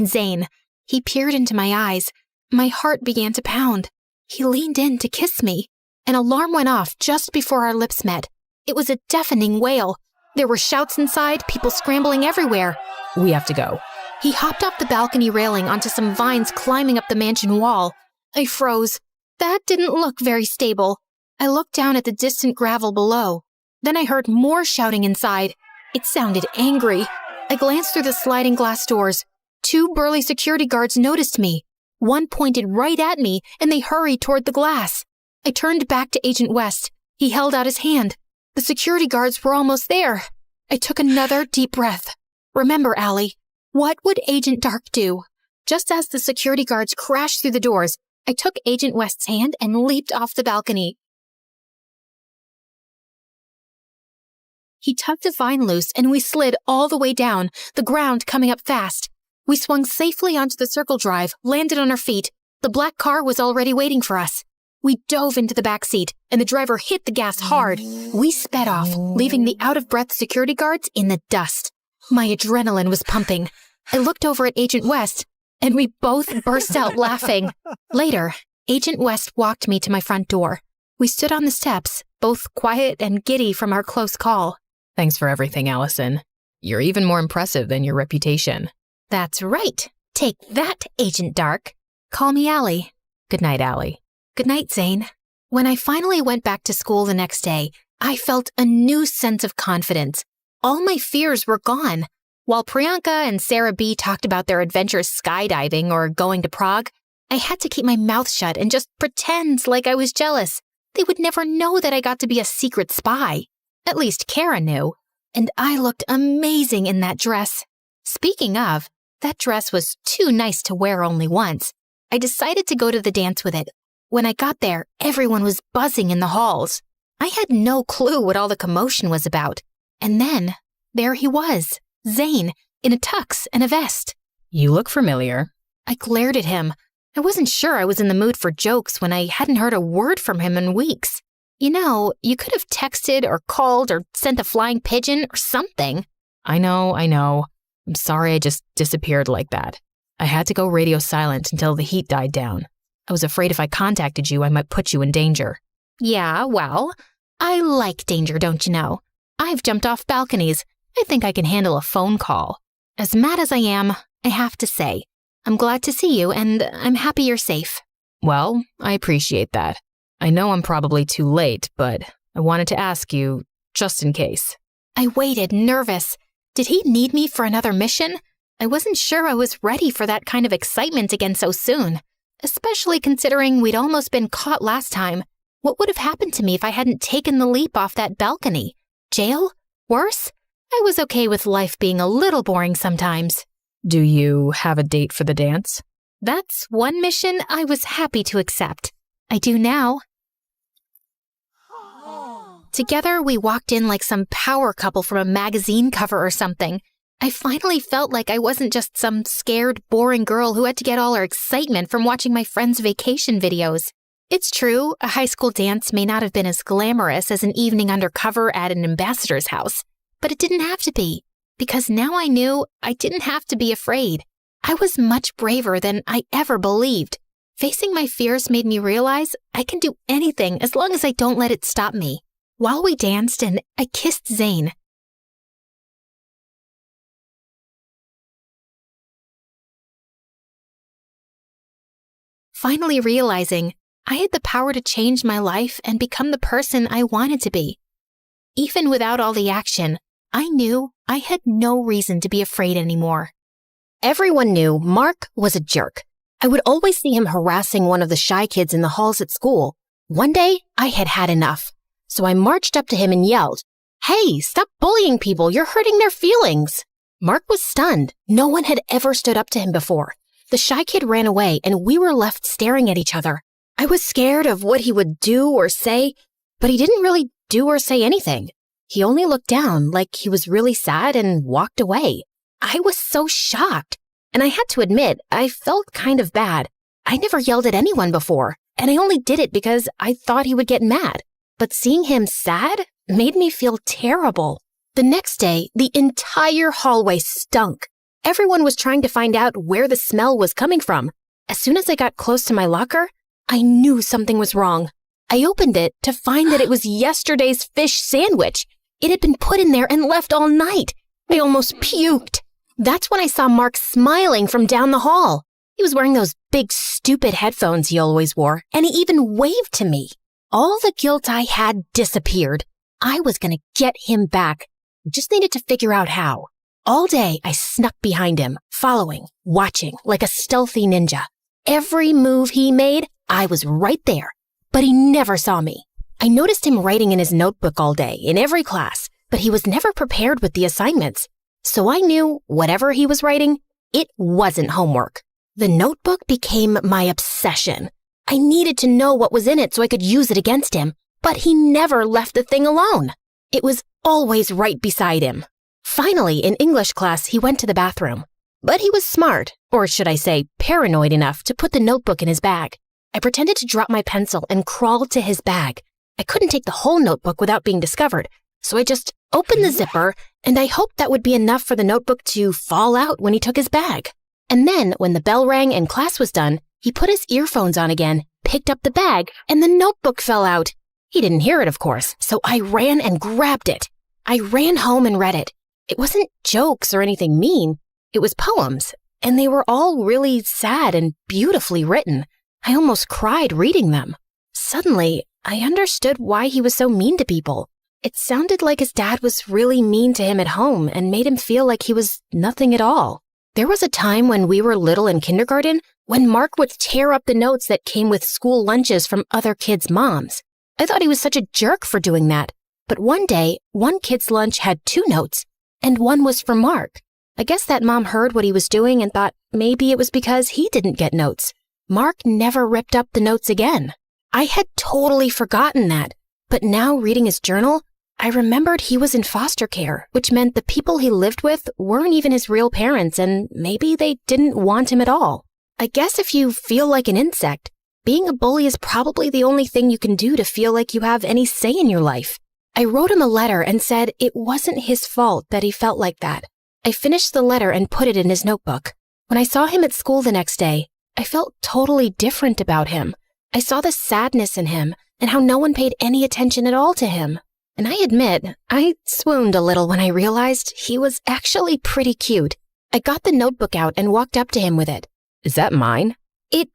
Zane. He peered into my eyes. My heart began to pound. He leaned in to kiss me. An alarm went off just before our lips met. It was a deafening wail. There were shouts inside, people scrambling everywhere. We have to go. He hopped off the balcony railing onto some vines climbing up the mansion wall. I froze. That didn't look very stable. I looked down at the distant gravel below. Then I heard more shouting inside. It sounded angry. I glanced through the sliding glass doors. 2 burly security guards noticed me. One pointed right at me, and they hurried toward the glass. I turned back to Agent West. He held out his hand. The security guards were almost there. I took another deep breath. Remember, Allie, what would Agent Dark do? Just as the security guards crashed through the doors, I took Agent West's hand and leaped off the balcony. He tugged a vine loose, and we slid all the way down, the ground coming up fast. We swung safely onto the circle drive, landed on our feet. The black car was already waiting for us. We dove into the back seat, and the driver hit the gas hard. We sped off, leaving the out-of-breath security guards in the dust. My adrenaline was pumping. I looked over at Agent West, and we both burst out laughing. Later, Agent West walked me to my front door. We stood on the steps, both quiet and giddy from our close call. Thanks for everything, Allison. You're even more impressive than your reputation. That's right. Take that, Agent Dark. Call me Allie. Good night, Allie. Good night, Zane. When I finally went back to school the next day, I felt a new sense of confidence. All my fears were gone. While Priyanka and Sarah B. talked about their adventures skydiving or going to Prague, I had to keep my mouth shut and just pretend like I was jealous. They would never know that I got to be a secret spy. At least Kara knew. And I looked amazing in that dress. Speaking of, that dress was too nice to wear only once. I decided to go to the dance with it. When I got there, everyone was buzzing in the halls. I had no clue what all the commotion was about. And then, there he was, Zane, in a tux and a vest. You look familiar. I glared at him. I wasn't sure I was in the mood for jokes when I hadn't heard a word from him in weeks. You know, you could have texted or called or sent a flying pigeon or something. I know. I'm sorry I just disappeared like that. I had to go radio silent until the heat died down. I was afraid if I contacted you, I might put you in danger. Yeah, well, I like danger, don't you know? I've jumped off balconies. I think I can handle a phone call. As mad as I am, I have to say, I'm glad to see you and I'm happy you're safe. Well, I appreciate that. I know I'm probably too late, but I wanted to ask you, just in case. I waited, nervous. Did he need me for another mission? I wasn't sure I was ready for that kind of excitement again so soon, especially considering we'd almost been caught last time. What would have happened to me if I hadn't taken the leap off that balcony? Jail? Worse? I was okay with life being a little boring sometimes. Do you have a date for the dance? That's one mission I was happy to accept. I do now. Together, we walked in like some power couple from a magazine cover or something. I finally felt like I wasn't just some scared, boring girl who had to get all her excitement from watching my friends' vacation videos. It's true, a high school dance may not have been as glamorous as an evening undercover at an ambassador's house, but it didn't have to be, because now I knew I didn't have to be afraid. I was much braver than I ever believed. Facing my fears made me realize I can do anything as long as I don't let it stop me. While we danced and I kissed Zane, finally realizing I had the power to change my life and become the person I wanted to be. Even without all the action, I knew I had no reason to be afraid anymore. Everyone knew Mark was a jerk. I would always see him harassing one of the shy kids in the halls at school. One day, I had had enough. So I marched up to him and yelled, "Hey, stop bullying people, you're hurting their feelings." Mark was stunned. No one had ever stood up to him before. The shy kid ran away and we were left staring at each other. I was scared of what he would do or say, but he didn't really do or say anything. He only looked down like he was really sad and walked away. I was so shocked, and I had to admit, I felt kind of bad. I never yelled at anyone before, and I only did it because I thought he would get mad. But seeing him sad made me feel terrible. The next day, the entire hallway stunk. Everyone was trying to find out where the smell was coming from. As soon as I got close to my locker, I knew something was wrong. I opened it to find that it was yesterday's fish sandwich. It had been put in there and left all night. I almost puked. That's when I saw Mark smiling from down the hall. He was wearing those big, stupid headphones he always wore, and he even waved to me. All the guilt I had disappeared. I was going to get him back. I just needed to figure out how. All day, I snuck behind him, following, watching, like a stealthy ninja. Every move he made, I was right there. But he never saw me. I noticed him writing in his notebook all day, in every class, but he was never prepared with the assignments. So I knew whatever he was writing, it wasn't homework. The notebook became my obsession. I needed to know what was in it so I could use it against him, but he never left the thing alone. It was always right beside him. Finally, in English class, he went to the bathroom. But he was smart, or should I say paranoid enough, to put the notebook in his bag. I pretended to drop my pencil and crawled to his bag. I couldn't take the whole notebook without being discovered, so I just opened the zipper, and I hoped that would be enough for the notebook to fall out when he took his bag. And then, when the bell rang and class was done, he put his earphones on again, picked up the bag, and the notebook fell out. He didn't hear it, of course, so I ran and grabbed it. I ran home and read it. It wasn't jokes or anything mean. It was poems, and they were all really sad and beautifully written. I almost cried reading them. Suddenly, I understood why he was so mean to people. It sounded like his dad was really mean to him at home and made him feel like he was nothing at all. There was a time when we were little in kindergarten when Mark would tear up the notes that came with school lunches from other kids' moms. I thought he was such a jerk for doing that. But one day, one kid's lunch had 2 notes, and one was for Mark. I guess that mom heard what he was doing and thought maybe it was because he didn't get notes. Mark never ripped up the notes again. I had totally forgotten that, but now reading his journal, I remembered he was in foster care, which meant the people he lived with weren't even his real parents and maybe they didn't want him at all. I guess if you feel like an insect, being a bully is probably the only thing you can do to feel like you have any say in your life. I wrote him a letter and said it wasn't his fault that he felt like that. I finished the letter and put it in his notebook. When I saw him at school the next day, I felt totally different about him. I saw the sadness in him and how no one paid any attention at all to him. And I admit, I swooned a little when I realized he was actually pretty cute. I got the notebook out and walked up to him with it. "Is that mine?" "It,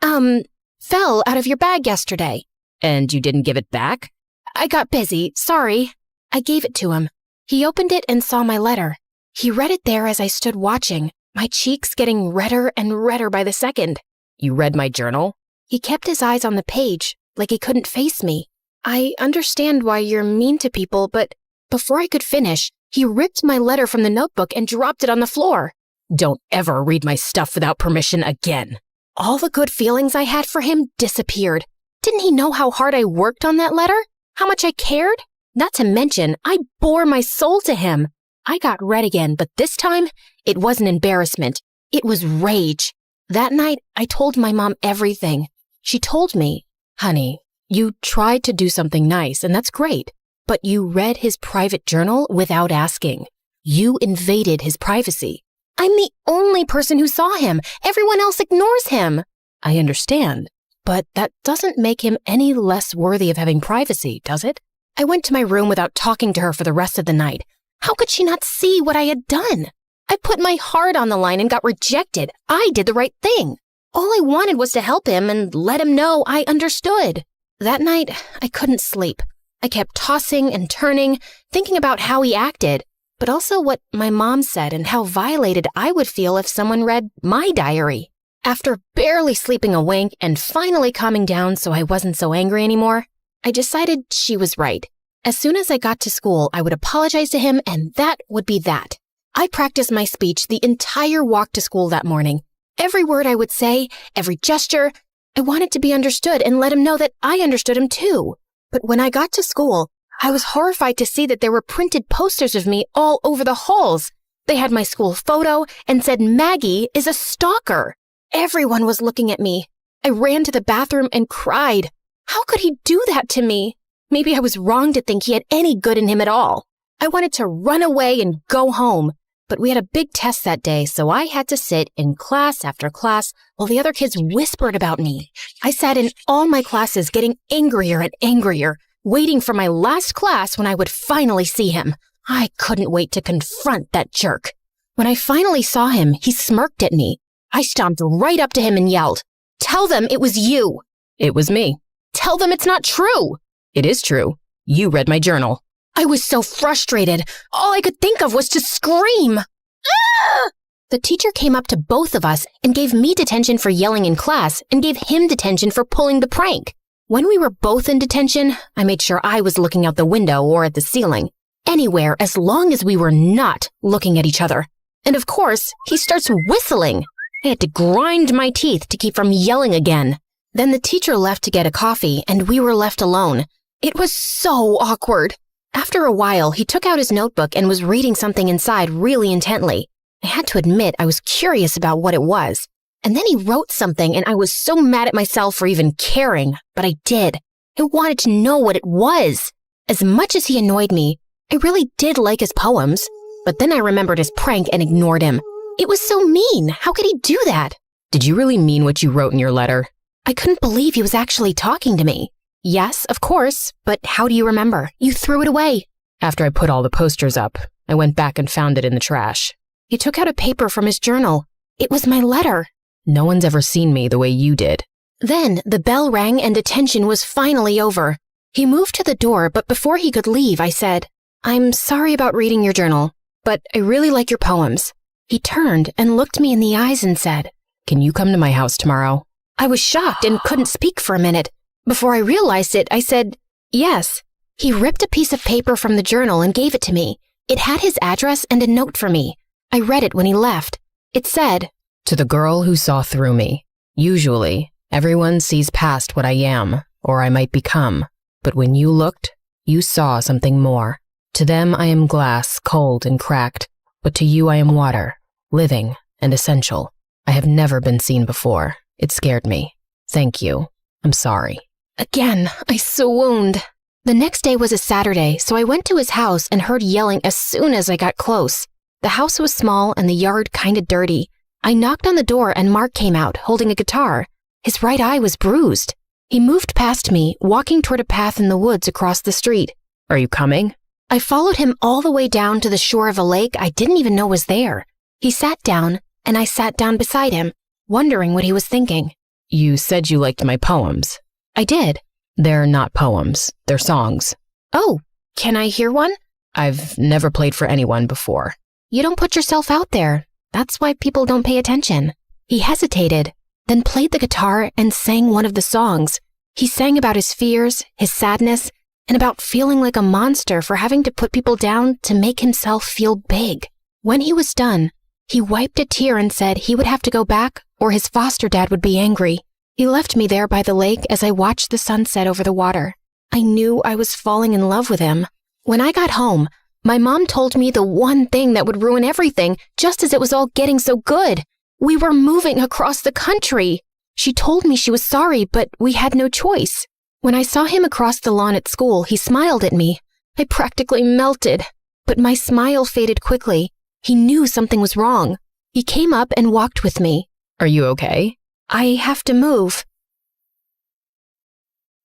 fell out of your bag yesterday." "And you didn't give it back?" "I got busy, sorry." I gave it to him. He opened it and saw my letter. He read it there as I stood watching, my cheeks getting redder and redder by the second. "You read my journal?" He kept his eyes on the page, like he couldn't face me. "I understand why you're mean to people, but..." Before I could finish, he ripped my letter from the notebook and dropped it on the floor. "Don't ever read my stuff without permission again." All the good feelings I had for him disappeared. Didn't he know how hard I worked on that letter? How much I cared? Not to mention, I bore my soul to him. I got red again, but this time, it wasn't embarrassment. It was rage. That night, I told my mom everything. She told me, "Honey, you tried to do something nice, and that's great, but you read his private journal without asking. You invaded his privacy. I'm the only person who saw him. Everyone else ignores him." "I understand, but that doesn't make him any less worthy of having privacy, does it?" I went to my room without talking to her for the rest of the night. How could she not see what I had done? I put my heart on the line and got rejected. I did the right thing. All I wanted was to help him and let him know I understood. That night, I couldn't sleep. I kept tossing and turning, thinking about how he acted, but also what my mom said and how violated I would feel if someone read my diary. After barely sleeping a wink and finally calming down so I wasn't so angry anymore, I decided she was right. As soon as I got to school, I would apologize to him and that would be that. I practiced my speech the entire walk to school that morning. Every word I would say, every gesture, I wanted to be understood and let him know that I understood him too. But when I got to school, I was horrified to see that there were printed posters of me all over the halls. They had my school photo and said Maggie is a stalker. Everyone was looking at me. I ran to the bathroom and cried. How could he do that to me? Maybe I was wrong to think he had any good in him at all. I wanted to run away and go home, but we had a big test that day, so I had to sit in class after class while the other kids whispered about me. I sat in all my classes getting angrier and angrier, waiting for my last class when I would finally see him. I couldn't wait to confront that jerk. When I finally saw him, he smirked at me. I stomped right up to him and yelled, "Tell them it was you." "It was me." "Tell them it's not true." "It is true. You read my journal." I was so frustrated. All I could think of was to scream. Ah! The teacher came up to both of us and gave me detention for yelling in class and gave him detention for pulling the prank. When we were both in detention, I made sure I was looking out the window or at the ceiling. Anywhere as long as we were not looking at each other. And of course, he starts whistling. I had to grind my teeth to keep from yelling again. Then the teacher left to get a coffee and we were left alone. It was so awkward. After a while, he took out his notebook and was reading something inside really intently. I had to admit I was curious about what it was. And then he wrote something and I was so mad at myself for even caring, but I did. I wanted to know what it was. As much as he annoyed me, I really did like his poems. But then I remembered his prank and ignored him. It was so mean. How could he do that? "Did you really mean what you wrote in your letter?" I couldn't believe he was actually talking to me. "Yes, of course, but how do you remember? You threw it away." After I put all the posters up, I went back and found it in the trash. He took out a paper from his journal. It was my letter. "No one's ever seen me the way you did." Then the bell rang and detention was finally over. He moved to the door, but before he could leave, I said, "I'm sorry about reading your journal, but I really like your poems." He turned and looked me in the eyes and said, "Can you come to my house tomorrow?" I was shocked and couldn't speak for a minute. Before I realized it, I said, "Yes." He ripped a piece of paper from the journal and gave it to me. It had his address and a note for me. I read it when he left. It said, "To the girl who saw through me. Usually, everyone sees past what I am, or I might become. But when you looked, you saw something more. To them I am glass, cold and cracked. But to you I am water, living and essential. I have never been seen before. It scared me. Thank you. I'm sorry." Again, I swooned. The next day was a Saturday, so I went to his house and heard yelling as soon as I got close. The house was small and the yard kinda dirty. I knocked on the door and Mark came out, holding a guitar. His right eye was bruised. He moved past me, walking toward a path in the woods across the street. "Are you coming?" I followed him all the way down to the shore of a lake I didn't even know was there. He sat down, and I sat down beside him, wondering what he was thinking. "You said you liked my poems." I did. "They're not poems, they're songs." "Oh, can I hear one?" "I've never played for anyone before." "You don't put yourself out there. That's why people don't pay attention." He hesitated, then played the guitar and sang one of the songs. He sang about his fears, his sadness, and about feeling like a monster for having to put people down to make himself feel big. When he was done, he wiped a tear and said he would have to go back or his foster dad would be angry. He left me there by the lake as I watched the sunset over the water. I knew I was falling in love with him. When I got home, my mom told me the one thing that would ruin everything just as it was all getting so good. We were moving across the country. She told me she was sorry, but we had no choice. When I saw him across the lawn at school, he smiled at me. I practically melted, but my smile faded quickly. He knew something was wrong. He came up and walked with me. "Are you okay?" "I have to move."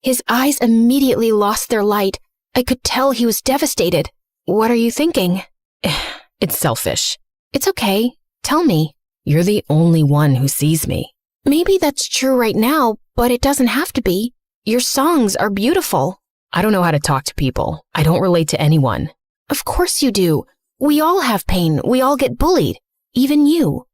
His eyes immediately lost their light. I could tell he was devastated. "What are you thinking?" "It's selfish." "It's okay. Tell me." "You're the only one who sees me." "Maybe that's true right now, but it doesn't have to be. Your songs are beautiful." "I don't know how to talk to people. I don't relate to anyone." "Of course you do. We all have pain. We all get bullied. Even you."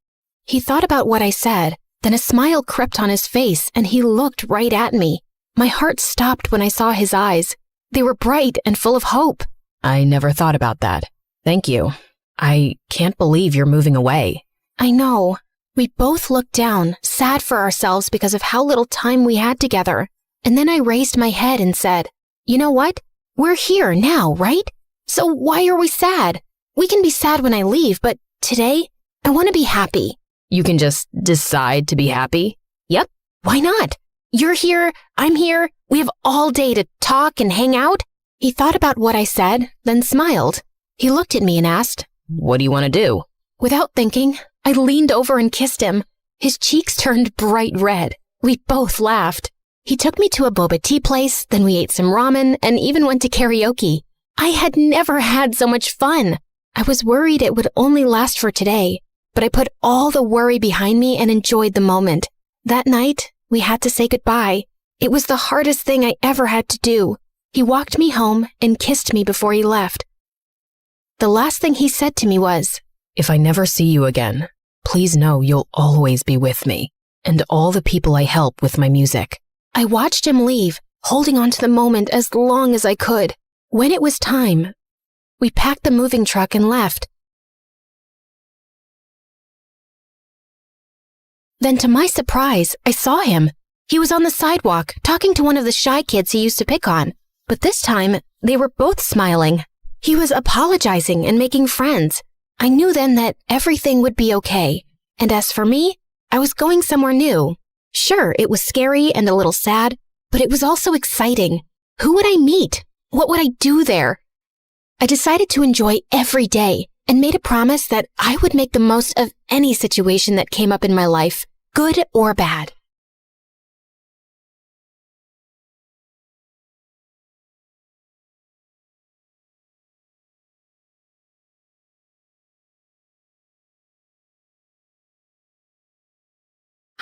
He thought about what I said. Then a smile crept on his face and he looked right at me. My heart stopped when I saw his eyes. They were bright and full of hope. "I never thought about that. Thank you. I can't believe you're moving away." "I know." We both looked down, sad for ourselves because of how little time we had together. And then I raised my head and said, "You know what? We're here now, right? So why are we sad? We can be sad when I leave, but today, I want to be happy." "You can just decide to be happy?" "Yep. Why not? You're here, I'm here, we have all day to talk and hang out. He thought about what I said, then smiled. He looked at me and asked, "What do you want to do?" Without thinking, I leaned over and kissed him. His cheeks turned bright red. We both laughed. He took me to a boba tea place, then we ate some ramen and even went to karaoke. I had never had so much fun. I was worried it would only last for today, but I put all the worry behind me and enjoyed the moment. That night, we had to say goodbye. It was the hardest thing I ever had to do. He walked me home and kissed me before he left. The last thing he said to me was, "If I never see you again, please know you'll always be with me and all the people I help with my music." I watched him leave, holding on to the moment as long as I could. When it was time, we packed the moving truck and left. Then to my surprise, I saw him. He was on the sidewalk, talking to one of the shy kids he used to pick on. But this time, they were both smiling. He was apologizing and making friends. I knew then that everything would be okay. And as for me, I was going somewhere new. Sure, it was scary and a little sad, but it was also exciting. Who would I meet? What would I do there? I decided to enjoy every day and made a promise that I would make the most of any situation that came up in my life, good or bad.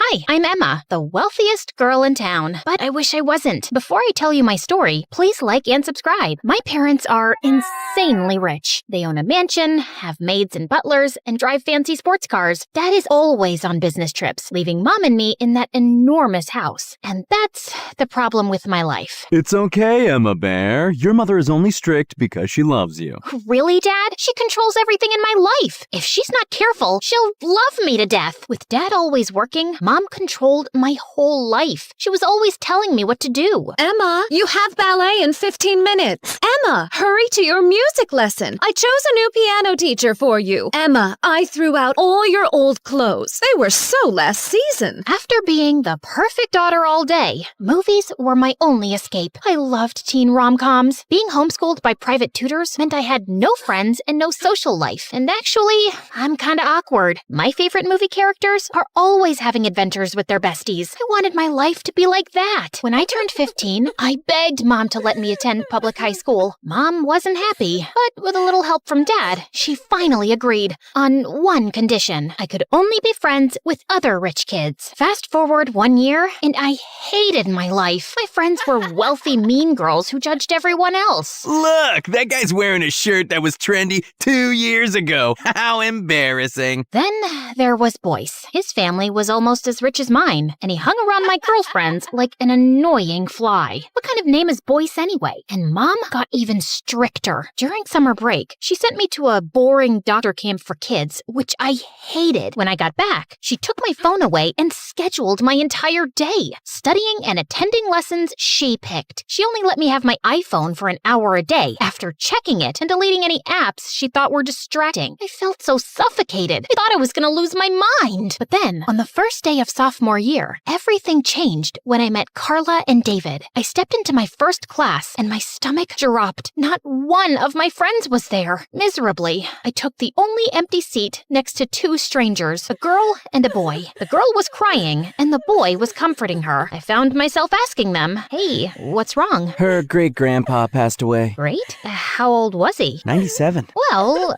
Hi, I'm Emma, the wealthiest girl in town. But I wish I wasn't. Before I tell you my story, please like and subscribe. My parents are insanely rich. They own a mansion, have maids and butlers, and drive fancy sports cars. Dad is always on business trips, leaving Mom and me in that enormous house. And that's the problem with my life. It's okay, Emma Bear. Your mother is only strict because she loves you. Really, Dad? She controls everything in my life. If she's not careful, she'll love me to death. With Dad always working, Mom controlled my whole life. She was always telling me what to do. Emma, you have ballet in 15 minutes. Emma, hurry to your music lesson. I chose a new piano teacher for you. Emma, I threw out all your old clothes. They were so last season. After being the perfect daughter all day, movies were my only escape. I loved teen rom-coms. Being homeschooled by private tutors meant I had no friends and no social life. And actually, I'm kinda awkward. My favorite movie characters are always having adventures with their besties. I wanted my life to be like that. When I turned 15, I begged Mom to let me attend public high school. Mom wasn't happy, but with a little help from Dad, she finally agreed. On one condition, I could only be friends with other rich kids. Fast forward 1 year, and I hated my life. My friends were wealthy, mean girls who judged everyone else. Look, that guy's wearing a shirt that was trendy 2 years ago. How embarrassing. Then there was Boyce. His family was almost as rich as mine, and he hung around my girlfriends like an annoying fly. What kind of name is Boyce anyway? And Mom got even stricter. During summer break, she sent me to a boring doctor camp for kids, which I hated. When I got back, she took my phone away and scheduled my entire day. Studying and attending lessons she picked. She only let me have my iPhone for an hour a day after checking it and deleting any apps she thought were distracting. I felt so suffocated. I thought I was going to lose my mind. But then, on the first day of sophomore year, everything changed when I met Carla and David. I stepped into my first class and my stomach dropped. Not one of my friends was there. Miserably, I took the only empty seat next to two strangers, a girl and a boy. The girl was crying and the boy was comforting her. I found myself asking them, "Hey, what's wrong?" Her great-grandpa passed away. Great? How old was he? 97. Well,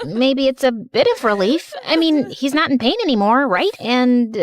maybe it's a bit of relief. I mean, he's not in pain anymore, right? And,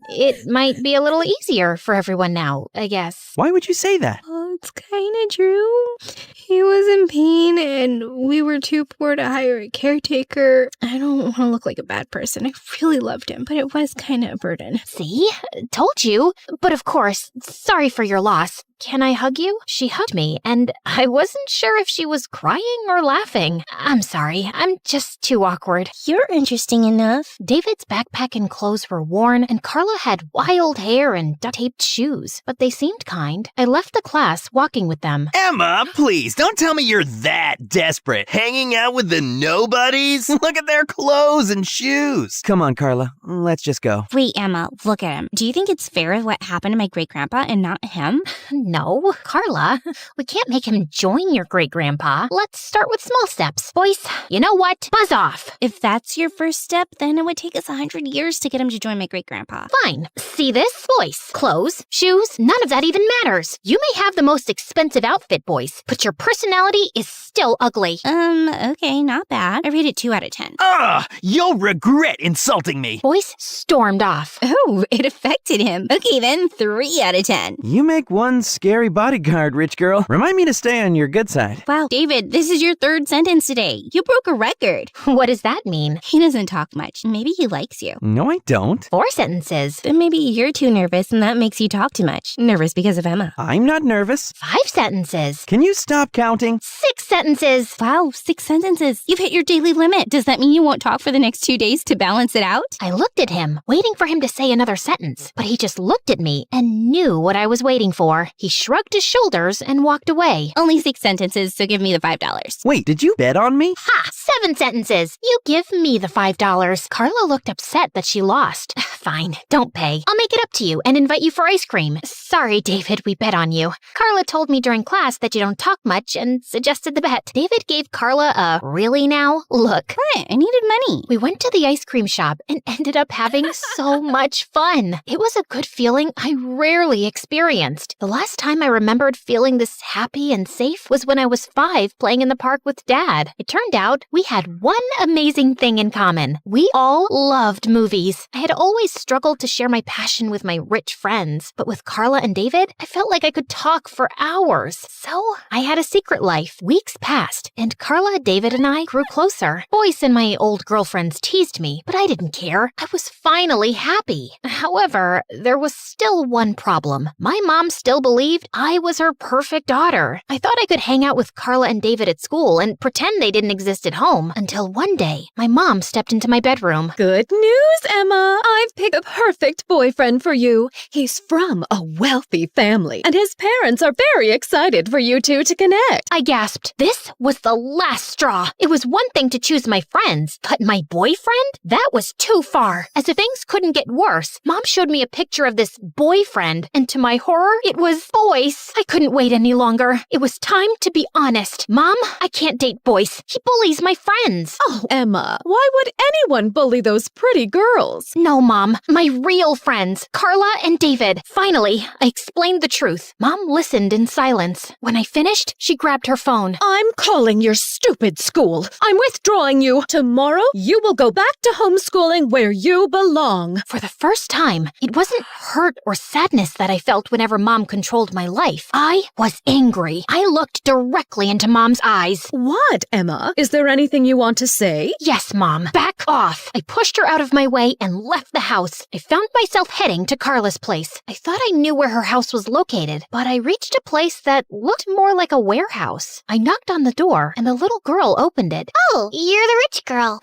it might be a little easier for everyone now, I guess. Why would you say that? It's kind of true. He was in pain and we were too poor to hire a caretaker. I don't want to look like a bad person. I really loved him, but it was kind of a burden. See? Told you. But of course, sorry for your loss. can I hug you? She hugged me, and I wasn't sure if she was crying or laughing. I'm sorry, I'm just too awkward. You're interesting enough. David's backpack and clothes were worn, and Carla had wild hair and duct-taped shoes, but they seemed kind. I left the class walking with them. Emma, please, don't tell me you're that desperate. Hanging out with the nobodies? Look at their clothes and shoes. Come on, Carla. Let's just go. Wait, Emma, look at him. Do you think it's fair what happened to my great-grandpa and not him? No, Carla, we can't make him join your great-grandpa. Let's start with small steps. Boys, you know what? Buzz off. If that's your first step, then it would take us 100 years to get him to join my great-grandpa. Fine. See this? Boys, clothes, shoes, none of that even matters. You may have the most expensive outfit, boys, but your personality is still ugly. Okay, not bad. I rate it 2 out of 10. Ugh, you'll regret insulting me. Boys stormed off. Oh, it affected him. Okay, then 3 out of 10. You make one scary bodyguard, rich girl. Remind me to stay on your good side. Wow, David, this is your 3rd sentence today. You broke a record. What does that mean? He doesn't talk much. Maybe he likes you. No, I don't. 4 sentences. Then maybe you're too nervous and that makes you talk too much. Nervous because of Emma. I'm not nervous. 5 sentences. Can you stop counting? 6 sentences. Wow, 6 sentences. You've hit your daily limit. Does that mean you won't talk for the next 2 days to balance it out? I looked at him, waiting for him to say another sentence, but he just looked at me and knew what I was waiting for. He shrugged his shoulders and walked away. Only 6 sentences, so give me the $5. Wait, did you bet on me? Ha! 7 sentences. You give me the $5. Carla looked upset that she lost. Fine, don't pay. I'll make it up to you and invite you for ice cream. Sorry, David, we bet on you. Carla told me during class that you don't talk much and suggested the bet. David gave Carla a really now look. What? I needed money. We went to the ice cream shop and ended up having so much fun. It was a good feeling I rarely experienced. The last time I remembered feeling this happy and safe was when I was 5 playing in the park with Dad. It turned out we had one amazing thing in common. We all loved movies. I had always struggled to share my passion with my rich friends, but with Carla and David, I felt like I could talk for hours. So I had a secret life. Weeks passed, and Carla, David, and I grew closer. Boys and my old girlfriends teased me, but I didn't care. I was finally happy. However, there was still one problem. My mom still believed I was her perfect daughter. I thought I could hang out with Carla and David at school and pretend they didn't exist at home, until one day, my mom stepped into my bedroom. Good news, Emma. I've picked a perfect boyfriend for you. He's from a wealthy family, and his parents are very excited for you two to connect. I gasped. This was the last straw. It was one thing to choose my friends, but my boyfriend? That was too far. As if things couldn't get worse, Mom showed me a picture of this boyfriend, and to my horror, it was boys. I couldn't wait any longer. It was time to be honest. Mom, I can't date boys. He bullies my friends. Oh, Emma, why would anyone bully those pretty girls? No, Mom. My real friends, Carla and David. Finally, I explained the truth. Mom listened in silence. When I finished, she grabbed her phone. I'm calling your stupid school. I'm withdrawing you. Tomorrow, you will go back to homeschooling where you belong. For the first time, it wasn't hurt or sadness that I felt whenever Mom controlled my life. I was angry. I looked directly into Mom's eyes. What, Emma? Is there anything you want to say? Yes, Mom. Back off. I pushed her out of my way and left the house. I found myself heading to Carla's place. I thought I knew where her house was located, but I reached a place that looked more like a warehouse. I knocked on the door, and the little girl opened it. Oh, you're the rich girl.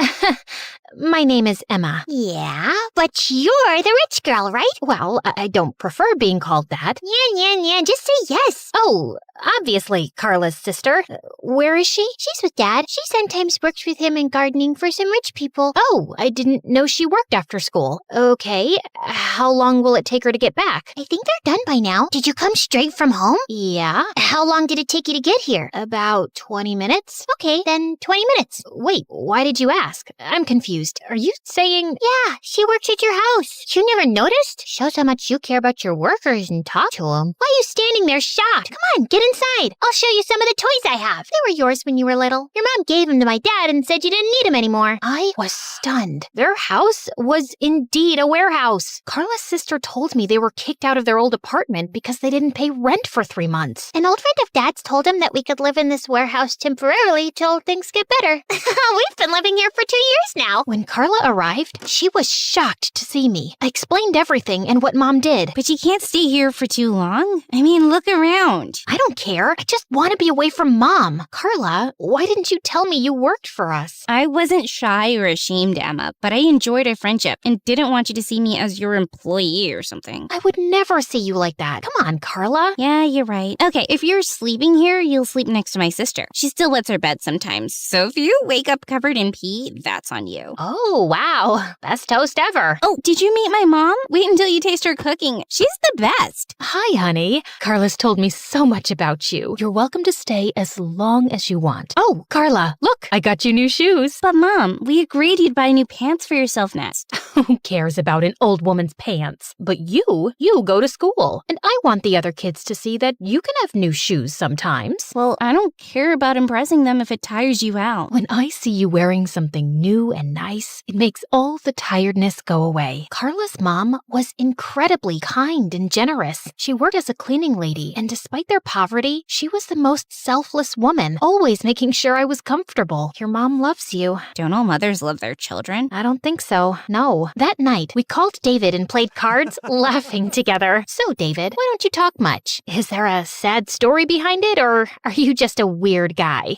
My name is Emma. Yeah, but you're the rich girl, right? Well, I don't prefer being called that. Yeah, just say yes. Oh, obviously, Carla's sister. Where is she? She's with Dad. She sometimes works with him in gardening for some rich people. Oh, I didn't know she worked after school. Okay, how long will it take her to get back? I think they're done by now. Did you come straight from home? Yeah. How long did it take you to get here? About 20 minutes. Okay, then 20 minutes. Wait, why did you ask? I'm confused. Are you saying... Yeah, she works at your house. You never noticed? Shows how much you care about your workers and talk to them. Why are you standing there shocked? Come on, get inside. I'll show you some of the toys I have. They were yours when you were little. Your mom gave them to my dad and said you didn't need them anymore. I was stunned. Their house was indeed a warehouse. Carla's sister told me they were kicked out of their old apartment because they didn't pay rent for 3 months. An old friend of Dad's told him that we could live in this warehouse temporarily till things get better. We've been living here for 2 years now. When Carla arrived, she was shocked to see me. I explained everything and what Mom did. But you can't stay here for too long. I mean, look around. I don't care. I just want to be away from Mom. Carla, why didn't you tell me you worked for us? I wasn't shy or ashamed, Emma, but I enjoyed our friendship and didn't want you to see me as your employee or something. I would never see you like that. Come on, Carla. Yeah, you're right. Okay, if you're sleeping here, you'll sleep next to my sister. She still wets her bed sometimes, so if you wake up covered in pee, that's on you. Oh, wow. Best toast ever. Oh, did you meet my mom? Wait until you taste her cooking. She's the best. Hi, honey. Carla's told me so much about you. You're welcome to stay as long as you want. Oh, Carla, look, I got you new shoes. But Mom, we agreed you'd buy new pants for yourself next. Who cares about an old woman's pants? But you go to school. And I want the other kids to see that you can have new shoes sometimes. Well, I don't care about impressing them if it tires you out. When I see you wearing something new and nice, it makes all the tiredness go away. Carla's mom was incredibly kind and generous. She worked as a cleaning lady, and despite their poverty, she was the most selfless woman, always making sure I was comfortable. Your mom loves you. Don't all mothers love their children? I don't think so, no. That night, we called David and played cards, laughing together. So, David, why don't you talk much? Is there a sad story behind it, or are you just a weird guy?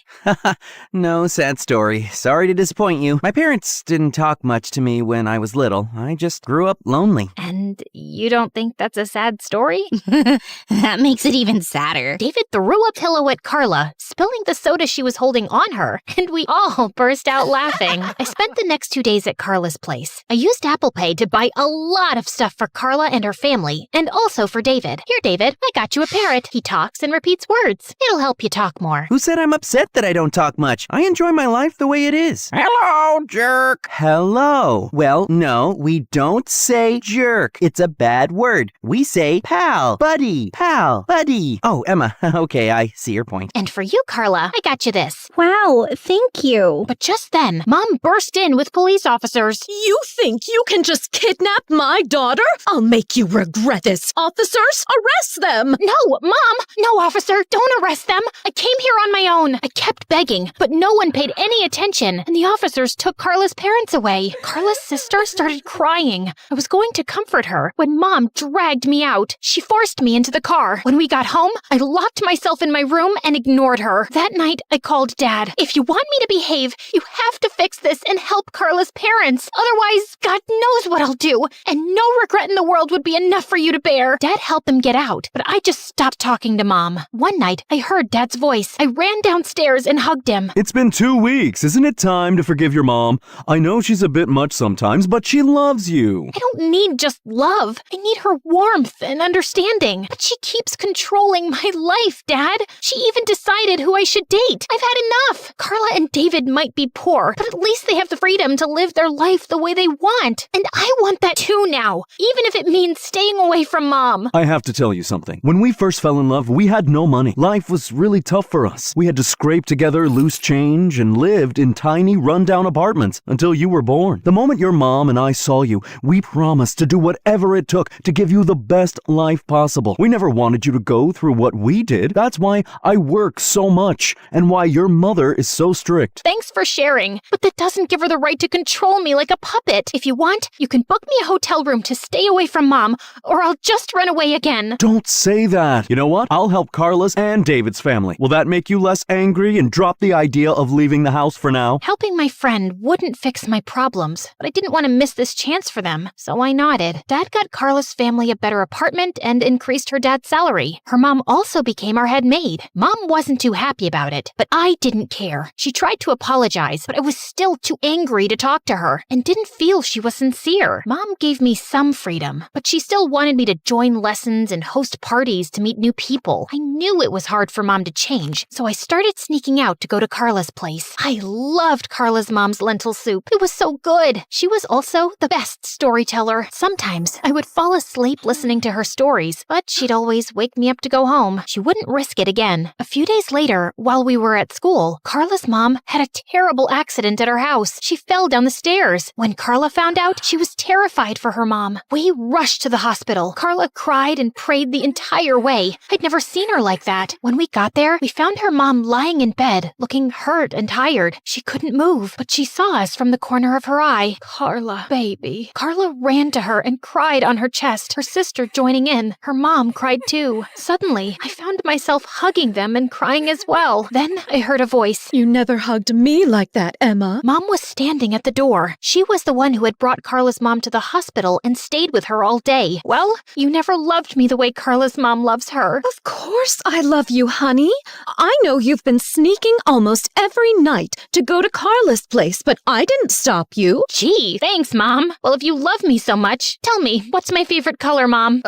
No sad story. Sorry to disappoint you. My parents didn't talk much to me when I was little. I just grew up lonely. And you don't think that's a sad story? That makes it even sadder. David threw a pillow at Carla, spilling the soda she was holding on her, and we all burst out laughing. I spent the next 2 days at Carla's place. I used Apple Pay to buy a lot of stuff for Carla and her family, and also for David. Here, David, I got you a parrot. He talks and repeats words. It'll help you talk more. Who said I'm upset that I don't talk much? I enjoy my life the way it is. Hello, jerk. Hello. Well, no, we don't say jerk. It's a bad word. We say pal, buddy, pal, buddy. Oh, Emma, okay, I see your point. And for you, Carla, I got you this. Wow, thank you. But just then, Mom burst in with police officers. You think you can just kidnap my daughter? I'll make you regret this. Officers, arrest them! No, Mom! No, officer, don't arrest them. I came here on my own. I kept begging, but no one paid any attention, and the officers took Carla's parents away. Carla's sister started crying. I was going to comfort her when Mom dragged me out. She forced me into the car. When we got home, I locked myself in my room and ignored her. That night, I called Dad. If you want me to behave, you have to fix this and help Carla's parents. Otherwise, God knows what I'll do, and no regret in the world would be enough for you to bear. Dad helped them get out, but I just stopped talking to Mom. One night, I heard Dad's voice. I ran downstairs and hugged him. It's been 2 weeks. Isn't it time to forgive your mom? I know she's a bit much sometimes, but she loves you. I don't need just love. I need her warmth and understanding. But she keeps controlling my life, Dad. She even decided who I should date. I've had enough. Carla and David might be poor, but at least they have the freedom to live their life the way they want. And I want that too now, even if it means staying away from Mom. I have to tell you something. When we first fell in love, we had no money. Life was really tough for us. We had to scrape together loose change and lived in tiny, rundown apartments until you were born. The moment your mom and I saw you, we promised to do whatever it took to give you the best life possible. We never wanted you to go through what we did. That's why I work so much and why your mother is so strict. Thanks for sharing, but that doesn't give her the right to control me like a puppet. If you want, you can book me a hotel room to stay away from Mom, or I'll just run away again. Don't say that. You know what? I'll help Carla's and David's family. Will that make you less angry and drop the idea of leaving the house for now? Helping my friend wouldn't fix my problems, but I didn't want to miss this chance for them, so I nodded. Dad got Carla's family a better apartment and increased her dad's salary. Her mom also became our head maid. Mom wasn't too happy about it, but I didn't care. She tried to apologize, but I was still too angry to talk to her and didn't feel she was sincere. Mom gave me some freedom, but she still wanted me to join lessons and host parties to meet new people. I knew it was hard for Mom to change, so I started sneaking out to go to Carla's place. I loved Carla's mom's lentil soup. It was so good. She was also the best storyteller. Sometimes I would would fall asleep listening to her stories, but she'd always wake me up to go home. She wouldn't risk it again. A few days later, while we were at school, Carla's mom had a terrible accident at her house. She fell down the stairs. When Carla found out, she was terrified for her mom. We rushed to the hospital. Carla cried and prayed the entire way. I'd never seen her like that. When we got there, we found her mom lying in bed, looking hurt and tired. She couldn't move, but she saw us from the corner of her eye. Carla, baby. Carla ran to her and cried on her chest, her sister joining in. Her mom cried too. Suddenly, I found myself hugging them and crying as well. Then I heard a voice. You never hugged me like that, Emma. Mom was standing at the door. She was the one who had brought Carla's mom to the hospital and stayed with her all day. Well, you never loved me the way Carla's mom loves her. Of course I love you, honey. I know you've been sneaking almost every night to go to Carla's place, but I didn't stop you. Gee, thanks, Mom. Well, if you love me so much, tell me, what's my favorite color, Mom?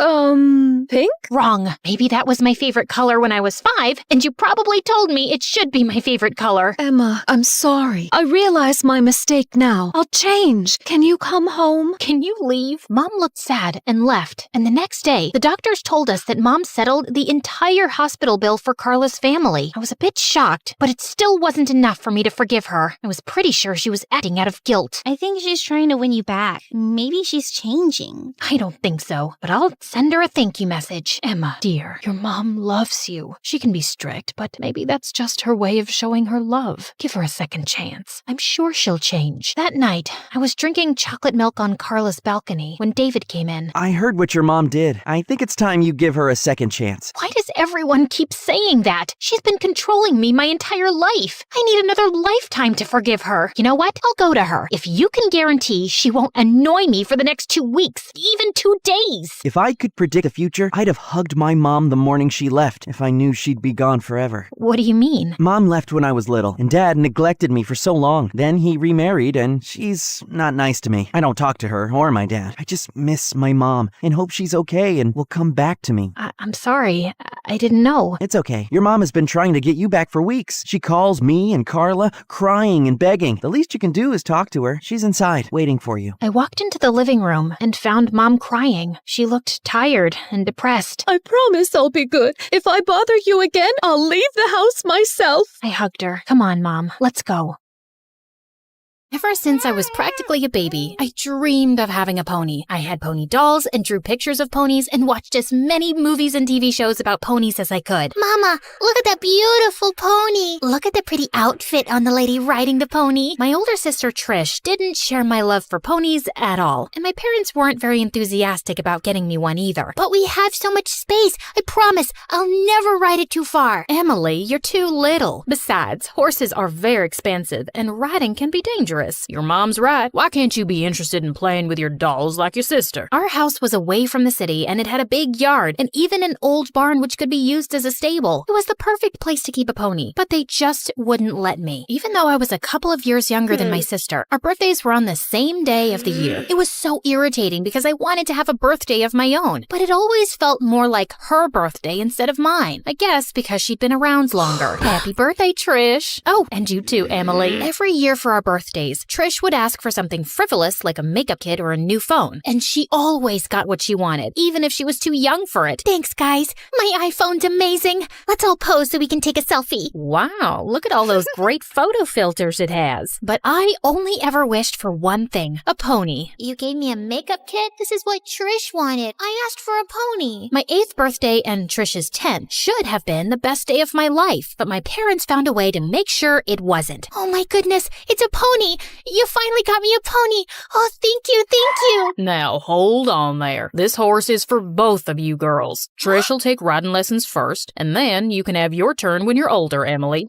Pink? Wrong. Maybe that was my favorite color when I was 5, and you probably told me it should be my favorite color. Emma, I'm sorry. I realize my mistake now. I'll change. Can you come home? Can you leave? Mom looked sad and left. And the next day, the doctors told us that Mom settled the entire hospital bill for Carla's family. I was a bit shocked, but it still wasn't enough for me to forgive her. I was pretty sure she was acting out of guilt. I think she's trying to win you back. Maybe she's changing. I don't think so, but I'll send her a thank you message. Emma, dear, your mom loves you. She can be strict, but maybe that's just her way of showing her love. Give her a second chance. I'm sure she'll change. That night, I was drinking chocolate milk on Carla's balcony when David came in. I heard what your mom did. I think it's time you give her a second chance. Why does everyone keep saying that? She's been controlling me my entire life. I need another lifetime to forgive her. You know what? I'll go to her. If you can guarantee she won't annoy me for the next 2 weeks, even 2 days. If I could predict the future, I'd have hugged my mom the morning she left if I knew she'd be gone forever. What do you mean? Mom left when I was little, and Dad neglected me for so long. Then he remarried, and she's not nice to me. I don't talk to her or my dad. I just miss my mom and hope she's okay and will come back to me. I'm sorry. I didn't know. It's okay. Your mom has been trying to get you back for weeks. She calls me and Carla, crying and begging. The least you can do is talk to her. She's inside, waiting for you. I walked into the living room and found Mom crying. She looked tired and depressed. I promise I'll be good. If I bother you again, I'll leave the house myself. I hugged her. Come on, Mom. Let's go. Ever since I was practically a baby, I dreamed of having a pony. I had pony dolls and drew pictures of ponies and watched as many movies and TV shows about ponies as I could. Mama, look at that beautiful pony. Look at the pretty outfit on the lady riding the pony. My older sister Trish didn't share my love for ponies at all, and my parents weren't very enthusiastic about getting me one either. But we have so much space. I promise I'll never ride it too far. Emily, you're too little. Besides, horses are very expensive, and riding can be dangerous. Your mom's right. Why can't you be interested in playing with your dolls like your sister? Our house was away from the city, and it had a big yard, and even an old barn which could be used as a stable. It was the perfect place to keep a pony, but they just wouldn't let me. Even though I was a couple of years younger than my sister, our birthdays were on the same day of the year. It was so irritating because I wanted to have a birthday of my own, but it always felt more like her birthday instead of mine. I guess because she'd been around longer. Happy birthday, Trish. Oh, and you too, Emily. Every year for our birthdays, Trish would ask for something frivolous like a makeup kit or a new phone, and she always got what she wanted, even if she was too young for it. Thanks, guys. My iPhone's amazing. Let's all pose so we can take a selfie. Wow, look at all those great photo filters it has. But I only ever wished for one thing, a pony. You gave me a makeup kit? This is what Trish wanted. I asked for a pony. My 8th birthday and Trish's 10th should have been the best day of my life, but my parents found a way to make sure it wasn't. Oh my goodness, it's a pony. You finally got me a pony. Oh, thank you, thank you. Now, hold on there. This horse is for both of you girls. Trish will take riding lessons first, and then you can have your turn when you're older, Emily.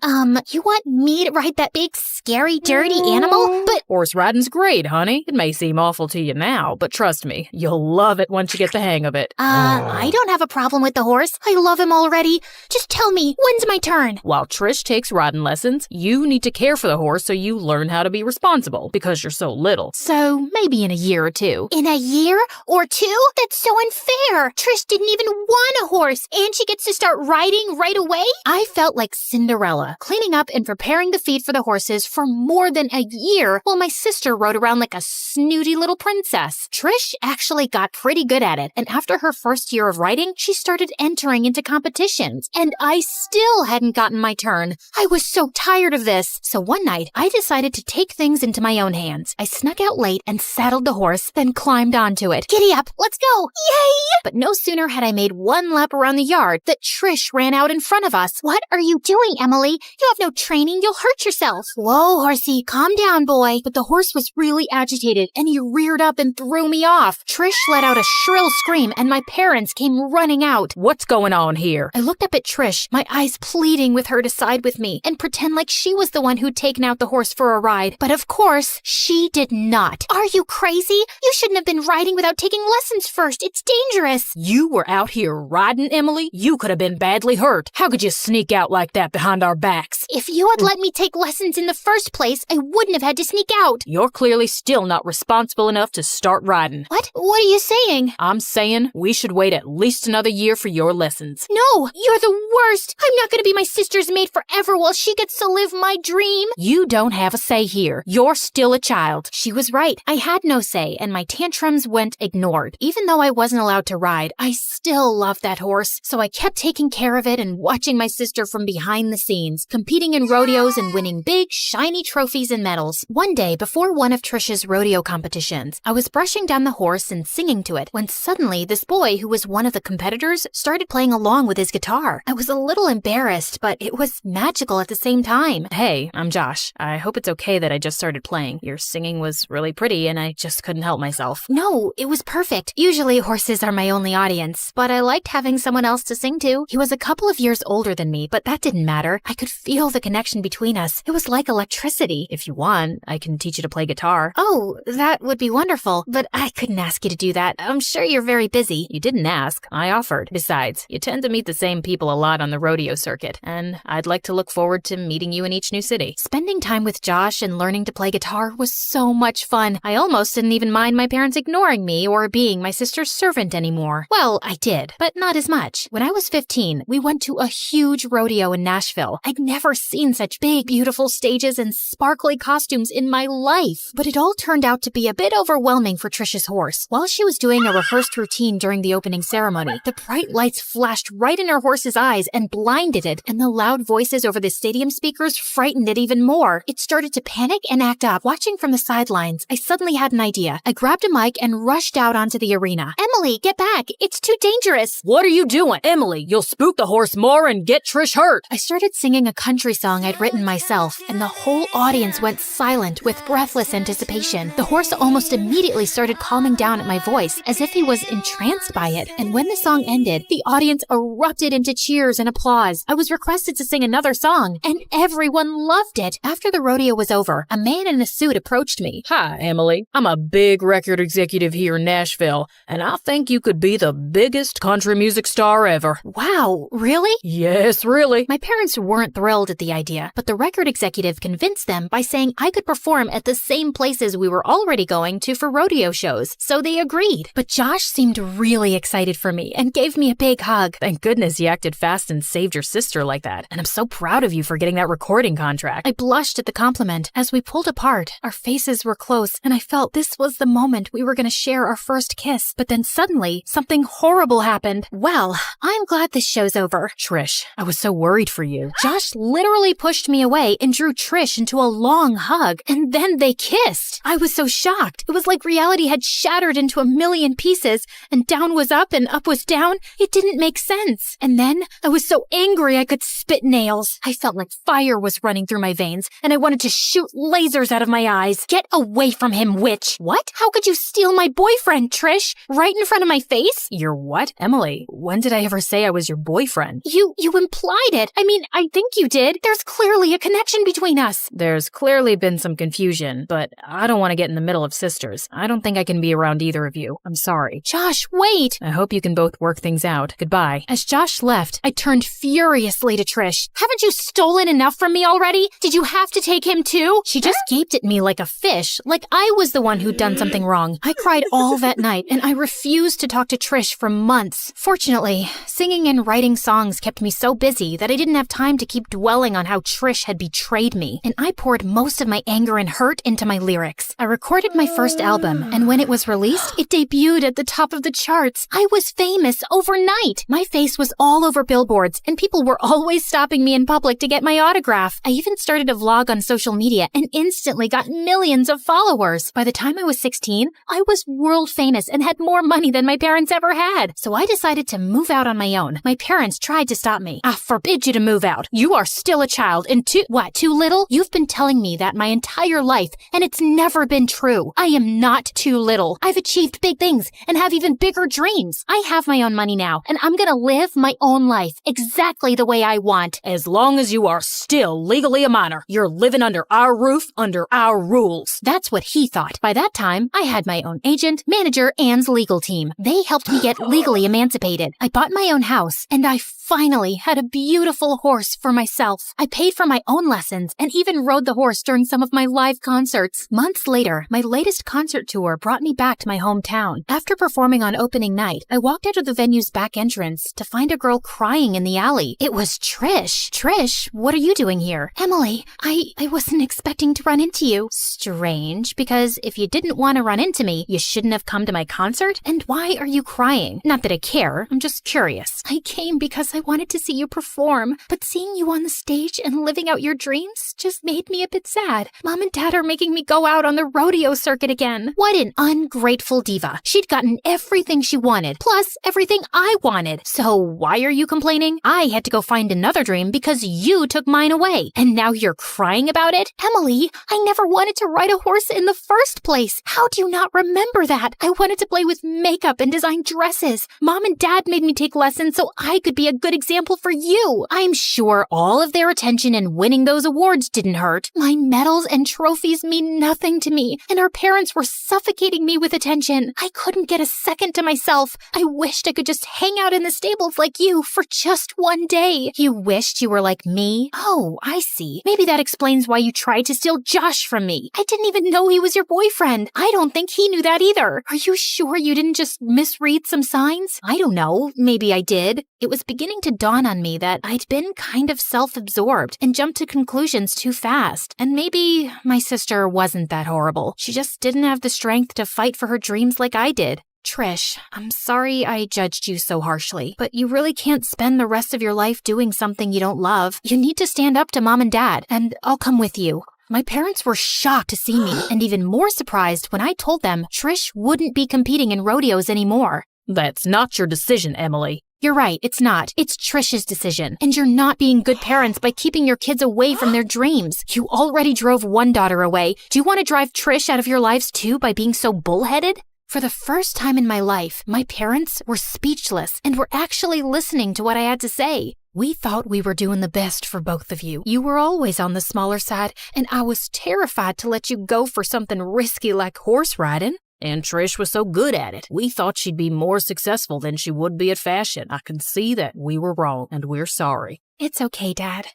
You want me to ride that big, scary, dirty animal? But horse riding's great, honey. It may seem awful to you now, but trust me, you'll love it once you get the hang of it. I don't have a problem with the horse. I love him already. Just tell me, when's my turn? While Trish takes riding lessons, you need to care for the horse so you learn how to be responsible responsible because you're so little. So maybe in a year or two. In a year or two? That's so unfair. Trish didn't even want a horse, and she gets to start riding right away? I felt like Cinderella, cleaning up and preparing the feed for the horses for more than a year while my sister rode around like a snooty little princess. Trish actually got pretty good at it, and after her first year of riding, she started entering into competitions, and I still hadn't gotten my turn. I was so tired of this. So one night, I decided to take things into my own hands. I snuck out late and saddled the horse, then climbed onto it. Giddy up, let's go! Yay! But no sooner had I made one lap around the yard that Trish ran out in front of us. What are you doing, Emily? You have no training, you'll hurt yourself. Whoa, horsey, calm down, boy. But the horse was really agitated, and he reared up and threw me off. Trish let out a shrill scream, and my parents came running out. What's going on here? I looked up at Trish, my eyes pleading with her to side with me and pretend like she was the one who'd taken out the horse for a ride. But of course, she did not. Are you crazy? You shouldn't have been riding without taking lessons first. It's dangerous. You were out here riding, Emily? You could have been badly hurt. How could you sneak out like that behind our backs? If you had let me take lessons in the first place, I wouldn't have had to sneak out. You're clearly still not responsible enough to start riding. What? What are you saying? I'm saying we should wait at least another year for your lessons. No, you're the worst. I'm not going to be my sister's maid forever while she gets to live my dream. You don't have a say here. You're still a child. She was right. I had no say, and my tantrums went ignored. Even though I wasn't allowed to ride, I still loved that horse, so I kept taking care of it and watching my sister from behind the scenes, competing in rodeos and winning big, shiny trophies and medals. One day, before one of Trish's rodeo competitions, I was brushing down the horse and singing to it when suddenly this boy who was one of the competitors started playing along with his guitar. I was a little embarrassed, but it was magical at the same time. Hey, I'm Josh. I hope it's okay that I just started playing. Your singing was really pretty and I just couldn't help myself. No, it was perfect. Usually horses are my only audience, but I liked having someone else to sing to. He was a couple of years older than me, but that didn't matter. I could feel the connection between us. It was like electricity. If you want, I can teach you to play guitar. Oh, that would be wonderful, but I couldn't ask you to do that. I'm sure you're very busy. You didn't ask. I offered. Besides, you tend to meet the same people a lot on the rodeo circuit, and I'd like to look forward to meeting you in each new city. Spending time with Josh and learning to play guitar was so much fun. I almost didn't even mind my parents ignoring me or being my sister's servant anymore. Well, I did, but not as much. When I was 15, we went to a huge rodeo in Nashville. I'd never seen such big, beautiful stages and sparkly costumes in my life. But it all turned out to be a bit overwhelming for Trish's horse. While she was doing a rehearsed routine during the opening ceremony, the bright lights flashed right in her horse's eyes and blinded it, and the loud voices over the stadium speakers frightened it even more. It started to panic and act up. Watching from the sidelines, I suddenly had an idea. I grabbed a mic and rushed out onto the arena. Emily, get back. It's too dangerous. What are you doing? Emily, you'll spook the horse more and get Trish hurt. I started singing a country song I'd written myself, and the whole audience went silent with breathless anticipation. The horse almost immediately started calming down at my voice, as if he was entranced by it, and when the song ended, the audience erupted into cheers and applause. I was requested to sing another song, and everyone loved it. After the rodeo was over, a man in a suit approached me. Hi, Emily. I'm a big record executive here in Nashville, and I think you could be the biggest country music star ever. Wow, really? Yes, really. My parents weren't thrilled at the idea, but the record executive convinced them by saying I could perform at the same places we were already going to for rodeo shows, so they agreed. But Josh seemed really excited for me and gave me a big hug. Thank goodness you acted fast and saved your sister like that, and I'm so proud of you for getting that recording contract. I blushed at the compliment. As we pulled apart, our faces were close, and I felt this was the moment we were going to share our first kiss. But then suddenly, something horrible happened. Well, I'm glad this show's over. Trish, I was so worried for you. Josh literally pushed me away and drew Trish into a long hug, and then they kissed. I was so shocked. It was like reality had shattered into a million pieces, and down was up and up was down. It didn't make sense. And then I was so angry I could spit nails. I felt like fire was running through my veins, and I wanted to shoot lasers out of my eyes. Get away from him, witch. What? How could you steal my boyfriend, Trish? Right in front of my face? Your what? Emily, when did I ever say I was your boyfriend? You implied it. I mean, I think you did. There's clearly a connection between us. There's clearly been some confusion, but I don't want to get in the middle of sisters. I don't think I can be around either of you. I'm sorry. Josh, wait. I hope you can both work things out. Goodbye. As Josh left, I turned furiously to Trish. Haven't you stolen enough from me already? Did you have to take him too? She just gaped at me like a fish, like I was the one who'd done something wrong. I cried all that night, and I refused to talk to Trish for months. Fortunately, singing and writing songs kept me so busy that I didn't have time to keep dwelling on how Trish had betrayed me, and I poured most of my anger and hurt into my lyrics. I recorded my first album, and when it was released, it debuted at the top of the charts. I was famous overnight. My face was all over billboards, and people were always stopping me in public to get my autograph. I even started a vlog on social media and instantly got millions of followers. By the time I was 16, I was world famous and had more money than my parents ever had. So I decided to move out on my own. My parents tried to stop me. I forbid you to move out. You are still a child and too little? You've been telling me that my entire life, and it's never been true. I am not too little. I've achieved big things and have even bigger dreams. I have my own money now, and I'm gonna live my own life exactly the way I want. As long as you are still legally a minor, you're living under our roof, under our rules. That's what he thought. By that time, I had my own agent, manager, and legal team. They helped me get legally emancipated. I bought my own house, and I finally had a beautiful horse for myself. I paid for my own lessons and even rode the horse during some of my live concerts. Months later, my latest concert tour brought me back to my hometown. After performing on opening night, I walked out of the venue's back entrance to find a girl crying in the alley. It was Trish. Trish, what are you doing here? Emily, I wasn't expecting to run into you. Strange, because if you didn't want to run into me, you shouldn't have come to my concert. And why are you crying? Not that I care, I'm just curious. I came because I wanted to see you perform, but seeing you on the stage and living out your dreams just made me a bit sad. Mom and Dad are making me go out on the rodeo circuit again. What an ungrateful diva. She'd gotten everything she wanted, plus everything I wanted. So why are you complaining? I had to go find another dream because you took mine away, and now you're crying about it? Emily, I never wanted to ride a horse in the first place. How do you not remember that? I wanted to play with makeup and design dresses. Mom and Dad made me take lessons so I could be a good example for you. I'm sure all of their attention and winning those awards didn't hurt. My medals and trophies mean nothing to me, and our parents were suffocating me with attention. I couldn't get a second to myself. I wished I could just hang out in the stables like you for just one day. You wished you were like me? Oh, I see. Maybe that explains why you tried to steal Josh from me. I didn't even know he was your boyfriend. I don't think he knew that either. Are you sure you didn't just misread some signs? I don't know. Maybe I did. It was beginning to dawn on me that I'd been kind of self-absorbed and jumped to conclusions too fast. And maybe my sister wasn't that horrible. She just didn't have the strength to fight for her dreams like I did. Trish, I'm sorry I judged you so harshly, but you really can't spend the rest of your life doing something you don't love. You need to stand up to Mom and Dad, and I'll come with you. My parents were shocked to see me, and even more surprised when I told them Trish wouldn't be competing in rodeos anymore. That's not your decision, Emily. You're right, it's not. It's Trish's decision. And you're not being good parents by keeping your kids away from their dreams. You already drove one daughter away. Do you want to drive Trish out of your lives too by being so bullheaded? For the first time in my life, my parents were speechless and were actually listening to what I had to say. We thought we were doing the best for both of you. You were always on the smaller side, and I was terrified to let you go for something risky like horse riding. And Trish was so good at it. We thought she'd be more successful than she would be at fashion. I can see that we were wrong, and we're sorry. It's okay, Dad.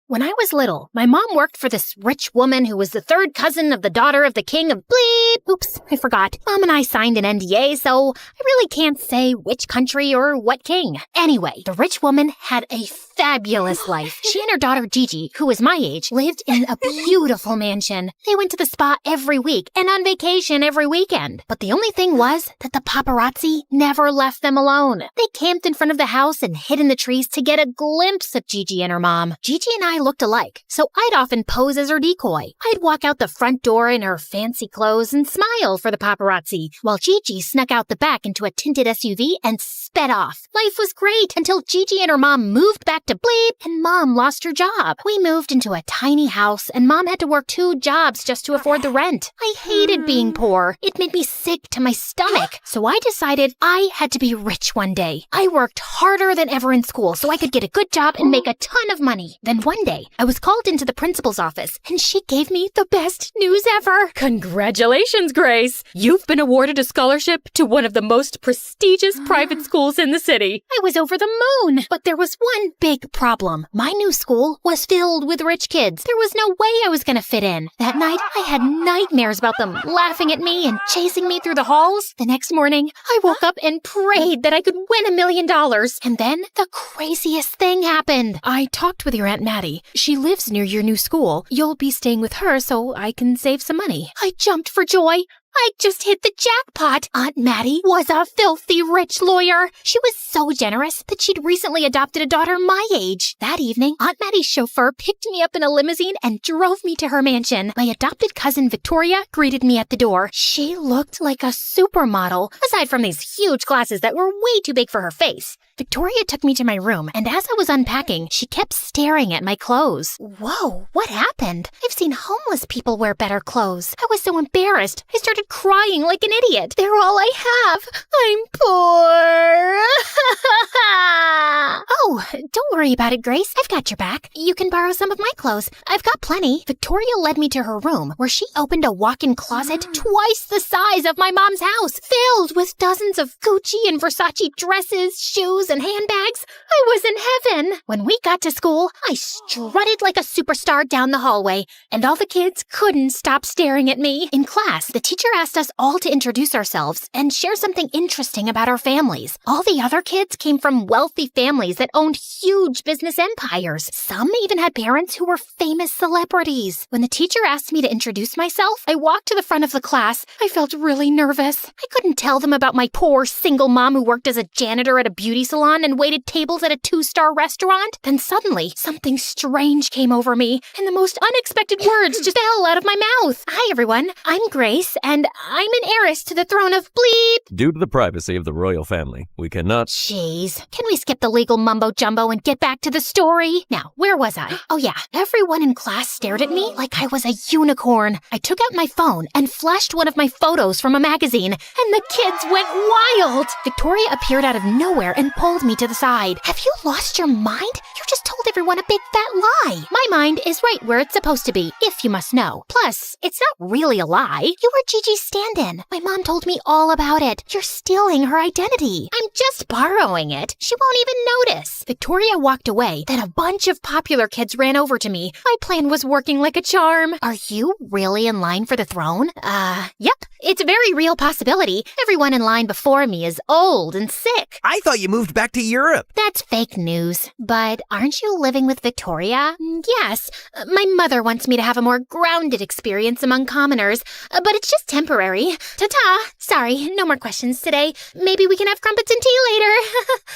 When I was little, my mom worked for this rich woman who was the third cousin of the daughter of the king of bleep. Oops, I forgot. Mom and I signed an NDA, so I really can't say which country or what king. Anyway, the rich woman had a fabulous life. She and her daughter Gigi, who was my age, lived in a beautiful mansion. They went to the spa every week and on vacation every weekend. But the only thing was that the paparazzi never left them alone. They camped in front of the house and hid in the trees to get a glimpse of Gigi and her mom. Gigi and I looked alike, so I'd often pose as her decoy. I'd walk out the front door in her fancy clothes and smile for the paparazzi, while Gigi snuck out the back into a tinted SUV and sped off. Life was great until Gigi and her mom moved back to bleep, and Mom lost her job. We moved into a tiny house, and Mom had to work 2 jobs just to afford the rent. I hated being poor. It made me sick to my stomach. So I decided I had to be rich one day. I worked harder than ever in school so I could get a good job and make a ton of money. Then one Monday, I was called into the principal's office, and she gave me the best news ever. Congratulations, Grace! You've been awarded a scholarship to one of the most prestigious private schools in the city. I was over the moon, but there was one big problem. My new school was filled with rich kids. There was no way I was going to fit in. That night, I had nightmares about them laughing at me and chasing me through the halls. The next morning, I woke up and prayed that I could win $1 million. And then the craziest thing happened. I talked with your Aunt Maddie. She lives near your new school. You'll be staying with her so I can save some money. I jumped for joy. I just hit the jackpot. Aunt Maddie was a filthy rich lawyer. She was so generous that she'd recently adopted a daughter my age. That evening, Aunt Maddie's chauffeur picked me up in a limousine and drove me to her mansion. My adopted cousin Victoria greeted me at the door. She looked like a supermodel, aside from these huge glasses that were way too big for her face. Victoria took me to my room, and as I was unpacking, she kept staring at my clothes. Whoa, what happened? I've seen homeless people wear better clothes. I was so embarrassed. I started crying like an idiot. They're all I have. I'm poor. Oh, don't worry about it, Grace. I've got your back. You can borrow some of my clothes. I've got plenty. Victoria led me to her room, where she opened a walk-in closet twice the size of my mom's house, filled with dozens of Gucci and Versace dresses, shoes, and handbags. I was in heaven. When we got to school, I strutted like a superstar down the hallway, and all the kids couldn't stop staring at me. In class, the teacher asked us all to introduce ourselves and share something interesting about our families. All the other kids came from wealthy families that owned huge business empires. Some even had parents who were famous celebrities. When the teacher asked me to introduce myself, I walked to the front of the class. I felt really nervous. I couldn't tell them about my poor single mom who worked as a janitor at a beauty salon and waited tables at a 2-star restaurant. Then suddenly, something strange came over me, and the most unexpected words just fell out of my mouth. Hi, everyone. I'm Grace, and I'm an heiress to the throne of bleep. Due to the privacy of the royal family, we cannot... Jeez. Can we skip the legal mumbo-jumbo and get back to the story? Now, where was I? Oh yeah, everyone in class stared at me like I was a unicorn. I took out my phone and flashed one of my photos from a magazine, and the kids went wild. Victoria appeared out of nowhere and pulled me to the side. Have you lost your mind? You just told everyone a big fat lie. My mind is right where it's supposed to be, if you must know. Plus, it's not really a lie. You were Gigi's stand-in. My mom told me all about it. You're stealing her identity. I'm just borrowing it. She won't even notice. Victoria walked away. Then a bunch of popular kids ran over to me. My plan was working like a charm. Are you really in line for the throne? Yep. It's a very real possibility. Everyone in line before me is old and sick. I thought you moved back to Europe. That's fake news. But aren't you living with Victoria? Yes. My mother wants me to have a more grounded experience among commoners, but it's just temporary. Ta-ta. Sorry, no more questions today. Maybe we can have crumpets and tea later.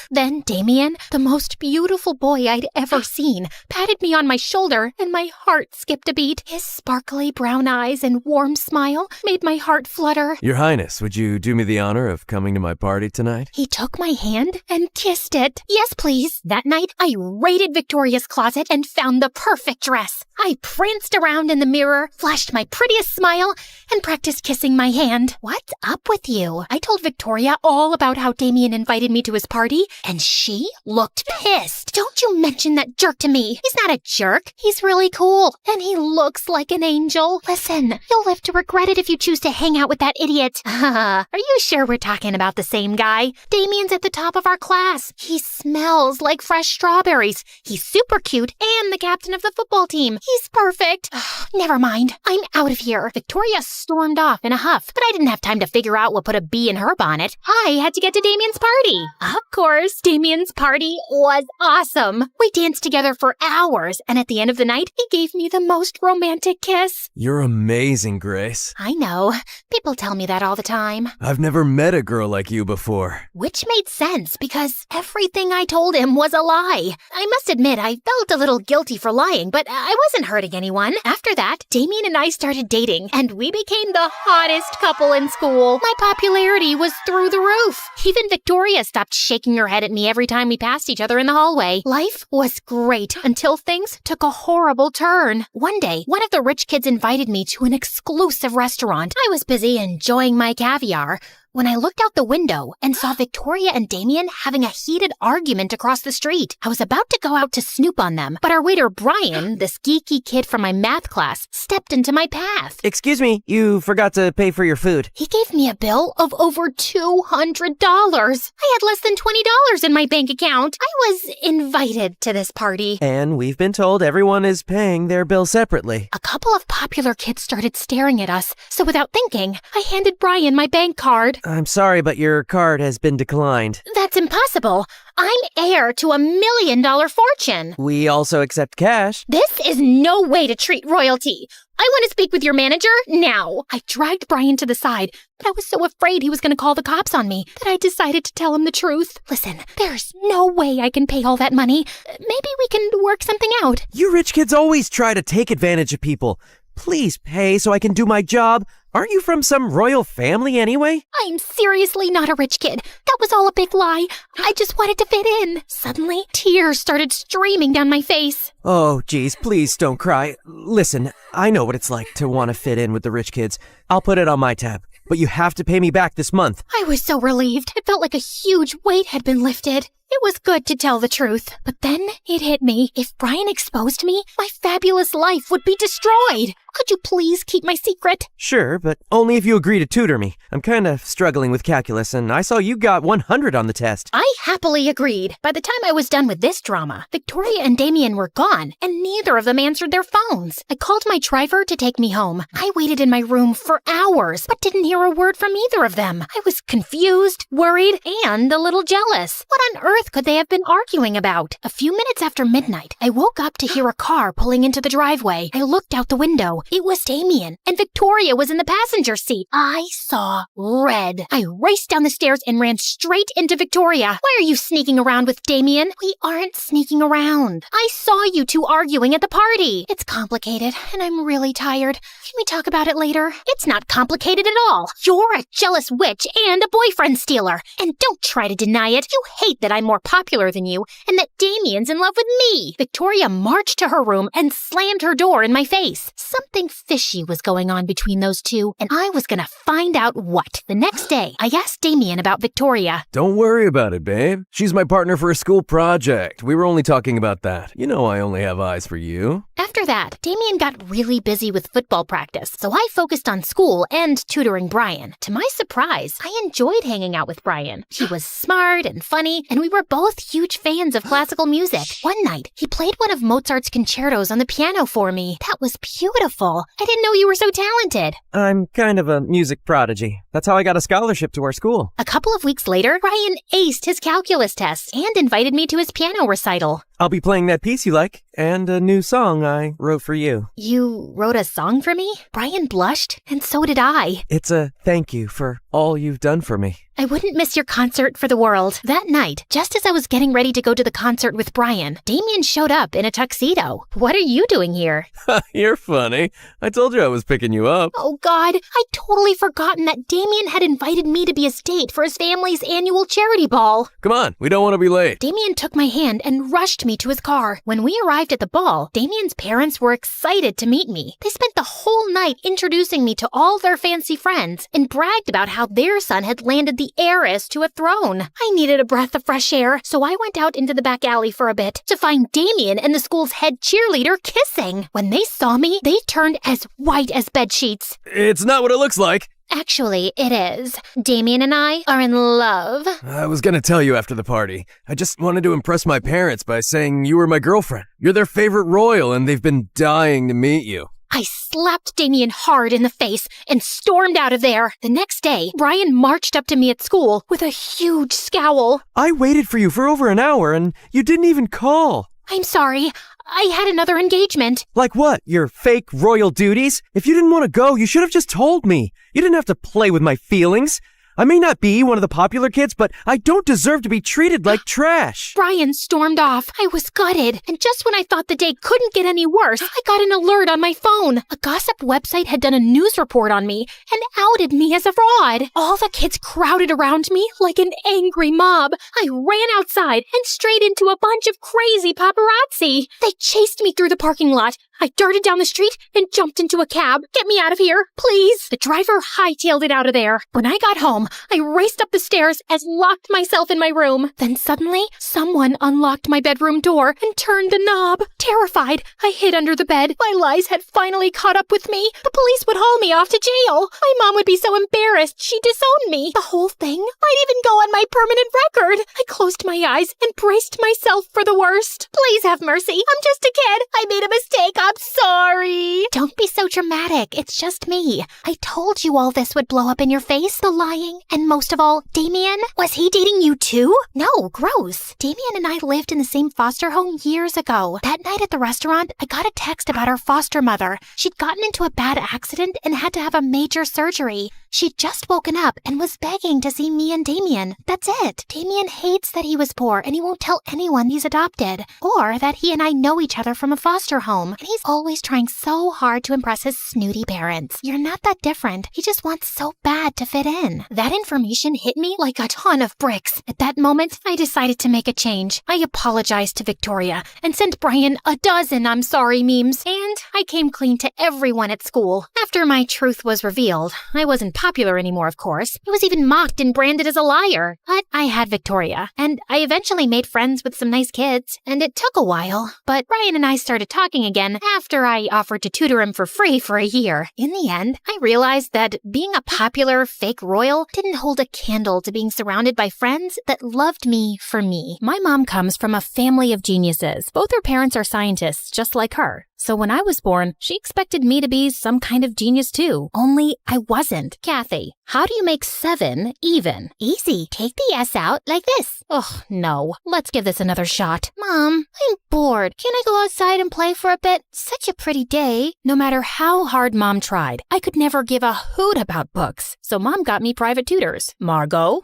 Then Damien, the most beautiful boy I'd ever seen, patted me on my shoulder, and my heart skipped a beat. His sparkly brown eyes and warm smile made my heart flutter. Your Highness, would you do me the honor of coming to my party tonight? He took my hand and kissed it. Yes, please. That night, I raided Victoria's closet and found the perfect dress. I pranced around in the mirror, flashed my prettiest smile, and practiced kissing my hand. What's up with you? I told Victoria all about how Damien invited me to his party, and she looked pissed. Don't you mention that jerk to me. He's not a jerk. He's really cool, and he looks like an angel. Listen, you'll live to regret it if you choose to hang out with that idiot. Are you sure we're talking about the same guy? Damien's at the top of our class. He smells like fresh strawberries. He's super cute and the captain of the football team. He's perfect. Never mind. I'm out of here. Victoria stormed off in a huff, but I didn't have time to figure out what put a bee in her bonnet. I had to get to Damien's party. Of course, Damien's party was awesome. We danced together for hours, and at the end of the night, he gave me the most romantic kiss. You're amazing, Grace. I know. People tell me that all the time. I've never met a girl like you before. Which made sense, because everything I told him was a lie. I must admit, I felt a little guilty for lying, but I wasn't hurting anyone. After that, Damien and I started dating, and we became the hottest couple in school. My popularity was through the roof. Even Victoria stopped shaking her head at me every time we passed each other in the hallway. Life was great until things took a horrible turn. One day, one of the rich kids invited me to an exclusive restaurant. I was busy enjoying my caviar when I looked out the window and saw Victoria and Damien having a heated argument across the street. I was about to go out to snoop on them, but our waiter Brian, this geeky kid from my math class, stepped into my path. Excuse me, you forgot to pay for your food. He gave me a bill of over $200. I had less than $20 in my bank account. I was invited to this party. And we've been told everyone is paying their bill separately. A couple of popular kids started staring at us, so without thinking, I handed Brian my bank card. I'm sorry, but your card has been declined. That's impossible. I'm heir to $1 million fortune. We also accept cash. This is no way to treat royalty. I want to speak with your manager now. I dragged Brian to the side, but I was so afraid he was going to call the cops on me that I decided to tell him the truth. Listen, there's no way I can pay all that money. Maybe we can work something out. You rich kids always try to take advantage of people. Please pay so I can do my job. Aren't you from some royal family anyway? I'm seriously not a rich kid. That was all a big lie. I just wanted to fit in. Suddenly, tears started streaming down my face. Oh, geez, please don't cry. Listen, I know what it's like to want to fit in with the rich kids. I'll put it on my tab, but you have to pay me back this month. I was so relieved. It felt like a huge weight had been lifted. It was good to tell the truth, but then it hit me. If Brian exposed me, my fabulous life would be destroyed. Could you please keep my secret? Sure, but only if you agree to tutor me. I'm kind of struggling with calculus, and I saw you got 100 on the test. I happily agreed. By the time I was done with this drama, Victoria and Damien were gone, and neither of them answered their phones. I called my driver to take me home. I waited in my room for hours, but didn't hear a word from either of them. I was confused, worried, and a little jealous. What on earth could they have been arguing about? A few minutes after midnight, I woke up to hear a car pulling into the driveway. I looked out the window. It was Damien, and Victoria was in the passenger seat. I saw red. I raced down the stairs and ran straight into Victoria. Why are you sneaking around with Damien? We aren't sneaking around. I saw you two arguing at the party. It's complicated, and I'm really tired. Can we talk about it later? It's not complicated at all. You're a jealous witch and a boyfriend stealer. And don't try to deny it. You hate that I'm more popular than you and that Damien's in love with me. Victoria marched to her room and slammed her door in my face. Something fishy was going on between those two, and I was gonna find out what. The next day, I asked Damien about Victoria. Don't worry about it, babe. She's my partner for a school project. We were only talking about that. You know I only have eyes for you. After that, Damien got really busy with football practice, so I focused on school and tutoring Brian. To my surprise, I enjoyed hanging out with Brian. He was smart and funny, and we were both huge fans of classical music. One night, he played one of Mozart's concertos on the piano for me. That was beautiful. I didn't know you were so talented. I'm kind of a music prodigy. That's how I got a scholarship to our school. A couple of weeks later, Brian aced his calculus test and invited me to his piano recital. I'll be playing that piece you like, and a new song I wrote for you. You wrote a song for me? Brian blushed, and so did I. It's a thank you for all you've done for me. I wouldn't miss your concert for the world. That night, just as I was getting ready to go to the concert with Brian, Damien showed up in a tuxedo. What are you doing here? You're funny. I told you I was picking you up. Oh God, I'd totally forgotten that Damien had invited me to be his date for his family's annual charity ball. Come on, we don't want to be late. Damien took my hand and rushed me to his car. When we arrived at the ball, Damien's parents were excited to meet me. They spent the whole night introducing me to all their fancy friends and bragged about how their son had landed the heiress to a throne. I needed a breath of fresh air, so I went out into the back alley for a bit to find Damien and the school's head cheerleader kissing. When they saw me, they turned as white as bedsheets. It's not what it looks like. Actually, it is. Damien and I are in love. I was gonna tell you after the party. I just wanted to impress my parents by saying you were my girlfriend. You're their favorite royal, and they've been dying to meet you. I slapped Damien hard in the face and stormed out of there. The next day, Brian marched up to me at school with a huge scowl. I waited for you for over an hour, and you didn't even call. I'm sorry. I had another engagement. Like what? Your fake royal duties? If you didn't want to go, you should have just told me. You didn't have to play with my feelings. I may not be one of the popular kids, but I don't deserve to be treated like trash. Brian stormed off. I was gutted. And just when I thought the day couldn't get any worse, I got an alert on my phone. A gossip website had done a news report on me and outed me as a fraud. All the kids crowded around me like an angry mob. I ran outside and straight into a bunch of crazy paparazzi. They chased me through the parking lot. I darted down the street and jumped into a cab. Get me out of here, please. The driver hightailed it out of there. When I got home, I raced up the stairs and locked myself in my room. Then suddenly, someone unlocked my bedroom door and turned the knob. Terrified, I hid under the bed. My lies had finally caught up with me. The police would haul me off to jail. My mom would be so embarrassed she'd disown me. The whole thing might even go on my permanent record. I closed my eyes and braced myself for the worst. Please have mercy. I'm just a kid. I made a mistake. I'm sorry. Don't be so dramatic. It's just me. I told you all this would blow up in your face, the lying. And most of all, Damien, was he dating you too? No, gross. Damien and I lived in the same foster home years ago. That night at the restaurant, I got a text about our foster mother. She'd gotten into a bad accident and had to have a major surgery. She'd just woken up and was begging to see me and Damien. That's it. Damien hates that he was poor and he won't tell anyone he's adopted. Or that he and I know each other from a foster home. And he's always trying so hard to impress his snooty parents. You're not that different. He just wants so bad to fit in. That information hit me like a ton of bricks. At that moment, I decided to make a change. I apologized to Victoria and sent Brian a dozen I'm sorry memes. And I came clean to everyone at school. After my truth was revealed, I wasn't popular anymore, of course. I was even mocked and branded as a liar. But I had Victoria, and I eventually made friends with some nice kids, and it took a while. But Brian and I started talking again after I offered to tutor him for free for a year. In the end, I realized that being a popular fake royal didn't hold a candle to being surrounded by friends that loved me for me. My mom comes from a family of geniuses. Both her parents are scientists, just like her. So when I was born, she expected me to be some kind of genius too. Only I wasn't. Kathy, how do you make 7 even? Easy. Take the S out like this. Ugh, no. Let's give this another shot. Mom, I'm bored. Can I go outside and play for a bit? Such a pretty day. No matter how hard Mom tried, I could never give a hoot about books. So Mom got me private tutors. Margot,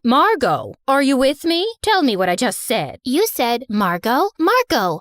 are you with me? Tell me what I just said. You said, Margot,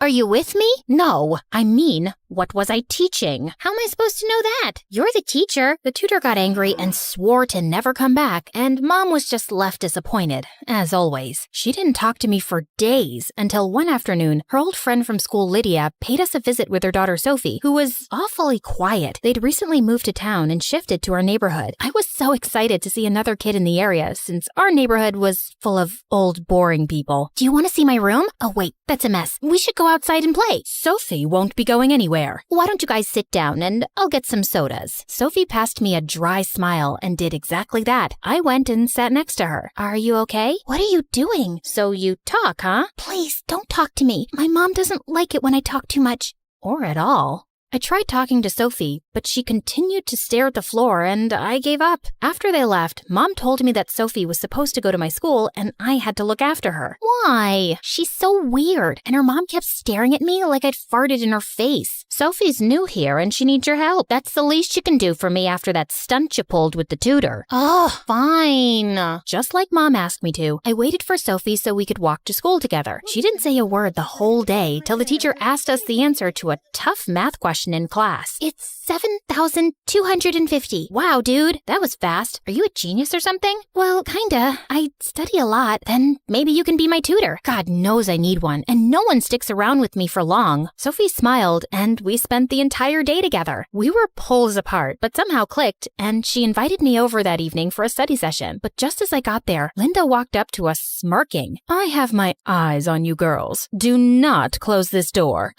are you with me? No, I mean, what was I teaching? How am I supposed to know that? You're the teacher. The tutor got angry and swore to never come back, and Mom was just left disappointed, as always. She didn't talk to me for days until one afternoon, her old friend from school, Lydia, paid us a visit with her daughter, Sophie, who was awfully quiet. They'd recently moved to town and shifted to our neighborhood. I was so excited to see another kid in the area, since our neighborhood was full of old, boring people. Do you want to see my room? Oh, wait, that's a mess. We should go outside and play. Sophie won't be going anywhere. Why don't you guys sit down and I'll get some sodas. Sophie passed me a dry smile and did exactly that. I went and sat next to her. Are you okay? What are you doing? So you talk, huh? Please, don't talk to me. My mom doesn't like it when I talk too much. Or at all. I tried talking to Sophie, but she continued to stare at the floor and I gave up. After they left, Mom told me that Sophie was supposed to go to my school and I had to look after her. Why? She's so weird, and her mom kept staring at me like I'd farted in her face. Sophie's new here and she needs your help. That's the least you can do for me after that stunt you pulled with the tutor. Oh, fine. Just like Mom asked me to, I waited for Sophie so we could walk to school together. She didn't say a word the whole day till the teacher asked us the answer to a tough math question in class. It's 7,250. Wow, dude, that was fast. Are you a genius or something? Well, kinda. I study a lot. Then maybe you can be my tutor. God knows I need one, and no one sticks around with me for long. Sophie smiled, and we spent the entire day together. We were poles apart, but somehow clicked, and she invited me over that evening for a study session. But just as I got there, Linda walked up to us smirking. I have my eyes on you girls. Do not close this door.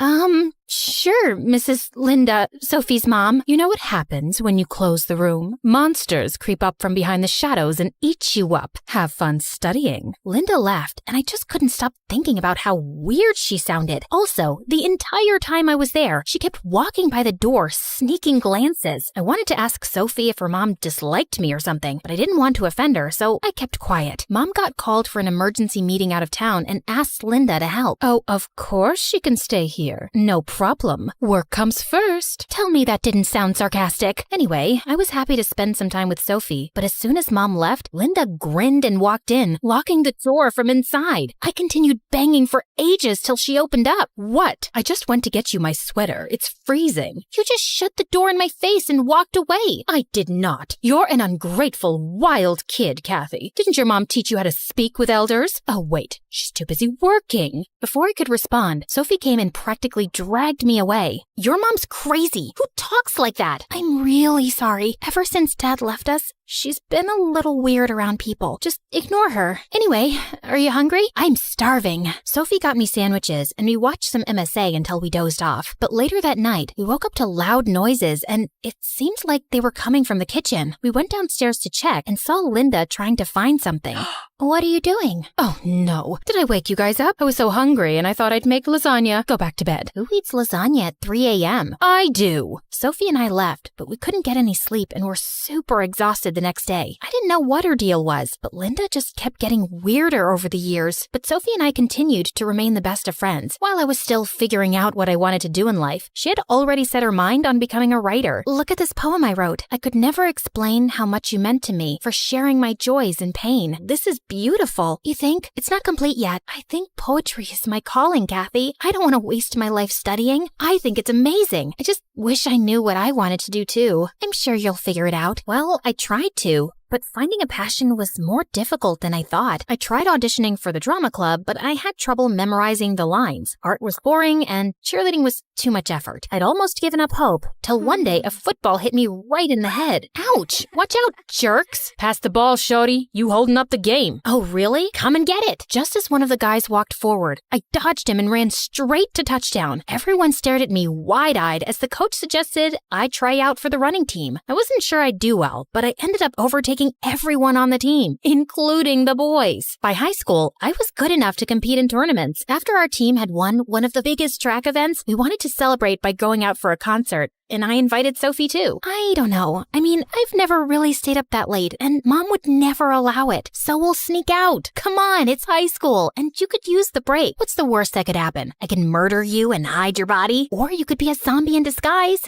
Sure, Mrs. Linda, Sophie's mom. You know what happens when you close the room? Monsters creep up from behind the shadows and eat you up. Have fun studying. Linda laughed, and I just couldn't stop thinking about how weird she sounded. Also, the entire time I was there, she kept walking by the door, sneaking glances. I wanted to ask Sophie if her mom disliked me or something, but I didn't want to offend her, so I kept quiet. Mom got called for an emergency meeting out of town and asked Linda to help. Oh, of course she can stay here. No problem. Work comes first. Tell me that didn't sound sarcastic. Anyway, I was happy to spend some time with Sophie, but as soon as Mom left, Linda grinned and walked in, locking the door from inside. I continued banging for ages till she opened up. What? I just went to get you my sweater. It's freezing. You just shut the door in my face and walked away. I did not. You're an ungrateful, wild kid, Kathy. Didn't your mom teach you how to speak with elders? Oh, wait. She's too busy working. Before I could respond, Sophie came and practically dragged dragged me away. Your mom's crazy. Who talks like that? I'm really sorry. Ever since Dad left us, she's been a little weird around people. Just ignore her. Anyway, are you hungry? I'm starving. Sophie got me sandwiches, and we watched some MSA until we dozed off. But later that night, we woke up to loud noises, and it seemed like they were coming from the kitchen. We went downstairs to check and saw Linda trying to find something. What are you doing? Oh, no. Did I wake you guys up? I was so hungry, and I thought I'd make lasagna. Go back to bed. Who eats lasagna at 3 a.m.? I do. Sophie and I left, but we couldn't get any sleep and were super exhausted the next day. I didn't know what her deal was, but Linda just kept getting weirder over the years. But Sophie and I continued to remain the best of friends. While I was still figuring out what I wanted to do in life, she had already set her mind on becoming a writer. Look at this poem I wrote. I could never explain how much you meant to me for sharing my joys and pain. This is beautiful. You think? It's not complete yet. I think poetry is my calling, Kathy. I don't want to waste my life studying. I think it's amazing. I just wish I knew what I wanted to do too. I'm sure you'll figure it out. Well, I tried to. But finding a passion was more difficult than I thought. I tried auditioning for the drama club, but I had trouble memorizing the lines. Art was boring, and cheerleading was too much effort. I'd almost given up hope, till one day a football hit me right in the head. Ouch! Watch out, jerks! Pass the ball, shorty. You holding up the game. Oh, really? Come and get it. Just as one of the guys walked forward, I dodged him and ran straight to touchdown. Everyone stared at me wide-eyed as the coach suggested I try out for the running team. I wasn't sure I'd do well, but I ended up overtaking everyone on the team, including the boys. By high school, I was good enough to compete in tournaments. After our team had won one of the biggest track events, we wanted to celebrate by going out for a concert. And I invited Sophie too. I don't know. I mean, I've never really stayed up that late, and Mom would never allow it. So we'll sneak out. Come on, it's high school, and you could use the break. What's the worst that could happen? I can murder you and hide your body, or you could be a zombie in disguise.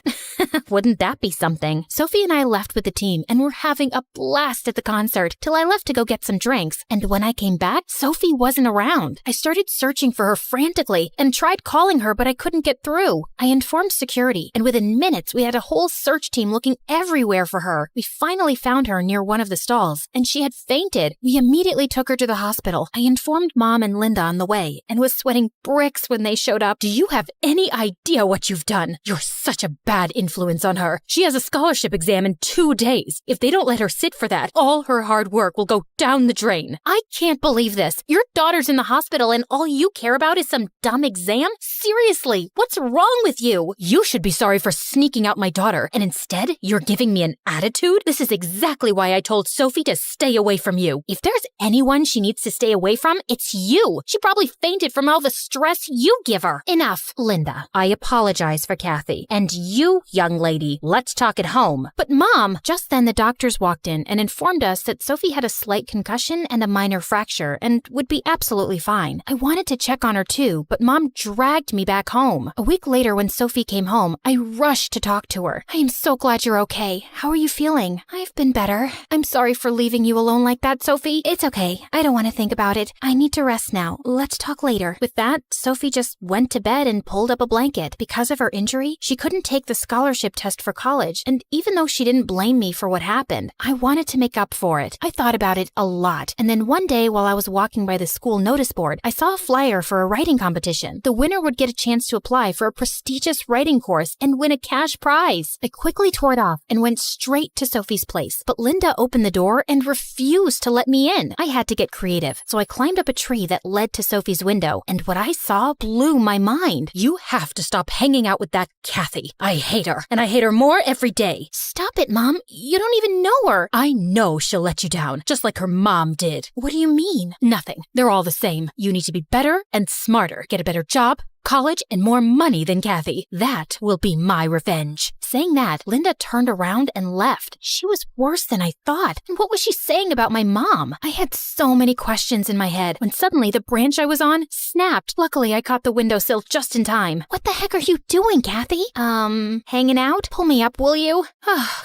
Wouldn't that be something? Sophie and I left with the team, and were having a blast at the concert till I left to go get some drinks. And when I came back, Sophie wasn't around. I started searching for her frantically and tried calling her, but I couldn't get through. I informed security, and within minutes, we had a whole search team looking everywhere for her. We finally found her near one of the stalls, and she had fainted. We immediately took her to the hospital. I informed Mom and Linda on the way, and was sweating bricks when they showed up. Do you have any idea what you've done? You're such a bad influence on her. She has a scholarship exam in 2 days. If they don't let her sit for that, all her hard work will go down the drain. I can't believe this. Your daughter's in the hospital, and all you care about is some dumb exam? Seriously, what's wrong with you? You should be sorry for sneaking out my daughter, and instead, you're giving me an attitude? This is exactly why I told Sophie to stay away from you. If there's anyone she needs to stay away from, it's you. She probably fainted from all the stress you give her. Enough, Linda. I apologize for Kathy. And you, young lady, let's talk at home. But Mom! Just then the doctors walked in and informed us that Sophie had a slight concussion and a minor fracture and would be absolutely fine. I wanted to check on her too, but Mom dragged me back home. A week later, when Sophie came home, I rushed to talk to her. I am so glad you're okay. How are you feeling? I've been better. I'm sorry for leaving you alone like that, Sophie. It's okay. I don't want to think about it. I need to rest now. Let's talk later. With that, Sophie just went to bed and pulled up a blanket. Because of her injury, she couldn't take the scholarship test for college, and even though she didn't blame me for what happened, I wanted to make up for it. I thought about it a lot, and then one day while I was walking by the school notice board, I saw a flyer for a writing competition. The winner would get a chance to apply for a prestigious writing course and win a cash prize. I quickly tore it off and went straight to Sophie's place, but Linda opened the door and refused to let me in. I had to get creative, so I climbed up a tree that led to Sophie's window, and what I saw blew my mind. You have to stop hanging out with that Kathy. I hate her, and I hate her more every day. Stop it, Mom. You don't even know her. I know she'll let you down, just like her mom did. What do you mean? Nothing. They're all the same. You need to be better and smarter. Get a better job, college, and more money than Kathy. That will be my revenge. Saying that, Linda turned around and left. She was worse than I thought. And what was she saying about my mom? I had so many questions in my head when suddenly the branch I was on snapped. Luckily, I caught the windowsill just in time. What the heck are you doing, Kathy? Hanging out? Pull me up, will you?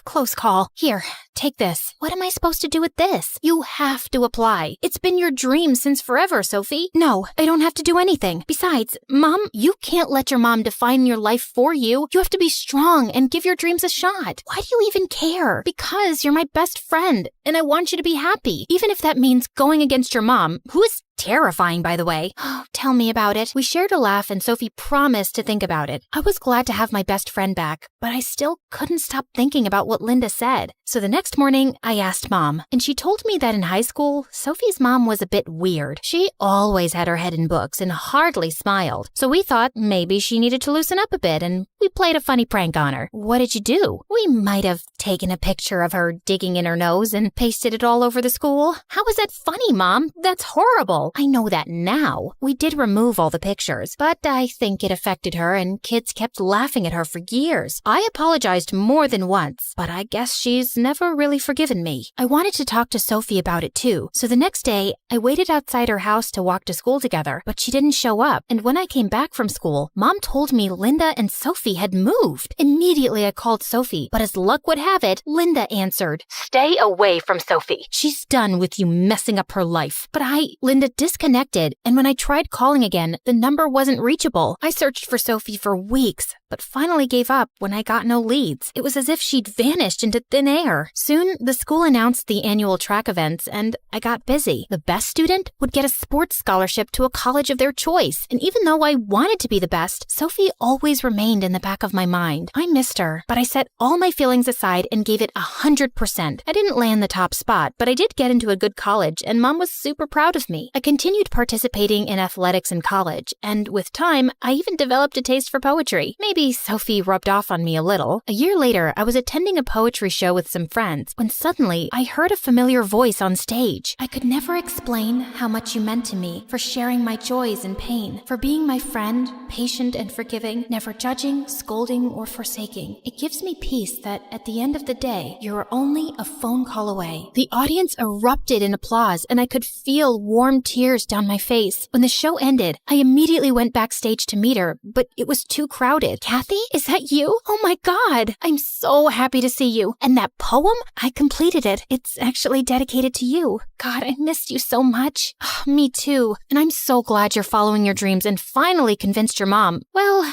Close call. Here, take this. What am I supposed to do with this? You have to apply. It's been your dream since forever, Sophie. No, I don't have to do anything. Besides, Mom, you can't let your mom define your life for you. You have to be strong and give your dreams a shot. Why do you even care? Because you're my best friend, and I want you to be happy, even if that means going against your mom, who is Terrifying, by the way. Oh, tell me about it. We shared a laugh and Sophie promised to think about it. I was glad to have my best friend back, but I still couldn't stop thinking about what Linda said. So the next morning, I asked Mom, and she told me that in high school, Sophie's mom was a bit weird. She always had her head in books and hardly smiled. So we thought maybe she needed to loosen up a bit, and we played a funny prank on her. What did you do? We might have taken a picture of her digging in her nose and pasted it all over the school. How is that funny, Mom? That's horrible. I know that now. We did remove all the pictures, but I think it affected her and kids kept laughing at her for years. I apologized more than once, but I guess she's never really forgiven me. I wanted to talk to Sophie about it too, so the next day I waited outside her house to walk to school together, but she didn't show up. And when I came back from school, Mom told me Linda and Sophie had moved. Immediately I called Sophie, but as luck would have it, Linda answered, "Stay away from Sophie. She's done with you messing up her life." But Linda disconnected, and when I tried calling again, the number wasn't reachable. I searched for Sophie for weeks, but finally gave up when I got no leads. It was as if she'd vanished into thin air. Soon, the school announced the annual track events, and I got busy. The best student would get a sports scholarship to a college of their choice, and even though I wanted to be the best, Sophie always remained in the back of my mind. I missed her, but I set all my feelings aside and gave it 100%. I didn't land the top spot, but I did get into a good college, and Mom was super proud of me. I continued participating in athletics in college, and with time, I even developed a taste for poetry. Maybe Sophie rubbed off on me a little. A year later, I was attending a poetry show with some friends when suddenly I heard a familiar voice on stage. "I could never explain how much you meant to me, for sharing my joys and pain, for being my friend, patient and forgiving, never judging, scolding, or forsaking. It gives me peace that at the end of the day, you're only a phone call away." The audience erupted in applause, and I could feel warm tears down my face. When the show ended, I immediately went backstage to meet her, but it was too crowded. "Kathy, is that you? Oh my God, I'm so happy to see you. And that poem? I completed it. It's actually dedicated to you. God, I missed you so much." Me too. And I'm so glad you're following your dreams and finally convinced your mom. Well,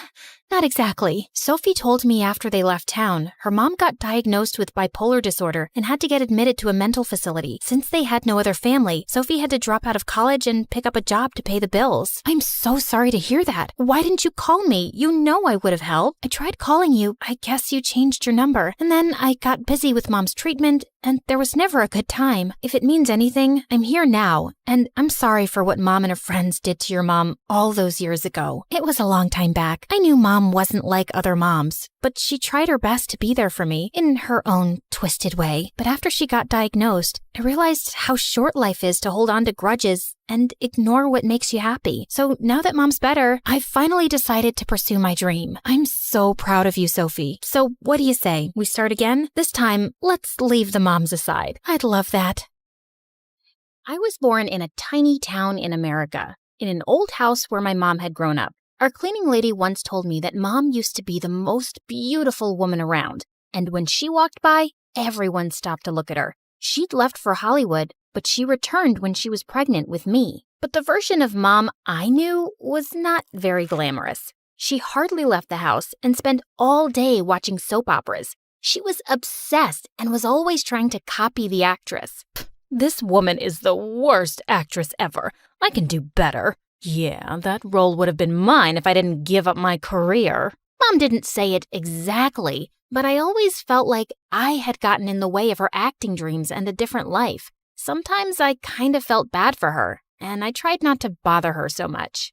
not exactly. Sophie told me after they left town, her mom got diagnosed with bipolar disorder and had to get admitted to a mental facility. Since they had no other family, Sophie had to drop out of college and pick up a job to pay the bills. I'm so sorry to hear that. Why didn't you call me? You know I would have helped. I tried calling you. I guess you changed your number. And then I got busy with Mom's treatment, and there was never a good time. If it means anything, I'm here now, and I'm sorry for what Mom and her friends did to your mom all those years ago. It was a long time back. I knew Mom wasn't like other moms, but she tried her best to be there for me in her own twisted way. But after she got diagnosed, I realized how short life is to hold on to grudges and ignore what makes you happy. So now that Mom's better, I've finally decided to pursue my dream. I'm so proud of you, Sophie. So what do you say? We start again? This time, let's leave the moms aside. I'd love that. I was born in a tiny town in America, in an old house where my mom had grown up. Our cleaning lady once told me that Mom used to be the most beautiful woman around, and when she walked by, everyone stopped to look at her. She'd left for Hollywood, but she returned when she was pregnant with me. But the version of Mom I knew was not very glamorous. She hardly left the house and spent all day watching soap operas. She was obsessed and was always trying to copy the actress. This woman is the worst actress ever. I can do better. Yeah, that role would have been mine if I didn't give up my career. Mom didn't say it exactly, but I always felt like I had gotten in the way of her acting dreams and a different life. Sometimes I kind of felt bad for her, and I tried not to bother her so much.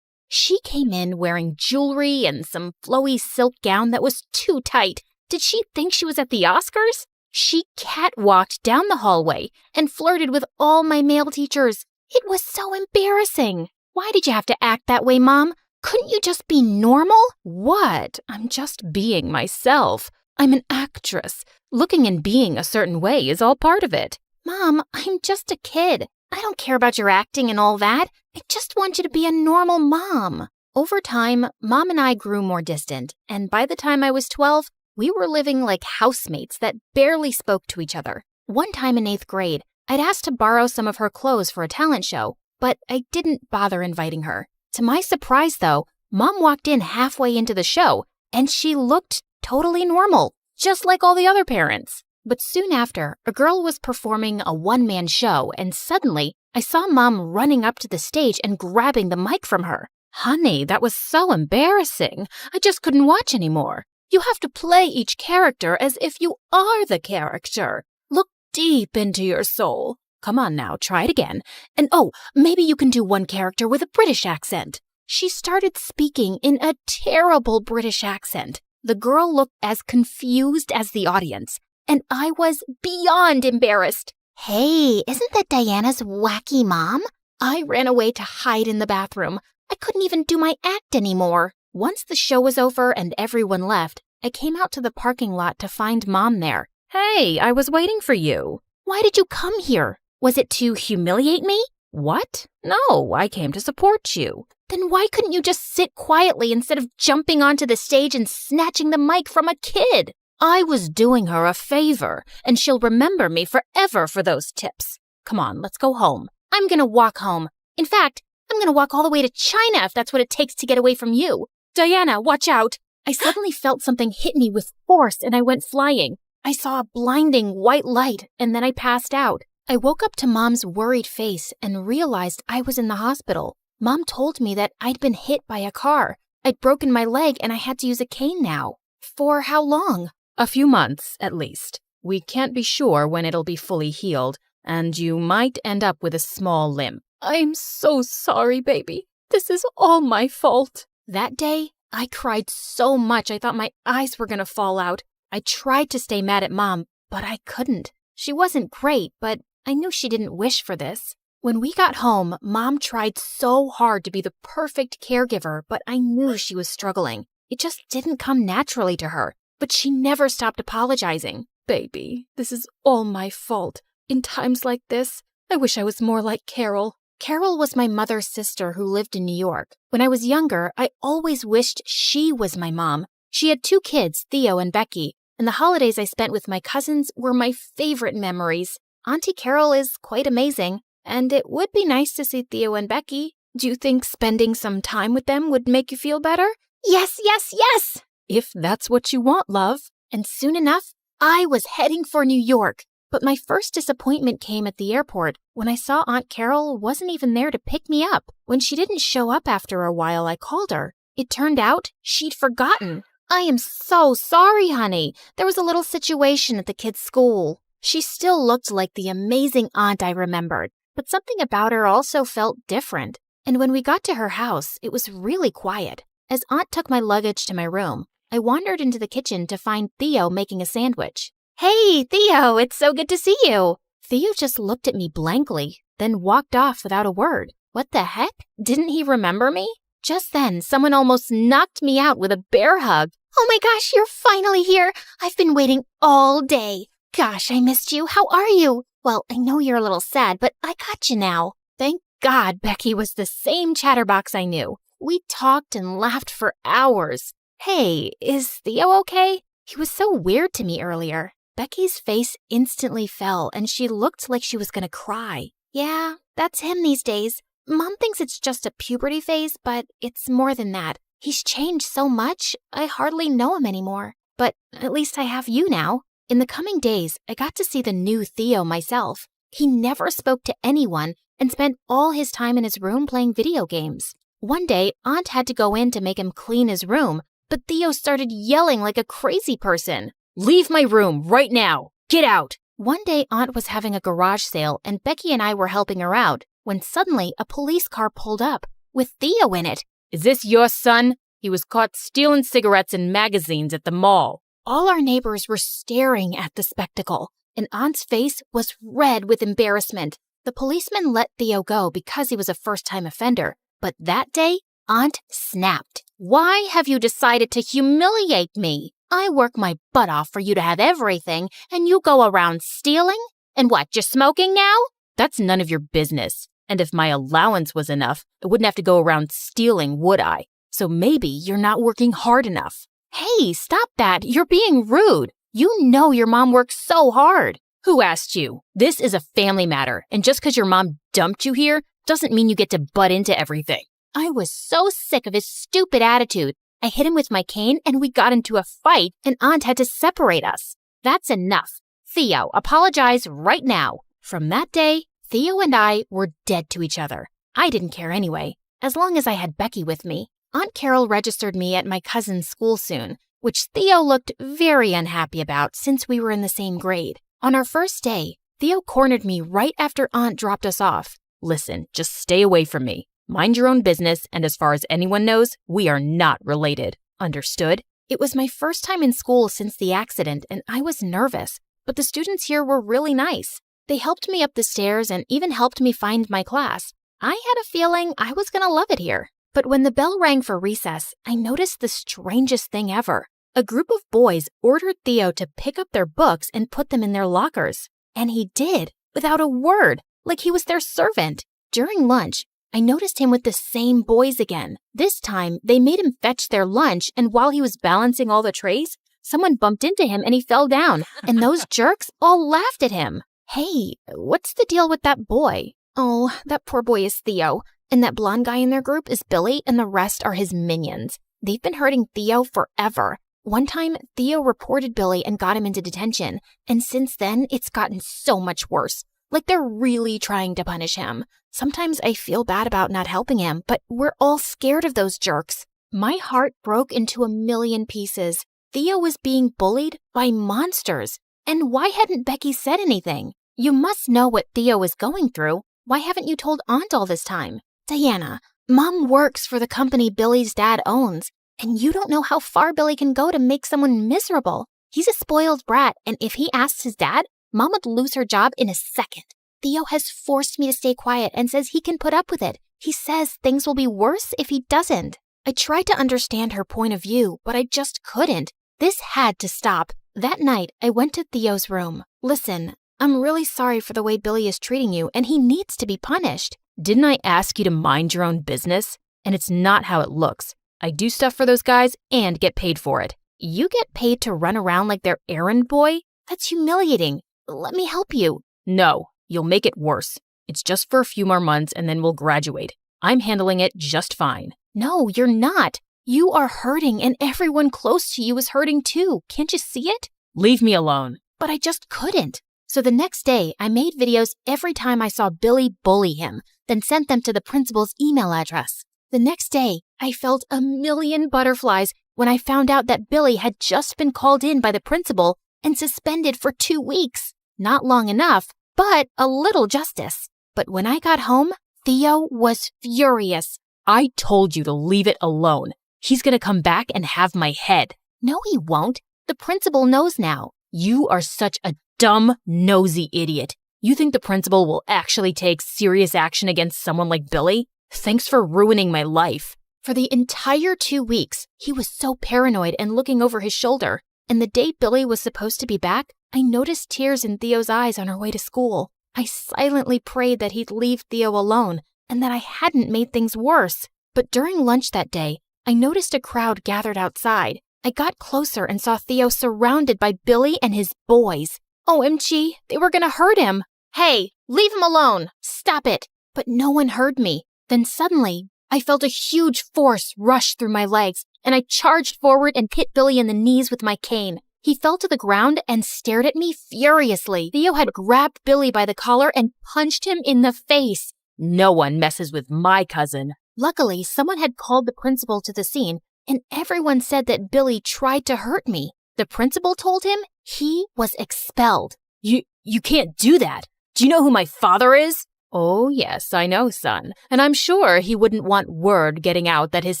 She came in wearing jewelry and some flowy silk gown that was too tight. Did she think she was at the Oscars? She catwalked down the hallway and flirted with all my male teachers. It was so embarrassing. Why did you have to act that way, Mom? Couldn't you just be normal? What? I'm just being myself. I'm an actress. Looking and being a certain way is all part of it. Mom, I'm just a kid. I don't care about your acting and all that. I just want you to be a normal mom. Over time, Mom and I grew more distant, and by the time I was 12, we were living like housemates that barely spoke to each other. One time in 8th grade, I'd asked to borrow some of her clothes for a talent show, but I didn't bother inviting her. To my surprise, though, Mom walked in halfway into the show, and she looked totally normal, just like all the other parents. But soon after, a girl was performing a one-man show, and suddenly, I saw Mom running up to the stage and grabbing the mic from her. Honey, that was so embarrassing. I just couldn't watch anymore. You have to play each character as if you are the character. Look deep into your soul. Come on now, try it again. And oh, maybe you can do one character with a British accent. She started speaking in a terrible British accent. The girl looked as confused as the audience, and I was beyond embarrassed. Hey, isn't that Diana's wacky mom? I ran away to hide in the bathroom. I couldn't even do my act anymore. Once the show was over and everyone left, I came out to the parking lot to find Mom there. Hey, I was waiting for you. Why did you come here? Was it to humiliate me? What? No, I came to support you. Then why couldn't you just sit quietly instead of jumping onto the stage and snatching the mic from a kid? I was doing her a favor, and she'll remember me forever for those tips. Come on, let's go home. I'm gonna walk home. In fact, I'm gonna walk all the way to China if that's what it takes to get away from you. Diana, watch out! I suddenly felt something hit me with force and I went flying. I saw a blinding white light and then I passed out. I woke up to Mom's worried face and realized I was in the hospital. Mom told me that I'd been hit by a car. I'd broken my leg and I had to use a cane now. For how long? A few months, at least. We can't be sure when it'll be fully healed, and you might end up with a small limp. I'm so sorry, baby. This is all my fault. That day, I cried so much I thought my eyes were gonna fall out. I tried to stay mad at Mom, but I couldn't. She wasn't great, but I knew she didn't wish for this. When we got home, Mom tried so hard to be the perfect caregiver, but I knew she was struggling. It just didn't come naturally to her, but she never stopped apologizing. Baby, this is all my fault. In times like this, I wish I was more like Carol. Carol was my mother's sister who lived in New York. When I was younger, I always wished she was my mom. She had 2 kids, Theo and Becky, and the holidays I spent with my cousins were my favorite memories. Auntie Carol is quite amazing, and it would be nice to see Theo and Becky. Do you think spending some time with them would make you feel better? Yes, yes, yes! If that's what you want, love. And soon enough, I was heading for New York. But my first disappointment came at the airport when I saw Aunt Carol wasn't even there to pick me up. When she didn't show up after a while, I called her. It turned out she'd forgotten. I am so sorry, honey. There was a little situation at the kids' school. She still looked like the amazing aunt I remembered, but something about her also felt different. And when we got to her house, it was really quiet. As Aunt took my luggage to my room, I wandered into the kitchen to find Theo making a sandwich. Hey, Theo, it's so good to see you. Theo just looked at me blankly, then walked off without a word. What the heck? Didn't he remember me? Just then, someone almost knocked me out with a bear hug. Oh my gosh, you're finally here. I've been waiting all day. Gosh, I missed you. How are you? Well, I know you're a little sad, but I got you now. Thank God Becky was the same chatterbox I knew. We talked and laughed for hours. Hey, is Theo okay? He was so weird to me earlier. Becky's face instantly fell and she looked like she was gonna cry. Yeah, that's him these days. Mom thinks it's just a puberty phase, but it's more than that. He's changed so much, I hardly know him anymore. But at least I have you now. In the coming days, I got to see the new Theo myself. He never spoke to anyone and spent all his time in his room playing video games. One day, Aunt had to go in to make him clean his room, but Theo started yelling like a crazy person. Leave my room right now! Get out! One day, Aunt was having a garage sale and Becky and I were helping her out when suddenly a police car pulled up with Theo in it. Is this your son? He was caught stealing cigarettes and magazines at the mall. All our neighbors were staring at the spectacle, and Aunt's face was red with embarrassment. The policeman let Theo go because he was a first-time offender, but that day, Aunt snapped. Why have you decided to humiliate me? I work my butt off for you to have everything, and you go around stealing? And what, you're smoking now? That's none of your business. And if my allowance was enough, I wouldn't have to go around stealing, would I? So maybe you're not working hard enough. Hey, stop that. You're being rude. You know your mom works so hard. Who asked you? This is a family matter, and just because your mom dumped you here doesn't mean you get to butt into everything. I was so sick of his stupid attitude. I hit him with my cane and we got into a fight and Aunt had to separate us. That's enough. Theo, apologize right now. From that day, Theo and I were dead to each other. I didn't care anyway, as long as I had Becky with me. Aunt Carol registered me at my cousin's school soon, which Theo looked very unhappy about since we were in the same grade. On our first day, Theo cornered me right after Aunt dropped us off. Listen, just stay away from me. Mind your own business, and as far as anyone knows, we are not related. Understood? It was my first time in school since the accident, and I was nervous, but the students here were really nice. They helped me up the stairs and even helped me find my class. I had a feeling I was going to love it here. But when the bell rang for recess, I noticed the strangest thing ever. A group of boys ordered Theo to pick up their books and put them in their lockers. And he did, without a word, like he was their servant. During lunch, I noticed him with the same boys again. This time, they made him fetch their lunch, and while he was balancing all the trays, someone bumped into him and he fell down, and those jerks all laughed at him. Hey, what's the deal with that boy? Oh, that poor boy is Theo, and that blonde guy in their group is Billy, and the rest are his minions. They've been hurting Theo forever. One time, Theo reported Billy and got him into detention, and since then, it's gotten so much worse. Like they're really trying to punish him. Sometimes I feel bad about not helping him, but we're all scared of those jerks. My heart broke into a million pieces. Theo was being bullied by monsters. And why hadn't Becky said anything? You must know what Theo is going through. Why haven't you told Aunt all this time? Diana, Mom works for the company Billy's dad owns, and you don't know how far Billy can go to make someone miserable. He's a spoiled brat, and if he asks his dad, Mom would lose her job in a second. Theo has forced me to stay quiet and says he can put up with it. He says things will be worse if he doesn't. I tried to understand her point of view, but I just couldn't. This had to stop. That night, I went to Theo's room. Listen, I'm really sorry for the way Billy is treating you, and he needs to be punished. Didn't I ask you to mind your own business? And it's not how it looks. I do stuff for those guys and get paid for it. You get paid to run around like their errand boy? That's humiliating. Let me help you. No, you'll make it worse. It's just for a few more months and then we'll graduate. I'm handling it just fine. No, you're not. You are hurting and everyone close to you is hurting too. Can't you see it? Leave me alone. But I just couldn't. So the next day, I made videos every time I saw Billy bully him, then sent them to the principal's email address. The next day, I felt a million butterflies when I found out that Billy had just been called in by the principal and suspended for 2 weeks. Not long enough, but a little justice. But when I got home, Theo was furious. I told you to leave it alone. He's gonna come back and have my head. No, he won't. The principal knows now. You are such a dumb, nosy idiot. You think the principal will actually take serious action against someone like Billy? Thanks for ruining my life. For the entire 2 weeks, he was so paranoid and looking over his shoulder. And the day Billy was supposed to be back, I noticed tears in Theo's eyes on her way to school. I silently prayed that he'd leave Theo alone and that I hadn't made things worse. But during lunch that day, I noticed a crowd gathered outside. I got closer and saw Theo surrounded by Billy and his boys. OMG, they were gonna hurt him. Hey, leave him alone. Stop it. But no one heard me. Then suddenly, I felt a huge force rush through my legs, and I charged forward and hit Billy in the knees with my cane. He fell to the ground and stared at me furiously. Theo had grabbed Billy by the collar and punched him in the face. No one messes with my cousin. Luckily, someone had called the principal to the scene, and everyone said that Billy tried to hurt me. The principal told him he was expelled. You can't do that. Do you know who my father is? Oh, yes, I know, son. And I'm sure he wouldn't want word getting out that his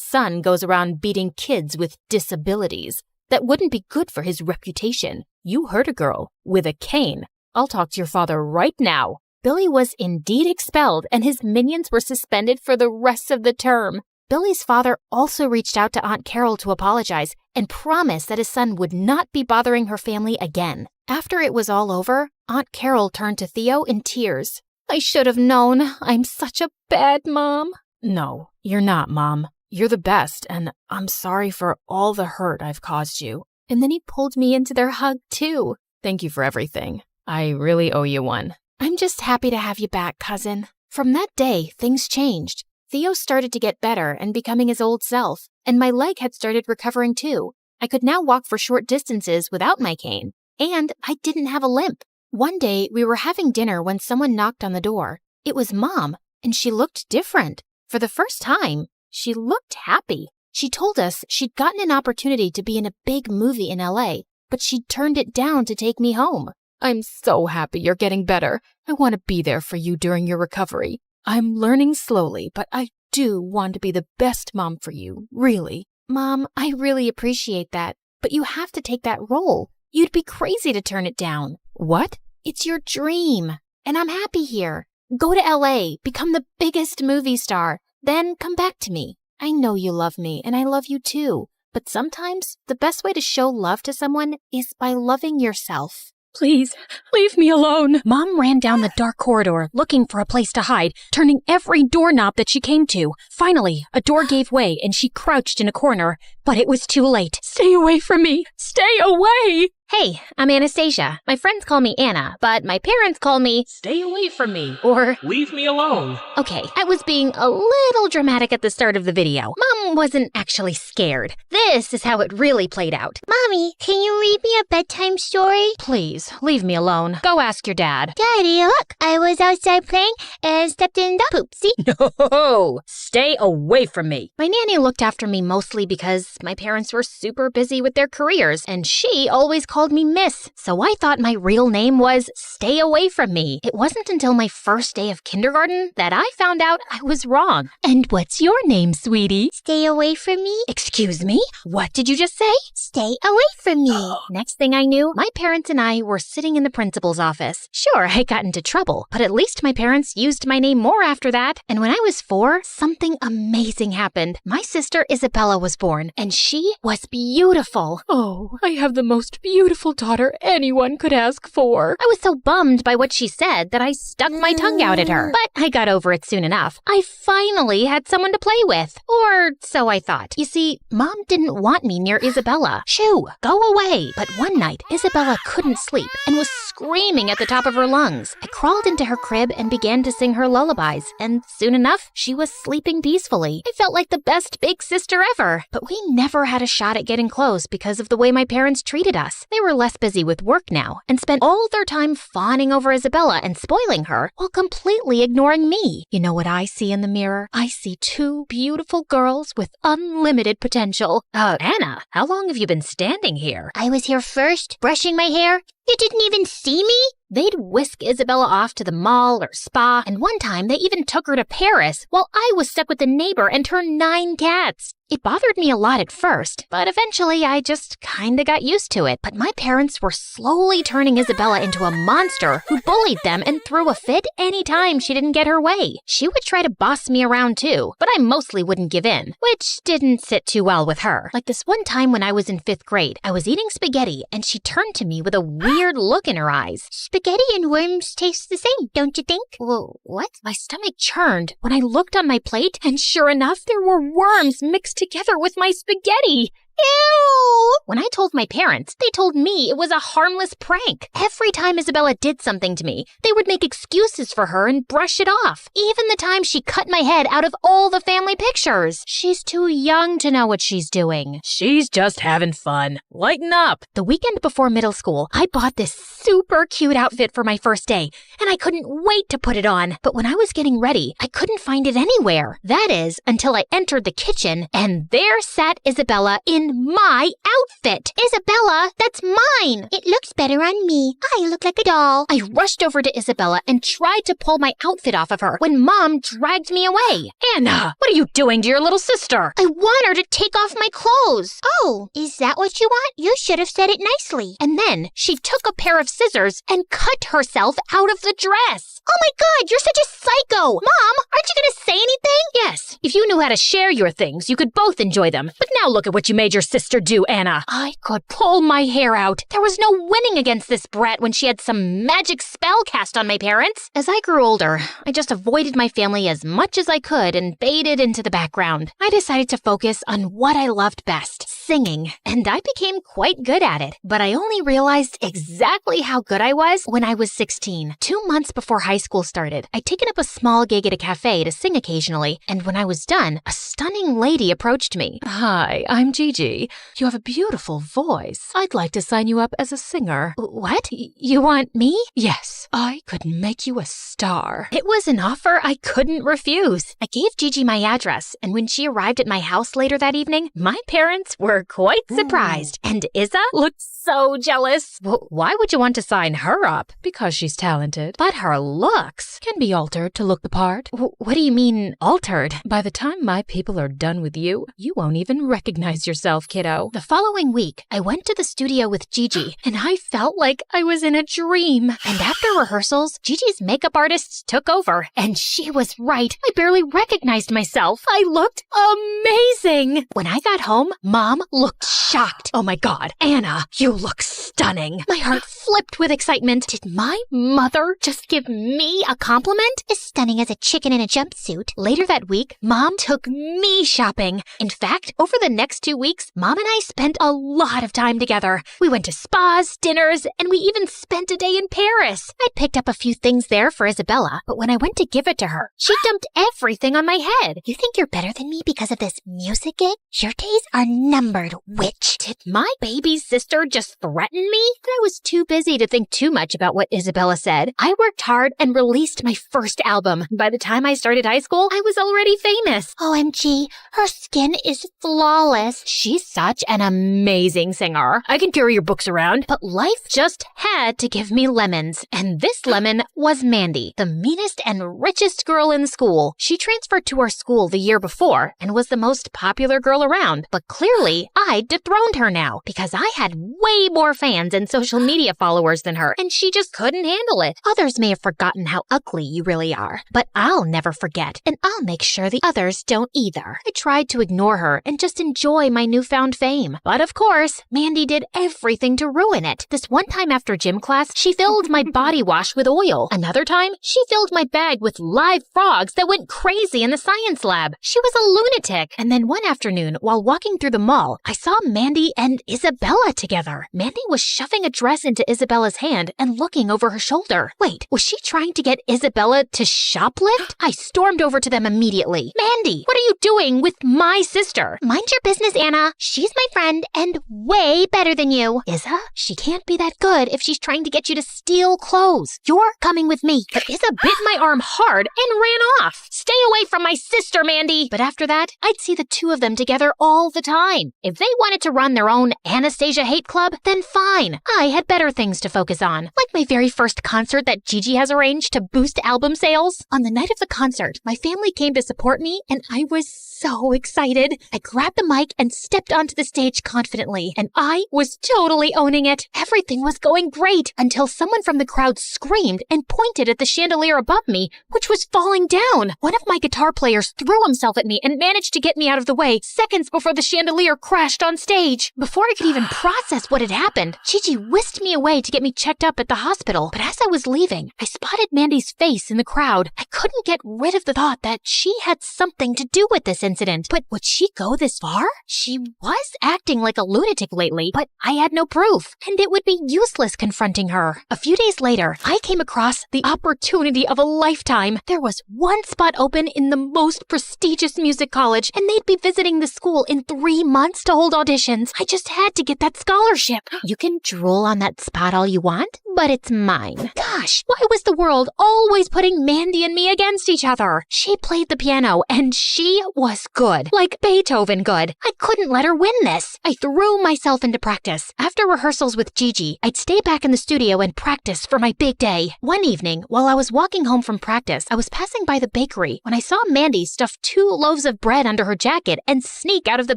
son goes around beating kids with disabilities. That wouldn't be good for his reputation. You hurt a girl with a cane. I'll talk to your father right now. Billy was indeed expelled, and his minions were suspended for the rest of the term. Billy's father also reached out to Aunt Carol to apologize and promise that his son would not be bothering her family again. After it was all over, Aunt Carol turned to Theo in tears. I should have known. I'm such a bad mom. No, you're not, Mom. You're the best, and I'm sorry for all the hurt I've caused you. And then he pulled me into their hug, too. Thank you for everything. I really owe you one. I'm just happy to have you back, cousin. From that day, things changed. Theo started to get better and becoming his old self, and my leg had started recovering too. I could now walk for short distances without my cane, and I didn't have a limp. One day, we were having dinner when someone knocked on the door. It was Mom, and she looked different. For the first time, she looked happy. She told us she'd gotten an opportunity to be in a big movie in LA, but she'd turned it down to take me home. I'm so happy you're getting better. I want to be there for you during your recovery. I'm learning slowly, but I do want to be the best mom for you, really. Mom, I really appreciate that, but you have to take that role. You'd be crazy to turn it down. What? It's your dream, and I'm happy here. Go to LA, become the biggest movie star, then come back to me. I know you love me, and I love you too, but sometimes the best way to show love to someone is by loving yourself. Please, leave me alone. Mom ran down the dark corridor, looking for a place to hide, turning every doorknob that she came to. Finally, a door gave way, and she crouched in a corner, but it was too late. Stay away from me! Stay away! Hey, I'm Anastasia. My friends call me Anna, but my parents call me... Stay away from me. Or... Leave me alone. Okay, I was being a little dramatic at the start of the video. Mom wasn't actually scared. This is how it really played out. Mommy, can you read me a bedtime story? Please, leave me alone. Go ask your dad. Daddy, look, I was outside playing and stepped in the poopsie. No! Stay away from me. My nanny looked after me mostly because my parents were super busy with their careers, and she always called me Miss, so I thought my real name was Stay Away From Me. It wasn't until my first day of kindergarten that I found out I was wrong. And what's your name, sweetie? Stay away from me? Excuse me? What did you just say? Stay away from me. Next thing I knew, my parents and I were sitting in the principal's office. Sure, I got into trouble, but at least my parents used my name more after that. And when I was 4, something amazing happened. My sister Isabella was born, and she was beautiful. Oh, I have the most beautiful daughter anyone could ask for. I was so bummed by what she said that I stuck my tongue out at her. But I got over it soon enough. I finally had someone to play with. Or so I thought. You see, Mom didn't want me near Isabella. Shoo, go away. But one night, Isabella couldn't sleep and was screaming at the top of her lungs. I crawled into her crib and began to sing her lullabies. And soon enough, she was sleeping peacefully. I felt like the best big sister ever. But we never had a shot at getting close because of the way my parents treated us. They were less busy with work now and spent all their time fawning over Isabella and spoiling her while completely ignoring me. You know what I see in the mirror? I see 2 beautiful girls with unlimited potential. Anna, how long have you been standing here? I was here first, brushing my hair. You didn't even see me? They'd whisk Isabella off to the mall or spa, and one time they even took her to Paris while I was stuck with the neighbor and her 9 cats. It bothered me a lot at first, but eventually I just kinda got used to it. But my parents were slowly turning Isabella into a monster who bullied them and threw a fit anytime she didn't get her way. She would try to boss me around too, but I mostly wouldn't give in, which didn't sit too well with her. Like this one time when I was in 5th grade, I was eating spaghetti and she turned to me with a weird look in her eyes. Spaghetti and worms taste the same, don't you think? Well, what? My stomach churned when I looked on my plate, and sure enough, there were worms mixed together with my spaghetti. Ew! When I told my parents, they told me it was a harmless prank. Every time Isabella did something to me, they would make excuses for her and brush it off. Even the time she cut my head out of all the family pictures. She's too young to know what she's doing. She's just having fun. Lighten up. The weekend before middle school, I bought this super cute outfit for my first day, and I couldn't wait to put it on. But when I was getting ready, I couldn't find it anywhere. That is, until I entered the kitchen, and there sat Isabella in my outfit. Isabella, that's mine. It looks better on me. I look like a doll. I rushed over to Isabella and tried to pull my outfit off of her when Mom dragged me away. Anna, what are you doing to your little sister? I want her to take off my clothes. Oh, is that what you want? You should have said it nicely. And then she took a pair of scissors and cut herself out of the dress. Oh my God, you're such a psycho. Mom, aren't you going to say anything? Yes, if you knew how to share your things, you could both enjoy them. But now look at what you made your sister do, Anna. I could pull my hair out. There was no winning against this brat when she had some magic spell cast on my parents. As I grew older, I just avoided my family as much as I could and faded into the background. I decided to focus on what I loved best, singing, and I became quite good at it. But I only realized exactly how good I was when I was 16. 2 months before high school started, I'd taken up a small gig at a cafe to sing occasionally, and when I was done, a stunning lady approached me. Hi, I'm Gigi. You have a beautiful voice. I'd like to sign you up as a singer. What? You want me? Yes, I could make you a star. It was an offer I couldn't refuse. I gave Gigi my address, and when she arrived at my house later that evening, my parents were quite surprised, and Isa looked so jealous. Well, why would you want to sign her up? Because she's talented. But her looks can be altered to look the part. What do you mean, altered? By the time my people are done with you, you won't even recognize yourself, kiddo. The following week, I went to the studio with Gigi, and I felt like I was in a dream. And after rehearsals, Gigi's makeup artists took over, and she was right. I barely recognized myself. I looked amazing. When I got home, Mom looked shocked. Oh my God, Anna, you look stunning. My heart flipped with excitement. Did my mother just give me a compliment? As stunning as a chicken in a jumpsuit. Later that week, Mom took me shopping. In fact, over the next 2 weeks, Mom and I spent a lot of time together. We went to spas, dinners, and we even spent a day in Paris. I picked up a few things there for Isabella, but when I went to give it to her, she dumped everything on my head. You think you're better than me because of this music gig? Your days are numbered, witch. Did my baby sister just threaten me? I was too busy to think too much about what Isabella said. I worked hard and released my first album. By the time I started high school, I was already famous. OMG, her skin is flawless. She's such an amazing singer. I can carry your books around, but life just had to give me lemons. And this lemon was Mandy, the meanest and richest girl in school. She transferred to our school the year before and was the most popular girl around. But clearly, I dethroned her now because I had way more fans and social media followers than her, and she just couldn't handle it. Others may have forgotten how ugly you really are, but I'll never forget, and I'll make sure the others don't either. I tried to ignore her and just enjoy my newfound fame. But of course, Mandy did everything to ruin it. This one time after gym class, she filled my body wash with oil. Another time, she filled my bag with live frogs that went crazy in the science lab. She was a lunatic. And then one afternoon, while walking through the mall, I saw Mandy and Isabella together. Mandy was shoving a dress into Isabella's hand and looking over her shoulder. Wait, was she trying to get Isabella to shoplift? I stormed over to them immediately. Mandy, what are you doing with my sister? Mind your business, Anna. She's my friend and way better than you. Isa, she can't be that good if she's trying to get you to steal clothes. You're coming with me. But Isa bit my arm hard and ran off. Stay away from my sister, Mandy. But after that, I'd see the two of them together all the time. If they wanted to run their own Anastasia hate club, then fine. I had better things to focus on, like my very first concert that Gigi has arranged to boost album sales. On the night of the concert, my family came to support me, and I was so excited. I grabbed the mic and stepped onto the stage confidently, and I was totally owning it. Everything was going great until someone from the crowd screamed and pointed at the chandelier above me, which was falling down. One of my guitar players threw himself at me and managed to get me out of the way seconds before the chandelier crashed on stage. Before I could even process what had happened, Gigi whisked me away to get me checked up at the hospital. But as I was leaving, I spotted Mandy's face in the crowd. I couldn't get rid of the thought that she had something to do with this incident. But would she go this far? She was acting like a lunatic lately, but I had no proof, and it would be useless confronting her. A few days later, I came across the opportunity of a lifetime. There was one spot open in the most prestigious music college, and they'd be visiting the school in 3 months to hold auditions. I just had to get that scholarship. You can drool on that spot all you want, but it's mine. Gosh, why was the world always putting Mandy and me against each other? She played the piano, and she was good. Like Beethoven good. I couldn't let her win this. I threw myself into practice. After rehearsals with Gigi, I'd stay back in the studio and practice for my big day. One evening, while I was walking home from practice, I was passing by the bakery when I saw Mandy stuff 2 loaves of bread under her jacket and sneak out of the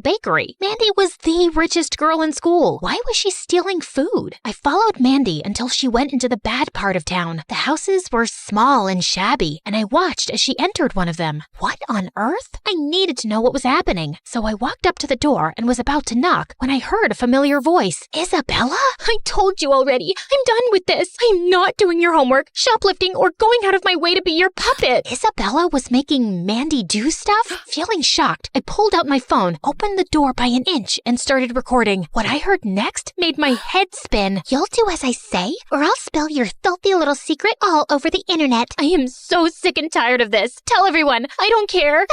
bakery. Mandy was the richest girl in school. Why was she stealing food? I followed Mandy until she went into the bad part of town. The houses were small and shabby, and I watched as she entered one of them. What What on earth? I needed to know what was happening, so I walked up to the door and was about to knock when I heard a familiar voice. Isabella? I told you already. I'm done with this. I'm not doing your homework, shoplifting, or going out of my way to be your puppet. Isabella was making Mandy do stuff? Feeling shocked, I pulled out my phone, opened the door by an inch, and started recording. What I heard next made my head spin. You'll do as I say, or I'll spill your filthy little secret all over the internet. I am so sick and tired of this. Tell everyone. I don't care.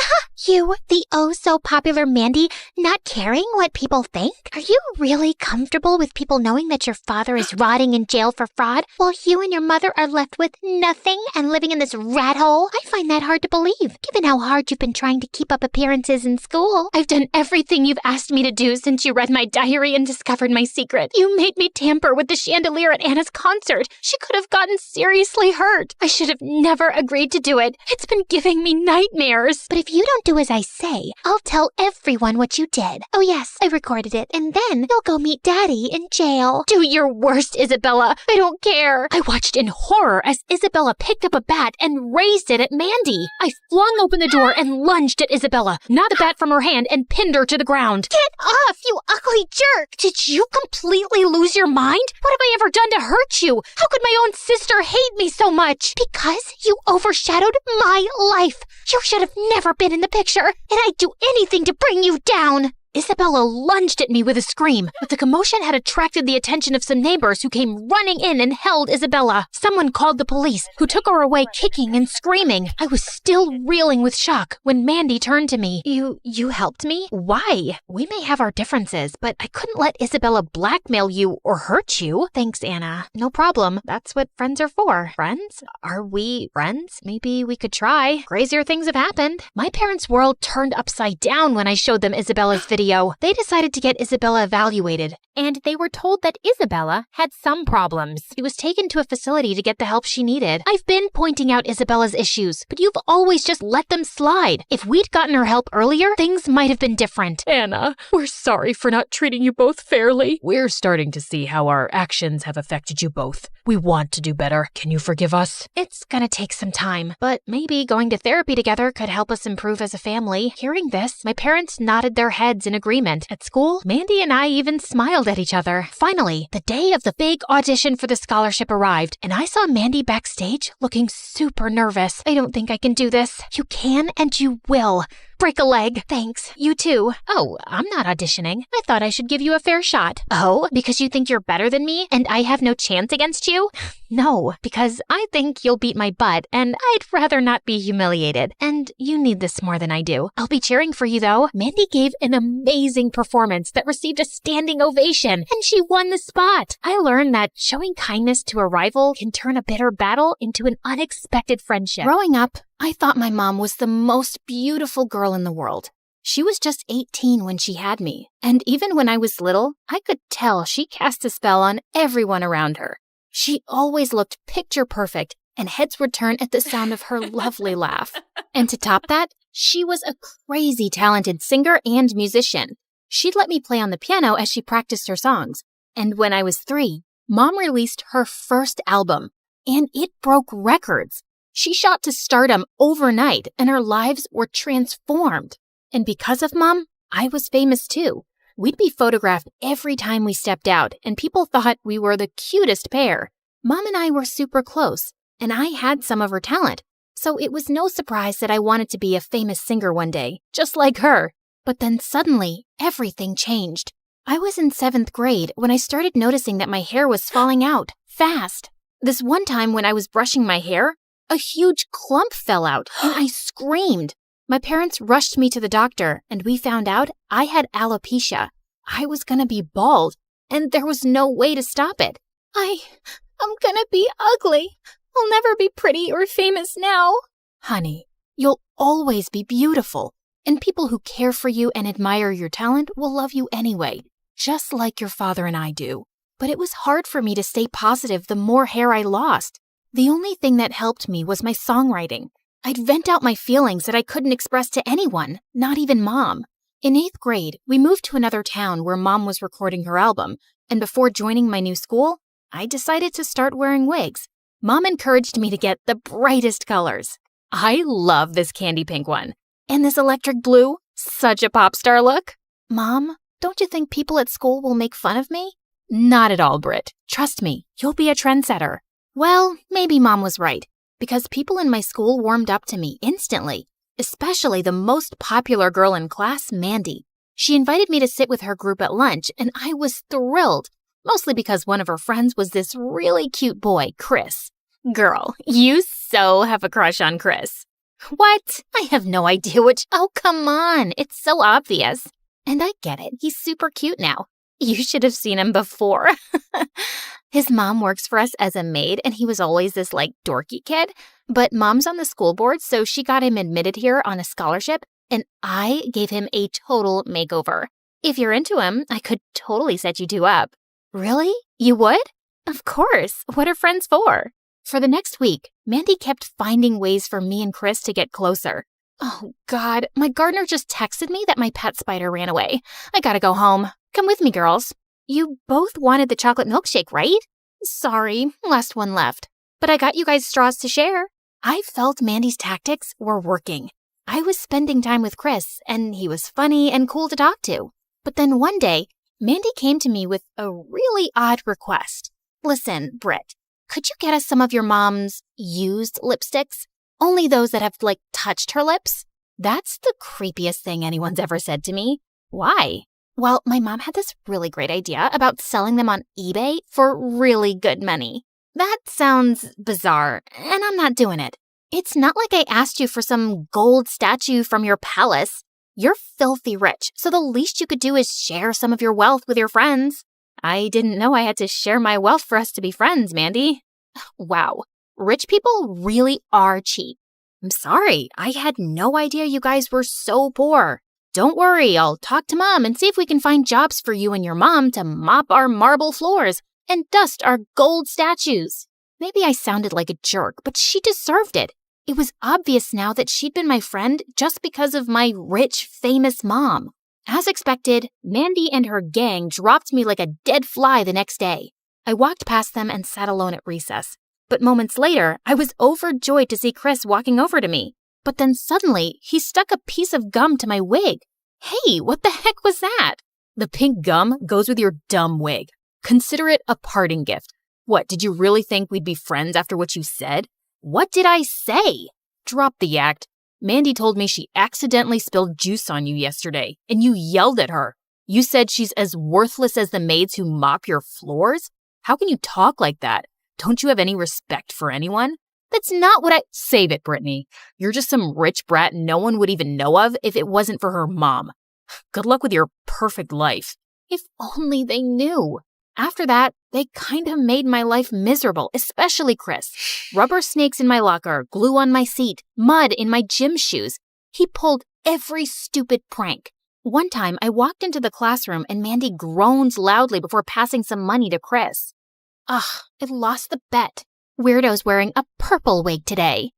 You, the oh-so-popular Mandy, not caring what people think? Are you really comfortable with people knowing that your father is rotting in jail for fraud, while you and your mother are left with nothing and living in this rat hole? I find that hard to believe, given how hard you've been trying to keep up appearances in school. I've done everything you've asked me to do since you read my diary and discovered my secret. You made me tamper with the chandelier at Anna's concert. She could have gotten seriously hurt. I should have never agreed to do it. It's been giving me nightmares. But if you don't do as I say, I'll tell everyone what you did. Oh yes, I recorded it, and then you'll go meet Daddy in jail. Do your worst, Isabella. I don't care. I watched in horror as Isabella picked up a bat and raised it at Mandy. I flung open the door and lunged at Isabella, knocked the bat from her hand, and pinned her to the ground. Get off, you ugly jerk! Did you completely lose your mind? What have I ever done to hurt you? How could my own sister hate me so much? Because you overshadowed my life. You should have never been in the picture, and I'd do anything to bring you down. Isabella lunged at me with a scream, but the commotion had attracted the attention of some neighbors who came running in and held Isabella. Someone called the police, who took her away kicking and screaming. I was still reeling with shock when Mandy turned to me. You helped me? Why? We may have our differences, but I couldn't let Isabella blackmail you or hurt you. Thanks, Anna. No problem. That's what friends are for. Friends? Are we friends? Maybe we could try. Crazier things have happened. My parents' world turned upside down when I showed them Isabella's video. They decided to get Isabella evaluated, and they were told that Isabella had some problems. She was taken to a facility to get the help she needed. I've been pointing out Isabella's issues, but you've always just let them slide. If we'd gotten her help earlier, things might have been different. Anna, we're sorry for not treating you both fairly. We're starting to see how our actions have affected you both. We want to do better. Can you forgive us? It's gonna take some time, but maybe going to therapy together could help us improve as a family. Hearing this, my parents nodded their heads in agreement. At school, Mandy and I even smiled at each other. Finally, the day of the big audition for the scholarship arrived, and I saw Mandy backstage looking super nervous. I don't think I can do this. You can and you will. Break a leg. Thanks. You too. Oh, I'm not auditioning. I thought I should give you a fair shot. Oh, because you think you're better than me and I have no chance against you? No, because I think you'll beat my butt and I'd rather not be humiliated. And you need this more than I do. I'll be cheering for you though. Mandy gave an amazing performance that received a standing ovation and she won the spot. I learned that showing kindness to a rival can turn a bitter battle into an unexpected friendship. Growing up, I thought my mom was the most beautiful girl in the world. She was just 18 when she had me, and even when I was little, I could tell she cast a spell on everyone around her. She always looked picture perfect, and heads would turn at the sound of her lovely laugh. And to top that, she was a crazy talented singer and musician. She'd let me play on the piano as she practiced her songs. And when I was 3, Mom released her first album, and it broke records. She shot to stardom overnight, and our lives were transformed. And because of Mom, I was famous too. We'd be photographed every time we stepped out, and people thought we were the cutest pair. Mom and I were super close, and I had some of her talent, so it was no surprise that I wanted to be a famous singer one day, just like her. But then suddenly, everything changed. I was in 7th grade when I started noticing that my hair was falling out, fast. This one time when I was brushing my hair, a huge clump fell out, and I screamed. My parents rushed me to the doctor, and we found out I had alopecia. I was gonna be bald, and there was no way to stop it. I'm gonna be ugly. I'll never be pretty or famous now. Honey, you'll always be beautiful, and people who care for you and admire your talent will love you anyway, just like your father and I do. But it was hard for me to stay positive the more hair I lost. The only thing that helped me was my songwriting. I'd vent out my feelings that I couldn't express to anyone, not even Mom. In 8th grade, we moved to another town where Mom was recording her album, and before joining my new school, I decided to start wearing wigs. Mom encouraged me to get the brightest colors. I love this candy pink one. And this electric blue? Such a pop star look. Mom, don't you think people at school will make fun of me? Not at all, Britt. Trust me, you'll be a trendsetter. Well, maybe Mom was right, because people in my school warmed up to me instantly, especially the most popular girl in class, Mandy. She invited me to sit with her group at lunch, and I was thrilled, mostly because one of her friends was this really cute boy, Chris. Girl, you so have a crush on Chris. What? I have no idea which. Oh, come on. It's so obvious. And I get it. He's super cute now. You should have seen him before. His mom works for us as a maid, and he was always this, dorky kid. But Mom's on the school board, so she got him admitted here on a scholarship, and I gave him a total makeover. If you're into him, I could totally set you two up. Really? You would? Of course. What are friends for? For the next week, Mandy kept finding ways for me and Chris to get closer. Oh, God, my gardener just texted me that my pet spider ran away. I gotta go home. Come with me, girls. You both wanted the chocolate milkshake, right? Sorry, last one left. But I got you guys straws to share. I felt Mandy's tactics were working. I was spending time with Chris, and he was funny and cool to talk to. But then one day, Mandy came to me with a really odd request. Listen, Britt, could you get us some of your mom's used lipsticks? Only those that have, touched her lips? That's the creepiest thing anyone's ever said to me. Why? Well, my mom had this really great idea about selling them on eBay for really good money. That sounds bizarre, and I'm not doing it. It's not like I asked you for some gold statue from your palace. You're filthy rich, so the least you could do is share some of your wealth with your friends. I didn't know I had to share my wealth for us to be friends, Mandy. Wow, rich people really are cheap. I'm sorry, I had no idea you guys were so poor. Don't worry, I'll talk to Mom and see if we can find jobs for you and your mom to mop our marble floors and dust our gold statues. Maybe I sounded like a jerk, but she deserved it. It was obvious now that she'd been my friend just because of my rich, famous mom. As expected, Mandy and her gang dropped me like a dead fly the next day. I walked past them and sat alone at recess. But moments later, I was overjoyed to see Chris walking over to me. But then suddenly, he stuck a piece of gum to my wig. Hey, what the heck was that? The pink gum goes with your dumb wig. Consider it a parting gift. What, did you really think we'd be friends after what you said? What did I say? Drop the act. Mandy told me she accidentally spilled juice on you yesterday, and you yelled at her. You said she's as worthless as the maids who mop your floors? How can you talk like that? Don't you have any respect for anyone? That's not what I— Save it, Brittany. You're just some rich brat no one would even know of if it wasn't for her mom. Good luck with your perfect life. If only they knew. After that, they kind of made my life miserable, especially Chris. Rubber snakes in my locker, glue on my seat, mud in my gym shoes. He pulled every stupid prank. One time, I walked into the classroom and Mandy groaned loudly before passing some money to Chris. Ugh, I lost the bet. Weirdo's wearing a purple wig today.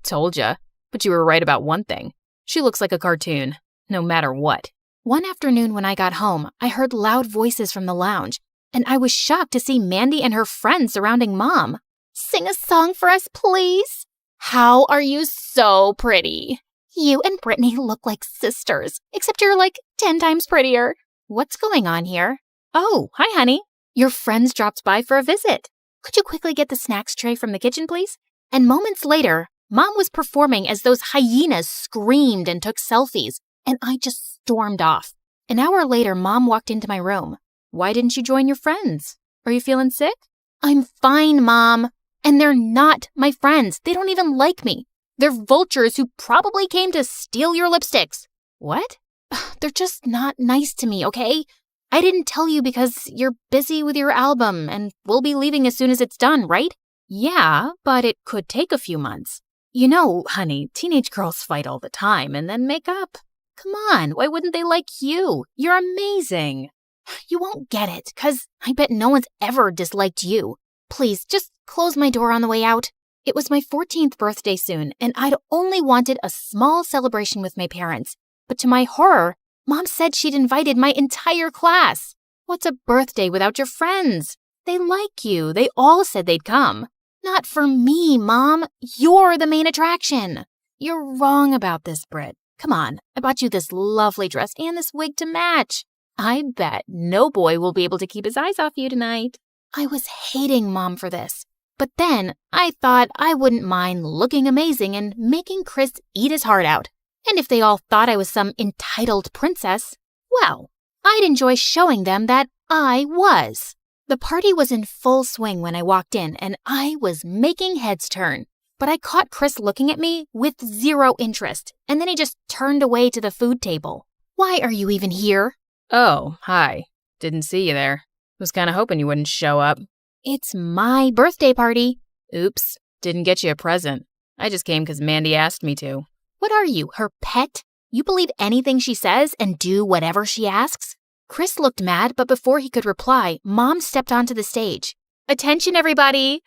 Told ya. But you were right about one thing. She looks like a cartoon, no matter what. One afternoon when I got home, I heard loud voices from the lounge, and I was shocked to see Mandy and her friends surrounding Mom. Sing a song for us, please. How are you so pretty? You and Brittany look like sisters, except you're 10 times prettier. What's going on here? Oh, hi, honey. Your friends dropped by for a visit. Could you quickly get the snacks tray from the kitchen, please? And moments later, Mom was performing as those hyenas screamed and took selfies, and I just stormed off. An hour later, Mom walked into my room. Why didn't you join your friends? Are you feeling sick? I'm fine, Mom. And they're not my friends. They don't even like me. They're vultures who probably came to steal your lipsticks. What? They're just not nice to me, okay? I didn't tell you because you're busy with your album and we'll be leaving as soon as it's done, right? Yeah, but it could take a few months. You know, honey, teenage girls fight all the time and then make up. Come on, why wouldn't they like you? You're amazing. You won't get it, because I bet no one's ever disliked you. Please, just close my door on the way out. It was my 14th birthday soon, and I'd only wanted a small celebration with my parents. But to my horror, Mom said she'd invited my entire class. What's a birthday without your friends? They like you. They all said they'd come. Not for me, Mom. You're the main attraction. You're wrong about this, Britt. Come on, I bought you this lovely dress and this wig to match. I bet no boy will be able to keep his eyes off you tonight. I was hating Mom for this. But then I thought I wouldn't mind looking amazing and making Chris eat his heart out. And if they all thought I was some entitled princess, well, I'd enjoy showing them that I was. The party was in full swing when I walked in, and I was making heads turn. But I caught Chris looking at me with zero interest, and then he just turned away to the food table. Why are you even here? Oh, hi. Didn't see you there. Was kind of hoping you wouldn't show up. It's my birthday party. Oops, didn't get you a present. I just came because Mandy asked me to. What are you, her pet? You believe anything she says and do whatever she asks? Chris looked mad, but before he could reply, Mom stepped onto the stage. Attention, everybody!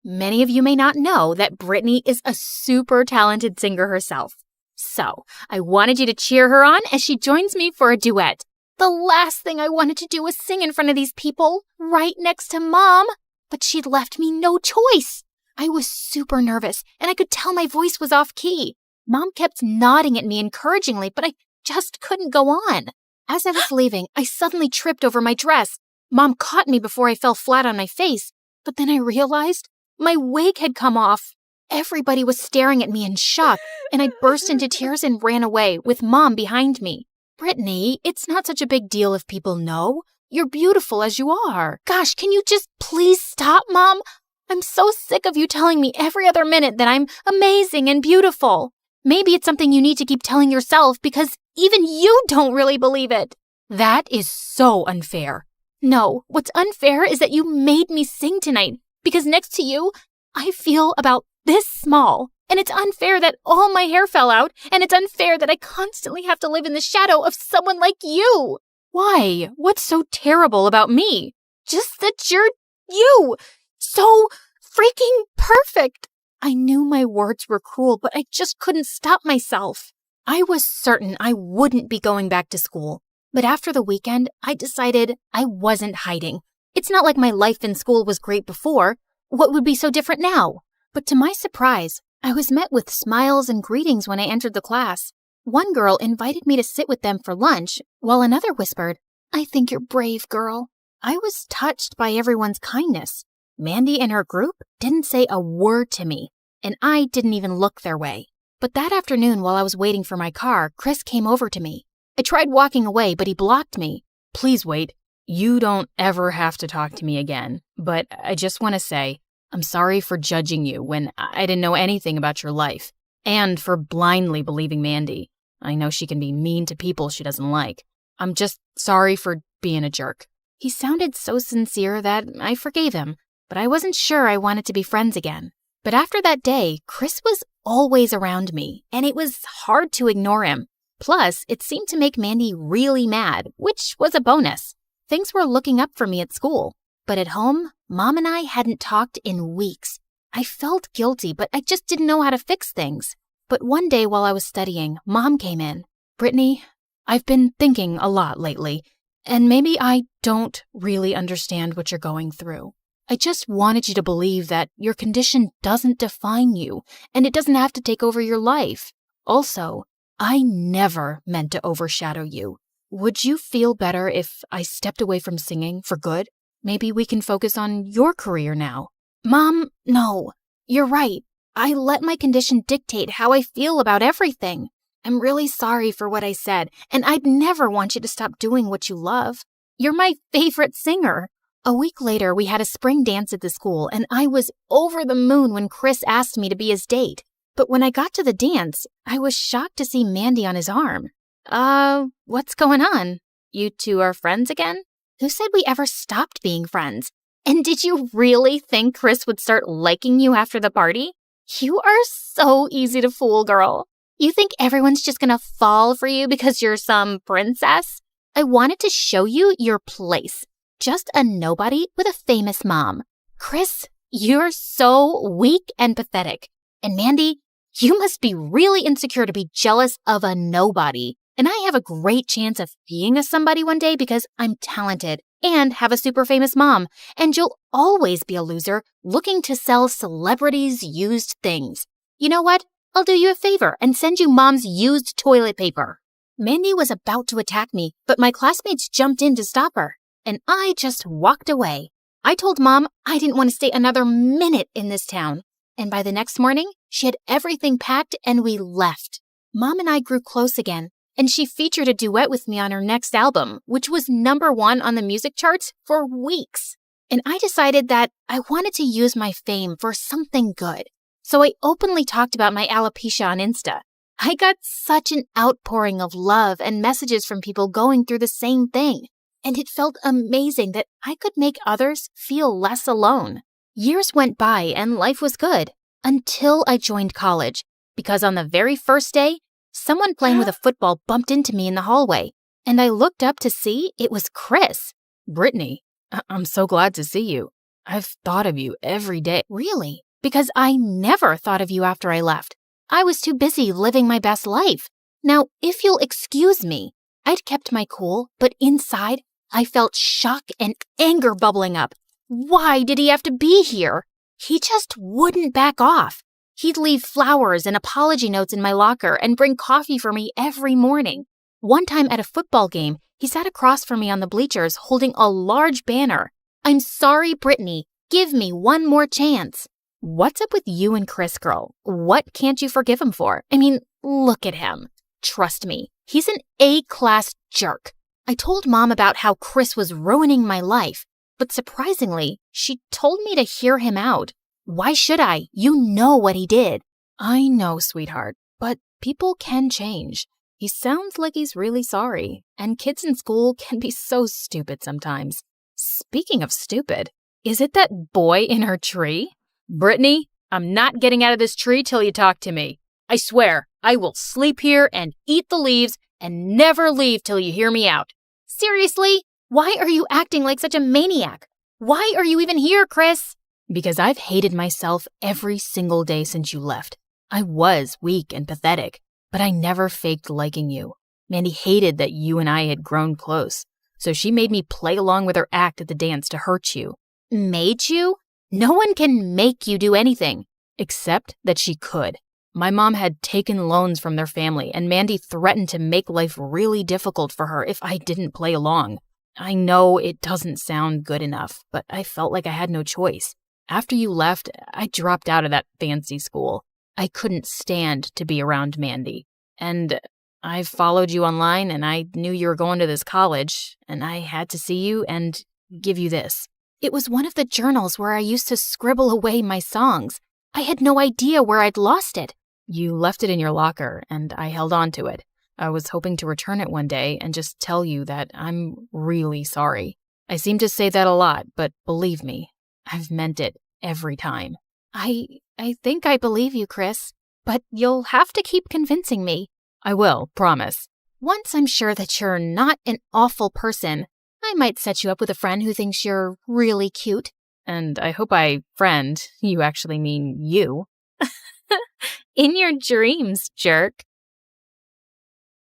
Many of you may not know that Brittany is a super talented singer herself. So, I wanted you to cheer her on as she joins me for a duet. The last thing I wanted to do was sing in front of these people, right next to Mom. But she'd left me no choice. I was super nervous, and I could tell my voice was off key. Mom kept nodding at me encouragingly, but I just couldn't go on. As I was leaving, I suddenly tripped over my dress. Mom caught me before I fell flat on my face, but then I realized my wig had come off. Everybody was staring at me in shock, and I burst into tears and ran away, with Mom behind me. Brittany, it's not such a big deal if people know. You're beautiful as you are. Gosh, can you just please stop, Mom? I'm so sick of you telling me every other minute that I'm amazing and beautiful. Maybe it's something you need to keep telling yourself because even you don't really believe it. That is so unfair. No, what's unfair is that you made me sing tonight because next to you, I feel about this small. And it's unfair that all my hair fell out, and it's unfair that I constantly have to live in the shadow of someone like you. Why? What's so terrible about me? Just that you're you. So freaking perfect. I knew my words were cruel, but I just couldn't stop myself. I was certain I wouldn't be going back to school. But after the weekend, I decided I wasn't hiding. It's not like my life in school was great before. What would be so different now? But to my surprise, I was met with smiles and greetings when I entered the class. One girl invited me to sit with them for lunch, while another whispered, "I think you're brave, girl." I was touched by everyone's kindness. Mandy and her group didn't say a word to me, and I didn't even look their way. But that afternoon while I was waiting for my car, Chris came over to me. I tried walking away, but he blocked me. Please wait. You don't ever have to talk to me again, but I just want to say, I'm sorry for judging you when I didn't know anything about your life, and for blindly believing Mandy. I know she can be mean to people she doesn't like. I'm just sorry for being a jerk. He sounded so sincere that I forgave him, but I wasn't sure I wanted to be friends again. But after that day, Chris was always around me, and it was hard to ignore him. Plus, it seemed to make Mandy really mad, which was a bonus. Things were looking up for me at school. But at home, Mom and I hadn't talked in weeks. I felt guilty, but I just didn't know how to fix things. But one day while I was studying, Mom came in. "Brittany, I've been thinking a lot lately, and maybe I don't really understand what you're going through. I just wanted you to believe that your condition doesn't define you, and it doesn't have to take over your life. Also, I never meant to overshadow you. Would you feel better if I stepped away from singing for good? Maybe we can focus on your career now." Mom, no. You're right. I let my condition dictate how I feel about everything. I'm really sorry for what I said, and I'd never want you to stop doing what you love. You're my favorite singer. A week later, we had a spring dance at the school, and I was over the moon when Chris asked me to be his date. But when I got to the dance, I was shocked to see Mandy on his arm. What's going on? You two are friends again? Who said we ever stopped being friends? And did you really think Chris would start liking you after the party? You are so easy to fool, girl. You think everyone's just gonna fall for you because you're some princess? I wanted to show you your place. Just a nobody with a famous mom. Chris, you're so weak and pathetic. And Mandy, you must be really insecure to be jealous of a nobody. And I have a great chance of being a somebody one day because I'm talented and have a super famous mom. And you'll always be a loser looking to sell celebrities' used things. You know what? I'll do you a favor and send you Mom's used toilet paper. Mandy was about to attack me, but my classmates jumped in to stop her, and I just walked away. I told Mom I didn't want to stay another minute in this town, and by the next morning, she had everything packed and we left. Mom and I grew close again, and she featured a duet with me on her next album, which was #1 on the music charts for weeks. And I decided that I wanted to use my fame for something good. So I openly talked about my alopecia on Insta. I got such an outpouring of love and messages from people going through the same thing. And it felt amazing that I could make others feel less alone. Years went by and life was good until I joined college. Because on the very first day, someone playing with a football bumped into me in the hallway. And I looked up to see it was Chris. Brittany, I'm so glad to see you. I've thought of you every day. Really? Because I never thought of you after I left. I was too busy living my best life. Now, if you'll excuse me, I'd kept my cool, but inside, I felt shock and anger bubbling up. Why did he have to be here? He just wouldn't back off. He'd leave flowers and apology notes in my locker and bring coffee for me every morning. One time at a football game, he sat across from me on the bleachers holding a large banner. "I'm sorry, Brittany. Give me one more chance." What's up with you and Chris, girl? What can't you forgive him for? I mean, look at him. Trust me, he's an A-class jerk. I told Mom about how Chris was ruining my life, but surprisingly, she told me to hear him out. Why should I? You know what he did. I know, sweetheart, but people can change. He sounds like he's really sorry, and kids in school can be so stupid sometimes. Speaking of stupid, is it that boy in her tree? Brittany, I'm not getting out of this tree till you talk to me. I swear, I will sleep here and eat the leaves and never leave till you hear me out. Seriously? Why are you acting like such a maniac? Why are you even here, Chris? Because I've hated myself every single day since you left. I was weak and pathetic, but I never faked liking you. Mandy hated that you and I had grown close, so she made me play along with her act at the dance to hurt you. Made you? No one can make you do anything. Except that she could. My mom had taken loans from their family, and Mandy threatened to make life really difficult for her if I didn't play along. I know it doesn't sound good enough, but I felt like I had no choice. After you left, I dropped out of that fancy school. I couldn't stand to be around Mandy. And I followed you online, and I knew you were going to this college, and I had to see you and give you this. It was one of the journals where I used to scribble away my songs. I had no idea where I'd lost it. You left it in your locker, and I held on to it. I was hoping to return it one day and just tell you that I'm really sorry. I seem to say that a lot, but believe me, I've meant it every time. I think I believe you, Chris, but you'll have to keep convincing me. I will, promise. Once I'm sure that you're not an awful person, I might set you up with a friend who thinks you're really cute. And I hope by friend, you actually mean you. In your dreams, jerk.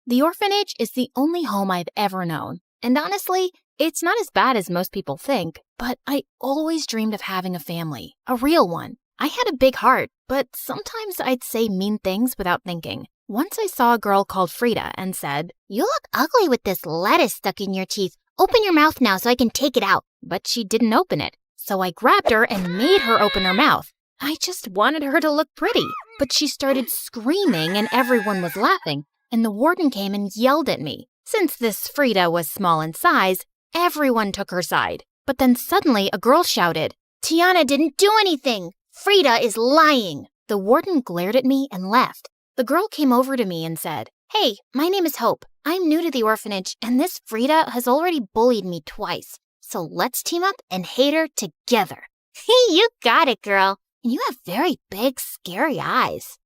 The orphanage is the only home I've ever known. And honestly, it's not as bad as most people think, but I always dreamed of having a family, a real one. I had a big heart, but sometimes I'd say mean things without thinking. Once I saw a girl called Frida and said, "You look ugly with this lettuce stuck in your teeth. Open your mouth now so I can take it out." But she didn't open it. So I grabbed her and made her open her mouth. I just wanted her to look pretty, but she started screaming and everyone was laughing, and the warden came and yelled at me. Since this Frida was small in size, everyone took her side. But then suddenly a girl shouted, "Tiana didn't do anything. Frida is lying." The warden glared at me and left. The girl came over to me and said, "Hey, my name is Hope. I'm new to the orphanage, and this Frida has already bullied me twice. So let's team up and hate her together." You got it, girl. And you have very big, scary eyes.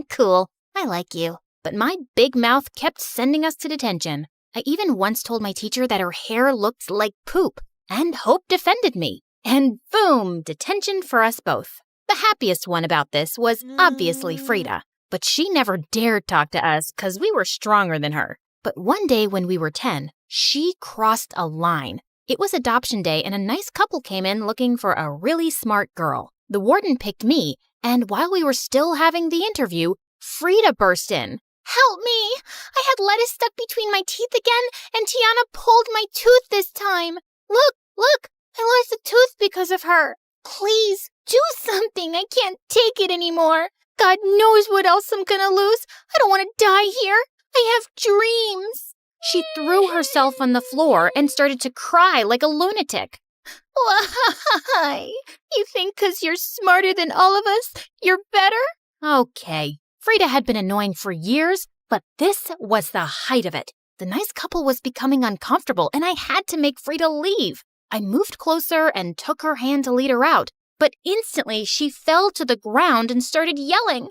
Cool. I like you. But my big mouth kept sending us to detention. I even once told my teacher that her hair looked like poop, and Hope defended me. And boom, detention for us both. The happiest one about this was obviously Frida, but she never dared talk to us because we were stronger than her. But one day when we were 10, she crossed a line. It was adoption day and a nice couple came in looking for a really smart girl. The warden picked me, and while we were still having the interview, Frida burst in. Help me! I had lettuce stuck between my teeth again, and Tiana pulled my tooth this time. Look! I lost a tooth because of her. Please, do something. I can't take it anymore. God knows what else I'm gonna lose. I don't want to die here. I have dreams. She threw herself on the floor and started to cry like a lunatic. Why? You think 'cause you're smarter than all of us, you're better? Okay. Frida had been annoying for years, but this was the height of it. The nice couple was becoming uncomfortable, and I had to make Frida leave. I moved closer and took her hand to lead her out, but instantly she fell to the ground and started yelling.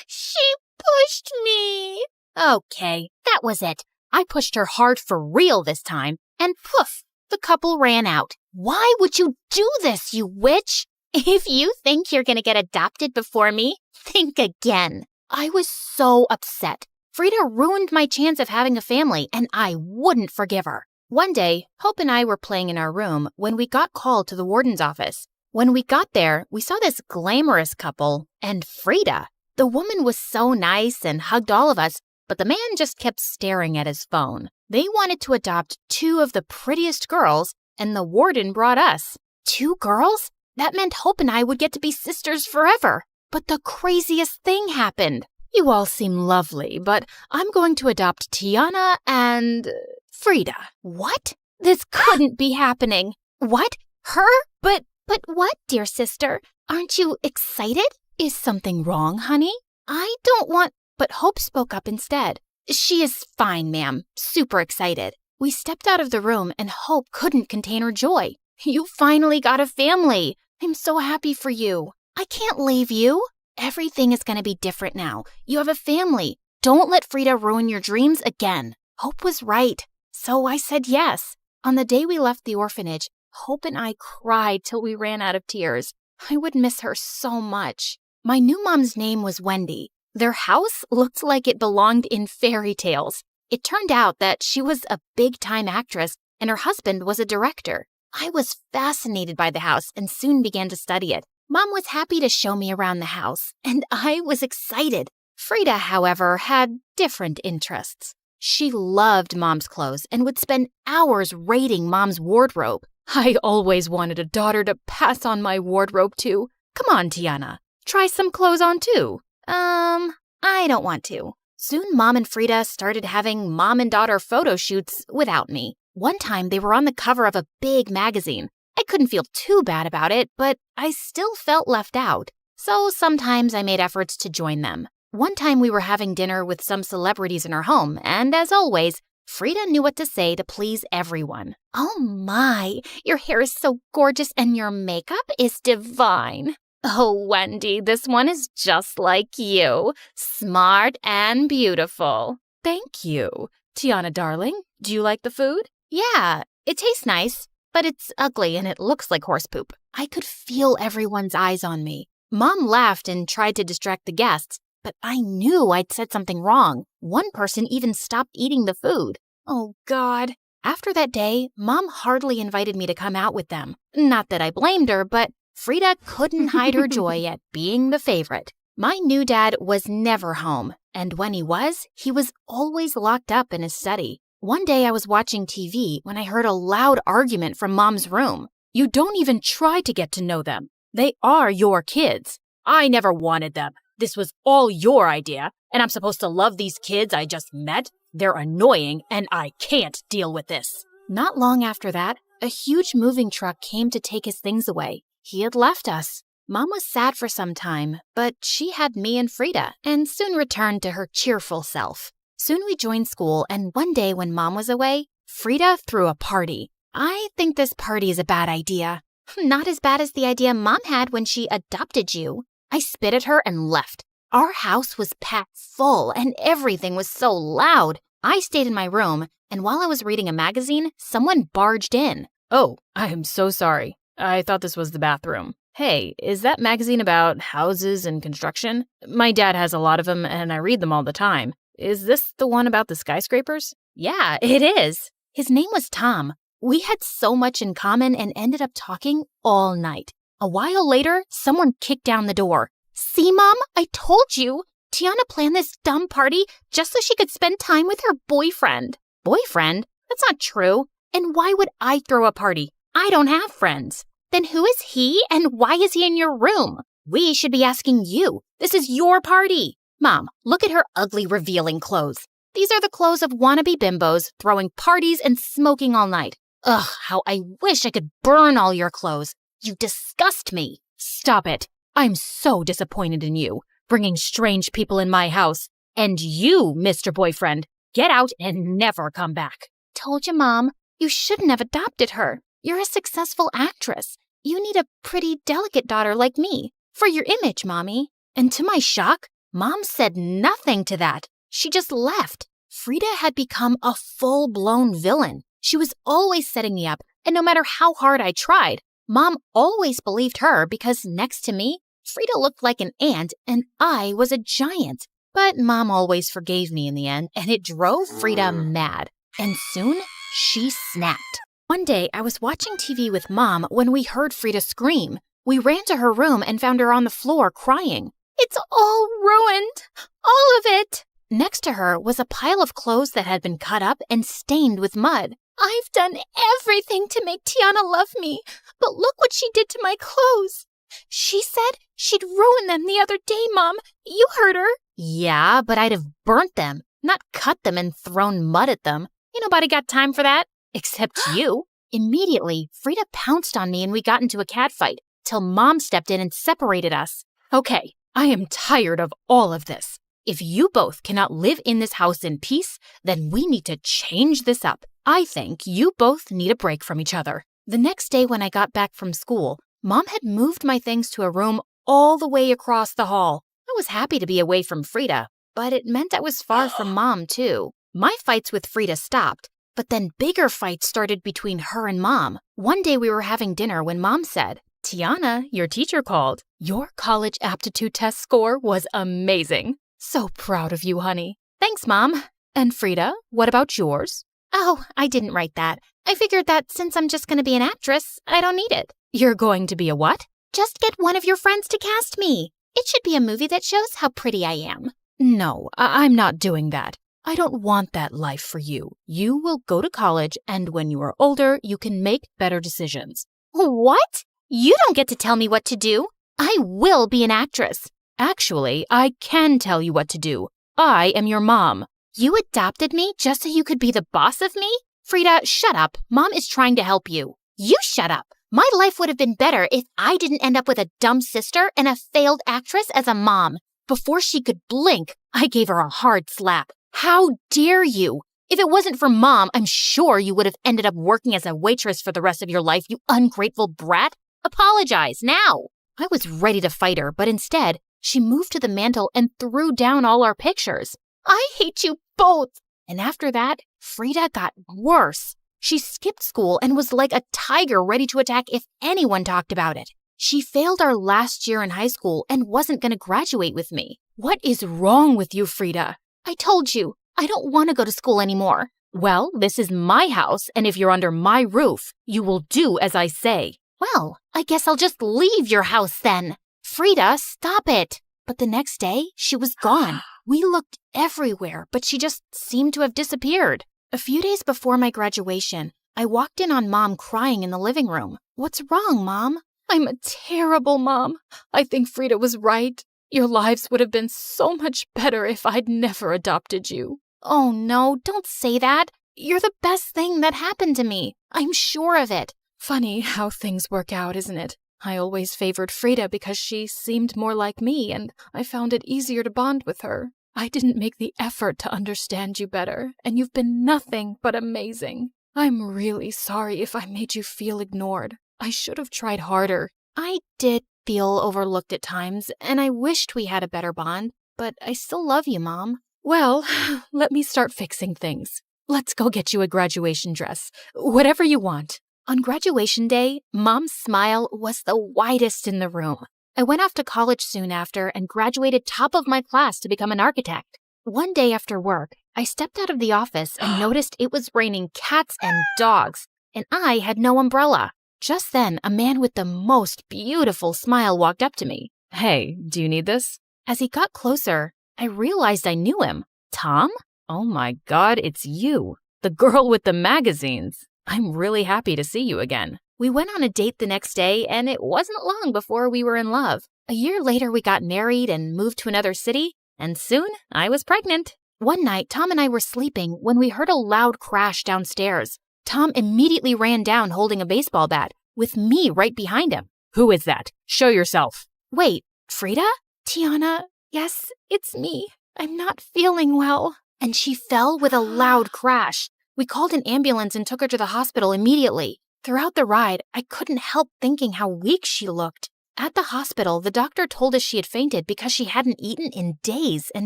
She pushed me. Okay, that was it. I pushed her hard for real this time, and poof, the couple ran out. Why would you do this, you witch? If you think you're going to get adopted before me, think again. I was so upset. Frida ruined my chance of having a family, and I wouldn't forgive her. One day, Hope and I were playing in our room when we got called to the warden's office. When we got there, we saw this glamorous couple and Frida. The woman was so nice and hugged all of us, but the man just kept staring at his phone. They wanted to adopt 2 of the prettiest girls, and the warden brought us. 2 girls? That meant Hope and I would get to be sisters forever. But the craziest thing happened. You all seem lovely, but I'm going to adopt Tiana and Frida. What? This couldn't be happening. What? Her? But what, dear sister? Aren't you excited? Is something wrong, honey? I don't want... But Hope spoke up instead. She is fine, ma'am. Super excited. We stepped out of the room and Hope couldn't contain her joy. You finally got a family. I'm so happy for you. I can't leave you. Everything is going to be different now. You have a family. Don't let Frida ruin your dreams again. Hope was right. So I said yes. On the day we left the orphanage, Hope and I cried till we ran out of tears. I would miss her so much. My new mom's name was Wendy. Their house looked like it belonged in fairy tales. It turned out that she was a big-time actress and her husband was a director. I was fascinated by the house and soon began to study it. Mom was happy to show me around the house, and I was excited. Frida, however, had different interests. She loved Mom's clothes and would spend hours raiding Mom's wardrobe. I always wanted a daughter to pass on my wardrobe to. Come on, Tiana. Try some clothes on too. I don't want to. Soon Mom and Frida started having mom and daughter photo shoots without me. One time they were on the cover of a big magazine. I couldn't feel too bad about it, but I still felt left out. So sometimes I made efforts to join them. One time we were having dinner with some celebrities in our home, and as always, Frida knew what to say to please everyone. Oh my, your hair is so gorgeous and your makeup is divine. Oh, Wendy, this one is just like you. Smart and beautiful. Thank you. Tiana, darling, do you like the food? Yeah, it tastes nice, but it's ugly and it looks like horse poop. I could feel everyone's eyes on me. Mom laughed and tried to distract the guests, but I knew I'd said something wrong. One person even stopped eating the food. Oh, God. After that day, Mom hardly invited me to come out with them. Not that I blamed her, but Frida couldn't hide her joy at being the favorite. My new dad was never home, and when he was always locked up in his study. One day I was watching TV when I heard a loud argument from Mom's room. You don't even try to get to know them. They are your kids. I never wanted them. This was all your idea, and I'm supposed to love these kids I just met? They're annoying, and I can't deal with this. Not long after that, a huge moving truck came to take his things away. He had left us. Mom was sad for some time, but she had me and Frida, and soon returned to her cheerful self. Soon we joined school, and one day when Mom was away, Frida threw a party. I think this party is a bad idea. Not as bad as the idea Mom had when she adopted you. I spit at her and left. Our house was packed full, and everything was so loud. I stayed in my room, and while I was reading a magazine, someone barged in. Oh, I am so sorry. I thought this was the bathroom. Hey, is that magazine about houses and construction? My dad has a lot of them, and I read them all the time. Is this the one about the skyscrapers? Yeah, it is. His name was Tom. We had so much in common and ended up talking all night. A while later, someone kicked down the door. See, Mom? I told you. Tiana planned this dumb party just so she could spend time with her boyfriend. Boyfriend? That's not true. And why would I throw a party? I don't have friends. Then who is he and why is he in your room? We should be asking you. This is your party. Mom, look at her ugly, revealing clothes. These are the clothes of wannabe bimbos throwing parties and smoking all night. Ugh, how I wish I could burn all your clothes. You disgust me. Stop it. I'm so disappointed in you, bringing strange people in my house. And you, Mr. Boyfriend, get out and never come back. Told you, Mom. You shouldn't have adopted her. You're a successful actress. You need a pretty, delicate daughter like me. For your image, Mommy. And to my shock, Mom said nothing to that. She just left. Frida had become a full-blown villain. She was always setting me up, and no matter how hard I tried, Mom always believed her because next to me, Frida looked like an ant and I was a giant. But Mom always forgave me in the end, and it drove Frida mad. And soon, she snapped. One day, I was watching TV with Mom when we heard Frida scream. We ran to her room and found her on the floor crying. It's all ruined. All of it. Next to her was a pile of clothes that had been cut up and stained with mud. I've done everything to make Tiana love me, but look what she did to my clothes. She said she'd ruin them the other day, Mom. You heard her. Yeah, but I'd have burnt them, not cut them and thrown mud at them. Ain't nobody got time for that, except you. Immediately, Frida pounced on me and we got into a catfight, till Mom stepped in and separated us. Okay, I am tired of all of this. If you both cannot live in this house in peace, then we need to change this up. I think you both need a break from each other. The next day when I got back from school, Mom had moved my things to a room all the way across the hall. I was happy to be away from Frida, but it meant I was far from Mom, too. My fights with Frida stopped, but then bigger fights started between her and Mom. One day we were having dinner when Mom said, Tiana, your teacher called. Your college aptitude test score was amazing. So proud of you, honey. Thanks, Mom. And Frida, what about yours? Oh, I didn't write that. I figured that since I'm just going to be an actress, I don't need it. You're going to be a what? Just get one of your friends to cast me. It should be a movie that shows how pretty I am. No, I'm not doing that. I don't want that life for you. You will go to college, and when you are older, you can make better decisions. What? You don't get to tell me what to do. I will be an actress. Actually, I can tell you what to do. I am your mom. You adopted me just so you could be the boss of me? Frida, shut up. Mom is trying to help you. You shut up. My life would have been better if I didn't end up with a dumb sister and a failed actress as a mom. Before she could blink, I gave her a hard slap. How dare you? If it wasn't for Mom, I'm sure you would have ended up working as a waitress for the rest of your life, you ungrateful brat. Apologize now. I was ready to fight her, but instead, she moved to the mantel and threw down all our pictures. I hate you both. And after that, Frida got worse. She skipped school and was like a tiger ready to attack if anyone talked about it. She failed our last year in high school and wasn't going to graduate with me. What is wrong with you, Frida? I told you, I don't want to go to school anymore. Well, this is my house, and if you're under my roof, you will do as I say. Well, I guess I'll just leave your house then. Frida, stop it. But the next day, she was gone. We looked everywhere, but she just seemed to have disappeared. A few days before my graduation, I walked in on Mom crying in the living room. What's wrong, Mom? I'm a terrible mom. I think Frida was right. Your lives would have been so much better if I'd never adopted you. Oh no, don't say that. You're the best thing that happened to me. I'm sure of it. Funny how things work out, isn't it? I always favored Frida because she seemed more like me, and I found it easier to bond with her. I didn't make the effort to understand you better, and you've been nothing but amazing. I'm really sorry if I made you feel ignored. I should have tried harder. I did feel overlooked at times, and I wished we had a better bond, but I still love you, Mom. Well, let me start fixing things. Let's go get you a graduation dress. Whatever you want. On graduation day, Mom's smile was the widest in the room. I went off to college soon after and graduated top of my class to become an architect. One day after work, I stepped out of the office and noticed it was raining cats and dogs, and I had no umbrella. Just then, a man with the most beautiful smile walked up to me. Hey, do you need this? As he got closer, I realized I knew him. Tom? Oh my God, it's you. The girl with the magazines. I'm really happy to see you again. We went on a date the next day, and it wasn't long before we were in love. A year later, we got married and moved to another city, and soon I was pregnant. One night, Tom and I were sleeping when we heard a loud crash downstairs. Tom immediately ran down holding a baseball bat, with me right behind him. Who is that? Show yourself. Wait, Frida? Tiana, yes, it's me. I'm not feeling well. And she fell with a loud crash. We called an ambulance and took her to the hospital immediately. Throughout the ride, I couldn't help thinking how weak she looked. At the hospital, the doctor told us she had fainted because she hadn't eaten in days and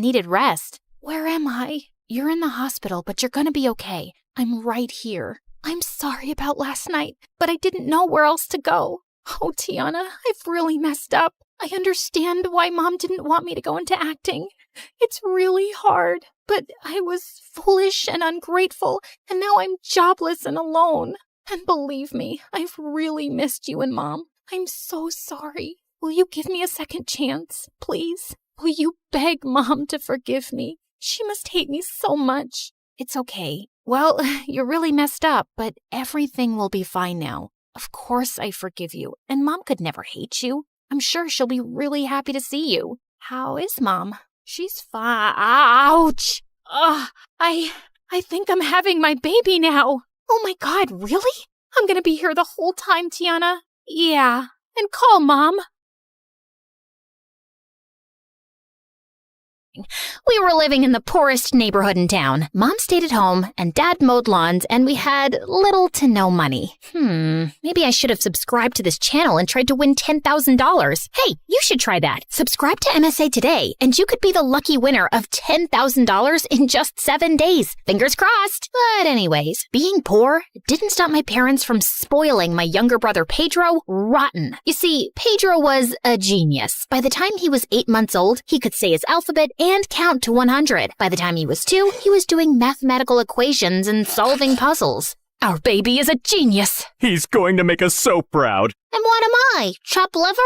needed rest. Where am I? You're in the hospital, but you're gonna be okay. I'm right here. I'm sorry about last night, but I didn't know where else to go. Oh, Tiana, I've really messed up. I understand why Mom didn't want me to go into acting. It's really hard, but I was foolish and ungrateful, and now I'm jobless and alone. And believe me, I've really missed you and Mom. I'm so sorry. Will you give me a second chance, please? Will you beg Mom to forgive me? She must hate me so much. It's okay. Well, you're really messed up, but everything will be fine now. Of course I forgive you, and Mom could never hate you. I'm sure she'll be really happy to see you. How is Mom? She's fine. Ouch! I think I'm having my baby now. Oh my God, really? I'm gonna be here the whole time, Tiana. Yeah, and call Mom. We were living in the poorest neighborhood in town. Mom stayed at home, and Dad mowed lawns, and we had little to no money. Maybe I should have subscribed to this channel and tried to win $10,000. Hey, you should try that. Subscribe to MSA today, and you could be the lucky winner of $10,000 in just 7 days. Fingers crossed. But anyways, being poor didn't stop my parents from spoiling my younger brother Pedro rotten. You see, Pedro was a genius. By the time he was 8 months old, he could say his alphabet and count to 100. By the time he was 2, he was doing mathematical equations and solving puzzles. Our baby is a genius. He's going to make us so proud. And what am I? Chopped liver?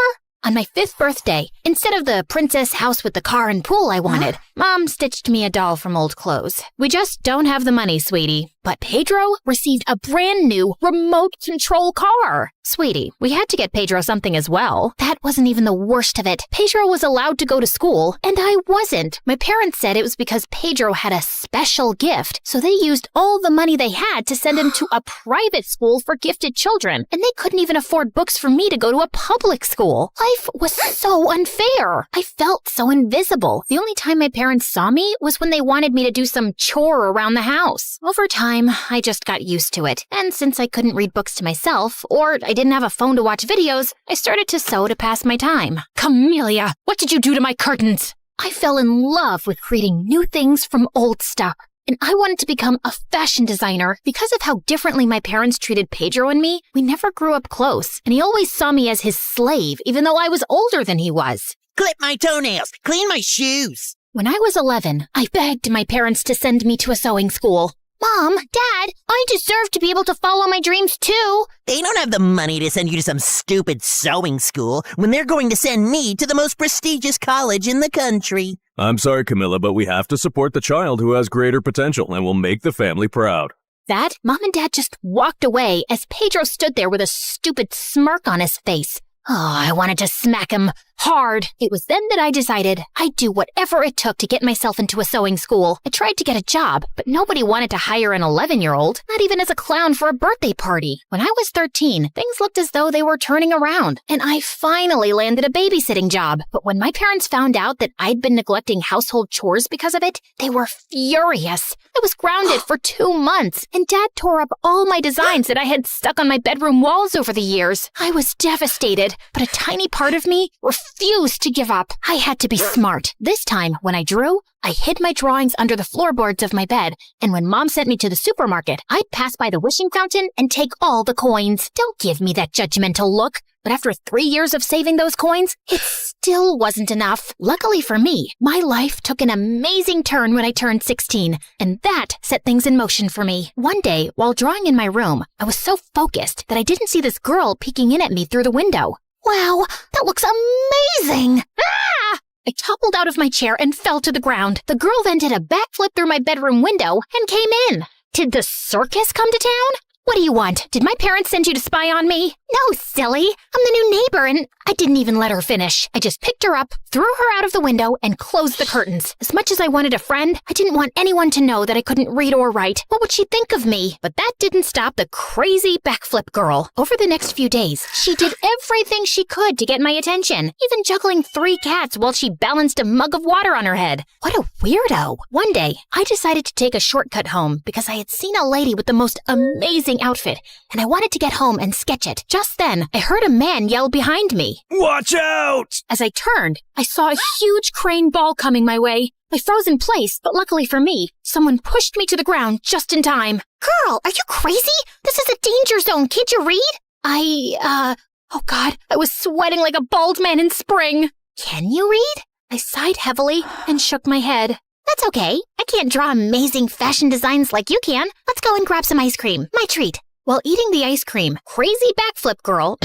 On my 5th birthday, instead of the princess house with the car and pool I wanted, Mom stitched me a doll from old clothes. We just don't have the money, sweetie. But Pedro received a brand new remote control car. Sweetie, we had to get Pedro something as well. That wasn't even the worst of it. Pedro was allowed to go to school, and I wasn't. My parents said it was because Pedro had a special gift, so they used all the money they had to send him to a private school for gifted children, and they couldn't even afford books for me to go to a public school. Life was so unfair. I felt so invisible. The only time my parents saw me was when they wanted me to do some chore around the house. Over time, I just got used to it. And since I couldn't read books to myself, or I didn't have a phone to watch videos, I started to sew to pass my time. Camellia, what did you do to my curtains? I fell in love with creating new things from old stuff. And I wanted to become a fashion designer. Because of how differently my parents treated Pedro and me, we never grew up close. And he always saw me as his slave, even though I was older than he was. Clip my toenails, clean my shoes. When I was 11, I begged my parents to send me to a sewing school. Mom, Dad, I deserve to be able to follow my dreams too. They don't have the money to send you to some stupid sewing school when they're going to send me to the most prestigious college in the country. I'm sorry, Camilla, but we have to support the child who has greater potential and will make the family proud. That, Mom and Dad just walked away as Pedro stood there with a stupid smirk on his face. Oh, I wanted to smack him hard. It was then that I decided I'd do whatever it took to get myself into a sewing school. I tried to get a job, but nobody wanted to hire an 11-year-old, not even as a clown for a birthday party. When I was 13, things looked as though they were turning around, and I finally landed a babysitting job. But when my parents found out that I'd been neglecting household chores because of it, they were furious. I was grounded for 2 months, and Dad tore up all my designs that I had stuck on my bedroom walls over the years. I was devastated, but a tiny part of me refused to give up. I had to be smart. This time, when I drew, I hid my drawings under the floorboards of my bed, and when Mom sent me to the supermarket, I'd pass by the wishing fountain and take all the coins. Don't give me that judgmental look. But after 3 years of saving those coins, it still wasn't enough. Luckily for me, my life took an amazing turn when I turned 16, and that set things in motion for me. One day, while drawing in my room, I was so focused that I didn't see this girl peeking in at me through the window. Wow, that looks amazing! Ah! I toppled out of my chair and fell to the ground. The girl then did a backflip through my bedroom window and came in. Did the circus come to town? What do you want? Did my parents send you to spy on me? No, silly. I'm the new neighbor, and I didn't even let her finish. I just picked her up, threw her out of the window, and closed the curtains. As much as I wanted a friend, I didn't want anyone to know that I couldn't read or write. What would she think of me? But that didn't stop the crazy backflip girl. Over the next few days, she did everything she could to get my attention, even juggling 3 cats while she balanced a mug of water on her head. What a weirdo. One day, I decided to take a shortcut home because I had seen a lady with the most amazing outfit, and I wanted to get home and sketch it. Just then, I heard a man yell behind me. Watch out! As I turned, I saw a huge crane ball coming my way. I froze in place, but luckily for me, someone pushed me to the ground just in time. Girl, are you crazy? This is a danger zone. Can't you read? Oh God, I was sweating like a bald man in spring. Can you read? I sighed heavily and shook my head. That's okay. I can't draw amazing fashion designs like you can. Let's go and grab some ice cream. My treat. While eating the ice cream, crazy backflip girl,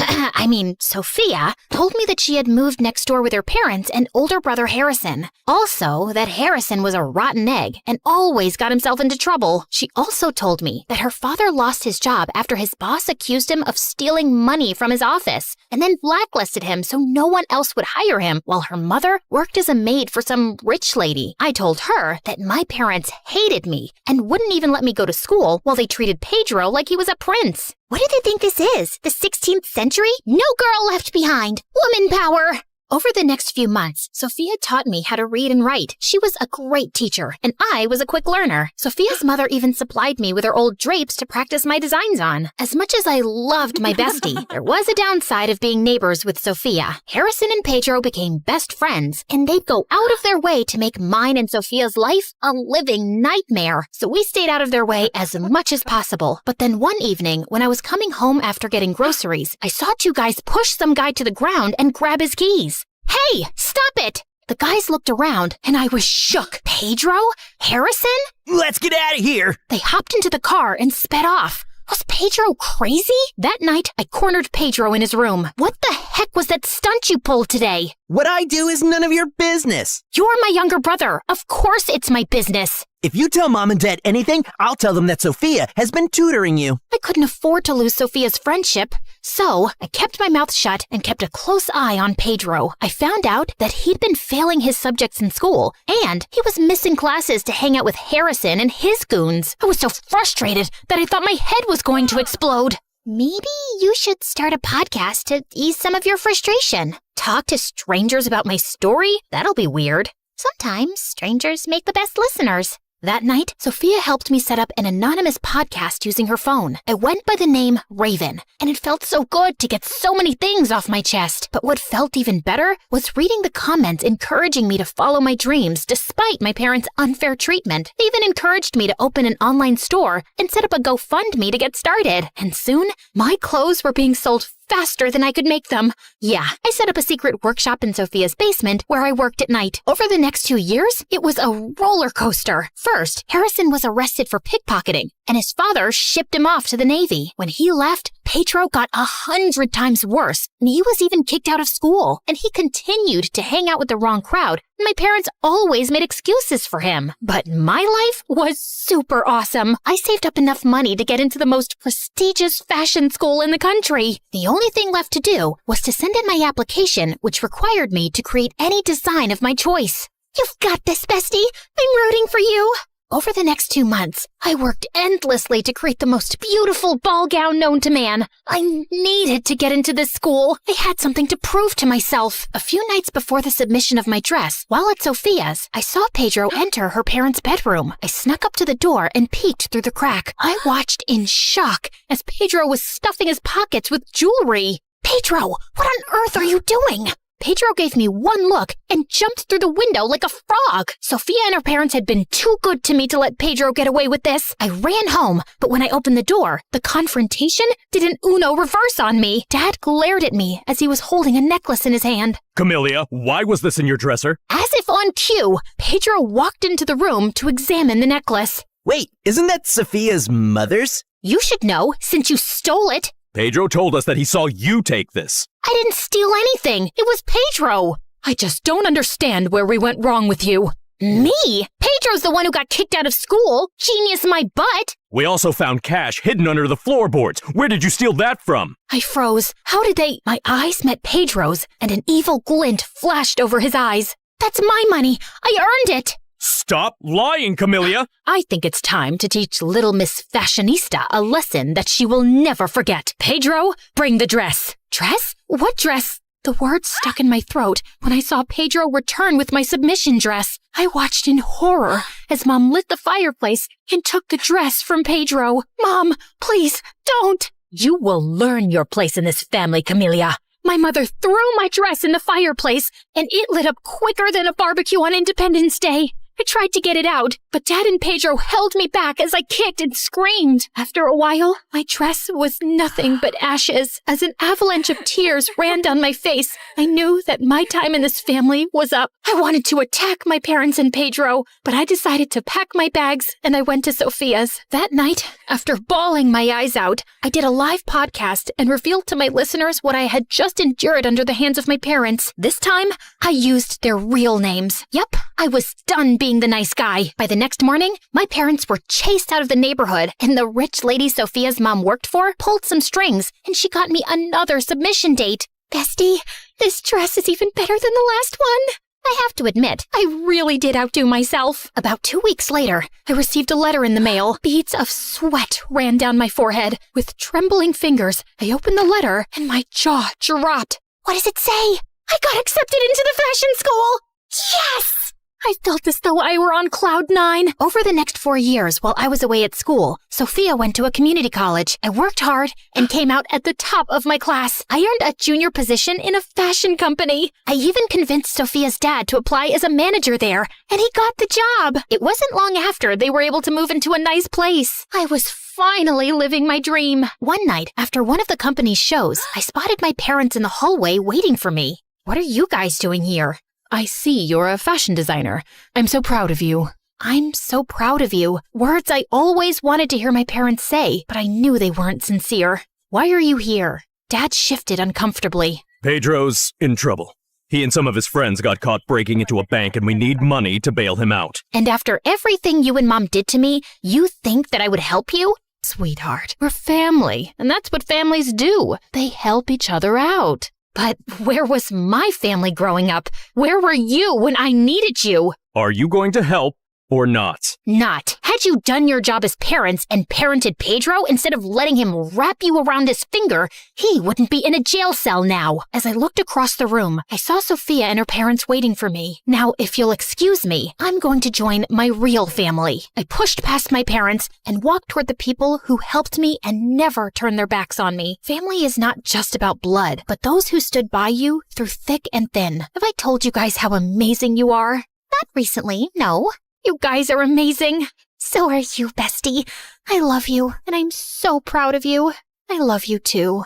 Sophia, told me that she had moved next door with her parents and older brother Harrison. Also, that Harrison was a rotten egg and always got himself into trouble. She also told me that her father lost his job after his boss accused him of stealing money from his office and then blacklisted him so no one else would hire him, while her mother worked as a maid for some rich lady. I told her that my parents hated me and wouldn't even let me go to school while they treated Pedro like he was a prince. What do they think this is? The 16th century? No girl left behind. Woman power. Over the next few months, Sophia taught me how to read and write. She was a great teacher, and I was a quick learner. Sophia's mother even supplied me with her old drapes to practice my designs on. As much as I loved my bestie, there was a downside of being neighbors with Sophia. Harrison and Pedro became best friends, and they'd go out of their way to make mine and Sophia's life a living nightmare. So we stayed out of their way as much as possible. But then one evening, when I was coming home after getting groceries, I saw 2 guys push some guy to the ground and grab his keys. Hey, stop it! The guys looked around, and I was shook. Pedro? Harrison? Let's get out of here! They hopped into the car and sped off. Was Pedro crazy? That night, I cornered Pedro in his room. What the heck was that stunt you pulled today? What I do is none of your business. You're my younger brother. Of course it's my business. If you tell Mom and Dad anything, I'll tell them that Sophia has been tutoring you. I couldn't afford to lose Sophia's friendship, so I kept my mouth shut and kept a close eye on Pedro. I found out that he'd been failing his subjects in school, and he was missing classes to hang out with Harrison and his goons. I was so frustrated that I thought my head was going to explode. Maybe you should start a podcast to ease some of your frustration. Talk to strangers about my story? That'll be weird. Sometimes strangers make the best listeners. That night, Sophia helped me set up an anonymous podcast using her phone. I went by the name Raven, and it felt so good to get so many things off my chest. But what felt even better was reading the comments encouraging me to follow my dreams despite my parents' unfair treatment. They even encouraged me to open an online store and set up a GoFundMe to get started. And soon, my clothes were being sold faster than I could make them. Yeah, I set up a secret workshop in Sophia's basement where I worked at night. Over the next 2 years, it was a roller coaster. First, Harrison was arrested for pickpocketing, and his father shipped him off to the Navy. When he left, Pedro got 100 times worse, and he was even kicked out of school. And he continued to hang out with the wrong crowd, and my parents always made excuses for him. But my life was super awesome. I saved up enough money to get into the most prestigious fashion school in the country. The only thing left to do was to send in my application, which required me to create any design of my choice. You've got this, bestie. I'm rooting for you. Over the next 2 months, I worked endlessly to create the most beautiful ball gown known to man. I needed to get into this school. I had something to prove to myself. A few nights before the submission of my dress, while at Sophia's, I saw Pedro enter her parents' bedroom. I snuck up to the door and peeked through the crack. I watched in shock as Pedro was stuffing his pockets with jewelry. Pedro, what on earth are you doing? Pedro gave me one look and jumped through the window like a frog. Sophia and her parents had been too good to me to let Pedro get away with this. I ran home, but when I opened the door, the confrontation did an Uno reverse on me. Dad glared at me as he was holding a necklace in his hand. Camellia, why was this in your dresser? As if on cue, Pedro walked into the room to examine the necklace. Wait, isn't that Sophia's mother's? You should know, since you stole it. Pedro told us that he saw you take this. I didn't steal anything. It was Pedro. I just don't understand where we went wrong with you. Me? Pedro's the one who got kicked out of school. Genius my butt. We also found cash hidden under the floorboards. Where did you steal that from? I froze. How did they? My eyes met Pedro's, and an evil glint flashed over his eyes. That's my money. I earned it. Stop lying, Camellia! I think it's time to teach little Miss Fashionista a lesson that she will never forget. Pedro, bring the dress. Dress? What dress? The words stuck in my throat when I saw Pedro return with my submission dress. I watched in horror as Mom lit the fireplace and took the dress from Pedro. Mom, please, don't. You will learn your place in this family, Camellia. My mother threw my dress in the fireplace, and it lit up quicker than a barbecue on Independence Day. I tried to get it out, but Dad and Pedro held me back as I kicked and screamed. After a while, my dress was nothing but ashes. As an avalanche of tears ran down my face, I knew that my time in this family was up. I wanted to attack my parents and Pedro, but I decided to pack my bags and I went to Sophia's. That night, after bawling my eyes out, I did a live podcast and revealed to my listeners what I had just endured under the hands of my parents. This time, I used their real names. Yep, I was done being the nice guy. By the next morning, my parents were chased out of the neighborhood, and the rich lady Sophia's mom worked for pulled some strings, and she got me another submission date. Bestie, this dress is even better than the last one. I have to admit, I really did outdo myself. About 2 weeks later, I received a letter in the mail. Beads of sweat ran down my forehead. With trembling fingers, I opened the letter, and my jaw dropped. What does it say? I got accepted into the fashion school. Yes! I felt as though I were on cloud 9. Over the next 4 years, while I was away at school, Sophia went to a community college. I worked hard and came out at the top of my class. I earned a junior position in a fashion company. I even convinced Sophia's dad to apply as a manager there, and he got the job. It wasn't long after they were able to move into a nice place. I was finally living my dream. One night, after one of the company's shows, I spotted my parents in the hallway waiting for me. What are you guys doing here? I see you're a fashion designer. I'm so proud of you. I'm so proud of you. Words I always wanted to hear my parents say, but I knew they weren't sincere. Why are you here? Dad shifted uncomfortably. Pedro's in trouble. He and some of his friends got caught breaking into a bank, and we need money to bail him out. And after everything you and Mom did to me, you think that I would help you? Sweetheart, we're family, and that's what families do. They help each other out. But where was my family growing up? Where were you when I needed you? Are you going to help or not? Not. Had you done your job as parents and parented Pedro instead of letting him wrap you around his finger, he wouldn't be in a jail cell now. As I looked across the room, I saw Sophia and her parents waiting for me. Now, if you'll excuse me, I'm going to join my real family. I pushed past my parents and walked toward the people who helped me and never turned their backs on me. Family is not just about blood, but those who stood by you through thick and thin. Have I told you guys how amazing you are? Not recently, no. You guys are amazing. So are you, bestie. I love you, and I'm so proud of you. I love you too.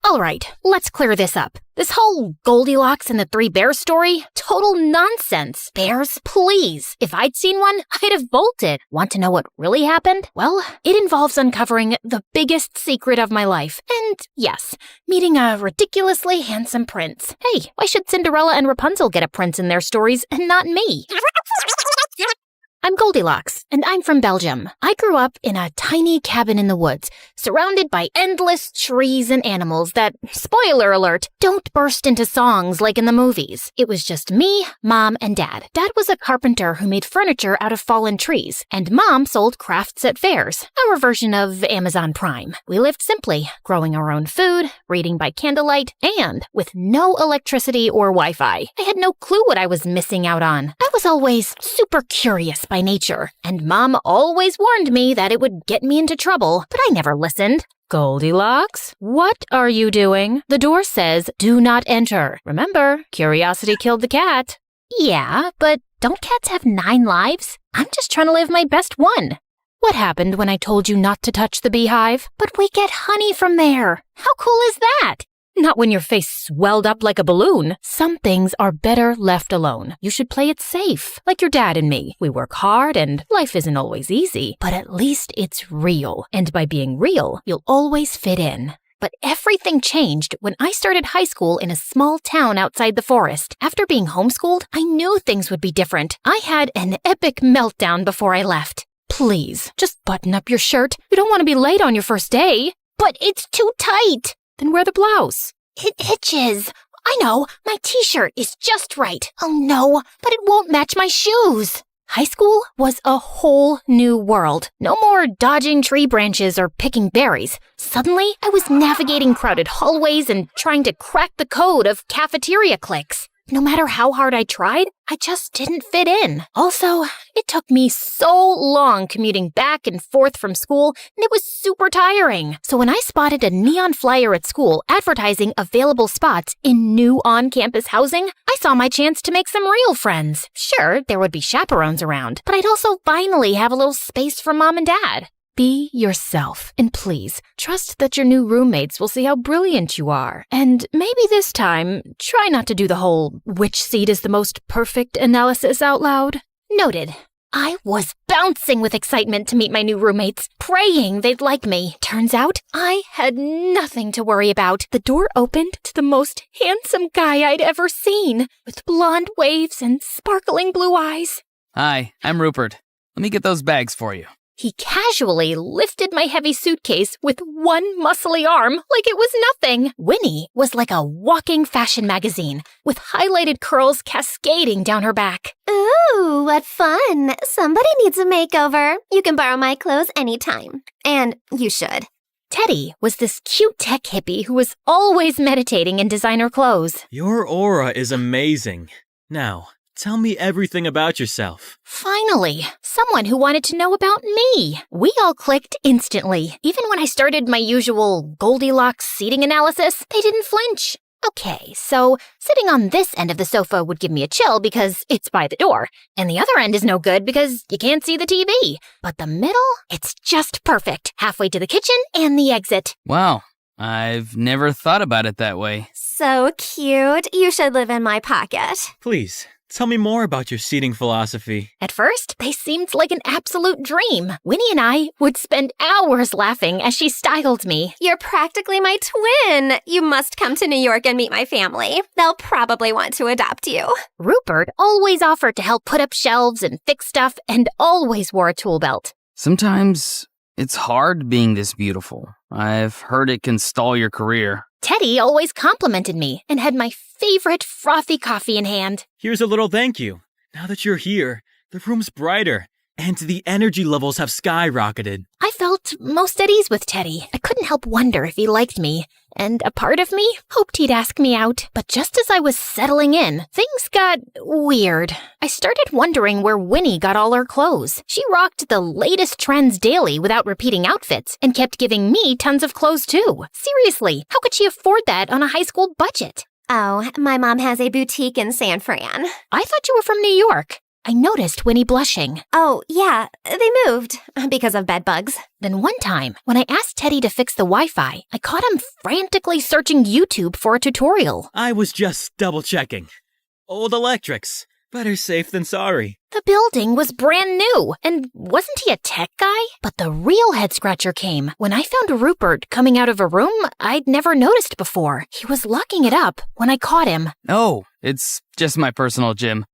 All right, let's clear this up. This whole Goldilocks and the Three Bears story, total nonsense. Bears, please. If I'd seen one, I'd have bolted. Want to know what really happened? Well, it involves uncovering the biggest secret of my life. And yes, meeting a ridiculously handsome prince. Hey, why should Cinderella and Rapunzel get a prince in their stories and not me? I'm Goldilocks, and I'm from Belgium. I grew up in a tiny cabin in the woods, surrounded by endless trees and animals that, spoiler alert, don't burst into songs like in the movies. It was just me, Mom, and Dad. Dad was a carpenter who made furniture out of fallen trees, and Mom sold crafts at fairs, our version of Amazon Prime. We lived simply, growing our own food, reading by candlelight, and with no electricity or Wi-Fi. I had no clue what I was missing out on. I was always super curious by nature, and Mom always warned me that it would get me into trouble, but I never listened. Goldilocks, what are you doing? The door says, do not enter. Remember, curiosity killed the cat. Yeah, but don't cats have 9 lives? I'm just trying to live my best one. What happened when I told you not to touch the beehive? But we get honey from there. How cool is that? Not when your face swelled up like a balloon. Some things are better left alone. You should play it safe, like your dad and me. We work hard and life isn't always easy, but at least it's real. And by being real, you'll always fit in. But everything changed when I started high school in a small town outside the forest. After being homeschooled, I knew things would be different. I had an epic meltdown before I left. Please, just button up your shirt. You don't want to be late on your first day. But it's too tight. Then wear the blouse. It itches. I know, my t-shirt is just right. Oh no, but it won't match my shoes. High school was a whole new world. No more dodging tree branches or picking berries. Suddenly, I was navigating crowded hallways and trying to crack the code of cafeteria clicks. No matter how hard I tried, I just didn't fit in. Also, it took me so long commuting back and forth from school, and it was super tiring. So when I spotted a neon flyer at school advertising available spots in new on-campus housing, I saw my chance to make some real friends. Sure, there would be chaperones around, but I'd also finally have a little space for mom and dad. Be yourself, and please, trust that your new roommates will see how brilliant you are. And maybe this time, try not to do the whole which seat is the most perfect analysis out loud. Noted. I was bouncing with excitement to meet my new roommates, praying they'd like me. Turns out, I had nothing to worry about. The door opened to the most handsome guy I'd ever seen, with blonde waves and sparkling blue eyes. Hi, I'm Rupert. Let me get those bags for you. He casually lifted my heavy suitcase with one muscly arm like it was nothing. Winnie was like a walking fashion magazine, with highlighted curls cascading down her back. Ooh, what fun. Somebody needs a makeover. You can borrow my clothes anytime. And you should. Teddy was this cute tech hippie who was always meditating in designer clothes. Your aura is amazing. Now, tell me everything about yourself. Finally, someone who wanted to know about me. We all clicked instantly. Even when I started my usual Goldilocks seating analysis, they didn't flinch. Okay, so sitting on this end of the sofa would give me a chill because it's by the door, and the other end is no good because you can't see the TV. But the middle, it's just perfect, halfway to the kitchen and the exit. Wow, I've never thought about it that way. So cute. You should live in my pocket. Please, tell me more about your seating philosophy. At first, they seemed like an absolute dream. Winnie and I would spend hours laughing as she styled me. You're practically my twin. You must come to New York and meet my family. They'll probably want to adopt you. Rupert always offered to help put up shelves and fix stuff and always wore a tool belt. Sometimes it's hard being this beautiful. I've heard it can stall your career. Teddy always complimented me and had my favorite frothy coffee in hand. Here's a little thank you. Now that you're here, the room's brighter, and the energy levels have skyrocketed. I felt most at ease with Teddy. I couldn't help wonder if he liked me, and a part of me hoped he'd ask me out. But just as I was settling in, things got weird. I started wondering where Winnie got all her clothes. She rocked the latest trends daily without repeating outfits, and kept giving me tons of clothes too. Seriously, how could she afford that on a high school budget? Oh, my mom has a boutique in San Fran. I thought you were from New York. I noticed Winnie blushing. Oh, yeah, they moved because of bed bugs. Then one time, when I asked Teddy to fix the Wi-Fi, I caught him frantically searching YouTube for a tutorial. I was just double-checking. Old electrics. Better safe than sorry. The building was brand new, and wasn't he a tech guy? But the real head-scratcher came when I found Rupert coming out of a room I'd never noticed before. He was locking it up when I caught him. Oh, it's just my personal gym.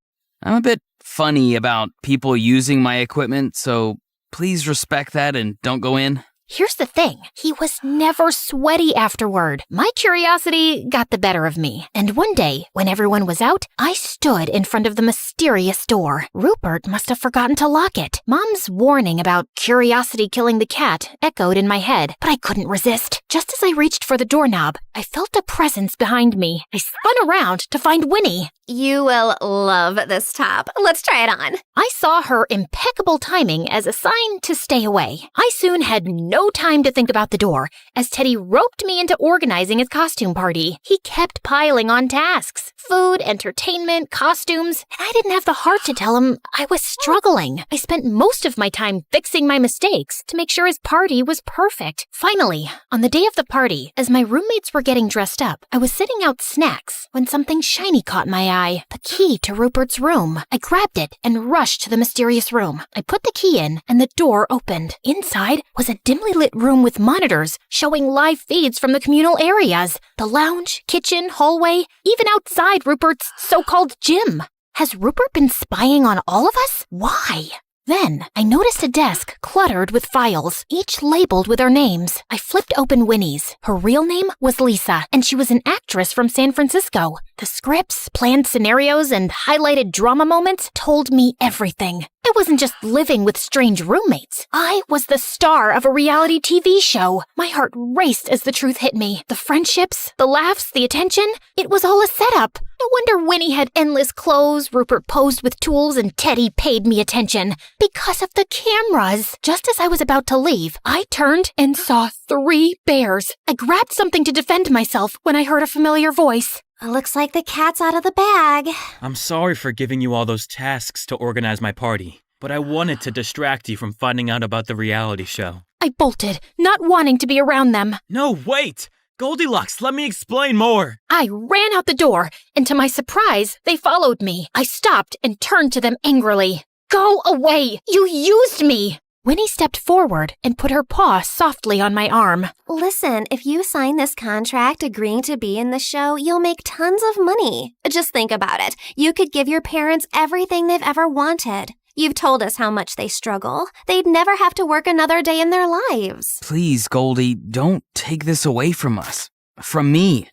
I'm a bit funny about people using my equipment, so please respect that and don't go in. Here's the thing. He was never sweaty afterward. My curiosity got the better of me. And one day, when everyone was out, I stood in front of the mysterious door. Rupert must have forgotten to lock it. Mom's warning about curiosity killing the cat echoed in my head, but I couldn't resist. Just as I reached for the doorknob, I felt a presence behind me. I spun around to find Winnie. You will love this top. Let's try it on. I saw her impeccable timing as a sign to stay away. I soon had no time to think about the door, as Teddy roped me into organizing his costume party. He kept piling on tasks. Food, entertainment, costumes, and I didn't have the heart to tell him I was struggling. I spent most of my time fixing my mistakes to make sure his party was perfect. Finally, on the day of the party, as my roommates were getting dressed up, I was sitting out snacks when something shiny caught my eye. The key to Rupert's room. I grabbed it and rushed to the mysterious room. I put the key in and the door opened. Inside was a dimly lit room with monitors showing live feeds from the communal areas. The lounge, kitchen, hallway, even outside Rupert's so-called gym. Has Rupert been spying on all of us? Why? Then, I noticed a desk cluttered with files, each labeled with our names. I flipped open Winnie's. Her real name was Lisa, and she was an actress from San Francisco. The scripts, planned scenarios, and highlighted drama moments told me everything. I wasn't just living with strange roommates. I was the star of a reality TV show. My heart raced as the truth hit me. The friendships, the laughs, the attention, it was all a setup. No wonder Winnie had endless clothes, Rupert posed with tools, and Teddy paid me attention. Because of the cameras. Just as I was about to leave, I turned and saw 3 bears. I grabbed something to defend myself when I heard a familiar voice. Looks like the cat's out of the bag. I'm sorry for giving you all those tasks to organize my party, but I wanted to distract you from finding out about the reality show. I bolted, not wanting to be around them. No, wait! Goldilocks, let me explain more! I ran out the door, and to my surprise, they followed me. I stopped and turned to them angrily. Go away! You used me! Winnie stepped forward and put her paw softly on my arm. Listen, if you sign this contract agreeing to be in the show, you'll make tons of money. Just think about it. You could give your parents everything they've ever wanted. You've told us how much they struggle. They'd never have to work another day in their lives. Please, Goldie, don't take this away from us. From me.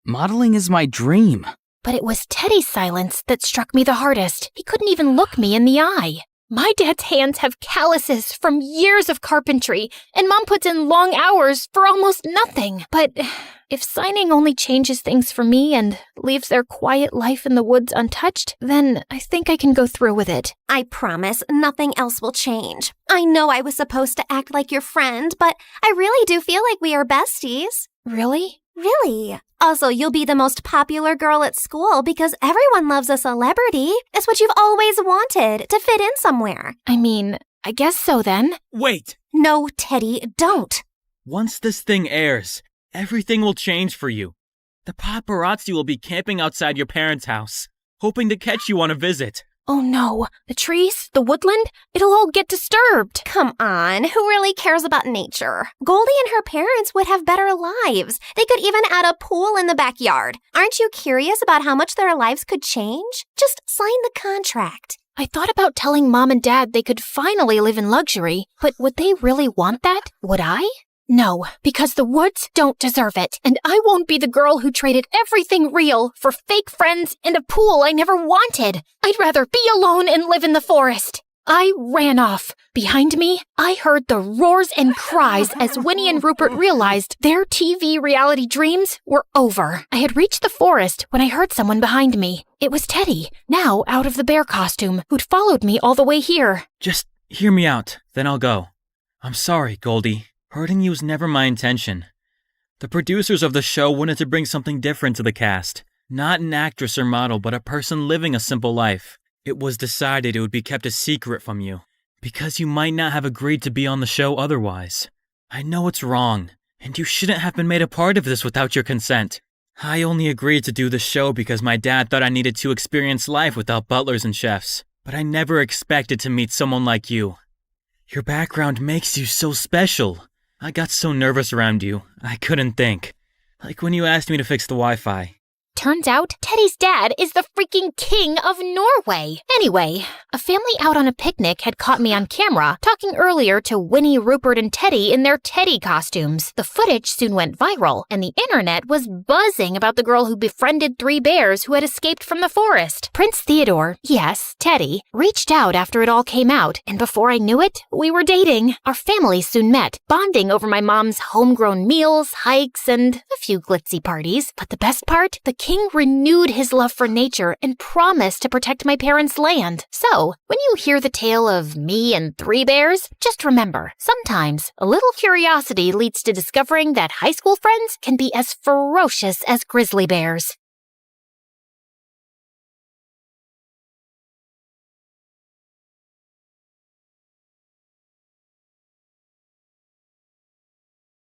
Modeling is my dream. But it was Teddy's silence that struck me the hardest. He couldn't even look me in the eye. My dad's hands have calluses from years of carpentry, and Mom puts in long hours for almost nothing. But if signing only changes things for me and leaves their quiet life in the woods untouched, then I think I can go through with it. I promise nothing else will change. I know I was supposed to act like your friend, but I really do feel like we are besties. Really? Really. Also, you'll be the most popular girl at school because everyone loves a celebrity. It's what you've always wanted, to fit in somewhere. I mean, I guess so then. Wait! No, Teddy, don't. Once this thing airs, everything will change for you. The paparazzi will be camping outside your parents' house, hoping to catch you on a visit. Oh no, the trees, the woodland, it'll all get disturbed. Come on, who really cares about nature? Goldie and her parents would have better lives. They could even add a pool in the backyard. Aren't you curious about how much their lives could change? Just sign the contract. I thought about telling Mom and Dad they could finally live in luxury, but would they really want that? Would I? No, because the woods don't deserve it, and I won't be the girl who traded everything real for fake friends and a pool I never wanted. I'd rather be alone and live in the forest. I ran off. Behind me, I heard the roars and cries as Winnie and Rupert realized their TV reality dreams were over. I had reached the forest when I heard someone behind me. It was Teddy, now out of the bear costume, who'd followed me all the way here. Just hear me out, then I'll go. I'm sorry, Goldie. Hurting you was never my intention. The producers of the show wanted to bring something different to the cast. Not an actress or model, but a person living a simple life. It was decided it would be kept a secret from you, because you might not have agreed to be on the show otherwise. I know it's wrong, and you shouldn't have been made a part of this without your consent. I only agreed to do the show because my dad thought I needed to experience life without butlers and chefs, but I never expected to meet someone like you. Your background makes you so special. I got so nervous around you, I couldn't think. Like when you asked me to fix the Wi-Fi. Turns out, Teddy's dad is the freaking king of Norway. Anyway, a family out on a picnic had caught me on camera talking earlier to Winnie, Rupert, and Teddy in their Teddy costumes. The footage soon went viral, and the internet was buzzing about the girl who befriended 3 bears who had escaped from the forest. Prince Theodore, yes, Teddy, reached out after it all came out, and before I knew it, we were dating. Our families soon met, bonding over my mom's homegrown meals, hikes, and a few glitzy parties. But the best part? The king renewed his love for nature and promised to protect my parents' land. So, when you hear the tale of me and 3 bears, just remember, sometimes a little curiosity leads to discovering that high school friends can be as ferocious as grizzly bears.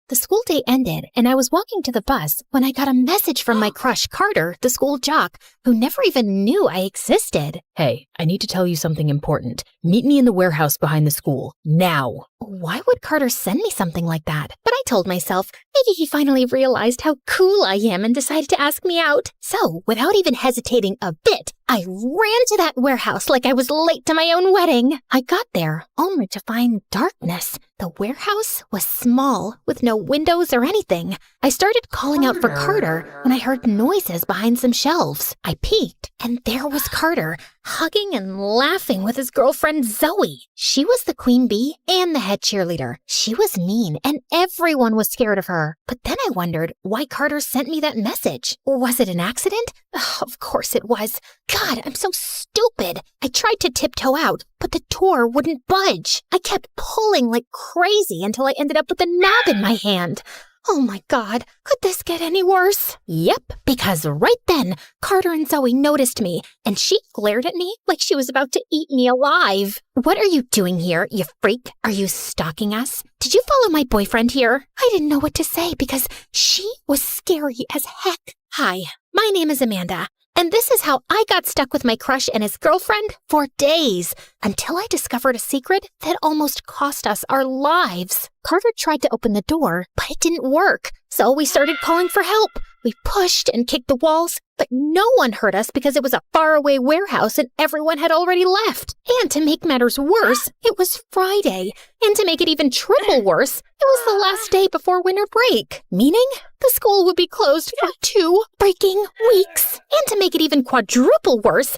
The school day ended, and I was walking to the bus when I got a message from my crush, Carter, the school jock, who never even knew I existed. Hey, I need to tell you something important. Meet me in the warehouse behind the school. Now. Why would Carter send me something like that? But I told myself, maybe he finally realized how cool I am and decided to ask me out. So, without even hesitating a bit, I ran to that warehouse like I was late to my own wedding. I got there, only to find darkness. The warehouse was small, with no windows or anything. I started calling out for Carter when I heard noises behind some shelves. I peeked, and there was Carter, hugging and laughing with his girlfriend Zoe. She was the queen bee and the head cheerleader. She was mean, and everyone was scared of her. But then I wondered why Carter sent me that message. Was it an accident? Of course it was. God, I'm so stupid. I tried to tiptoe out, but the door wouldn't budge. I kept pulling like crazy until I ended up with a knob in my hand. Oh my God, could this get any worse? Yep, because right then, Carter and Zoe noticed me, and she glared at me like she was about to eat me alive. What are you doing here, you freak? Are you stalking us? Did you follow my boyfriend here? I didn't know what to say because she was scary as heck. Hi, my name is Amanda. And this is how I got stuck with my crush and his girlfriend for days, until I discovered a secret that almost cost us our lives. Carter tried to open the door, but it didn't work, so we started calling for help. We pushed and kicked the walls, but no one heard us because it was a faraway warehouse and everyone had already left. And to make matters worse, it was Friday. And to make it even triple worse, it was the last day before winter break, meaning the school would be closed for 2 freaking weeks. And to make it even quadruple worse,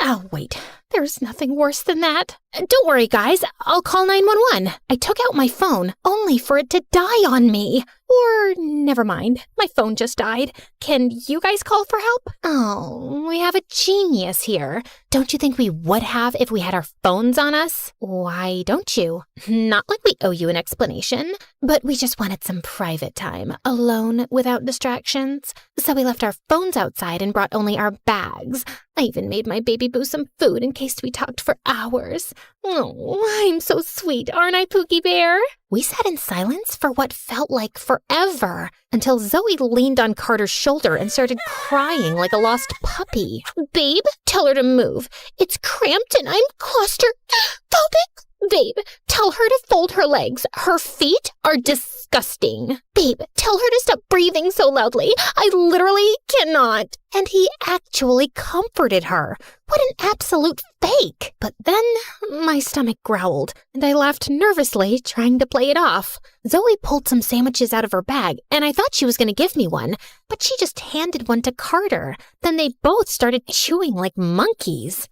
oh wait, there's nothing worse than that. Don't worry, guys, I'll call 911. I took out my phone, only for it to die on me. Or, never mind, my phone just died. Can you guys call for help? Oh, we have a genius here. Don't you think we would have if we had our phones on us? Why don't you? Not like we owe you an explanation, but we just wanted some private time, alone without distractions. So we left our phones outside and brought only our bags. I even made my baby boo some food in case we talked for hours. Oh, I'm so sweet, aren't I, Pookie Bear? We sat in silence for what felt like forever, until Zoe leaned on Carter's shoulder and started crying like a lost puppy. Babe, tell her to move. It's cramped and I'm claustrophobic. Babe, tell her to fold her legs. Her feet are disgusting. Babe, tell her to stop breathing so loudly. I literally cannot. And he actually comforted her. What an absolute fake. But then my stomach growled, and I laughed nervously, trying to play it off. Zoe pulled some sandwiches out of her bag, and I thought she was going to give me one, but she just handed one to Carter. Then they both started chewing like monkeys.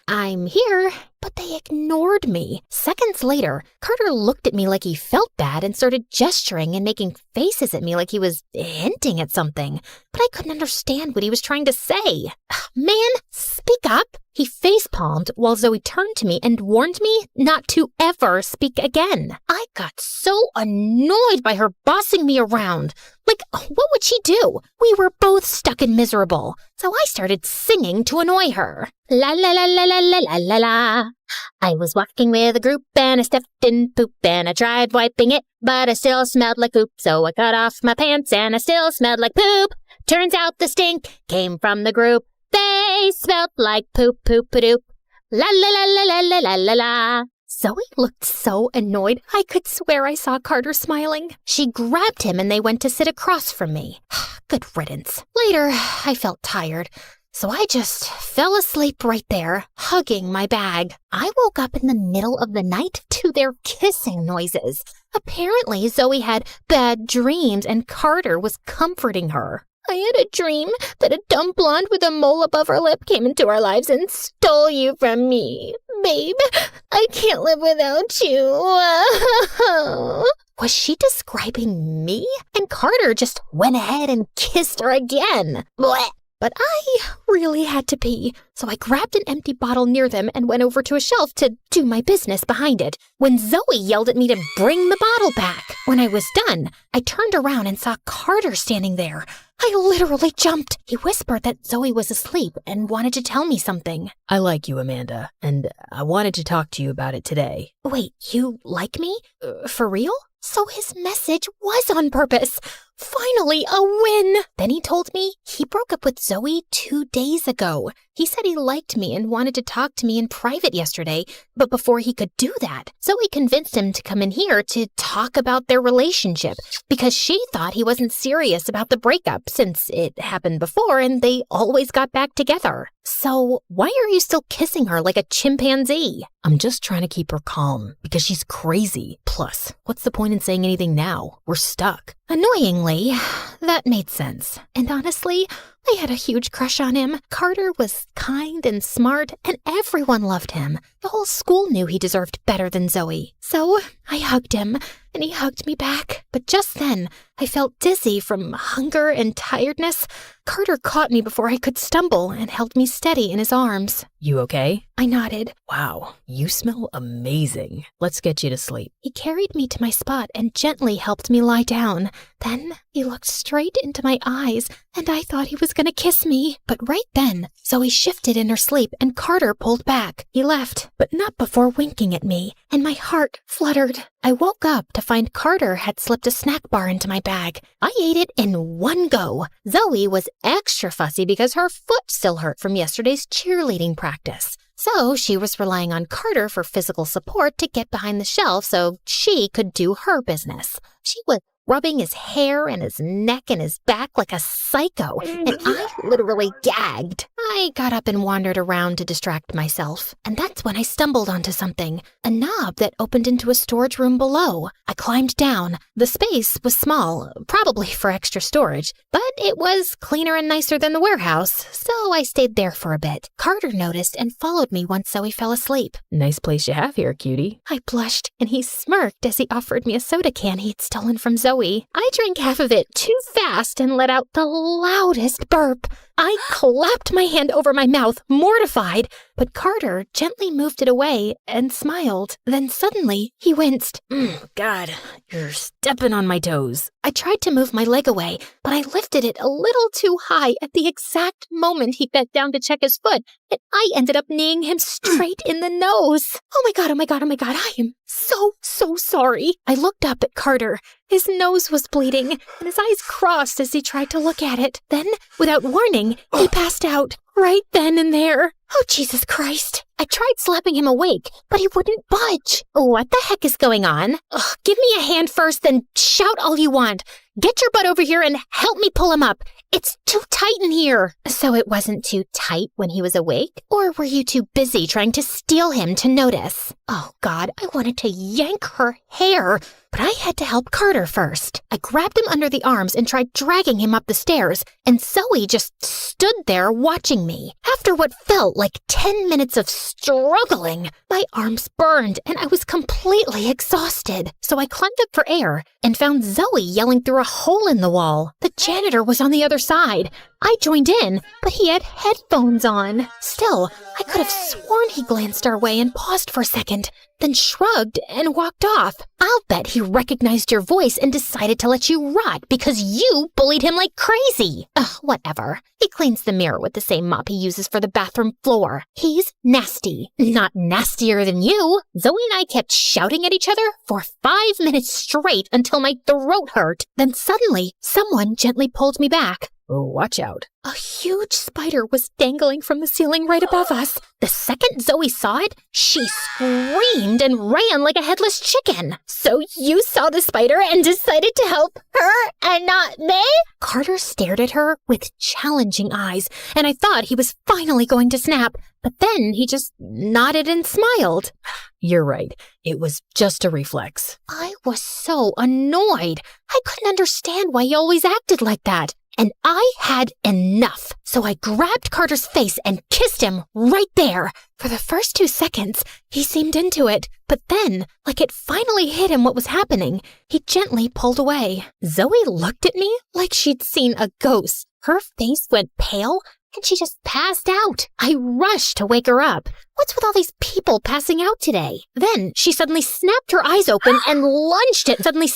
I'm here, but they ignored me. Seconds later, Carter looked at me like he felt bad and started gesturing and making faces at me like he was hinting at something. But I couldn't understand what he was trying to say. Man, speak up. He face-palmed while Zoe turned to me and warned me not to ever speak again. I got so annoyed by her bossing me around. Like, what would she do? We were both stuck and miserable. So I started singing to annoy her. La la la la la la la la la. I was walking with a group and I stepped in poop and I tried wiping it, but I still smelled like poop. So I cut off my pants and I still smelled like poop. Turns out the stink came from the group. They smelled like poop, poop-a-doop. La la la la la la la la la. Zoe looked so annoyed, I could swear I saw Carter smiling. She grabbed him and they went to sit across from me. Good riddance. Later, I felt tired, so I just fell asleep right there, hugging my bag. I woke up in the middle of the night to their kissing noises. Apparently, Zoe had bad dreams and Carter was comforting her. I had a dream that a dumb blonde with a mole above her lip came into our lives and stole you from me. Babe, I can't live without you. Was she describing me? And Carter just went ahead and kissed her again. Blech. But I really had to pee, so I grabbed an empty bottle near them and went over to a shelf to do my business behind it, when Zoe yelled at me to bring the bottle back. When I was done, I turned around and saw Carter standing there. I literally jumped. He whispered that Zoe was asleep and wanted to tell me something. I like you, Amanda, and I wanted to talk to you about it today. Wait, you like me? For real? So his message was on purpose. Finally, a win! Then he told me he broke up with Zoe 2 days ago. He said he liked me and wanted to talk to me in private yesterday, but before he could do that, Zoe convinced him to come in here to talk about their relationship because she thought he wasn't serious about the breakup since it happened before and they always got back together. So why are you still kissing her like a chimpanzee? I'm just trying to keep her calm because she's crazy. Plus, what's the point in saying anything now? We're stuck. Annoyingly, that made sense. And honestly, I had a huge crush on him. Carter was kind and smart, and everyone loved him. The whole school knew he deserved better than Zoe. So I hugged him, and he hugged me back. But just then, I felt dizzy from hunger and tiredness. Carter caught me before I could stumble and held me steady in his arms. You okay? I nodded. Wow, you smell amazing. Let's get you to sleep. He carried me to my spot and gently helped me lie down. Then he looked straight into my eyes, and I thought he was going to kiss me. But right then, Zoe shifted in her sleep and Carter pulled back. He left, but not before winking at me, and my heart fluttered. I woke up to find Carter had slipped a snack bar into my bag. I ate it in one go. Zoe was extra fussy because her foot still hurt from yesterday's cheerleading practice. So she was relying on Carter for physical support to get behind the shelf so she could do her business. She was rubbing his hair and his neck and his back like a psycho, and I literally gagged. I got up and wandered around to distract myself, and that's when I stumbled onto something, a knob that opened into a storage room below. I climbed down. The space was small, probably for extra storage, but it was cleaner and nicer than the warehouse, so I stayed there for a bit. Carter noticed and followed me once Zoe fell asleep. Nice place you have here, cutie. I blushed, and he smirked as he offered me a soda can he'd stolen from Zoe. I drank half of it too fast and let out the loudest burp. I clapped my hand over my mouth, mortified, but Carter gently moved it away and smiled. Then suddenly, he winced. God, you're stepping on my toes. I tried to move my leg away, but I lifted it a little too high at the exact moment he bent down to check his foot, and I ended up kneeing him straight in the nose. Oh my God, I am so sorry. I looked up at Carter. His nose was bleeding, and his eyes crossed as he tried to look at it. Then, without warning, he passed out right then and there. Oh, Jesus Christ. I tried slapping him awake, but he wouldn't budge. What the heck is going on? Ugh, give me a hand first, then shout all you want. Get your butt over here and help me pull him up. It's too tight in here. So it wasn't too tight when he was awake? Or were you too busy trying to steal him to notice? Oh, God, I wanted to yank her hair, but I had to help Carter first. I grabbed him under the arms and tried dragging him up the stairs, and Zoe just stood there watching me. After what felt like 10 minutes of struggling, my arms burned and I was completely exhausted. So I climbed up for air and found Zoe yelling through a hole in the wall. The janitor was on the other side. I joined in, but he had headphones on. Still, I could have sworn he glanced our way and paused for a second, then shrugged and walked off. I'll bet he recognized your voice and decided to let you rot because you bullied him like crazy. Ugh, whatever. He cleans the mirror with the same mop he uses for the bathroom floor. He's nasty. Not nastier than you. Zoe and I kept shouting at each other for 5 minutes straight until my throat hurt. Then suddenly, someone gently pulled me back. Oh, watch out. A huge spider was dangling from the ceiling right above us. The second Zoe saw it, she screamed and ran like a headless chicken. So you saw the spider and decided to help her and not me? Carter stared at her with challenging eyes, and I thought he was finally going to snap. But then he just nodded and smiled. You're right. It was just a reflex. I was so annoyed. I couldn't understand why he always acted like that. and I had enough. So I grabbed Carter's face and kissed him right there. For the first 2 seconds, he seemed into it, but then, like it finally hit him what was happening, he gently pulled away. Zoe looked at me like she'd seen a ghost. Her face went pale, and she just passed out. I rushed to wake her up. What's with all these people passing out today? Then she suddenly snapped her eyes open and lunged at me.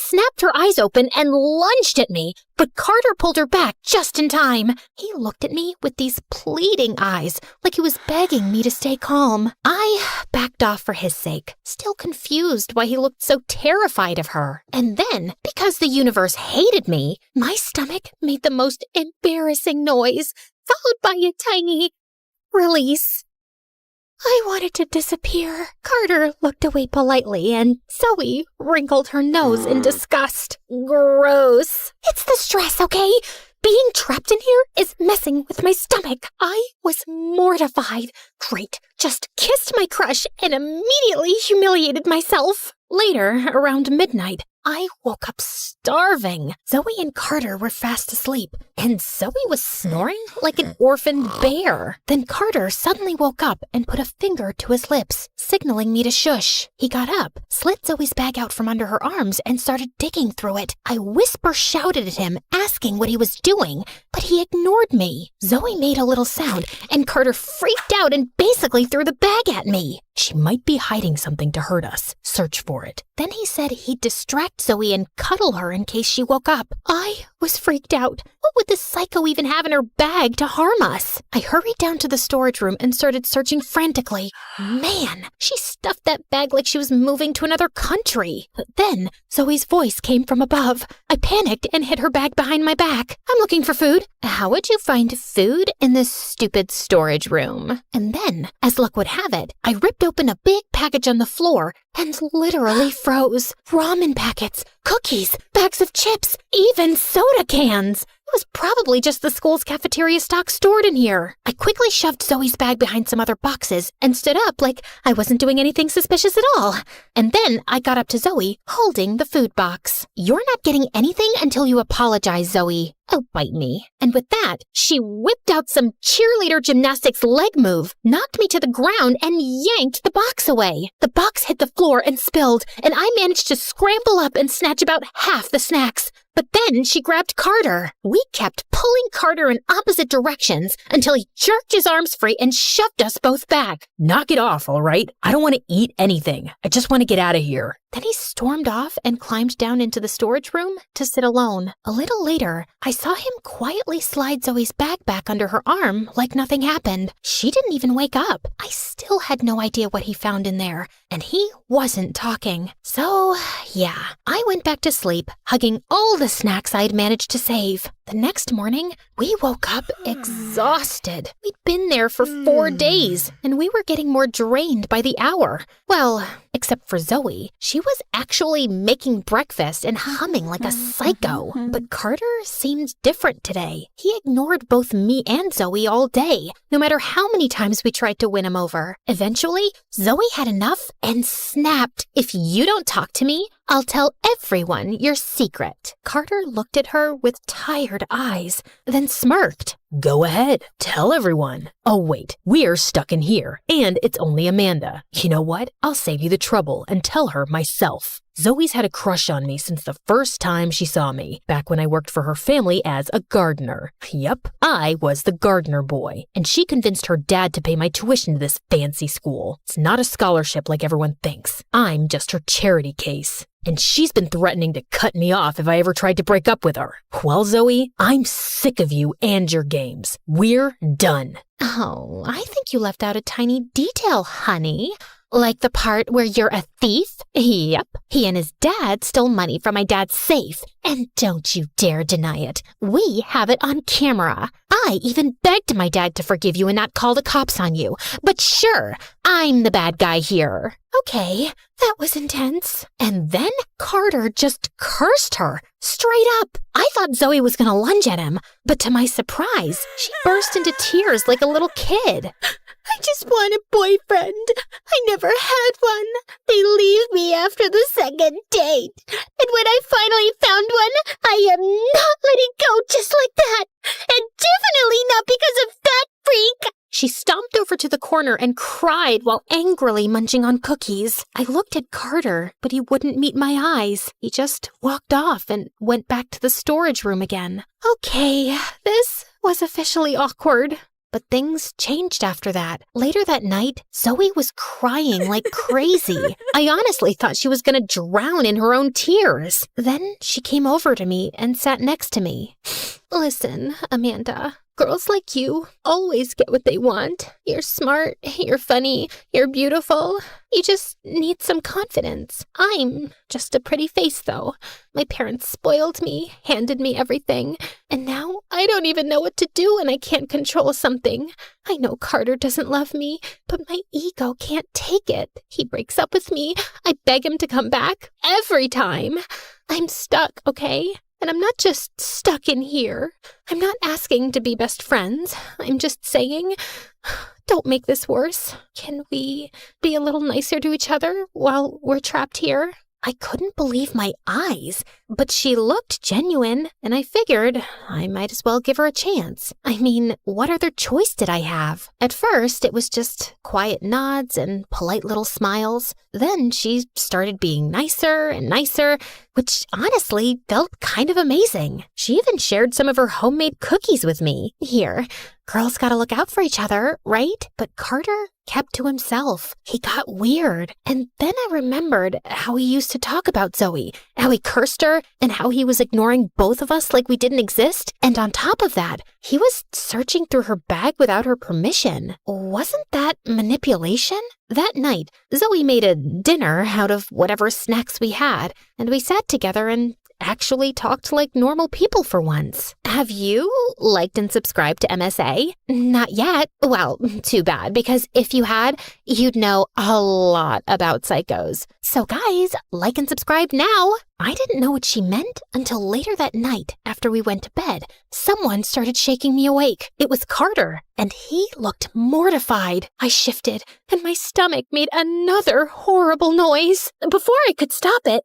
But Carter pulled her back just in time. He looked at me with these pleading eyes, like he was begging me to stay calm. I backed off for his sake, still confused why he looked so terrified of her. And then, because the universe hated me, my stomach made the most embarrassing noise, followed by a tiny release. I wanted to disappear. Carter looked away politely, and Zoe wrinkled her nose in disgust. Gross. It's the stress, okay? Being trapped in here is messing with my stomach. I was mortified. Great. Just kissed my crush and immediately humiliated myself. Later, around midnight, I woke up starving. Zoe and Carter were fast asleep, and Zoe was snoring like an orphaned bear. Then Carter suddenly woke up and put a finger to his lips, signaling me to shush. He got up, slid Zoe's bag out from under her arms, and started digging through it. I whisper shouted at him, asking what he was doing, but he ignored me. Zoe made a little sound, and Carter freaked out and basically threw the bag at me. She might be hiding something to hurt us. Search for it. Then he said he'd distract Zoe and cuddle her in case she woke up. I was freaked out. What would this psycho even have in her bag to harm us? I hurried down to the storage room and started searching frantically. Man, she stuffed that bag like she was moving to another country. Then Zoe's voice came from above. I panicked and hid her bag behind my back. I'm looking for food. How would you find food in this stupid storage room? And then, as luck would have it, I ripped open a big package on the floor and literally froze. Ramen packets, cookies, bags of chips, even soda cans. It was probably just the school's cafeteria stock stored in here. I quickly shoved Zoe's bag behind some other boxes and stood up like I wasn't doing anything suspicious at all. And then I got up to Zoe, holding the food box. You're not getting anything until you apologize, Zoe. Oh, bite me. And with that, she whipped out some cheerleader gymnastics leg move, knocked me to the ground, and yanked the box away. The box hit the floor and spilled, and I managed to scramble up and snatch about half the snacks. But then she grabbed Carter. We kept pulling Carter in opposite directions until he jerked his arms free and shoved us both back. Knock it off, all right? I don't want to eat anything. I just want to get out of here. Then he stormed off and climbed down into the storage room to sit alone. A little later, I saw him quietly slide Zoe's bag back under her arm like nothing happened. She didn't even wake up. I still had no idea what he found in there, and he wasn't talking. So, yeah, I went back to sleep, hugging all the snacks I'd managed to save. The next morning, we woke up exhausted. We'd been there for 4 days, and we were getting more drained by the hour. Well, except for Zoe. She was actually making breakfast and humming like a psycho. But Carter seemed different today. He ignored both me and Zoe all day, no matter how many times we tried to win him over. Eventually, Zoe had enough and snapped. If you don't talk to me, I'll tell everyone your secret. Carter looked at her with tired eyes, then smirked. Go ahead, tell everyone. Oh wait, we're stuck in here, and it's only Amanda. You know what? I'll save you the trouble and tell her myself. Zoe's had a crush on me since the first time she saw me, back when I worked for her family as a gardener. Yep, I was the gardener boy, and she convinced her dad to pay my tuition to this fancy school. It's not a scholarship like everyone thinks. I'm just her charity case. And she's been threatening to cut me off if I ever tried to break up with her. Well, Zoe, I'm sick of you and your games. We're done. Oh, I think you left out a tiny detail, honey. Like the part where you're a thief? Yep. He and his dad stole money from my dad's safe. And don't you dare deny it. We have it on camera. I even begged my dad to forgive you and not call the cops on you. But sure, I'm the bad guy here. Okay, that was intense. And then Carter just cursed her, straight up. I thought Zoe was gonna lunge at him, but to my surprise, she burst into tears like a little kid. I just want a boyfriend. I never had one. They leave me after the second date. And when I finally found one, I am not letting go just like that. to the corner and cried while angrily munching on cookies. I looked at Carter, but he wouldn't meet my eyes. He just walked off and went back to the storage room again. Okay, this was officially awkward. But things changed after that. Later that night, Zoe was crying like crazy. I honestly thought she was going to drown in her own tears. Then she came over to me and sat next to me. Listen, Amanda, girls like you always get what they want. You're smart, you're funny, you're beautiful. You just need some confidence. I'm just a pretty face, though. My parents spoiled me, handed me everything, and now I don't even know what to do when I can't control something. I know Carter doesn't love me, but my ego can't take it. He breaks up with me. I beg him to come back every time. I'm stuck, okay? And I'm not just stuck in here. I'm not asking to be best friends. I'm just saying, don't make this worse. Can we be a little nicer to each other while we're trapped here? I couldn't believe my eyes, but she looked genuine, and I figured I might as well give her a chance. I mean, what other choice did I have? At first, it was just quiet nods and polite little smiles. Then she started being nicer and nicer, which honestly felt kind of amazing. She even shared some of her homemade cookies with me. Here, girls gotta look out for each other, right? But Carter kept to himself. He got weird. And then I remembered how he used to talk about Zoe, how he cursed her, and how he was ignoring both of us like we didn't exist. And on top of that, he was searching through her bag without her permission. Wasn't that manipulation? That night, Zoe made a dinner out of whatever snacks we had, and we sat together and actually talked like normal people for once. Have you liked and subscribed to MSA? Not yet. Well, too bad, because if you had, you'd know a lot about psychos. So guys, like and subscribe now. I didn't know what she meant until later that night after we went to bed. Someone started shaking me awake. It was Carter, and he looked mortified. I shifted, and my stomach made another horrible noise. Before I could stop it,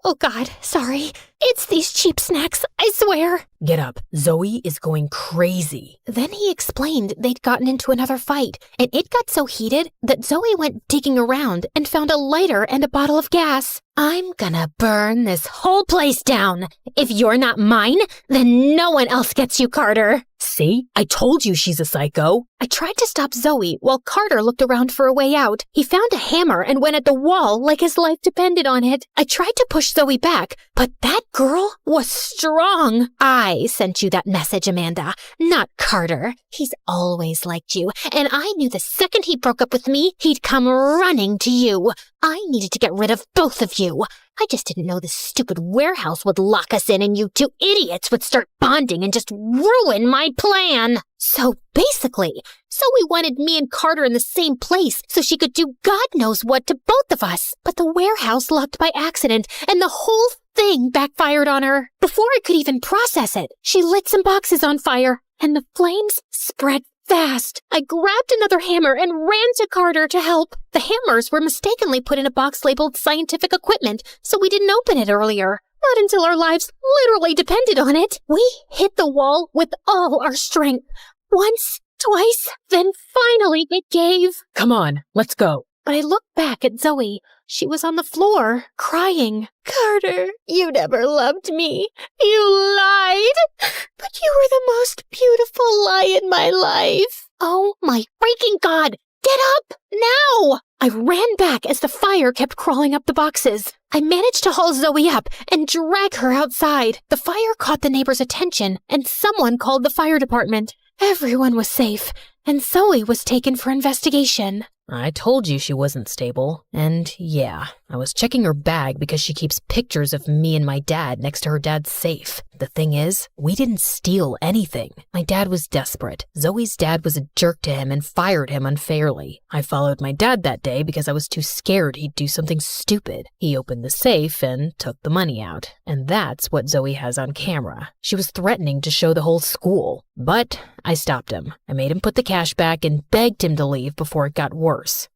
oh God, sorry. It's these cheap snacks, I swear. Get up. Zoe is going crazy. Then he explained they'd gotten into another fight, and it got so heated that Zoe went digging around and found a lighter and a bottle of gas. I'm gonna burn this whole place down. If you're not mine, then no one else gets you, Carter. See? I told you she's a psycho. I tried to stop Zoe while Carter looked around for a way out. He found a hammer and went at the wall like his life depended on it. I tried to push Zoe back, but that girl was strong. I sent you that message, Amanda, not Carter. He's always liked you, and I knew the second he broke up with me, he'd come running to you. I needed to get rid of both of you. I just didn't know this stupid warehouse would lock us in and you two idiots would start bonding and just ruin my plan. So basically, Zoe wanted me and Carter in the same place so she could do God knows what to both of us. But the warehouse locked by accident and the whole thing backfired on her. Before I could even process it, she lit some boxes on fire and the flames spread fast. I grabbed another hammer and ran to Carter to help. The hammers were mistakenly put in a box labeled scientific equipment, so we didn't open it earlier. Not until our lives literally depended on it. We hit the wall with all our strength. Once, twice, then finally it gave. Come on, let's go. But I looked back at Zoe. She was on the floor, crying. Carter, you never loved me. You lied. But you were the most beautiful lie in my life. Oh my freaking God. Get up now. I ran back as the fire kept crawling up the boxes. I managed to haul Zoe up and drag her outside. The fire caught the neighbors' attention, and someone called the fire department. Everyone was safe, and Zoe was taken for investigation. I told you she wasn't stable. And yeah, I was checking her bag because she keeps pictures of me and my dad next to her dad's safe. The thing is, we didn't steal anything. My dad was desperate. Zoe's dad was a jerk to him and fired him unfairly. I followed my dad that day because I was too scared he'd do something stupid. He opened the safe and took the money out. And that's what Zoe has on camera. She was threatening to show the whole school. But I stopped him. I made him put the cash back and begged him to leave before it got worse.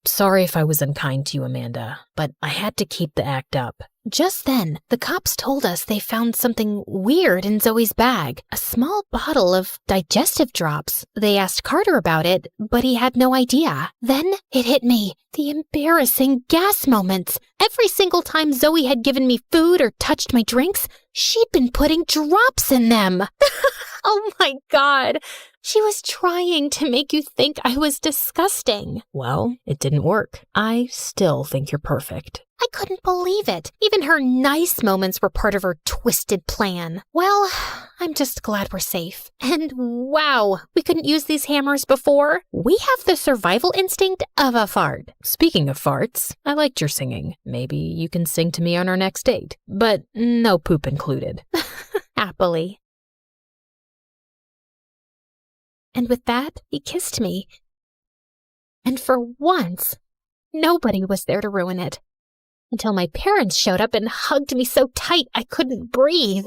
Sorry if I was unkind to you, Amanda, but I had to keep the act up. Just then, the cops told us they found something weird in Zoe's bag, a small bottle of digestive drops. They asked Carter about it, but he had no idea. Then it hit me, the embarrassing gas moments. Every single time Zoe had given me food or touched my drinks, she'd been putting drops in them. Oh my God. She was trying to make you think I was disgusting. Well, it didn't work. I still think you're perfect. I couldn't believe it. Even her nice moments were part of her twisted plan. Well, I'm just glad we're safe. And wow, we couldn't use these hammers before. We have the survival instinct of a fart. Speaking of farts, I liked your singing. Maybe you can sing to me on our next date. But no poop included. Happily. And with that, he kissed me. And for once, nobody was there to ruin it. Until my parents showed up and hugged me so tight I couldn't breathe.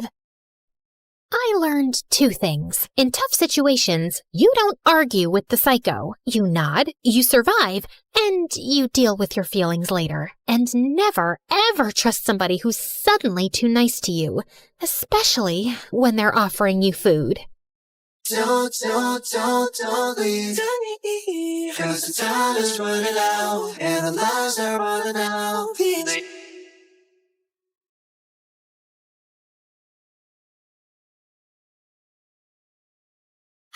I learned 2 things. In tough situations, you don't argue with the psycho. You nod, you survive, and you deal with your feelings later. And never, ever trust somebody who's suddenly too nice to you, especially when they're offering you food. Don't leave. 'Cause the time is running out, and the lives are running out.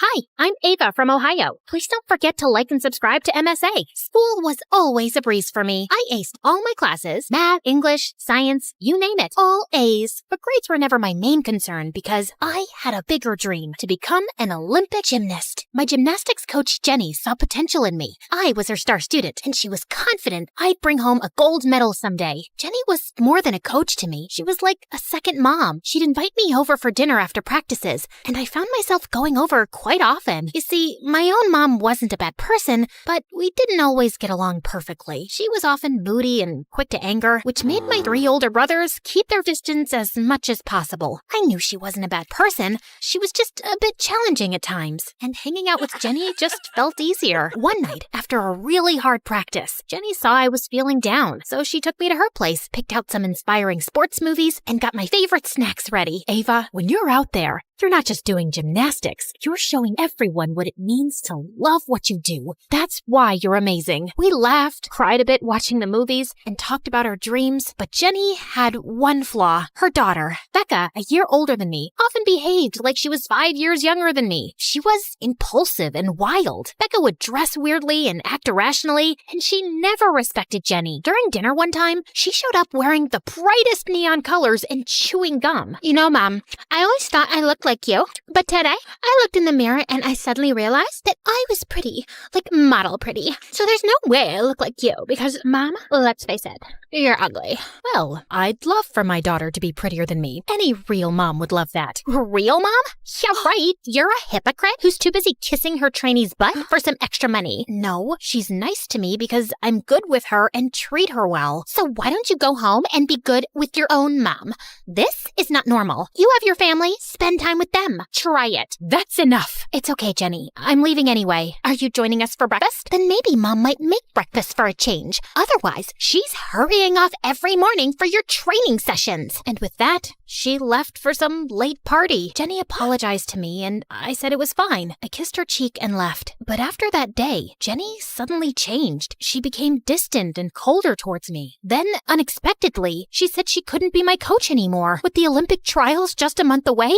Hi, I'm Ava from Ohio. Please don't forget to like and subscribe to MSA. School was always a breeze for me. I aced all my classes, math, English, science, you name it, all A's. But grades were never my main concern because I had a bigger dream, to become an Olympic gymnast. My gymnastics coach Jenny saw potential in me. I was her star student, and she was confident I'd bring home a gold medal someday. Jenny was more than a coach to me. She was like a second mom. She'd invite me over for dinner after practices, and I found myself going over quite often. You see, my own mom wasn't a bad person, but we didn't always get along perfectly. She was often moody and quick to anger, which made my 3 older brothers keep their distance as much as possible. I knew she wasn't a bad person. She was just a bit challenging at times, and hanging out with Jenny just felt easier. One night, after a really hard practice, Jenny saw I was feeling down, so she took me to her place, picked out some inspiring sports movies, and got my favorite snacks ready. Ava, when you're out there, you're not just doing gymnastics. You're showing everyone what it means to love what you do. That's why you're amazing. We laughed, cried a bit watching the movies, and talked about our dreams. But Jenny had one flaw. Her daughter, Becca, a year older than me, often behaved like she was 5 years younger than me. She was impulsive and wild. Becca would dress weirdly and act irrationally, and she never respected Jenny. During dinner one time, she showed up wearing the brightest neon colors and chewing gum. You know, Mom, I always thought I looked like you, but today I looked in the mirror and I suddenly realized that I was pretty, like model pretty. So there's no way I look like you because, Mom, let's face it, you're ugly. Well, I'd love for my daughter to be prettier than me. Any real mom would love that. Real Mom? Yeah, right. You're a hypocrite who's too busy kissing her trainee's butt for some extra money. No, she's nice to me because I'm good with her and treat her well. So why don't you go home and be good with your own mom? This is not normal. You have your family. Spend time with them. Try it. That's enough. It's okay, Jenny. I'm leaving anyway. Are you joining us for breakfast? Then maybe Mom might make breakfast for a change. Otherwise, she's hurrying off every morning for your training sessions. And with that, she left for some late party. Jenny apologized to me and I said it was fine. I kissed her cheek and left. But after that day, Jenny suddenly changed. She became distant and colder towards me. Then, unexpectedly, she said she couldn't be my coach anymore. With the Olympic trials just a month away,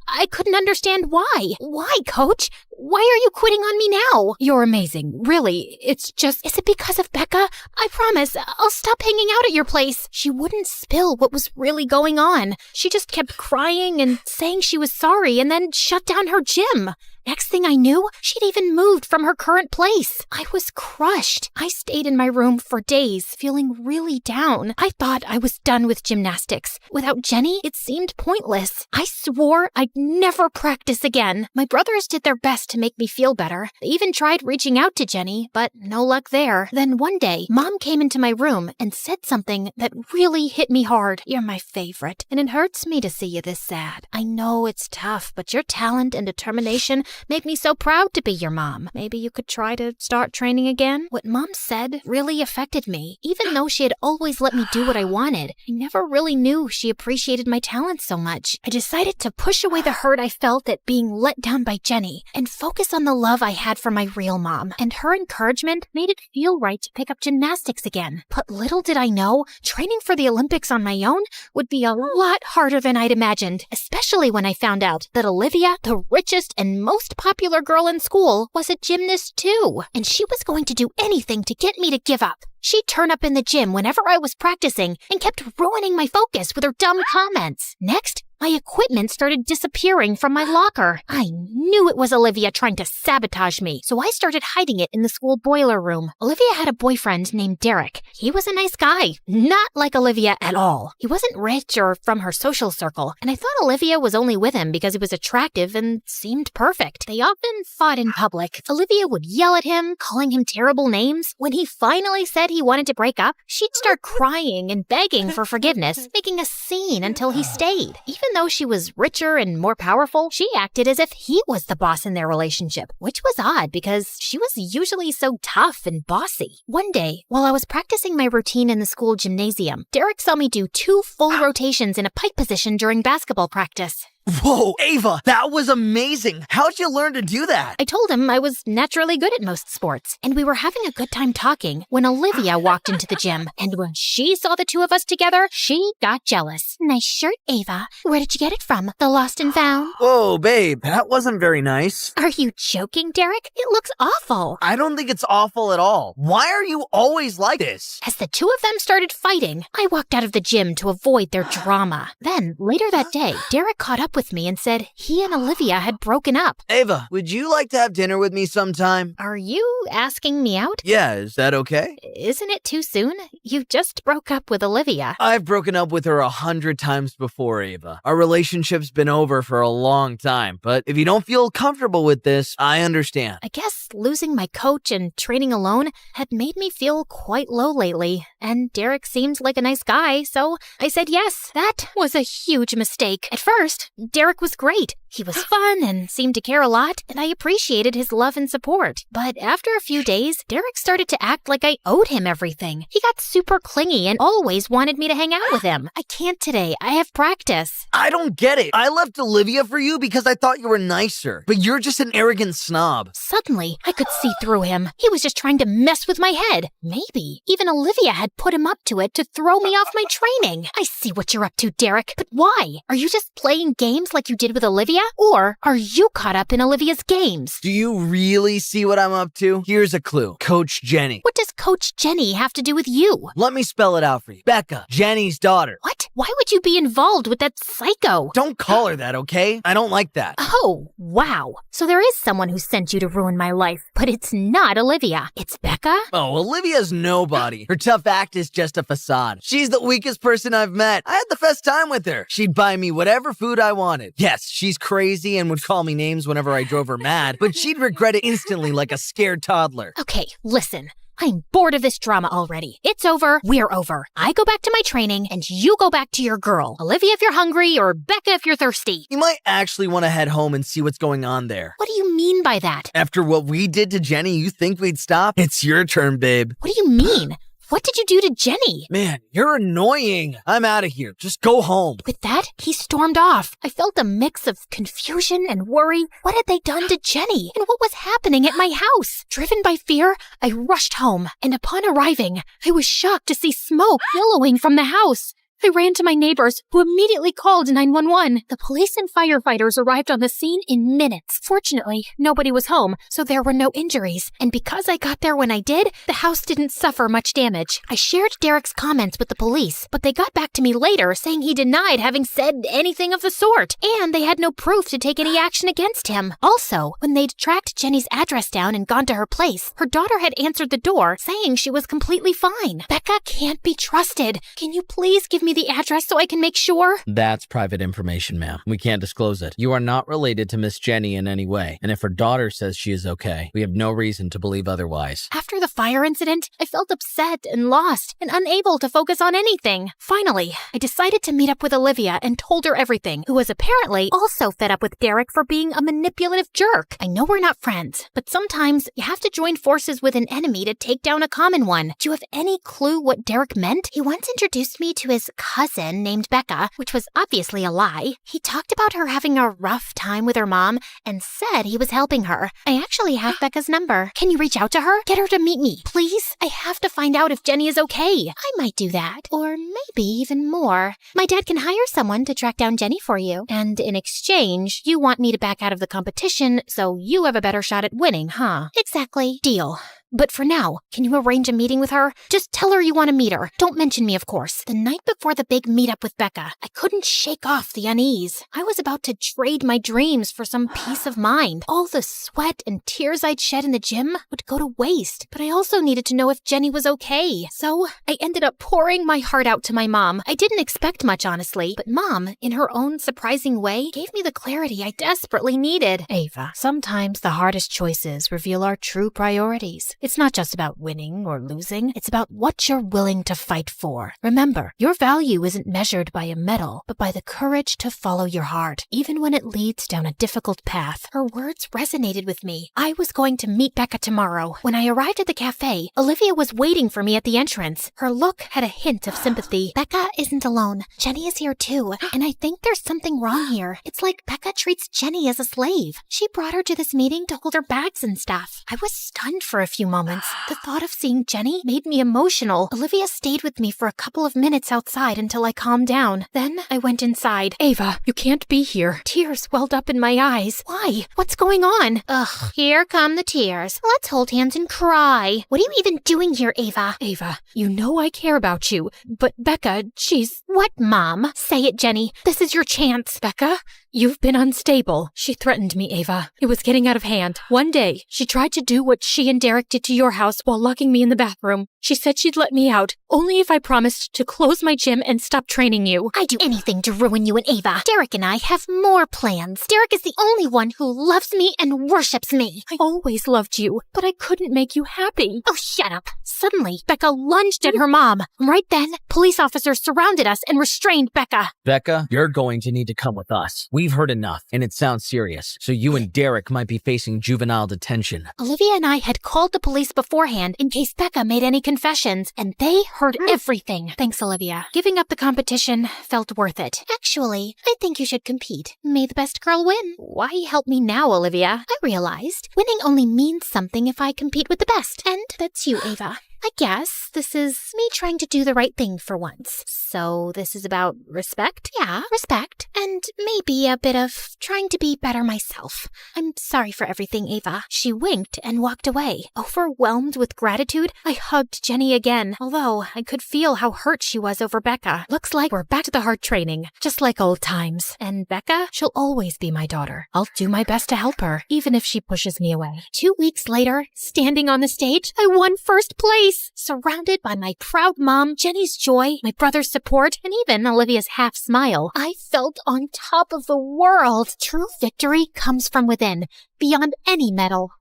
I couldn't understand why. Why, Coach? Why are you quitting on me now? You're amazing. Really, it's just... Is it because of Becca? I promise, I'll stop hanging out at your place. She wouldn't spill what was really going on. She just kept crying and saying she was sorry and then shut down her gym. Next thing I knew, she'd even moved from her current place. I was crushed. I stayed in my room for days, feeling really down. I thought I was done with gymnastics. Without Jenny, it seemed pointless. I swore I'd never practice again. My brothers did their best best to make me feel better. They even tried reaching out to Jenny, but no luck there. Then one day, Mom came into my room and said something that really hit me hard. You're my favorite, and it hurts me to see you this sad. I know it's tough, but your talent and determination make me so proud to be your mom. Maybe you could try to start training again? What Mom said really affected me. Even though she had always let me do what I wanted, I never really knew she appreciated my talent so much. I decided to push away the hurt I felt at being let down by Jenny and focus on the love I had for my real mom. And her encouragement made it feel right to pick up gymnastics again. But little did I know, training for the Olympics on my own would be a lot harder than I'd imagined, especially when I found out that Olivia, the richest and most popular girl in school, was a gymnast too, and she was going to do anything to get me to give up. She'd turn up in the gym whenever I was practicing and kept ruining my focus with her dumb comments. Next, my equipment started disappearing from my locker. I knew it was Olivia trying to sabotage me, so I started hiding it in the school boiler room. Olivia had a boyfriend named Derek. He was a nice guy, not like Olivia at all. He wasn't rich or from her social circle, and I thought Olivia was only with him because he was attractive and seemed perfect. They often fought in public. Olivia would yell at him, calling him terrible names. When he finally said he wanted to break up, she'd start crying and begging for forgiveness, making a scene until he stayed. Even though she was richer and more powerful, she acted as if he was the boss in their relationship, which was odd because she was usually so tough and bossy. One day, while I was practicing my routine in the school gymnasium, Derek saw me do 2 full rotations in a pike position during basketball practice. Whoa, Ava, that was amazing. How'd you learn to do that? I told him I was naturally good at most sports, and we were having a good time talking when Olivia walked into the gym. And when she saw the two of us together, she got jealous. Nice shirt, Ava. Where did you get it from? The Lost and Found? Whoa, babe, that wasn't very nice. Are you joking, Derek? It looks awful. I don't think it's awful at all. Why are you always like this? As the two of them started fighting, I walked out of the gym to avoid their drama. Then, later that day, Derek caught up with me and said he and Olivia had broken up. Ava, would you like to have dinner with me sometime? Are you asking me out? Yeah, is that okay? Isn't it too soon? You just broke up with Olivia. I've broken up with her 100 times before, Ava. Our relationship's been over for a long time, but if you don't feel comfortable with this, I understand. I guess losing my coach and training alone had made me feel quite low lately, and Derek seemed like a nice guy, so I said yes. That was a huge mistake. At first, Derek was great. He was fun and seemed to care a lot, and I appreciated his love and support. But after a few days, Derek started to act like I owed him everything. He got super clingy and always wanted me to hang out with him. I can't today. I have practice. I don't get it. I left Olivia for you because I thought you were nicer, but you're just an arrogant snob. Suddenly, I could see through him. He was just trying to mess with my head. Maybe even Olivia had put him up to it to throw me off my training. I see what you're up to, Derek. But why? Are you just playing games like you did with Olivia? Or are you caught up in Olivia's games? Do you really see what I'm up to? Here's a clue. Coach Jenny. What does Coach Jenny have to do with you? Let me spell it out for you. Becca, Jenny's daughter. What? Why would you be involved with that psycho? Don't call her that, okay? I don't like that. Oh, wow. So there is someone who sent you to ruin my life, but it's not Olivia. It's Becca? Oh, Olivia's nobody. Her tough act is just a facade. She's the weakest person I've met. I had the best time with her. She'd buy me whatever food I wanted. Yes, she's crazy and would call me names whenever I drove her mad, but she'd regret it instantly like a scared toddler. Okay, listen. I'm bored of this drama already. It's over. We're over. I go back to my training, and you go back to your girl. Olivia if you're hungry, or Becca if you're thirsty. You might actually want to head home and see what's going on there. What do you mean by that? After what we did to Jenny, you think we'd stop? It's your turn, babe. What do you mean? What did you do to Jenny? Man, you're annoying. I'm out of here. Just go home. With that, he stormed off. I felt a mix of confusion and worry. What had they done to Jenny? And what was happening at my house? Driven by fear, I rushed home. And upon arriving, I was shocked to see smoke billowing from the house. I ran to my neighbors, who immediately called 911. The police and firefighters arrived on the scene in minutes. Fortunately, nobody was home, so there were no injuries. And because I got there when I did, the house didn't suffer much damage. I shared Derek's comments with the police, but they got back to me later saying he denied having said anything of the sort, and they had no proof to take any action against him. Also, when they'd tracked Jenny's address down and gone to her place, her daughter had answered the door, saying she was completely fine. Becca can't be trusted. Can you please give me me the address so I can make sure? That's private information, ma'am. We can't disclose it. You are not related to Miss Jenny in any way, and if her daughter says she is okay, we have no reason to believe otherwise. After the fire incident, I felt upset and lost and unable to focus on anything. Finally, I decided to meet up with Olivia and told her everything, who was apparently also fed up with Derek for being a manipulative jerk. I know we're not friends, but sometimes you have to join forces with an enemy to take down a common one. Do you have any clue what Derek meant? He once introduced me to his cousin named Becca, which was obviously a lie. He talked about her having a rough time with her mom and said he was helping her. I actually have Becca's number. Can you reach out to her? Get her to meet me, please? I have to find out if Jenny is okay. I might do that, or maybe even more. My dad can hire someone to track down Jenny for you, and in exchange, you want me to back out of the competition so you have a better shot at winning, huh? Exactly. Deal. But for now, can you arrange a meeting with her? Just tell her you want to meet her. Don't mention me, of course. The night before the big meetup with Becca, I couldn't shake off the unease. I was about to trade my dreams for some peace of mind. All the sweat and tears I'd shed in the gym would go to waste, but I also needed to know if Jenny was okay. So I ended up pouring my heart out to my mom. I didn't expect much, honestly, but Mom, in her own surprising way, gave me the clarity I desperately needed. Ava, sometimes the hardest choices reveal our true priorities. It's not just about winning or losing. It's about what you're willing to fight for. Remember, your value isn't measured by a medal, but by the courage to follow your heart, even when it leads down a difficult path. Her words resonated with me. I was going to meet Becca tomorrow. When I arrived at the cafe, Olivia was waiting for me at the entrance. Her look had a hint of sympathy. Becca isn't alone. Jenny is here too, and I think there's something wrong here. It's like Becca treats Jenny as a slave. She brought her to this meeting to hold her bags and stuff. I was stunned for a few moments. The thought of seeing Jenny made me emotional. Olivia stayed with me for a couple of minutes outside until I calmed down. Then I went inside. Ava, you can't be here. Tears welled up in my eyes. Why? What's going on? Ugh, here come the tears. Let's hold hands and cry. What are you even doing here, Ava? Ava, you know I care about you, but Becca, she's... What, Mom? Say it, Jenny. This is your chance. Becca, you've been unstable. She threatened me, Ava. It was getting out of hand. One day, she tried to do what she and Derek did to your house while locking me in the bathroom. She said she'd let me out, only if I promised to close my gym and stop training you. I'd do anything to ruin you and Ava. Derek and I have more plans. Derek is the only one who loves me and worships me. I always loved you, but I couldn't make you happy. Oh, shut up. Suddenly, Becca lunged at her mom. Right then, police officers surrounded us and restrained Becca. Becca, you're going to need to come with us. We've heard enough, and it sounds serious, so you and Derek might be facing juvenile detention. Olivia and I had called the police beforehand in case Becca made any confessions, and they heard everything. Thanks, Olivia. Giving up the competition felt worth it. Actually, I think you should compete. May the best girl win. Why help me now, Olivia? I realized winning only means something if I compete with the best, and that's you, Ava. I guess this is me trying to do the right thing for once. So this is about respect? Yeah, respect. And maybe a bit of trying to be better myself. I'm sorry for everything, Ava. She winked and walked away. Overwhelmed with gratitude, I hugged Jenny again, although I could feel how hurt she was over Becca. Looks like we're back to the hard training, just like old times. And Becca, she'll always be my daughter. I'll do my best to help her, even if she pushes me away. 2 weeks later, standing on the stage, I won first place. Surrounded by my proud mom, Jenny's joy, my brother's support, and even Olivia's half smile, I felt on top of the world. True victory comes from within, beyond any medal